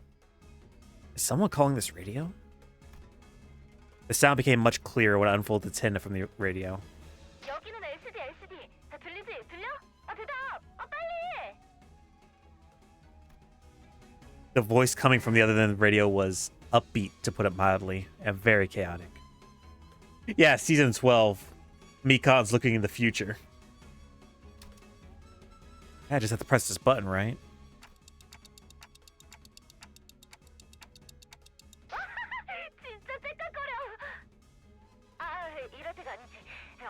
Is someone calling this radio? The sound became much clearer when I unfolded the antenna from the radio. 여기는 LCD. 다 들리지? 들려? 대답! 빨리! The voice coming from the other end of the radio was upbeat, to put it mildly, and very chaotic. Yeah, season 12. Mikan's looking in the future. I just have to press this button, right? 진짜 째깍거려. 이럴 때가 아니지.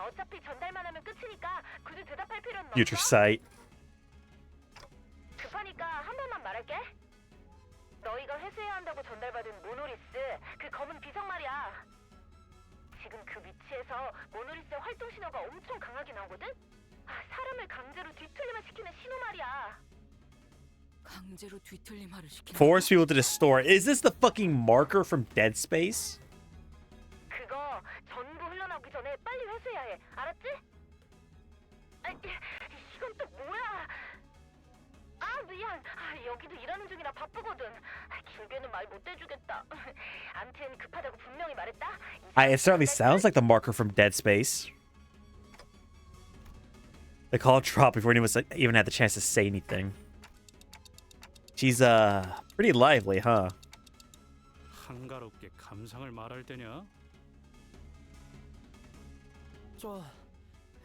어차피 전달만 하면 끝이니까 굳이 대답할 필요는 없어. Future sight. 급하니까 한 번만 말할게. 너희가 회수해야 한다고 전달받은 모노리스, 그 검은 비석 말이야. 지금 그 위치에서 모노리스의 활동 신호가 엄청 강하게 나오거든? 사람을 강제로 뒤틀리만 시키는 신호 말이야. 강제로 뒤틀림하를 시키는. Force people to the store. Is this the fucking marker from Dead Space? 그거 전부 흘러나오기 전에 빨리 회수해야 해. 알았지? 이건 또 뭐야? 미안. 여기도 일하는 중이라 바쁘거든. 길게는 말 못 해주겠다. 암튼 급하다고 분명히 말했다. It certainly sounds like the marker from Dead Space. The call dropped before anyone even had the chance to say anything. She's pretty lively, huh? 한가롭게 감상을 말할 때냐?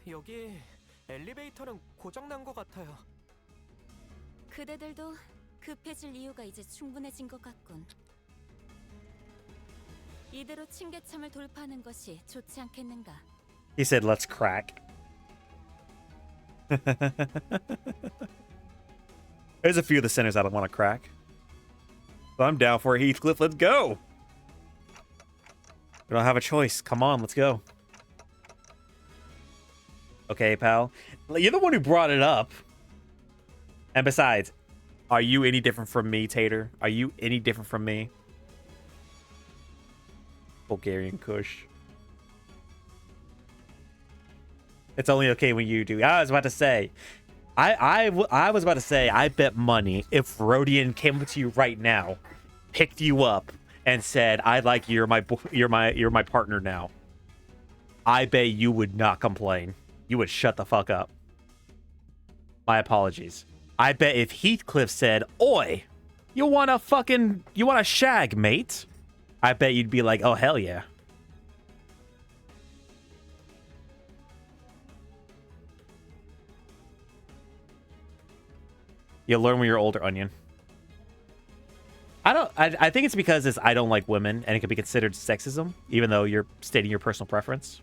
여기 엘리베이터는 고장난 것 같아요. 그대들도 급해질 이유가 이제 충분해진 것 같군. 이대로 층계참을 돌파하는 것이 좋지 않겠는가? He said, let's crack. There's a few of the centers I don't want to crack. So I'm down for it, Heathcliff. Let's go. We don't have a choice. Come on, let's go. Okay, pal. You're the one who brought it up. And besides, are you any different from me, Tater? Are you any different from me? Bulgarian Kush. It's only okay when you do. I was about to say, I was about to say, I bet money if Rodian came up to you right now, picked you up, and said, "I like you're my partner now." I bet you would not complain. You would shut the fuck up. My apologies. I bet if Heathcliff said, "Oi, you wanna shag, mate?" I bet you'd be like, "Oh hell yeah." You'll learn when you're older, Onion. I think it's because I don't like women, and it can be considered sexism, even though you're stating your personal preference.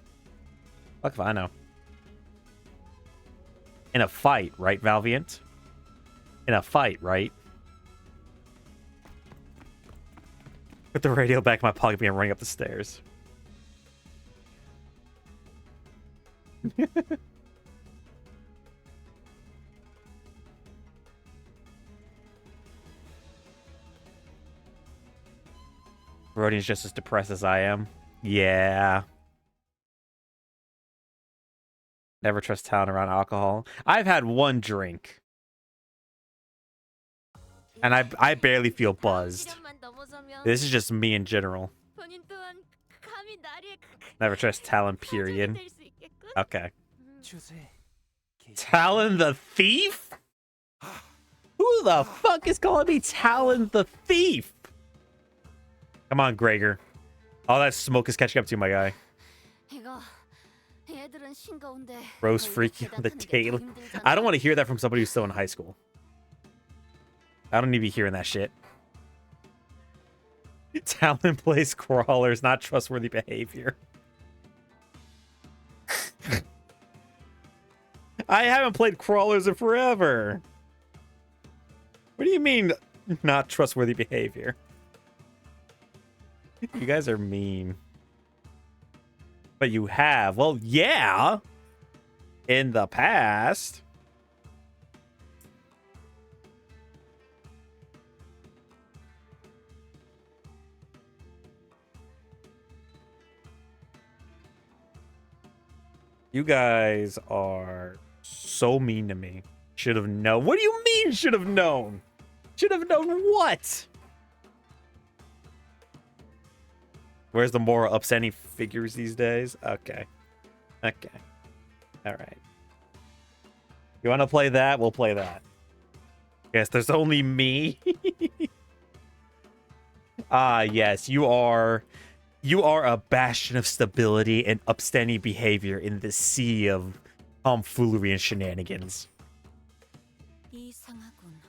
Fuck if I know. In a fight, right, Valviant? In a fight, right? Put the radio back in my pocket, being running up the stairs. Rodian's just as depressed as I am. Yeah. Never trust town around alcohol. I've had one drink. And I barely feel buzzed. This is just me in general. Never trust Talon, period. Okay. Talon the Thief? Who the fuck is calling me Talon the Thief? Come on, Gregor. All that smoke is catching up to you, my guy. 애들은 싱거운데 Rose 더위가 freaking on the 대답하는 게 더 daily. 힘들잖아. I don't want to hear that from somebody who's still in high school. I don't need to be hearing that shit. Talon plays crawlers, not trustworthy behavior. I haven't played crawlers in forever. What do you mean, not trustworthy behavior? You guys are mean. But you have. Well, yeah. In the past. You guys are so mean to me. Should have known. What do you mean should have known? Should have known what? Where's the more upstanding figures these days? Okay. Okay. All right. You want to play that? We'll play that. Yes, there's only me. Ah, yes, you are a bastion of stability and upstanding behavior in the sea of tomfoolery and shenanigans. 이상하군.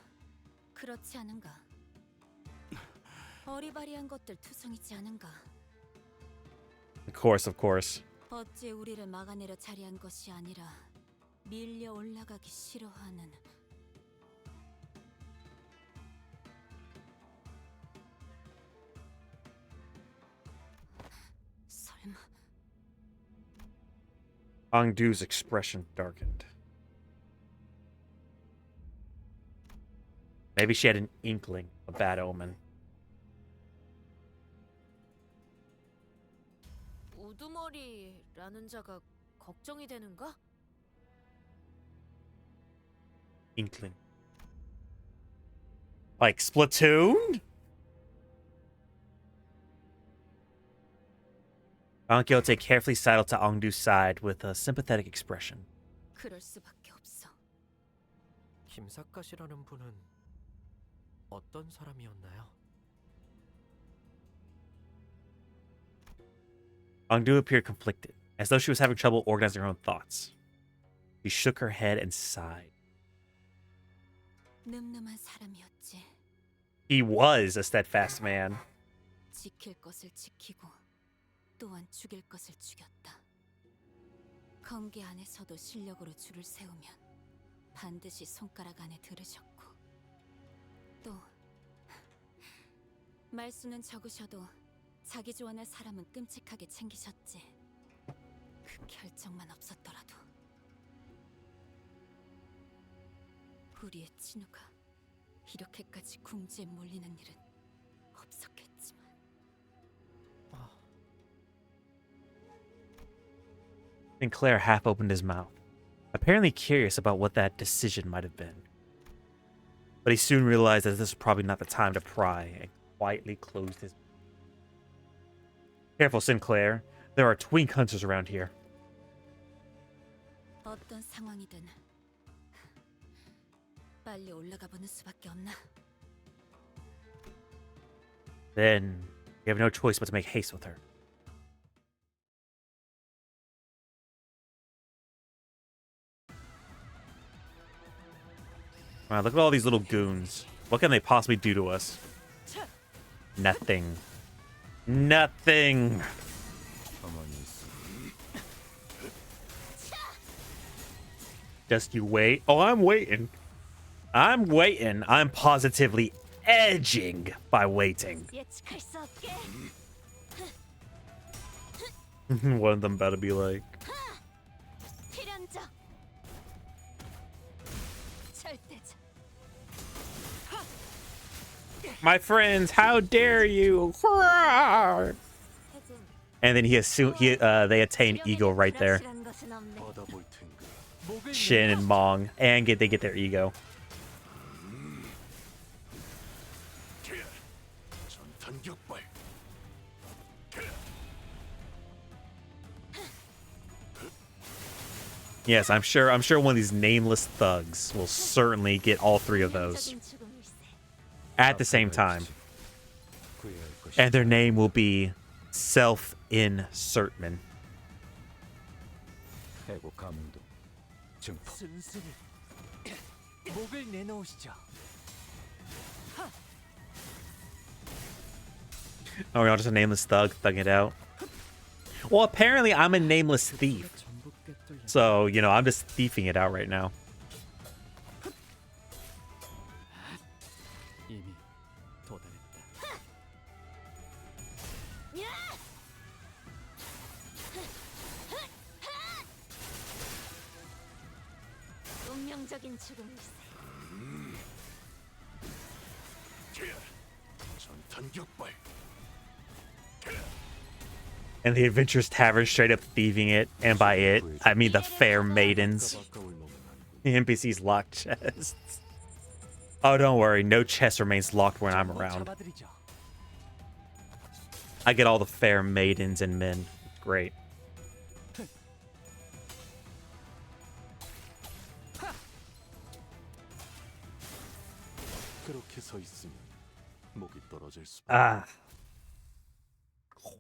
그렇지 않은가? 어리바리한 것들 투성이지 않은가? Of course, of course. 어째 우리를 막아내려 자리한 것이 아니라 밀려 올라가기 싫어하는. 설마 Angdu's expression darkened. Maybe she had an inkling of bad omen. 우두머리라는 자가 걱정이 되는가? Inkling. Like Splatoon? Don Quixote carefully sidled to Angdu's side with a sympathetic expression. 그럴 수밖에 없어. 김삿갓이라는 분은 어떤 사람이었나요? Angdu appeared conflicted, as though she was having trouble organizing her own thoughts. She shook her head and sighed. 늠름한 사람이었지. He was a steadfast man. 지킬 것을 지키고 또한 죽일 것을 죽였다. 검계 안에서도 실력으로 줄을 세우면 반드시 손가락 안에 들으셨고 또 말수는 적으셔도 자기 좋아하는 사람은 끔찍하게 챙기셨지. 그 결정만 없었더라도 우리의 친우가 이렇게까지 궁지에 몰리는 일은 없었겠지만. Sinclair half opened his mouth, apparently curious about what that decision might have been. But he soon realized that this was probably not the time to pry and quietly closed his mouth. Careful, Sinclair. There are twink hunters around here. 어떤 상황이든 빨리 올라가 보는 수밖에 없나? Then you have no choice but to make haste with her. Wow, look at all these little goons. What can they possibly do to us? Nothing. Nothing. Just you wait. Oh, I'm waiting. I'm waiting. I'm positively edging by waiting. 예측할 수 없게. One of them better be like, 필연적. 절대적. my friends, how dare you? And then they attain ego right there. Shin and Mong, and they get their ego. Yes, I'm sure one of these nameless thugs will certainly get all three of those at the same time. And their name will be Self-Insertman. 해고 감도 증폭. 순순히 목을 내놓으시죠. Oh, we're all just a nameless thug, thugging it out. Well, apparently I'm a nameless thief. So, you know, I'm just thiefing it out right now. 이미 도달했다. 운명적인 죽음일세. 전탄 격발. And the Adventurers Tavern straight up thieving it. And by it, I mean the fair maidens. The NPCs lock chests. Oh, don't worry. No chest remains locked when I'm around. I get all the fair maidens and men. Great. 그렇게 서 있으면 목이 떨어질 수. Ah.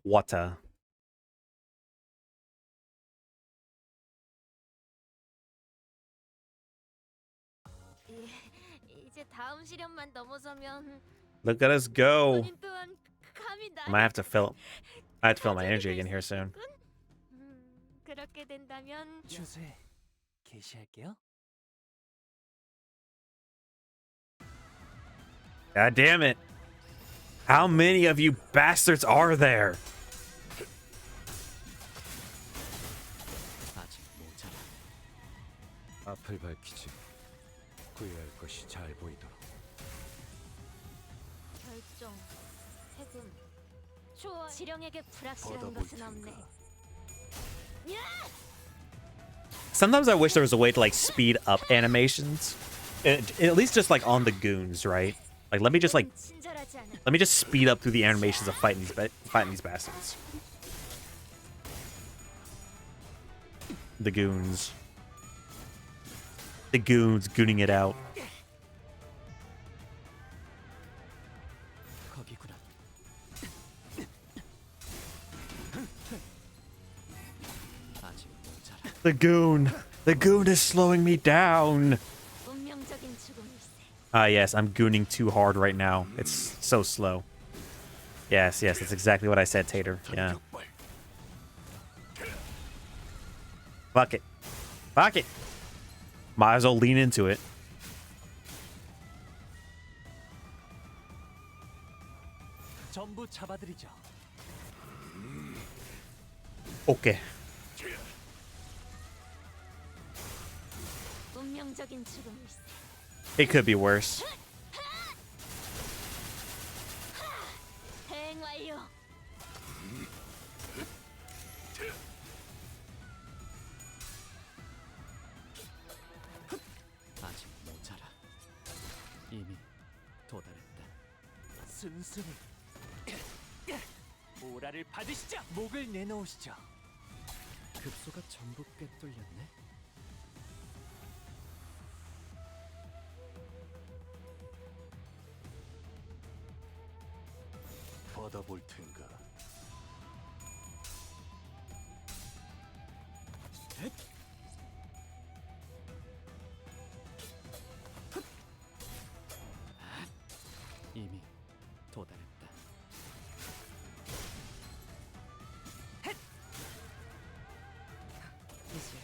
Water. 이제 다음 시련만 넘어서면 Look at us go. 본인 또한 감히 I might have to fill. I have to fill my energy again here soon. 그렇게 된다면 주제 게시할게요. God damn it. How many of you bastards are there? 아직 모자라. 앞을 밝히지. 구해야 할 것이 잘 보이도록. 결정, 해금, 좋아. 지령에게 불확실한 받아볼 것은 없네. Sometimes I wish there was a way to like speed up animations. At least just like on the goons, right? Like let me just speed up through the animations of fighting these bastards. The goons. The goons gooning it out. 거기구나. 아직 모자라. The goon is slowing me down. 운명적인 죽음일세. Ah, yes, I'm gooning too hard right now. It's so slow. Yes, that's exactly what I said, Tater. Yeah. Fuck it. Fuck it. Might as well lean into it. 전부 잡아드리죠. Okay. 운명적인 죽음일세. It could be worse. 대행 완료. 아직 모자라. 이미 도달했다. 순순히 오라를 받으시죠. 목을 내놓으시죠. 급소가 전부 꿰뚫렸네. 받아볼 텐가. 이미 도달했다. 이제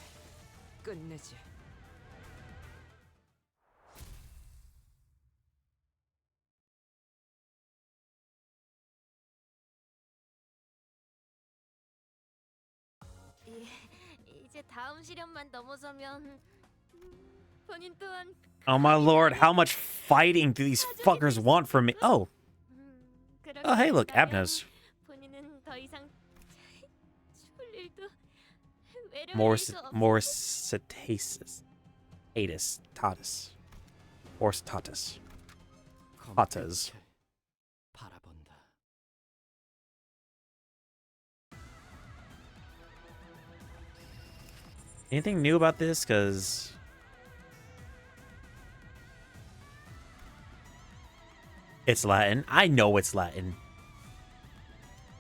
끝내지. 이제 다음 시련만 넘어서면 본인 또한 Oh my lord, how much fighting do these fuckers want from me? Oh. Oh, hey, look, Abnos. 본인은 더 이상 죽을 일도 More cetaceous. Atus. Tatus. Or tatus. Tatas. 바라본다. Anything new about this? Because it's Latin. I know it's Latin.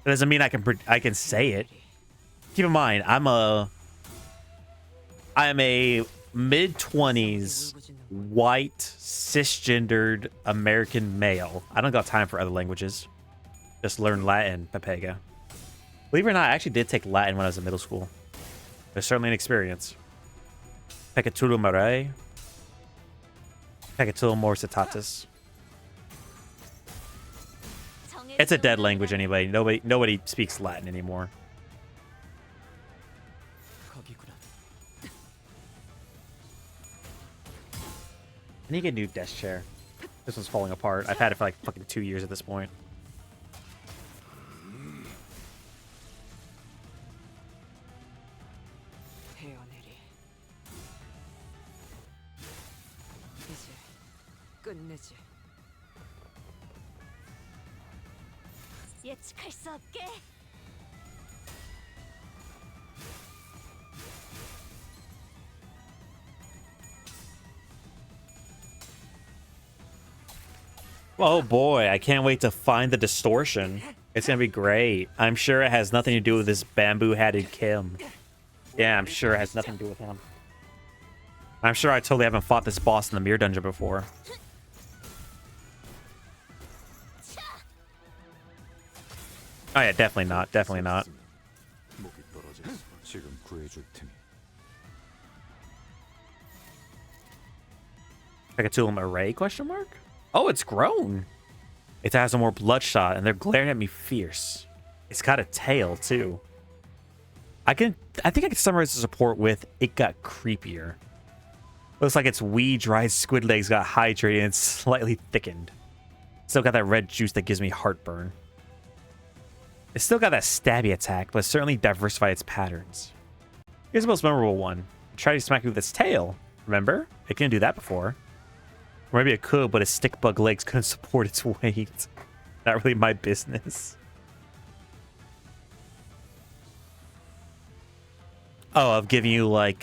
That doesn't mean I can say it. Keep in mind, I'm a I'm a mid-20s white cisgendered American male. I don't got time for other languages. Just learn Latin, Pepega. Believe it or not, I actually did take Latin when I was in middle school. It's certainly an experience. Peccatulum mare. Peccatulum morsitatis. It's a dead language anyway. Nobody speaks Latin anymore. I need to get a new desk chair. This one's falling apart. I've had it for like fucking 2 years at this point. 헤어내리. 이제 끝내지. 예측할 수 없게. Oh boy, I can't wait to find the distortion. It's gonna be great. I'm sure it has nothing to do with this bamboo-hatted Kim. Yeah, I'm sure it has nothing to do with him. I'm sure I totally haven't fought this boss in the mirror dungeon before. Oh yeah, definitely not. Definitely not. Peccatulum array? Question mark? Oh, it's grown. It has a more bloodshot, and they're glaring at me fierce. It's got a tail too. I think I can summarize the support with it got creepier. Looks like its wee dried squid legs got hydrated and slightly thickened. Still got that red juice that gives me heartburn. It's still got that stabby attack, but certainly diversified its patterns. Here's the most memorable one. It tried to smack me with its tail. Remember? It couldn't do that before. Or maybe it could, but its stick bug legs couldn't support its weight. Not really my business. Oh, of giving you like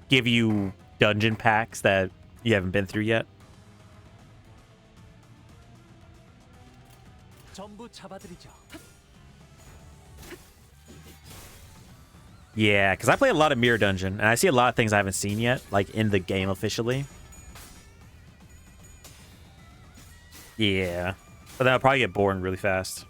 give you dungeon packs that you haven't been through yet. Yeah, because I play a lot of Mirror Dungeon, and I see a lot of things I haven't seen yet, like in the game officially. Yeah, but then I'll probably get bored really fast.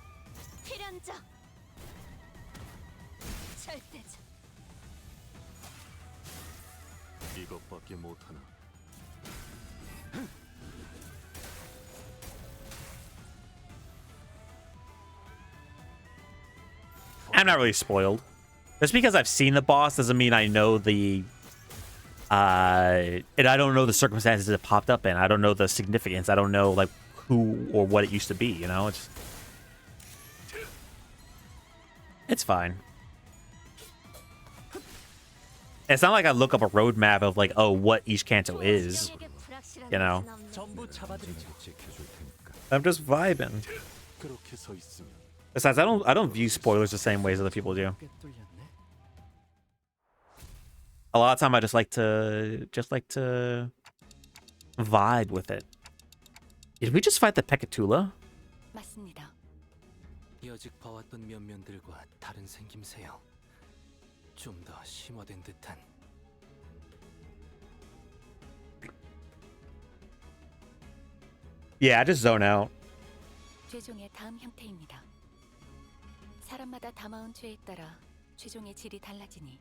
I'm not really spoiled. Just because I've seen the boss doesn't mean I know the and I don't know the circumstances it popped up in. I don't know the significance. I don't know like who or what it used to be, you know? It's fine. It's not like I look up a roadmap of like, oh, what each Canto is. You know? I'm just vibing. Besides, I don't view spoilers the same way as other people do. A lot of time I just like to vibe with it. Did we just fight the Peccatula? 맞습니다. 여직 봐왔던 면면들과 다른 생김새요. 좀 더 심화된 듯한. Yeah, I just zone out. 최종의 다음 형태입니다. 사람마다 담아온 죄에 따라 최종의 질이 달라지니.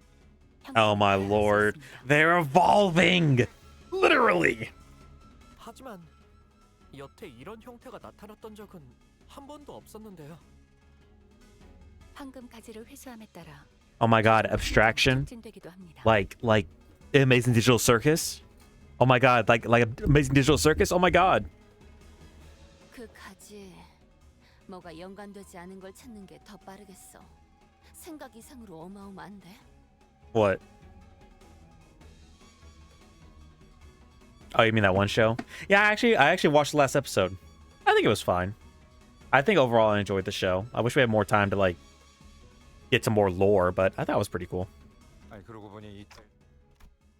Oh my lord. They're evolving! Literally! 하지만 여태 이런 형태가 나타났던 적은 한 번도 없었는데요. 황금 가지를 회수함에 따라 Oh my god, abstraction? Like Amazing Digital Circus? Oh my god, like Amazing Digital Circus? Oh my god. 그 가지 뭐가 연관되지 않은 걸 찾는 게 더 빠르겠어. 생각 이상으로 어마어마한데. What? Oh, you mean that one show? Yeah, I actually watched the last episode. I think it was fine. I think overall I enjoyed the show. I wish we had more time to like get some more lore, but I thought it was pretty cool.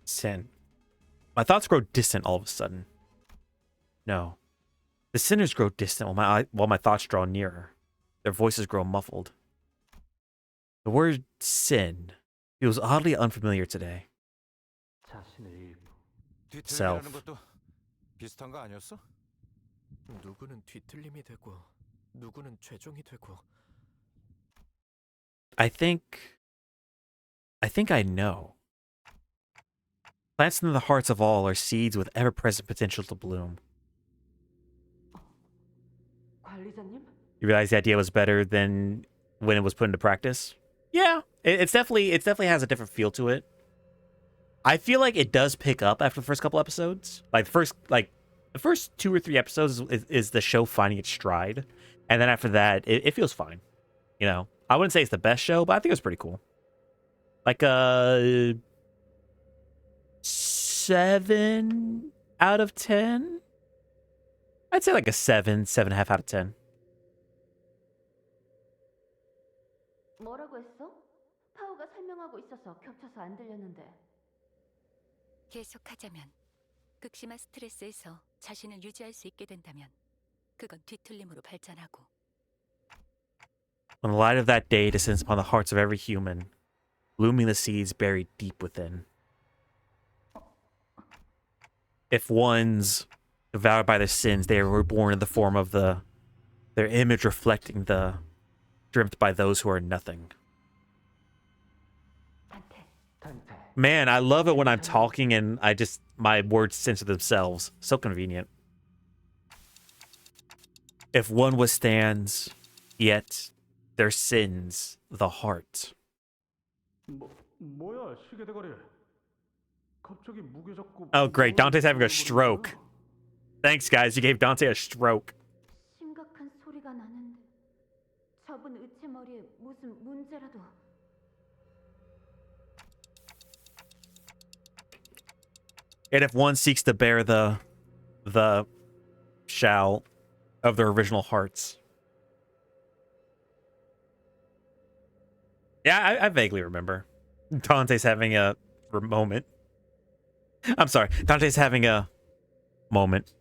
Sin. My thoughts grow distant all of a sudden. No. The sinners grow distant while my thoughts draw nearer. Their voices grow muffled. The word sin Feels oddly unfamiliar today. Self. 뒤틀리라는 것도 비슷한 거 아니었어? 누구는 뒤틀림이 되고 누구는 최종이 되고. I think I know. Plants in the hearts of all are seeds with ever-present potential to bloom. 관리자님? You realize the idea was better than when it was put into practice? Yeah, it's definitely has a different feel to it. I feel like it does pick up after the first couple episodes. Like the first 2 or 3 episodes is the show finding its stride, and then after that, it feels fine. You know, I wouldn't say it's the best show, but I think it was pretty cool. Like a 7 out of 10. I'd say like a 7.5 out of 10. 뭐라고 했어? 파우가 설명하고 있어서 겹쳐서 안 들렸는데. 계속하자면 극심한 스트레스에서 자신을 유지할 수 있게 된다면 그건 뒤틀림으로 발전하고. When the light of that day descends upon the hearts of every human, blooming the seeds buried deep within. If one's devoured by their sins, they are reborn in the form of their image reflecting the dreamt by those who are nothing. Man, I love it when I'm talking and my words censor themselves. So convenient. If one withstands, yet their sins, the heart. 뭐야 시계 대가리. 갑자기 무게 잡고. Oh, great. Dante's having a stroke. Thanks, guys. You gave Dante a stroke. 심각한 소리가 나는데. 저분 의체 머리에 무슨 문제라도. And if one seeks to bear the shall of their original hearts. Yeah, I vaguely remember. Dante's having a moment. I'm sorry. Dante's having a moment.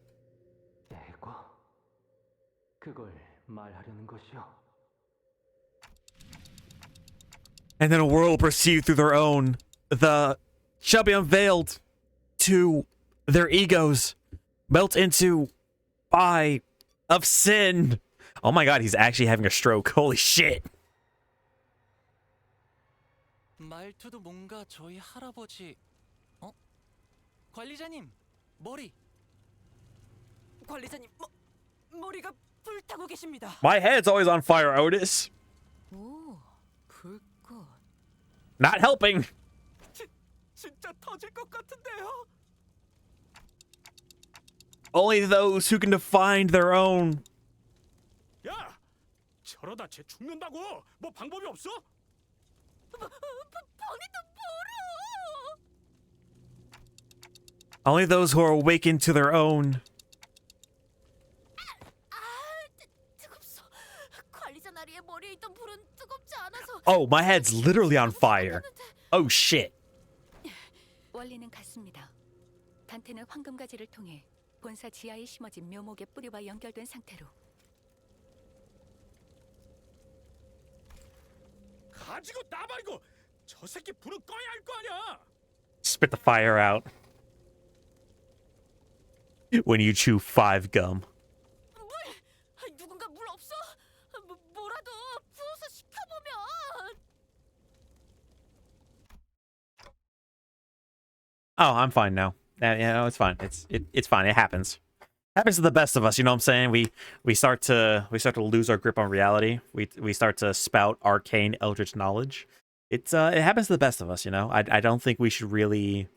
And then a world will perceive through their own. The shall be unveiled to their egos, melt into eye of sin. Oh my god, he's actually having a stroke. Holy shit. 말투도 뭔가 저희 할아버지. 관리자님, 머리. 관리자님, 머리가 불타고 계십니다. My head's always on fire, Otis. 오, 불꽃. Not helping. 진짜 터질 것 같은데요. Only those who can define their own. 야, 저러다 쟤 죽는다고. 뭐 방법이 없어? Only those who are awakened to their own. 뜨겁소. 관리자 나리의 머리에 있던 불은 뜨겁지 않아서. Oh, my head's literally on fire. Oh shit. 원리는 같습니다. 단테는 황금가지를 통해 본사 지하에 심어진 묘목의 뿌리와 연결된 상태로. 가지고 나발고 저 새끼 불은 꺼야 할 거 아니야. Spit the fire out. When you chew 5 gum. 누군가 물 없어? 뭐라도 부어서 식혀보면. Oh, I'm fine now. Yeah, no, it's fine. It's fine. It happens. Happens to the best of us. You know what I'm saying? We start to lose our grip on reality. We start to spout arcane eldritch knowledge. It happens to the best of us. You know. I don't think we should really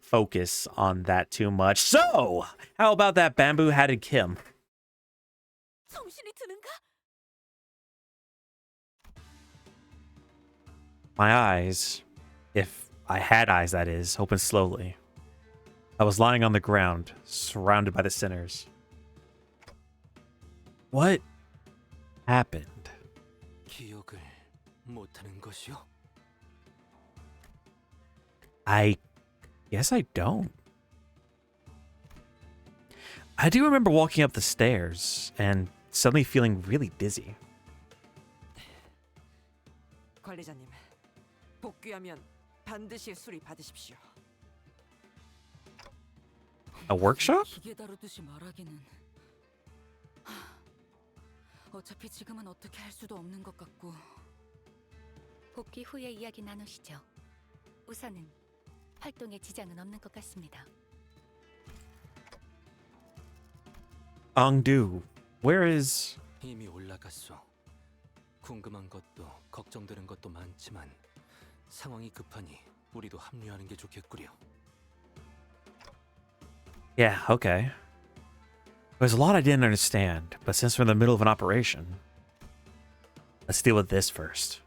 focus on that too much. So, how about that bamboo-hatted Kim? 정신이 드는가? My eyes, if I had eyes, that is, opened slowly. I was lying on the ground, surrounded by the sinners. What happened? 기억을 못하는 것이요? I guess I don't. I do remember walking up the stairs and suddenly feeling really dizzy. 관리자님, 복귀하면 반드시 수리 받으십시오. A workshop? 기계 다루듯이 말하기는. 어차피 지금은 어떻게 할 수도 없는 것 같고. 복귀 후에 이야기 나누시죠. 우선은 활동에 지장은 없는 것 같습니다. Ongdu, where is? 이미 올라갔어. 궁금한 것도 걱정되는 것도 많지만 상황이 급하니 우리도 합류하는 게 좋겠구려. Yeah, okay. There's a lot I didn't understand, but since we're in the middle of an operation, let's deal with this first.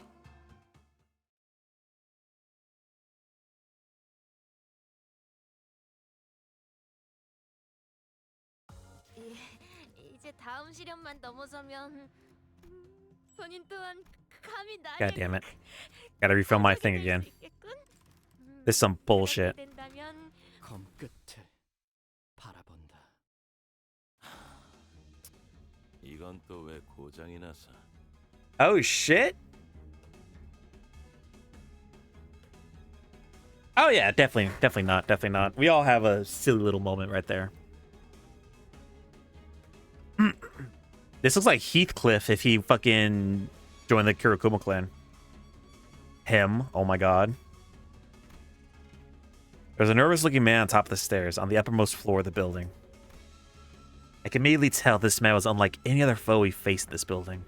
이제 다음 시련만 넘어서면 본인 또한 감히 나에게 God damn it. Gotta refill my thing again. This is some bullshit. 된다면 검 끝에 바라본다. 이건 또 왜 고장이 나서? Oh shit. Oh yeah, definitely not. We all have a silly little moment right there. This looks like Heathcliff if he fucking joined the Kurokuma clan. Him, oh my god. There's a nervous-looking man on top of the stairs on the uppermost floor of the building. I can immediately tell this man was unlike any other foe we faced in this building.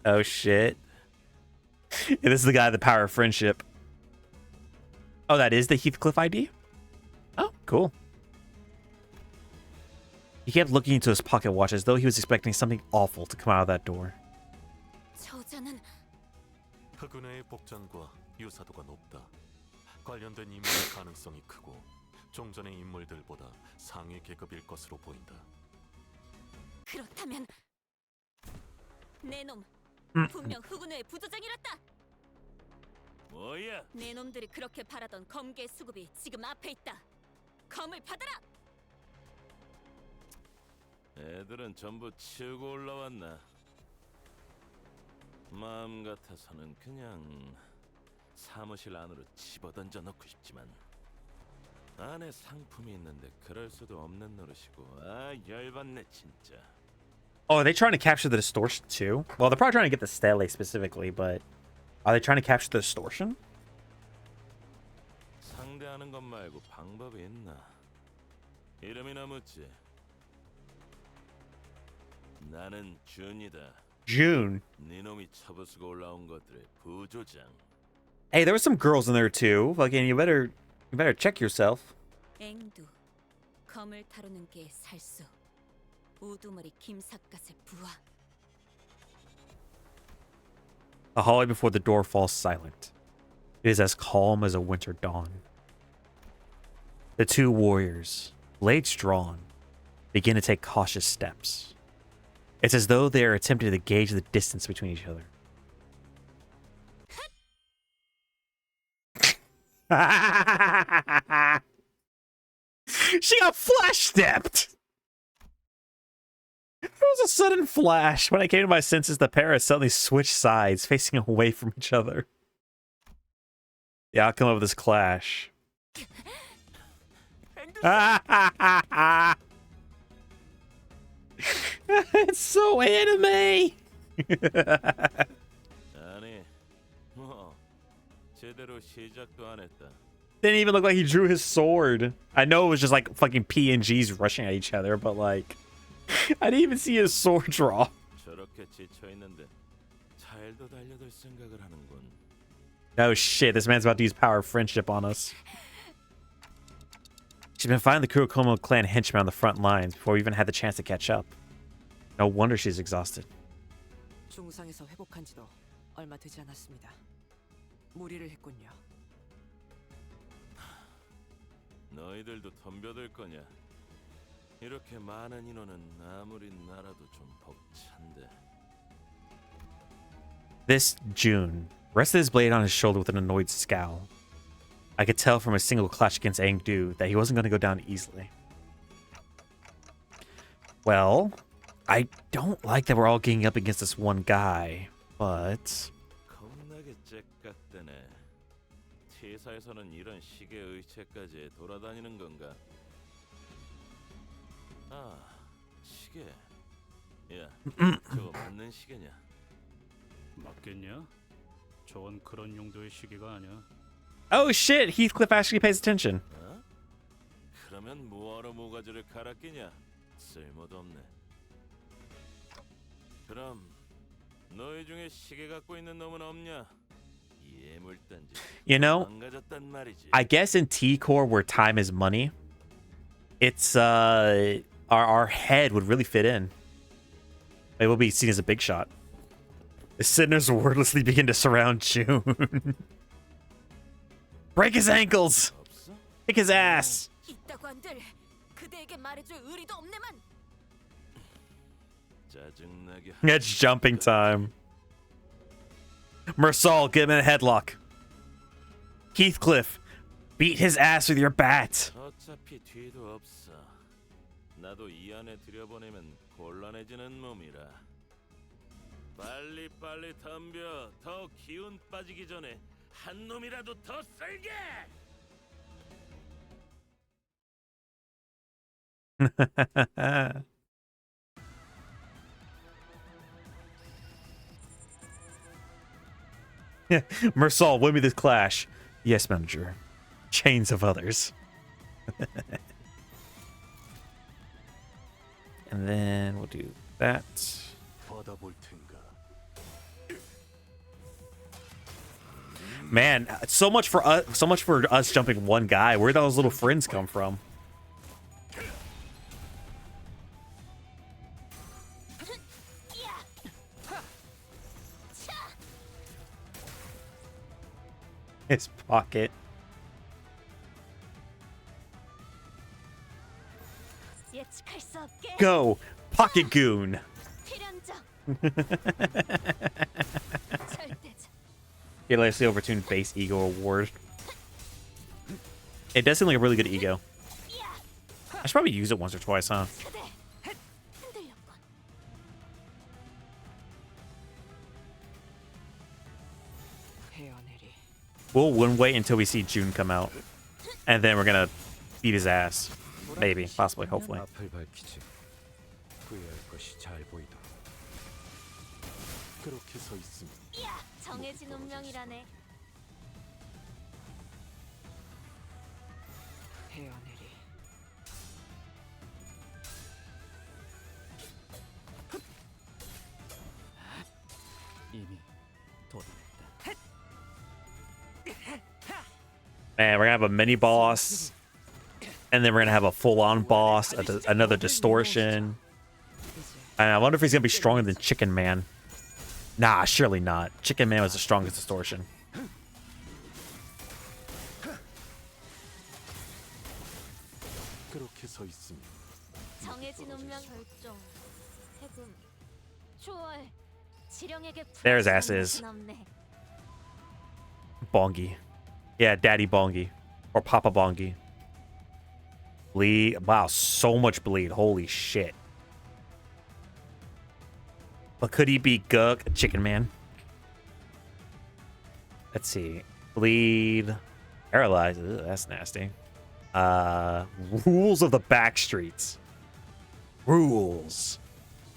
Oh shit. Yeah, this is the guy with the power of friendship. Oh, that is the Heathcliff ID? Oh, cool. He kept looking into his pocket watch as though he was expecting something awful to come out of that door. 저자는 흑은의 복장과 유사도가 높다. 관련된 인물의 가능성이 크고 종전의 인물들보다 상위 계급일 것으로 보인다. 그렇다면 내 놈 분명 흑운회의 부조장이랬다. 뭐야? 내 놈들이 그렇게 바라던 검계 수급이 지금 앞에 있다. 검을 받아라. 애들은 전부 치우고 올라왔나? 마음 같아서는 그냥 사무실 안으로 집어던져 넣고 싶지만 안에 상품이 있는데 그럴 수도 없는 노릇이고. 아, 열받네 진짜. Oh, are they trying to capture the distortion too? Well, they're probably trying to get the stele specifically, but are they trying to capture the distortion? 상대하는 것 말고 방법이 있나? 이름이나 묻지. 나는 준이다. June. 네 놈이 쳐부수고 올라온 것들의 부조장. Hey, there were some girls in there too. Fucking, you better check yourself. 앵두 검을 다루는 게 살수. 우두머리 김삿갓의 부하. The hallway before the door falls silent. It is as calm as a winter dawn. The two warriors, blades drawn, begin to take cautious steps. It's as though they are attempting to gauge the distance between each other. She got flash stepped! There was a sudden flash. When I came to my senses, the pair had suddenly switched sides, facing away from each other. The outcome of this clash. It's so anime! 아니, 뭐 제대로 시작도 안 했다. Didn't even look like he drew his sword. I know it was just like fucking PNGs rushing at each other, but like, I didn't even see his sword draw. 저렇게 지쳐 있는데 잘도 달려들 생각을 하는군. Oh shit, this man's about to use power of friendship on us. She's been fighting the Kurokoma clan henchmen on the front lines before we even had the chance to catch up. No wonder she's exhausted. 중상에서 회복한 지도 얼마 되지 않았습니다. 무리를 했군요. 너희들도 덤벼들 거냐? 이렇게 많은 인원은 아무리 나라도 좀 벅찬데. This June rested his blade on his shoulder with an annoyed scowl. I could tell from a single clash against Angdu that he wasn't going to go down easily. Well, I don't like that we're all getting up against this one guy, but 겁나게 째깍대네. T사에서는 이런 시계 의체까지 돌아다니는 건가? 아, 시계. 야, 저거 맞는 시계냐? 맞겠냐? 저건 그런 용도의 시계가 아니야. oh shit, Heathcliff actually pays attention. 어? 그러면 뭐하러 모가지를 갈아 끼냐? 쓸모도 없네. 그럼 너희 중에 시계 갖고 있는 놈은 없냐? 예물단지. You know, 망가졌단 말이지. I guess in T-Core where time is money, it's our head would really fit in. It will be seen as a big shot. The sinners wordlessly begin to surround June. Break his ankles! Kick his ass! 있다고 한들 그대에게 말해줄 의리도 없네만. 짜증나게. It's jumping time. Mersal, get him in a headlock. Heathcliff, beat his ass with your bat. 어차피 뒤도 없어. 나도 이 안에 들여보내면 곤란해지는 몸이라. 빨리 덤벼. 더 기운 빠지기 전에 한 놈이라도 더 쓸게. Mersal, win me this clash. Yes, manager. Chains of others. And then we'll do that. Man, so much for us jumping one guy. Where'd those little friends come from? His pocket. 예측할 수 없게. Go, pocket goon. 필연적. 절대적. Hilariously overtuned base ego award. It does seem like a really good ego. I should probably use it once or twice, huh? 그대 흔들렸군. 헤어내리. We'll wait until we see June come out. And then we're gonna beat his ass. Maybe, possibly, hopefully. 앞을 밝히지. 후회할 것이 잘 보이도록. 그렇게 서 있으면 정해진 운명이라네. 헤어내리. 이미 도달했다. Man, we're gonna have a mini boss. And then we're gonna have a full-on boss, another distortion. And I wonder if he's gonna be stronger than Chicken Man. Nah, surely not. Chicken Man was the strongest distortion. 그렇게 서 있으면 정해진 운명 결정. 해금. 초월. 지령에게 There his 불안한 ass is. 것은 없네. Bongi. Yeah, Daddy Bongi. Or Papa Bongi. Bleed. Wow, so much bleed. Holy shit. But could he be Guk, Chicken Man? Let's see. Bleed. Paralyzed. Ugh, that's nasty. Rules of the back streets. Rules.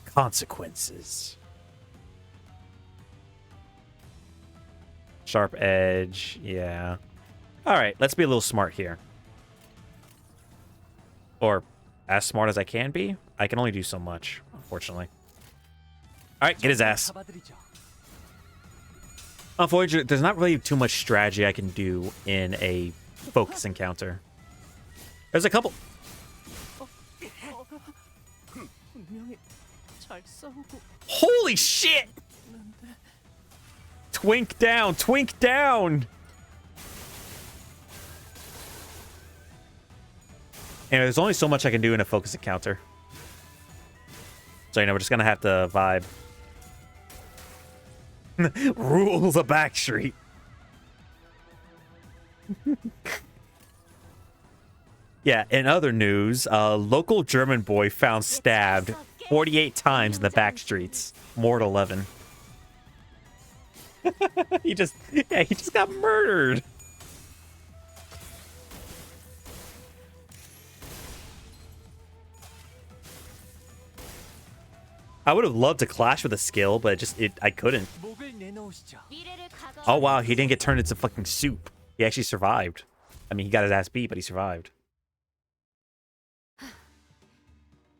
Consequences. Sharp edge. Yeah. All right, let's be a little smart here. Or as smart as I can be. I can only do so much, unfortunately. All right, get his ass. Unfortunately, there's not really too much strategy I can do in a focus encounter. There's a couple. Holy shit! Twink down, twink down! And there's only so much I can do in a focus encounter. So, you know, we're just gonna have to vibe. Rules of Backstreet. Yeah, in other news, a local German boy found stabbed 48 times in the back streets. Mortal 11. he just got murdered. I would have loved to clash with a skill, but I couldn't. Oh wow, he didn't get turned into fucking soup. He actually survived. I mean, he got his ass beat, but he survived.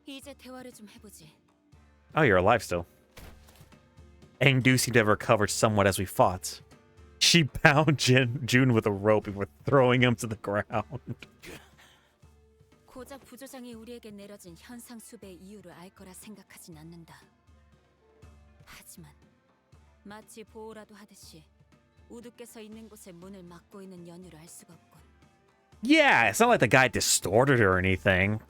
이제 대화를 좀 해보지. Oh, you're alive still. And do seem to have recovered somewhat as we fought. She bound June with a rope before throwing him to the ground. 고작 부조장이 우리에게 내려진 현상 수배의 이유를 알 거라 생각하진 않는다. 하지만 마치 보호라도 하듯이 우두께서 있는 곳에 문을 막고 있는 연유를 알 수가 없군. Yeah, it's not like the guy distorted her or anything.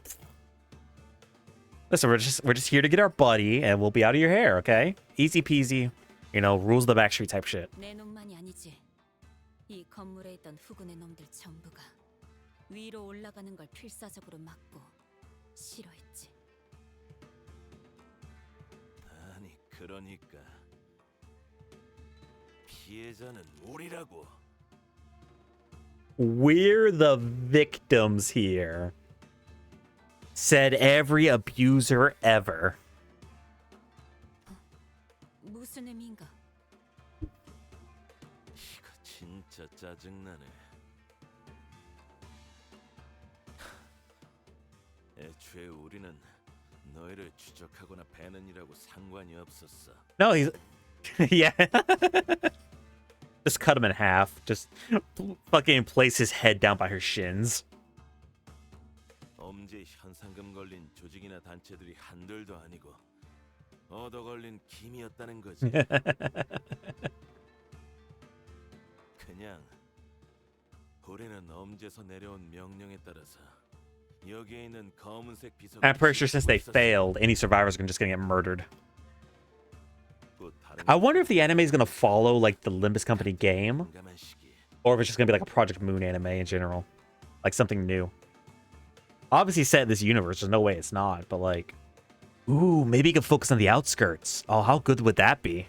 Listen, we're just here to get our buddy, and we'll be out of your hair, okay? Easy peasy, you know, rules of the backstreet type shit. 내 놈만이 아니지. 이 건물에 있던 후군의 놈들 전부가 위로 올라가는 걸 필사적으로 막고 싫어했지. 아니 그러니까 피해자는 우리라고. We're the victims here. Said every abuser ever. 무슨 의미인가? 이거 진짜 짜증나네. 애초에 우리는 너희를 추적하거나 배는 일하고 상관이 없었어. No, he's... yeah. Just cut him in half. Just fucking place his head down by her shins. 엄지에 현상금 걸린 조직이나 단체들이 한둘도 아니고 얻어 걸린 김이었다는 거지. 그냥 우리는 엄지에서 내려온 명령에 따라서 여기에 있는 검은색 비석. I'm pretty sure since they failed, any survivors are just gonna get murdered. I wonder if the anime is gonna follow like the Limbus Company game, or if it's just gonna be like a Project Moon anime in general, like something new. Obviously set in this universe, there's no way it's not, but like, ooh, maybe you can focus on the outskirts. Oh, how good would that be?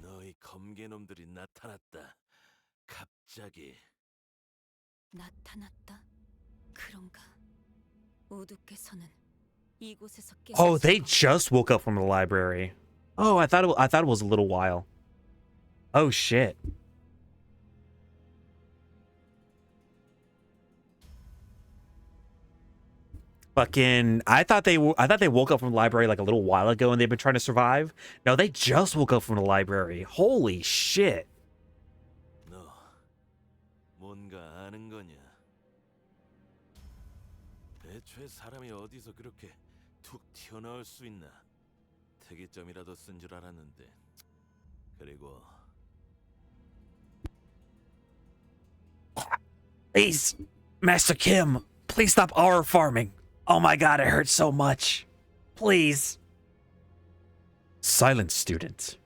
너희 검개놈들이 나타났다. 갑자기. 나타났다. 그런가? 우두께서는 이곳에서 Oh, they just woke up from the library. Oh, I thought it was a little while. Oh shit. Fucking, I thought they woke up from the library like a little while ago and they've been trying to survive. No, they just woke up from the library. Holy shit. 너 뭔가 아는 거냐? 애초에 사람이 어디서 그렇게 툭 튀어나올 수 있나? 특이점이라도 쓴 줄 알았는데. 그리고 Please, Master Kim, please stop aura farming. Oh my god, it hurts so much. Please. Silent student.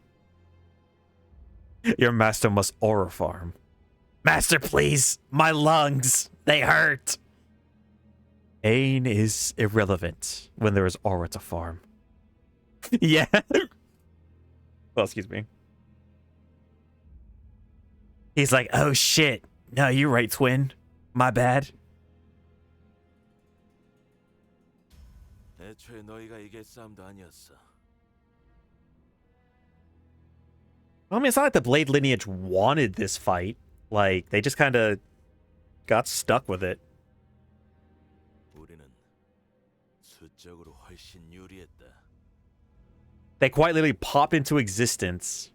Your master must aura farm. Master, please. My lungs. They hurt. Ain is irrelevant when there is aura to farm. Yeah. Well, excuse me. He's like, oh shit. No, you're right, twin. My bad. 애초에 너희가 이길 싸움도 아니었어. I mean, it's not like the Blade lineage wanted this fight. Like, they just kind of got stuck with it. 우리는 수적으로 훨씬 유리했다. They quite literally pop into existence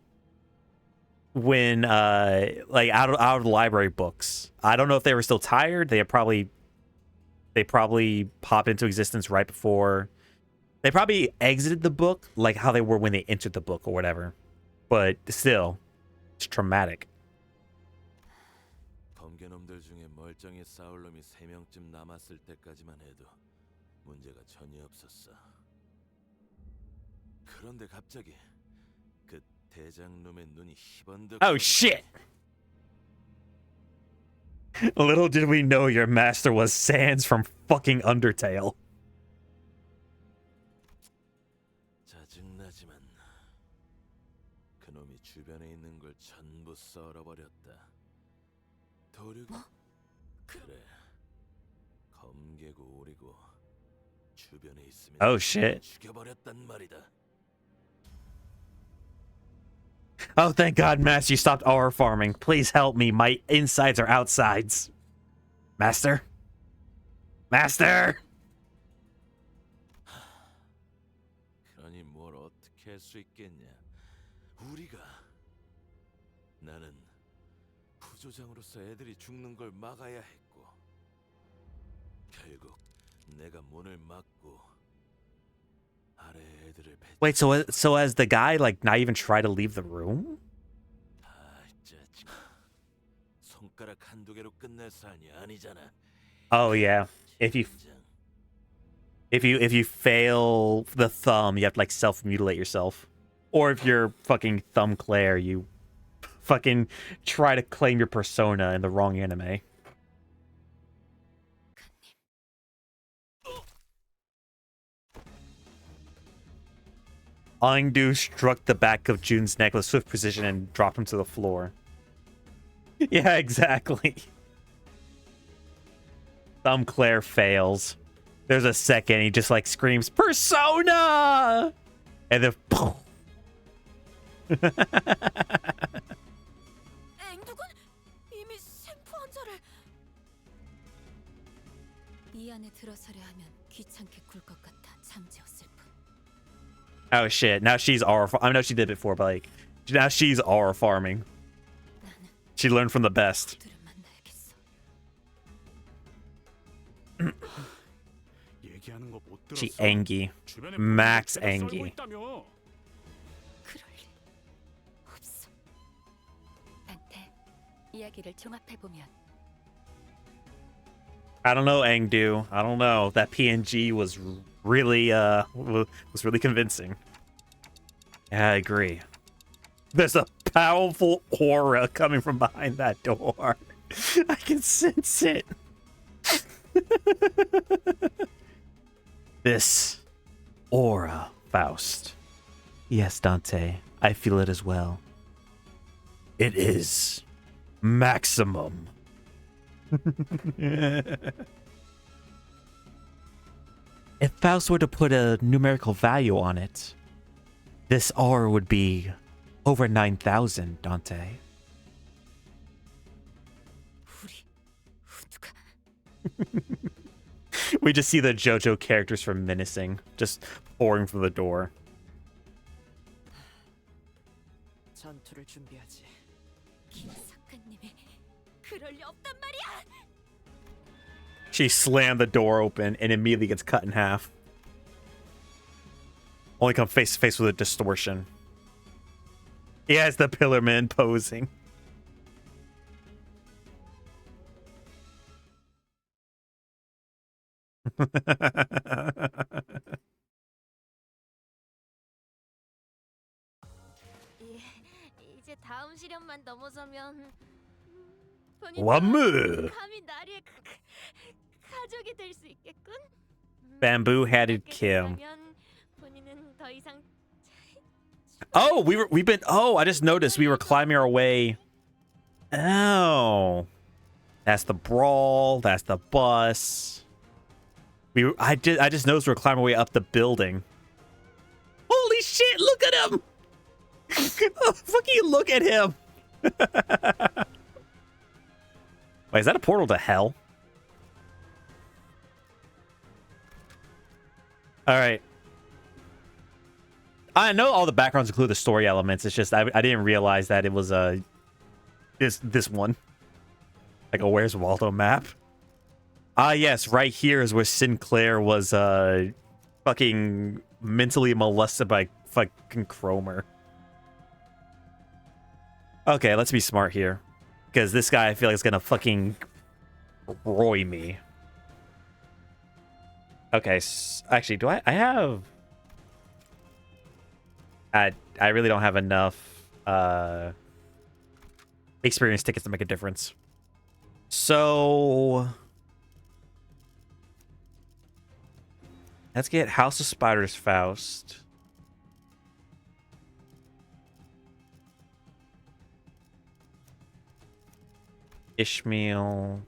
when, like, out of the library books. I don't know if they were still tired. They probably pop into existence right before. They probably exited the book like how they were when they entered the book or whatever. But still, it's traumatic. 검개놈들 중에 멀쩡히 싸울 놈이 3명쯤 남았을 때까지만 해도 문제가 전혀 없었어. 그런데 갑자기 그 대장놈의 눈이 희번득. Oh shit! Little did we know your master was Sans from fucking Undertale. 짜증나지만 그놈이 주변에 있는 걸 전부 썰어버렸다. 도륙. 그래. 검개고 오리고 주변에 있으면 Oh shit. 죽여버렸단 말이다. Oh, thank God, Master, you stopped aura farming. Please help me. My insides are outsides. Master? Master! 그러니 뭘 어떻게 할 수 있겠냐? 우리가 나는 부조장으로서 애들이 죽는 걸 막아야 했고 결국 내가 문을 막고 아래 애들을 Wait, so has the guy, like, not even tried to leave the room? 손가락 한두 개로 끝낼 사안이 아니잖아. Oh, yeah. If you fail the thumb, you have to, like, self-mutilate yourself. Or if you're fucking Thumb Claire, you fucking try to claim your persona in the wrong anime. Angdu struck the back of June's neck with swift precision and dropped him to the floor. Yeah, exactly. Thumb Claire fails. There's a second, he just like screams, Persona! And then 앵두군 이미 생포 환자를 이 안에 들어서려 하면 귀찮게 굴 것 같아 잠재웠을 뿐. oh shit, now she's aura. I know she did it before, but like now she's aura farming. She learned from the best. She angry. Max angry. 그럴 리 없어. 단테 이야기를 종합해 보면 I don't know, Angdu. I don't know. That PNG was really convincing. Yeah, I agree. There's a powerful aura coming from behind that door. I can sense it. This aura, Faust. Yes, Dante. I feel it as well. It is maximum. If Faust were to put a numerical value on it, this aura would be over 9,000, Dante. We just see the JoJo characters from Menacing just pouring from the door. 전투를 준비하지. 김 작가님이 그럴 리 없단 말이야. She slammed the door open and immediately gets cut in half. Only come face to face with a distortion. He has the Pillar Man posing. 이제 다음 시련만 넘어서면 Wamu! 감히 나리의 가족이 될 수 있겠군. Bamboo-headed Kim. 본인은 더 이상 Oh, we've been. Oh, I just noticed we were climbing our way. Oh, that's the brawl. That's the bus. I just noticed we were climbing our way up the building. Holy shit! Look at him. Oh, fucking look at him. Wait, is that a portal to hell? All right. I know all the backgrounds include the story elements. It's just I didn't realize that it was this one, like a Where's Waldo map. Ah, yes, right here is where Sinclair was fucking mentally molested by fucking Cromer. Okay, let's be smart here, because this guy I feel like is gonna fucking roy me. Okay, actually, do I have? I really don't have enough experience tickets to make a difference. So let's get House of Spiders Faust. Ishmael.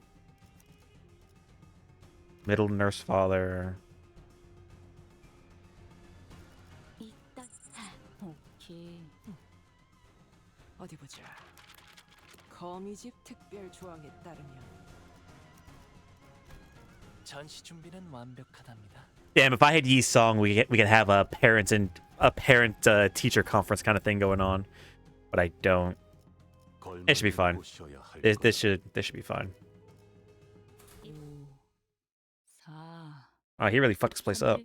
Middle Nurse Father. 오케이. 어디 보자. 거미집 특별 조항에 따르면 전시 준비는 완벽하답니다. Damn, if I had Yee's song, we could have a parent teacher conference kind of thing going on, but I don't. It should be fine. This should be fine. Oh, he really fucked this place up.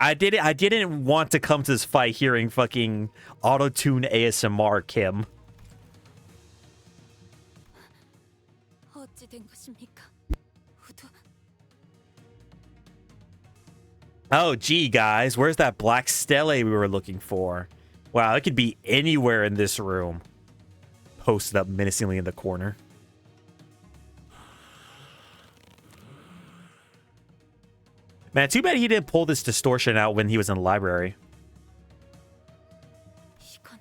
I didn't want to come to this fight hearing fucking auto-tune ASMR, Kim. 어찌된 것입니까? 후드. Oh, gee, guys, where's that black stele we were looking for? Wow, it could be anywhere in this room. Posted up menacingly in the corner. Man, too bad he didn't pull this distortion out when he was in the library. 이건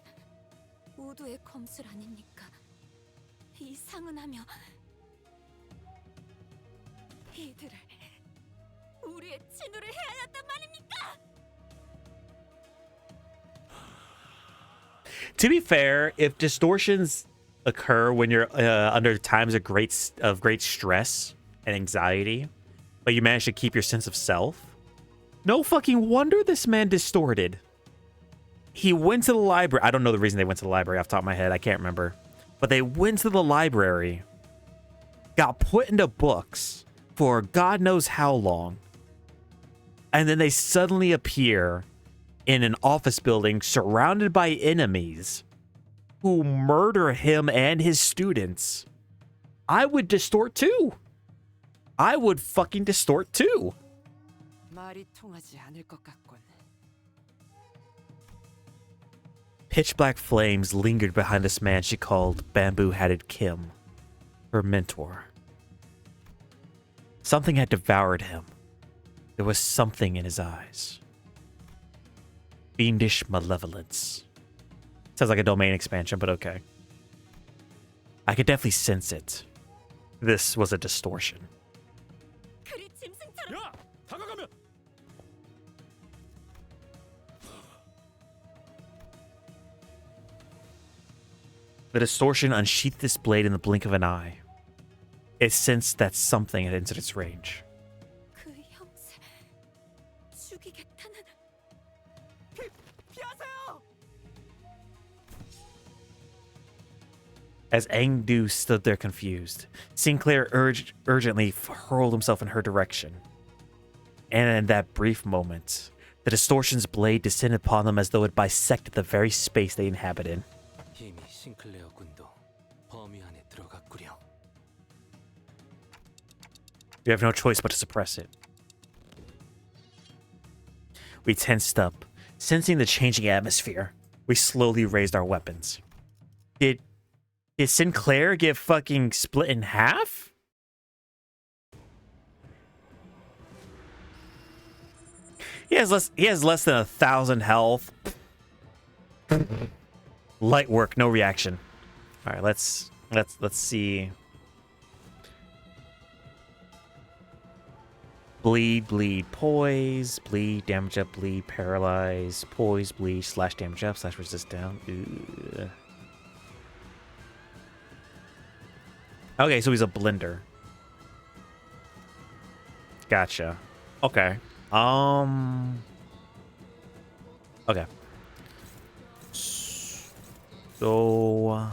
우두의 검술 아닙니까? 이상은 하며 이들을 우리의 친우를 해야 한단 말입니까? To be fair, if distortions occur when you're under times of great stress and anxiety, but you manage to keep your sense of self, no fucking wonder this man distorted. He went to the library. I don't know the reason they went to the library off the top of my head. I can't remember. But they went to the library, got put into books for God knows how long, and then they suddenly appear in an office building surrounded by enemies who murder him and his students. I would distort too. I would fucking distort too. 말이 통하지 않을 것 같군. Pitch black flames lingered behind this man she called Bamboo-Hatted Kim, her mentor. Something had devoured him. There was something in his eyes. Fiendish malevolence. Sounds like a domain expansion, but okay. I could definitely sense it. This was a distortion. 야, 다가가면. The distortion unsheathed this blade in the blink of an eye. It sensed that something had entered its range. 그 형세 죽이겠다는 피하세요! As Angdu stood there confused, Sinclair urgently hurled himself in her direction. And in that brief moment, the distortion's blade descended upon them as though it bisected the very space they inhabited. 이미 싱클레어 군도 범위 안에 들어갔구려. We have no choice but to suppress it. We tensed up, sensing the changing atmosphere. We slowly raised our weapons. Did Sinclair get fucking split in half? He has less than 1,000 health. Light work, no reaction. All right, let's see. Bleed, poise, bleed, damage up, bleed, paralyze, poise, bleed, slash damage up, slash resist down. Ugh. Okay, so he's a blender. Gotcha. Okay. Okay. So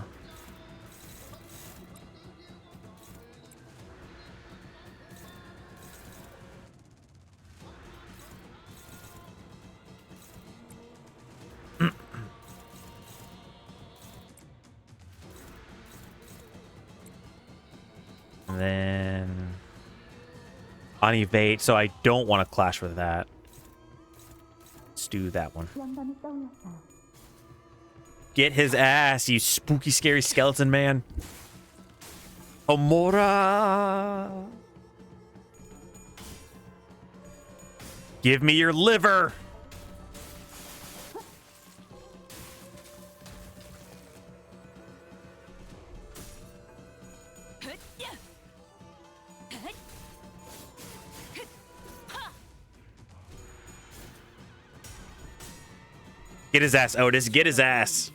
and then on evade, so I don't want to clash with that. Let's do that one. Get his ass, you spooky, scary skeleton man. Omora! Give me your liver! Get his ass, Otis. Get his ass.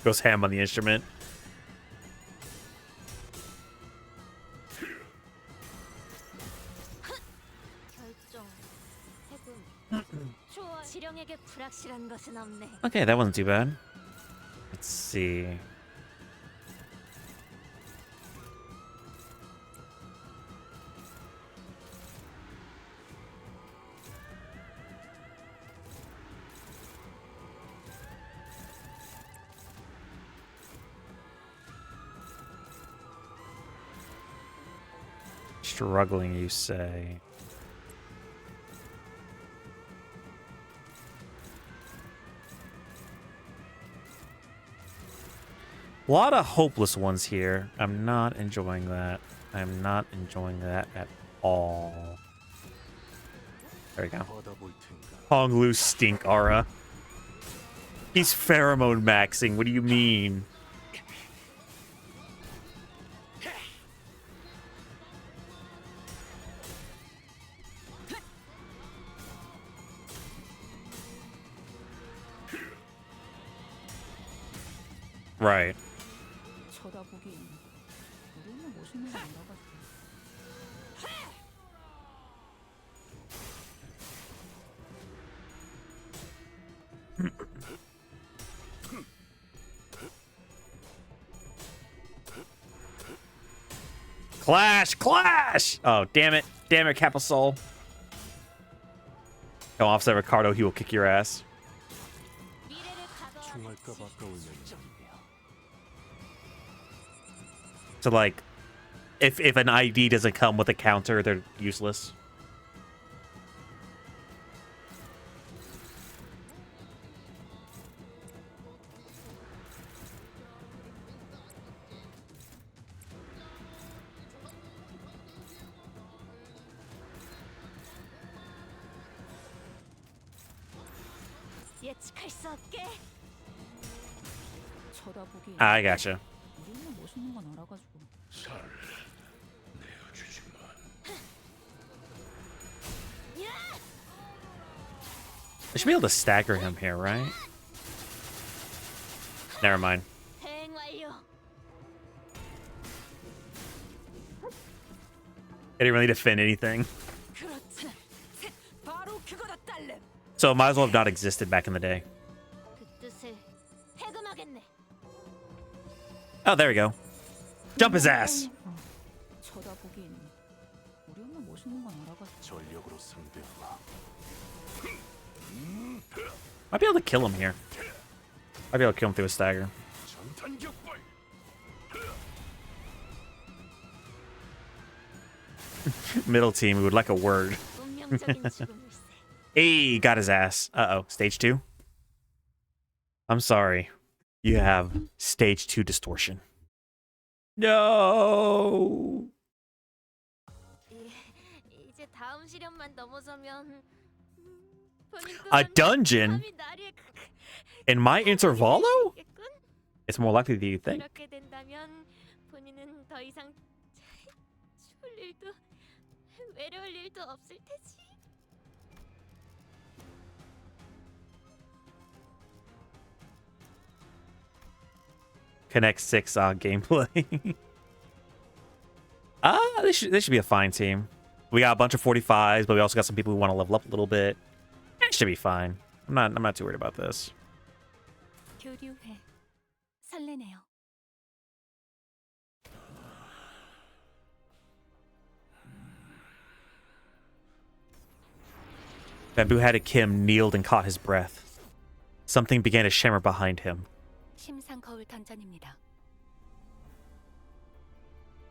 Goes ham on the instrument. Okay, that wasn't too bad. Let's see. Struggling, you say? A lot of hopeless ones here. I'm not enjoying that. I'm not enjoying that at all. There we go. Hong Lu stink aura. He's pheromone maxing. What do you mean? Right. Clash! Clash! Oh, damn it. Damn it, Capasol. Go offset Ricardo, he will kick your ass. So, like, if an ID doesn't come with a counter, they're useless. I gotcha. I should be able to stagger him here, right? Never mind. I didn't really defend anything. So it might as well have not existed back in the day. Oh, there we go. Jump his ass. Might be able to kill him here. Might be able to kill him through a stagger. Middle team, we would like a word. Hey, got his ass. Uh-oh, stage 2? I'm sorry. You have stage 2 distortion. No! A dungeon? In my Intervallo? It's more likely than you think. Connect 6 gameplay. This should be a fine team. We got a bunch of 45s, but we also got some people who want to level up a little bit. It should be fine. I'm not too worried about this. Bamboo Hatted Kim kneeled and caught his breath. Something began to shimmer behind him.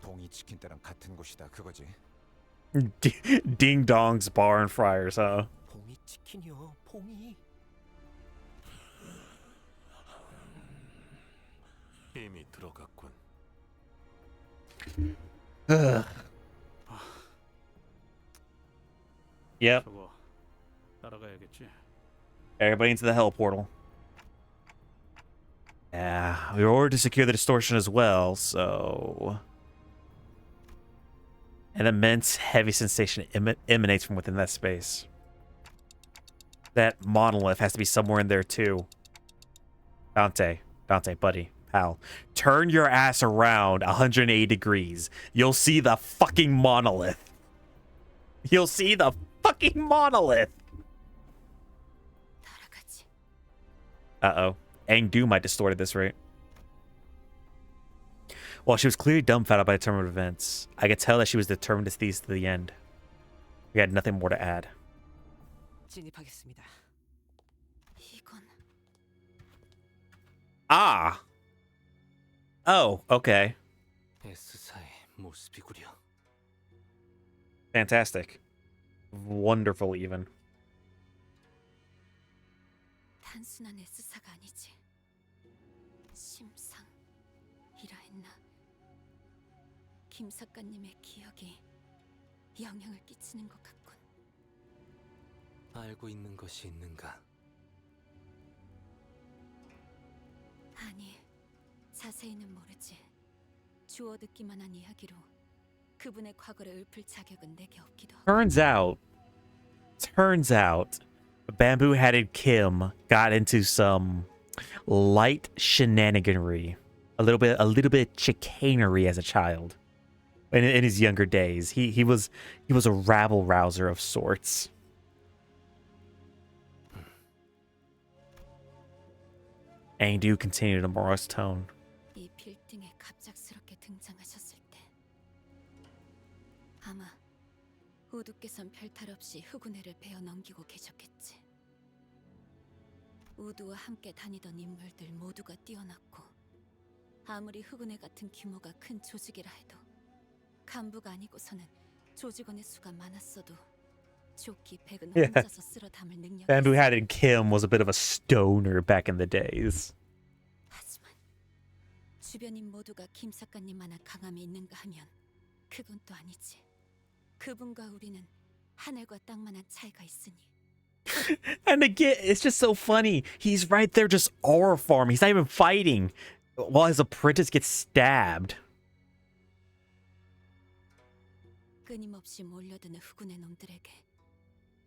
동이 치킨 때랑 같은 곳이다 그거지. Ding Dong's Bar and Friars, huh? 봉이 치킨이요, 봉이. 이미 들어갔군. Yep. 저거 따라가야겠지. Everybody into the hell portal. Yeah, we were ordered to secure the distortion as well, so... An immense, heavy sensation emanates from within that space. That monolith has to be somewhere in there, too. Dante, buddy, pal. Turn your ass around 180 degrees. You'll see the fucking monolith. You'll see the fucking monolith. Uh-oh. Angdu might distorted this rate. While she was clearly dumbfounded by the turn of events, I could tell that she was determined to see this to the end. We had nothing more to add. 진입하겠습니다. Ah! Oh, okay. S사의 모습이구려. Fantastic. Wonderful, even. 단순한 S사가 아니지. 심상이라 했나? 김 작가님의 기억이 영향을 끼치는 것 같군. 알고 있는 것이 있는가? 아니, 자세히는 모르지. 주워 듣기만 한 이야기로 그분의 과거를 읊을 자격은 내게 없기도 하고. Turns out, Bamboo-Headed Kim got into some light shenaniganry, a little bit chicanery as a child. In his younger days, he was a rabble rouser of sorts. Angdu continued in a morose tone. 이 빌딩에 갑작스럽게 등장하셨을 때 아마 우두께선 별탈 없이 흑운회를 베어 넘기고 계셨겠지. 우두와 함께 다니던 인물들 모두가 뛰어났고 아무리 흑운회 같은 규모가 큰 조직이라 해도 간부가 아니고서는 조직원의 수가 많았어도 조끼 백은 혼자서 쓸어 담을 능력이 Bamboo-Headed Kim was a bit of a stoner back in the days. 하지만 주변인 모두가 김 작가님만한 강함이 있는가 하면 그건 또 아니지. 그분과 우리는 하늘과 땅만한 차이가 있으니. And again, it's just so funny. He's right there just aura farming. He's not even fighting while his apprentice gets stabbed. 끊임없이 몰려드는 흑운의 놈들에게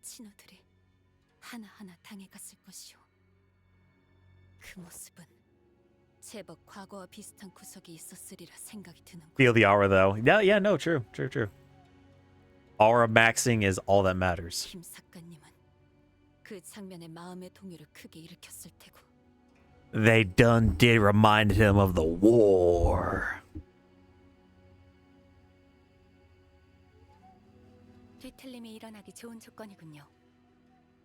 친구들이 하나하나 당해갔을 것이오. 그 모습은 제법 과거와 비슷한 구석이 있었으리라 생각이 드는. Feel the aura though. Yeah, no, true. Aura maxing is all that matters. 김 작가님은 그 장면에 마음의 동요를 크게 일으켰을 테고. They done did remind him of the war. 뒤틀림이 일어나기 좋은 조건이군요.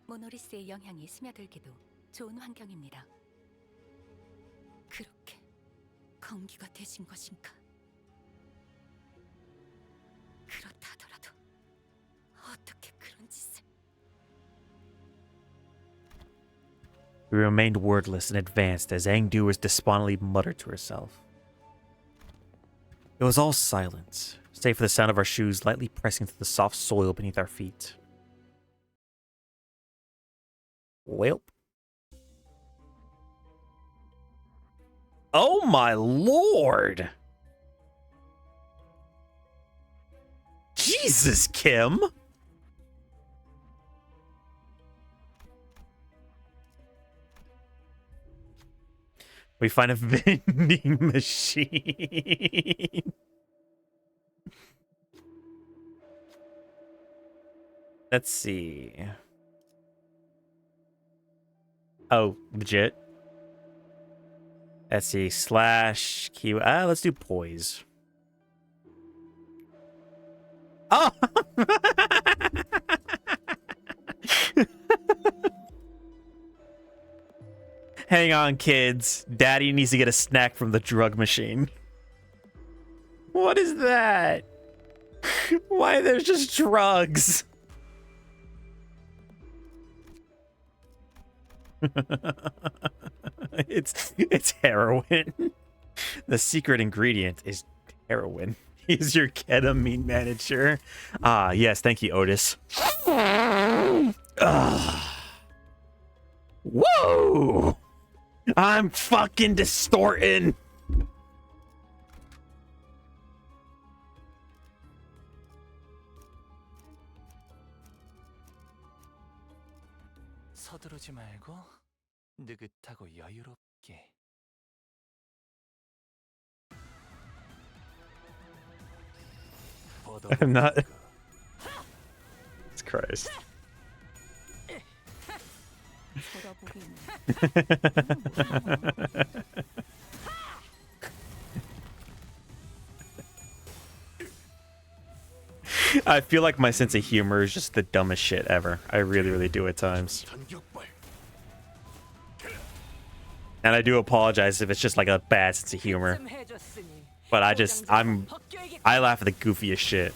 모노리스의 영향이 스며들기도 좋은 환경입니다. 그렇게 건기가 되신 것인가? 그렇다 하더라도 어떻게 그런 짓을? We remained wordless and advanced as Angdu was despondently muttered to herself. It was all silent, save for the sound of our shoes lightly pressing to the soft soil beneath our feet. Welp. Oh my lord! Jesus, Kim! We find a vending machine. Let's see. Oh, legit. Let's see. Slash key. Let's do poise. Oh! Hang on, kids. Daddy needs to get a snack from the drug machine. What is that? Why there's just drugs? It's heroin. The secret ingredient is heroin. He's your ketamine manager. Ah, yes, thank you, Otis. Whoa! I'm fucking distorting. 서두르지 말고 느긋하고 여유롭게. I'm not. It's Christ. I feel like my sense of humor is just the dumbest shit ever. I really, really do at times. And I do apologize if it's just like a bad sense of humor. But I laugh at the goofiest shit.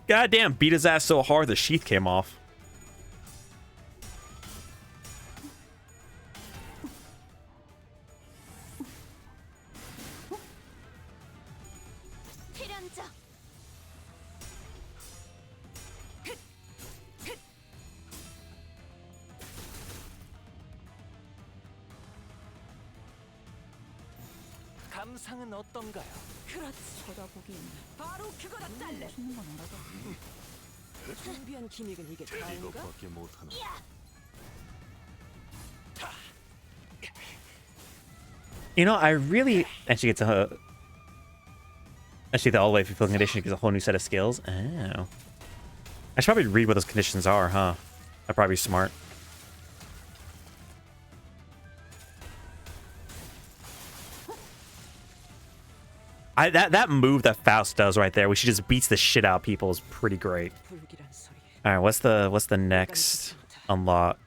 Goddamn, beat his ass so hard the sheath came off. 감상은 어떤가요? 그렇지. 쳐다보기엔 바로 그거다 딸래. 준비한 기믹은 이게 다인가? 이것밖에 못하나. You know, I really... And she gets a... Actually, the all the way fulfilling condition gets a whole new set of skills. Oh. I should probably read what those conditions are, huh? That'd probably be smart. That move that Faust does right there, where she just beats the shit out of people, is pretty great. All right, what's the next unlock?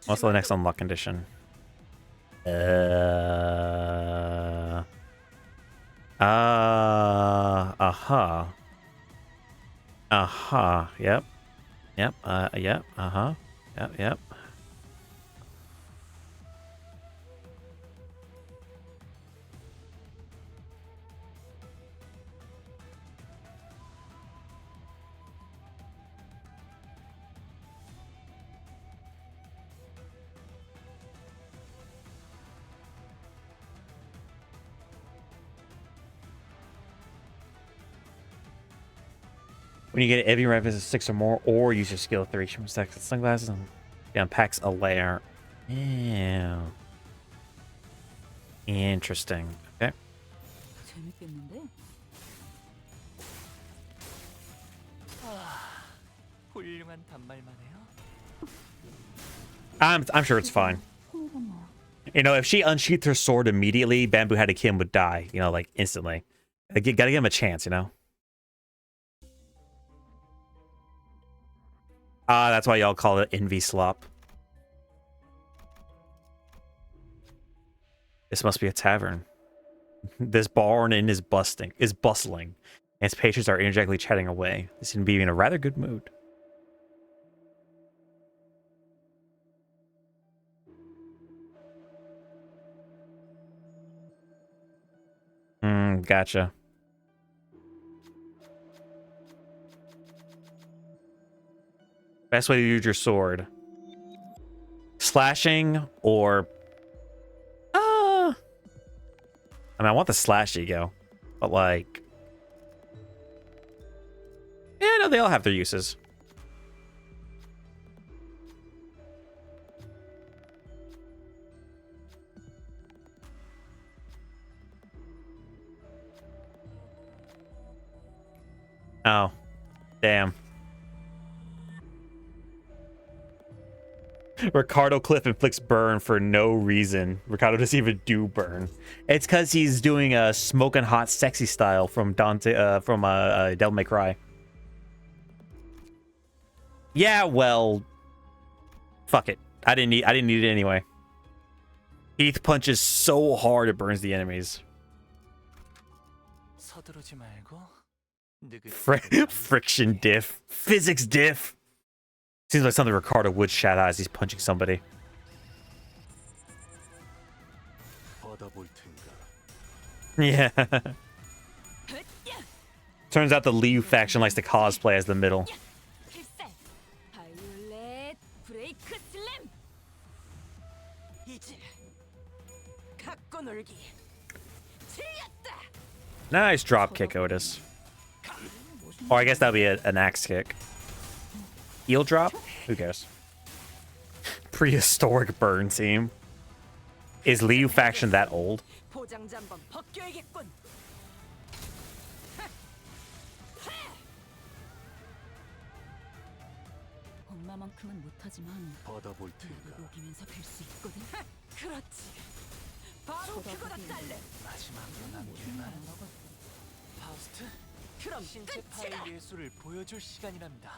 What's the next unlock condition? Uh-huh. Yep. Yep. Yep. Uh-huh. Yep. Yep. When you get every rifle 6 or more, or use your skill 3, sunglasses and unpacks a layer. Yeah. Interesting. Okay. 훌륭한 단말만 해요. I'm sure it's fine. You know, if she unsheathed her sword immediately, Bamboo Headed Kim would die. You know, like instantly. Gotta give him a chance. You know. That's why y'all call it envy slop. This must be a tavern. This barn inn is bustling. And its patrons are energetically chatting away. They seem to be in a rather good mood. Gotcha. Best way to use your sword. Slashing or... I mean, I want the slash ego. But like... Yeah, no, they all have their uses. Oh. Damn. Ricardo Cliff inflicts burn for no reason. Ricardo doesn't even do burn. It's because he's doing a smoking hot sexy style from Devil May Cry. Yeah, well, fuck it. I didn't need it anyway. Heath punches so hard it burns the enemies. 서두르지 말고 Friction diff. Physics diff. Seems like something Ricardo would shout out as he's punching somebody. Yeah. Turns out the Liu faction likes to cosplay as the middle. Nice drop kick, Otis. Or I guess that'd be an axe kick. Eel drop? Who cares? Prehistoric burn team. Is Liu faction that old? 엄마만큼은 못하지만 녹이면서 뵐 수 있거든. 그렇지. 바로 그거다 딸래. 마지막으로 남길 말. 파우스트, 그럼 신체 파의 예술을 보여줄 시간이랍니다.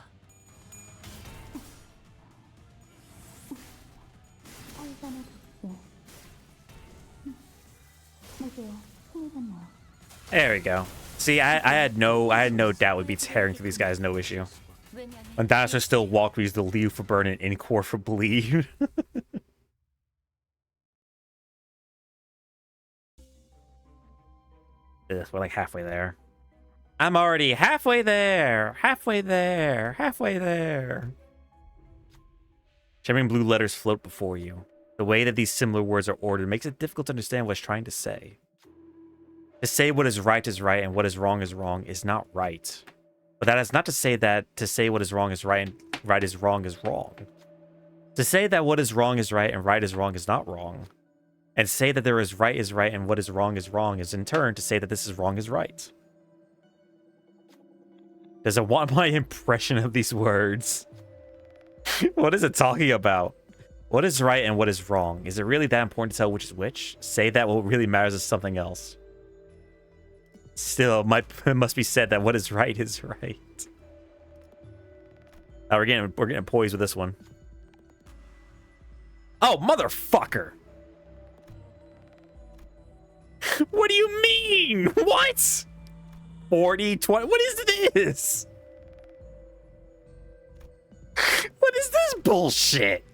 There we go. See, I had no doubt we'd be tearing through these guys, no issue. And Dinosaur still walked, we used the Liu for burn and Incore for bleed. Ugh, we're like halfway there. I'm already halfway there. Halfway there. Halfway there. Shimmering blue letters float before you. The way that these similar words are ordered makes it difficult to understand what it's trying to say. To say what is right and what is wrong is not right. But that is not to say that to say what is wrong is right and right is wrong is wrong. To say that what is wrong is right and right is wrong is not wrong. And say that there is right and what is wrong is in turn to say that this is wrong is right. Does it want my impression of these words? What is it talking about? What is right and what is wrong? Is it really that important to tell which is which? Say that what really matters is something else. Still, it must be said that what is right is right. Oh, we're getting poised with this one. Oh, motherfucker! What do you mean? What? 40, 20? What is this? What is this bullshit?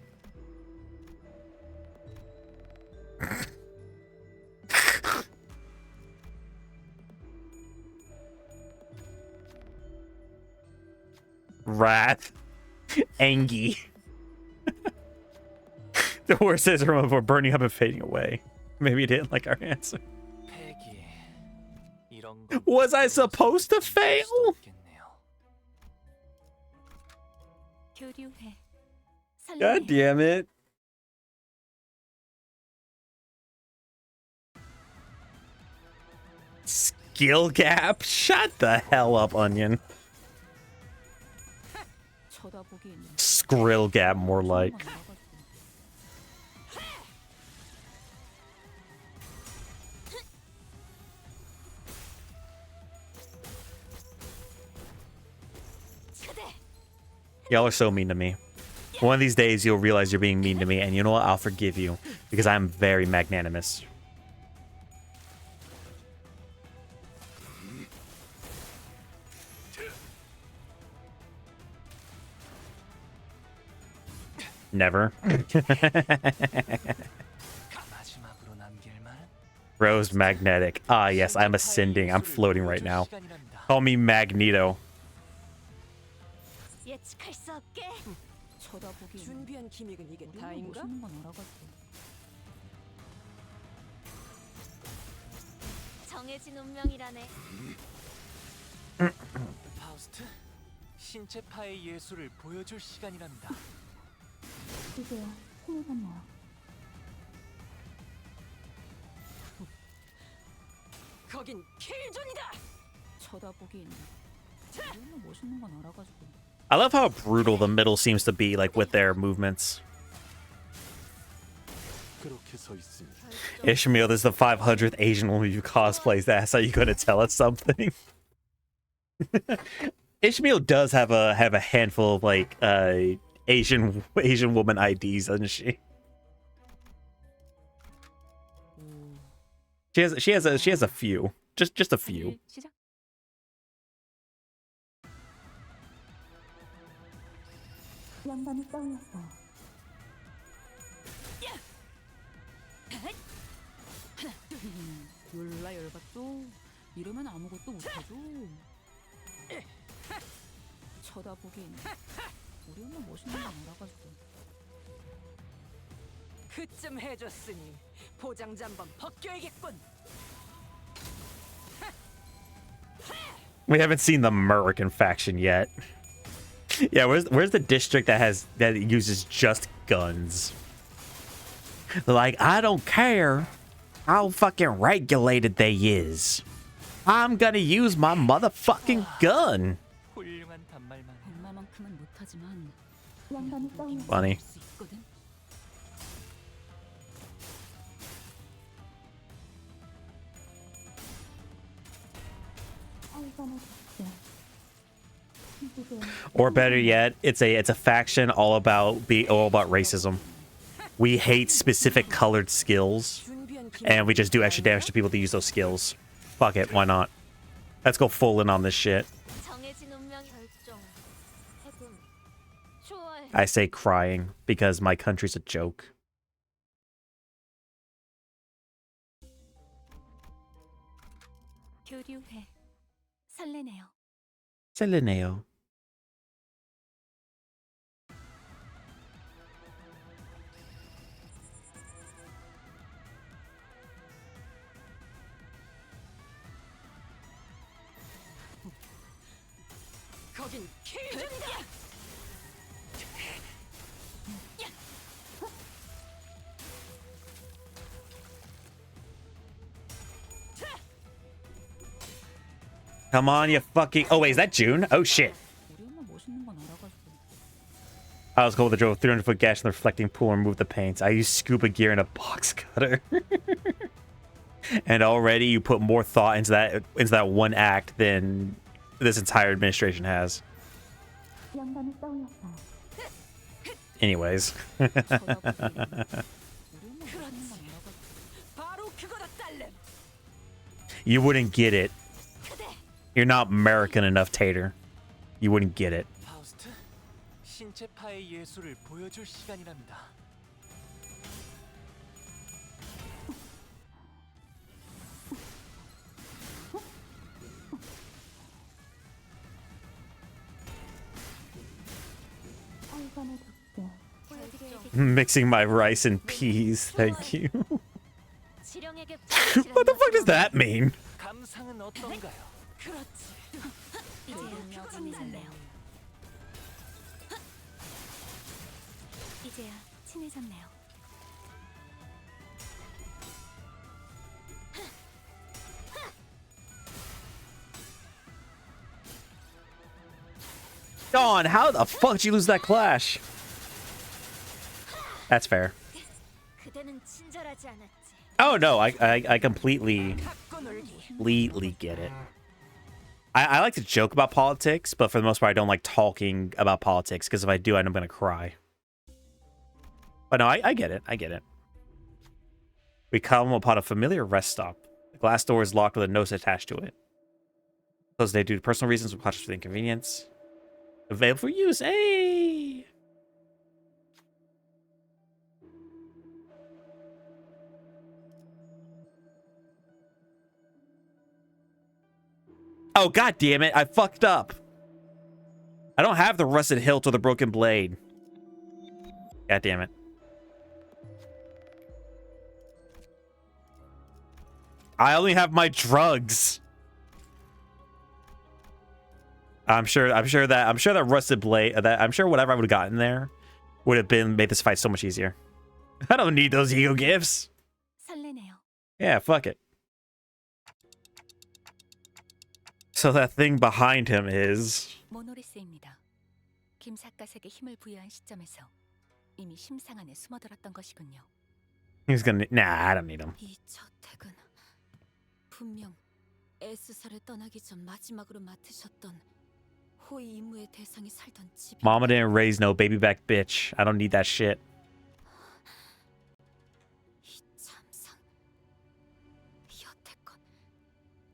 Wrath. Angie. The worst is for burning up and fading away. Maybe it didn't like our answer. Was I supposed to fail? God damn it. Skill gap? Shut the hell up, Onion. Skrill gap, more like. Y'all are so mean to me. One of these days, you'll realize you're being mean to me, and you know what? I'll forgive you, because I'm very magnanimous. Never. Rose magnetic. Ah, yes, I'm ascending. I'm floating right now. Call me Magneto. 준비한 기믹은 이게 다인가? 정해진 운명이라네. 파우스트, 신체 파의 예술을 보여줄 시간이랍니다. 그게요. 힘을 받나요? 거긴 킬존이다. 쳐다보기엔 너무 멋있는 건 알아가지고. I love how brutal the middle seems to be, like, with their movements. Ishmael, this is the 500th Asian woman who cosplays that. Are you going to tell us something? Ishmael does have a handful of, like, Asian woman IDs, doesn't she? She has a few, just a few. 시작. 양반이 떠올랐어. 졸라 열받죠? 이러면 아무것도 못하죠. 쳐다보긴 우리 엄마 멋있는 거 알아가지고. 그쯤 해줬으니 포장지 한번 벗겨야겠군. We haven't seen the American faction yet. Yeah, where's the district that uses just guns? They're like, I don't care how fucking regulated they is. I'm gonna use my motherfucking gun. 훌륭한 단말만. 엄마만큼은 못하지만 양반이 떠올랐어. Funny. 수 있거든. Or better yet, it's a faction all about racism. We hate specific colored skills, and we just do extra damage to people that use those skills. Fuck it, why not? Let's go full in on this shit. 정해진 운명 결정. 해군. 좋아해. I say crying because my country's a joke. 교류회. 설레네요. Seleneo. 거긴 케이준이다. Come on, you fucking... Oh, wait, is that June? Oh, shit. 우리 엄마 멋있는 건 알아가지고. I was cold to drill a 300-foot gash in the reflecting pool and remove the paint. I used scuba gear and a box cutter. And already you put more thought into that one act than this entire administration has. 양반이 떠올랐어. Anyways. 바로 그거다 딸내. You wouldn't get it. You're not American enough, Tater. You wouldn't get it. 파우스트, 신체파의 예술을 보여줄 시간이랍니다. 살관의 독재. Mixing my rice and peas, thank you. 지령에게 What the fuck does that mean? 감상은 어떤가요? 그렇지. 이제야 친해졌네요. 이제야 친해졌네요. Dawn, how the fuck did you lose that clash? That's fair. 그대는 친절하지 않았지. Oh no, I completely get it. I like to joke about politics, but for the most part, I don't like talking about politics because if I do, I'm gonna cry. But no, I get it. I get it. We come upon a familiar rest stop. The glass door is locked with a notice attached to it. Closed today due to personal reasons, we're cautious for the inconvenience. Available for use. Hey! Oh, god damn it. I fucked up. I don't have the rusted hilt or the broken blade. God damn it. I only have my drugs. I'm sure that rusted blade, I'm sure whatever I would have gotten there would have made this fight so much easier. I don't need those ego gifts. 설레네요. Yeah, fuck it. So that thing behind him is... 모노리스입니다. 김삿갓에게 힘을 부여한 시점에서 이미 심상 안에 숨어들었던 것이군요. He's gonna... Nah, I don't need him. 이 저택은 분명 S사를 떠나기 전 마지막으로 맡으셨던 호위 임무의 대상이 살던 집. Mama didn't raise no baby back bitch. I don't need that shit. 이 참상, 여태껏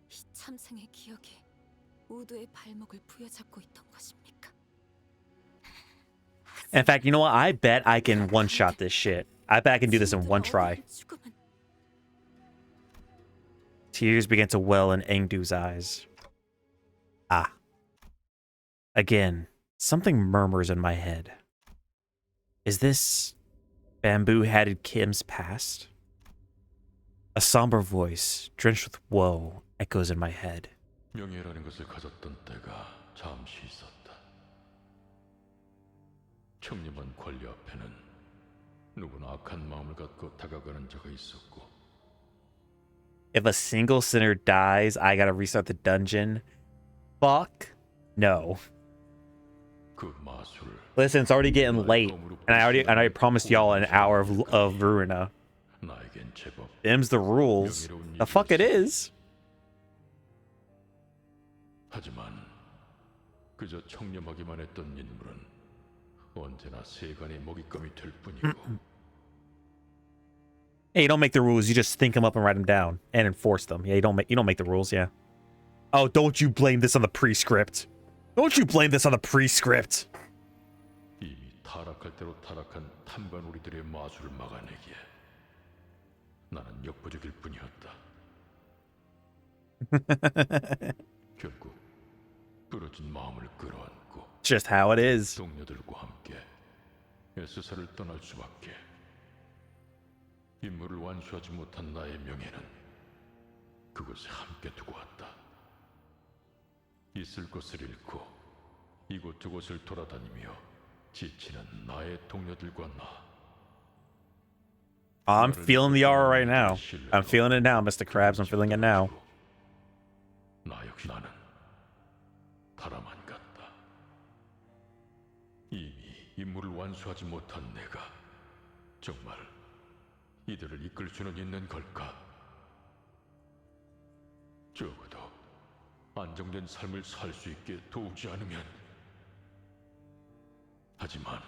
이 모두의 발목을 부여잡고 있던 것입니까? In fact, you know what? I bet I can one-shot this shit. I bet I can do this in one try. Tears began to well in Engdu's eyes. Ah. Again, something murmurs in my head. Is this bamboo-hatted Kim's past? A somber voice, drenched with woe, echoes in my head. 명예라는 것을 가졌던 때가 잠시 있었다. 청렴한 권리 앞에는 누구나 악한 마음을 갖고 다가가는 자가 있었고. If a single sinner dies, I gotta restart the dungeon. Fuck no. Listen, it's already getting late, and I already promised y'all an hour of Ruina. Them's the rules. The fuck it is. 하지만 그저 청렴하기만 했던 인물은 언제나 세간의 먹잇감이 될 뿐이고. Hey, you don't make the rules. You just think them up and write them down and enforce them. Yeah, you don't make the rules. Yeah. Oh, don't you blame this on the pre-script. Don't you blame this on the pre-script. 이 타락할 대로 타락한 탐관오리들의 마술을 막아내기에 나는 역부족일 뿐이었다. 결국 부러진 마음을 끌어안고 Just how it is. 동료들과 함께 에스사를 떠날 수밖에. 임무를 완수하지 못한 나의 명예는 그곳에 함께 두고 왔다. 있을 곳을 잃고 이곳저곳을 돌아다니며 지치는 나의 동료들과 나. I'm feeling the aura right now. I'm feeling it now, Mr. Krabs. I'm feeling it now. 나 역시 나는 다라만 같다. 이미 임무를 완수하지 못한 내가 정말 이들을 이끌 수는 있는 걸까? 적어도 안정된 삶을 살 수 있게 도우지 않으면. 하지만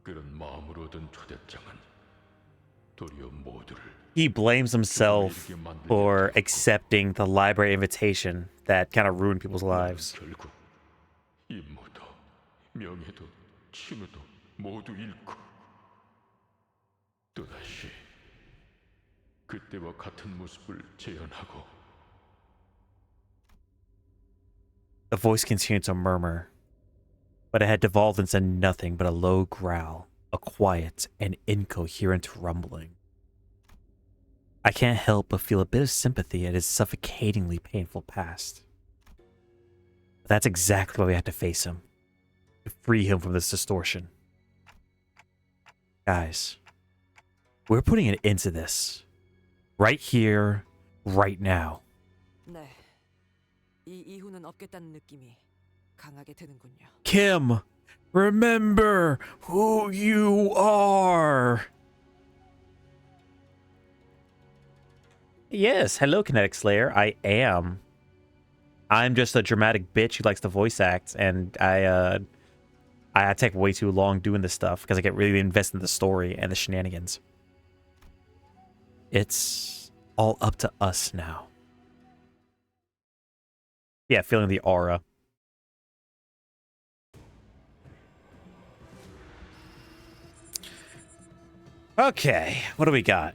그런 마음으로 얻은 초대장은 도리어 모두를 He blames himself for accepting the library invitation that kind of ruined people's lives. 결국 임무도 명예도 친우도 모두 잃고 또다시 그때와 같은 모습을 재현하고. The voice continued to murmur, but it had devolved into nothing but a low growl, a quiet and incoherent rumbling. I can't help but feel a bit of sympathy at his suffocatingly painful past. But that's exactly why we had to face him, to free him from this distortion. Guys, we're putting an end to this. Right here, right now. 네. 이 이후는 없겠다는 느낌이 강하게 드는군요. Kim, remember who you are. Yes, hello, Kinetic Slayer. I am. I'm just a dramatic bitch who likes to voice act, and I take way too long doing this stuff because I get really invested in the story and the shenanigans. It's all up to us now. Yeah, feeling the aura. Okay, what do we got?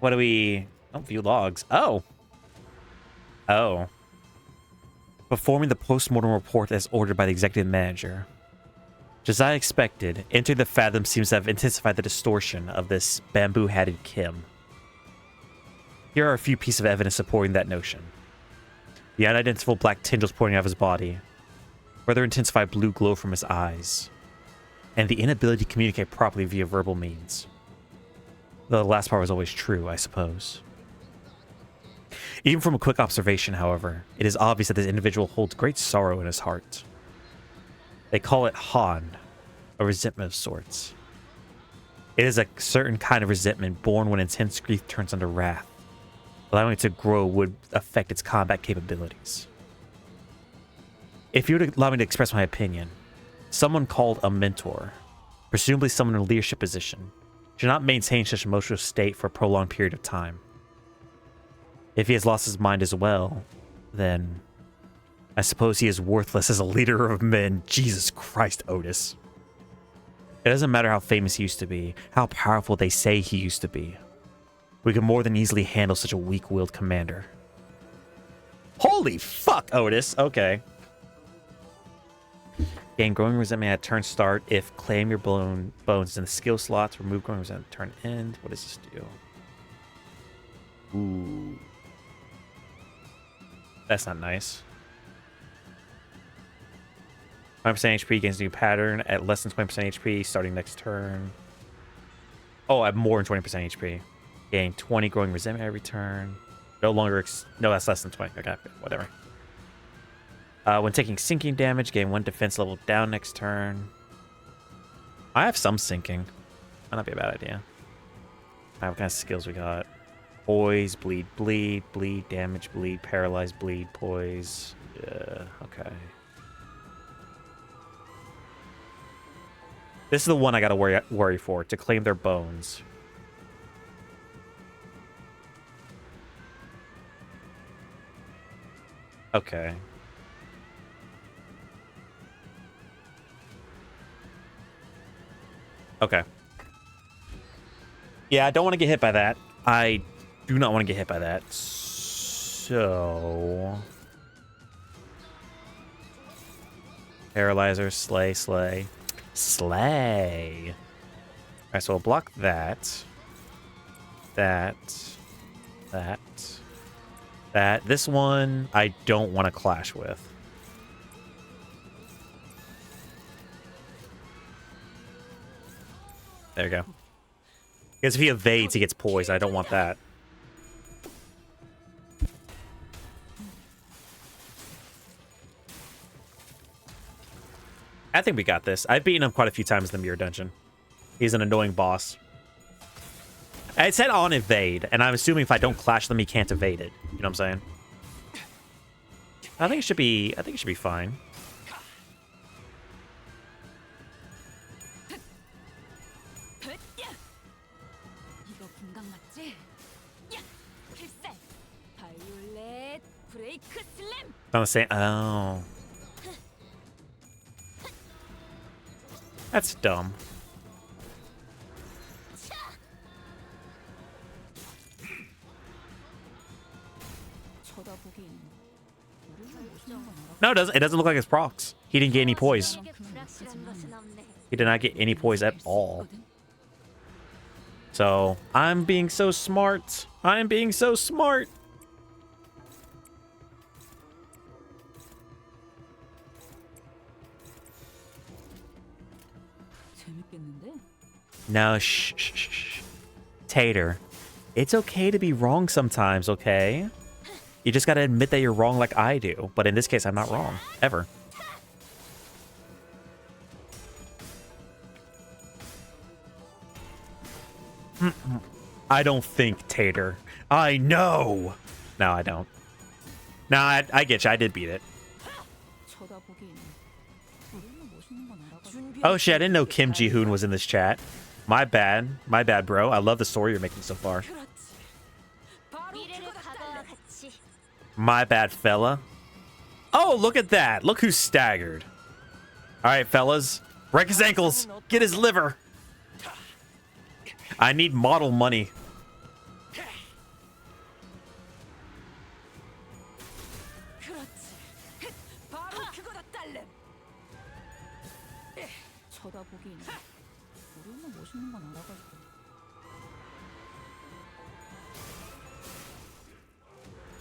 What do we... Oh, view logs. Oh. Oh. Performing the post-mortem report as ordered by the executive manager. Just as I expected, entering the Fathom seems to have intensified the distortion of this bamboo-hatted Kim. Here are a few pieces of evidence supporting that notion. The unidentifiable black tendrils pointing out of his body, further intensified blue glow from his eyes, and the inability to communicate properly via verbal means. Though the last part was always true, I suppose. Even from a quick observation, however, it is obvious that this individual holds great sorrow in his heart. They call it Han, a resentment of sorts. It is a certain kind of resentment born when intense grief turns into wrath. Allowing it to grow would affect its combat capabilities. If you would allow me to express my opinion, someone called a mentor, presumably someone in a leadership position, should not maintain such an emotional state for a prolonged period of time. If he has lost his mind as well, then I suppose he is worthless as a leader of men. Jesus Christ, Otis. It doesn't matter how famous he used to be, how powerful they say he used to be. We can more than easily handle such a weak-willed commander. Holy fuck, Otis. Okay. Gain growing resentment at turn start if claim your bones in the skill slots. Remove growing resentment at turn end. What does this do? Ooh. That's not nice. 20% HP gains a new pattern at less than 20% HP starting next turn. Oh, at more than 20% HP. Gain 20 growing resentment every turn. No longer... no, that's less than 20. Okay, whatever. When taking sinking damage, gain 1 defense level down next turn. I have some sinking. Might not be a bad idea. Alright, what kind of skills we got? Poise, bleed, damage, bleed, paralyze, bleed, poise. Yeah, okay. This is the one I gotta worry for, to claim their bones. Okay. Okay. Yeah, I don't want to get hit by that. I do not want to get hit by that. So... Paralyzer, slay. Slay. Alright, so we'll block that. That. This one, I don't want to clash with. There you go. Because if he evades, he gets poised. I don't want that. I think we got this. I've beaten him quite a few times in the mirror dungeon. He's an annoying boss. It said on evade, and I'm assuming if I don't clash them, he can't evade it. You know what I'm saying? I think it should be fine. I'm saying, oh. That's dumb. No, it doesn't. It doesn't look like it's procs. He didn't get any poise. He did not get any poise at all. So, I'm being so smart. I'm being so smart. No, shh. Tater, it's okay to be wrong sometimes, okay? You just gotta admit that you're wrong like I do. But in this case, I'm not wrong. Ever. I don't think, Tater. I know! No, I don't. No, I get you. I did beat it. Oh shit, I didn't know Kim Ji-hoon was in this chat. My bad. My bad, bro. I love the story you're making so far. My bad, fella. Oh, look at that. Look who's staggered. All right, fellas. Break his ankles. Get his liver. I need model money.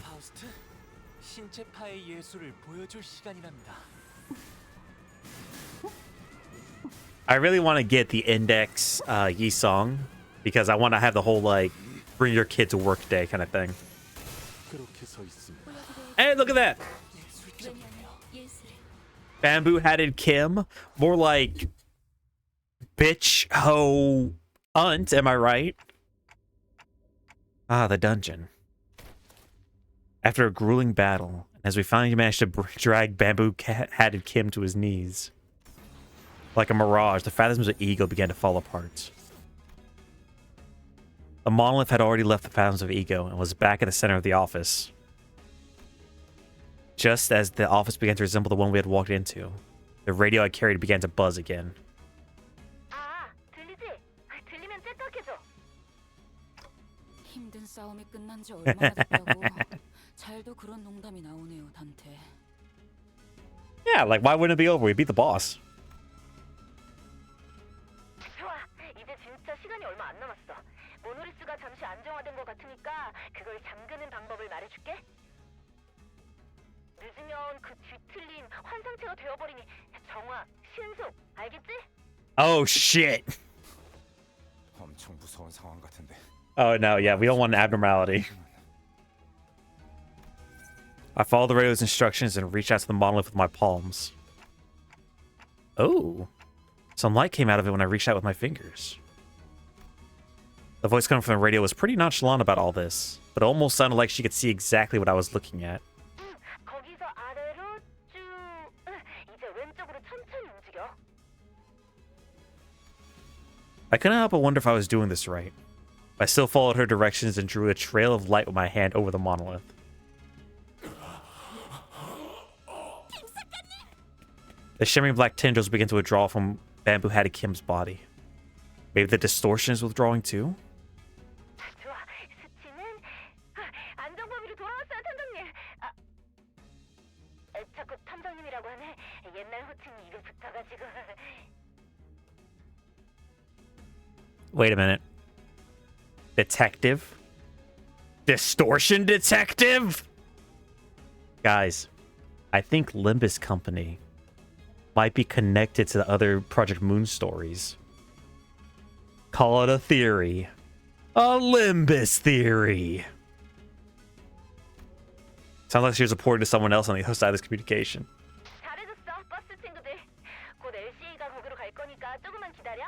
파우스트, 신체파의 예술을 보여줄 시간이랍니다. I really want to get the index Yi song because I want to have the whole like bring your kid to work day kind of thing. Hey, look at that. Bamboo-hatted Kim. More like bitch ho unt, am I right? Ah, the dungeon. After a grueling battle, as we finally managed to drag Bamboo-hatted Kim to his knees. Like a mirage, the phantoms of ego began to fall apart. The monolith had already left the phantoms of ego and was back at the center of the office. Just as the office began to resemble the one we had walked into, the radio I carried began to buzz again. 들리지? 들리면 째깍해줘. 힘든 싸움이 끝난 지 얼마나 됐다고. 잘도 그런 농담이 나오네요, 단테. Yeah, like why wouldn't it be over? We beat the boss. 좋아, 이제 진짜 시간이 얼마 안 남았어. 모노리스가 잠시 안정화된 것 같으니까 그걸 잠그는 방법을 말해줄게. 늦으면 그 뒤틀린 환상체가 되어버리니 정화, 신속, 알겠지? Oh shit. 엄청 무서운 상황 같은데. Oh no, yeah, we don't want an abnormality. I followed the radio's instructions and reached out to the monolith with my palms. Oh. Some light came out of it when I reached out with my fingers. The voice coming from the radio was pretty nonchalant about all this, but it almost sounded like she could see exactly what I was looking at. 거기서 아래로 쭉. 이제 왼쪽으로 천천히 움직여. I couldn't help but wonder if I was doing this right. I still followed her directions and drew a trail of light with my hand over the monolith. The shimmering black tendrils began to withdraw from Bamboo Hattie Kim's body. Maybe the distortion is withdrawing too? 좋아, 스치는 안정범위로 돌아왔어요, 탐정님. 자꾸 탐정님이라고 하네. 옛날 호칭이 입에 붙어가지고. Wait a minute. Detective? Distortion detective? Guys, I think Limbus Company might be connected to the other Project Moon stories. Call it a theory. A Limbus theory. Sounds like she was reporting to someone else on the other side of this communication. 잘해줬어, 버스 친구들. 곧 LCA가 거기로 갈 거니까 조금만 기다려.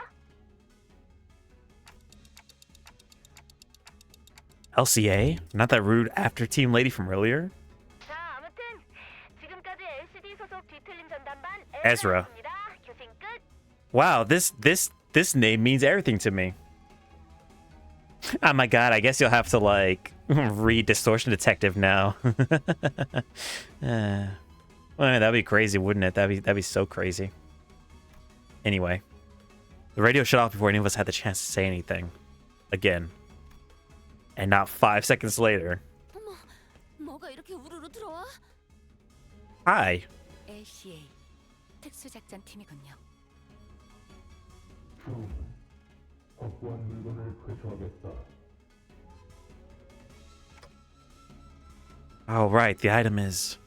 LCA? Not that rude after team lady from earlier? 자, 아무튼 지금까지 LCD 소속 뒤틀림 전담반 Ezra. 에즈라였습니다. 교신 끝. Wow, this name means everything to me. Oh my god, I guess you'll have to like read Distortion Detective now. Well, that'd be crazy, wouldn't it? That'd be so crazy. Anyway, the radio shut off before any of us had the chance to say anything. Again. And not 5 seconds later. 어머, 뭐가 이렇게 우르르 들어와? Hi. LCA 특수작전 팀이군요. Oh, right. The item is...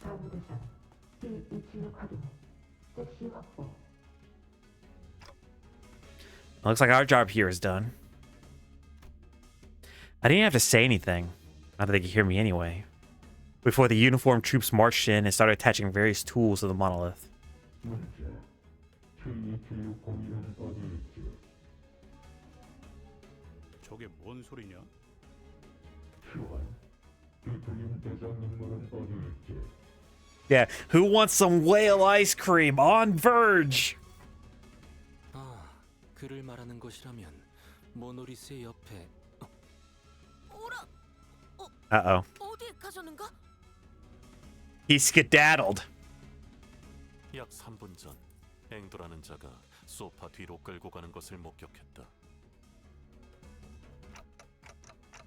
Looks like our job here is done. I didn't have to say anything. Not that they could hear me anyway. Before the uniformed troops marched in and started attaching various tools to the monolith. 저게 뭔 소리냐? Yeah, who wants some whale ice cream on Verge? 아, 그를 말하는 것이라면 모노리스의 옆에 오라. Uh-oh. 어디에 가셨는가? He skedaddled. 약 3분 전 앵도라는 자가 소파 뒤로 끌고 가는 것을 목격했다.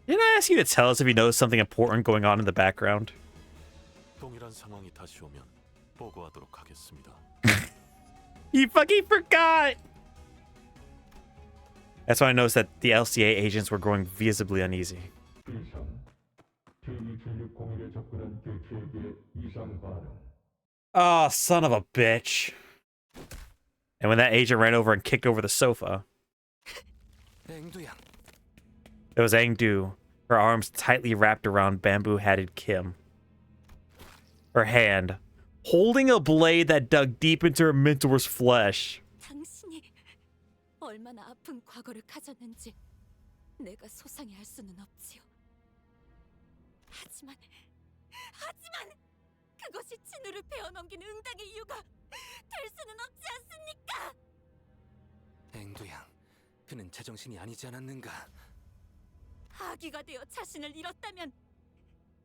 Didn't I ask you to tell us if you know something important going on in the background? 동일한 상황이 다시 오면 보고하도록 하겠습니다. You fucking forgot! That's when I noticed that the LCA agents were growing visibly uneasy. Oh, son of a bitch. And when that agent ran over and kicked over the sofa, it was Engdu, her arms tightly wrapped around bamboo-hatted Kim. Her hand, holding a blade that dug deep into her mentor's flesh. 당신이 얼마나 아픈 과거를 가졌는지 내가 소상히 알 수는 없지요. 하지만 그것이 진우를 베어넘긴 응당의 이유가 될 수는 없지 않습니까? 앵두양, 그는 제정신이 아니지 않았는가? 아기가 되어 자신을 잃었다면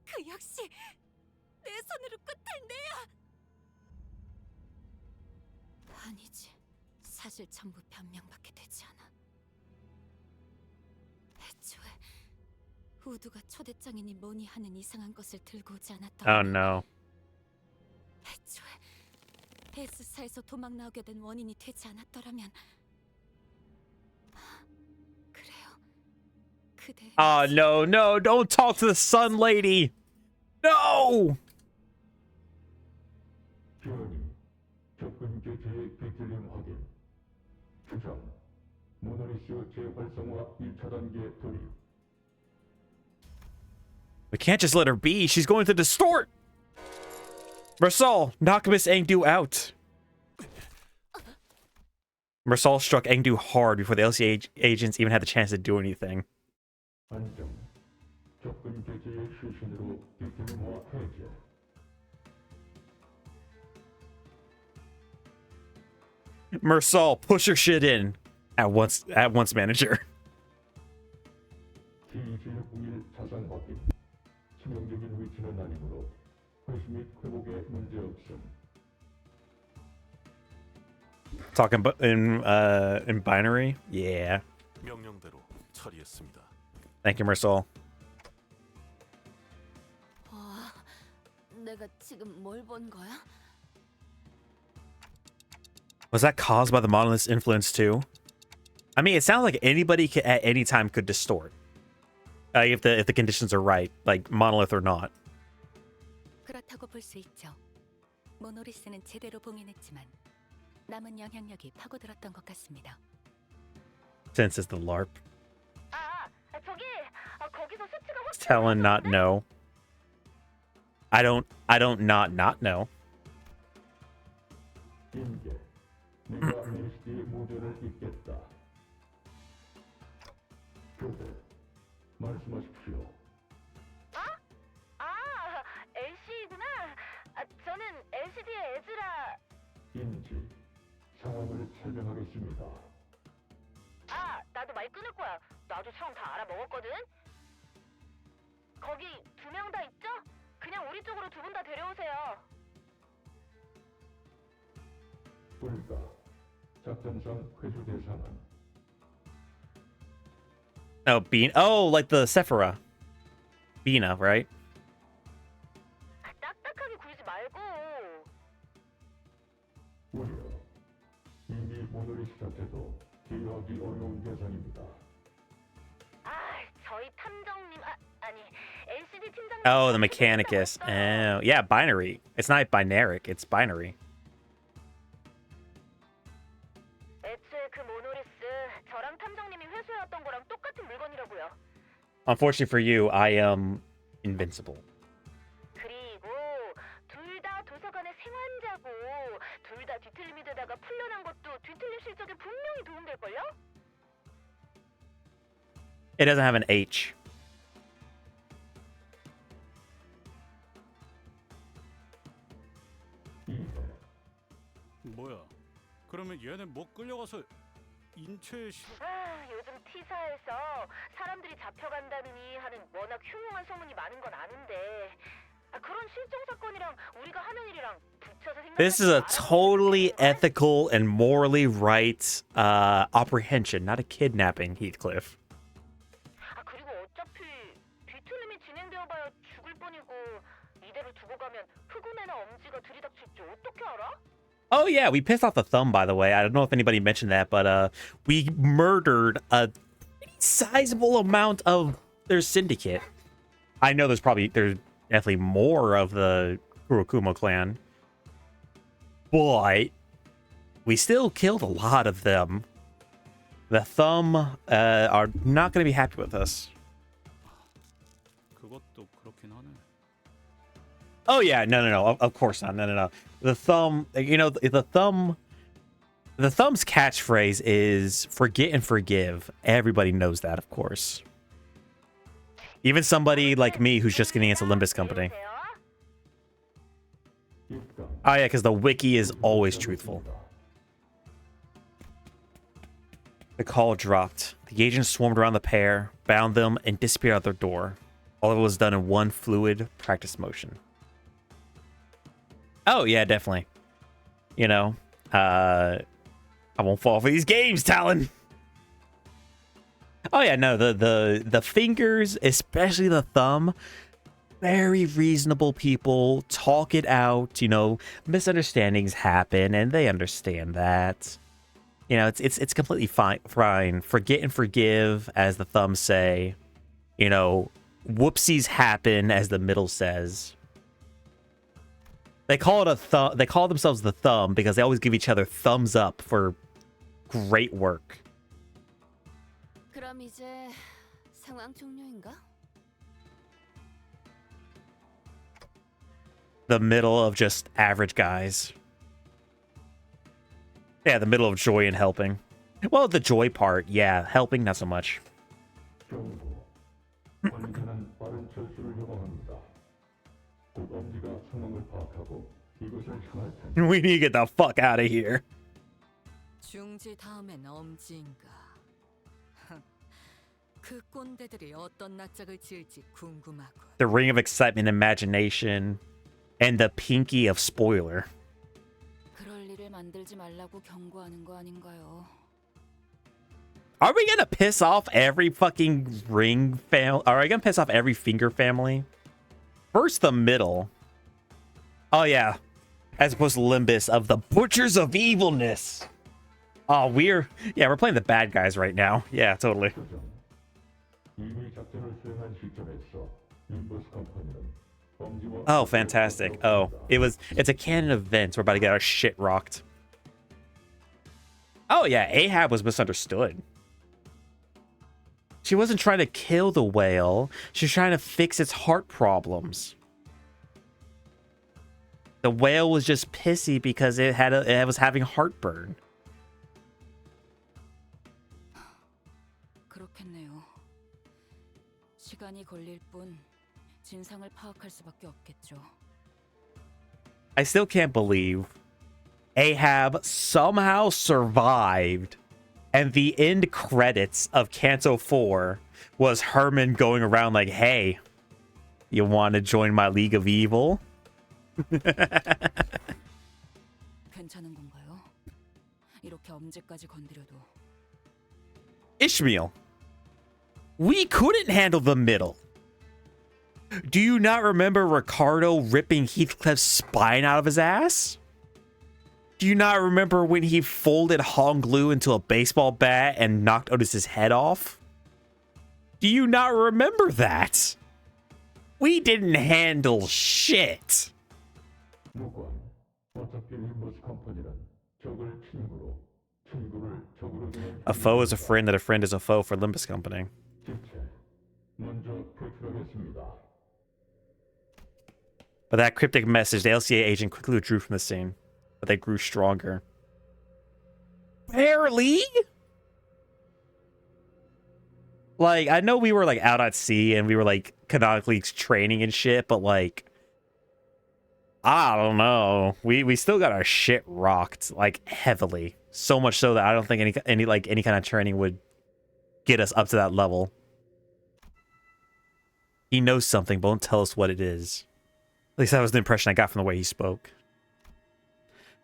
그 역시 내 손으로 끝을 내야. 아니지. 사실 전부 변명밖에 되지 않아. 애초에 우두가 초대장이니 뭐니 하는 이상한 것을 들고 오지 않았던. Oh no. 애초에 S사에서 도망 나오게 된 원인이 되지 않았더라면. 그래요. 그대. Oh no, no, don't talk to the sun lady. No. 지원이 접근 개체의 비틀림 확인. 추정. 모노리스 재활성화 1차 단계 돌입. We can't just let her be. She's going to distort. Mersal, knock Miss Engdu out. Mersal struck Engdu hard before the LCA agents even had the chance to do anything. 안정. 접근 개체의 실신으로 비틀림화 해제. Mersal, push your shit in. At once, manager. T-1601 자산 확인. 치명적인 위치는 아니므로 회수 및 회복에 문제 없음. Talking in binary? Yeah. 명령대로 처리했습니다. Thank you, Mersal. 내가 지금 뭘 본 거야? Was that caused by the monolith's influence too? I mean, it sounds like anybody at any time could distort. If the conditions are right, like monolith or not. 그렇다고 볼 수 있죠. 모노리스는 제대로 봉인했지만 남은 영향력이 파고들었던 것 같습니다. Since it's the LARP. 저기 거기서 수치가 확. Telling not no. I don't not know. 인계. 내가 LCD의 모델을 읽겠다. 교대. 말씀하십시오. LC구나. 저는 LCD의 에즈라. 인지. 상황을 설명하겠습니다. 나도 말 끊을 거야. 나도 상황 다 알아먹었거든. 거기 2명 다 있죠? 그냥 우리 쪽으로 2분 다 데려오세요. 불가. 작전상 회수 대상은 Oh, Bean. Oh, like the Sephora. Bina, right? 딱딱하게 굴지 말고. 우려. 이미 모노리스 자체도 제어하기 어려운 대상입니다. 저희 탐정님 아니 LCD 팀장님. Oh, the Mechanicus. Oh, yeah, binary. It's not binaric. It's binary. 애초에 그 모노리스 저랑 탐정님이 회수해왔던 거랑 똑같은 물건이라고요. Unfortunately for you, I am invincible. 그리고 둘 다 도서관의 생환자고 둘 다 뒤틀림이 되다가 풀려난 것도 뒤틀림 실적에 분명히 도움될걸요? It doesn't have an H. 뭐야? 그러면 얘네 뭐 끌려가서 인체 요즘 T사에서 사람들이 잡혀간다느니 하는 워낙 흉흉한 소문이 많은 건 아는데 그런 실종 사건이랑 우리가 하는 일이랑 붙여서 생각. This is a totally ethical and morally right apprehension, not a kidnapping, Heathcliff. 그리고 어차피 뒤틀림이 진행되어봐야 죽을 뿐이고 이대로 두고 가면 흑운애나 엄지가 들이닥칠지 어떻게 알아? Oh yeah, we pissed off the thumb, by the way. I don't know if anybody mentioned that, but we murdered a pretty sizable amount of their syndicate. I know there's definitely more of the Kurokumo clan, but we still killed a lot of them. The thumb are not going to be happy with us. 그것도 그렇긴 하네. Oh yeah, no. Of course not. No. The thumb, the thumb's catchphrase is forget and forgive. Everybody knows that, of course. Even somebody like me who's just getting into Limbus Company. Oh yeah, because the wiki is always truthful. The call dropped. The agents swarmed around the pair, bound them, and disappeared out their door. All of it was done in one fluid practice motion. Oh yeah, definitely. You know, I won't fall for these games, Talon. Oh yeah, no, the fingers, especially the thumb, very reasonable people, talk it out, you know, misunderstandings happen and they understand that. You know, it's completely fine. Forget and forgive, as the thumbs say. You know, whoopsies happen, as the middle says. They call it a thumb. They call themselves the thumb because they always give each other thumbs up for great work. 그럼 이제 상황 종료인가? The middle of just average guys. Yeah, the middle of joy and helping. Well, the joy part, yeah. Helping, not so much. We need to get the fuck out of here. 중지 다음엔 엄지인가. 그 꼰대들이 어떤 낯짝을 지을지 궁금하고. The ring of excitement, imagination, and the pinky of spoiler. 그럴 일을 만들지 말라고 경고하는 거 아닌가요? Are we gonna piss off every fucking ring family? Are we gonna piss off every finger family? First, the middle. Oh yeah, as opposed to Limbus of the Butchers of Evilness. Oh, we're playing the bad guys right now. Yeah, totally. Oh, fantastic. Oh, it's a canon event. We're about to get our shit rocked. Oh yeah, Ahab was misunderstood. She wasn't trying to kill the whale. She was trying to fix its heart problems. The whale was just pissy because it was having heartburn. 그렇겠네요. 시간이 걸릴 뿐 진상을 파악할 수밖에 없겠죠. I still can't believe Ahab somehow survived, and the end credits of Canto 4 was Herman going around like, hey, you want to join my League of Evil? 괜찮은 건가요? 이렇게 엄지까지 건드려도. Ishmael, we couldn't handle the middle. Do you not remember Ricardo ripping Heathcliff's spine out of his ass? Do you not remember when he folded Hong Lu into a baseball bat and knocked Otis's head off? Do you not remember that? We didn't handle shit. A foe is a friend that a friend is a foe for Limbus Company. But that cryptic message, the LCA agent quickly withdrew from the scene. But they grew stronger. Barely? Like, I know we were, like, out at sea and we were, like, canonically training and shit, but, like, I don't know. We still got our shit rocked, like, heavily. So much so that I don't think any kind of training would get us up to that level. He knows something, but won't tell us what it is. At least that was the impression I got from the way he spoke.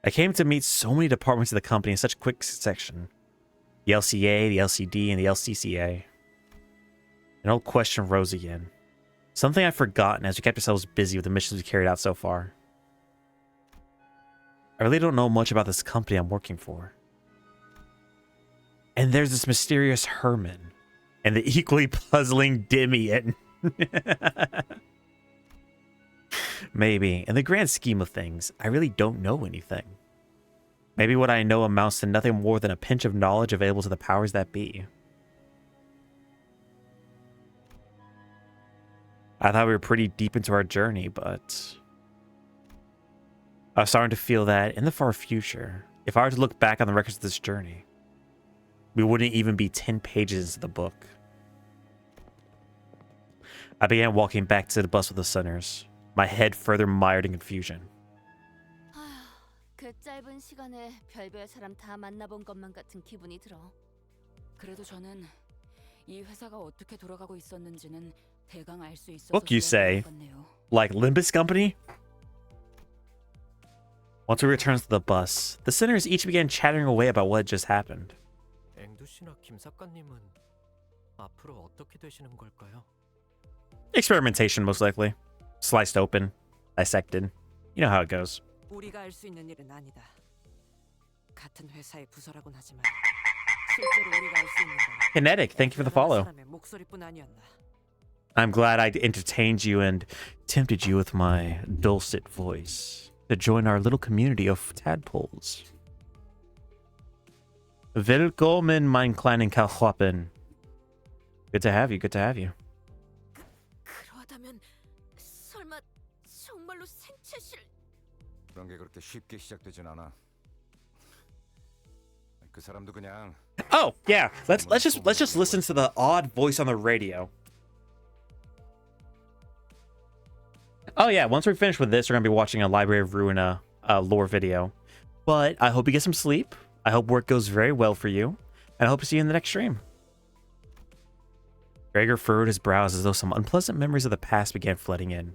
I came to meet so many departments of the company in such quick succession. The LCA, the LCD, and the LCCA. An old question rose again. Something I've forgotten as we kept ourselves busy with the missions we carried out so far. I really don't know much about this company I'm working for. And there's this mysterious Herman. And the equally puzzling Demian. Maybe, in the grand scheme of things, I really don't know anything. Maybe what I know amounts to nothing more than a pinch of knowledge available to the powers that be. I thought we were pretty deep into our journey, but I was starting to feel that in the far future, if I were to look back on the records of this journey, we wouldn't even be 10 pages into the book. I began walking back to the bus with the Sunners, my head further mired in confusion. 그 짧은 시간에 별별 사람 다 만나본 것만 같은 기분이 들어. 그래도 저는 이 회사가 어떻게 돌아가고 있었는지는 대강 알 수 있어서 Book, you say? Like Limbus Company? Once we returned to the bus, the sinners each began chattering away about what had just happened. 앵두 씨나 김 작가님은 앞으로 어떻게 되시는 걸까요? Experimentation, most likely. Sliced open, dissected. You know how it goes. 우리가 알 수 있는 일은 아니다. 같은 회사의 부서라곤 하지만 실제로 우리가 알 수 있는 건 Kinetic, thank you for the follow. 사람의 목소리뿐 아니었나. I'm glad I entertained you and tempted you with my dulcet voice to join our little community of tadpoles. Willkommen, mein kleinen Kalchwappen. Good to have you, good to have you. 그러하다면 설마 정말로 생체실? 그런 게 그렇게 쉽게 시작되진 않아. 그 사람도 그냥 Oh, yeah. Let's just listen to the odd voice on the radio. Oh yeah, once we're finished with this, we're gonna be watching a Library of Ruina lore video. But I hope you get some sleep. I hope work goes very well for you. And I hope to see you in the next stream. Gregor furrowed his brows as though some unpleasant memories of the past began flooding in.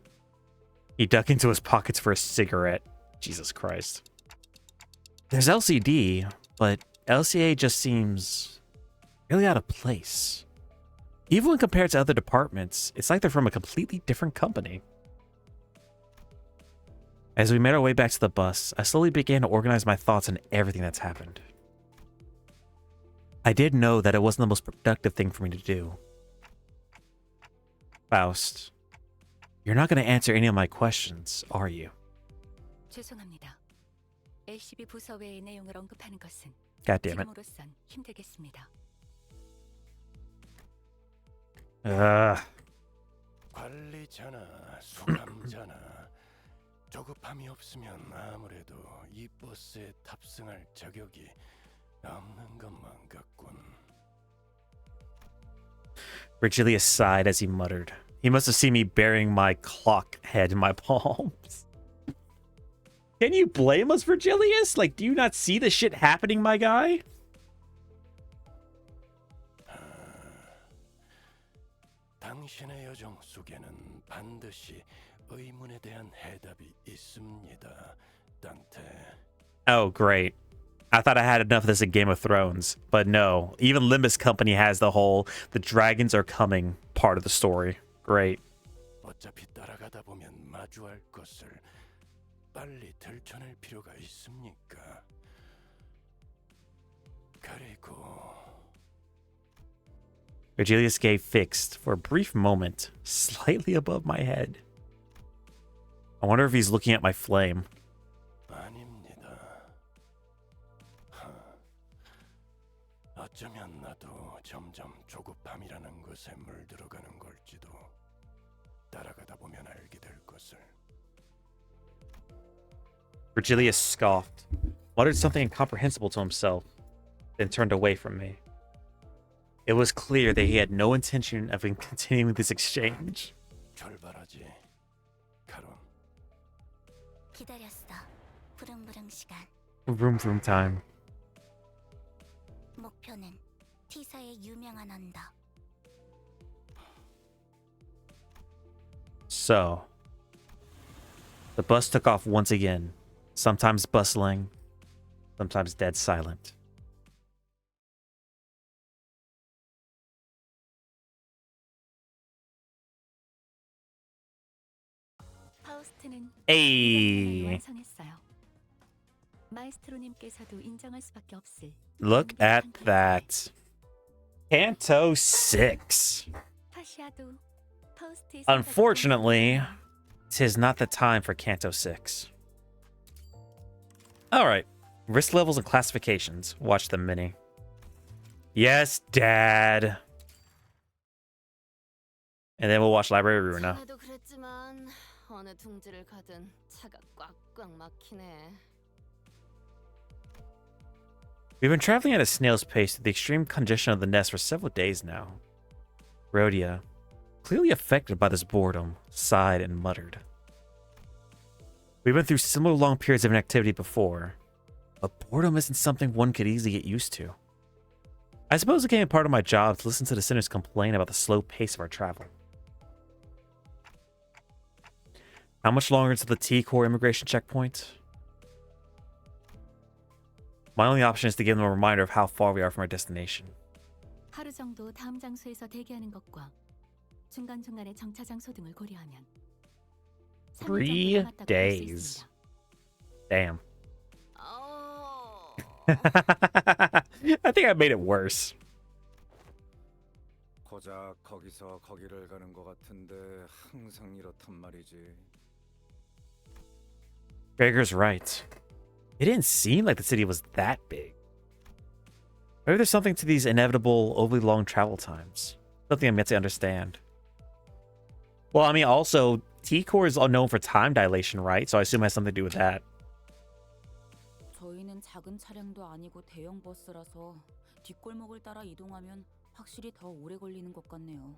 He dug into his pockets for a cigarette. Jesus Christ. There's LCD, but LCA just seems really out of place. Even when compared to other departments, it's like they're from a completely different company. As we made our way back to the bus, I slowly began to organize my thoughts on everything that's happened. I did know that it wasn't the most productive thing for me to do. Faust, you're not going to answer any of my questions, are you? 죄송합니다. LCB 부서 외의 내용을 언급하는 것은 God damn it. 지금으로선 힘들겠습니다. 관리자나 수감자나 조급함이 없으면 아무래도 이 버스에 탑승할 자격이 없는 것만 같군. Virgilius sighed as he muttered. He must have seen me burying my clock head in my palms. Can you blame us, Virgilius? Like, do you not see the shit happening, my guy? 당신의 여정 속에는 반드시 의문에 대한 해답이 있습니다, 단테. Oh, great. I thought I had enough of this in Game of Thrones, but no. Even Limbus Company has the whole "the dragons are coming" part of the story. Great. 어차피 따라가다 보면 마주할 것을 빨리 들춰낼 필요가 있습니까? 그리고 Virgilius' gaze fixed for a brief moment, slightly above my head. I wonder if he's looking at my flame. 아닙니다. 어쩌면 나도 점점 조급함이라는 것에 물들어가는 걸지도. 따라가다 보면 알게 될 것을. Virgilius scoffed, muttered something incomprehensible to himself, then turned away from me. It was clear that he had no intention of continuing this exchange. 출발하지, 카론. 기다렸어. 부릉부릉 시간. Vroom vroom time. 목표는 T사의 유명한 언덕. So, the bus took off once again, sometimes bustling, sometimes dead silent. 파우스트는 Hey. 완성했어요. 마에스트로님께서도 인정할 수밖에 없을. Look at that. Canto 6. 파시아도 파우스트의 Unfortunately, 'tis not the time for Canto 6. Alright. Risk levels and classifications. Watch the mini. Yes, Dad. And then we'll watch Library of Ruina. 전에도 그랬지만 어느 둥지를 가든 차가 꽉꽉 막히네. We've been traveling at a snail's pace through the extreme congestion of the nest for several days now. Rhodia, clearly affected by this boredom, sighed and muttered. We've been through similar long periods of inactivity before, but boredom isn't something one could easily get used to. I suppose it became part of my job to listen to the sinners complain about the slow pace of our travel. How much longer until the T-Core immigration checkpoint? My only option is to give them a reminder of how far we are from our destination. 하루 정도 다음 장소에서 대기하는 것과 중간중간에 정차 장소 등을 고려하면 3 남았다고 볼수 days. 있습니다. Damn. I think I made it worse. 고작 거기서 거기를 가는 것 같은데 항상 이렇단 말이지. Gregor's right. It didn't seem like the city was that big. Maybe there's something to these inevitable, overly long travel times. Something I'm yet to understand. Well, I mean, also, T-Core is known for time dilation, right? So I assume it has something to do with that. 저희는 작은 차량도 아니고 대형 버스라서 뒷골목을 따라 이동하면 확실히 더 오래 걸리는 것 같네요.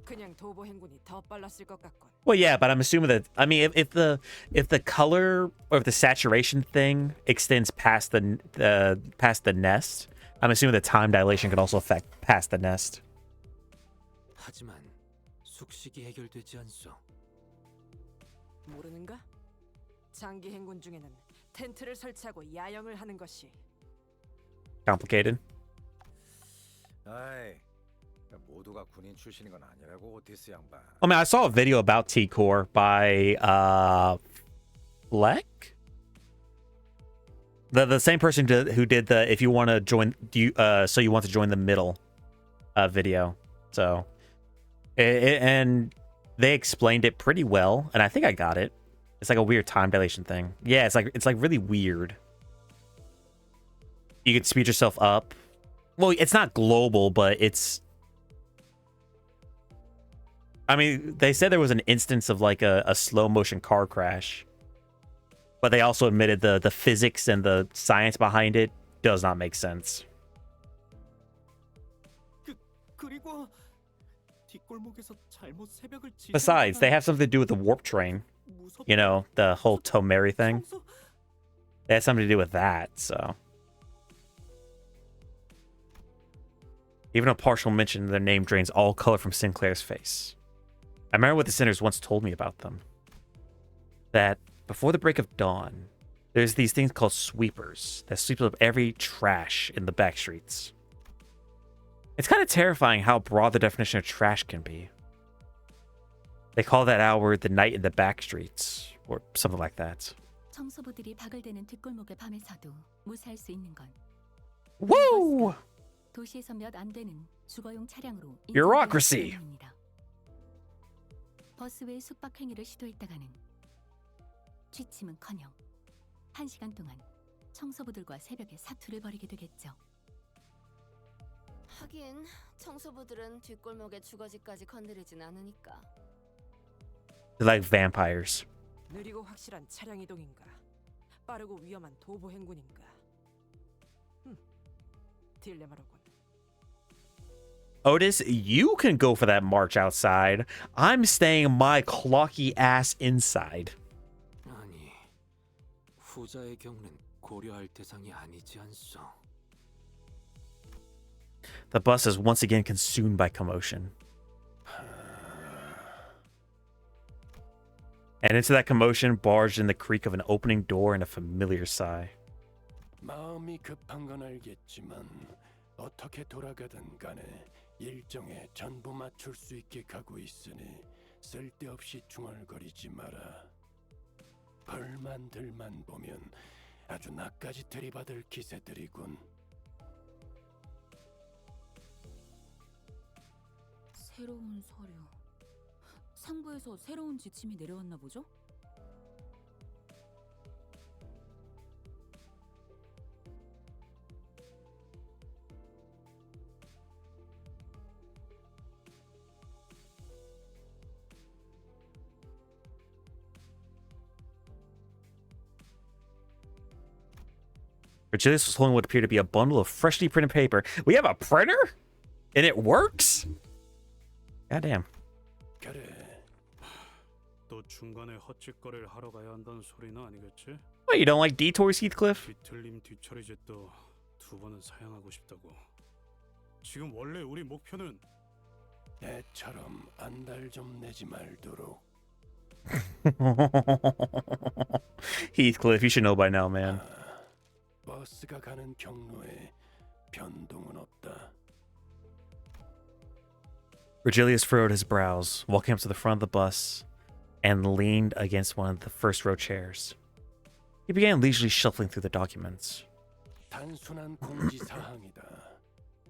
그냥 도보 행군이 더 빨랐을 것 같군. Well, yeah, but I'm assuming that, I mean, if the color or if the saturation thing extends past the nest, I'm assuming the time dilation can also affect past the nest. 하지만 숙식이 해결되지 않소. 모르는가? 장기 행군 중에는 텐트를 설치하고 야영을 하는 것이. Complicated. 아이, 모두가 군인 출신인 건 아니라고 오티스 양반. I mean, I saw a video about T-Core by Fleck? The same person who did the if you want to join so you want to join the middle video. So and they explained it pretty well, and I think I got it. It's like a weird time dilation thing. Yeah, it's like really weird. You can speed yourself up. Well, it's not global, but it's, I mean, they said there was an instance of like a slow motion car crash, but they also admitted the physics and the science behind it does not make sense. 그리고 뒷골목에서 잘못 새벽을 Besides, they have something to do with the warp train. You know, the whole Tomeri thing. They had something to do with that, so. Even a partial mention of their name drains all color from Sinclair's face. I remember what the Sinners once told me about them. That before the break of dawn, there's these things called sweepers that sweep up every trash in the back streets. It's kind of terrifying how broad the definition of trash can be. They call that hour the night in the back streets, or something like that. 청소부들이 바글대는 뒷골목의 밤에서도 무사할 수 있는 건 Woo! 도시에서 몇 안 되는 주거용 차량으로 Bureaucracy. 인정되었습니다. 버스 외 숙박 행위를 시도했다가는 취침은커녕 1시간 동안 청소부들과 새벽에 사투를 벌이게 되겠죠. 하긴 청소부들은 뒷골목의 주거지까지 건드리진 않으니까. They're like vampires. 느리고 확실한 차량 이동인가? 빠르고 위험한 도보 행군인가? 딜레마로군. Otis, you can go for that march outside. I'm staying my clocky ass inside. 아니, 후자의 경우는 고려할 대상이 아니지 않소. The bus is once again consumed by commotion. And into that commotion barged in the creak of an opening door and a familiar sigh. 마음이 급한 건 알겠지만 어떻게 돌아가든 간에 일정에 전부 맞출 수 있게 가고 있으니 쓸데없이 중얼거리지 마라. 벌만들만 보면 아주 나까지 들이받을 기세들이군. 새로운 서류. 상부에서 새로운 지침이 내려왔나 보죠? Virgilius was holding what appeared to be a bundle of freshly printed paper. We have a printer? And it works? Goddamn. 그래. 또 중간에 헛짓거리를 하러 가야 한다는 소리는 아니겠지? What, you don't like detours, Heathcliff? 뒤틀림 뒤처리 젯도 2번은 사양하고 싶다고. 지금 원래 우리 목표는 애처럼 안달 좀 내지 말도록. Heathcliff, you should know by now, man. 버스가 가는 경로에 변동은 없다. Virgilius furrowed his brows, walking up to the front of the bus, and leaned against one of the first row chairs. He began leisurely shuffling through the documents. 단순한 공지 사항이다.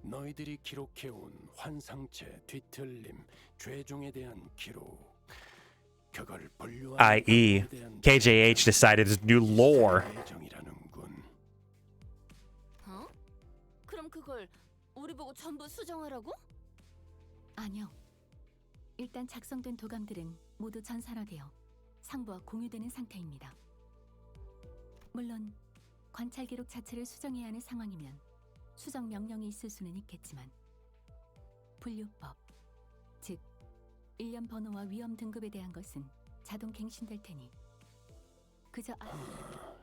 너희들이 기록해온 환상체, 뒤틀림, 죄종에 대한 기록. 그걸 분류한 I.e., KJH decided his new lore. 어? 그럼 그걸 우리 보고 전부 수정하라고? 아니요. 일단 작성된 도감들은 모두 전산화되어 상부와 공유되는 상태입니다. 물론 관찰 기록 자체를 수정해야 하는 상황이면 수정 명령이 있을 수는 있겠지만 분류법, 즉 일련 번호와 위험 등급에 대한 것은 자동 갱신될 테니 그저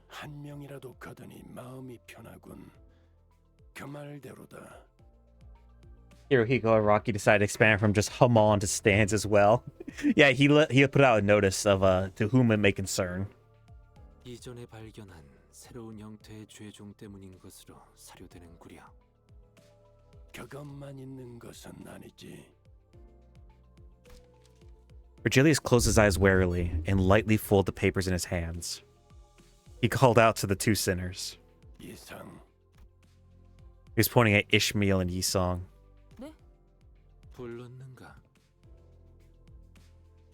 한 명이라도 거두니 마음이 편하군. 그 말대로다. Hirohiko and Rocky decided to expand from just hum on to stands as well. Yeah, he put out a notice of to whom it may concern. 이전에 발견한 새로운 형태의 죄종 때문인 것으로 사료되는구려. 그것만 있는 것은 아니지. Virgilius closed his eyes warily and lightly folded the papers in his hands. He called out to the two sinners. 이상. He was pointing at Ishmael and Yisong. 불렀는가?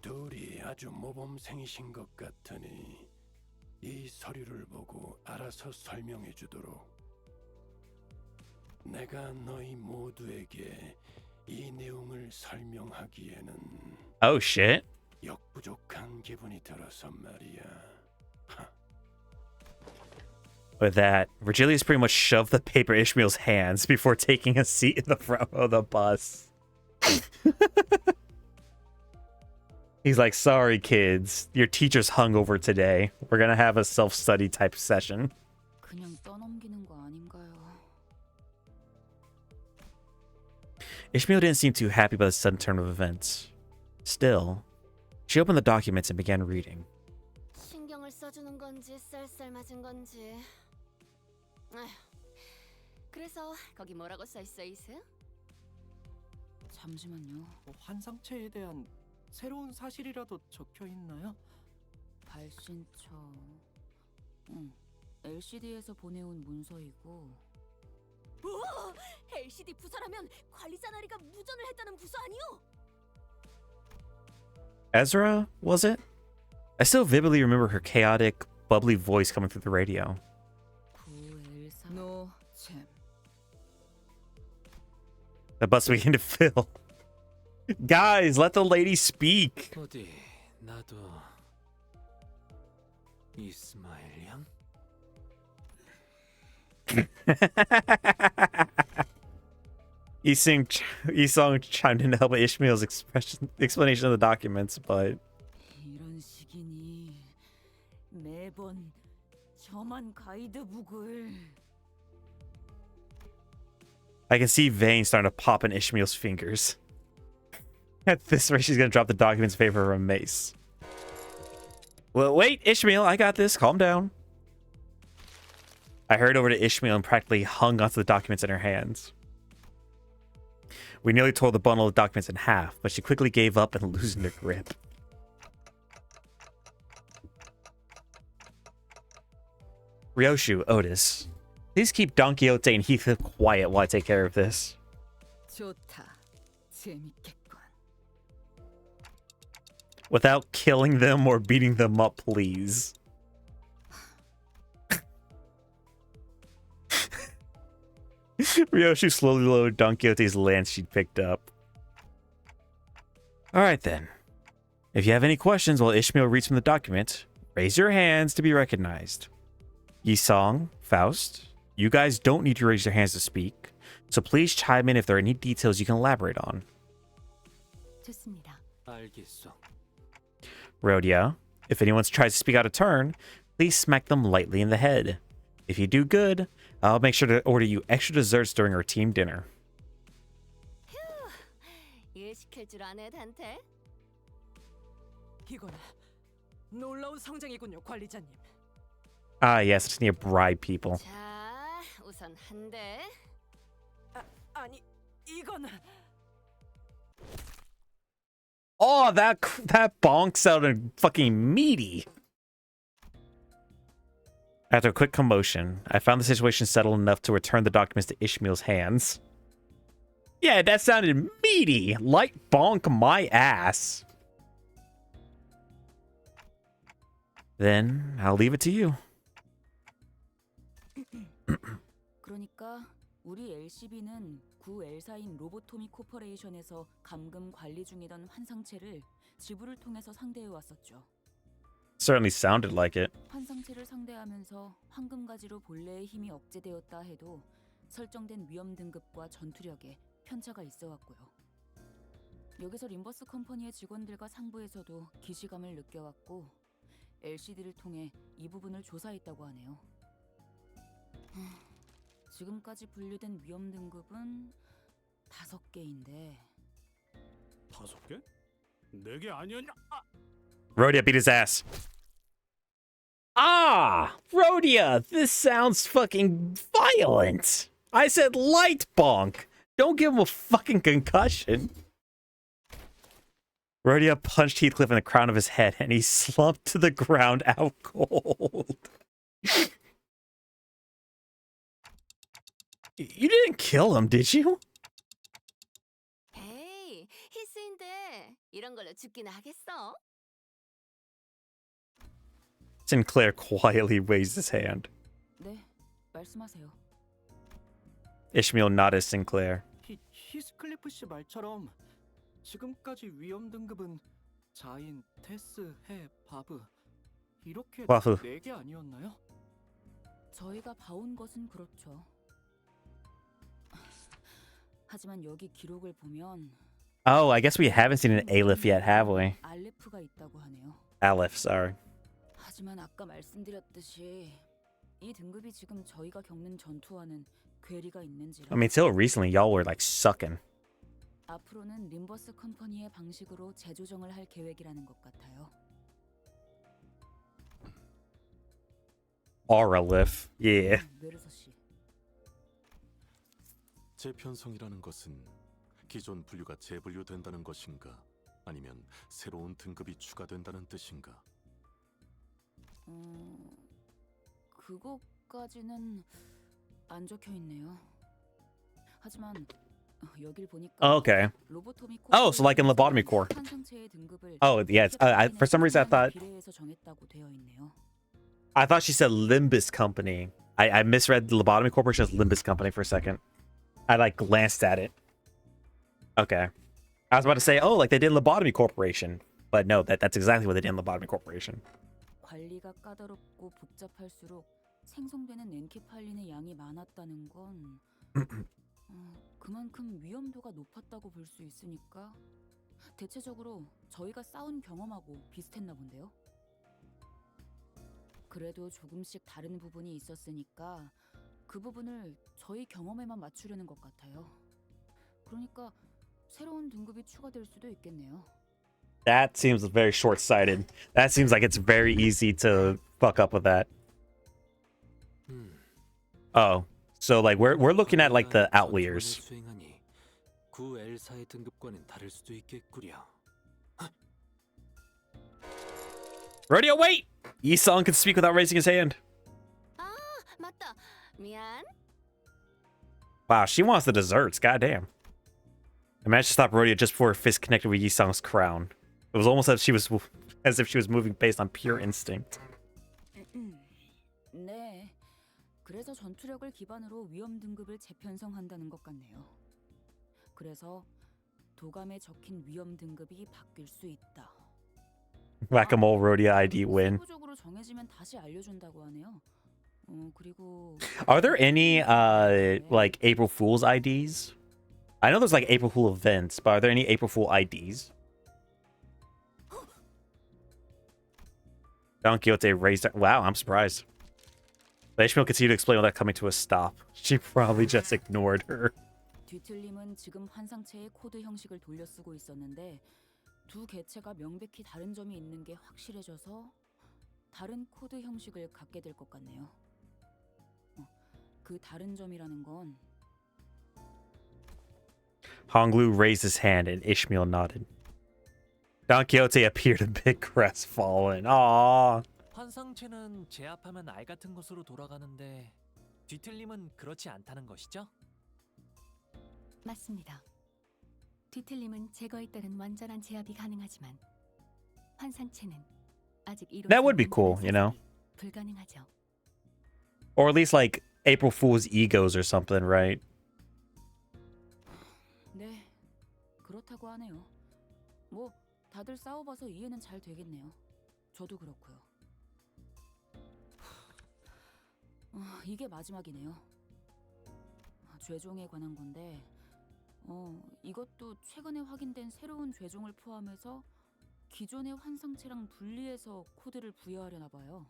둘이 아주 모범생이신 것 같으니 이 서류를 보고 알아서 설명해 주도록. 내가 너희 모두에게 이 내용을 설명하기에는 Oh shit. 역부족한 기분이 들어서 말이야. With that, Virgilius pretty much shoved the paper in Ishmael's hands before taking a seat in the front of the bus. He's like, sorry, kids. Your teacher's hungover today. We're gonna have a self-study type session. 그냥 떠넘기는 거 아닌가요? Ishmael didn't seem too happy about the sudden turn of events. Still, she opened the documents and began reading. 신경을 써주는 건지 쌀쌀 맞은 건지. 아휴, 그래서 거기 뭐라고 써 있어, 이스? 잠시만요. 환상체에 대한 새로운 사실이라도 적혀 있나요? 발신처. LCD에서 보내온 문서이고. 뭐? LCD 부사라면 관리자 나리가 무전을 했다는 부서 아니요? Ezra, was it? I still vividly remember her chaotic, bubbly voice coming through the radio. No, 잼. The bus began to fill. Guys, let the lady speak. 어디 나도 이스마일 양? Isong chimed in to help Ishmael's explanation of the documents, but 이런 식이니 매번 저만 가이드북을. I can see veins starting to pop in Ishmael's fingers. At this rate, she's gonna drop the documents in favor of a mace. Well, wait, Ishmael, I got this. Calm down. I hurried over to Ishmael and practically hung onto the documents in her hands. We nearly tore the bundle of documents in half, but she quickly gave up and loosened her grip. Ryoshu, Otis, please keep Don Quixote and Heathcliff quiet while I take care of this. 좋다. 재밌겠군. Without killing them or beating them up, please. Ryoshu slowly lowered Don Quixote's lance she'd picked up. Alright then. If you have any questions while Ishmael reads from the document, raise your hands to be recognized. Yisong, Faust, you guys don't need to raise your hands to speak, so please chime in if there are any details you can elaborate on. 좋습니다. 알겠어. Rhodia, if anyone tries to speak out of turn, please smack them lightly in the head. If you do good, I'll make sure to order you extra desserts during our team dinner. 일 시킬 줄 아네, 단테. 이거나 놀라운 성장이군요, 관리자님. Ah, yes, I just need to bribe people. 자, 우선 한 대. 아니, 이건 Oh, that bonk sounded fucking meaty. After a quick commotion, I found the situation settled enough to return the documents to Ishmael's hands. Yeah, that sounded meaty. Light bonk my ass. Then I'll leave it to you. 그러니까 우리 LCB는 구 L사인 로보토미 코퍼레이션에서 감금 관리 중이던 환상체를 지부를 통해서 상대해 왔었죠. Certainly sounded like it. 환상체를 상대하면서 황금가지로 본래의 힘이 억제되었다 해도 설정된 위험 등급과 전투력에 편차가 있어 왔고요. 여기서 림버스 컴퍼니의 직원들과 상부에서도 기시감을 느껴왔고 LCD를 통해 이 부분을 조사했다고 하네요. 지금까지 분류된 위험 등급은 5개인데 5개? 4개 아니었냐? Rhodia beat his ass. Ah, Rhodia, this sounds fucking violent. I said light bonk. Don't give him a fucking concussion. Rhodia punched Heathcliff in the crown of his head, and he slumped to the ground out cold. You didn't kill him, did you? 에이, 히스인데 이런 걸로 죽기나 하겠어? Sinclair quietly raised his hand. 네, 말씀하세요. Ishmael nodded at Sinclair. 히스클리프 씨 말처럼 지금까지 위험 등급은 자인, 테스, 해, 바브 이렇게 바브. 4개 아니었나요? 저희가 봐온 것은 그렇죠. 하지만 여기 기록을 보면 Oh, I guess we haven't seen an Aleph yet, have we? 알레프가 있다고 하네요. Aleph, sorry. 하지만 아까 말씀드렸듯이 이 등급이 지금 저희가 겪는 전투와는 괴리가 있는지라. I mean, till recently, y'all were like sucking. 앞으로는 림버스 컴퍼니의 방식으로 재조정을 할 계획이라는 것 같아요. Aleph, yeah. 메르서 씨. 재편성이라는 것은 기존 분류가 재분류된다는 것인가? 아니면 새로운 등급이 추가된다는 뜻인가? 그것까지는 안 적혀 있네요. 하지만 여길 보니까 Okay. 로보토미 Oh, so like in Lobotomy Core. 환상체의 등급을 Oh, yeah. It's, for some reason, 비례해서 정했다고 되어 있네요. I thought she said Limbus Company. I misread the Lobotomy Corporation as Limbus Company for a second. I like glanced at it. Okay. I was about to say, oh, like they did Lobotomy Corporation. But no, that's exactly what they did in Lobotomy Corporation. 관리가 까다롭고 복잡할수록 생성되는 엔케팔린의 양이 많았다는 건 그만큼 위험도가 높았다고 볼 수 있으니까 대체적으로 저희가 싸운 경험하고 비슷했나 본데요. 그래도 조금씩 다른 부분이 있었으니까 그 부분을 저희 경험에만 맞추려는 것 같아요. 그러니까 새로운 등급이 추가될 수도 있겠네요. That seems very short-sighted. That seems like it's very easy to fuck up with that. Oh, so like we're looking at like the outliers. 수행하니 구 L사의 등급과는 다를 수도 있겠구려. Rodeo, wait! Yi-sung can speak without raising his hand. 아, 맞다. 미안. Wow, she wants the desserts. Goddamn. I managed to stop Rodeo just before her fist connected with Yi-sung's crown. It was almost as if she was moving based on pure instinct. 네, 그래서 전투력을 기반으로 위험 등급을 재편성한다는 것 같네요. 그래서 도감에 적힌 위험 등급이 바뀔 수 있다. Whack-a-mole Rodeo ID win. 세부적으로 정해지면 다시 알려준다고 하네요. 그리고 Are there any like April Fool's IDs? I know there's like April Fool events, but are there any April Fool IDs? Don Quixote raised her. Wow, I'm surprised. But Ishmael continued to explain without coming to a stop. She probably just ignored her. 뒤틀림은 지금 환상체의 코드 형식을 돌려 쓰고 있었는데 두 개체가 명백히 다른 점이 있는 게 확실해져서 다른 코드 형식을 갖게 될 것 같네요. 그 다른 점이라는 건 Honglu raised his hand and Ishmael nodded. Don Quixote appeared a bit crestfallen. Aww. 환상체는 제압하면 알 같은 것으로 돌아가는데 뒤틀림은 그렇지 않다는 것이죠? 맞습니다. 뒤틀림은 제거에 따른 완전한 제압이 가능하지만 환상체는 아직 That would be cool, you know? 불가능하죠. Or at least like April Fool's egos or something, right? 네, 그렇다고 하네요. 뭐 다들 싸워봐서 이해는 잘 되겠네요. 저도 그렇고요. 이게 마지막이네요. 죄종에 관한 건데 이것도 최근에 확인된 새로운 죄종을 포함해서 기존의 환상체랑 분리해서 코드를 부여하려나 봐요.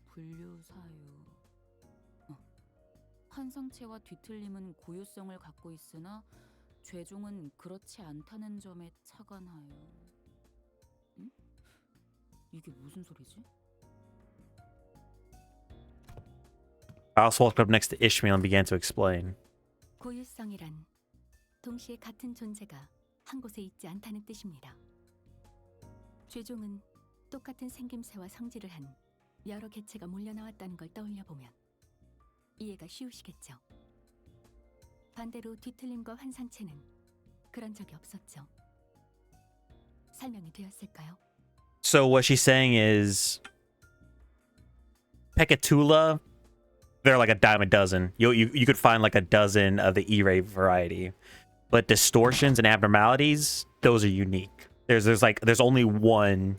분류 사유. 환상체와 뒤틀림은 고유성을 갖고 있으나 죄종은 그렇지 않다는 점에 착안하여. 응? 이게 무슨 소리지? I also walked up next to Ishmael and began to explain. 고유성이란 동시에 같은 존재가 한 곳에 있지 않다는 뜻입니다. 죄종은 똑같은 생김새와 성질을 한 여러 개체가 몰려나왔다는 걸 떠올려 보면 이해가 쉬우시겠죠. 반대로 뒤틀림과 환상체는 그런 적이 없었죠. 설명이 되었을까요? So what she's saying is Pekatula, they're like a dime a dozen. You could find like a dozen of the E-ray variety. But distortions and abnormalities, those are unique. There's only one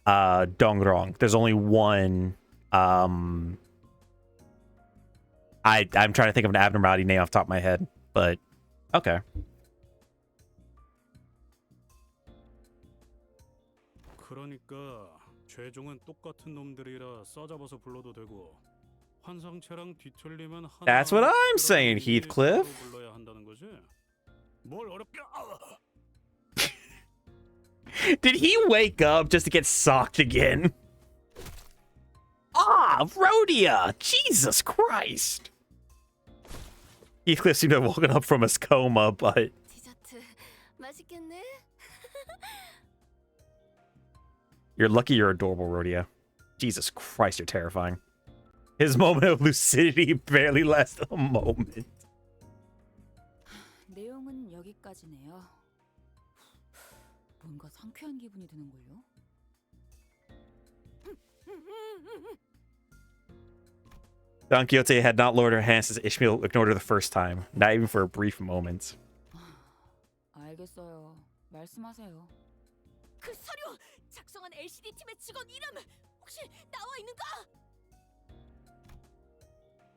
Dongrong. There's only one I'm trying to think of an abnormality name off the top of my head, but okay. 그러니까 죄종은 똑같은 놈들이라 싸잡아서 불러도 되고 환상체랑 뒤틀리면 하나. That's what I'm saying, Heathcliff. 불러야 한다는 거지. 뭘 어렵게? Did he wake up just to get socked again? Ah, Rhodia! Jesus Christ! Heathcliff seemed to have woken up from his coma, but... 디저트 맛있겠네. You're lucky you're adorable, Rhodia. Jesus Christ, you're terrifying. His moment of lucidity barely lasted a moment. 내용은 여기까지네요. 뭔가 상쾌한 기분이 드는걸요? Don Quixote had not lowered her hands as Ishmael ignored her the first time, not even for a brief moment. 알겠어요. 말씀하세요. 그 서류 작성한 LCD 팀의 직원 이름 혹시 나와 있는가?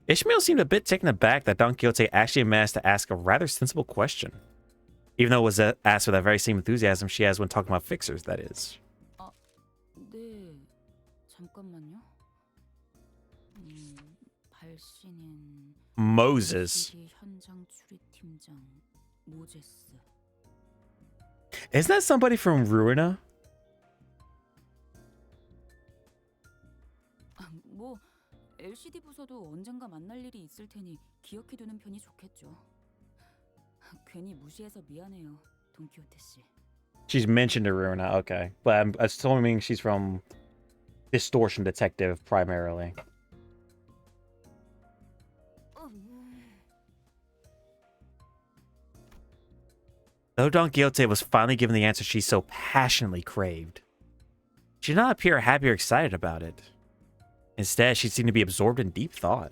Ishmael seemed a bit taken aback that Don Quixote actually managed to ask a rather sensible question. Even though it was asked with that very same enthusiasm she has when talking about fixers, that is. 네, 잠깐만요. 발신인 Moses. 현장 추리팀장 모제스. Isn't that somebody from Ruina? 뭐 LCD 부서도 언젠가 만날 일이 있을 테니 기억해두는 편이 좋겠죠. 괜히 무시해서 미안해요, 돈키호테 씨. She's mentioned to Ruina, okay. But I'm assuming she's from Distortion Detective primarily. Though Don Quixote was finally given the answer she so passionately craved, she did not appear happy or excited about it. Instead, she seemed to be absorbed in deep thought.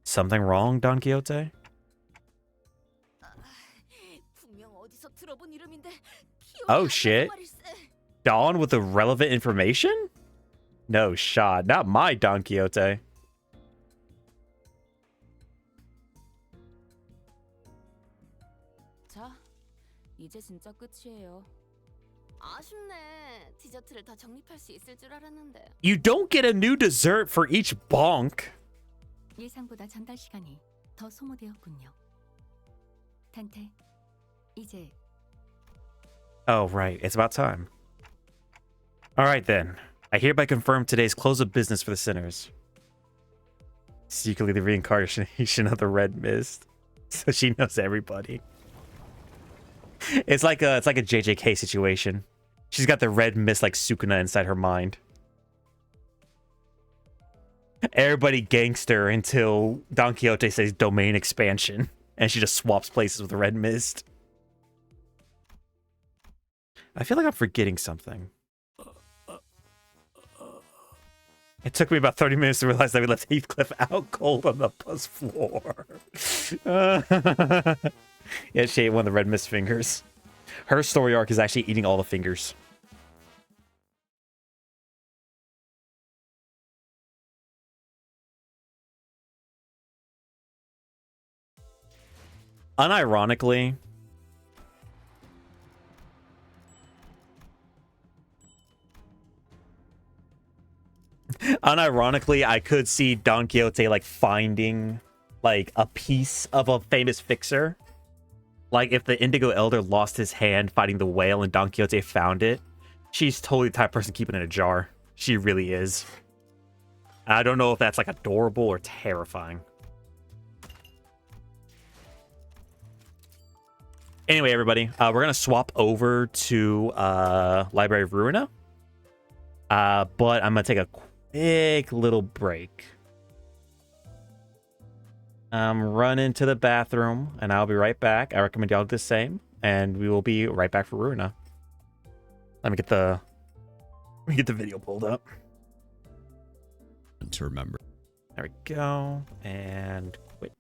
Something wrong, Don Quixote? 분명 어디서 들어본 이름인데 Oh shit. Don with the relevant information? No shot. Not my Don Quixote. 자, 이제 진짜 끝이에요. 아쉽네. 디저트를 더 적립할 수 있을 줄 알았는데. You don't get a new dessert for each bonk. 예상보다 전달 시간이 더 소모되었군요. 단테, 이제 Oh, right. It's about time. All right, then. I hereby confirm today's close of business for the sinners. Secretly the reincarnation of the Red Mist. So she knows everybody. It's like a JJK situation. She's got the Red Mist like Sukuna inside her mind. Everybody gangster until Don Quixote says domain expansion. And she just swaps places with the Red Mist. I feel like I'm forgetting something. It took me about 30 minutes to realize that we left Heathcliff out cold on the bus floor. Yeah, she ate one of the Red Mist fingers. Her story arc is actually eating all the fingers. Unironically, I could see Don Quixote like finding like a piece of a famous fixer. Like if the Indigo Elder lost his hand fighting the whale and Don Quixote found it, she's totally the type of person keeping it in a jar. She really is. I don't know if that's like adorable or terrifying. Anyway, everybody, we're gonna swap over to Library of Ruina. But I'm gonna take a quick little break. Run into the bathroom, and I'll be right back. I recommend y'all do the same, and we will be right back for Ruina. Let me get the video pulled up. To remember. There we go, and quit.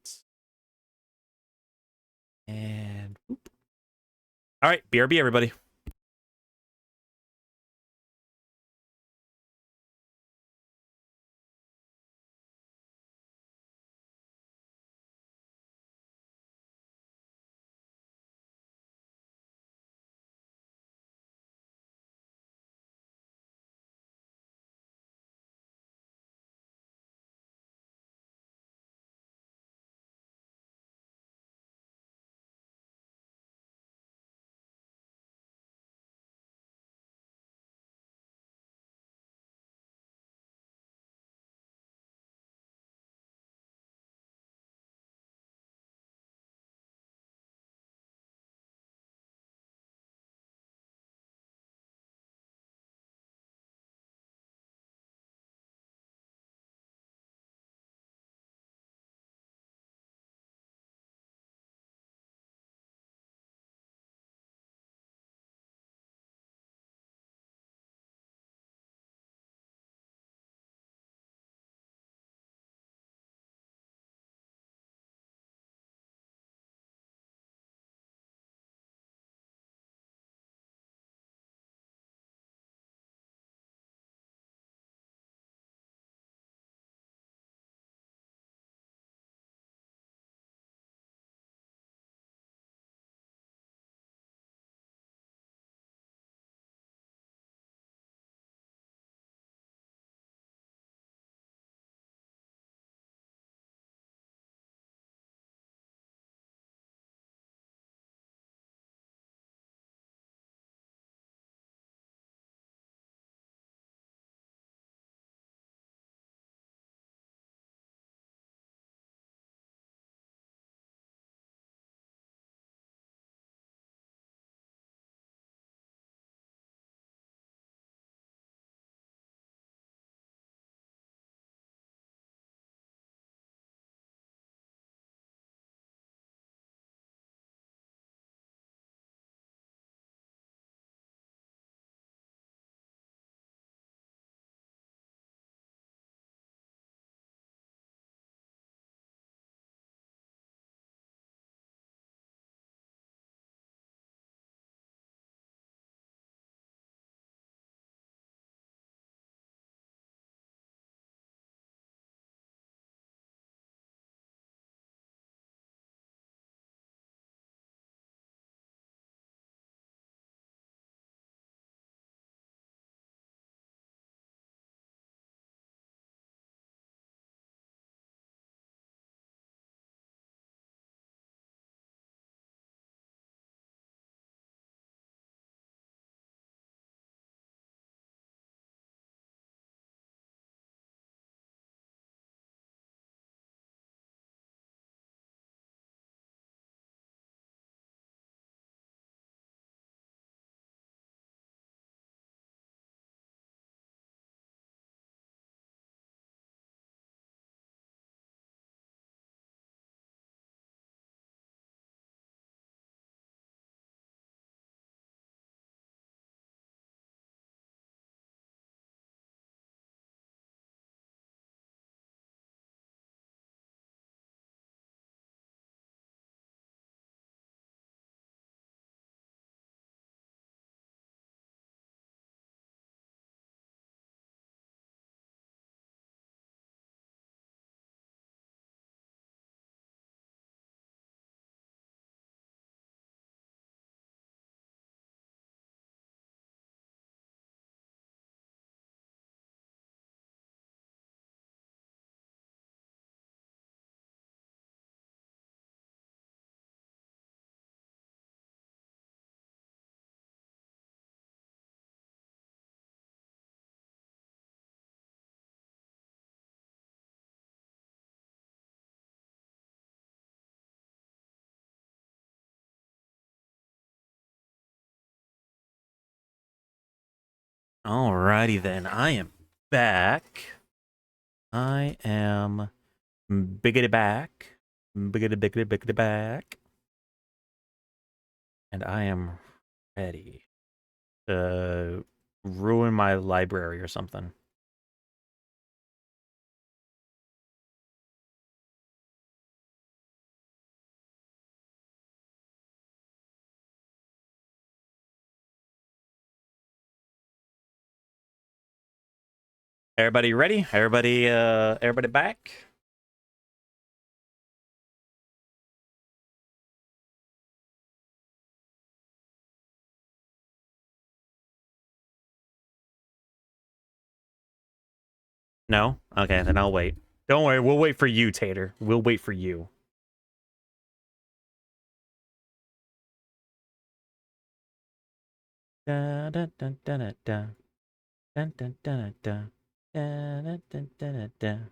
And whoop. All right, BRB, everybody. Alrighty then, I am back. I am biggity back. Biggity back. And I am ready to ruin my library or something. Everybody ready? Everybody back? No? Okay, then I'll wait. Don't worry, we'll wait for you, Tater. We'll wait for you. Da da da da da da. Dun dun dun dun. Da da dun dun dun.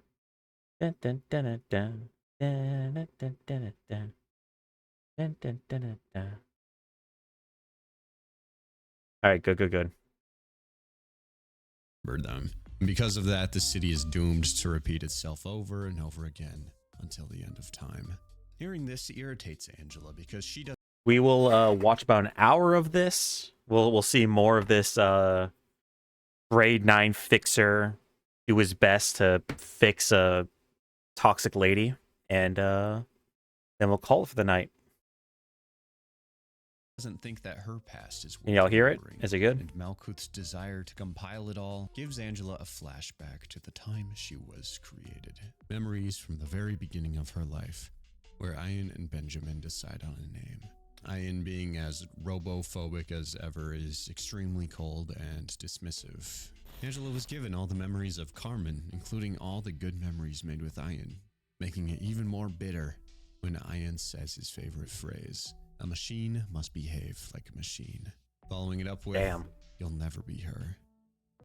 Dun dun dun dun. Da da dun dun dun. Dun dun dun dun. Alright, good. Them. And because of that, the city is doomed to repeat itself over and over again until the end of time. Hearing this irritates Angela because she does. We will watch about an hour of this. We'll see more of this grade 9 fixer do his best to fix a toxic lady, and then we'll call it for the night. Doesn't think that her past is Can y'all hear it? Is it good? And Malkuth's desire to compile it all gives Angela a flashback to the time she was created. Memories from the very beginning of her life, where Ian and Benjamin decide on a name. Ian, being as robophobic as ever, is extremely cold and dismissive. Angela was given all the memories of Carmen, including all the good memories made with Ian, making it even more bitter when Ian says his favorite phrase: "A machine must behave like a machine." Following it up with, "Damn, you'll never be her."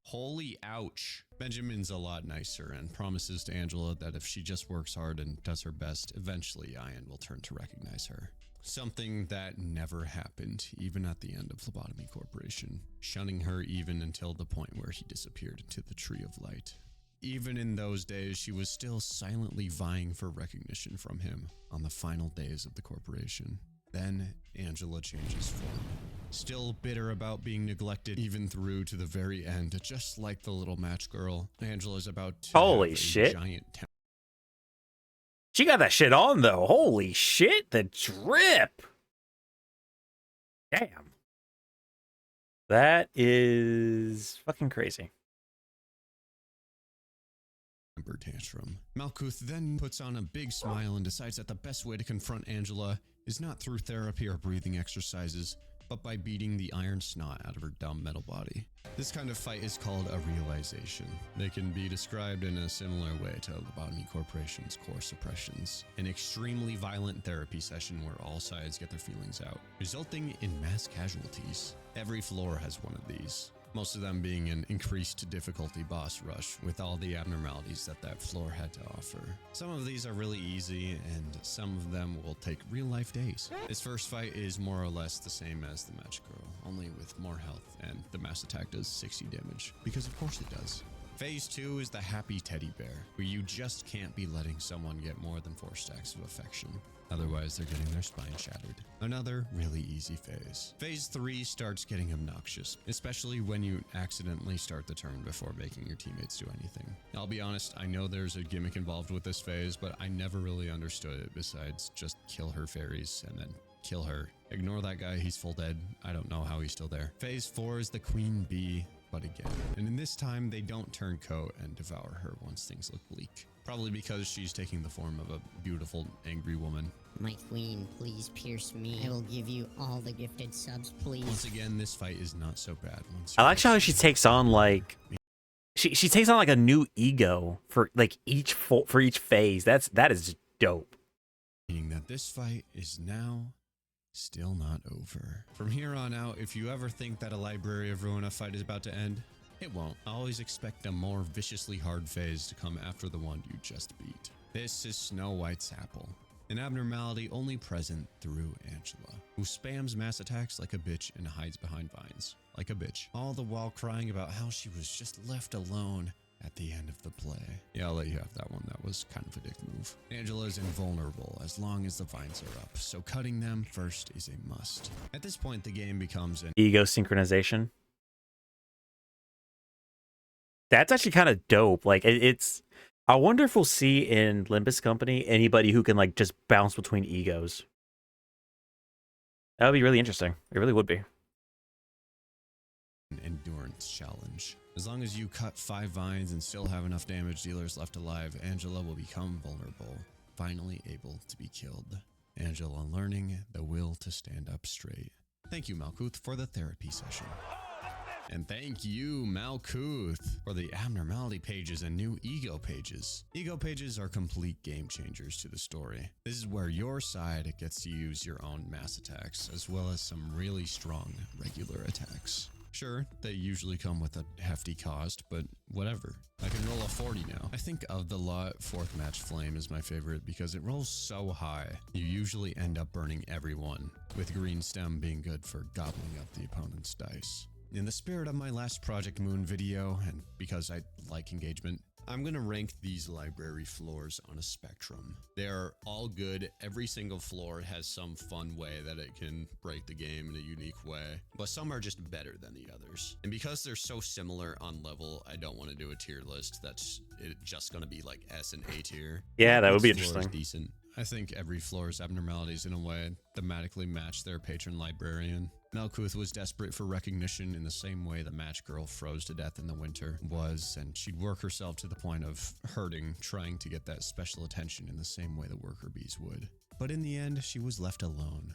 Holy ouch. Benjamin's a lot nicer and promises to Angela that if she just works hard and does her best, eventually Ian will turn to recognize her. Something that never happened, even at the end of Lobotomy Corporation, shunning her even until the point where he disappeared into the Tree of Light. Even in those days, she was still silently vying for recognition from him on the final days of the corporation. Then, Angela changes form. Still bitter about being neglected even through to the very end, just like the little match girl, Angela's about to Holy have a shit. giant She got that shit on, though. Holy shit, the drip. Damn. That is fucking crazy. temper tantrum. Malkuth then puts on a big smile and decides that the best way to confront Angela is not through therapy or breathing exercises, but by beating the iron snot out of her dumb metal body. This kind of fight is called a realization. They can be described in a similar way to Lobotomy Corporation's core suppressions, an extremely violent therapy session where all sides get their feelings out, resulting in mass casualties. Every floor has one of these, most of them being an increased difficulty boss rush with all the abnormalities that floor had to offer. Some of these are really easy, and some of them will take real-life days. This first fight is more or less the same as the match girl, only with more health, and the mass attack does 60 damage, because of course it does. Phase 2 is the happy teddy bear, where you just can't be letting someone get more than 4 stacks of affection. Otherwise, they're getting their spine shattered. Another really easy phase. Phase 3 starts getting obnoxious, especially when you accidentally start the turn before making your teammates do anything. I'll be honest, I know there's a gimmick involved with this phase, but I never really understood it besides just kill her fairies and then kill her. Ignore that guy, he's full dead. I don't know how he's still there. Phase 4 is the queen bee, but again. And in this time, they don't turn coat and devour her once things look bleak. Probably because she's taking the form of a beautiful, angry woman. My queen, please pierce me. I will give you all the gifted subs, please. Once again, this fight is not so bad. I like how she takes on like she takes on like a new ego for like each phase. That is dope. Meaning that this fight is now still not over. From here on out, if you ever think that a Library of Ruina fight is about to end, it won't. Always expect a more viciously hard phase to come after the one you just beat. This is Snow White's apple. an abnormality only present through Angela, who spams mass attacks like a bitch and hides behind vines like a bitch, all the while crying about how she was just left alone at the end of the play. Yeah, I'll let you have that one. That was kind of a dick move. Angela is invulnerable as long as the vines are up, so cutting them first is a must. At this point, the game becomes an Ego synchronization. That's actually kind of dope. Like it's I wonder if we'll see in Limbus Company anybody who can like just bounce between egos. That would be really interesting. It really would be. endurance challenge. As long as you cut 5 vines and still have enough damage dealers left alive, Angela will become vulnerable, finally able to be killed. Angela learning the will to stand up straight. Thank you, Malkuth, for the therapy session. And thank you, Malkuth, for the abnormality pages and new ego pages. Ego pages are complete game changers to the story. This is where your side gets to use your own mass attacks, as well as some really strong regular attacks. Sure, they usually come with a hefty cost, but whatever. I can roll a 40 now. I think of the lot, 4th match Flame is my favorite because it rolls so high. You usually end up burning everyone, with green stem being good for gobbling up the opponent's dice. In the spirit of my last Project Moon video, and because I like engagement, I'm going to rank these library floors on a spectrum. They're all good. Every single floor has some fun way that it can break the game in a unique way, but some are just better than the others. And because they're so similar on level, I don't want to do a tier list that's just going to be like S and A tier. Yeah, that would be Each floor is interesting. decent. I think every floor's abnormalities in a way thematically match their patron librarian. Malkuth was desperate for recognition in the same way the match girl froze to death in the winter was, and she'd work herself to the point of hurting, trying to get that special attention in the same way the worker bees would. But in the end, she was left alone,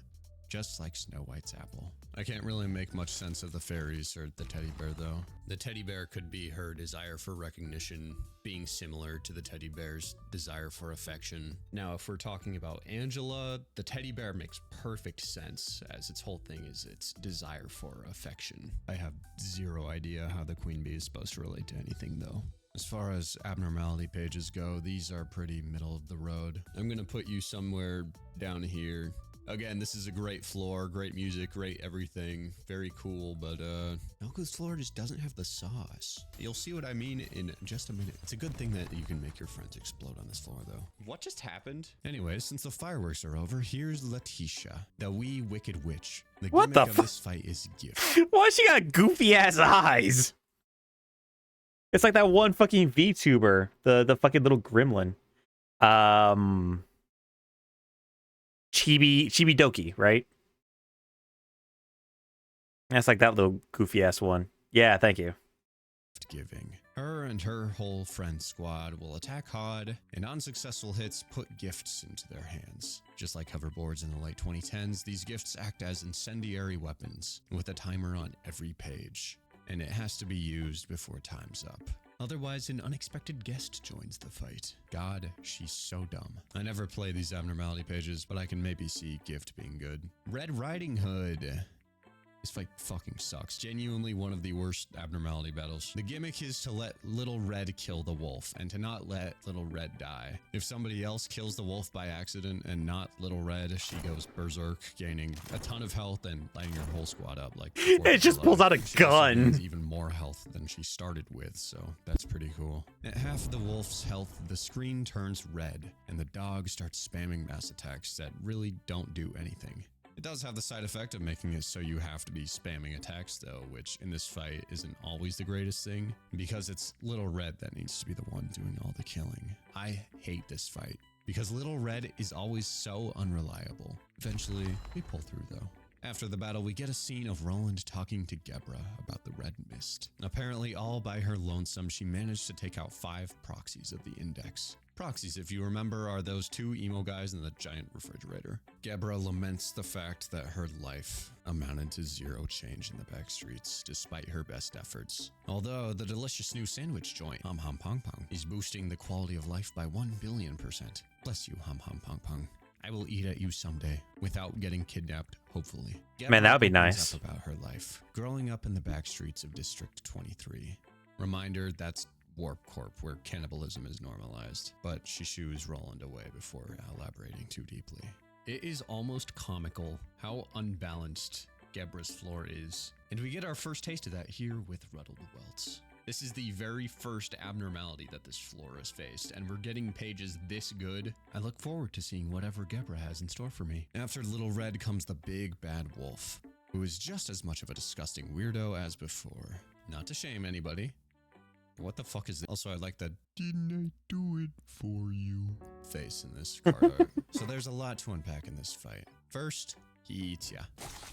just like Snow White's apple. I can't really make much sense of the fairies or the teddy bear though. The teddy bear could be her desire for recognition, being similar to the teddy bear's desire for affection. Now, if we're talking about Angela, the teddy bear makes perfect sense, as its whole thing is its desire for affection. I have zero idea how the queen bee is supposed to relate to anything though. As far as abnormality pages go, these are pretty middle of the road. I'm gonna put you somewhere down here. Again, this is a great floor, great music, great everything, very cool, but Malkuth's floor just doesn't have the sauce. You'll see what I mean in just a minute. It's a good thing that you can make your friends explode on this floor, though. What just happened? Anyways, since the fireworks are over, here's Letitia, the wee wicked witch. The What gimmick the of fu- this fight is gift. Why she got goofy ass eyes? It's like that one fucking VTuber, the fucking little gremlin. Chibi Doki, right? That's like that little goofy ass one. Yeah, thank you. Giving. Her and her whole friend squad will attack Hod, and unsuccessful hits put gifts into their hands. Just like hoverboards in the late 2010s, these gifts act as incendiary weapons, with a timer on every page, and it has to be used before time's up. Otherwise, an unexpected guest joins the fight. God, she's so dumb. I never play these abnormality pages, but I can maybe see gift being good. Red Riding Hood. This fight fucking sucks. Genuinely one of the worst abnormality battles. The gimmick is to let Little Red kill the wolf and to not let Little Red die. If somebody else kills the wolf by accident and not Little Red, she goes berserk, gaining a ton of health and lighting her whole squad up like the 4th It of just July. pulls out a She also gun. gains even more health than she started with, so that's pretty cool. At half the wolf's health, the screen turns red and the dog starts spamming mass attacks that really don't do anything. It does have the side effect of making it so you have to be spamming attacks though, which in this fight isn't always the greatest thing, because it's Little Red that needs to be the one doing all the killing. I hate this fight, because Little Red is always so unreliable. Eventually, we pull through though. After the battle, we get a scene of Roland talking to Gebra about the red mist. Apparently, all by her lonesome, she managed to take out 5 proxies of the Index. Proxies, if you remember, are those 2 emo guys in the giant refrigerator. Gebra laments the fact that her life amounted to 0 change in the back streets, despite her best efforts. Although the delicious new sandwich joint, Hum Hum Pong Pong, is boosting the quality of life by 1,000,000,000%. Bless you, Hum Hum Pong Pong. I will eat at you someday, without getting kidnapped, hopefully. Man, that would be opens nice. up about her life, growing up in the back streets of District 23. Reminder, that's Warp Corp, where cannibalism is normalized, but she shoos Roland away before elaborating too deeply. It is almost comical how unbalanced Gebra's floor is, and we get our first taste of that here with Ruddled Welts. This is the very first abnormality that this floor has faced, and we're getting pages this good. I look forward to seeing whatever Gebra has in store for me. After Little Red comes the big bad wolf, who is just as much of a disgusting weirdo as before. Not to shame anybody. What the fuck is this? Also, I like the "didn't I do it for you" face in this card art. So there's a lot to unpack in this fight. First, he eats ya.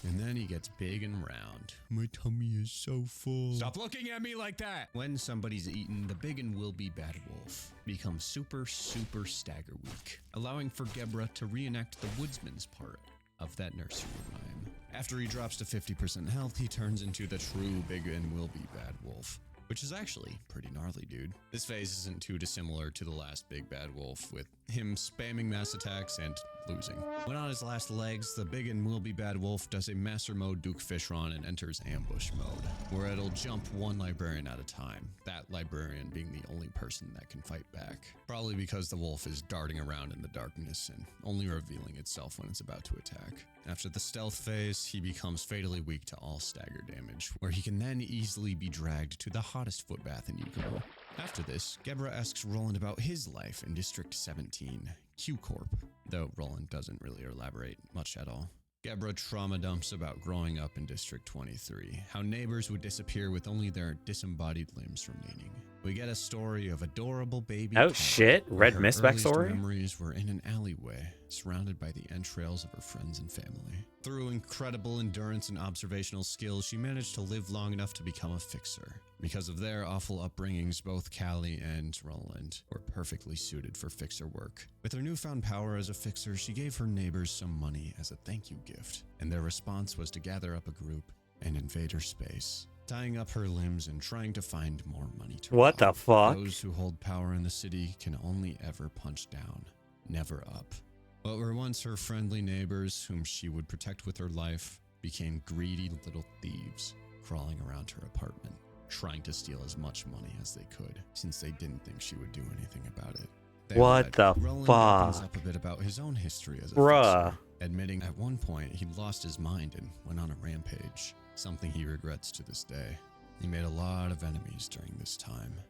And then he gets big and round. My tummy is so full. Stop looking at me like that! When somebody's eaten, the big and will be bad wolf becomes super stagger weak, allowing for Gebra to reenact the woodsman's part of that nursery rhyme. After he drops to 50% health, he turns into the true big and will be bad wolf, which is actually pretty gnarly, dude. This phase isn't too dissimilar to the last big bad wolf, with him spamming mass attacks and losing. When on his last legs, the big and will be bad wolf does a master mode Duke Fishron and enters ambush mode, where it'll jump one librarian at a time, that librarian being the only person that can fight back. Probably because the wolf is darting around in the darkness and only revealing itself when it's about to attack. After the stealth phase, he becomes fatally weak to all stagger damage, where he can then easily be dragged to the hottest footbath in Yukumo. After this, Gebra asks Roland about his life in District 17, Q Corp, though Roland doesn't really elaborate much at all. Gebra trauma dumps about growing up in District 23, how neighbors would disappear with only their disembodied limbs remaining. We get a story of adorable baby Oh Kat, shit, where Red her Mist earliest backstory? memories were in an alleyway, surrounded by the entrails of her friends and family. Through incredible endurance and observational skills, she managed to live long enough to become a fixer. Because of their awful upbringings, both Callie and Roland were perfectly suited for fixer work. With her newfound power as a fixer, she gave her neighbors some money as a thank you gift, and their response was to gather up a group and invade her space, tying up her limbs and trying to find more money to What rob. the fuck? Those who hold power in the city can only ever punch down, never up. What were once her friendly neighbors, whom she would protect with her life, became greedy little thieves, crawling around her apartment, trying to steal as much money as they could, since they didn't think she would do anything about it. That What said, the Roland opens fuck? up a bit about his own history as a Bruh. fixer, admitting at one point he lost his mind and went on a rampage, something he regrets to this day. He made a lot of enemies during this time.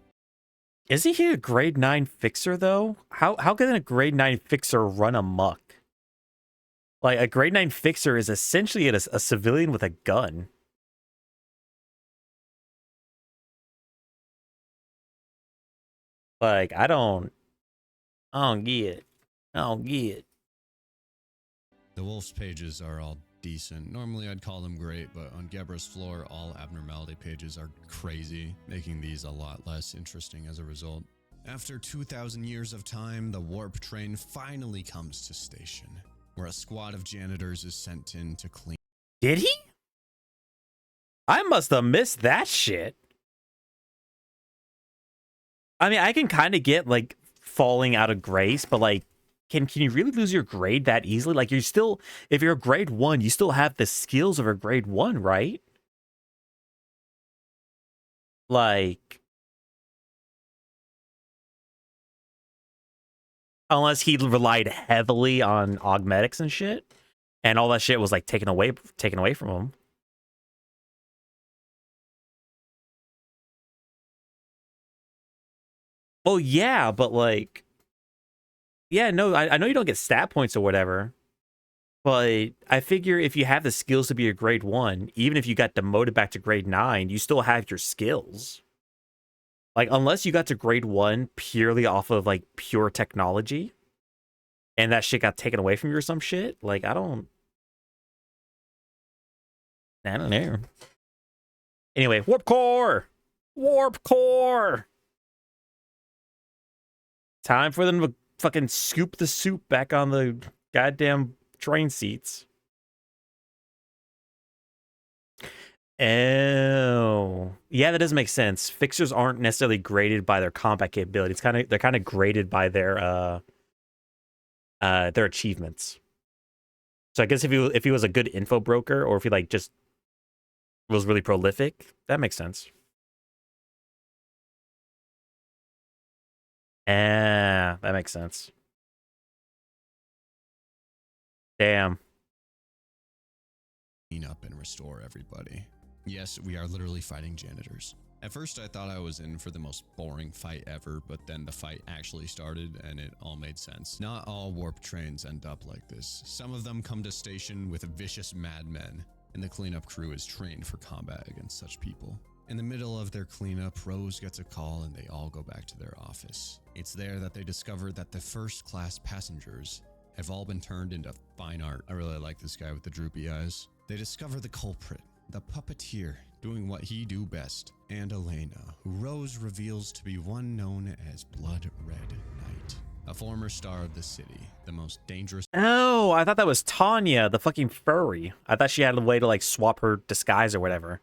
Isn't he a grade 9 fixer though? How can a grade 9 fixer run amok? Like a grade 9 fixer is essentially a civilian with a gun. Like I don't get it. I don't get it. The Wolf's pages are all decent. Normally I'd call them great, but on Gebra's floor, all abnormality pages are crazy, making these a lot less interesting as a result. After 2,000 years of time, the warp train finally comes to station, where a squad of janitors is sent in to clean. Did he? I must have missed that shit. I mean, I can kind of get like falling out of grace, but like, can you really lose your grade that easily? Like, you're still, if you're a grade 1, you still have the skills of a grade 1, right? Like, unless he relied heavily on augmetics and shit, and all that shit was like taken away from him. Well, yeah, but like, yeah, no, I know you don't get stat points or whatever, but I figure if you have the skills to be a grade 1, even if you got demoted back to grade 9, you still have your skills. Like, unless you got to grade 1 purely off of like pure technology, and that shit got taken away from you or some shit, like, I don't know. Anyway, Warp Core! Warp Core! Time for them to fucking scoop the soup back on the goddamn train seats. Oh. Yeah, that does make sense. Fixers aren't necessarily graded by their combat capabilities. They're kind of graded by their achievements. So I guess if he was a good info broker, or if he like just was really prolific, that makes sense. Ah, that makes sense. Damn. Clean up and restore everybody. Yes, we are literally fighting janitors. At first I thought I was in for the most boring fight ever, but then the fight actually started and it all made sense. Not all warp trains end up like this. Some of them come to station with vicious madmen, and the cleanup crew is trained for combat against such people. In the middle of their cleanup, Rose gets a call and they all go back to their office. It's there that they discover that the first class passengers have all been turned into fine art. I really like this guy with the droopy eyes. They discover the culprit, the puppeteer, doing what he do best, and Elena, who Rose reveals to be one known as Blood Red Knight, a former star of the city, the most dangerous. Oh, I thought that was Tanya, the fucking furry. I thought she had a way to like swap her disguise or whatever.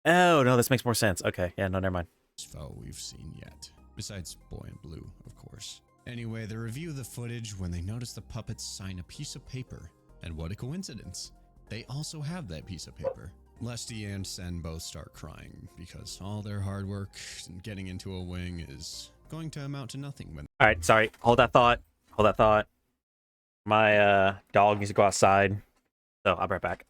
Oh, no, this makes more sense. Okay, yeah, no, never mind. Foe we've seen yet, besides Boy in Blue, of course. Anyway, they review the footage when they notice the puppets sign a piece of paper, and what a coincidence. They also have that piece of paper. Lesty and Sen both start crying because all their hard work and getting into a wing is going to amount to nothing when— All right, sorry. Hold that thought. Hold that thought. My dog needs to go outside. So I'll be right back.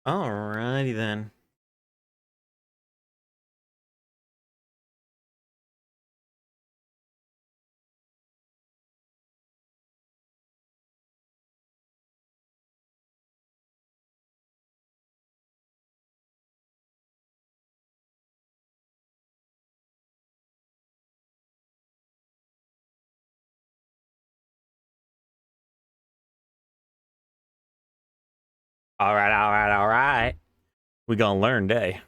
Alrighty then. Alright. We gonna learn day.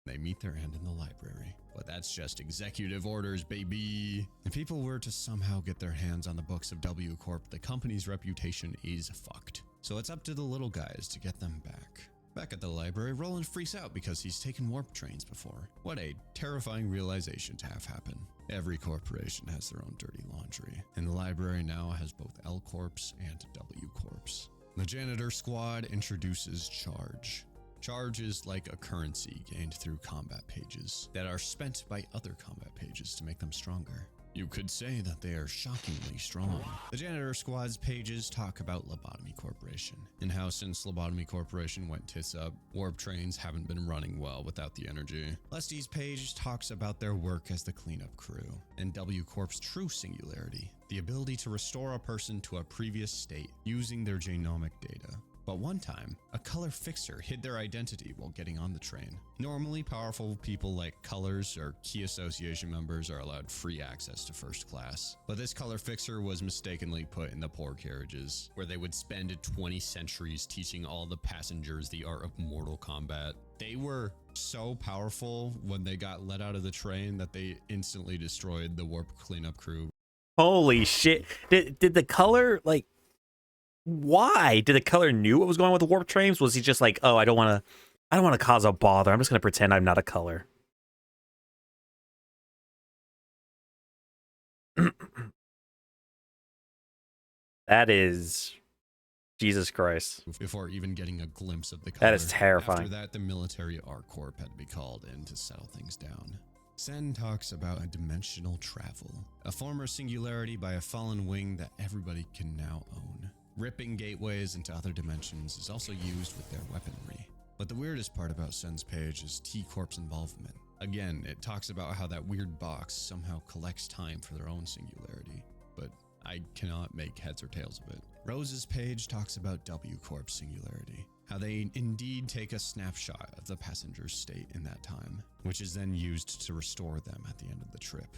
they meet their end in the library. But that's just executive orders, baby. If people were to somehow get their hands on the books of W Corp, the company's reputation is fucked. So it's up to the little guys to get them back. Back at the library, Roland freaks out because he's taken warp trains before. What a terrifying realization to have happen. Every corporation has their own dirty laundry, and the library now has both L Corps and W Corps. The janitor squad introduces Charge. Charge is like a currency gained through combat pages that are spent by other combat pages to make them stronger. You could say that they are shockingly strong. The janitor squad's pages talk about Lobotomy Corporation, and how since Lobotomy Corporation went tits up, warp trains haven't been running well without the energy. Lesty's page talks about their work as the cleanup crew, and W Corp's true singularity, the ability to restore a person to a previous state using their genomic data. But one time, a color fixer hid their identity while getting on the train. Normally, powerful people like colors or key association members are allowed free access to first class. But this color fixer was mistakenly put in the poor carriages, where they would spend 20 centuries teaching all the passengers the art of mortal combat. They were so powerful when they got let out of the train that they instantly destroyed the warp cleanup crew. Holy shit. Did the color, like, why? Did the color knew what was going on with the warp trains? Was he just like, oh, I don't want to cause a bother. I'm just going to pretend I'm not a color. That is Jesus Christ. Before even getting a glimpse of the color. That is terrifying. After that, the military ArcCorp had to be called in to settle things down. Sen talks about a dimensional travel, a former singularity by a fallen wing that everybody can now own. Ripping gateways into other dimensions is also used with their weaponry. But the weirdest part about Sen's page is T-Corp's involvement. Again, it talks about how that weird box somehow collects time for their own singularity, but I cannot make heads or tails of it. Rose's page talks about W-Corp's singularity, how they indeed take a snapshot of the passenger's state in that time, which is then used to restore them at the end of the trip.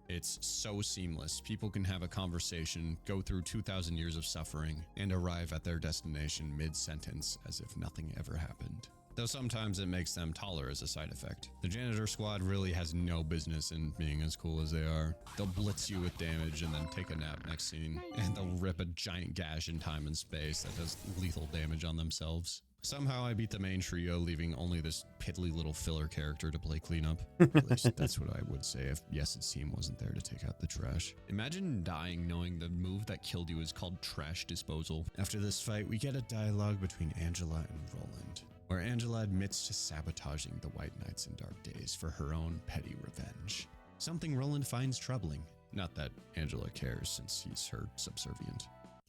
It's so seamless. People can have a conversation, go through 2,000 years of suffering, and arrive at their destination mid-sentence as if nothing ever happened. Though sometimes it makes them taller as a side effect. The janitor squad really has no business in being as cool as they are. They'll blitz you with damage and then take a nap next scene, and they'll rip a giant gash in time and space that does lethal damage on themselves. Somehow I beat the main trio, leaving only this piddly little filler character to play cleanup. At least that's what I would say if Yes's team wasn't there to take out the trash. Imagine dying knowing the move that killed you is called trash disposal. After this fight, we get a dialogue between Angela and Roland, where Angela admits to sabotaging the White Knights in Dark Days for her own petty revenge. Something Roland finds troubling. Not that Angela cares, since he's her subservient.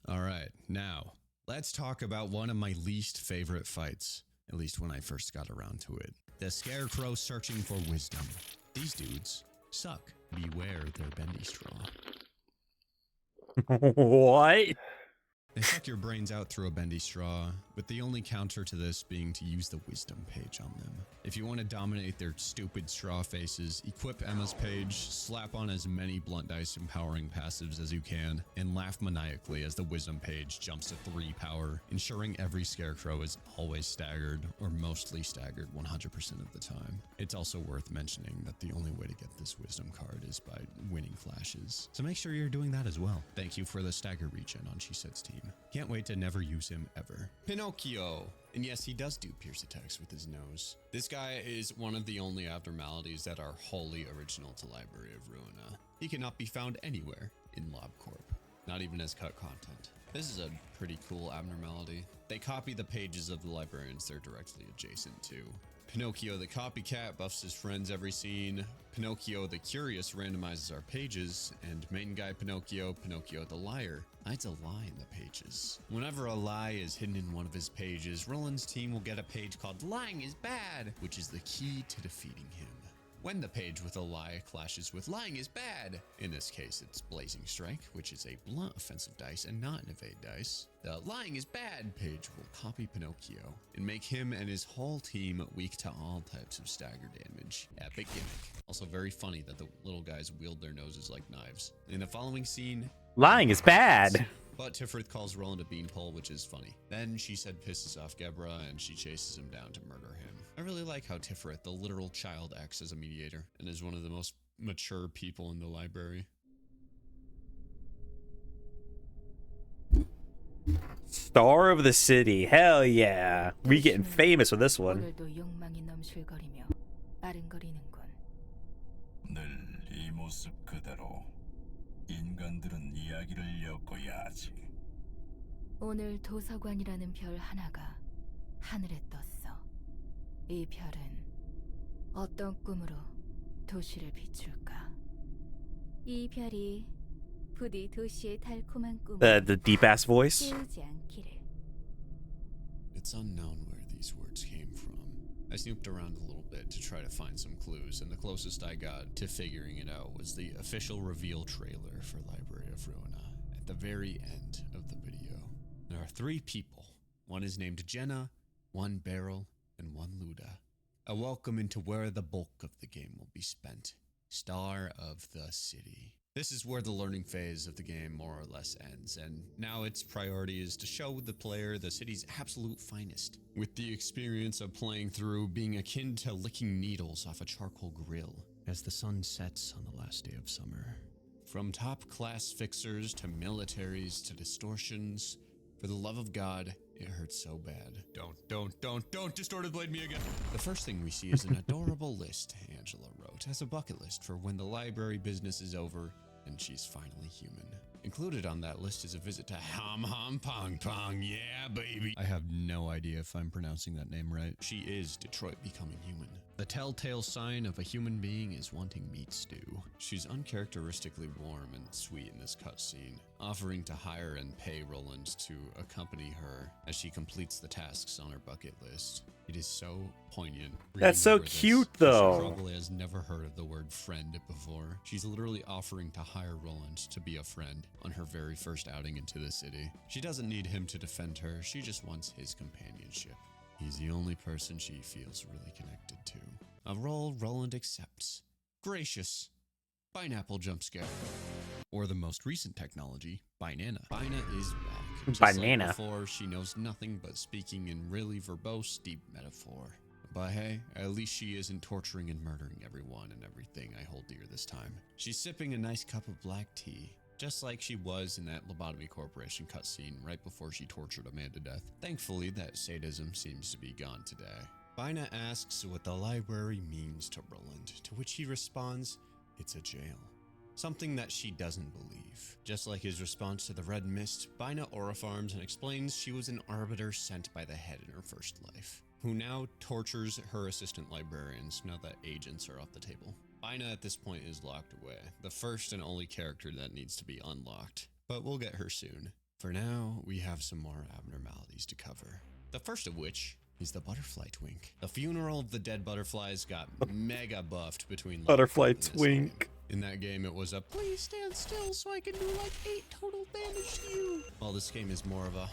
Alright, now, let's talk about one of my least favorite fights, at least when I first got around to it. The Scarecrow searching for wisdom. These dudes suck. Beware their bendy straw. What? They suck your brains out through a bendy straw, with the only counter to this being to use the wisdom page on them. If you want to dominate their stupid straw faces, equip Emma's page, slap on as many blunt dice empowering passives as you can, and laugh maniacally as the wisdom page jumps to 3 power, ensuring every scarecrow is always staggered, or mostly staggered 100% of the time. It's also worth mentioning that the only way to get this wisdom card is by winning flashes, so make sure you're doing that as well. Thank you for the stagger regen on She Said's team. Can't wait to never use him ever. Pinocchio! And yes, he does do pierce attacks with his nose. This guy is one of the only abnormalities that are wholly original to Library of Ruina. He cannot be found anywhere in LobCorp, not even as cut content. This is a pretty cool abnormality. They copy the pages of the librarians they're directly adjacent to. Pinocchio the copycat buffs his friends every scene. Pinocchio the curious randomizes our pages, and main guy Pinocchio, Pinocchio the liar, hides a lie in the pages. Whenever a lie is hidden in one of his pages, Roland's team will get a page called Lying is Bad, which is the key to defeating him. When the page with a lie clashes with Lying is Bad, in this case it's Blazing Strike, which is a blunt offensive dice and not an evade dice, the Lying is Bad page will copy Pinocchio and make him and his whole team weak to all types of stagger damage. Epic gimmick. Also very funny that the little guys wield their noses like knives. In the following scene, Lying is bad. but Tifrith calls Roland a beanpole, which is funny. Then She Said pisses off Gebra and she chases him down to murder him. I really like how Tifrith, the literal child, acts as a mediator and is one of the most mature people in the library. Star of the city. Hell yeah. We getting famous with this one. 오늘도 욕망이 넘실거리며 아른거리는군. 늘 이 모습 그대로 인간들은 이야기를 엮어야 하지. 오늘 도서관이라는 별 하나가 하늘에 떴어. 이 별은 어떤 꿈으로 도시를 비출까? 이 별이 부디 도시의 달콤한 꿈을 The deep ass voice. 깨우지 않기를. It's unknown where these words came from. I snooped around a little bit to try to find some clues, and the closest I got to figuring it out was the official reveal trailer for Library of Ruina at the very end of the video. There are 3 people. One is named Jenna, one Beryl, and one Luda. A welcome into where the bulk of the game will be spent. Star of the City. This is where the learning phase of the game more or less ends, and now its priority is to show the player the city's absolute finest, with the experience of playing through being akin to licking needles off a charcoal grill as the sun sets on the last day of summer. From top-class fixers to militaries to distortions, for the love of God, it hurts so bad. Don't distorted blade me again. The first thing we see is an adorable list Angela wrote as a bucket list for when the library business is over and she's finally human. Included on that list is a visit to Hom Hom Pong Pong, yeah baby. I have no idea if I'm pronouncing that name right. She is Detroit becoming human. The telltale sign of a human being is wanting meat stew. She's uncharacteristically warm and sweet in this cutscene, offering to hire and pay Roland to accompany her as she completes the tasks on her bucket list. It is so poignant. That's so cute, though. She probably has never heard of the word friend before. She's literally offering to hire Roland to be a friend on her very first outing into the city. She doesn't need him to defend her, she just wants his companionship. He's the only person she feels really connected to. A role Roland accepts. Gracious. Pineapple jump scare. Or the most recent technology, Binana. Bina is back. Just Banana. like before, she knows nothing but speaking in really verbose, deep metaphor. But hey, at least she isn't torturing and murdering everyone and everything I hold dear this time. She's sipping a nice cup of black tea, just like she was in that Lobotomy Corporation cutscene right before she tortured a man to death. Thankfully, that sadism seems to be gone today. Bina asks what the library means to Roland, to which he responds, it's a jail. Something that she doesn't believe. Just like his response to the red mist, Bina aura-farms and explains she was an arbiter sent by the head in her first life, who now tortures her assistant librarians now that agents are off the table. Bina at this point is locked away, the first and only character that needs to be unlocked, but we'll get her soon. For now, we have some more abnormalities to cover. The first of which is the butterfly twink. The funeral of the dead butterflies got mega buffed between Butterfly twink. In that game, it was a please stand still so I can do like 8 total damage to you. Well, this game is more of a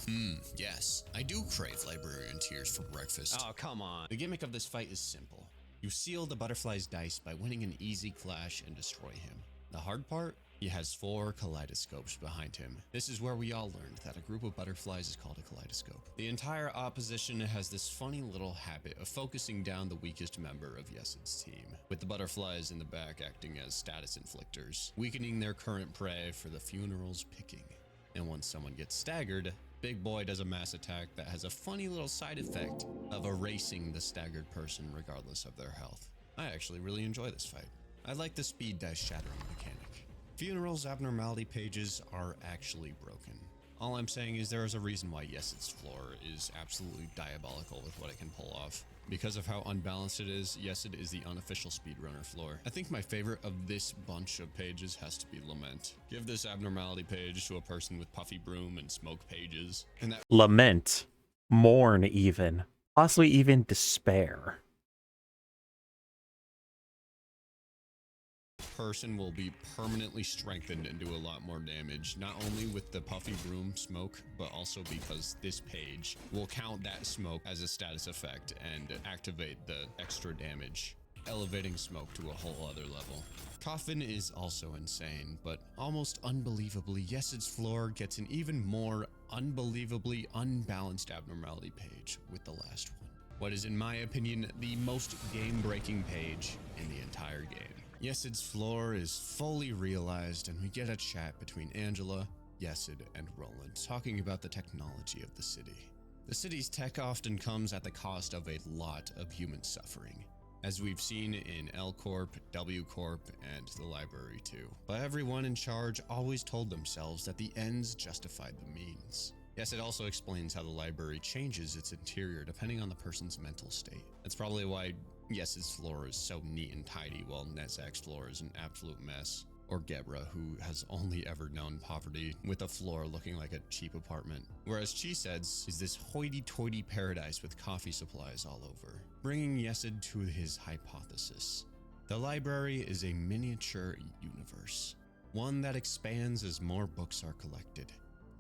yes, I do crave librarian tears for breakfast. Oh, come on. The gimmick of this fight is simple. You seal the butterfly's dice by winning an easy clash and destroy him. The hard part? He has 4 kaleidoscopes behind him. This is where we all learned that a group of butterflies is called a kaleidoscope. The entire opposition has this funny little habit of focusing down the weakest member of Yesid's team, with the butterflies in the back acting as status inflictors, weakening their current prey for the funeral's picking. And once someone gets staggered, Big Boy does a mass attack that has a funny little side effect of erasing the staggered person regardless of their health. I actually really enjoy this fight. I like the speed dice shattering mechanic. Funeral's abnormality pages are actually broken. All I'm saying is there is a reason why Yesid's floor is absolutely diabolical with what it can pull off. Because of how unbalanced it is, Yesid is the unofficial speedrunner floor. I think my favorite of this bunch of pages has to be Lament. Give this abnormality page to a person with puffy broom and smoke pages, and that Lament. Mourn even. Possibly even despair. person will be permanently strengthened and do a lot more damage, not only with the puffy broom smoke, but also because this page will count that smoke as a status effect and activate the extra damage, elevating smoke to a whole other level. Coffin is also insane, but almost unbelievably, Yesid's floor gets an even more unbelievably unbalanced abnormality page with the last one. What is, in my opinion, the most game-breaking page in the entire game. Yesid's floor is fully realized, and we get a chat between Angela, Yesid, and Roland talking about the technology of the city. The city's tech often comes at the cost of a lot of human suffering, as we've seen in L Corp, W Corp, and the library too. But everyone in charge always told themselves that the ends justified the means. Yesid also explains how the library changes its interior depending on the person's mental state. That's probably why Yesid's floor is so neat and tidy, while Netzak's floor is an absolute mess. Or Gebra, who has only ever known poverty, with a floor looking like a cheap apartment. Whereas Cheesehead's is this hoity-toity paradise with coffee supplies all over, bringing Yesid to his hypothesis. The library is a miniature universe, one that expands as more books are collected.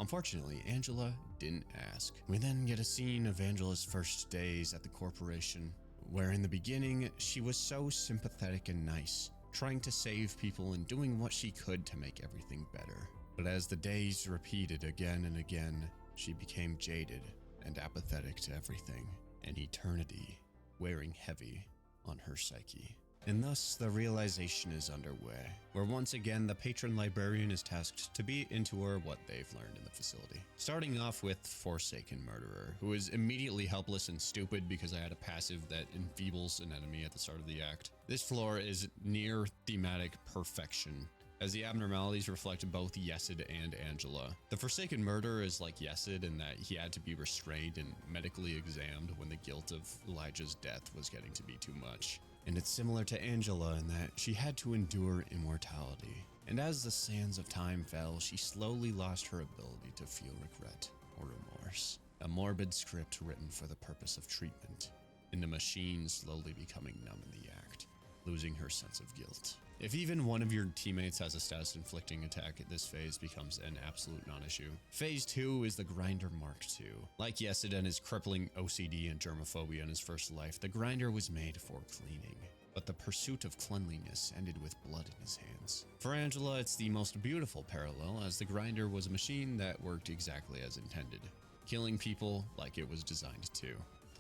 Unfortunately, Angela didn't ask. We then get a scene of Angela's first days at the corporation, where in the beginning, she was so sympathetic and nice, trying to save people and doing what she could to make everything better. But as the days repeated again and again, she became jaded and apathetic to everything, an eternity wearing heavy on her psyche. And thus, the realization is underway, where once again the patron librarian is tasked to beat into her what they've learned in the facility. Starting off with Forsaken Murderer, who is immediately helpless and stupid because I had a passive that enfeebles an enemy at the start of the act. This floor is near thematic perfection, as the abnormalities reflect both Yesid and Angela. The Forsaken Murderer is like Yesid in that he had to be restrained and medically examined when the guilt of Elijah's death was getting to be too much. And it's similar to Angela in that she had to endure immortality. And as the sands of time fell, she slowly lost her ability to feel regret or remorse. A morbid script written for the purpose of treatment, and the machine slowly becoming numb in the act, losing her sense of guilt. If even one of your teammates has a status inflicting attack, this phase becomes an absolute non-issue. Phase 2 is the Grinder Mark II. Like Yesid and his crippling OCD and germophobia in his first life, the Grinder was made for cleaning. But the pursuit of cleanliness ended with blood in his hands. For Angela, it's the most beautiful parallel, as the Grinder was a machine that worked exactly as intended, killing people like it was designed to.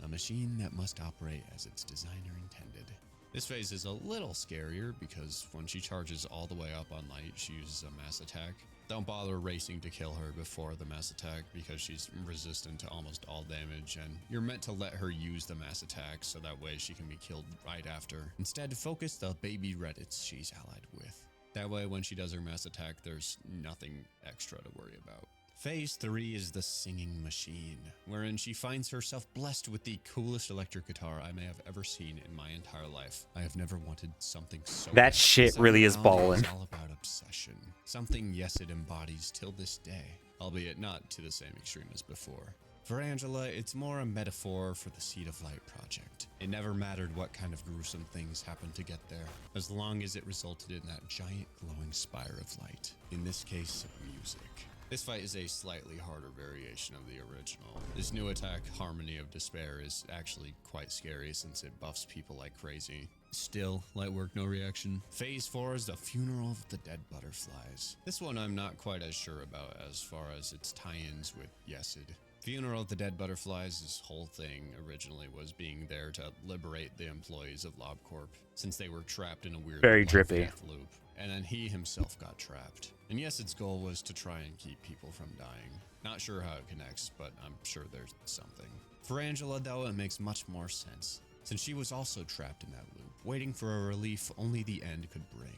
A machine that must operate as its designer intended. This phase is a little scarier because when she charges all the way up on light, she uses a mass attack. Don't bother racing to kill her before the mass attack because she's resistant to almost all damage, and you're meant to let her use the mass attack so that way she can be killed right after. Instead, focus the baby Reddits she's allied with. That way when she does her mass attack, there's nothing extra to worry about. Phase 3 is the Singing Machine, wherein she finds herself blessed with the coolest electric guitar I may have ever seen in my entire life. I have never wanted something so That bad. shit really is ballin'. It's all about obsession, something Yesid embodies till this day, albeit not to the same extreme as before. For Angela, it's more a metaphor for the Seed of Light project. It never mattered what kind of gruesome things happened to get there, as long as it resulted in that giant glowing spire of light. In this case, music. This fight is a slightly harder variation of the original. This new attack, Harmony of Despair, is actually quite scary since it buffs people like crazy. Still, light work, no reaction. Phase 4 is the Funeral of the Dead Butterflies. This one I'm not quite as sure about as far as its tie-ins with Yesid. Funeral of the Dead Butterflies' whole thing originally was being there to liberate the employees of LobCorp, since they were trapped in a weird Very life drippy. death loop. And then he himself got trapped. And yes, its goal was to try and keep people from dying. Not sure how it connects, but I'm sure there's something. For Angela, though, it makes much more sense, since she was also trapped in that loop, waiting for a relief only the end could bring.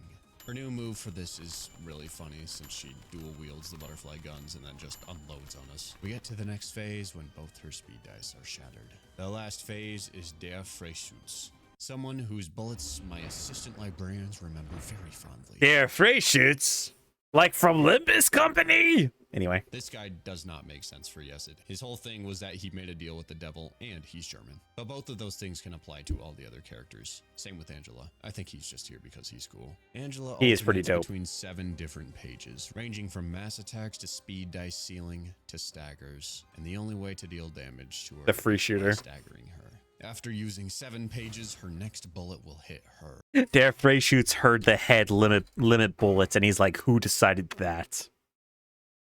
Her new move for this is really funny, since she dual wields the butterfly guns and then just unloads on us. We get to the next phase when both her speed dice are shattered. The last phase is Der Freischütz, someone whose bullets my assistant librarians remember very fondly. Der Freischütz, like from Limbus Company. Anyway, this guy does not make sense for Yesid. His whole thing was that he made a deal with the devil and he's German. But both of those things can apply to all the other characters. Same with Angela. I think he's just here because he's cool. Angela He is pretty alternates dope. between 7 different pages, ranging from mass attacks to speed dice ceiling to staggers. And the only way to deal damage to her The free is by shooter. staggering her. After using 7 pages, her next bullet will hit her. Der Freischütz heard the head limit bullets, and he's like, "Who decided that?"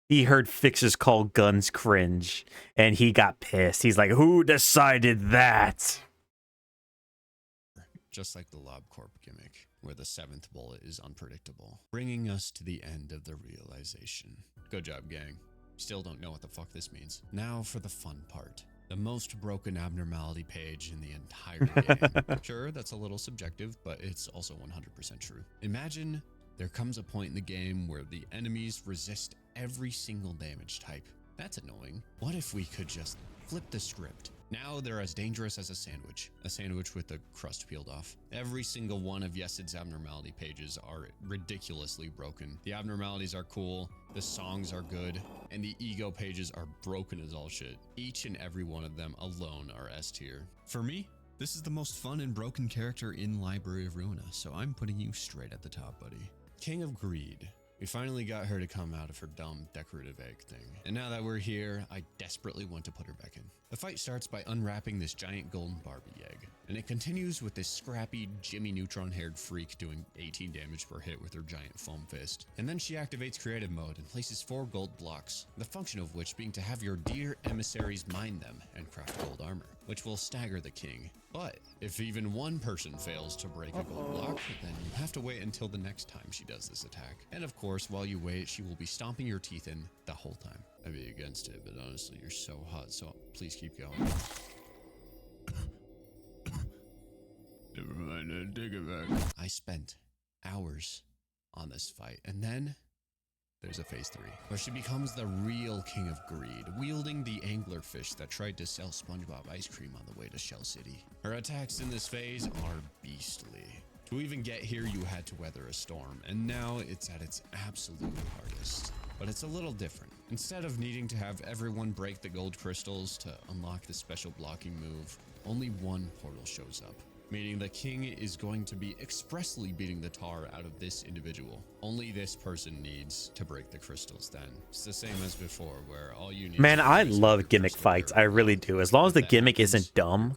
He heard fixers call guns cringe, and he got pissed. He's like, "Who decided that?" Just like the LobCorp gimmick, where the 7th bullet is unpredictable, bringing us to the end of the realization. Good job, gang. Still don't know what the fuck this means. Now for the fun part. The most broken abnormality page in the entire game. Sure, that's a little subjective, but it's also 100% true. Imagine there comes a point in the game where the enemies resist every single damage type. That's annoying. What if we could just flip the script? Now they're as dangerous as a sandwich with the crust peeled off. Every single one of Yesid's abnormality pages are ridiculously broken. The abnormalities are cool, the songs are good, and the ego pages are broken as all shit. Each and every one of them alone are S tier. For me, this is the most fun and broken character in Library of Ruina, so I'm putting you straight at the top, buddy. King of Greed. We finally got her to come out of her dumb decorative egg thing. And now that we're here, I desperately want to put her back in. The fight starts by unwrapping this giant golden Barbie egg. And it continues with this scrappy Jimmy Neutron-haired freak doing 18 damage per hit with her giant foam fist. And then she activates creative mode and places 4 gold blocks, the function of which being to have your dear emissaries mine them and craft gold armor, which will stagger the king. But if even one person fails to break a gold block, then you have to wait until the next time she does this attack. And of course, while you wait, she will be stomping your teeth in the whole time. I'd be against it, but honestly, you're so hot, so please keep going. Never mind, I take it back. I spent hours on this fight, and then there's a phase 3, where she becomes the real king of greed, wielding the anglerfish that tried to sell SpongeBob ice cream on the way to Shell City. Her attacks in this phase are beastly. To even get here, you had to weather a storm, and now it's at its absolute hardest. But it's a little different. Instead of needing to have everyone break the gold crystals to unlock the special blocking move, only one portal shows up, meaning the king is going to be expressly beating the tar out of this individual. Only this person needs to break the crystals then. It's the same as before, where all you need— Man, I love gimmick fights. I really do. As long as the gimmick isn't dumb,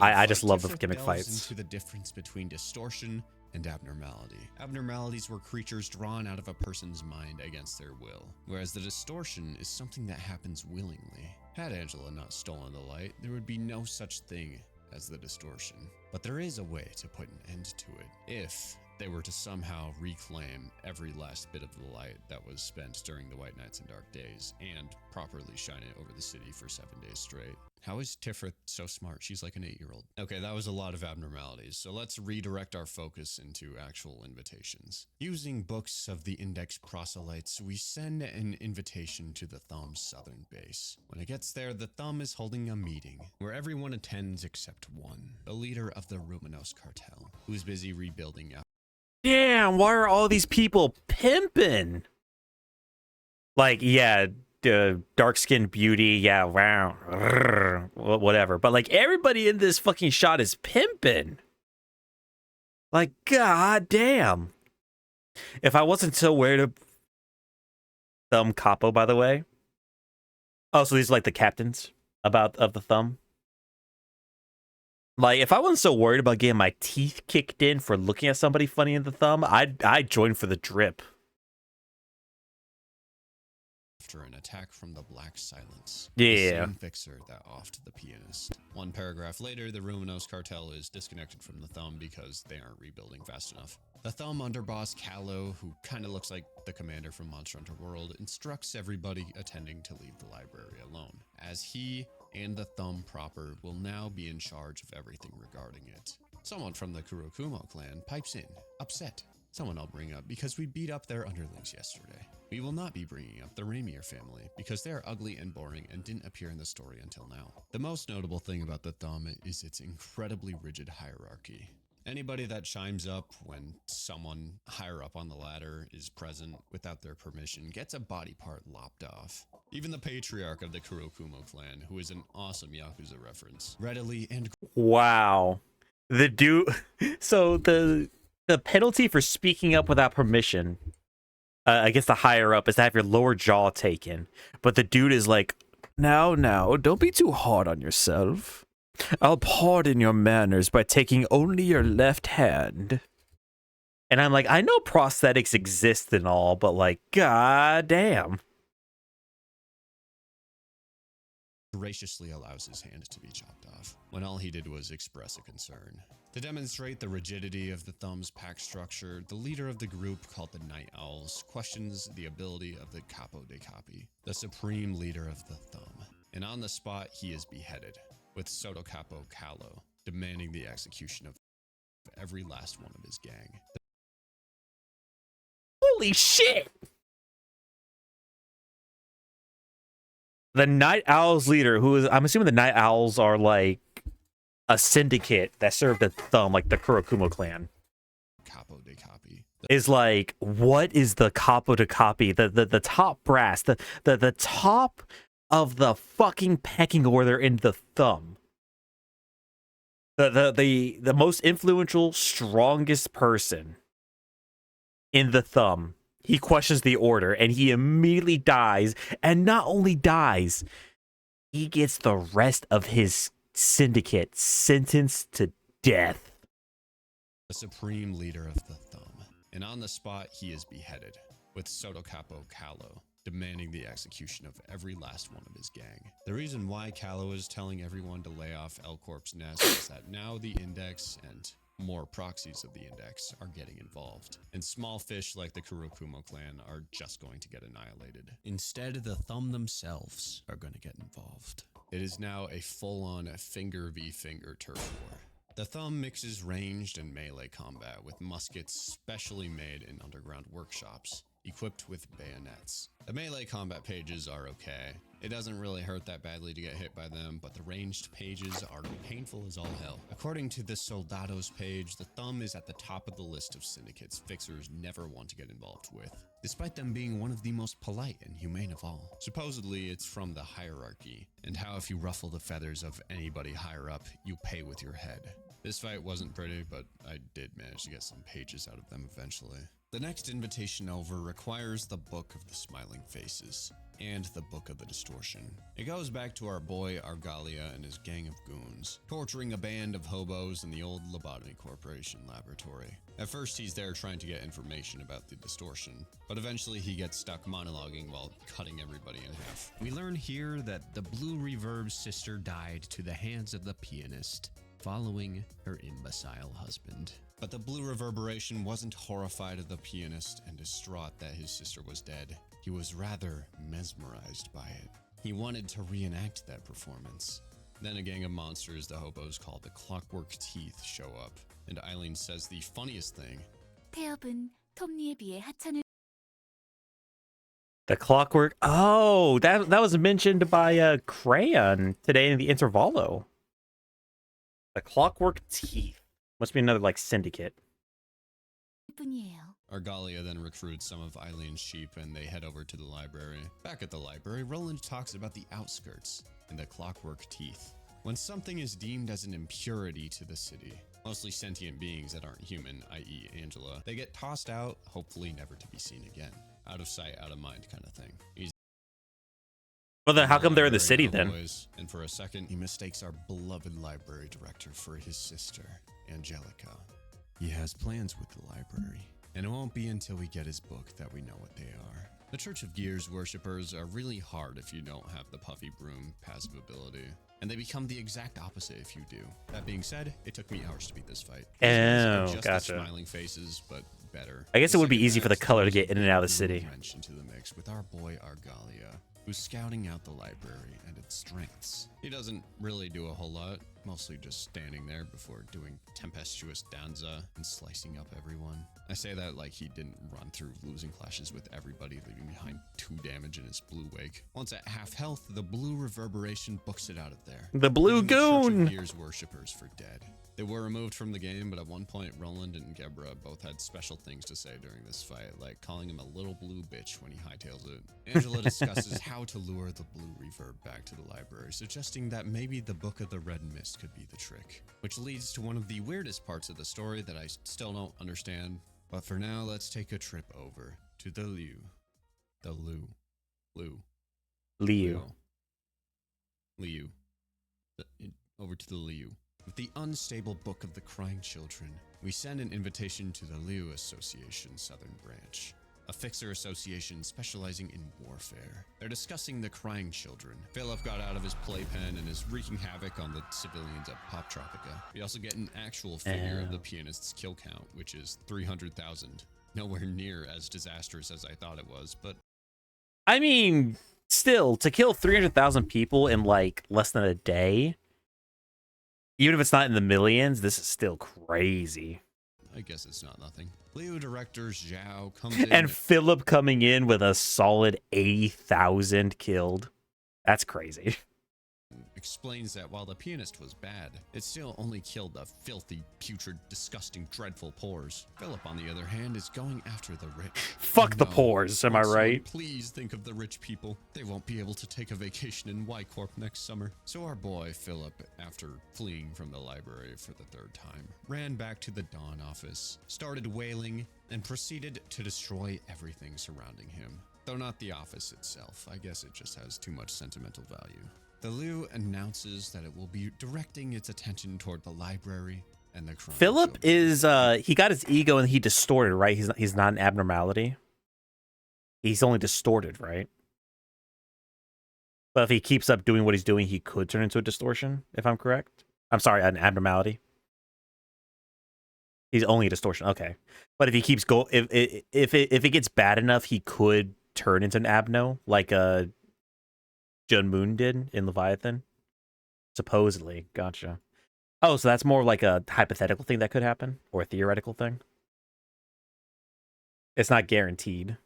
I just love the gimmick fights. Into the difference between distortion and abnormality. Abnormalities were creatures drawn out of a person's mind against their will, whereas the distortion is something that happens willingly. Had Angela not stolen the light, there would be no such thing as the distortion. But there is a way to put an end to it, if they were to somehow reclaim every last bit of the light that was spent during the White Nights and Dark Days, and properly shine it over the city for 7 days straight. How is Tifrith so smart? She's like an 8-year-old. Okay, that was a lot of abnormalities, so let's redirect our focus into actual invitations. Using books of the Index proselytes, we send an invitation to the Thumb's southern base. When it gets there, the Thumb is holding a meeting, where everyone attends except one, the leader of the Ruminos cartel, who's busy rebuilding up. Damn, why are all these people pimping? Like, yeah, dark-skinned beauty, yeah, wow, whatever. But, like, everybody in this fucking shot is pimping. Like, god damn. If I wasn't so worried of Thumb Capo, by the way. Oh, so these are, like, the captains of the Thumb. Like, if I wasn't so worried about getting my teeth kicked in for looking at somebody funny in the Thumb, I'd join for the drip. After an attack from the Black Silence. Yeah. The same fixer that offed the pianist. One paragraph later, the Ruminos cartel is disconnected from the Thumb because they aren't rebuilding fast enough. The Thumb underboss Callow, who kinda looks like the commander from Monster Hunter World, instructs everybody attending to leave the library alone, as he and the Thumb proper will now be in charge of everything regarding it. Someone from the Kurokumo clan pipes in, upset. Someone I'll bring up because we beat up their underlings yesterday. We will not be bringing up the Rainier family because they are ugly and boring and didn't appear in the story until now. The most notable thing about the Thumb is its incredibly rigid hierarchy. Anybody that chimes up when someone higher up on the ladder is present without their permission gets a body part lopped off. Even the patriarch of the Kurokumo clan, who is an awesome Yakuza reference, readily and— Wow. The dude... So the penalty for speaking up without permission against the higher up is to have your lower jaw taken. But the dude is like, now, don't be too hard on yourself. I'll pardon your manners by taking only your left hand. And I'm like, I know prosthetics exist and all, but like, god damn. graciously allows his hand to be chopped off, when all he did was express a concern. To demonstrate the rigidity of the Thumb's pack structure, the leader of the group, called the Night Owls, questions the ability of the Capo de Capi, the supreme leader of the Thumb, and on the spot he is beheaded, with Soto Capo Callow demanding the execution of every last one of his gang. Holy shit! The Night Owls leader, who is, I'm assuming the Night Owls are like a syndicate that serve the Thumb, like the Kurokumo clan. Capo de Capi is like, what is the Capo de Capi? The top brass, the top of the fucking pecking order in the Thumb. The most influential, strongest person in the Thumb he questions the order and he immediately dies. And not only dies, he gets the rest of his syndicate sentenced to death. The supreme leader of the Thumb. And on the spot, he is beheaded, with Sotocapo Callo demanding the execution of every last one of his gang. The reason why Callo is telling everyone to lay off L Corp's nest is that now the Index and more proxies of the Index are getting involved, and small fish like the Kurokumo clan are just going to get annihilated. Instead, the Thumb themselves are going to get involved. It is now a full-on finger v finger turf war. The Thumb mixes ranged and melee combat with muskets specially made in underground workshops, equipped with bayonets. The melee combat pages are okay. It doesn't really hurt that badly to get hit by them, but the ranged pages are painful as all hell. According to the Soldados page, the Thumb is at the top of the list of syndicates fixers never want to get involved with, despite them being one of the most polite and humane of all. Supposedly, it's from the hierarchy, and how if you ruffle the feathers of anybody higher up, you pay with your head. This fight wasn't pretty, but I did manage to get some pages out of them eventually. The next invitation over requires the Book of the Smiling Faces and the Book of the Distortion. It goes back to our boy Argalia and his gang of goons, torturing a band of hobos in the old Lobotomy Corporation laboratory. At first he's there trying to get information about the distortion, but eventually he gets stuck monologuing while cutting everybody in half. We learn here that the Blue Reverb's sister died to the hands of the pianist, following her imbecile husband. But the Blue Reverberation wasn't horrified of the pianist and distraught that his sister was dead. He was rather mesmerized by it. He wanted to reenact that performance. Then a gang of monsters the hobos call the Clockwork Teeth show up, and Eileen says the funniest thing. 태엽은 톱니에 비해 하찮을 The Clockwork. Oh, that was mentioned by Crayon today in the Intervallo. The Clockwork Teeth. Must be another, like, syndicate. 뿐이에요. Argalia then recruits some of Eileen's sheep and they head over to the library. Back at the library, Roland talks about the outskirts and the Clockwork Teeth. When something is deemed as an impurity to the city, mostly sentient beings that aren't human, i.e. Angela, they get tossed out, hopefully never to be seen again. Out of sight, out of mind kind of thing. Well, then how come they're in the city then? And for a second, he mistakes our beloved library director for his sister, Angelica. He has plans with the library, and it won't be until we get his book that we know what they are. The Church of Gears worshippers are really hard if you don't have the Puffy Broom passive ability, and they become the exact opposite if you do. That being said, it took me hours to beat this fight. Oh, just gotcha. the smiling faces, but better. I guess it would be second easy for the half color to throws get in and out of the a city. wrench into the mix with our boy Argalia, who's scouting out the library and its strengths. He doesn't really do a whole lot, mostly just standing there before doing tempestuous danza and slicing up everyone. I say that like he didn't run through losing clashes with everybody, leaving behind 2 damage in his blue wake. Once at half health, the Blue Reverberation books it out of there. The Blue leaving the Church Goon! of Gears worshippers for dead. They were removed from the game, but at one point, Roland and Gebra both had special things to say during this fight, like calling him a little blue bitch when he hightails it. Angela discusses how to lure the Blue Reverb back to the library, suggesting that maybe the Book of the Red Mist could be the trick, which leads to one of the weirdest parts of the story that I still don't understand. But for now, let's take a trip over to the Liu. The Liu. Over to the Liu. With the unstable Book of the Crying Children, we send an invitation to the Liu Association Southern Branch, a fixer association specializing in warfare. They're discussing the Crying Children. Philip got out of his playpen and is wreaking havoc on the civilians at Pop Tropica. We also get an actual figure of the pianist's kill count, which is 300,000. Nowhere near as disastrous as I thought it was, but... I mean, still, to kill 300,000 people in, like, less than a day, even if it's not in the millions, this is still crazy. I guess it's not nothing. Leo director Zhao comes in... And Philip coming in with a solid 80,000 killed. That's crazy. explains that while the pianist was bad, it still only killed the filthy, putrid, disgusting, dreadful pores. Philip, on the other hand, is going after the rich. Fuck the No, pores, am I won't someone right? Please think of the rich people. They won't be able to take a vacation in Y Corp next summer. So our boy, Philip, after fleeing from the library for the third time, ran back to the Dawn office, started wailing, and proceeded to destroy everything surrounding him. Though not the office itself, I guess it just has too much sentimental value. The Lou announces that it will be directing its attention toward the library and the crime. Philip is he got his ego and he distorted, right? He's not an abnormality. He's only distorted, right? But if he keeps up doing what he's doing, he could turn into a distortion, if I'm correct. I'm sorry, an abnormality. He's only a distortion. Okay. But if he keeps if it gets bad enough, he could turn into an abno, like Jun Moon did in Leviathan. Supposedly. Gotcha. Oh, so that's more like a hypothetical thing that could happen, or a theoretical thing. It's not guaranteed.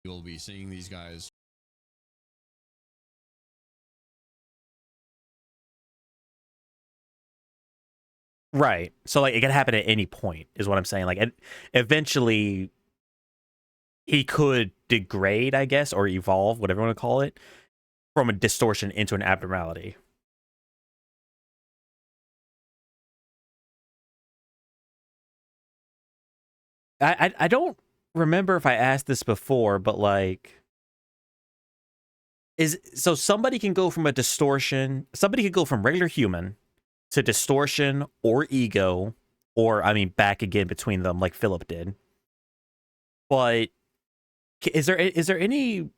You'll be seeing these guys. Right. So like it can happen at any point, is what I'm saying. Like eventually he could degrade, I guess, or evolve, whatever you want to call it, from a distortion into an abnormality. I don't remember if I asked this before, but like so somebody can go from a distortion, somebody could go from regular human to distortion or ego, or I mean back again between them like Philip did. But is there any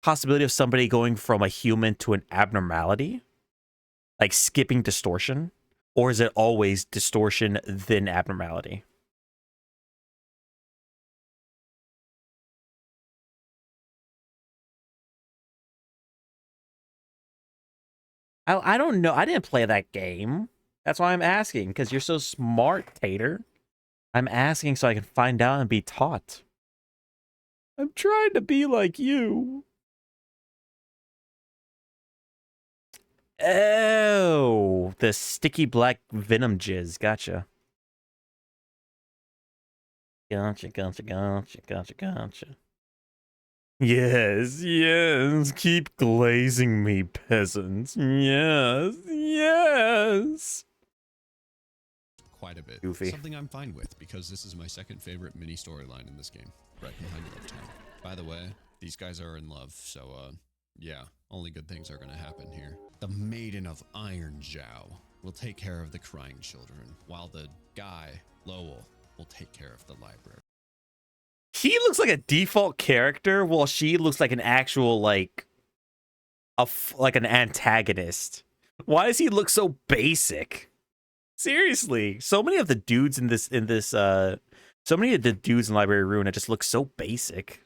possibility of somebody going from a human to an abnormality? Like skipping distortion? Or is it always distortion then abnormality? I don't know. I didn't play that game. That's why I'm asking, because you're so smart, Tater. I'm asking so I can find out and be taught. I'm trying to be like you. Oh, the sticky black venom jizz. Gotcha. Gotcha. Yes, yes. Keep glazing me, peasants. Yes. Quite a bit. Goofy. Something I'm fine with, because this is my second favorite mini storyline in this game, right behind Love Town. By the way, these guys are in love, so yeah, only good things are gonna happen here. The Maiden of Iron Zhao will take care of the crying children, while the guy, Lowell, will take care of the library. He looks like a default character, while she looks like an actual, like an antagonist. Why does he look so basic? Seriously, so many of the dudes so many of the dudes in Library Ruin just look so basic.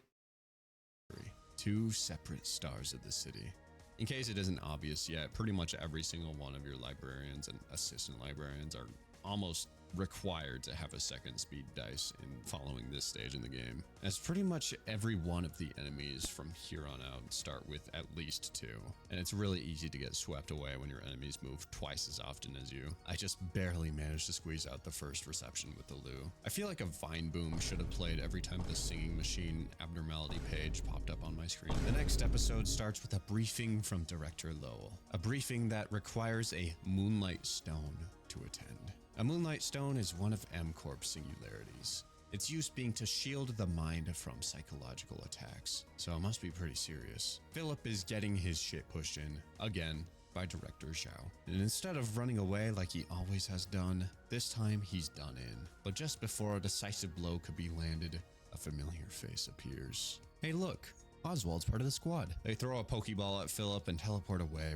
Two separate stars of the city. In case it isn't obvious yet, pretty much every single one of your librarians and assistant librarians are almost required to have a second speed dice in following this stage in the game, as pretty much every one of the enemies from here on out start with at least 2, and it's really easy to get swept away when your enemies move twice as often as you. I just barely managed to squeeze out the first reception with the Lou. I feel like a Vine Boom should have played every time the Singing Machine abnormality page popped up on my screen. The next episode starts with a briefing from Director Lowell, a briefing that requires a Moonlight Stone to attend. A Moonlight Stone is one of M-Corp's singularities, its use being to shield the mind from psychological attacks, so it must be pretty serious. Philip is getting his shit pushed in, again, by Director Zhao. And instead of running away like he always has done, this time he's done in. But just before a decisive blow could be landed, a familiar face appears. Hey look, Oswald's part of the squad. They throw a Pokeball at Philip and teleport away.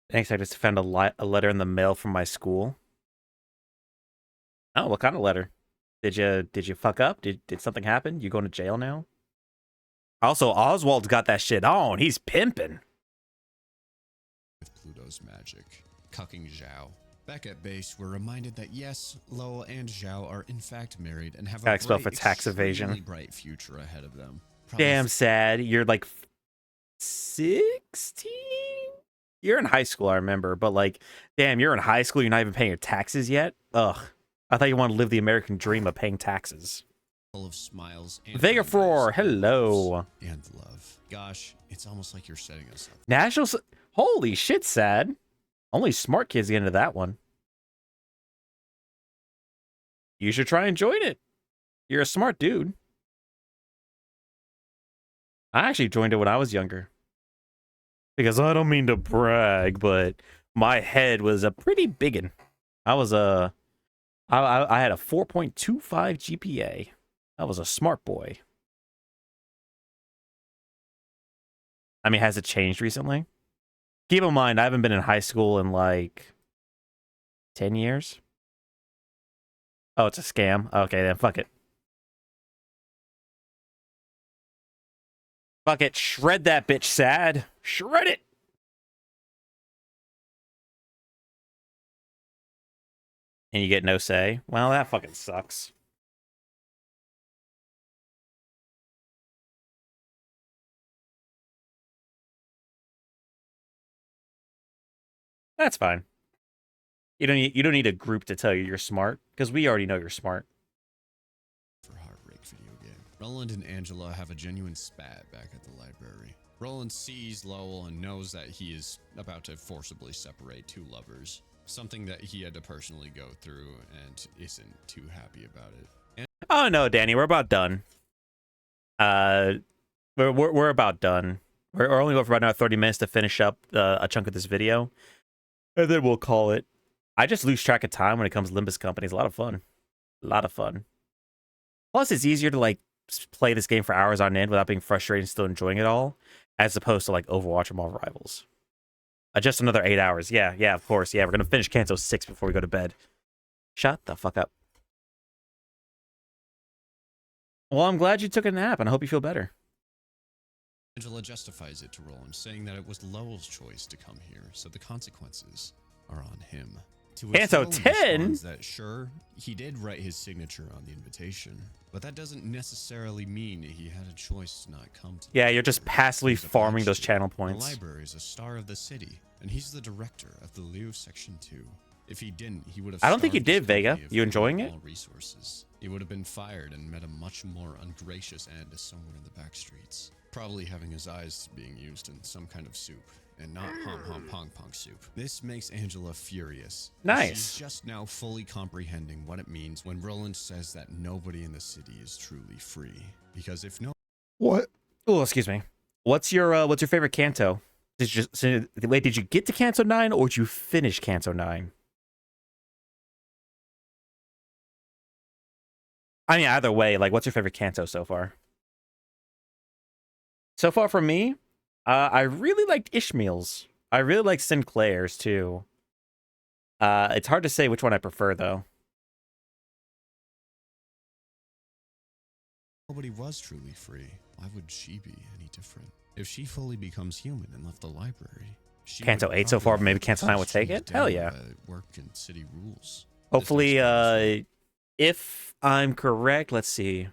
Thanks, I just found a letter in the mail from my school. Oh, what kind of letter? Did you fuck up? Did something happen? You going to jail now? Also, Oswald's got that shit on. He's pimping. With Pluto's magic, cucking Zhao. Back at base, we're reminded that yes, Lowell and Zhao are in fact married and have Gotta a expel for tax extremely evasion. bright future ahead of them. Damn sad. You're like 16? You're in high school, I remember, but like, damn, you're in high school, you're not even paying your taxes yet? Ugh. I thought you wanted to live the American dream of paying taxes. Full of smiles and Vega Froor, hello. and love. Gosh, it's almost like you're setting us up. National Holy shit, sad. Only smart kids get into that one. You should try and join it. You're a smart dude. I actually joined it when I was younger. Because I don't mean to brag, but my head was a pretty biggin. I was I had a 4.25 GPA. I was a smart boy. I mean, has it changed recently? Keep in mind, I haven't been in high school in like 10 years. Oh, it's a scam. Okay, then fuck it. Fuck it. Shred that bitch, sad. Shred it. And you get no say. Well, that fucking sucks. That's fine. You don't need a group to tell you you're smart, because we already know you're smart. For heartbreak video game. Roland and Angela have a genuine spat back at the library. Roland sees Lowell and knows that he is about to forcibly separate two lovers. Something that he had to personally go through and isn't too happy about it. Oh no, Danny, we're about done. We're about done. We're only going for about another 30 minutes to finish up a chunk of this video, and then we'll call it. I just lose track of time when it comes to Limbus Company. It's a lot of fun. A lot of fun. Plus, it's easier to like play this game for hours on end without being frustrated and still enjoying it all, as opposed to like Overwatch or Marvel Rivals. Just another 8 hours. Yeah, of course. Yeah, we're gonna finish Canto 6 before we go to bed. Shut the fuck up. Well, I'm glad you took a nap, and I hope you feel better. Angela justifies it to Roland, saying that it was Lowell's choice to come here, so the consequences are on him. To which Canto Roland 10? responds that sure, he did write his signature on the invitation, but that doesn't necessarily mean he had a choice to not come to. Yeah, you're just passively farming those channel The points. library is a star of the city, and he's the director of the Liu Section 2. If he didn't, he would have. I don't think you starved his did, Vega. company of You enjoying it? all resources. He would have been fired and met a much more ungracious end somewhere in the back streets. Probably having his eyes being used in some kind of soup, and not pong soup. This makes Angela furious. Nice. She's just now fully comprehending what it means when Roland says that nobody in the city is truly free. Because if no— What? Oh, excuse me. What's your favorite Canto? Did you get to Canto 9 or did you finish Canto 9? I mean, either way, like, what's your favorite Canto so far? So far for me, I really liked Ishmael's. I really like Sinclair's too. It's hard to say which one I prefer though. Nobody was truly free, why would she be any different? If she fully becomes human and left the library, she Canto would 8 so far, probably maybe have Canto 9 would take to it? Hell yeah. Work and city rules. Hopefully, if I'm correct, let's see.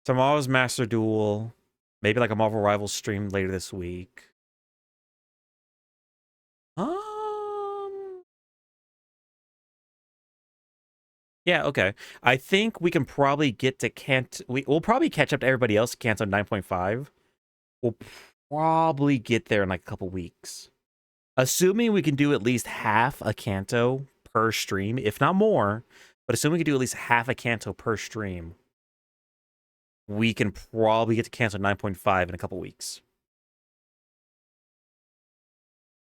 Tomorrow's Master Duel. Maybe like a Marvel Rivals stream later this week. Yeah, okay. I think we can probably get to we'll probably catch up to everybody else at Canto 9.5. We'll probably get there in like a couple weeks. Assuming we can do at least half a Canto per stream, if not more, but assuming we can do at least half a Canto per stream, we can probably get to Canto 9.5 in a couple weeks.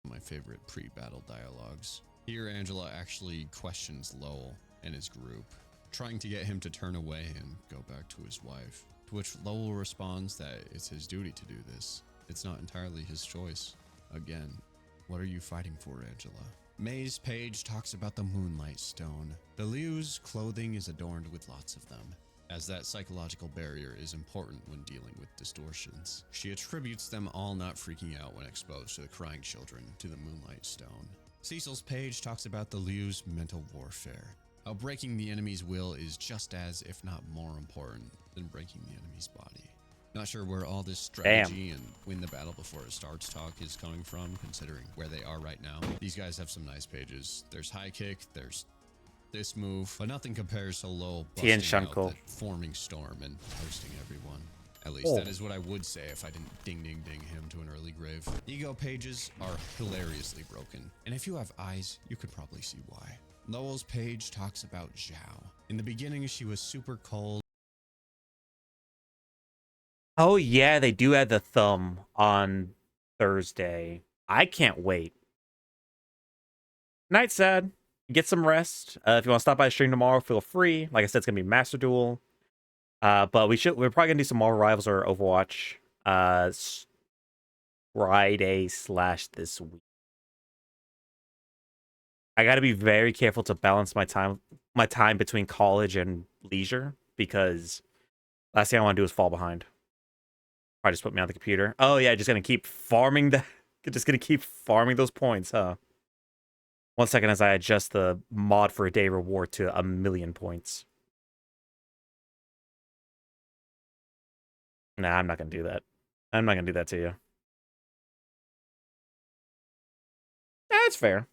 My favorite pre-battle dialogues. Here, Angela actually questions Lowell and his group, trying to get him to turn away and go back to his wife. To which Lowell responds that it's his duty to do this. It's not entirely his choice. Again, what are you fighting for, Angela? May's page talks about the Moonlight Stone. The Liu's clothing is adorned with lots of them, as that psychological barrier is important when dealing with distortions. She attributes them all not freaking out when exposed to the crying children to the Moonlight Stone. Cecil's page talks about the Liu's mental warfare, how breaking the enemy's will is just as, if not more important, than breaking the enemy's body. Not sure where all this strategy and win the battle before it starts talk is coming from, considering where they are right now. These guys have some nice pages. There's high kick, there's this move, but nothing compares to Lowell busting out that forming storm and toasting everyone. At least that is what I would say if I didn't ding ding ding him to an early grave. Ego pages are hilariously broken, and if you have eyes, you could probably see why. Lowell's page talks about Zhao. In the beginning, she was super cold. Oh yeah, they do add the thumb on Thursday. I can't wait. Night, Sad. Get some rest. If you want to stop by the stream tomorrow, feel free. Like I said, it's gonna be Master Duel. But we're probably gonna do some more Rivals or Overwatch. Friday / this week. I gotta be very careful to balance my time between college and leisure, because last thing I want to do is fall behind. Probably just put me on the computer. Oh yeah, just gonna keep farming those points, huh? 1 second as I adjust the mod for a day reward to 1,000,000 points. Nah, I'm not gonna do that. I'm not gonna do that to you. That's fair.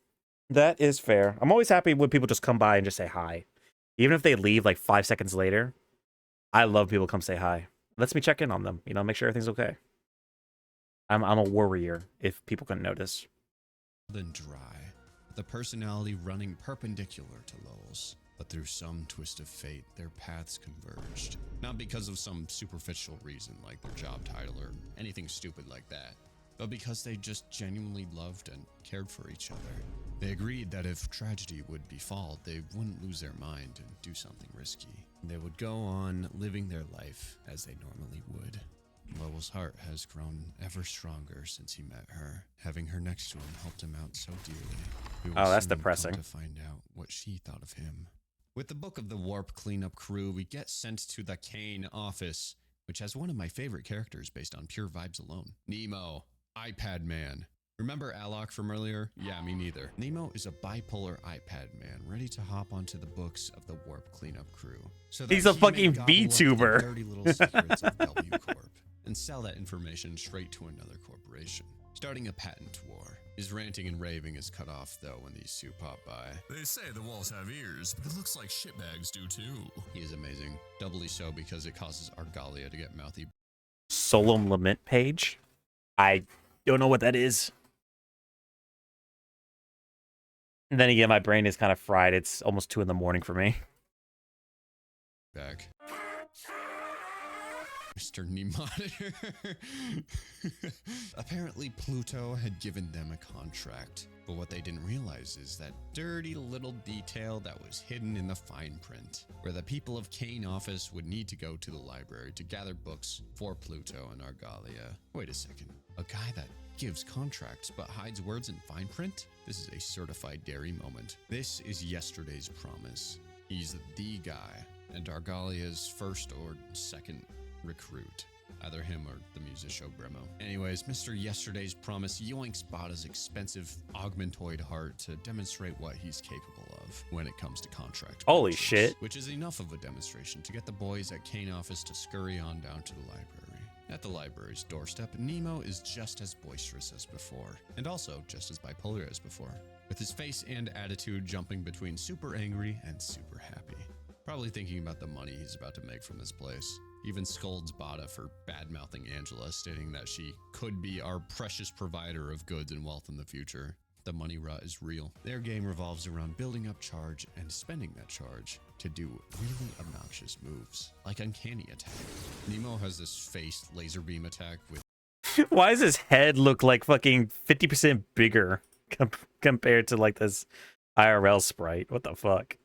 That is fair. I'm always happy when people just come by and just say hi. Even if they leave like 5 seconds later, I love people come say hi. Lets me check in on them, make sure everything's okay. I'm a worrier if people can notice. Then dry. The personality running perpendicular to Lowell's. But through some twist of fate, their paths converged. Not because of some superficial reason like their job title or anything stupid like that, but because they just genuinely loved and cared for each other. They agreed that if tragedy would befall, they wouldn't lose their mind and do something risky. They would go on living their life as they normally would. Lowell's heart has grown ever stronger since he met her. Having her next to him helped him out so dearly. We will that's soon depressing. come to find out what she thought of him. With the Book of the Warp cleanup crew, we get sent to the Kane office, which has one of my favorite characters based on pure vibes alone. Nemo, iPad man. Remember Alok from earlier? Yeah, me neither. Nemo is a bipolar iPad man ready to hop onto the books of the Warp cleanup crew. So that He's a he may fucking gobble up the VTuber. dirty little secrets of W Corp and sell that information straight to another corporation, starting a patent war. His ranting and raving is cut off, though, when these two pop by. They say the walls have ears, but it looks like shitbags do too. He is amazing. Doubly so because it causes Argalia to get mouthy. Solemn Lament page? I don't know what that is. And then again, my brain is kind of fried. It's almost 2 in the morning for me. Back. Mr. Nemonitor. Apparently Pluto had given them a contract, but what they didn't realize is that dirty little detail that was hidden in the fine print, where the people of Kane office would need to go to the library to gather books for Pluto and Argalia. Wait a second, a guy that gives contracts but hides words in fine print? This is a certified dairy moment. This is yesterday's promise. He's the guy, and Argalia's first or second recruit. Either him or the musician Bremo. Anyways, Mr. Yesterday's Promise yoinks Bada's expensive augmentoid heart to demonstrate what he's capable of when it comes to contract. Holy breaches, shit. Which is enough of a demonstration to get the boys at Kane office to scurry on down to the library. At the library's doorstep, Nemo is just as boisterous as before, and also just as bipolar as before, with his face and attitude jumping between super angry and super happy. Probably thinking about the money he's about to make from this place. Even scolds Bada for bad-mouthing Angela, stating that she could be our precious provider of goods and wealth in the future. The money rot is real. Their game revolves around building up charge and spending that charge to do really obnoxious moves, like Uncanny Attack. Nemo has this face laser beam attack with... Why does his head look like fucking 50% bigger compared to like this IRL sprite? What the fuck?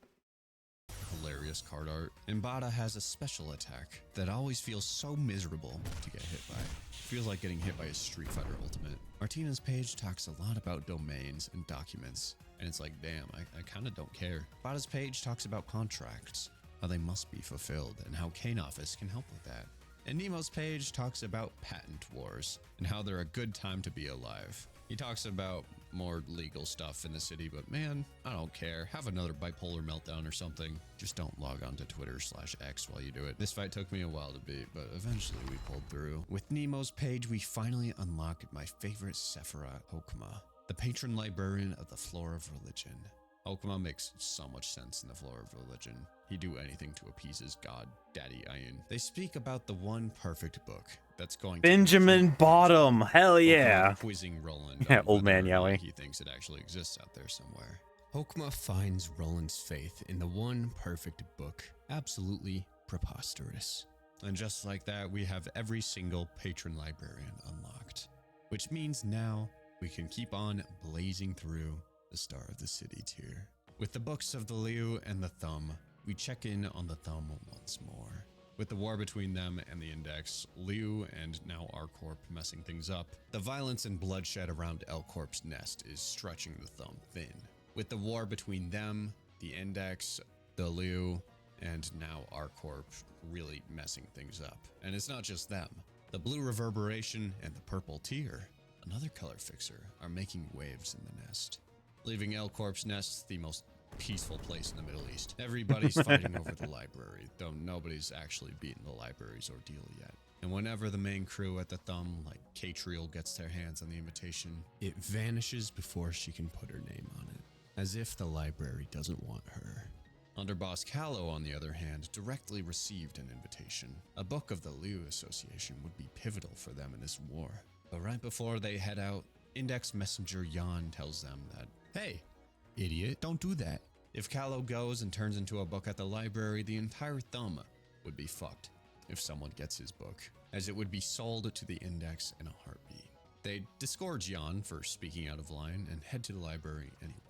Hilarious card art. And Bada has a special attack that always feels so miserable to get hit by. Feels like getting hit by a Street Fighter Ultimate. Martina's page talks a lot about domains and documents, and it's like, damn, I kind of don't care. Bada's page talks about contracts, how they must be fulfilled, and how Kane Office can help with that. And Nemo's page talks about patent wars, and how they're a good time to be alive. He talks about more legal stuff in the city, but man, I don't care. Have another bipolar meltdown or something. Just don't log on to Twitter/X while you do it. This fight took me a while to beat, but eventually we pulled through. With Nemo's page, we finally unlocked my favorite Sephiroth, Okuma, the patron librarian of the Floor of Religion. Okuma makes so much sense in the Floor of Religion. He'd do anything to appease his god, Daddy Iron. They speak about the one perfect book that's going to Benjamin Bottom. Hell yeah. Okuma quizzing Roland Yeah, on old whether man or not Yowie. he thinks it actually exists out there somewhere. Okuma finds Roland's faith in the one perfect book absolutely preposterous. And just like that, we have every single patron librarian unlocked. Which means now we can keep on blazing through the Star of the City tier. With the books of the Liu and the Thumb, we check in on the Thumb once more. With the war between them and the Index, Liu and now R-Corp messing things up, the violence and bloodshed around L-Corp's nest is stretching the Thumb thin. With the war between them, the Index, the Liu, and now R-Corp really messing things up. And it's not just them. The Blue Reverberation and the Purple Tier, another color fixer, are making waves in the nest, leaving L-Corp's nest the most peaceful place in the Middle East. Everybody's fighting over the library, though nobody's actually beaten the library's ordeal yet. And whenever the main crew at the Thumb, like Catriel, gets their hands on the invitation, it vanishes before she can put her name on it, as if the library doesn't want her. Underboss Callow, on the other hand, directly received an invitation. A book of the Liu Association would be pivotal for them in this war. But right before they head out, Index Messenger Jan tells them that, hey, idiot, don't do that. If Callow goes and turns into a book at the library, the entire Thumb would be fucked if someone gets his book, as it would be sold to the Index in a heartbeat. They disgorge Jan for speaking out of line and head to the library anyway.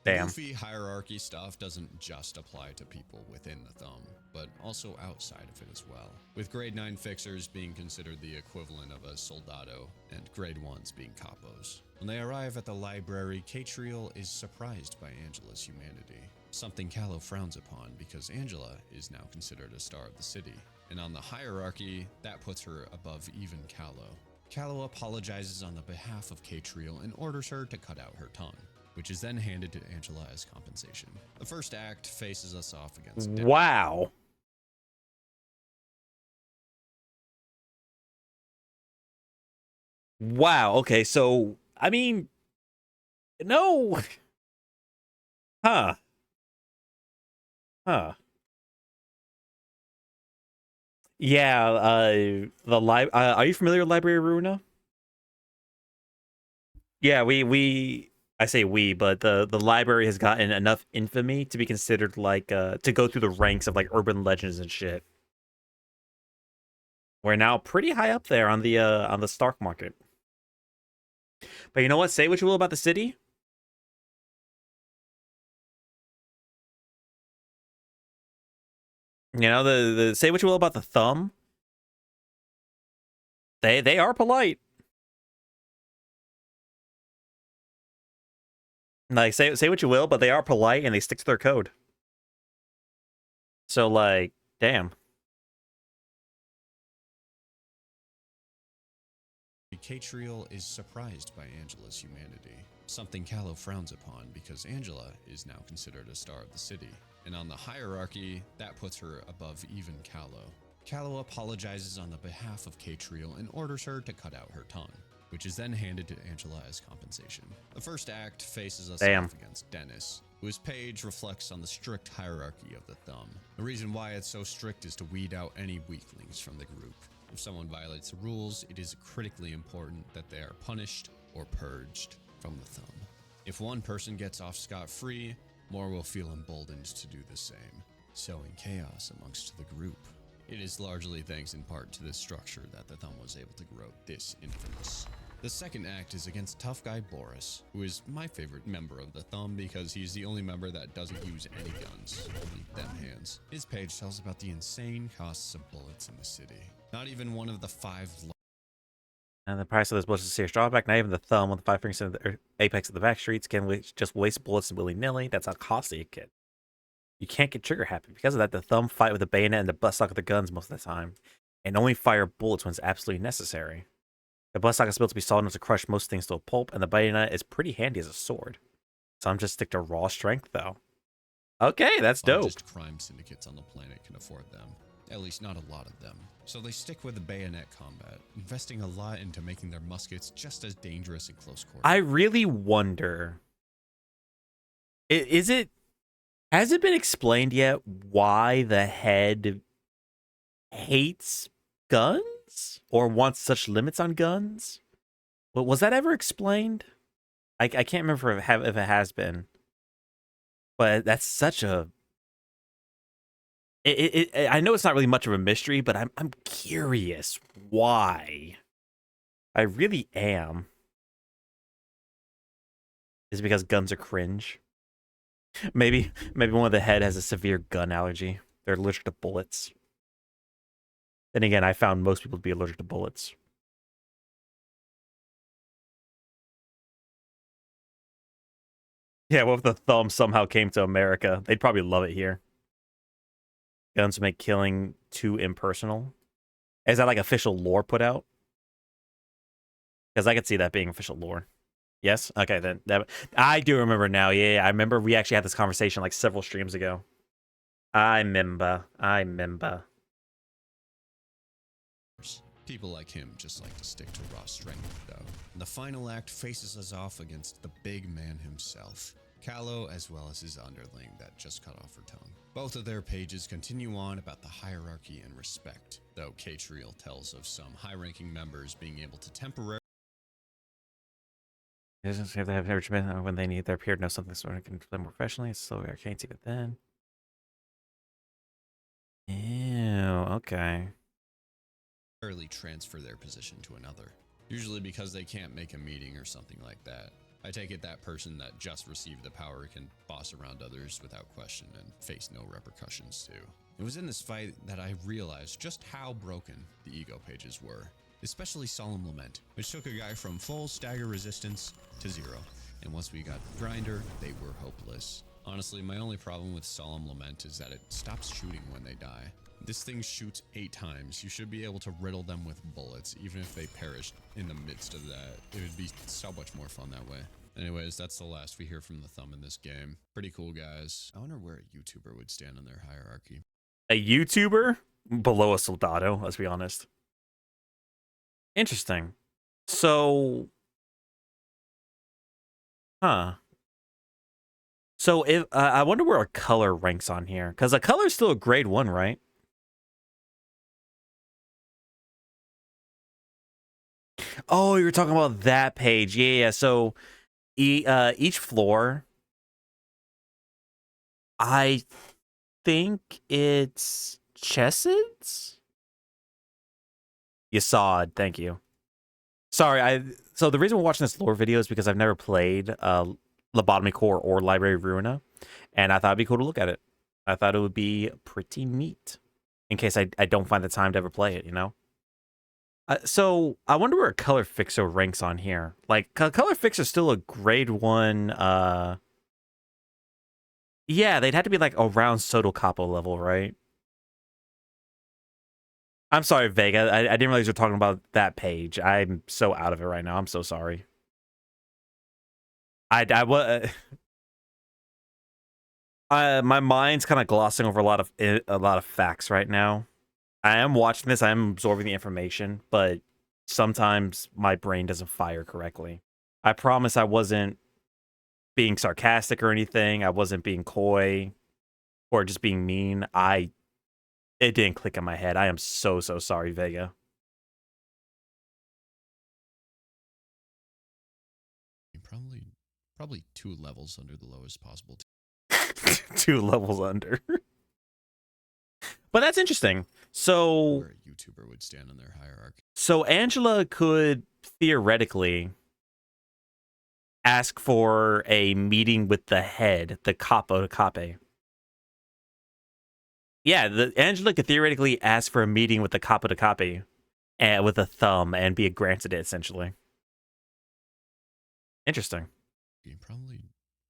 Damn. Goofy hierarchy stuff doesn't just apply to people within the Thumb, but also outside of it as well, with grade 9 fixers being considered the equivalent of a soldado, and grade 1s being capos. When they arrive at the library, Catriel is surprised by Angela's humanity, something Callow frowns upon because Angela is now considered a star of the city, and on the hierarchy, that puts her above even Callow. Callow apologizes on the behalf of Catriel and orders her to cut out her tongue, which is then handed to Angela as compensation. The first act faces us off against Wow. Wow. Okay, so I mean, no. Huh. Huh. Yeah, are you familiar with Library Runa? Yeah, I say we, but the library has gotten enough infamy to be considered like to go through the ranks of like urban legends and shit. We're now pretty high up there on the stock market. But you know what? Say what you will about the city. You know, the say what you will about the Thumb. They are polite. Like say what you will, but they are polite and they stick to their code. So like, damn. Catriel is surprised by Angela's humanity, something Callow frowns upon because Angela is now considered a star of the city, and on the hierarchy, that puts her above even Callow. Callow apologizes on the behalf of Catriel and orders her to cut out her tongue, which is then handed to Angela as compensation. The first act faces us off against Dennis, whose page reflects on the strict hierarchy of the Thumb. The reason why it's so strict is to weed out any weaklings from the group. If someone violates the rules, it is critically important that they are punished or purged from the Thumb. If one person gets off scot-free, more will feel emboldened to do the same, sowing chaos amongst the group. It is largely thanks in part to this structure that the Thumb was able to grow this infamous. The second act is against tough guy Boris, who is my favorite member of the Thumb because he's the only member that doesn't use any guns, only them hands. His page tells about the insane costs of bullets in the city. Not even one of the 5 And the price of those bullets is a serious drawback. Not even the Thumb with the 5 fingers in the apex of the back streets can just waste bullets willy-nilly. That's how costly it gets. You can't get trigger happy. Because of that, the Thumb fight with the bayonet and the buttstock of the guns most of the time, and only fire bullets when it's absolutely necessary. The bloodstock is built to be solid enough to crush most things to a pulp, and the bayonet is pretty handy as a sword. Some just stick to raw strength, though. Okay, that's dope. Largest crime syndicates on the planet can afford them. At least not a lot of them. So they stick with the bayonet combat, investing a lot into making their muskets just as dangerous in close quarters. I really wonder, has it been explained yet why the head hates guns or wants such limits on guns? But was that ever explained? I can't remember if it has been. But that's such a... I know it's not really much of a mystery, but I'm curious why. I really am. Is it because guns are cringe? Maybe one of the head has a severe gun allergy. They're allergic to bullets. Then again, I found most people to be allergic to bullets. Yeah, what if the thumb somehow came to America? They'd probably love it here. Guns make killing too impersonal. Is that like official lore put out? Because I could see that being official lore. Yes? Okay, then. I do remember now. Yeah, I remember we actually had this conversation like several streams ago. I remember. People like him just like to stick to raw strength, though. The final act faces us off against the big man himself, Callow, as well as his underling that just cut off her tongue. Both of their pages continue on about the hierarchy and respect, though Catriel tells of some high-ranking members being able to temporarily... If they have never been when they need their peer to know something so they can play more professionally. It's slowly arcane even then. Ew, okay. Early transfer their position to another, usually because they can't make a meeting or something like that. I take it that person that just received the power can boss around others without question and face no repercussions too. It was in this fight that I realized just how broken the ego pages were, especially Solemn Lament, which took a guy from full stagger resistance to 0, and once we got Grinder, they were hopeless. Honestly, my only problem with Solemn Lament is that it stops shooting when they die. This thing shoots 8 times. You should be able to riddle them with bullets, even if they perished in the midst of that. It would be so much more fun that way. Anyways, that's the last we hear from the thumb in this game. Pretty cool, guys. I wonder where a YouTuber would stand in their hierarchy. A YouTuber? Below a Soldado, let's be honest. Interesting. So... Huh. So if I wonder where a color ranks on here. Because a color is still a grade 1, right? Oh, you were talking about that page. Yeah. So each floor, I think it's Chessed's? Yasad, thank you. Sorry, so the reason we're watching this lore video is because I've never played Lobotomy Core or Library of Ruina, and I thought it'd be cool to look at it. I thought it would be pretty neat in case I don't find the time to ever play it, you know? So I wonder where a Color Fixer ranks on here. Like, Color Fixer is still a grade 1. Yeah, they'd have to be like around Soto Capo level, right? I'm sorry, Vega. I didn't realize you were talking about that page. I'm so out of it right now. I'm so sorry. My mind's kind of glossing over a lot of facts right now. I am watching this. I am absorbing the information, but sometimes my brain doesn't fire correctly. I promise I wasn't being sarcastic or anything. I wasn't being coy or just being mean. It didn't click in my head. I am so sorry, Vega. Probably 2 levels under the lowest possible. 2 levels under. But that's interesting. So where a YouTuber would stand in their hierarchy. So Angela could theoretically ask for a meeting with the head, the capo de cape. Yeah, Angela could theoretically ask for a meeting with the capo de cape with a thumb and be granted it, essentially. Interesting.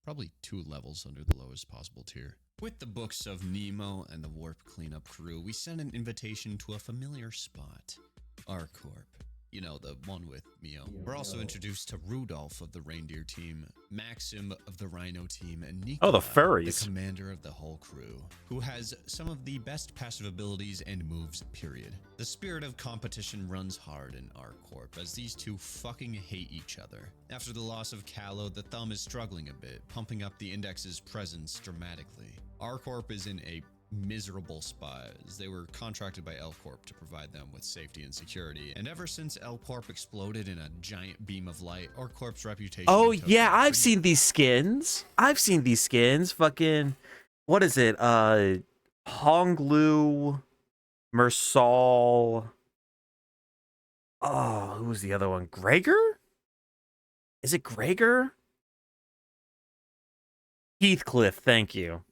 Probably 2 levels under the lowest possible tier. With the books of Nemo and the Warp Cleanup crew, we send an invitation to a familiar spot. ArcCorp. You know, the one with Mio. We're also introduced to Rudolph of the reindeer team, Maxim of the rhino team, and Nikolai, Oh, the furries. the commander of the whole crew, who has some of the best passive abilities and moves, period. The spirit of competition runs hard in ArcCorp, as these two fucking hate each other. After the loss of Callow, the Thumb is struggling a bit, pumping up the Index's presence dramatically. ArcCorp is in a miserable spot, as they were contracted by L-Corp to provide them with safety and security, and ever since L-Corp exploded in a giant beam of light, ArcCorp's reputation Oh took yeah, a I've pretty seen these skins. Fucking, what is it? Honglu, Mersal. Oh, who was the other one? Gregor? Is it Gregor? Heathcliff, thank you.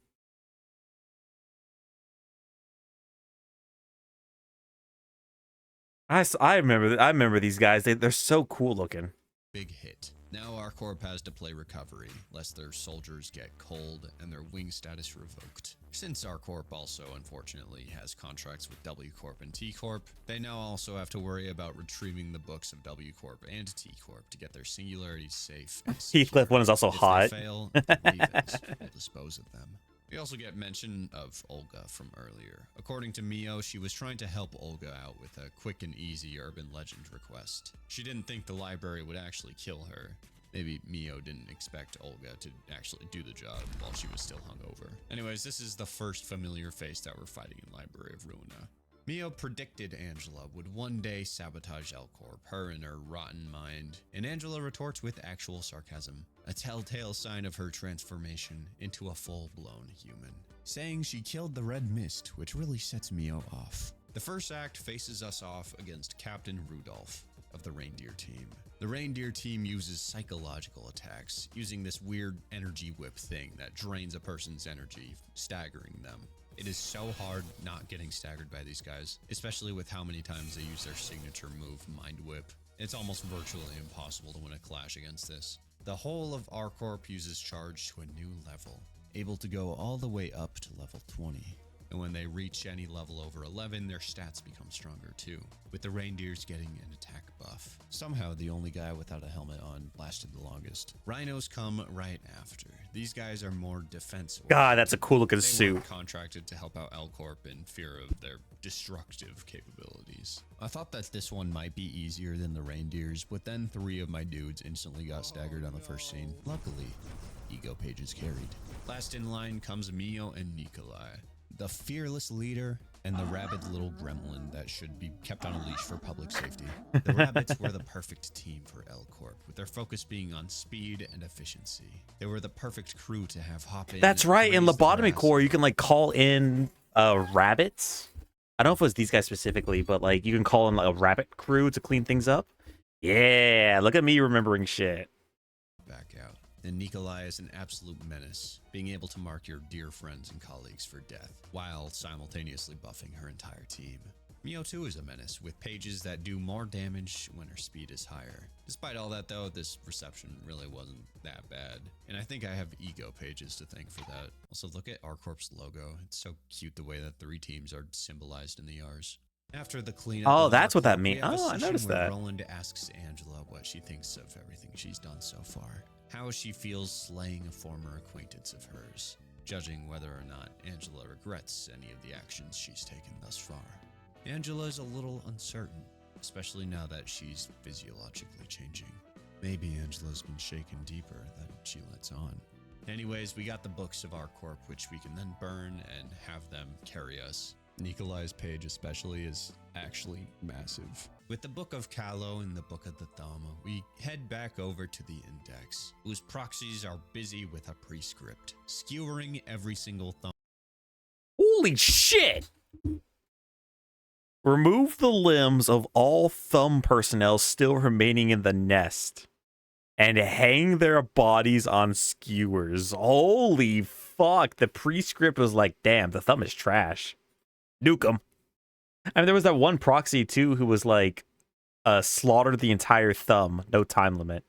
I remember these guys. They're so cool looking. big hit. Now ArcCorp has to play recovery, lest their soldiers get cold and their wing status revoked. Since ArcCorp also, unfortunately, has contracts with W Corp and T Corp, they now also have to worry about retrieving the books of W Corp and T Corp to get their singularities safe. Heathcliff one is also if hot. They fail, the Ravens will dispose of them. We also get mention of Olga from earlier. According to Mio, she was trying to help Olga out with a quick and easy urban legend request. She didn't think the library would actually kill her. Maybe Mio didn't expect Olga to actually do the job while she was still hungover. Anyways, this is the first familiar face that we're fighting in Library of Ruina. Mio predicted Angela would one day sabotage L-Corp, her and her rotten mind, and Angela retorts with actual sarcasm, a telltale sign of her transformation into a full-blown human, saying she killed the Red Mist, which really sets Mio off. The first act faces us off against Captain Rudolph of the reindeer team. The reindeer team uses psychological attacks, using this weird energy whip thing that drains a person's energy, staggering them. It is so hard not getting staggered by these guys, especially with how many times they use their signature move, Mind Whip. It's almost virtually impossible to win a clash against this. The whole of ArcCorp uses charge to a new level, able to go all the way up to level 20. And when they reach any level over 11, their stats become stronger too, with the reindeers getting an attack buff. Somehow, the only guy without a helmet on lasted the longest. Rhinos come right after. These guys are more defense. God, that's a cool looking They suit. weren't contracted to help out L-Corp in fear of their destructive capabilities. I thought that this one might be easier than the reindeers, but then 3 of my dudes instantly got staggered on the first scene. Luckily, ego pages carried. Last in line comes Mio and Nikolai, the fearless leader and the rabid little gremlin that should be kept on a leash for public safety. The rabbits were the perfect team for L-Corp, with their focus being on speed and efficiency. They were the perfect crew to have hop in. That's right. In raise the Lobotomy grass. Corps, you can like call in rabbits. I don't know if it was these guys specifically, but like you can call in like a rabbit crew to clean things up. Yeah, look at me remembering shit. Back out. And Nikolai is an absolute menace, being able to mark your dear friends and colleagues for death, while simultaneously buffing her entire team. Mio too is a menace, with pages that do more damage when her speed is higher. Despite all that though, this reception really wasn't that bad, and I think I have ego pages to thank for that. Also, look at ArcCorp's logo. It's so cute the way that 3 teams are symbolized in the R's. After the cleanup, Oh, of that's what that ArcCorp, we means. have a Oh, I session noticed where that. Roland asks Angela what she thinks of everything she's done so far. How she feels slaying a former acquaintance of hers, judging whether or not Angela regrets any of the actions she's taken thus far. Angela is a little uncertain, especially now that she's physiologically changing. Maybe Angela's been shaken deeper than she lets on. Anyways, we got the books of ArcCorp, which we can then burn and have them carry us. Nikolai's page especially is actually massive. With the Book of Callow and the Book of the Thumb, we head back over to the Index, whose proxies are busy with a prescript, skewering every single thumb. Holy shit! Remove the limbs of all Thumb personnel still remaining in the nest, and hang their bodies on skewers. Holy fuck! The prescript was like, damn, the Thumb is trash. Nuke 'em. I mean, there was that one proxy too who was like, slaughtered the entire Thumb, no time limit.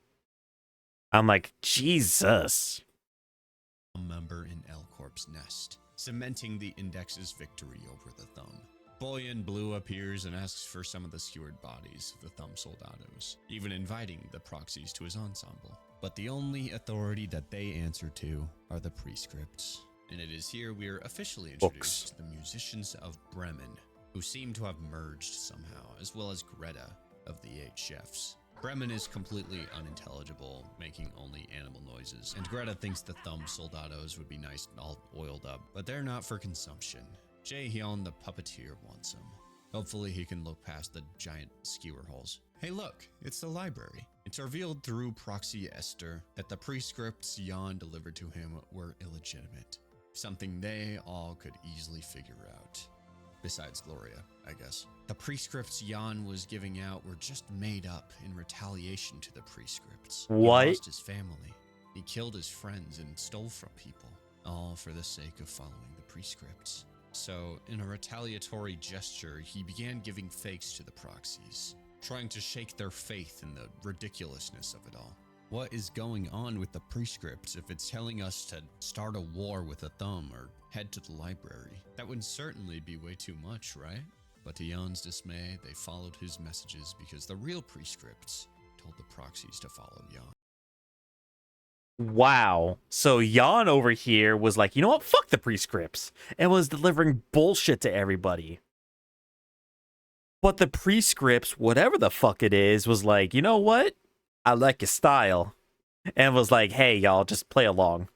I'm like, Jesus. Member in L-Corp's nest, cementing the Index's victory over the Thumb. Boy in Blue appears and asks for some of the skewered bodies of the Thumb Soldados, even inviting the proxies to his ensemble. But the only authority that they answer to are the prescripts. And it is here we are officially introduced to the musicians of Bremen, who seem to have merged somehow, as well as Greta of the 8 chefs. Bremen is completely unintelligible, making only animal noises, and Greta thinks the Thumb Soldados would be nice and all oiled up, but they're not for consumption. Jae-hyun the puppeteer wants them. Hopefully he can look past the giant skewer holes. Hey look, it's the library. It's revealed through Proxy Esther that the prescripts Jan delivered to him were illegitimate. Something they all could easily figure out. Besides Gloria, I guess. The prescripts Jan was giving out were just made up in retaliation to the prescripts. What? He lost his family. He killed his friends and stole from people, all for the sake of following the prescripts. So, in a retaliatory gesture, he began giving fakes to the proxies, trying to shake their faith in the ridiculousness of it all. What is going on with the prescripts if it's telling us to start a war with a thumb or head to the library? That would certainly be way too much, right? But to Jan's dismay, they followed his messages because the real prescripts told the proxies to follow Jan. Wow. So Jan over here was like, you know what? Fuck the prescripts. And was delivering bullshit to everybody. But the prescripts, whatever the fuck it is, was like, you know what? I like your style. And was like, hey, y'all, just play along.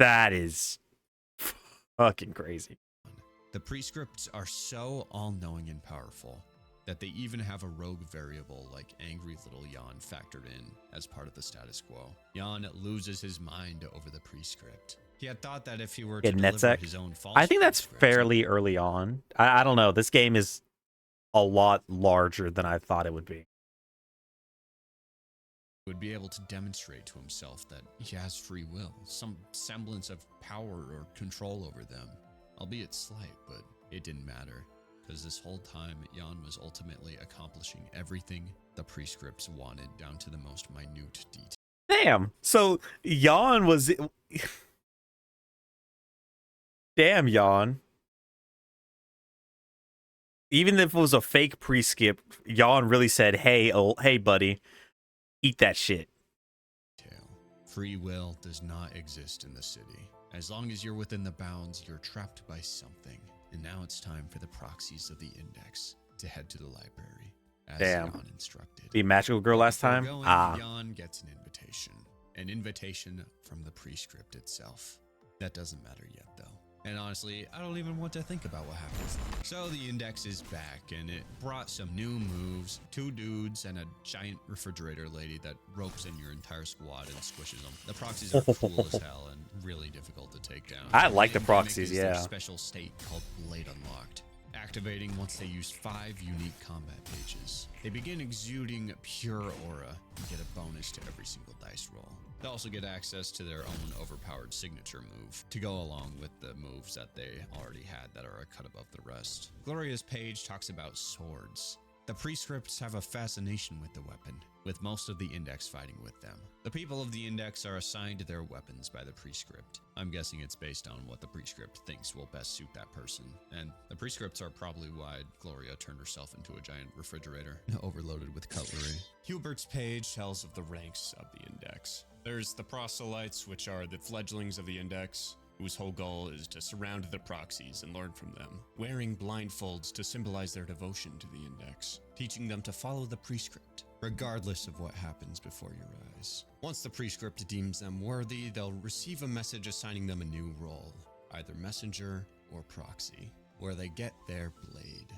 That is fucking crazy. The prescripts are so all-knowing and powerful that they even have a rogue variable like angry little Jan factored in as part of the status quo. Jan loses his mind over the prescript. He had thought that if he were to deliver his own false I think that's prescript, fairly early on. I don't know. This game is a lot larger than I thought it would be. would be able to demonstrate to himself that he has free will, some semblance of power or control over them, albeit slight, but it didn't matter, because this whole time Jan was ultimately accomplishing everything the prescripts wanted down to the most minute detail. Damn. So Jan was... Damn, Jan. Even if it was a fake pre-skip, Jan really said, hey, hey, buddy, eat that shit. Free will does not exist in the city. As long as you're within the bounds, you're trapped by something. And now it's time for the proxies of the Index to head to the library, as Damn. Jan instructed. The magical girl last time? Before going, Ah. Jan gets an invitation from the prescript itself. That doesn't matter yet, though. And honestly, I don't even want to think about what happens. So the Index is back, and it brought some new moves, 2 dudes and a giant refrigerator lady that ropes in your entire squad and squishes them. The proxies are cool as hell and really difficult to take down. I like the In-gimmick proxies, is their yeah. special state called Blade Unlocked, activating once they use 5 unique combat pages. They begin exuding pure aura and get a bonus to every single dice roll. They also get access to their own overpowered signature move to go along with the moves that they already had that are a cut above the rest. Gloria's page talks about swords. The prescripts have a fascination with the weapon, with most of the Index fighting with them. The people of the Index are assigned their weapons by the prescript. I'm guessing it's based on what the prescript thinks will best suit that person. And the prescripts are probably why Gloria turned herself into a giant refrigerator, overloaded with cutlery. Hubert's page tells of the ranks of the Index. There's the proselytes, which are the fledglings of the Index, whose whole goal is to surround the proxies and learn from them, wearing blindfolds to symbolize their devotion to the Index, teaching them to follow the prescript, regardless of what happens before your eyes. Once the prescript deems them worthy, they'll receive a message assigning them a new role, either messenger or proxy, where they get their blade.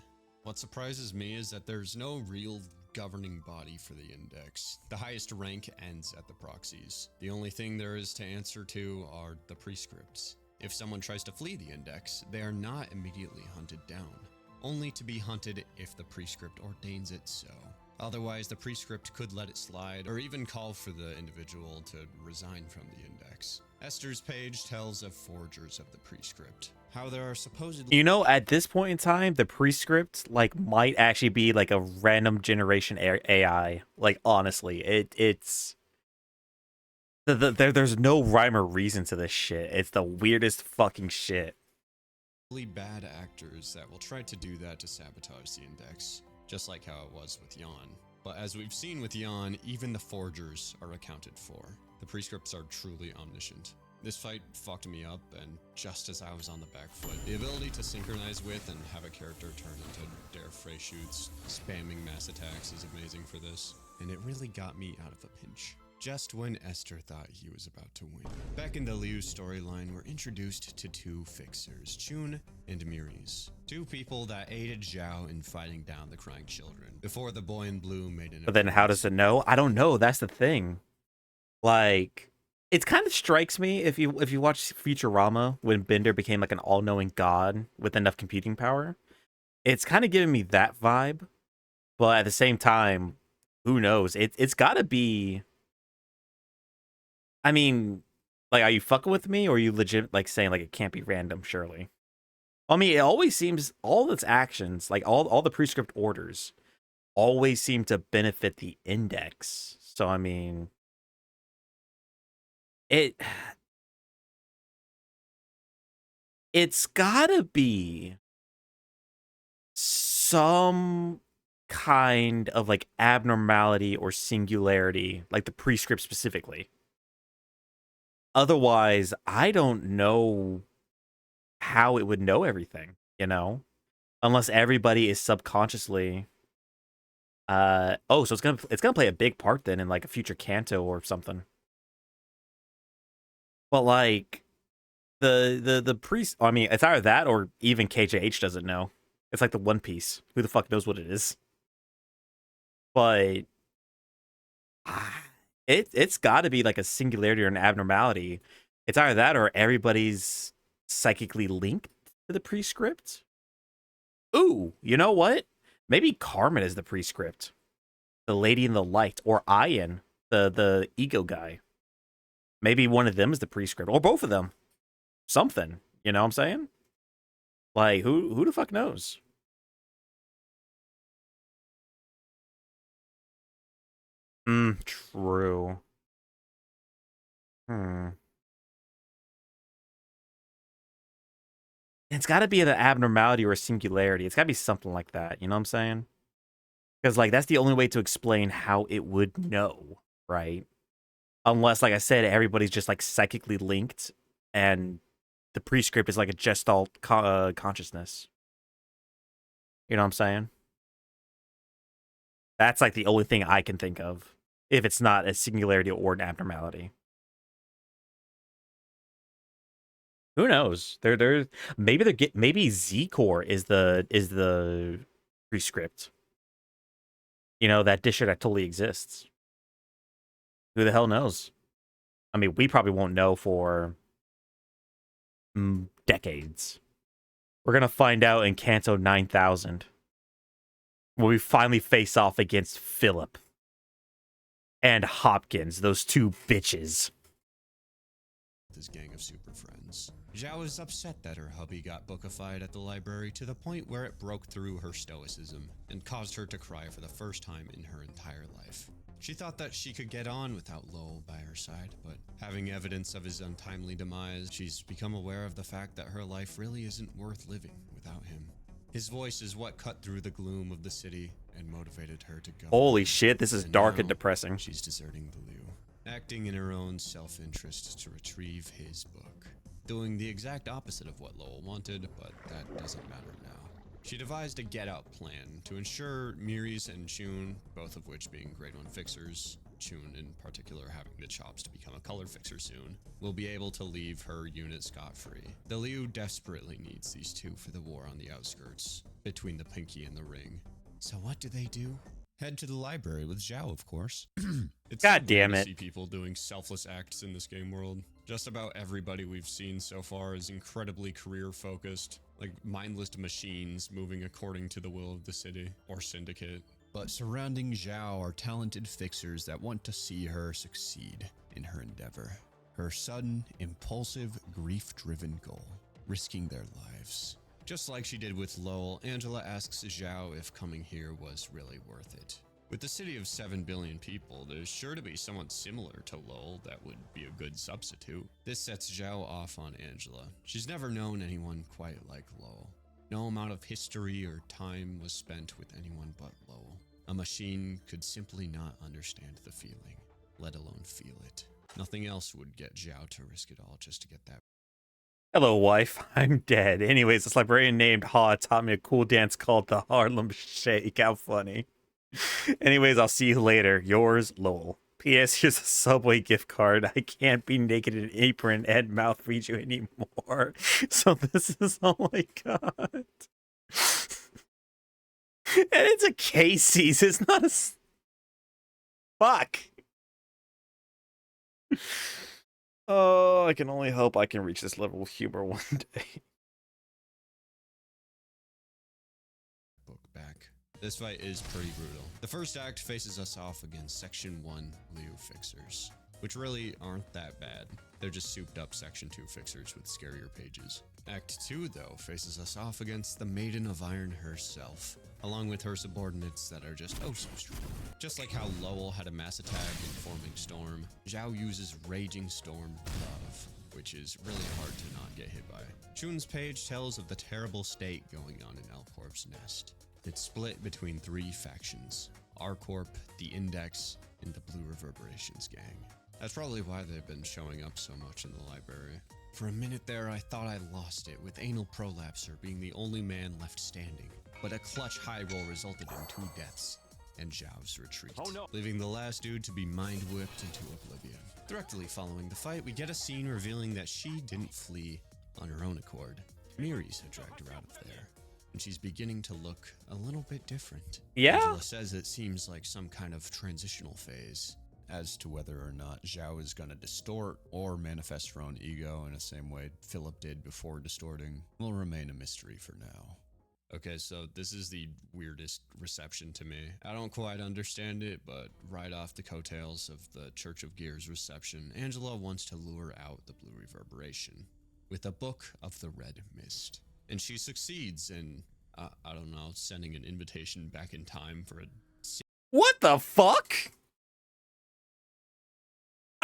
What surprises me is that there's no real governing body for the Index. The highest rank ends at the proxies. The only thing there is to answer to are the prescripts. If someone tries to flee the Index, they are not immediately hunted down, only to be hunted if the prescript ordains it so. Otherwise, the prescript could let it slide or even call for the individual to resign from the Index. Esther's page tells of forgers of the prescript, how there are supposedly... You know, at this point in time, the prescript like might actually be like a random generation AI. Like honestly, it's there's no rhyme or reason to this shit. It's the weirdest fucking shit. really bad actors that will try to do that to sabotage the index, just like how it was with Yon. But as we've seen with Yon, even the forgers are accounted for. The prescripts are truly omniscient. This fight fucked me up, and just as I was on the back foot, the ability to synchronize with and have a character turn into dare fray shoots, spamming mass attacks is amazing for this, and it really got me out of a pinch. Just when Esther thought he was about to win. Back in the Liu storyline, we're introduced to two fixers, Chun and Miris. Two people that aided Zhao in fighting down the crying children, before the boy in blue made an But then how does it know? I don't know. That's the thing. Like, it kind of strikes me if you watch Futurama when Bender became like an all-knowing god with enough computing power. It's kind of giving me that vibe, but at the same time, who knows? It's got to be. I mean, like, are you fucking with me, or are you legit like saying like it can't be random? Surely. I mean, it always seems all its actions, like all the prescript orders, always seem to benefit the index. So I mean, it's gotta be some kind of like abnormality or singularity, like the prescript specifically. Otherwise, I don't know how it would know everything, you know? Unless everybody is subconsciously so it's gonna play a big part then in like a future Canto or something. But like the priest, I mean, it's either that or even KJH doesn't know. It's like the One Piece. Who the fuck knows what it is? But it's got to be like a singularity or an abnormality. It's either that or everybody's psychically linked to the prescript. Ooh, you know what? Maybe Carmen is the prescript. The Lady in the Light, or Ian, the ego guy. Maybe one of them is the prescript, or both of them. Something, you know what I'm saying? Like, who the fuck knows? True. It's got to be an abnormality or a singularity. It's got to be something like that. You know what I'm saying? Because, like, that's the only way to explain how it would know, right? Unless, like I said, everybody's just, like, psychically linked, and the prescript is, like, a gestalt consciousness. You know what I'm saying? That's, like, the only thing I can think of, if it's not a singularity or an abnormality. Who knows? Maybe Z-Core is the prescript. You know, that disher that totally exists. Who the hell knows? I mean, we probably won't know for decades. We're gonna find out in Canto 9000 when we finally face off against Philip and Hopkins, those two bitches. This gang of super friends. Zhao is upset that her hubby got bookified at the library to the point where it broke through her stoicism and caused her to cry for the first time in her entire life. She thought that she could get on without Lowell by her side, but having evidence of his untimely demise, she's become aware of the fact that her life really isn't worth living without him. His voice is what cut through the gloom of the city and motivated her to go. Holy shit, this is dark and depressing. She's deserting the Liu, acting in her own self-interest to retrieve his book. Doing the exact opposite of what Lowell wanted, but that doesn't matter now. She devised a get-out plan to ensure Miris and Chun, both of which being grade 1 fixers, Chun in particular having the chops to become a color fixer soon, will be able to leave her unit scot-free. The Liu desperately needs these two for the war on the outskirts, between the Pinky and the Ring. So what do? Head to the library with Zhao, of course. It's God so damn great it. to see people doing selfless acts in this game world. Just about everybody we've seen so far is incredibly career-focused, like mindless machines moving according to the will of the city or syndicate. But surrounding Zhao are talented fixers that want to see her succeed in her endeavor. Her sudden, impulsive, grief-driven goal, risking their lives. Just like she did with Lowell, Angela asks Zhao if coming here was really worth it. With the city of 7 billion people, there's sure to be someone similar to Lowell that would be a good substitute. This sets Zhao off on Angela. She's never known anyone quite like Lowell. No amount of history or time was spent with anyone but Lowell. A machine could simply not understand the feeling, let alone feel it. Nothing else would get Zhao to risk it all just to get that. Hello, wife. I'm dead. Anyways, this librarian named Ha taught me a cool dance called the Harlem Shake. How funny. Anyways, I'll see you later. Yours, Lowell. P.S. Here's a Subway gift card. I can't be naked in an apron and mouth read you anymore. So this is, oh my god. And it's a Casey's. It's not a... Fuck. Oh, I can only hope I can reach this level of humor one day. Book back. This fight is pretty brutal. The first act faces us off against Section 1 Liu Fixers, which really aren't that bad. They're just souped up Section 2 Fixers with scarier pages. Act 2, though, faces us off against the Maiden of Iron herself, along with her subordinates that are just oh so strong. Just like how Lowell had a mass attack in Forming Storm, Zhao uses Raging Storm Love, which is really hard to not get hit by. Chun's page tells of the terrible state going on in L-Corp's nest. It's split between 3 factions: R-Corp, the Index, and the Blue Reverberations gang. That's probably why they've been showing up so much in the library. For a minute there, I thought I lost it, with Anal Prolapser being the only man left standing. But a clutch high roll resulted in 2 deaths, and Zhao's retreat, leaving the last dude to be mind-whipped into oblivion. Directly following the fight, we get a scene revealing that she didn't flee on her own accord. Miris had dragged her out of there, and she's beginning to look a little bit different. Yeah? Angela says it seems like some kind of transitional phase. As to whether or not Zhao is gonna distort or manifest her own ego in the same way Philip did before distorting will remain a mystery for now. Okay, so this is the weirdest reception to me. I don't quite understand it, but right off the coattails of the Church of Gears reception, Angela wants to lure out the Blue Reverberation with a Book of the Red Mist. And she succeeds in, I don't know, sending an invitation back in time for a... What the fuck?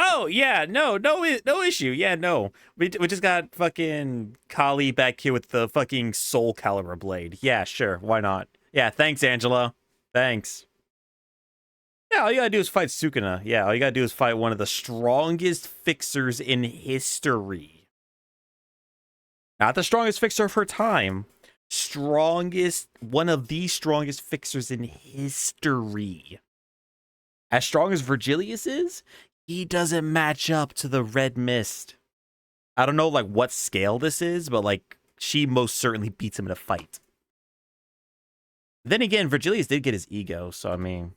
Oh, yeah, no issue. Yeah, no. We just got fucking Kali back here with the fucking Soul Calibur blade. Yeah, sure, why not? Yeah, thanks, Angela. Thanks. Yeah, all you gotta do is fight Sukuna. Yeah, all you gotta do is fight one of the strongest fixers in history. Not the strongest fixer of her time. One of the strongest fixers in history. As strong as Virgilius is, he doesn't match up to the Red Mist. I don't know, like, what scale this is, but, like, she most certainly beats him in a fight. Then again, Virgilius did get his ego, so, I mean...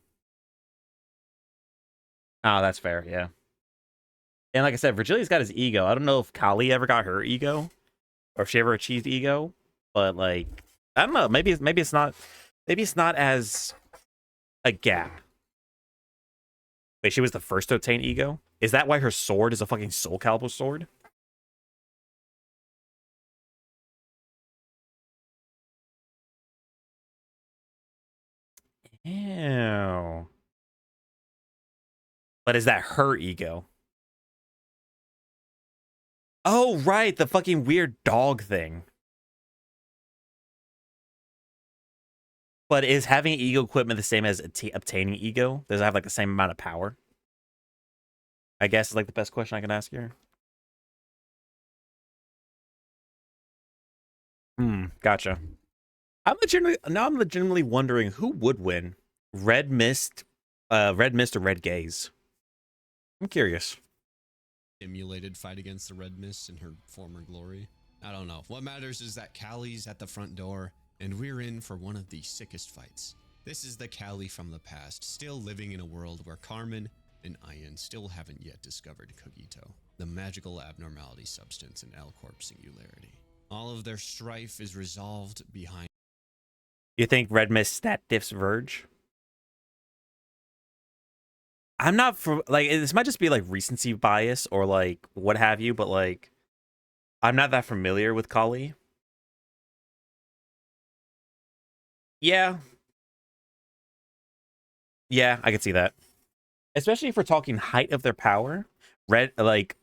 Oh, that's fair, yeah. And like I said, Virgilius got his ego. I don't know if Kali ever got her ego, or if she ever achieved ego, but, like, I don't know, maybe it's not as a gap. Wait, she was the first to obtain ego? Is that why her sword is a fucking Soul Calibur sword? Ew. But is that her ego? Oh, right, the fucking weird dog thing. But is having ego equipment the same as obtaining ego? Does it have, like, the same amount of power? I guess is, like, the best question I can ask here. Gotcha. I'm legitimately wondering who would win, Red Mist or Red Gaze. I'm curious. Simulated fight against the Red Mist in her former glory. I don't know. What matters is that Kali's at the front door, and we're in for one of the sickest fights. This is the Kali from the past, still living in a world where Carmen and Ayan still haven't yet discovered Cogito, the magical abnormality substance in L-Corp singularity. All of their strife is resolved behind... You think Red Mist stat diffs Verge? I'm not for, like, this might just be like recency bias or like what have you, but like I'm not that familiar with Kali. Yeah. Yeah, I could see that. Especially if we're talking height of their power. Like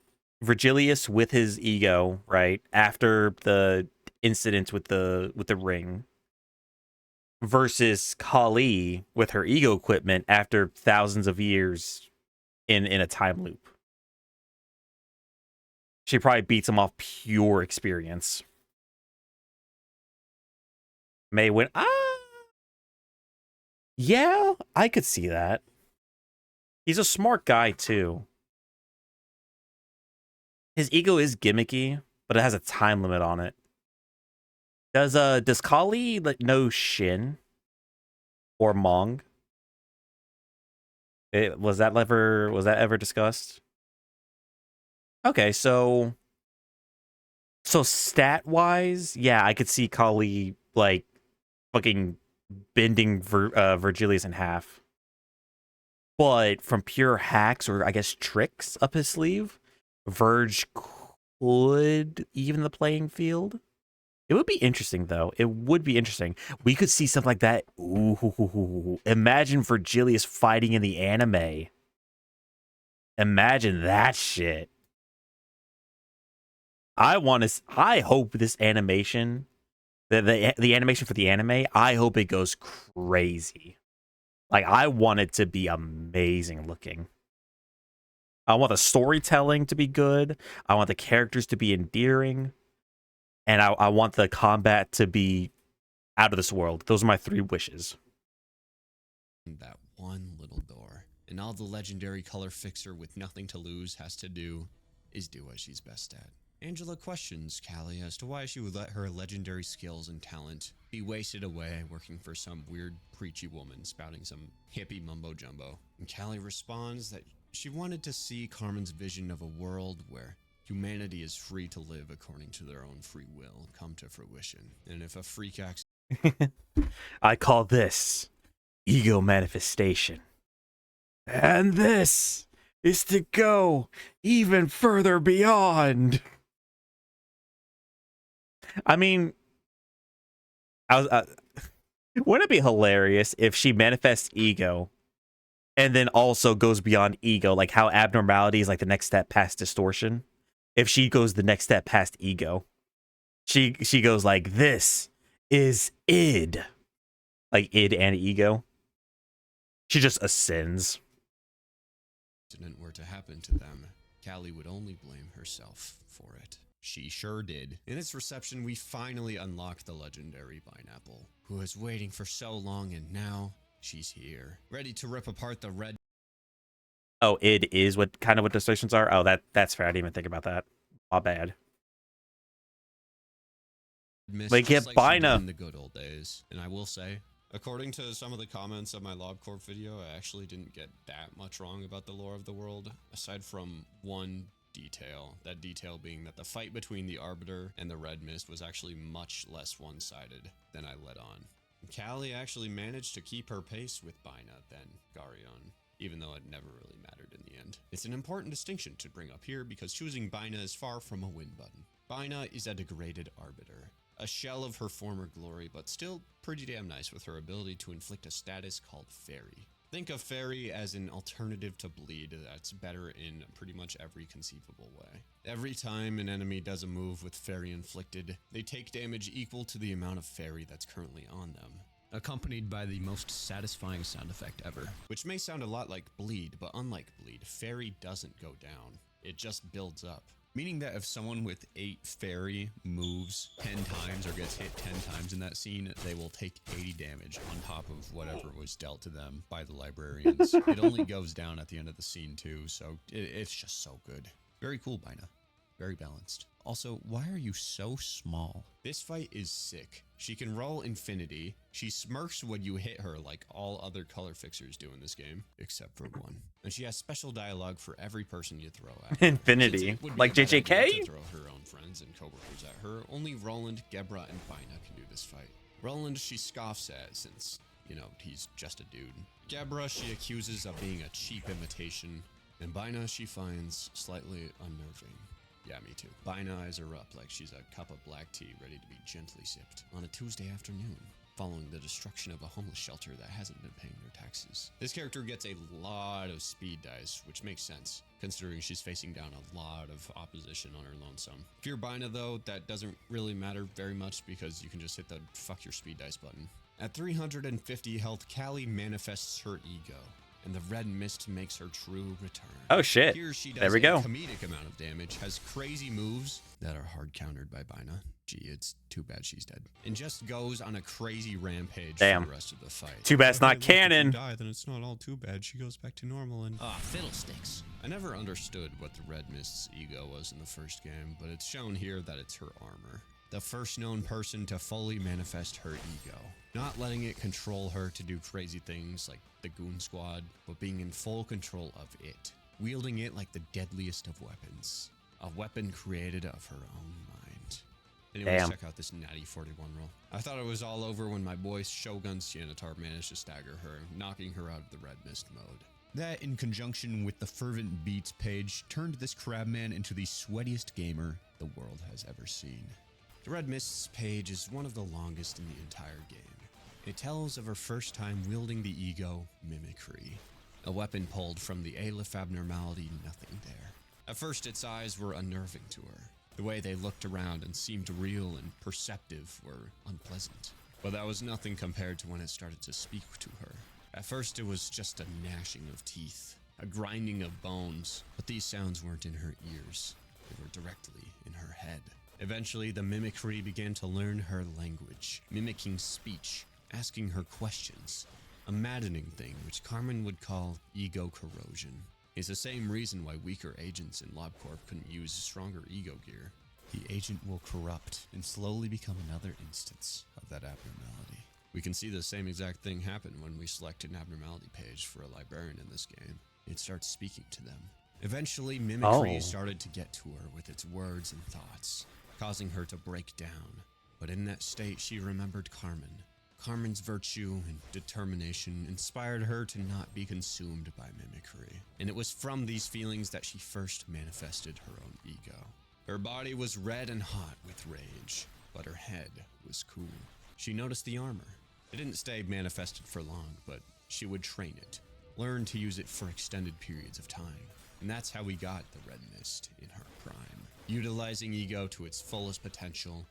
Virgilius with his ego, right? After the incident with the ring versus Kali with her ego equipment after thousands of years in a time loop. She probably beats him off pure experience. May win. Yeah, I could see that. He's a smart guy too. His ego is gimmicky, but it has a time limit on it. Does Kali know Shin or Mong? Was that ever discussed? Okay, so stat wise, yeah, I could see Kali like fucking bending Virgilius in half. But from pure hacks or I guess tricks up his sleeve, Verge could even the playing field. It would be interesting though. It would be interesting. We could see something like that. Ooh, imagine Virgilius fighting in the anime. Imagine that shit. I hope this animation, the animation for the anime, I hope it goes crazy. Like, I want it to be amazing looking. I want the storytelling to be good. I want the characters to be endearing. And I want the combat to be out of this world. Those are my 3 wishes. That one little door. And all the legendary color fixer with nothing to lose has to do is do what she's best at. Angela questions Callie as to why she would let her legendary skills and talent be wasted away working for some weird preachy woman spouting some hippie mumbo jumbo. And Callie responds that she wanted to see Carmen's vision of a world where humanity is free to live according to their own free will come to fruition. And if a freak acts I call this ego manifestation. And this is to go even further beyond. I mean, wouldn't it be hilarious if she manifests ego and then also goes beyond ego, like how abnormality is like the next step past distortion? If she goes the next step past ego, she goes like, this is id, like id and ego. She just ascends. Incident were to happen to them, Callie would only blame herself for it. She sure did. In its reception, we finally unlocked the legendary Pineapple, who was waiting for so long, and now she's here, ready to rip apart the red. Oh, id is what distortions are? Oh, that's fair. I didn't even think about that. My bad. They get Bina in the good old days. And I will say, according to some of the comments of my LobCorp video, I actually didn't get that much wrong about the lore of the world, aside from one detail. That detail being that the fight between the Arbiter and the Red Mist was actually much less one-sided than I let on. Callie actually managed to keep her pace with Bina than Garion, even though it never really mattered in the end. It's an important distinction to bring up here because choosing Bina is far from a win button. Bina is a degraded Arbiter, a shell of her former glory, but still pretty damn nice with her ability to inflict a status called Fairy. Think of Fairy as an alternative to Bleed that's better in pretty much every conceivable way. Every time an enemy does a move with Fairy inflicted, they take damage equal to the amount of Fairy that's currently on them, accompanied by the most satisfying sound effect ever. Which may sound a lot like Bleed, but unlike Bleed, Fairy doesn't go down. It just builds up. Meaning that if someone with 8 Fairy moves 10 times or gets hit 10 times in that scene, they will take 80 damage on top of whatever was dealt to them by the librarians. It only goes down at the end of the scene too, so it's just so good. Very cool, Bina. Very balanced. Also, why are you so small? This fight is sick. She can roll infinity. She smirks when you hit her like all other color fixers do in this game, except for one. And she has special dialogue for every person you throw at her. Infinity. Like JJK? To throw her own friends and coworkers at her, only Roland, Gebra, and Bina can do this fight. Roland she scoffs at since, you know, he's just a dude. Gebra she accuses of being a cheap imitation, and Bina she finds slightly unnerving. Yeah, me too. Bina eyes her up like she's a cup of black tea ready to be gently sipped on a Tuesday afternoon. following the destruction of a homeless shelter that hasn't been paying their taxes. This character gets a lot of speed dice, which makes sense, considering she's facing down a lot of opposition on her lonesome. If you're Bina though, that doesn't really matter very much because you can just hit the fuck your speed dice button. At 350 health, Callie manifests her ego, and the red mist makes her true return. Oh shit. Here she does There we a go. comedic amount of damage, has crazy moves that are hard countered by Bina. Gee, it's too bad she's dead. And just goes on a crazy rampage Damn. for the rest of the fight. Too bad it's not But hey, look, if you canon. die, then it's not all too bad. She goes back to normal and fiddlesticks. I never understood what the Red Mist's ego was in the first game, but it's shown here that it's her armor. The first known person to fully manifest her ego. Not letting it control her to do crazy things like the Goon Squad, but being in full control of it. Wielding it like the deadliest of weapons. A weapon created of her own mind. Anyways, Damn. check out this natty 41 roll. I thought it was all over when my boy Shogun Sianatar managed to stagger her, knocking her out of the Red Mist mode. That, in conjunction with the Fervent Beats page, turned this crabman into the sweatiest gamer the world has ever seen. The Red Mist's page is one of the longest in the entire game. It tells of her first time wielding the ego Mimicry, a weapon pulled from the Aleph abnormality Nothing There. At first, its eyes were unnerving to her. The way they looked around and seemed real and perceptive were unpleasant. But that was nothing compared to when it started to speak to her. At first, it was just a gnashing of teeth, a grinding of bones, but these sounds weren't in her ears. They were directly in her head. Eventually, the Mimicry began to learn her language, mimicking speech, asking her questions. A maddening thing which Carmen would call ego corrosion. It's the same reason why weaker agents in LobCorp couldn't use stronger ego gear. The agent will corrupt and slowly become another instance of that abnormality. We can see the same exact thing happen when we select an abnormality page for a librarian in this game. It starts speaking to them. Eventually, Mimicry started to get to her with its words and thoughts, causing her to break down. But in that state, she remembered Carmen. Carmen's virtue and determination inspired her to not be consumed by Mimicry. And it was from these feelings that she first manifested her own ego. Her body was red and hot with rage, but her head was cool. She noticed the armor. It didn't stay manifested for long, but she would train it, learn to use it for extended periods of time. And that's how we got the Red Mist in her prime, utilizing ego to its fullest potential.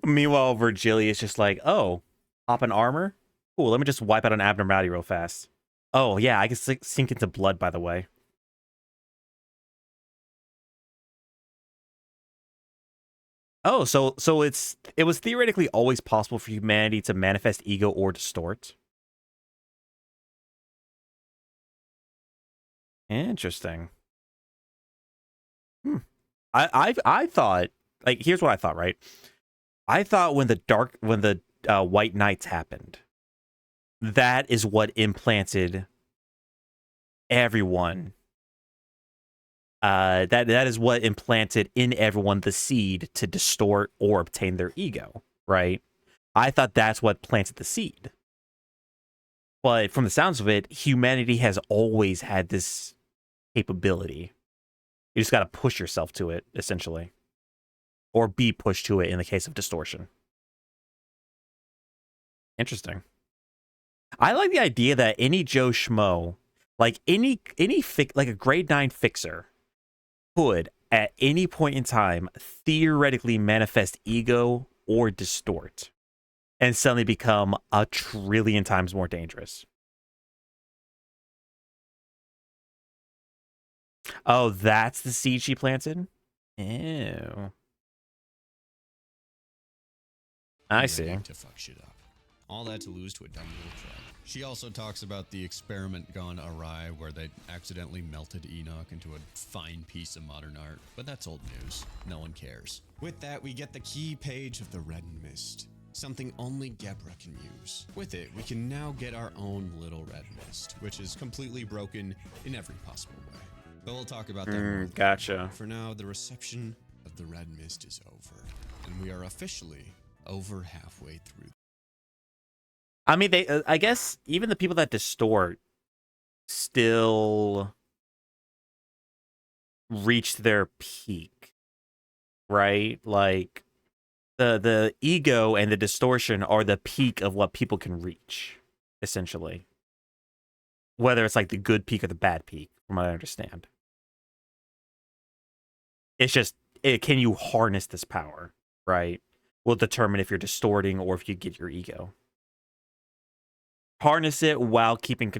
Meanwhile, Virgilia is just like, oh, pop an armor? Cool, let me just wipe out an abnormality real fast. Oh, yeah, I can sink into blood, by the way. Oh, so it was theoretically always possible for humanity to manifest ego or distort. Interesting. I thought, like, here's what I thought, right? I thought when the White Knights happened, that is what implanted everyone. That is what implanted in everyone the seed to distort or obtain their ego, right? I thought that's what planted the seed. But from the sounds of it, humanity has always had this capability. You just got to push yourself to it, essentially. Or be pushed to it in the case of distortion. Interesting. I like the idea that any Joe Schmo, like like a grade 9 fixer, could at any point in time theoretically manifest ego or distort and suddenly become a trillion times more dangerous. Oh, that's the seed she planted? Ew. I see. To fuck shit up. All that to lose to a dumb little crab. She also talks about the experiment gone awry where they accidentally melted Enoch into a fine piece of modern art, but that's old news. No one cares. With that, we get the key page of the Red Mist, something only Gebra can use. With it, we can now get our own little Red Mist, which is completely broken in every possible way. But we'll talk about that more. Gotcha. For now, the reception of the Red Mist is over, and we are officially over halfway through. I mean, I guess even the people that distort still reached their peak, right? Like, the ego and the distortion are the peak of what people can reach, essentially. Whether it's like the good peak or the bad peak, from what I understand. It's just, can you harness this power, right? Will determine if you're distorting or if you get your ego. Harness it while keeping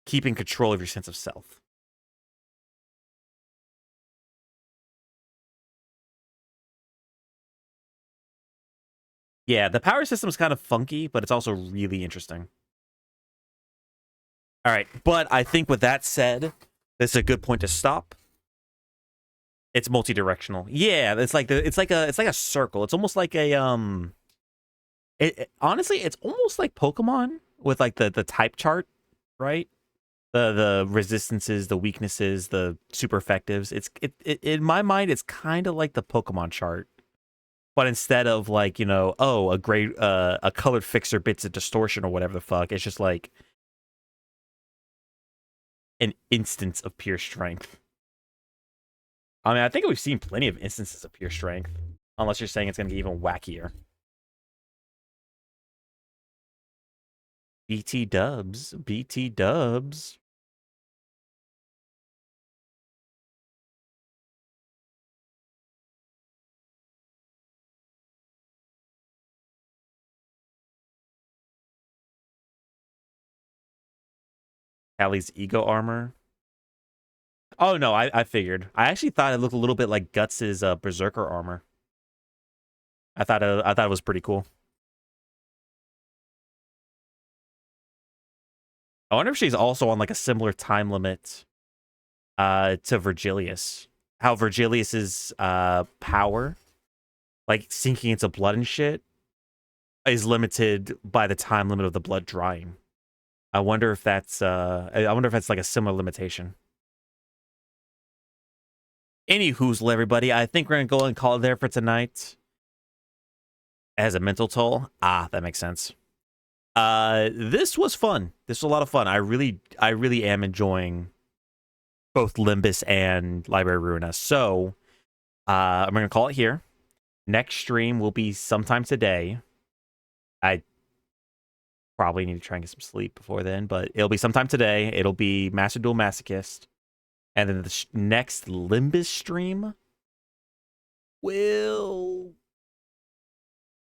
control of your sense of self. Yeah, the power system is kind of funky, but it's also really interesting. All right, but I think with that said, this is a good point to stop. It's multi-directional. Yeah, it's like a circle. It's almost like a honestly, it's almost like Pokemon with like the type chart, right? The resistances, the weaknesses, the super effectives. It in my mind, it's kind of like the Pokemon chart. But instead of like, you know, oh, a colored fixer bits of distortion or whatever the fuck, it's just like an instance of pure strength. I mean, I think we've seen plenty of instances of pure strength, unless you're saying it's going to get even wackier. BT dubs, BT dubs. Allie's ego armor. Oh no, I figured. I actually thought it looked a little bit like Guts's berserker armor. I thought it was pretty cool. I wonder if she's also on like a similar time limit to Virgilius. How Virgilius's power, like sinking into blood and shit, is limited by the time limit of the blood drying. I wonder if that's like a similar limitation. Anywho's, everybody, I think we're gonna go and call it there for tonight. As a mental toll, that makes sense. This was fun. This was a lot of fun. I really am enjoying both Limbus and Library Ruina. So, I'm gonna call it here. Next stream will be sometime today. I probably need to try and get some sleep before then, but it'll be sometime today. It'll be Master Duel Masochist. And then the next Limbus stream will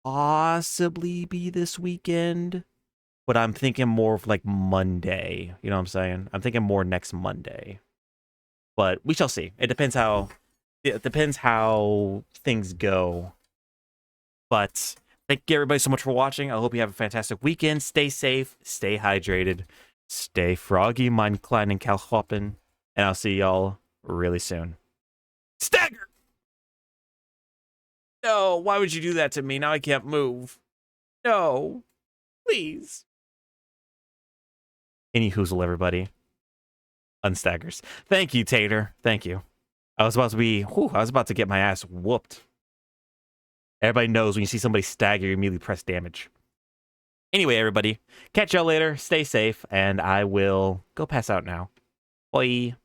possibly be this weekend. But I'm thinking more of like Monday. You know what I'm saying? I'm thinking more next Monday. But we shall see. It depends how things go. But thank you everybody so much for watching. I hope you have a fantastic weekend. Stay safe, stay hydrated, stay froggy, mein kleinen Kalchoppen. And I'll see y'all really soon. Stagger! No, why would you do that to me? Now I can't move. No. Please. Any hoozle, everybody. Unstaggers. Thank you, Tater. Thank you. I was about to get my ass whooped. Everybody knows when you see somebody stagger, you immediately press damage. Anyway, everybody, catch y'all later. Stay safe, and I will go pass out now. Bye.